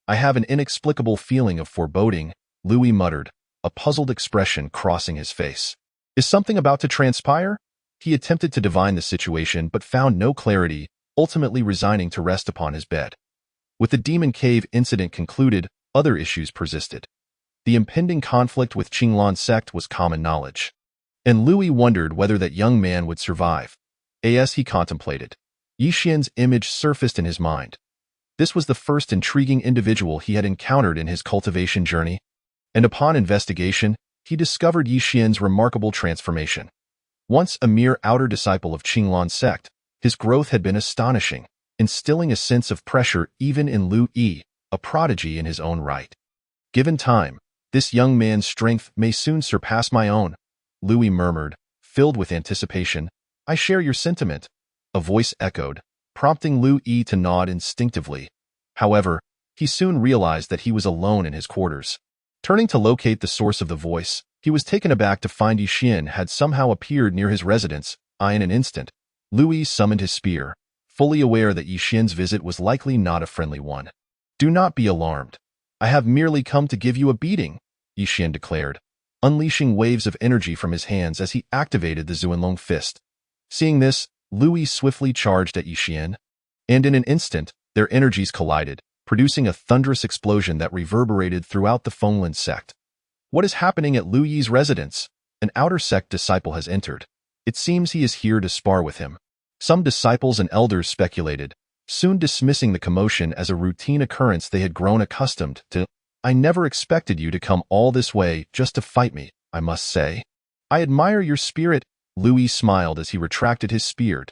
I have an inexplicable feeling of foreboding, Lui muttered, a puzzled expression crossing his face. Is something about to transpire? He attempted to divine the situation but found no clarity, ultimately resigning to rest upon his bed. With the Demon Cave incident concluded, other issues persisted. The impending conflict with Qinglan sect was common knowledge, and Lui wondered whether that young man would survive. As he contemplated, Yixian's image surfaced in his mind. This was the first intriguing individual he had encountered in his cultivation journey, and upon investigation, he discovered Yixian's remarkable transformation. Once a mere outer disciple of Qinglan sect, his growth had been astonishing, instilling a sense of pressure even in Lu Yi, a prodigy in his own right. Given time, this young man's strength may soon surpass my own, Lui murmured, filled with anticipation. I share your sentiment, a voice echoed, prompting Lu Yi to nod instinctively. However, he soon realized that he was alone in his quarters. Turning to locate the source of the voice, he was taken aback to find Yixian had somehow appeared near his residence. In an instant, Lui summoned his spear, fully aware that Yi Xian's visit was likely not a friendly one. "Do not be alarmed. I have merely come to give you a beating," Yi Xian declared, unleashing waves of energy from his hands as he activated the Zuanlong fist. Seeing this, Lu Yi swiftly charged at Yi Xian, and in an instant, their energies collided, producing a thunderous explosion that reverberated throughout the Fenglin sect. "What is happening at Lu Yi's residence? An outer sect disciple has entered. It seems he is here to spar with him." Some disciples and elders speculated, soon dismissing the commotion as a routine occurrence they had grown accustomed to. "I never expected you to come all this way just to fight me, I must say. I admire your spirit." Lu Yi smiled as he retracted his spear.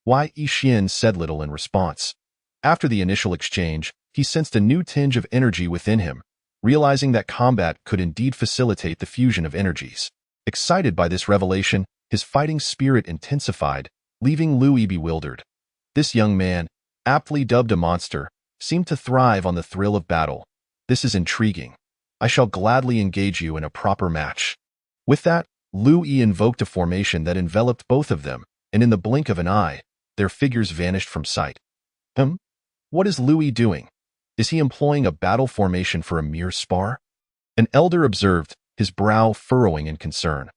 Yi Xian said little in response. After the initial exchange, he sensed a new tinge of energy within him, realizing that combat could indeed facilitate the fusion of energies. Excited by this revelation, his fighting spirit intensified, leaving Lu Yi bewildered. This young man, aptly dubbed a monster, seemed to thrive on the thrill of battle. "This is intriguing. I shall gladly engage you in a proper match." With that, Lu Yi invoked a formation that enveloped both of them, and in the blink of an eye, their figures vanished from sight. What is Lu Yi doing? Is he employing a battle formation for a mere spar? An elder observed, his brow furrowing in concern.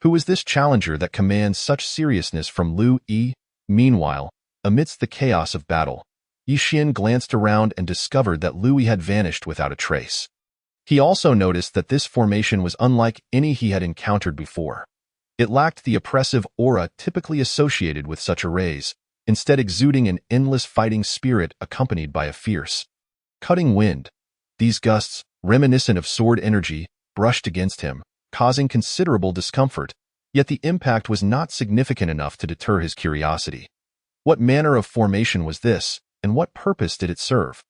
Who is this challenger that commands such seriousness from Lu Yi? Meanwhile, amidst the chaos of battle, Yi Xian glanced around and discovered that Lu Yi had vanished without a trace. He also noticed that this formation was unlike any he had encountered before. It lacked the oppressive aura typically associated with such arrays, instead exuding an endless fighting spirit accompanied by a fierce, cutting wind. These gusts, reminiscent of sword energy, brushed against him, causing considerable discomfort, yet the impact was not significant enough to deter his curiosity. What manner of formation was this, and what purpose did it serve?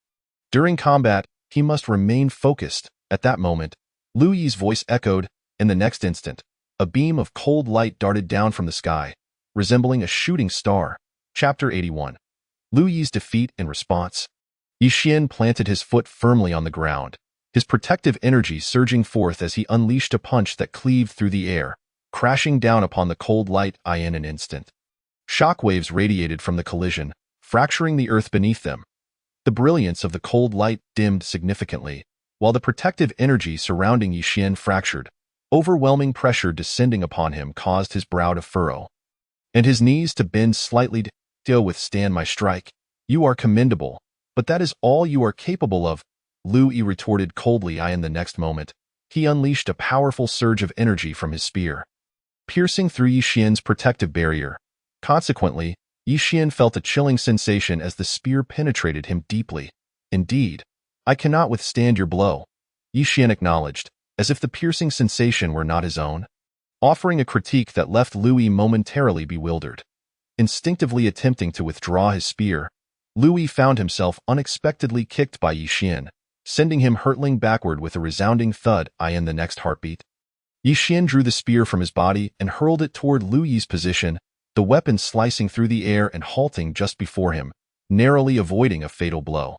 During combat, he must remain focused. At that moment, Lu Yi's voice echoed. In the next instant, a beam of cold light darted down from the sky, resembling a shooting star. Chapter 81. Lu Yi's defeat in response. Yi Xian planted his foot firmly on the ground, his protective energy surging forth as he unleashed a punch that cleaved through the air, crashing down upon the cold light in an instant. Shockwaves radiated from the collision, fracturing the earth beneath them. The brilliance of the cold light dimmed significantly, while the protective energy surrounding Yi Xian fractured. Overwhelming pressure descending upon him caused his brow to furrow, and his knees to bend slightly to withstand my strike. "You are commendable, but that is all you are capable of," Lu Yi retorted coldly. In the next moment, he unleashed a powerful surge of energy from his spear, piercing through Yi Xian's protective barrier. Consequently, Yi Xian felt a chilling sensation as the spear penetrated him deeply. "Indeed, I cannot withstand your blow," Yi Xian acknowledged, as if the piercing sensation were not his own, offering a critique that left Lu Yi momentarily bewildered. Instinctively attempting to withdraw his spear, Lu Yi found himself unexpectedly kicked by Yi Xian, sending him hurtling backward with a resounding thud. In the next heartbeat, Yi Xian drew the spear from his body and hurled it toward Lu Yi's position, the weapon slicing through the air and halting just before him, narrowly avoiding a fatal blow.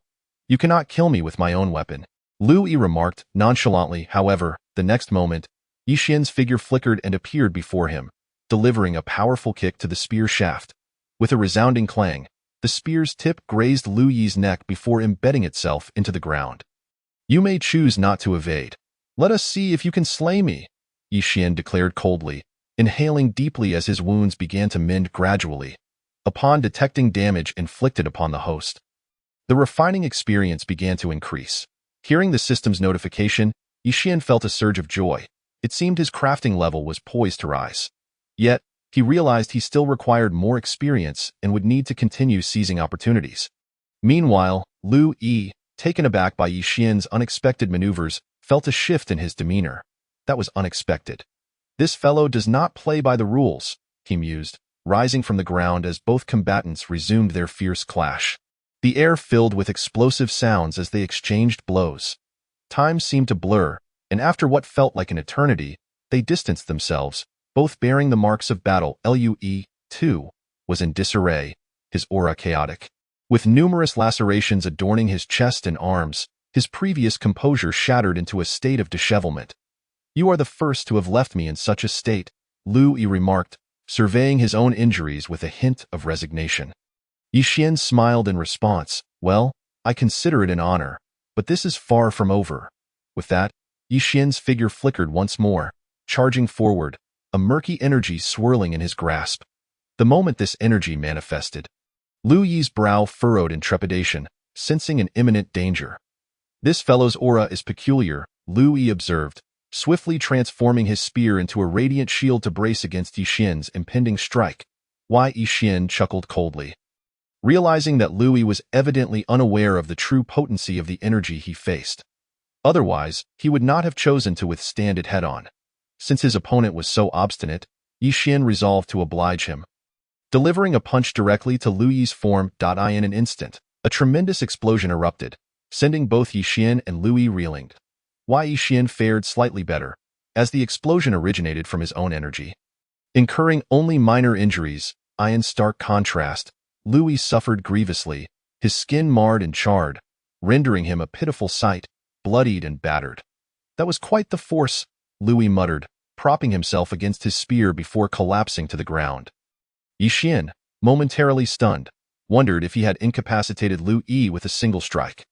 "You cannot kill me with my own weapon," Lu Yi remarked nonchalantly. However, the next moment, Yi Xian's figure flickered and appeared before him, delivering a powerful kick to the spear shaft. With a resounding clang, the spear's tip grazed Lu Yi's neck before embedding itself into the ground. "You may choose not to evade. Let us see if you can slay me," Yi Xian declared coldly, inhaling deeply as his wounds began to mend gradually. Upon detecting damage inflicted upon the host, the refining experience began to increase. Hearing the system's notification, Yi Xian felt a surge of joy. It seemed his crafting level was poised to rise. Yet, he realized he still required more experience and would need to continue seizing opportunities. Meanwhile, Lu Yi, taken aback by Yi Xian's unexpected maneuvers, felt a shift in his demeanor. That was unexpected. "This fellow does not play by the rules," he mused, rising from the ground as both combatants resumed their fierce clash. The air filled with explosive sounds as they exchanged blows. Time seemed to blur, and after what felt like an eternity, they distanced themselves, both bearing the marks of battle. Lu Yi, too, was in disarray, his aura chaotic. With numerous lacerations adorning his chest and arms, his previous composure shattered into a state of dishevelment. "You are the first to have left me in such a state," Lu Yi remarked, surveying his own injuries with a hint of resignation. Yixian smiled in response. Well, I consider it an honor, but this is far from over. With that, Yixian's figure flickered once more, charging forward, a murky energy swirling in his grasp. The moment this energy manifested, Lu Yi's brow furrowed in trepidation, sensing an imminent danger. This fellow's aura is peculiar, Lu Yi observed, swiftly transforming his spear into a radiant shield to brace against Yixian's impending strike. Why? Yixian chuckled coldly, realizing that Lu Yi was evidently unaware of the true potency of the energy he faced. Otherwise, he would not have chosen to withstand it head-on. Since his opponent was so obstinate, Yixian resolved to oblige him. Delivering a punch directly to Lu Yi's form. In an instant, a tremendous explosion erupted, sending both Yixian and Lu Yi reeling. Why? Yixian fared slightly better, as the explosion originated from his own energy. Incurring only minor injuries, in stark contrast, Lu Yi suffered grievously, his skin marred and charred, rendering him a pitiful sight, bloodied and battered. That was quite the force, Lu Yi muttered, propping himself against his spear before collapsing to the ground. Yixian, momentarily stunned, wondered if he had incapacitated Lu Yi with a single strike.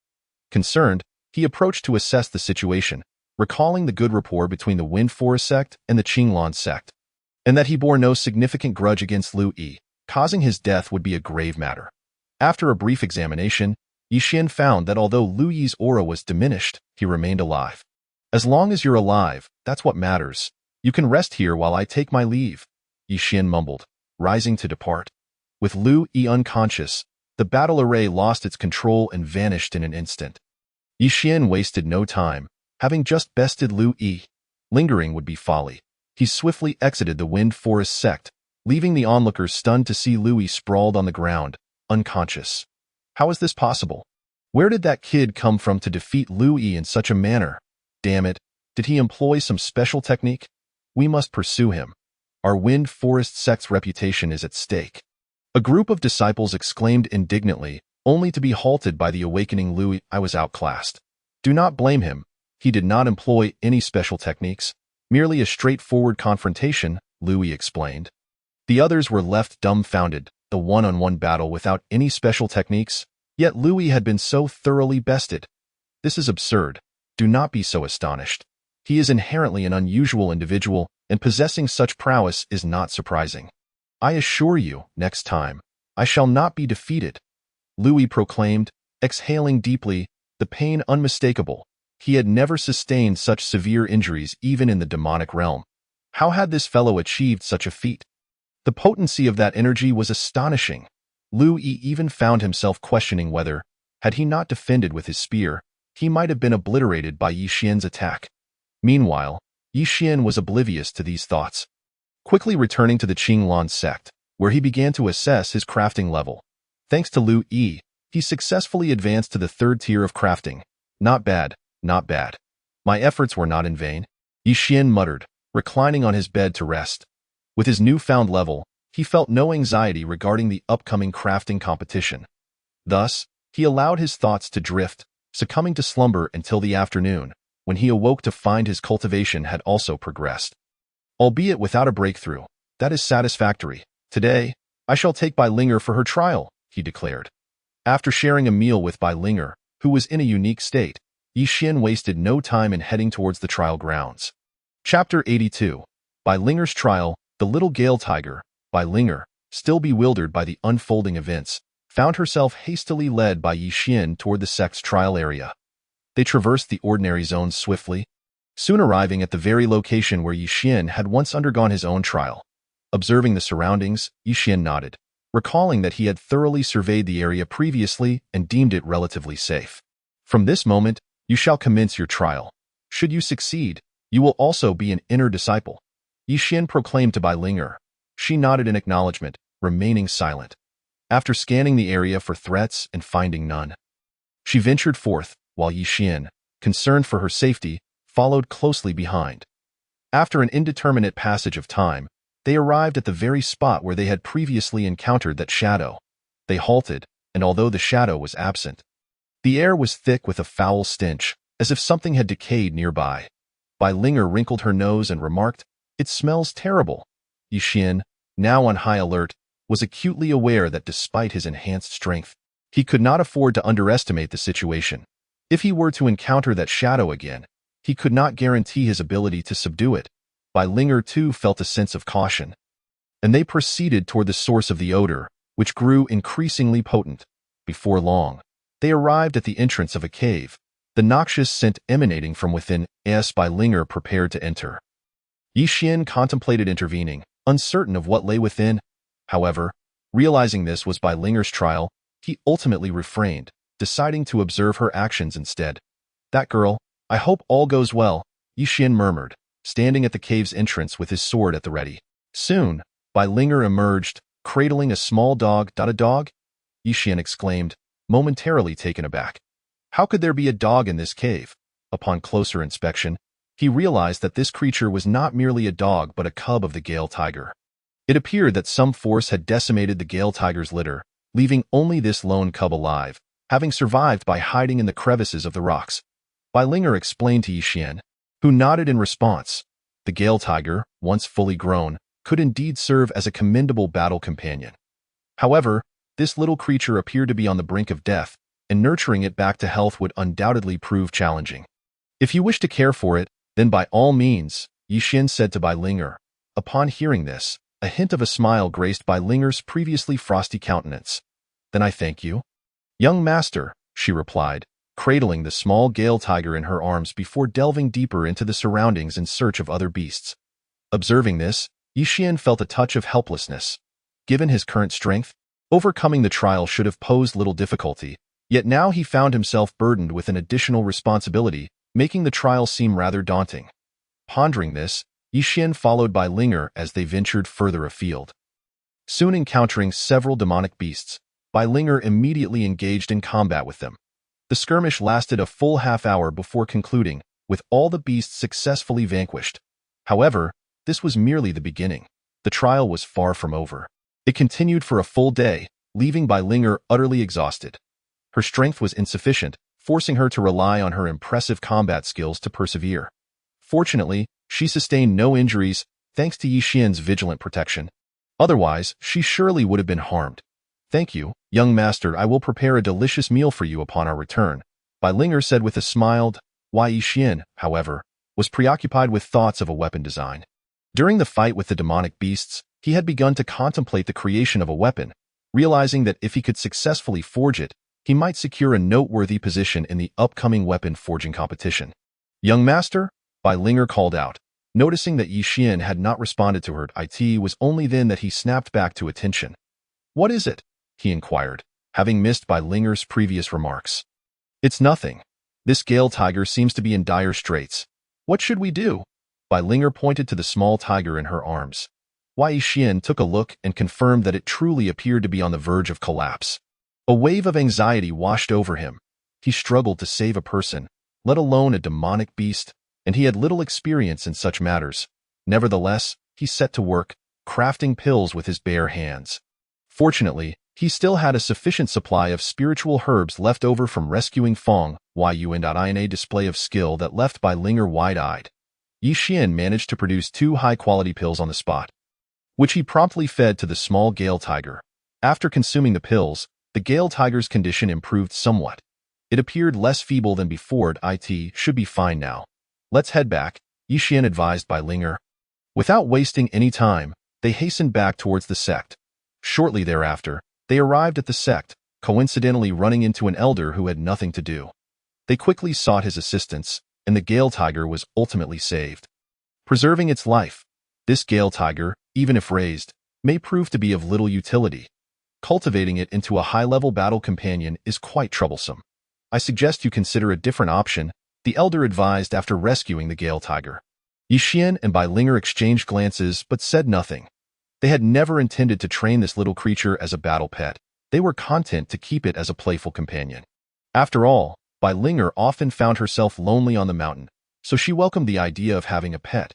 Concerned, he approached to assess the situation, recalling the good rapport between the Wind Forest sect and the Qinglan sect, and that he bore no significant grudge against Lu Yi. Causing his death would be a grave matter. After a brief examination, Yixian found that although Lu Yi's aura was diminished, he remained alive. As long as you're alive, that's what matters. You can rest here while I take my leave, Yixian mumbled, rising to depart. With Lu Yi unconscious, the battle array lost its control and vanished in an instant. Yixian wasted no time, having just bested Lu Yi. Lingering would be folly. He swiftly exited the Wind Forest sect, leaving the onlookers stunned to see Lu Yi sprawled on the ground, unconscious. How is this possible? Where did that kid come from to defeat Lu Yi in such a manner? Damn it, did he employ some special technique? We must pursue him. Our Wind Forest sect's reputation is at stake. A group of disciples exclaimed indignantly, only to be halted by the awakening Lu Yi. I was outclassed. Do not blame him. He did not employ any special techniques, merely a straightforward confrontation, Lu Yi explained. The others were left dumbfounded, the one-on-one battle without any special techniques, yet Lu Yi had been so thoroughly bested. This is absurd. Do not be so astonished. He is inherently an unusual individual, and possessing such prowess is not surprising. I assure you, next time, I shall not be defeated, Lu Yi proclaimed, exhaling deeply, the pain unmistakable. He had never sustained such severe injuries even in the demonic realm. How had this fellow achieved such a feat? The potency of that energy was astonishing. Lu Yi even found himself questioning whether, had he not defended with his spear, he might have been obliterated by Yixian's attack. Meanwhile, Yixian was oblivious to these thoughts, quickly returning to the Qinglan sect, where he began to assess his crafting level. Thanks to Lu Yi, he successfully advanced to the 3rd tier of crafting. Not bad, not bad. My efforts were not in vain, Yixian muttered, reclining on his bed to rest. With his newfound level, he felt no anxiety regarding the upcoming crafting competition. Thus, he allowed his thoughts to drift, succumbing to slumber until the afternoon, when he awoke to find his cultivation had also progressed. Albeit without a breakthrough, that is satisfactory. Today, I shall take Bai Linger for her trial, he declared. After sharing a meal with Bai Linger, who was in a unique state, Yixian wasted no time in heading towards the trial grounds. Chapter 82. Bai Linger's Trial. The little Gale Tiger, Bai Linger, still bewildered by the unfolding events, found herself hastily led by Yixian toward the sect's trial area. They traversed the ordinary zones swiftly, soon arriving at the very location where Yixian had once undergone his own trial. Observing the surroundings, Yixian nodded, recalling that he had thoroughly surveyed the area previously and deemed it relatively safe. From this moment, you shall commence your trial. Should you succeed, you will also be an inner disciple, Yixian proclaimed to Bai Linger. She nodded in acknowledgement, remaining silent. After scanning the area for threats and finding none, she ventured forth, while Yixian, concerned for her safety, followed closely behind. After an indeterminate passage of time, they arrived at the very spot where they had previously encountered that shadow. They halted, and although the shadow was absent, the air was thick with a foul stench, as if something had decayed nearby. Bai Linger wrinkled her nose and remarked, "It smells terrible." Yixian, now on high alert, was acutely aware that despite his enhanced strength, he could not afford to underestimate the situation. If he were to encounter that shadow again, he could not guarantee his ability to subdue it. Bai Linger too felt a sense of caution, and they proceeded toward the source of the odor, which grew increasingly potent. Before long, they arrived at the entrance of a cave, the noxious scent emanating from within. Bai Linger prepared to enter. Yi Xian contemplated intervening, uncertain of what lay within. However, realizing this was Bai Linger's trial, he ultimately refrained, deciding to observe her actions instead. "That girl, I hope all goes well," Yi Xian murmured, standing at the cave's entrance with his sword at the ready. Soon, Bai Linger emerged, cradling a small dog. "A dog?" Yi Xian exclaimed, momentarily taken aback. How could there be a dog in this cave? Upon closer inspection, he realized that this creature was not merely a dog but a cub of the Gale Tiger. It appeared that some force had decimated the Gale Tiger's litter, leaving only this lone cub alive, having survived by hiding in the crevices of the rocks. Bai Linger explained to Yi Xian, who nodded in response. The Gale Tiger, once fully grown, could indeed serve as a commendable battle companion. However, this little creature appeared to be on the brink of death, and nurturing it back to health would undoubtedly prove challenging. "If you wish to care for it, then by all means," Yi Xian said to Bai Linger. Upon hearing this, a hint of a smile graced Bai Linger's previously frosty countenance. "Then I thank you." "Young master," she replied, cradling the small Gale Tiger in her arms before delving deeper into the surroundings in search of other beasts. Observing this, Yi Xian felt a touch of helplessness. Given his current strength, overcoming the trial should have posed little difficulty, yet now he found himself burdened with an additional responsibility, making the trial seem rather daunting. Pondering this, Yi Xian followed Bai Linger as they ventured further afield. Soon encountering several demonic beasts, Bai Linger immediately engaged in combat with them. The skirmish lasted a full half-hour before concluding, with all the beasts successfully vanquished. However, this was merely the beginning. The trial was far from over. It continued for a full day, leaving Bai Linger utterly exhausted. Her strength was insufficient, forcing her to rely on her impressive combat skills to persevere. Fortunately, she sustained no injuries thanks to Yi Xian's vigilant protection. Otherwise, she surely would have been harmed. "Thank you, young master. I will prepare a delicious meal for you upon our return," Bai Linger said with a smile. Yi Xian, however, was preoccupied with thoughts of a weapon design. During the fight with the demonic beasts, he had begun to contemplate the creation of a weapon, realizing that if he could successfully forge it, he might secure a noteworthy position in the upcoming weapon forging competition. "Young master?" Bai Linger called out. Noticing that Yi Xian had not responded to her, it was only then that he snapped back to attention. "What is it?" he inquired, having missed Bai Linger's previous remarks. "It's nothing. This Gale Tiger seems to be in dire straits. What should we do?" Bai Linger pointed to the small tiger in her arms. Yi Xian took a look and confirmed that it truly appeared to be on the verge of collapse. A wave of anxiety washed over him. He struggled to save a person, let alone a demonic beast, and he had little experience in such matters. Nevertheless, he set to work, crafting pills with his bare hands. Fortunately, he still had a sufficient supply of spiritual herbs left over from rescuing Fong Yu, and in a display of skill that left Bai Linger wide-eyed. Yi Xian managed to produce 2 high-quality pills on the spot, which he promptly fed to the small Gale Tiger. After consuming the pills, the Gale Tiger's condition improved somewhat. It appeared less feeble than before. It should be fine now. "Let's head back," Yi Xian advised Bai Linger. Without wasting any time, they hastened back towards the sect. Shortly thereafter, they arrived at the sect, coincidentally running into an elder who had nothing to do. They quickly sought his assistance, and the Gale Tiger was ultimately saved. Preserving its life, this Gale Tiger, even if raised, may prove to be of little utility. Cultivating it into a high-level battle companion is quite troublesome. "I suggest you consider a different option," the elder advised after rescuing the Gale Tiger. Yi Xian and Bai Linger exchanged glances but said nothing. They had never intended to train this little creature as a battle pet. They were content to keep it as a playful companion. After all, Bai Linger often found herself lonely on the mountain, so she welcomed the idea of having a pet.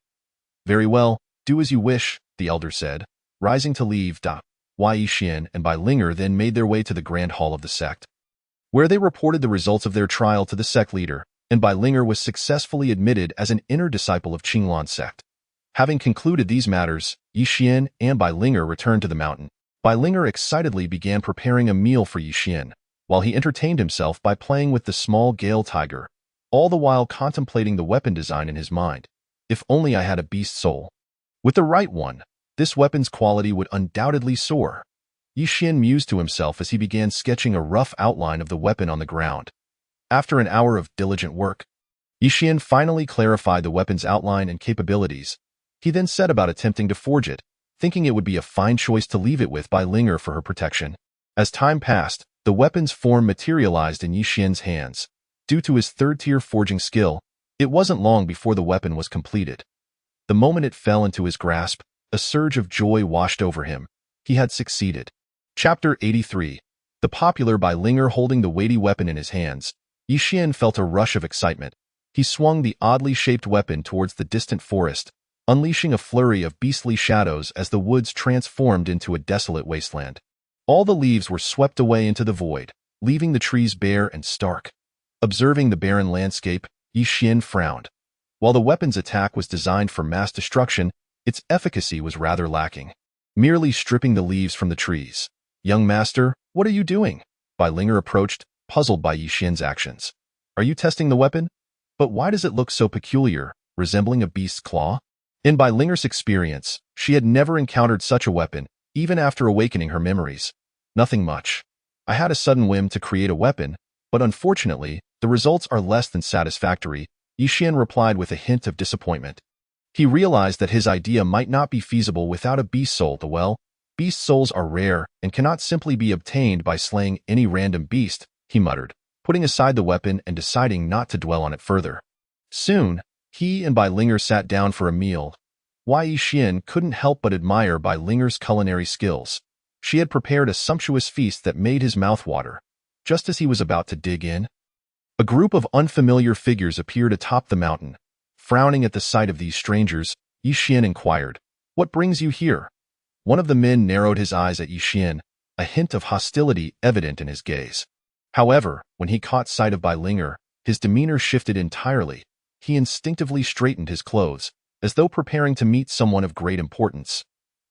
"Very well, do as you wish," the elder said, rising to leave. Yi Xian and Bai Linger then made their way to the grand hall of the sect, where they reported the results of their trial to the sect leader, and Bai Linger was successfully admitted as an inner disciple of Qinglan sect. Having concluded these matters, Yi Xian and Bai Linger returned to the mountain. Bai Linger excitedly began preparing a meal for Yixian, while he entertained himself by playing with the small Gale tiger, all the while contemplating the weapon design in his mind. If only I had a beast soul. With the right one, this weapon's quality would undoubtedly soar. Yixian mused to himself as he began sketching a rough outline of the weapon on the ground. After an hour of diligent work, Yixian finally clarified the weapon's outline and capabilities. He then set about attempting to forge it, thinking it would be a fine choice to leave it with Bai Linger for her protection. As time passed, the weapon's form materialized in Yixian's hands. Due to his third-tier forging skill, it wasn't long before the weapon was completed. The moment it fell into his grasp, a surge of joy washed over him. He had succeeded. Chapter 83. The popular Bai Linger holding the weighty weapon in his hands. Yixian felt a rush of excitement. He swung the oddly shaped weapon towards the distant forest, unleashing a flurry of beastly shadows as the woods transformed into a desolate wasteland. All the leaves were swept away into the void, leaving the trees bare and stark. Observing the barren landscape, Yixian frowned. While the weapon's attack was designed for mass destruction, its efficacy was rather lacking, merely stripping the leaves from the trees. "Young master, what are you doing?" Bai Linger approached, puzzled by Yixian's actions. "Are you testing the weapon? But why does it look so peculiar, resembling a beast's claw?" In Bai Linger's experience, she had never encountered such a weapon, even after awakening her memories. "Nothing much. I had a sudden whim to create a weapon, but unfortunately, the results are less than satisfactory," Yixian replied with a hint of disappointment. He realized that his idea might not be feasible without a beast soul. Beast souls are rare and cannot simply be obtained by slaying any random beast, he muttered, putting aside the weapon and deciding not to dwell on it further. Soon, he and Bai Linger sat down for a meal. Yixian couldn't help but admire Bai Linger's culinary skills. She had prepared a sumptuous feast that made his mouth water. Just as he was about to dig in, a group of unfamiliar figures appeared atop the mountain. Frowning at the sight of these strangers, Yixian inquired, "What brings you here?" One of the men narrowed his eyes at Yixian, a hint of hostility evident in his gaze. However, when he caught sight of Bai Linger, his demeanor shifted entirely. He instinctively straightened his clothes, as though preparing to meet someone of great importance.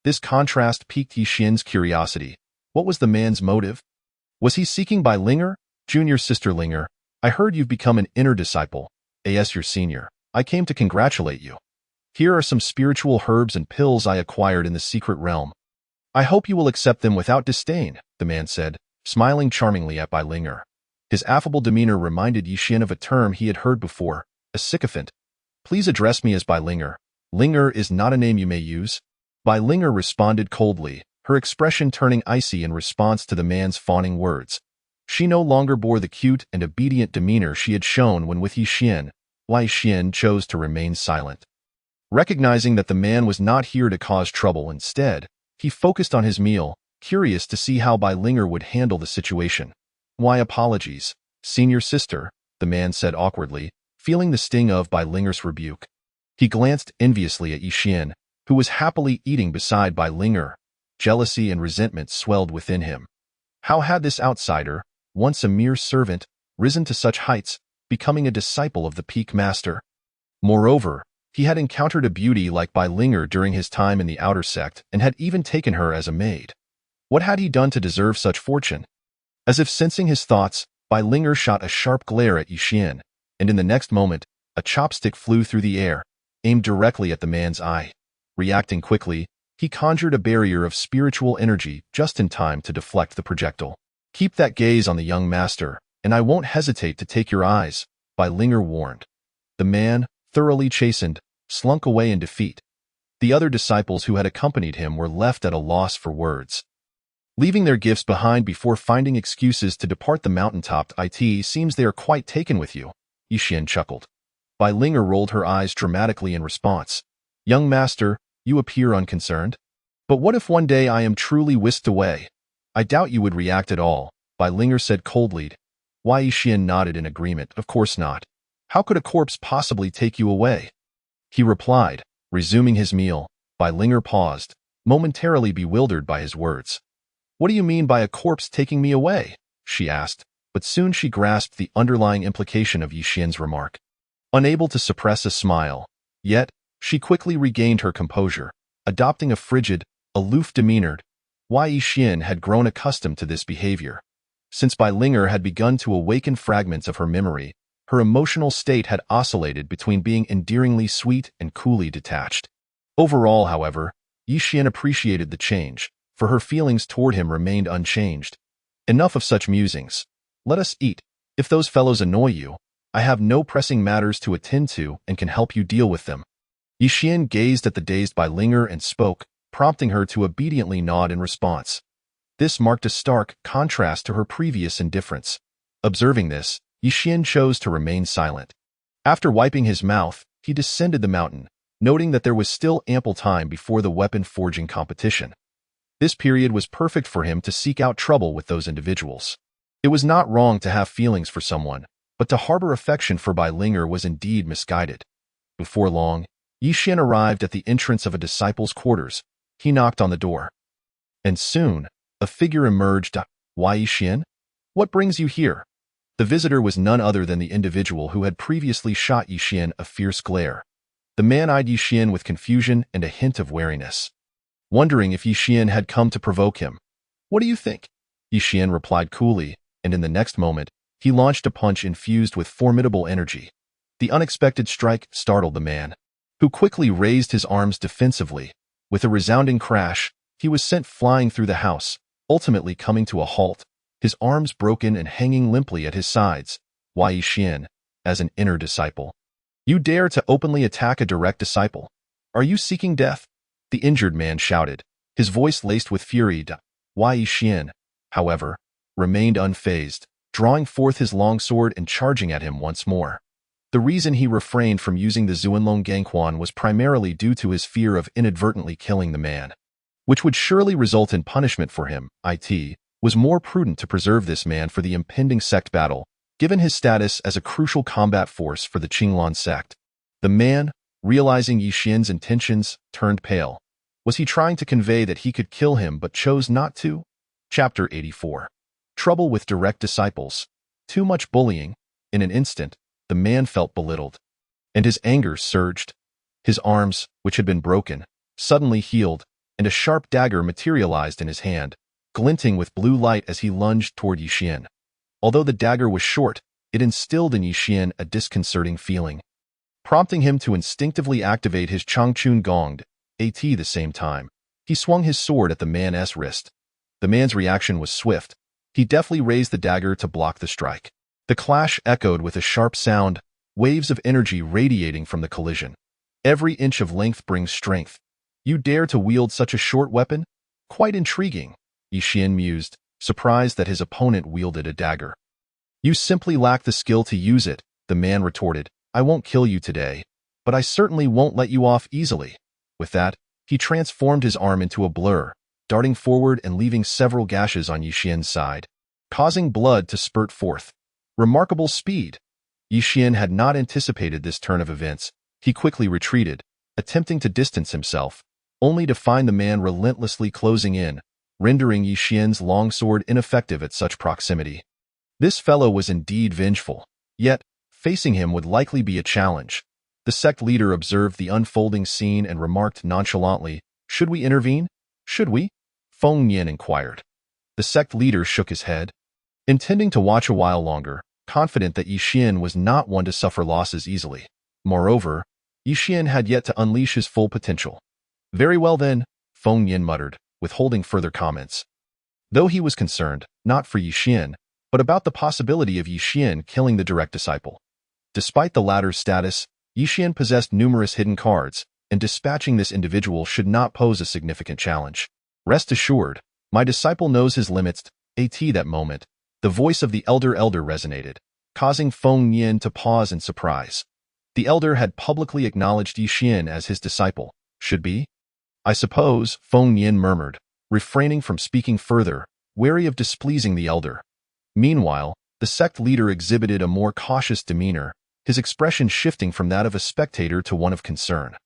This contrast piqued Yixian's curiosity. What was the man's motive? Was he seeking Bai Linger? "Junior Sister Linger, I heard you've become an inner disciple. As your senior, I came to congratulate you. Here are some spiritual herbs and pills I acquired in the secret realm. I hope you will accept them without disdain," the man said, smiling charmingly at Bai Linger. His affable demeanor reminded Yixian of a term he had heard before, a sycophant. "Please address me as Bai Linger. Linger is not a name you may use." Bai Linger responded coldly, her expression turning icy in response to the man's fawning words. She no longer bore the cute and obedient demeanor she had shown when with Yixian. Yixian chose to remain silent. Recognizing that the man was not here to cause trouble, instead, he focused on his meal, curious to see how Bai Linger would handle the situation. "Why apologies, senior sister," the man said awkwardly, feeling the sting of Bai Linger's rebuke. He glanced enviously at Yixian, who was happily eating beside Bai Linger. Jealousy and resentment swelled within him. How had this outsider, once a mere servant, risen to such heights, becoming a disciple of the peak master? Moreover, he had encountered a beauty like Bai Linger during his time in the outer sect and had even taken her as a maid. What had he done to deserve such fortune? As if sensing his thoughts, Bai Linger shot a sharp glare at Yixian, and in the next moment, a chopstick flew through the air, aimed directly at the man's eye. Reacting quickly, he conjured a barrier of spiritual energy just in time to deflect the projectile. "Keep that gaze on the young master, and I won't hesitate to take your eyes," Bai Linger warned. The man, thoroughly chastened, slunk away in defeat. The other disciples who had accompanied him were left at a loss for words. Leaving their gifts behind before finding excuses to depart the mountaintop, "It seems they are quite taken with you," Yixian chuckled. Bai Linger rolled her eyes dramatically in response. "Young master, you appear unconcerned. But what if one day I am truly whisked away?" "I doubt you would react at all," Bai Linger said coldly. Yixian nodded in agreement. "Of course not. How could a corpse possibly take you away?" he replied, resuming his meal. Bai Linger paused, momentarily bewildered by his words. "What do you mean by a corpse taking me away?" she asked, but soon she grasped the underlying implication of Yixian's remark. Unable to suppress a smile, yet, she quickly regained her composure, adopting a frigid, aloof demeanor. Wei Yixian had grown accustomed to this behavior. Since Bai Linger had begun to awaken fragments of her memory, her emotional state had oscillated between being endearingly sweet and coolly detached. Overall, however, Yixian appreciated the change, for her feelings toward him remained unchanged. Enough of such musings. Let us eat. If those fellows annoy you, I have no pressing matters to attend to and can help you deal with them. Yixian gazed at the dazed Bai Linger and spoke, prompting her to obediently nod in response. This marked a stark contrast to her previous indifference. Observing this, Yixian chose to remain silent. After wiping his mouth, he descended the mountain, noting that there was still ample time before the weapon forging competition. This period was perfect for him to seek out trouble with those individuals. It was not wrong to have feelings for someone, but to harbor affection for Bai Linger was indeed misguided. Before long, Yixian arrived at the entrance of a disciple's quarters. He knocked on the door. And soon, a figure emerged. Wei Yixian? What brings you here? The visitor was none other than the individual who had previously shot Yixian a fierce glare. The man eyed Yixian with confusion and a hint of wariness, wondering if Yixian had come to provoke him. What do you think? Yixian replied coolly, and in the next moment, he launched a punch infused with formidable energy. The unexpected strike startled the man, who quickly raised his arms defensively. With a resounding crash, he was sent flying through the house, ultimately coming to a halt, his arms broken and hanging limply at his sides. Wei Yixian, as an inner disciple. You dare to openly attack a direct disciple? Are you seeking death? The injured man shouted, his voice laced with fury. Wei Yixian, however, remained unfazed, drawing forth his longsword and charging at him once more. The reason he refrained from using the Zuanlong Gangquan was primarily due to his fear of inadvertently killing the man, which would surely result in punishment for him. It was more prudent to preserve this man for the impending sect battle, given his status as a crucial combat force for the Qinglan sect. The man, realizing Yixian's intentions, turned pale. Was he trying to convey that he could kill him but chose not to? Chapter 84. Trouble with direct disciples. Too much bullying. In an instant, the man felt belittled, and his anger surged. His arms, which had been broken, suddenly healed, and a sharp dagger materialized in his hand, glinting with blue light as he lunged toward Yixian. Although the dagger was short, it instilled in Yixian a disconcerting feeling, prompting him to instinctively activate his Changchun Gong at the same time. He swung his sword at the man's wrist. The man's reaction was swift. He deftly raised the dagger to block the strike. The clash echoed with a sharp sound, waves of energy radiating from the collision. Every inch of length brings strength. You dare to wield such a short weapon? Quite intriguing, Yixian mused, surprised that his opponent wielded a dagger. You simply lack the skill to use it, the man retorted. I won't kill you today, but I certainly won't let you off easily. With that, he transformed his arm into a blur, darting forward and leaving several gashes on Yixian's side, causing blood to spurt forth. Remarkable speed. Yixian had not anticipated this turn of events. He quickly retreated, attempting to distance himself, only to find the man relentlessly closing in, rendering Yixian's longsword ineffective at such proximity. This fellow was indeed vengeful, yet facing him would likely be a challenge. The sect leader observed the unfolding scene and remarked nonchalantly, "Should we intervene? Should we?" Feng Yin inquired. The sect leader shook his head, intending to watch a while longer, confident that Yixian was not one to suffer losses easily. Moreover, Yixian had yet to unleash his full potential. Very well then, Feng Yin muttered, withholding further comments. Though he was concerned, not for Yixian, but about the possibility of Yixian killing the direct disciple. Despite the latter's status, Yixian possessed numerous hidden cards, and dispatching this individual should not pose a significant challenge. Rest assured, my disciple knows his limits. At that moment, the voice of the elder resonated, causing Feng Yin to pause in surprise. The elder had publicly acknowledged Yixian as his disciple. Should be? I suppose, Feng Yin murmured, refraining from speaking further, wary of displeasing the elder. Meanwhile, the sect leader exhibited a more cautious demeanor, his expression shifting from that of a spectator to one of concern.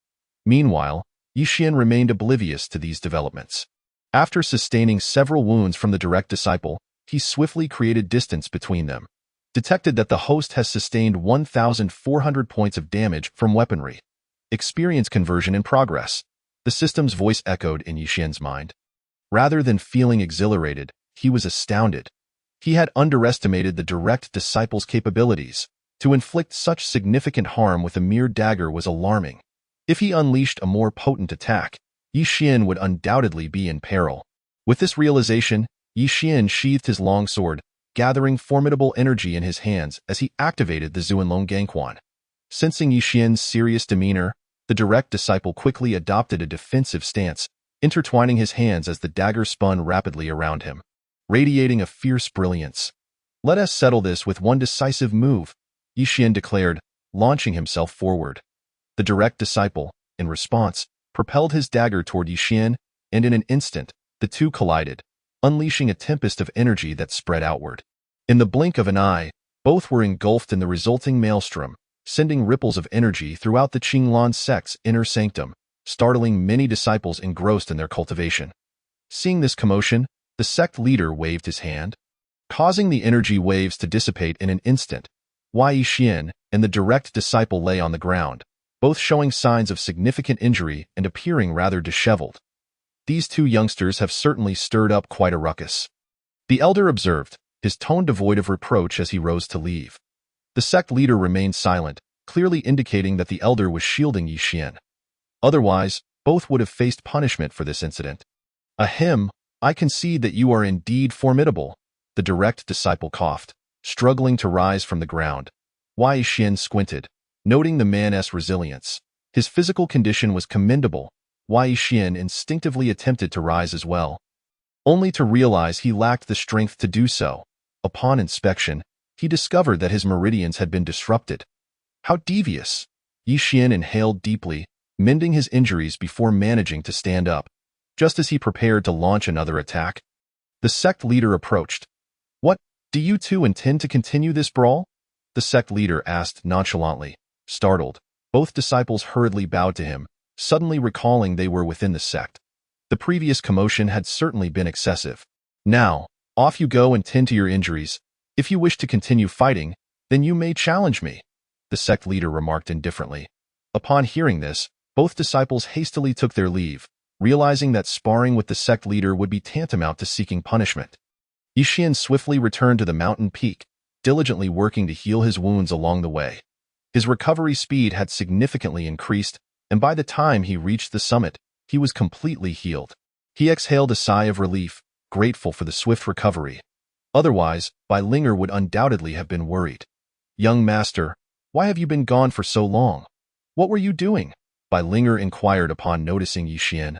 Meanwhile, Yixian remained oblivious to these developments. After sustaining several wounds from the direct disciple, he swiftly created distance between them. Detected that the host has sustained 1,400 points of damage from weaponry. Experience conversion in progress. The system's voice echoed in Yixian's mind. Rather than feeling exhilarated, he was astounded. He had underestimated the direct disciple's capabilities. To inflict such significant harm with a mere dagger was alarming. If he unleashed a more potent attack, Yi Xian would undoubtedly be in peril. With this realization, Yi Xian sheathed his long sword, gathering formidable energy in his hands as he activated the Zuanlong Gangquan. Sensing Yi Xian's serious demeanor, the direct disciple quickly adopted a defensive stance, intertwining his hands as the dagger spun rapidly around him, radiating a fierce brilliance. "Let us settle this with one decisive move," Yi Xian declared, launching himself forward. The direct disciple, in response, propelled his dagger toward Yi Xian, and in an instant, the two collided, unleashing a tempest of energy that spread outward. In the blink of an eye, both were engulfed in the resulting maelstrom, sending ripples of energy throughout the Qinglan sect's inner sanctum, startling many disciples engrossed in their cultivation. Seeing this commotion, the sect leader waved his hand, causing the energy waves to dissipate in an instant. Yi Xian and the direct disciple lay on the ground, both showing signs of significant injury and appearing rather disheveled. "These two youngsters have certainly stirred up quite a ruckus," the elder observed, his tone devoid of reproach as he rose to leave. The sect leader remained silent, clearly indicating that the elder was shielding Yi Xian. Otherwise, both would have faced punishment for this incident. "Ahem, I concede that you are indeed formidable," the direct disciple coughed, struggling to rise from the ground. Yi Xian squinted, noting the man's resilience. His physical condition was commendable. Yi Xian instinctively attempted to rise as well, only to realize he lacked the strength to do so. Upon inspection, he discovered that his meridians had been disrupted. How devious! Yi Xian inhaled deeply, mending his injuries before managing to stand up. Just as he prepared to launch another attack, the sect leader approached. "What, do you two intend to continue this brawl?" the sect leader asked nonchalantly. Startled, both disciples hurriedly bowed to him, suddenly recalling they were within the sect. The previous commotion had certainly been excessive. "Now, off you go and tend to your injuries. If you wish to continue fighting, then you may challenge me," the sect leader remarked indifferently. Upon hearing this, both disciples hastily took their leave, realizing that sparring with the sect leader would be tantamount to seeking punishment. Yi Xian swiftly returned to the mountain peak, diligently working to heal his wounds along the way. His recovery speed had significantly increased, and by the time he reached the summit, he was completely healed. He exhaled a sigh of relief, grateful for the swift recovery. Otherwise, Bai Linger would undoubtedly have been worried. "Young master, why have you been gone for so long? What were you doing?" Bai Linger inquired upon noticing Yi Xian.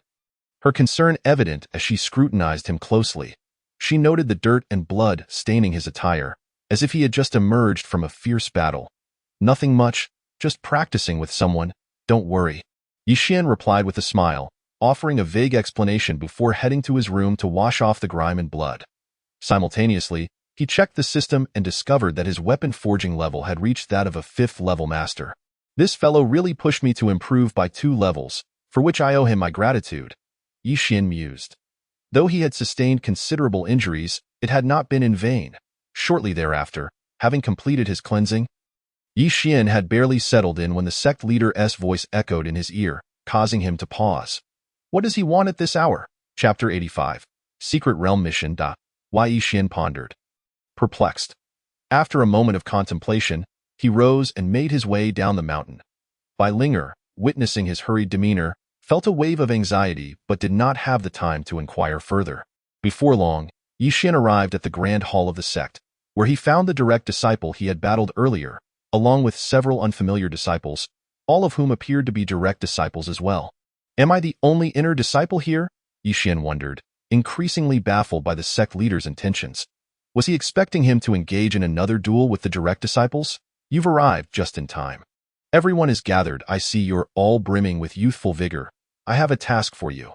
Her concern evident as she scrutinized him closely. She noted the dirt and blood staining his attire, as if he had just emerged from a fierce battle. "Nothing much, just practicing with someone, don't worry," Yi Xian replied with a smile, offering a vague explanation before heading to his room to wash off the grime and blood. Simultaneously, he checked the system and discovered that his weapon forging level had reached that of a 5th-level master. "This fellow really pushed me to improve by 2 levels, for which I owe him my gratitude," Yi Xian mused. Though he had sustained considerable injuries, it had not been in vain. Shortly thereafter, having completed his cleansing, Yi Xian had barely settled in when the sect leader's voice echoed in his ear, causing him to pause. What does he want at this hour? Chapter 85. Secret Realm Mission. Yi Xian pondered, perplexed. After a moment of contemplation, he rose and made his way down the mountain. Bai Linger, witnessing his hurried demeanor, felt a wave of anxiety but did not have the time to inquire further. Before long, Yi Xian arrived at the grand hall of the sect, where he found the direct disciple he had battled earlier, along with several unfamiliar disciples, all of whom appeared to be direct disciples as well. Am I the only inner disciple here? Yi Xian wondered, increasingly baffled by the sect leader's intentions. Was he expecting him to engage in another duel with the direct disciples? You've arrived just in time. Everyone is gathered. I see you're all brimming with youthful vigor. I have a task for you.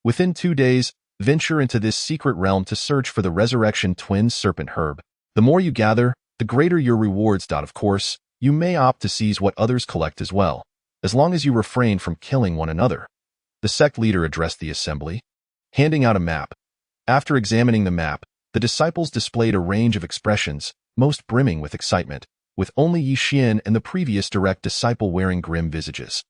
Within 2 days, venture into this secret realm to search for the resurrection twin serpent herb. The more you gather, the greater your rewards. Of course, you may opt to seize what others collect as well, as long as you refrain from killing one another. The sect leader addressed the assembly, handing out a map. After examining the map, the disciples displayed a range of expressions, most brimming with excitement, with only Yi Xian and the previous direct disciple wearing grim visages.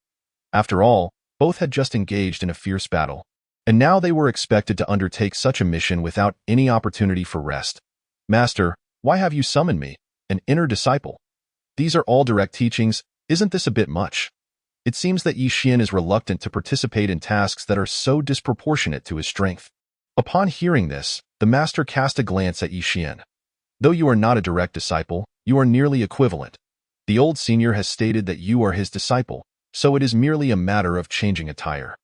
After all, both had just engaged in a fierce battle, And now they were expected to undertake such a mission without any opportunity for rest. Master, why have you summoned me, an inner disciple? These are all direct teachings. Isn't this a bit much? It seems that Yi Xian is reluctant to participate in tasks that are so disproportionate to his strength. Upon hearing this, the master cast a glance at Yi Xian. Though you are not a direct disciple, you are nearly equivalent. The old senior has stated that you are his disciple, so it is merely a matter of changing attire.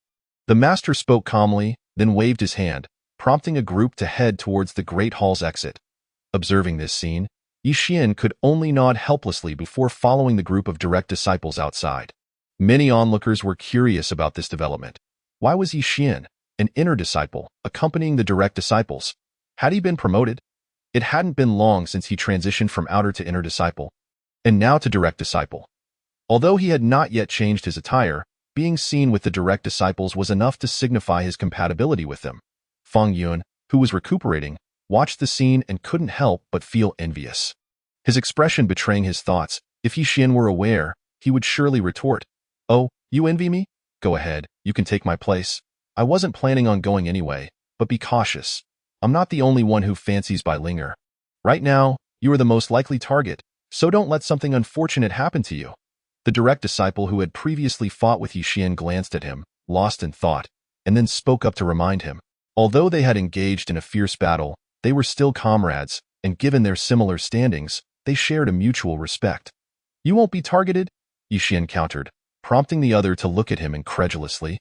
The master spoke calmly, then waved his hand, prompting a group to head towards the Great Hall's exit. Observing this scene, Yi Xian could only nod helplessly before following the group of direct disciples outside. Many onlookers were curious about this development. Why was Yi Xian, an inner disciple, accompanying the direct disciples? Had he been promoted? It hadn't been long since he transitioned from outer to inner disciple, and now to direct disciple. Although he had not yet changed his attire, being seen with the direct disciples was enough to signify his compatibility with them. Feng Yun, who was recuperating, watched the scene and couldn't help but feel envious. His expression betraying his thoughts. If Yi Xian were aware, he would surely retort, "Oh, you envy me? Go ahead, you can take my place. I wasn't planning on going anyway, but be cautious. I'm not the only one who fancies Bai Linger. Right now, you are the most likely target, so don't let something unfortunate happen to you." The direct disciple who had previously fought with Yi Xian glanced at him, lost in thought, and then spoke up to remind him. Although they had engaged in a fierce battle, they were still comrades, and given their similar standings, they shared a mutual respect. "You won't be targeted?" Yi Xian countered, prompting the other to look at him incredulously.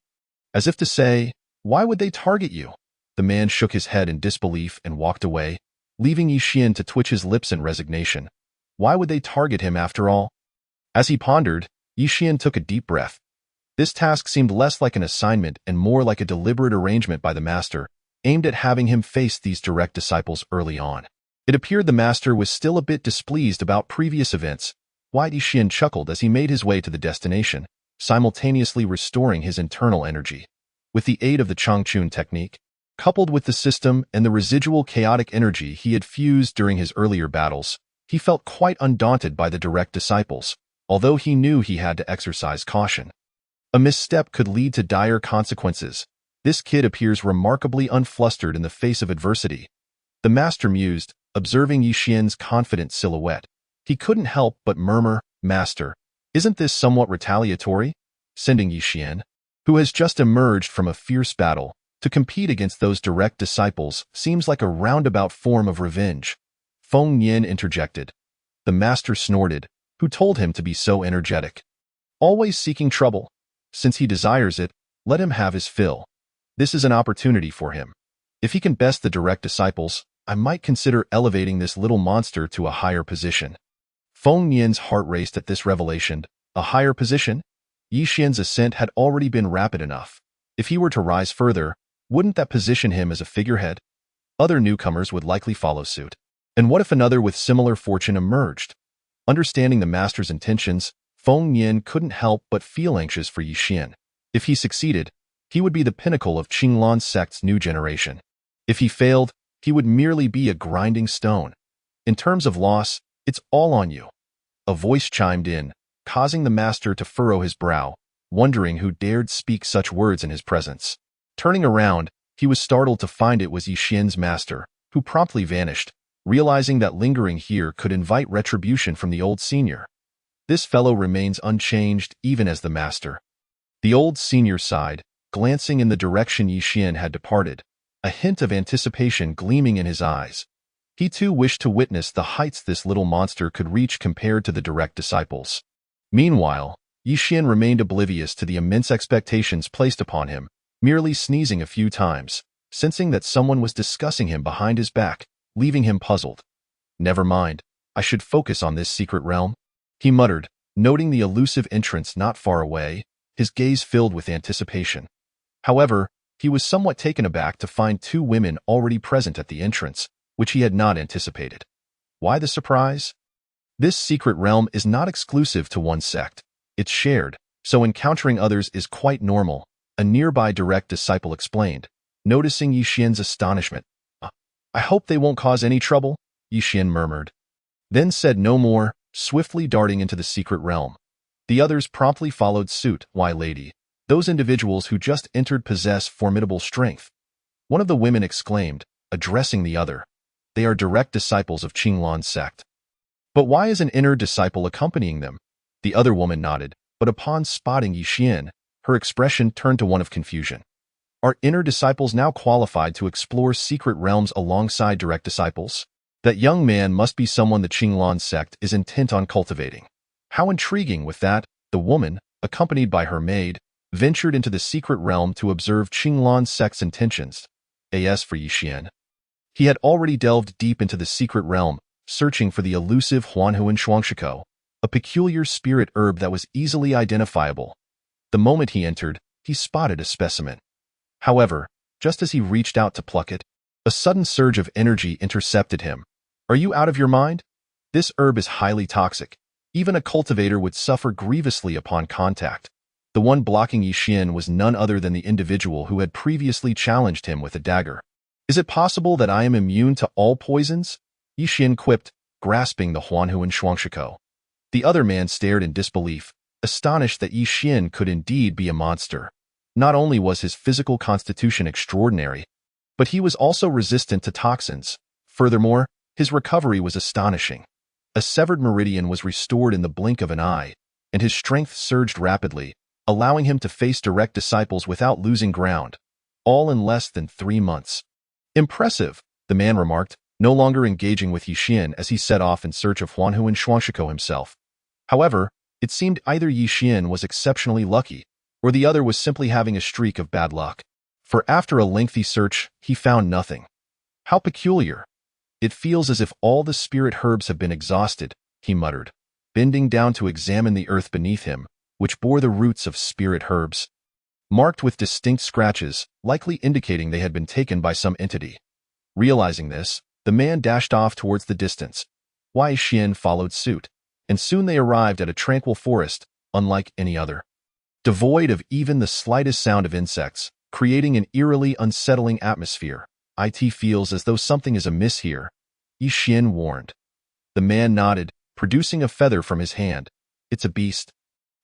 As if to say, "Why would they target you?" The man shook his head in disbelief and walked away, leaving Yi Xian to twitch his lips in resignation. Why would they target him after all? As he pondered, Yi Xian took a deep breath. This task seemed less like an assignment and more like a deliberate arrangement by the master, aimed at having him face these direct disciples early on. It appeared the master was still a bit displeased about previous events. Yi Xian chuckled as he made his way to the destination, simultaneously restoring his internal energy. With the aid of the Changchun technique, coupled with the system and the residual chaotic energy he had fused during his earlier battles, he felt quite undaunted by the direct disciples, although he knew he had to exercise caution. A misstep could lead to dire consequences. This kid appears remarkably unflustered in the face of adversity. The master mused, observing Yi Xian's confident silhouette. He couldn't help but murmur, "Master, isn't this somewhat retaliatory? Sending Yi Xian, who has just emerged from a fierce battle, to compete against those direct disciples seems like a roundabout form of revenge." Feng Yin interjected. The master snorted. Who told him to be so energetic? Always seeking trouble. Since he desires it, let him have his fill. This is an opportunity for him. If he can best the direct disciples, I might consider elevating this little monster to a higher position. Feng Yin's heart raced at this revelation. A higher position? Yi Xian's ascent had already been rapid enough. If he were to rise further, wouldn't that position him as a figurehead? Other newcomers would likely follow suit. And what if another with similar fortune emerged? Understanding the master's intentions, Feng Yin couldn't help but feel anxious for Yi Xian. If he succeeded, he would be the pinnacle of Qinglan sect's new generation. If he failed, he would merely be a grinding stone. In terms of loss, it's all on you. A voice chimed in, causing the master to furrow his brow, wondering who dared speak such words in his presence. Turning around, he was startled to find it was Yi Xian's master, who promptly vanished, realizing that lingering here could invite retribution from the old senior. This fellow remains unchanged even as the master. The old senior sighed, glancing in the direction Yi Xian had departed, a hint of anticipation gleaming in his eyes. He too wished to witness the heights this little monster could reach compared to the direct disciples. Meanwhile, Yi Xian remained oblivious to the immense expectations placed upon him, merely sneezing a few times, sensing that someone was discussing him behind his back, leaving him puzzled. "Never mind, I should focus on this secret realm," he muttered, noting the elusive entrance not far away, his gaze filled with anticipation. However, he was somewhat taken aback to find two women already present at the entrance, which he had not anticipated. Why the surprise? This secret realm is not exclusive to one sect. It's shared, so encountering others is quite normal, a nearby direct disciple explained, noticing Yi Xian's astonishment. "I hope they won't cause any trouble," Yi Xian murmured. Then said no more, swiftly darting into the secret realm. The others promptly followed suit. "Why, lady, Those individuals who just entered possess formidable strength. One of the women exclaimed, addressing the other. They are direct disciples of Qinglan's sect. But why is an inner disciple accompanying them? The other woman nodded, but upon spotting Yixian, her expression turned to one of confusion. Are inner disciples now qualified to explore secret realms alongside direct disciples? That young man must be someone the Qinglan sect is intent on cultivating. How intriguing. With that, the woman, accompanied by her maid, ventured into the secret realm to observe Qinglan sect's intentions. As for Yixian, he had already delved deep into the secret realm, searching for the elusive Huanhuan Shuangshiko, a peculiar spirit herb that was easily identifiable. The moment he entered, he spotted a specimen. However, just as he reached out to pluck it, a sudden surge of energy intercepted him. Are you out of your mind? This herb is highly toxic. Even a cultivator would suffer grievously upon contact. The one blocking Yixian was none other than the individual who had previously challenged him with a dagger. Is it possible that I am immune to all poisons? Yixian quipped, grasping the Huanhuan Shuangshiko. The other man stared in disbelief, astonished that Yixian could indeed be a monster. Not only was his physical constitution extraordinary, but he was also resistant to toxins. Furthermore, his recovery was astonishing. A severed meridian was restored in the blink of an eye, and his strength surged rapidly, allowing him to face direct disciples without losing ground, all in less than 3 months. Impressive, the man remarked, no longer engaging with Yixian as he set off in search of Huanhuan Shuangshiko himself. However, it seemed either Yixian was exceptionally lucky, or the other was simply having a streak of bad luck. For after a lengthy search, he found nothing. How peculiar. It feels as if all the spirit herbs have been exhausted, he muttered, bending down to examine the earth beneath him, which bore the roots of spirit herbs, marked with distinct scratches, likely indicating they had been taken by some entity. Realizing this, the man dashed off towards the distance. Wei Xian followed suit, and soon they arrived at a tranquil forest, unlike any other. Devoid of even the slightest sound of insects, creating an eerily unsettling atmosphere. It feels as though something is amiss here, Yixian warned. The man nodded, producing a feather from his hand. It's a beast.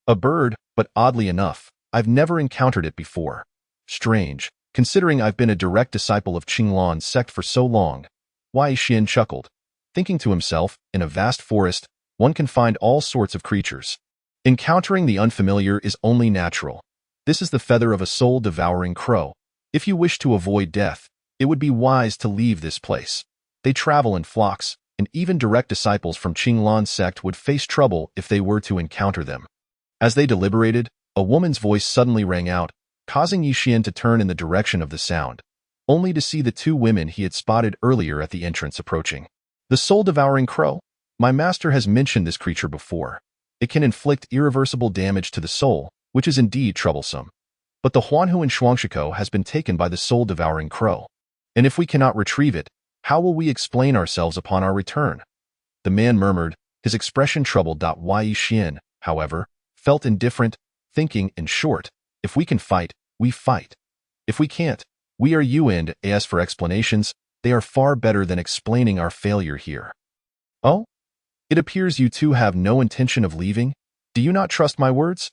A bird, but oddly enough, I've never encountered it before. Strange, considering I've been a direct disciple of Qinglan's sect for so long. Wei Xian chuckled, thinking to himself, in a vast forest, one can find all sorts of creatures. Encountering the unfamiliar is only natural. This is the feather of a soul-devouring crow. If you wish to avoid death, it would be wise to leave this place. They travel in flocks, and even direct disciples from Qinglan's sect would face trouble if they were to encounter them. As they deliberated, a woman's voice suddenly rang out, causing Yixian to turn in the direction of the sound, only to see the 2 women he had spotted earlier at the entrance approaching. The soul-devouring crow? My master has mentioned this creature before. It can inflict irreversible damage to the soul, which is indeed troublesome. But the Huanhuan Shuangshiko has been taken by the soul-devouring crow. And if we cannot retrieve it, how will we explain ourselves upon our return? The man murmured, his expression troubled. Wei Xian, however, felt indifferent, thinking, in short, if we can fight, we fight. If we can't, we are and as for explanations, they are far better than explaining our failure here. Oh? It appears you 2 have no intention of leaving. Do you not trust my words?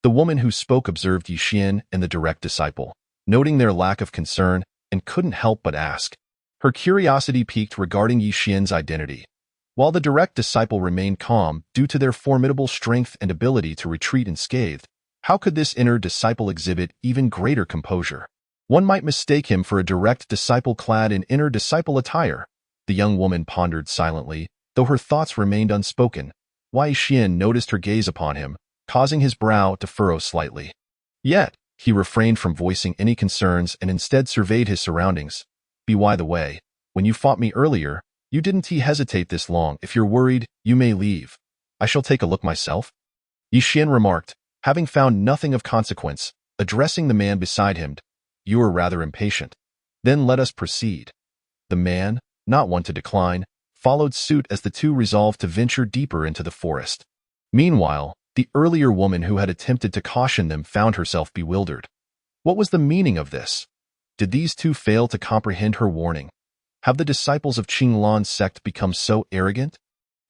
The woman who spoke observed Yixian and the direct disciple, noting their lack of concern, and couldn't help but ask. Her curiosity piqued regarding Yixian's identity, while the direct disciple remained calm due to their formidable strength and ability to retreat unscathed. How could this inner disciple exhibit even greater composure? One might mistake him for a direct disciple clad in inner disciple attire. The young woman pondered silently, though her thoughts remained unspoken. Wei Xian noticed her gaze upon him, causing his brow to furrow slightly. Yet, he refrained from voicing any concerns and instead surveyed his surroundings. By the way, when you fought me earlier, you didn't hesitate this long. If you're worried, you may leave. I shall take a look myself. Yixian remarked, having found nothing of consequence, addressing the man beside him. You are rather impatient. Then let us proceed. The man, not one to decline, followed suit as the 2 resolved to venture deeper into the forest. Meanwhile, the earlier woman who had attempted to caution them found herself bewildered. What was the meaning of this? Did these 2 fail to comprehend her warning? Have the disciples of Qinglan's sect become so arrogant?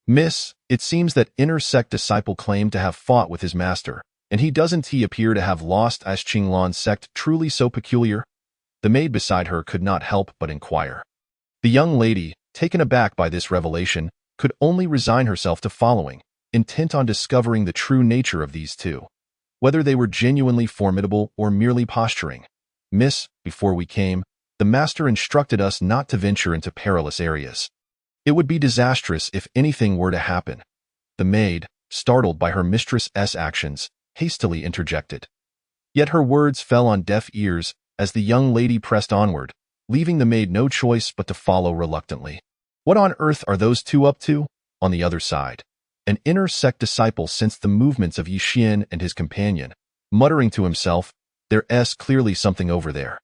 Miss, it seems that inner sect disciple claimed to have fought with his master. And doesn't he appear to have lost as Qinglan's sect truly so peculiar? The maid beside her could not help but inquire. The young lady, taken aback by this revelation, could only resign herself to following, intent on discovering the true nature of these two. Whether they were genuinely formidable or merely posturing. Miss, before we came, the master instructed us not to venture into perilous areas. It would be disastrous if anything were to happen. The maid, startled by her mistress's actions, hastily interjected. Yet her words fell on deaf ears as the young lady pressed onward, leaving the maid no choice but to follow reluctantly. What on earth are those two up to? On the other side, an inner sect disciple sensed the movements of Yi Xian and his companion, muttering to himself, "There's clearly something over there.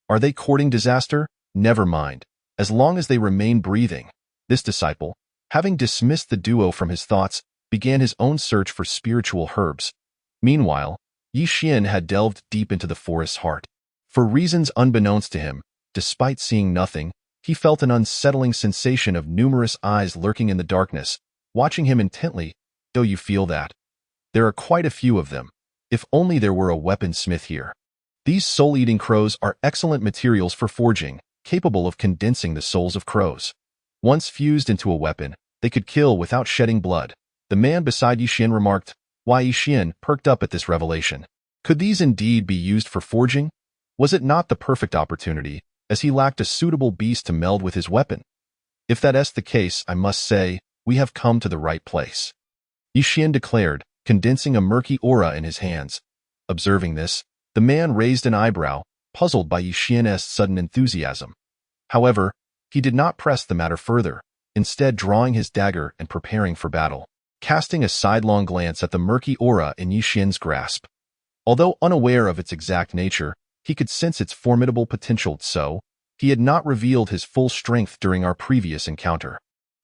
Are they courting disaster? Never mind, as long as they remain breathing." This disciple, having dismissed the duo from his thoughts, began his own search for spiritual herbs. Meanwhile, Yi Xian had delved deep into the forest's heart. For reasons unbeknownst to him, despite seeing nothing, he felt an unsettling sensation of numerous eyes lurking in the darkness, watching him intently. Though you feel that? There are quite a few of them. If only there were a weaponsmith here. These soul-eating crows are excellent materials for forging, capable of condensing the souls of crows. Once fused into a weapon, they could kill without shedding blood. The man beside Yi Xian remarked. Why, Yi Xian perked up at this revelation. Could these indeed be used for forging? Was it not the perfect opportunity, as he lacked a suitable beast to meld with his weapon? If that's the case, I must say, we have come to the right place, Yi Xian declared, condensing a murky aura in his hands. Observing this, the man raised an eyebrow, puzzled by Yi Xian's sudden enthusiasm. However, he did not press the matter further, instead drawing his dagger and preparing for battle, casting a sidelong glance at the murky aura in Yi Xian's grasp. Although unaware of its exact nature, he could sense its formidable potential, so he had not revealed his full strength during our previous encounter.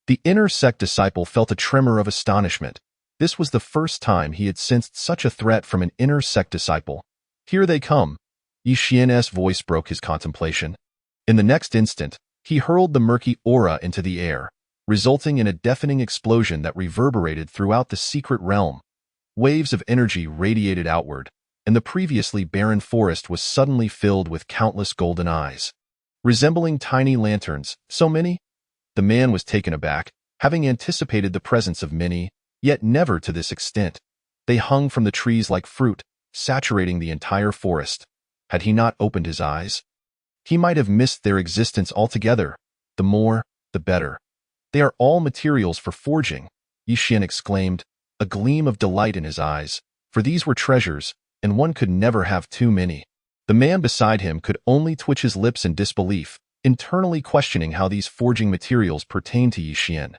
The inner sect disciple felt a tremor of astonishment. This was the first time he had sensed such a threat from an inner sect disciple. Here they come. Yi Xian's voice broke his contemplation. In the next instant, he hurled the murky aura into the air, resulting in a deafening explosion that reverberated throughout the secret realm. Waves of energy radiated outward, and the previously barren forest was suddenly filled with countless golden eyes. Resembling tiny lanterns, so many? The man was taken aback, having anticipated the presence of many, yet never to this extent. They hung from the trees like fruit, saturating the entire forest. Had he not opened his eyes, he might have missed their existence altogether. The more, the better. They are all materials for forging, Yi Xian exclaimed, a gleam of delight in his eyes, for these were treasures, and one could never have too many. The man beside him could only twitch his lips in disbelief, internally questioning how these forging materials pertained to Yi Xian.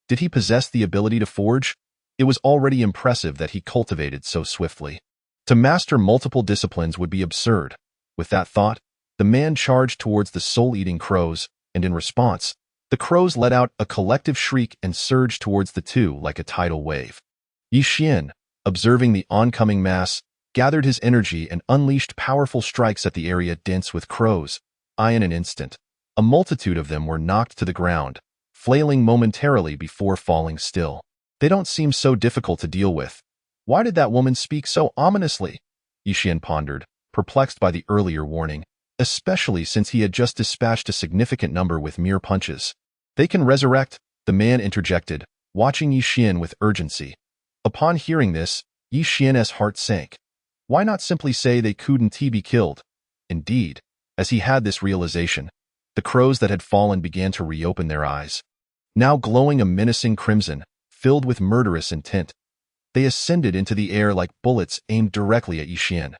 Did he possess the ability to forge? It was already impressive that he cultivated so swiftly. To master multiple disciplines would be absurd. With that thought, the man charged towards the soul-eating crows, and in response, the crows let out a collective shriek and surged towards the two like a tidal wave. Yi Xian, observing the oncoming mass, gathered his energy and unleashed powerful strikes at the area dense with crows. In an instant, a multitude of them were knocked to the ground, flailing momentarily before falling still. They don't seem so difficult to deal with. Why did that woman speak so ominously? Yi Xian pondered, perplexed by the earlier warning, especially since he had just dispatched a significant number with mere punches. They can resurrect, the man interjected, watching Yi Xian with urgency. Upon hearing this, Yi Xian's heart sank. Why not simply say they couldn't be killed? Indeed, as he had this realization, the crows that had fallen began to reopen their eyes. Now glowing a menacing crimson, filled with murderous intent, they ascended into the air like bullets aimed directly at Yi Xian.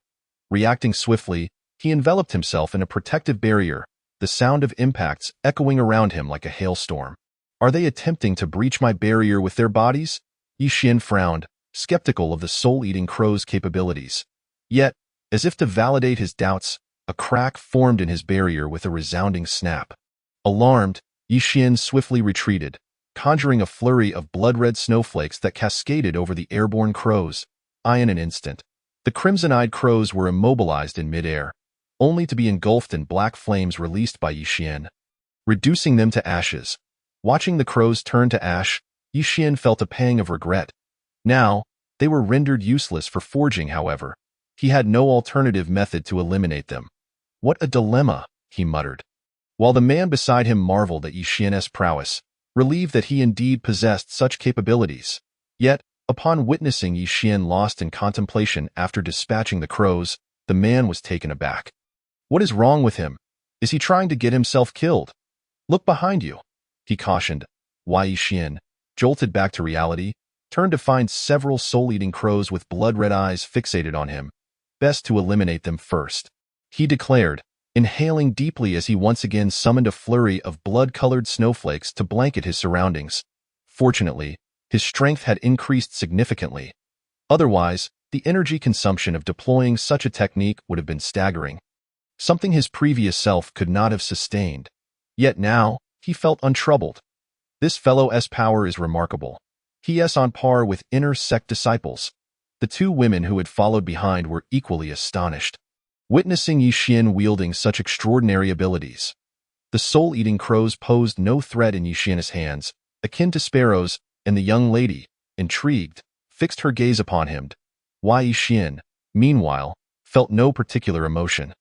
Reacting swiftly, he enveloped himself in a protective barrier, the sound of impacts echoing around him like a hailstorm. Are they attempting to breach my barrier with their bodies? Yi Xian frowned, skeptical of the soul-eating crow's capabilities. Yet, as if to validate his doubts, a crack formed in his barrier with a resounding snap. Alarmed, Yi Xian swiftly retreated, conjuring a flurry of blood-red snowflakes that cascaded over the airborne crows. In an instant, the crimson-eyed crows were immobilized in midair, only to be engulfed in black flames released by Yi Xian, reducing them to ashes. Watching the crows turn to ash, Yi Xian felt a pang of regret. Now, They were rendered useless for forging, however. He had no alternative method to eliminate them. What a dilemma, he muttered. While the man beside him marveled at Yi Xian's prowess, relieved that he indeed possessed such capabilities. Yet, upon witnessing Yi Xian lost in contemplation after dispatching the crows, the man was taken aback. What is wrong with him? Is he trying to get himself killed? Look behind you, he cautioned. Yi Xian, jolted back to reality, turned to find several soul-eating crows with blood-red eyes fixated on him. Best to eliminate them first, he declared, inhaling deeply as he once again summoned a flurry of blood-colored snowflakes to blanket his surroundings. Fortunately, his strength had increased significantly. Otherwise, the energy consumption of deploying such a technique would have been staggering. Something his previous self could not have sustained. Yet now, he felt untroubled. This fellow's power is remarkable. He is on par with inner sect disciples. The two women who had followed behind were equally astonished, witnessing Yi Xian wielding such extraordinary abilities. The soul-eating crows posed no threat in Yi Xian's hands, akin to sparrows, and the young lady, intrigued, fixed her gaze upon him. Yi Xian, meanwhile, felt no particular emotion.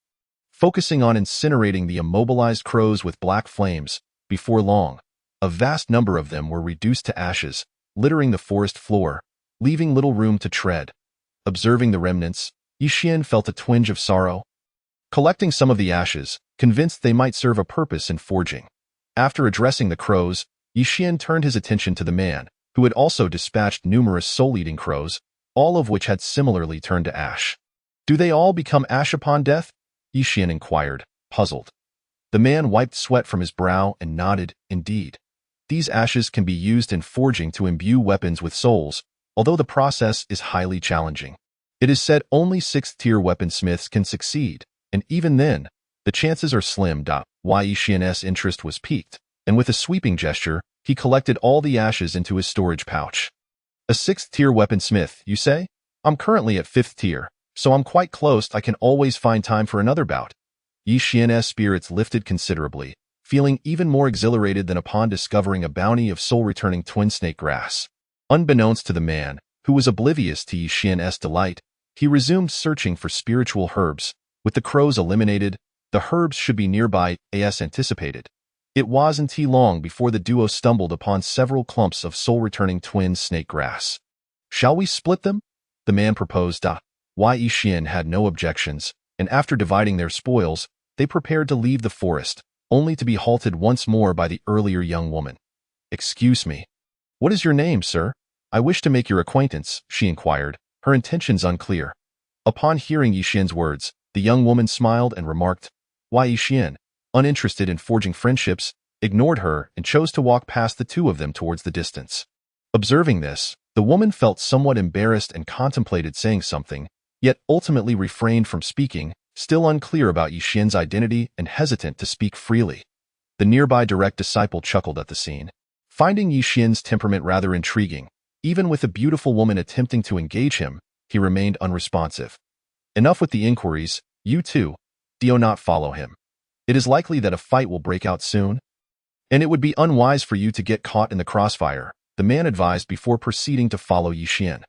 Focusing on incinerating the immobilized crows with black flames, before long, a vast number of them were reduced to ashes, littering the forest floor, leaving little room to tread. Observing the remnants, Yi Xian felt a twinge of sorrow. Collecting some of the ashes, convinced they might serve a purpose in forging. After addressing the crows, Yi Xian turned his attention to the man, who had also dispatched numerous soul-eating crows, all of which had similarly turned to ash. Do they all become ash upon death? Yi Xian inquired, puzzled. The man wiped sweat from his brow and nodded. Indeed. These ashes can be used in forging to imbue weapons with souls, although the process is highly challenging. It is said only 6th-tier weaponsmiths can succeed, and even then, the chances are slim. Yi Xian's interest was piqued, and with a sweeping gesture, he collected all the ashes into his storage pouch. A 6th-tier weaponsmith, you say? I'm currently at 5th tier, so I'm quite close. I can always find time for another bout. Yi Xian's spirits lifted considerably, feeling even more exhilarated than upon discovering a bounty of soul-returning twin snake grass. Unbeknownst to the man, who was oblivious to Yi Xian's delight, he resumed searching for spiritual herbs. With the crows eliminated, the herbs should be nearby, as anticipated. It wasn't long before the duo stumbled upon several clumps of soul-returning twin snake grass. Shall we split them? The man proposed. Yi Xian had no objections, and after dividing their spoils, they prepared to leave the forest, only to be halted once more by the earlier young woman. Excuse me. What is your name, sir? I wish to make your acquaintance, she inquired, her intentions unclear. Upon hearing Yi Xian's words, the young woman smiled and remarked. Yi Xian, uninterested in forging friendships, ignored her and chose to walk past the two of them towards the distance. Observing this, the woman felt somewhat embarrassed and contemplated saying something, yet ultimately refrained from speaking, still unclear about Yi Xian's identity and hesitant to speak freely. The nearby direct disciple chuckled at the scene. Finding Yi Xian's temperament rather intriguing, even with a beautiful woman attempting to engage him, he remained unresponsive. Enough with the inquiries, you too, do not follow him. It is likely that a fight will break out soon, and it would be unwise for you to get caught in the crossfire, the man advised before proceeding to follow Yi Xian.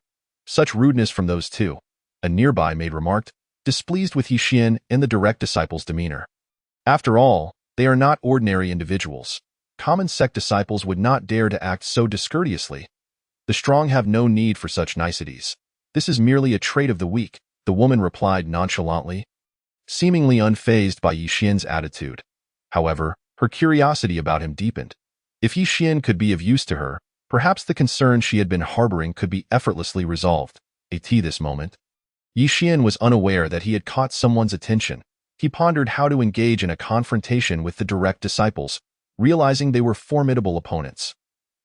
Such rudeness from those two, a nearby maid remarked, displeased with Yi Xian and the direct disciple's demeanor. After all, they are not ordinary individuals. Common sect disciples would not dare to act so discourteously. The strong have no need for such niceties. This is merely a trait of the weak, the woman replied nonchalantly, seemingly unfazed by Yi Xian's attitude. However, her curiosity about him deepened. If Yi Xian could be of use to her, perhaps the concern she had been harboring could be effortlessly resolved. At this moment, Yi Xian was unaware that he had caught someone's attention. He pondered how to engage in a confrontation with the direct disciples, realizing they were formidable opponents.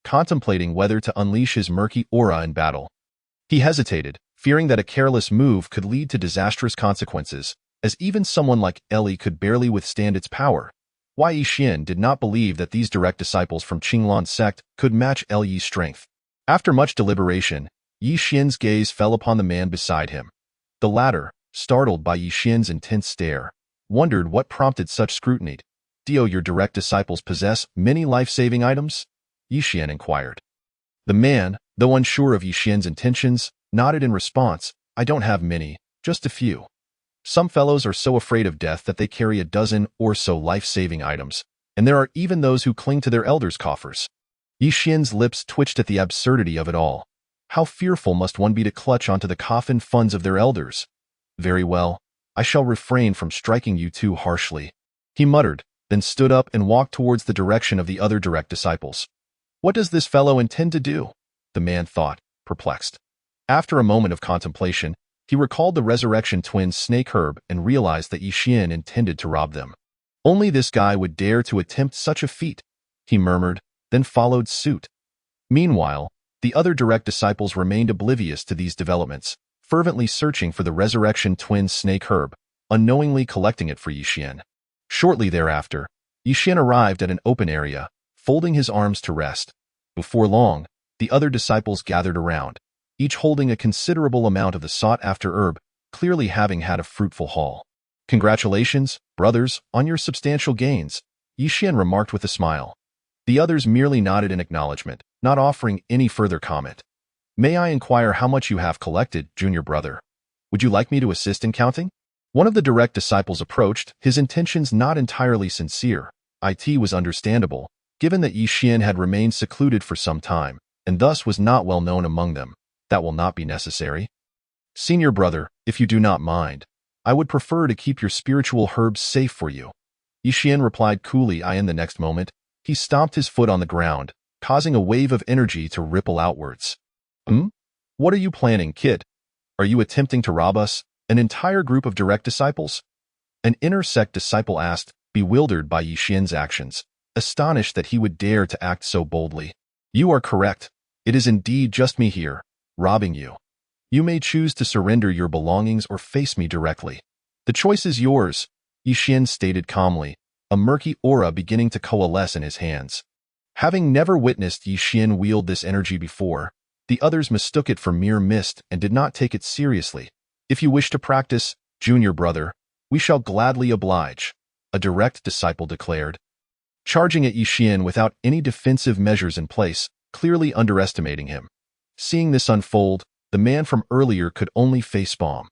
Contemplating whether to unleash his murky aura in battle, he hesitated, fearing that a careless move could lead to disastrous consequences, as even someone like Ellie could barely withstand its power. Yi Xian did not believe that these direct disciples from Qinglan sect could match Ellie's strength. After much deliberation, Yi Xian's gaze fell upon the man beside him. The latter, startled by Yi Xian's intense stare, wondered what prompted such scrutiny. Do your direct disciples possess many life-saving items? Yi Xian inquired. The man, though unsure of Yi Xian's intentions, nodded in response. I don't have many, just a few. Some fellows are so afraid of death that they carry a dozen or so life-saving items, and there are even those who cling to their elders' coffers. Yi Xian's lips twitched at the absurdity of it all. How fearful must one be to clutch onto the coffin funds of their elders? Very well, I shall refrain from striking you too harshly, he muttered, then stood up and walked towards the direction of the other direct disciples. What does this fellow intend to do? The man thought, perplexed. After a moment of contemplation, he recalled the resurrection twins Snake Herb and realized that Yi Xian intended to rob them. Only this guy would dare to attempt such a feat, he murmured, then followed suit. Meanwhile, the other direct disciples remained oblivious to these developments, fervently searching for the resurrection twin Snake Herb, unknowingly collecting it for Yi Xian. Shortly thereafter, Yi Xian arrived at an open area, folding his arms to rest. Before long, the other disciples gathered around, each holding a considerable amount of the sought-after herb, clearly having had a fruitful haul. Congratulations, brothers, on your substantial gains, Yi Xian remarked with a smile. The others merely nodded in acknowledgement, not offering any further comment. May I inquire how much you have collected, junior brother? Would you like me to assist in counting? One of the direct disciples approached, his intentions not entirely sincere. It was understandable, given that Yi Xian had remained secluded for some time, and thus was not well known among them. That will not be necessary. Senior brother, if you do not mind, I would prefer to keep your spiritual herbs safe for you. Yi Xian replied coolly. In the next moment, he stomped his foot on the ground, causing a wave of energy to ripple outwards. What are you planning, kid? Are you attempting to rob us, an entire group of direct disciples? An inner sect disciple asked, bewildered by Yi Xian's actions, astonished that he would dare to act so boldly. You are correct. It is indeed just me here, robbing you. You may choose to surrender your belongings or face me directly. The choice is yours, Yi Xian stated calmly, a murky aura beginning to coalesce in his hands. Having never witnessed Yi Xian wield this energy before, the others mistook it for mere mist and did not take it seriously. If you wish to practice, junior brother, we shall gladly oblige, a direct disciple declared. Charging at Yi Xian without any defensive measures in place, clearly underestimating him. Seeing this unfold, the man from earlier could only facepalm.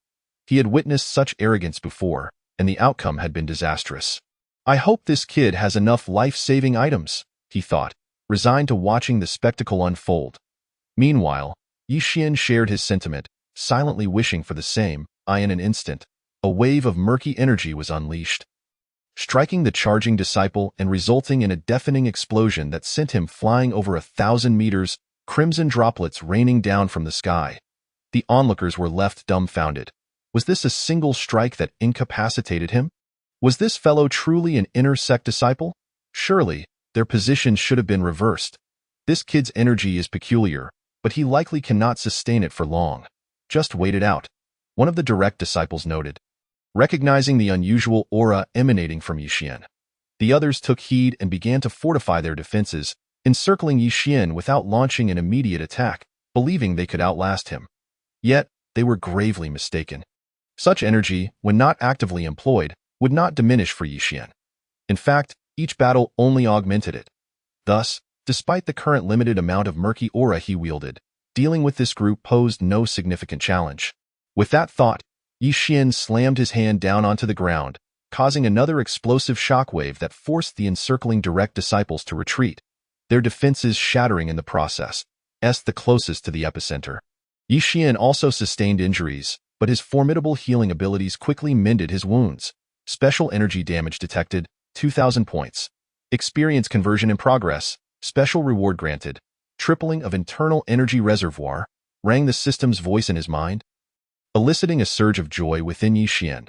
He had witnessed such arrogance before, and the outcome had been disastrous. I hope this kid has enough life-saving items, he thought, resigned to watching the spectacle unfold. Meanwhile, Yi Xian shared his sentiment, silently wishing for the same. In an instant, a wave of murky energy was unleashed, striking the charging disciple and resulting in a deafening explosion that sent him flying over 1,000 meters, crimson droplets raining down from the sky. The onlookers were left dumbfounded. Was this a single strike that incapacitated him? Was this fellow truly an inner sect disciple? Surely, their positions should have been reversed. This kid's energy is peculiar, but he likely cannot sustain it for long. Just wait it out, one of the direct disciples noted, recognizing the unusual aura emanating from Yi Xian. The others took heed and began to fortify their defenses, encircling Yi Xian without launching an immediate attack, believing they could outlast him. Yet, they were gravely mistaken. Such energy, when not actively employed, would not diminish for Yi Xian. In fact, each battle only augmented it. Thus, despite the current limited amount of murky aura he wielded, dealing with this group posed no significant challenge. With that thought, Yi Xian slammed his hand down onto the ground, causing another explosive shockwave that forced the encircling direct disciples to retreat, their defenses shattering in the process, the closest to the epicenter. Yi Xian also sustained injuries, but his formidable healing abilities quickly mended his wounds. Special energy damage detected, 2,000 points. Experience conversion in progress, special reward granted. Tripling of internal energy reservoir, rang the system's voice in his mind, eliciting a surge of joy within Yi Xian.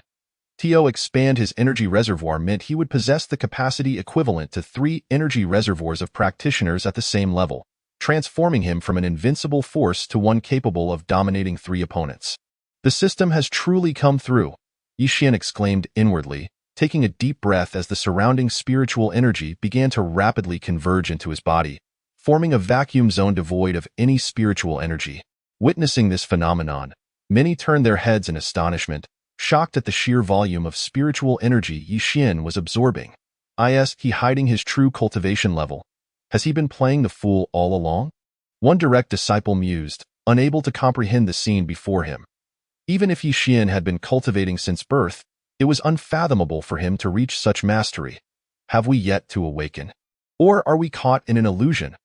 To expand his energy reservoir meant he would possess the capacity equivalent to 3 energy reservoirs of practitioners at the same level, transforming him from an invincible force to one capable of dominating 3 opponents. The system has truly come through, Yi Xian exclaimed inwardly, taking a deep breath as the surrounding spiritual energy began to rapidly converge into his body, forming a vacuum zone devoid of any spiritual energy. Witnessing this phenomenon, many turned their heads in astonishment, shocked at the sheer volume of spiritual energy Yi Xian was absorbing. Is he hiding his true cultivation level? Has he been playing the fool all along? One direct disciple mused, unable to comprehend the scene before him. Even if Yi Xian had been cultivating since birth, it was unfathomable for him to reach such mastery. Have we yet to awaken? Or are we caught in an illusion?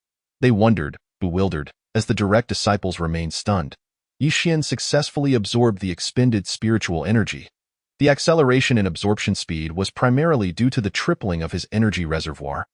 They wondered, bewildered, as the direct disciples remained stunned. Yi Xian successfully absorbed the expended spiritual energy. The acceleration in absorption speed was primarily due to the tripling of his energy reservoir,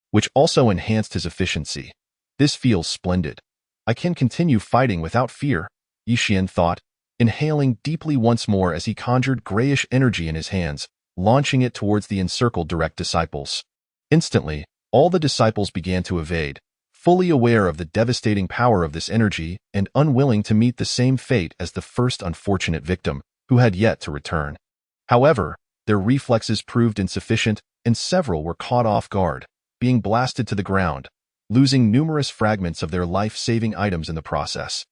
which also enhanced his efficiency. This feels splendid. I can continue fighting without fear, Yi Xian thought, inhaling deeply once more as he conjured grayish energy in his hands, launching it towards the encircled direct disciples. Instantly, all the disciples began to evade, fully aware of the devastating power of this energy and unwilling to meet the same fate as the first unfortunate victim, who had yet to return. However, their reflexes proved insufficient, and several were caught off guard, being blasted to the ground, losing numerous fragments of their life-saving items in the process.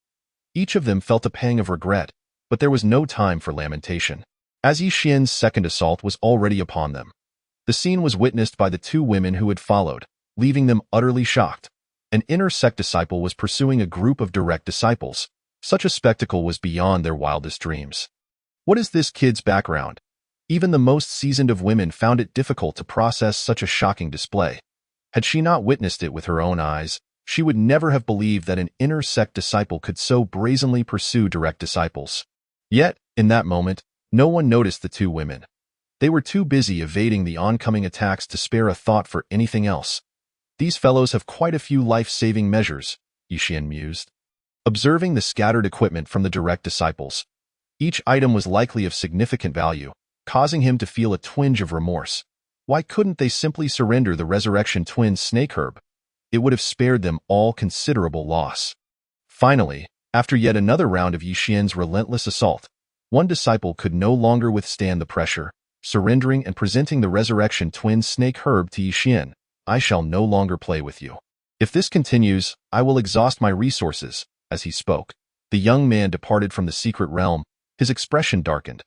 Each of them felt a pang of regret, but there was no time for lamentation, as Yi Xian's second assault was already upon them. The scene was witnessed by the two women who had followed, leaving them utterly shocked. An inner sect disciple was pursuing a group of direct disciples. Such a spectacle was beyond their wildest dreams. What is this kid's background? Even the most seasoned of women found it difficult to process such a shocking display. Had she not witnessed it with her own eyes, she would never have believed that an inner sect disciple could so brazenly pursue direct disciples. Yet, in that moment, no one noticed the two women. They were too busy evading the oncoming attacks to spare a thought for anything else. These fellows have quite a few life-saving measures, Yi Xian mused. Observing the scattered equipment from the direct disciples, each item was likely of significant value, causing him to feel a twinge of remorse. Why couldn't they simply surrender the Resurrection Twins snake herb? It would have spared them all considerable loss. Finally, after yet another round of Yi Xian's relentless assault, one disciple could no longer withstand the pressure, surrendering and presenting the Resurrection Twins snake herb to Yi Xian. I shall no longer play with you. If this continues, I will exhaust my resources. As he spoke, the young man departed from the secret realm, his expression darkened.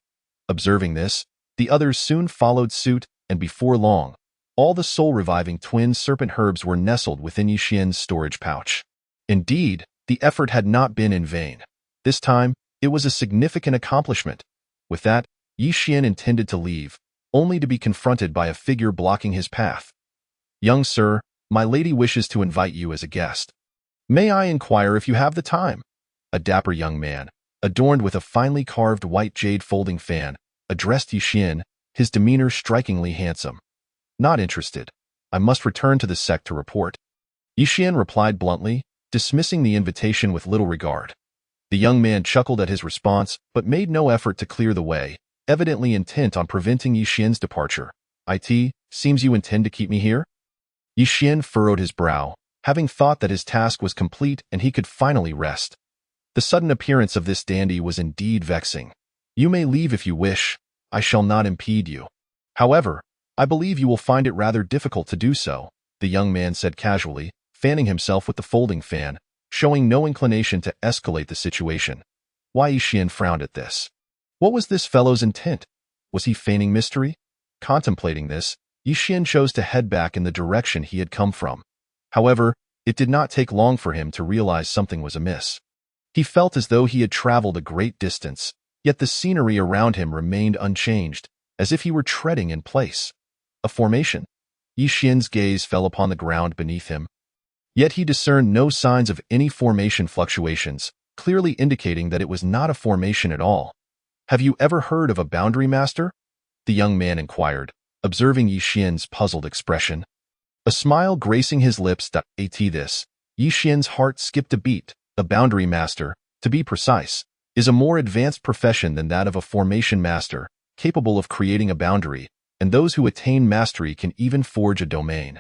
Observing this, the others soon followed suit, and before long, all the soul-reviving twin serpent herbs were nestled within Yi Xian's storage pouch. Indeed, the effort had not been in vain. This time, it was a significant accomplishment. With that, Yi Xian intended to leave, only to be confronted by a figure blocking his path. Young sir, my lady wishes to invite you as a guest. May I inquire if you have the time? A dapper young man, adorned with a finely carved white jade folding fan, addressed Yi Xian, his demeanor strikingly handsome. Not interested. I must return to the sect to report. Yi Xian replied bluntly, dismissing the invitation with little regard. The young man chuckled at his response, but made no effort to clear the way, evidently intent on preventing Yi Xian's departure. Seems you intend to keep me here? Yi Xian furrowed his brow, having thought that his task was complete and he could finally rest. The sudden appearance of this dandy was indeed vexing. You may leave if you wish. I shall not impede you. However, I believe you will find it rather difficult to do so, the young man said casually, fanning himself with the folding fan, showing no inclination to escalate the situation. Why Yi Xian frowned at this. What was this fellow's intent? Was he feigning mystery? Contemplating this, Yi Xian chose to head back in the direction he had come from. However, it did not take long for him to realize something was amiss. He felt as though he had traveled a great distance, yet the scenery around him remained unchanged, as if he were treading in place. A formation. Yi Xian's gaze fell upon the ground beneath him. Yet he discerned no signs of any formation fluctuations, clearly indicating that it was not a formation at all. Have you ever heard of a boundary master? The young man inquired, observing Yi Xian's puzzled expression. A smile gracing his lips. This. Yi Xian's heart skipped a beat. A boundary master, to be precise, is a more advanced profession than that of a formation master, capable of creating a boundary, and those who attain mastery can even forge a domain.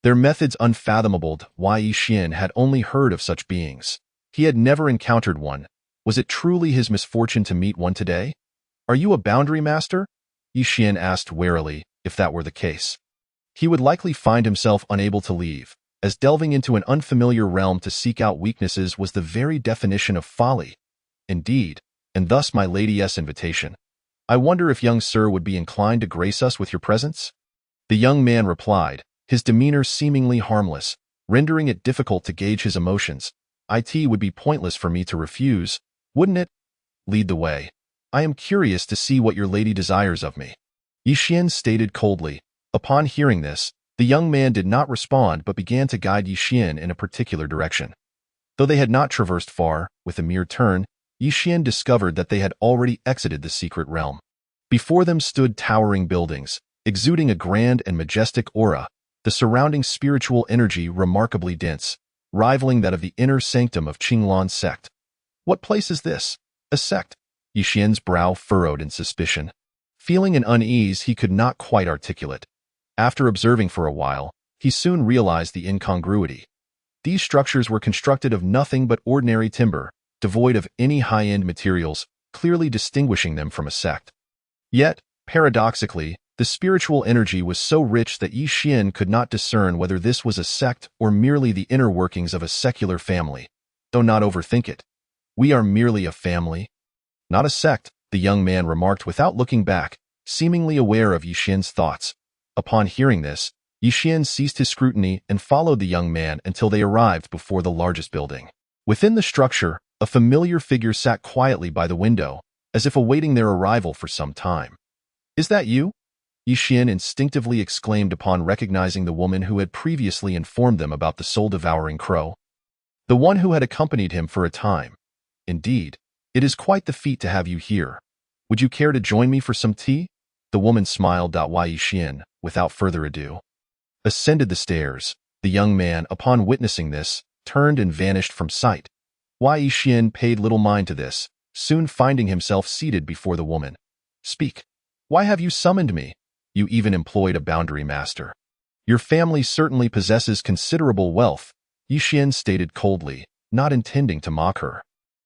Their methods unfathomable. Why Yi Xian had only heard of such beings. He had never encountered one. Was it truly his misfortune to meet one today? Are you a boundary master? Yi Xian asked warily, if that were the case. He would likely find himself unable to leave, as delving into an unfamiliar realm to seek out weaknesses was the very definition of folly. Indeed, and thus my lady's invitation. I wonder if young sir would be inclined to grace us with your presence? The young man replied, his demeanor seemingly harmless, rendering it difficult to gauge his emotions. It would be pointless for me to refuse, wouldn't it? Lead the way. I am curious to see what your lady desires of me. Yi Xian stated coldly. Upon hearing this, the young man did not respond but began to guide Yi Xian in a particular direction. Though they had not traversed far, with a mere turn, Yi Xian discovered that they had already exited the secret realm. Before them stood towering buildings, exuding a grand and majestic aura, the surrounding spiritual energy remarkably dense, rivaling that of the inner sanctum of Qinglan sect. What place is this? A sect? Yi Xian's brow furrowed in suspicion. Feeling an unease he could not quite articulate. After observing for a while, he soon realized the incongruity. These structures were constructed of nothing but ordinary timber, devoid of any high-end materials, clearly distinguishing them from a sect. Yet, paradoxically, the spiritual energy was so rich that Yi Xian could not discern whether this was a sect or merely the inner workings of a secular family. Though not overthink it. We are merely a family. Not a sect, the young man remarked without looking back, seemingly aware of Yi Xian's thoughts. Upon hearing this, Yi Xian ceased his scrutiny and followed the young man until they arrived before the largest building. Within the structure, a familiar figure sat quietly by the window, as if awaiting their arrival for some time. Is that you? Yi Xian instinctively exclaimed upon recognizing the woman who had previously informed them about the soul-devouring crow. The one who had accompanied him for a time. Indeed, it is quite the feat to have you here. Would you care to join me for some tea? The woman smiled at Yi Xian, without further ado. Ascended the stairs. The young man, upon witnessing this, turned and vanished from sight. Yi Xian paid little mind to this, soon finding himself seated before the woman. Speak. Why have you summoned me? You even employed a boundary master. Your family certainly possesses considerable wealth, Yi Xian stated coldly, not intending to mock her.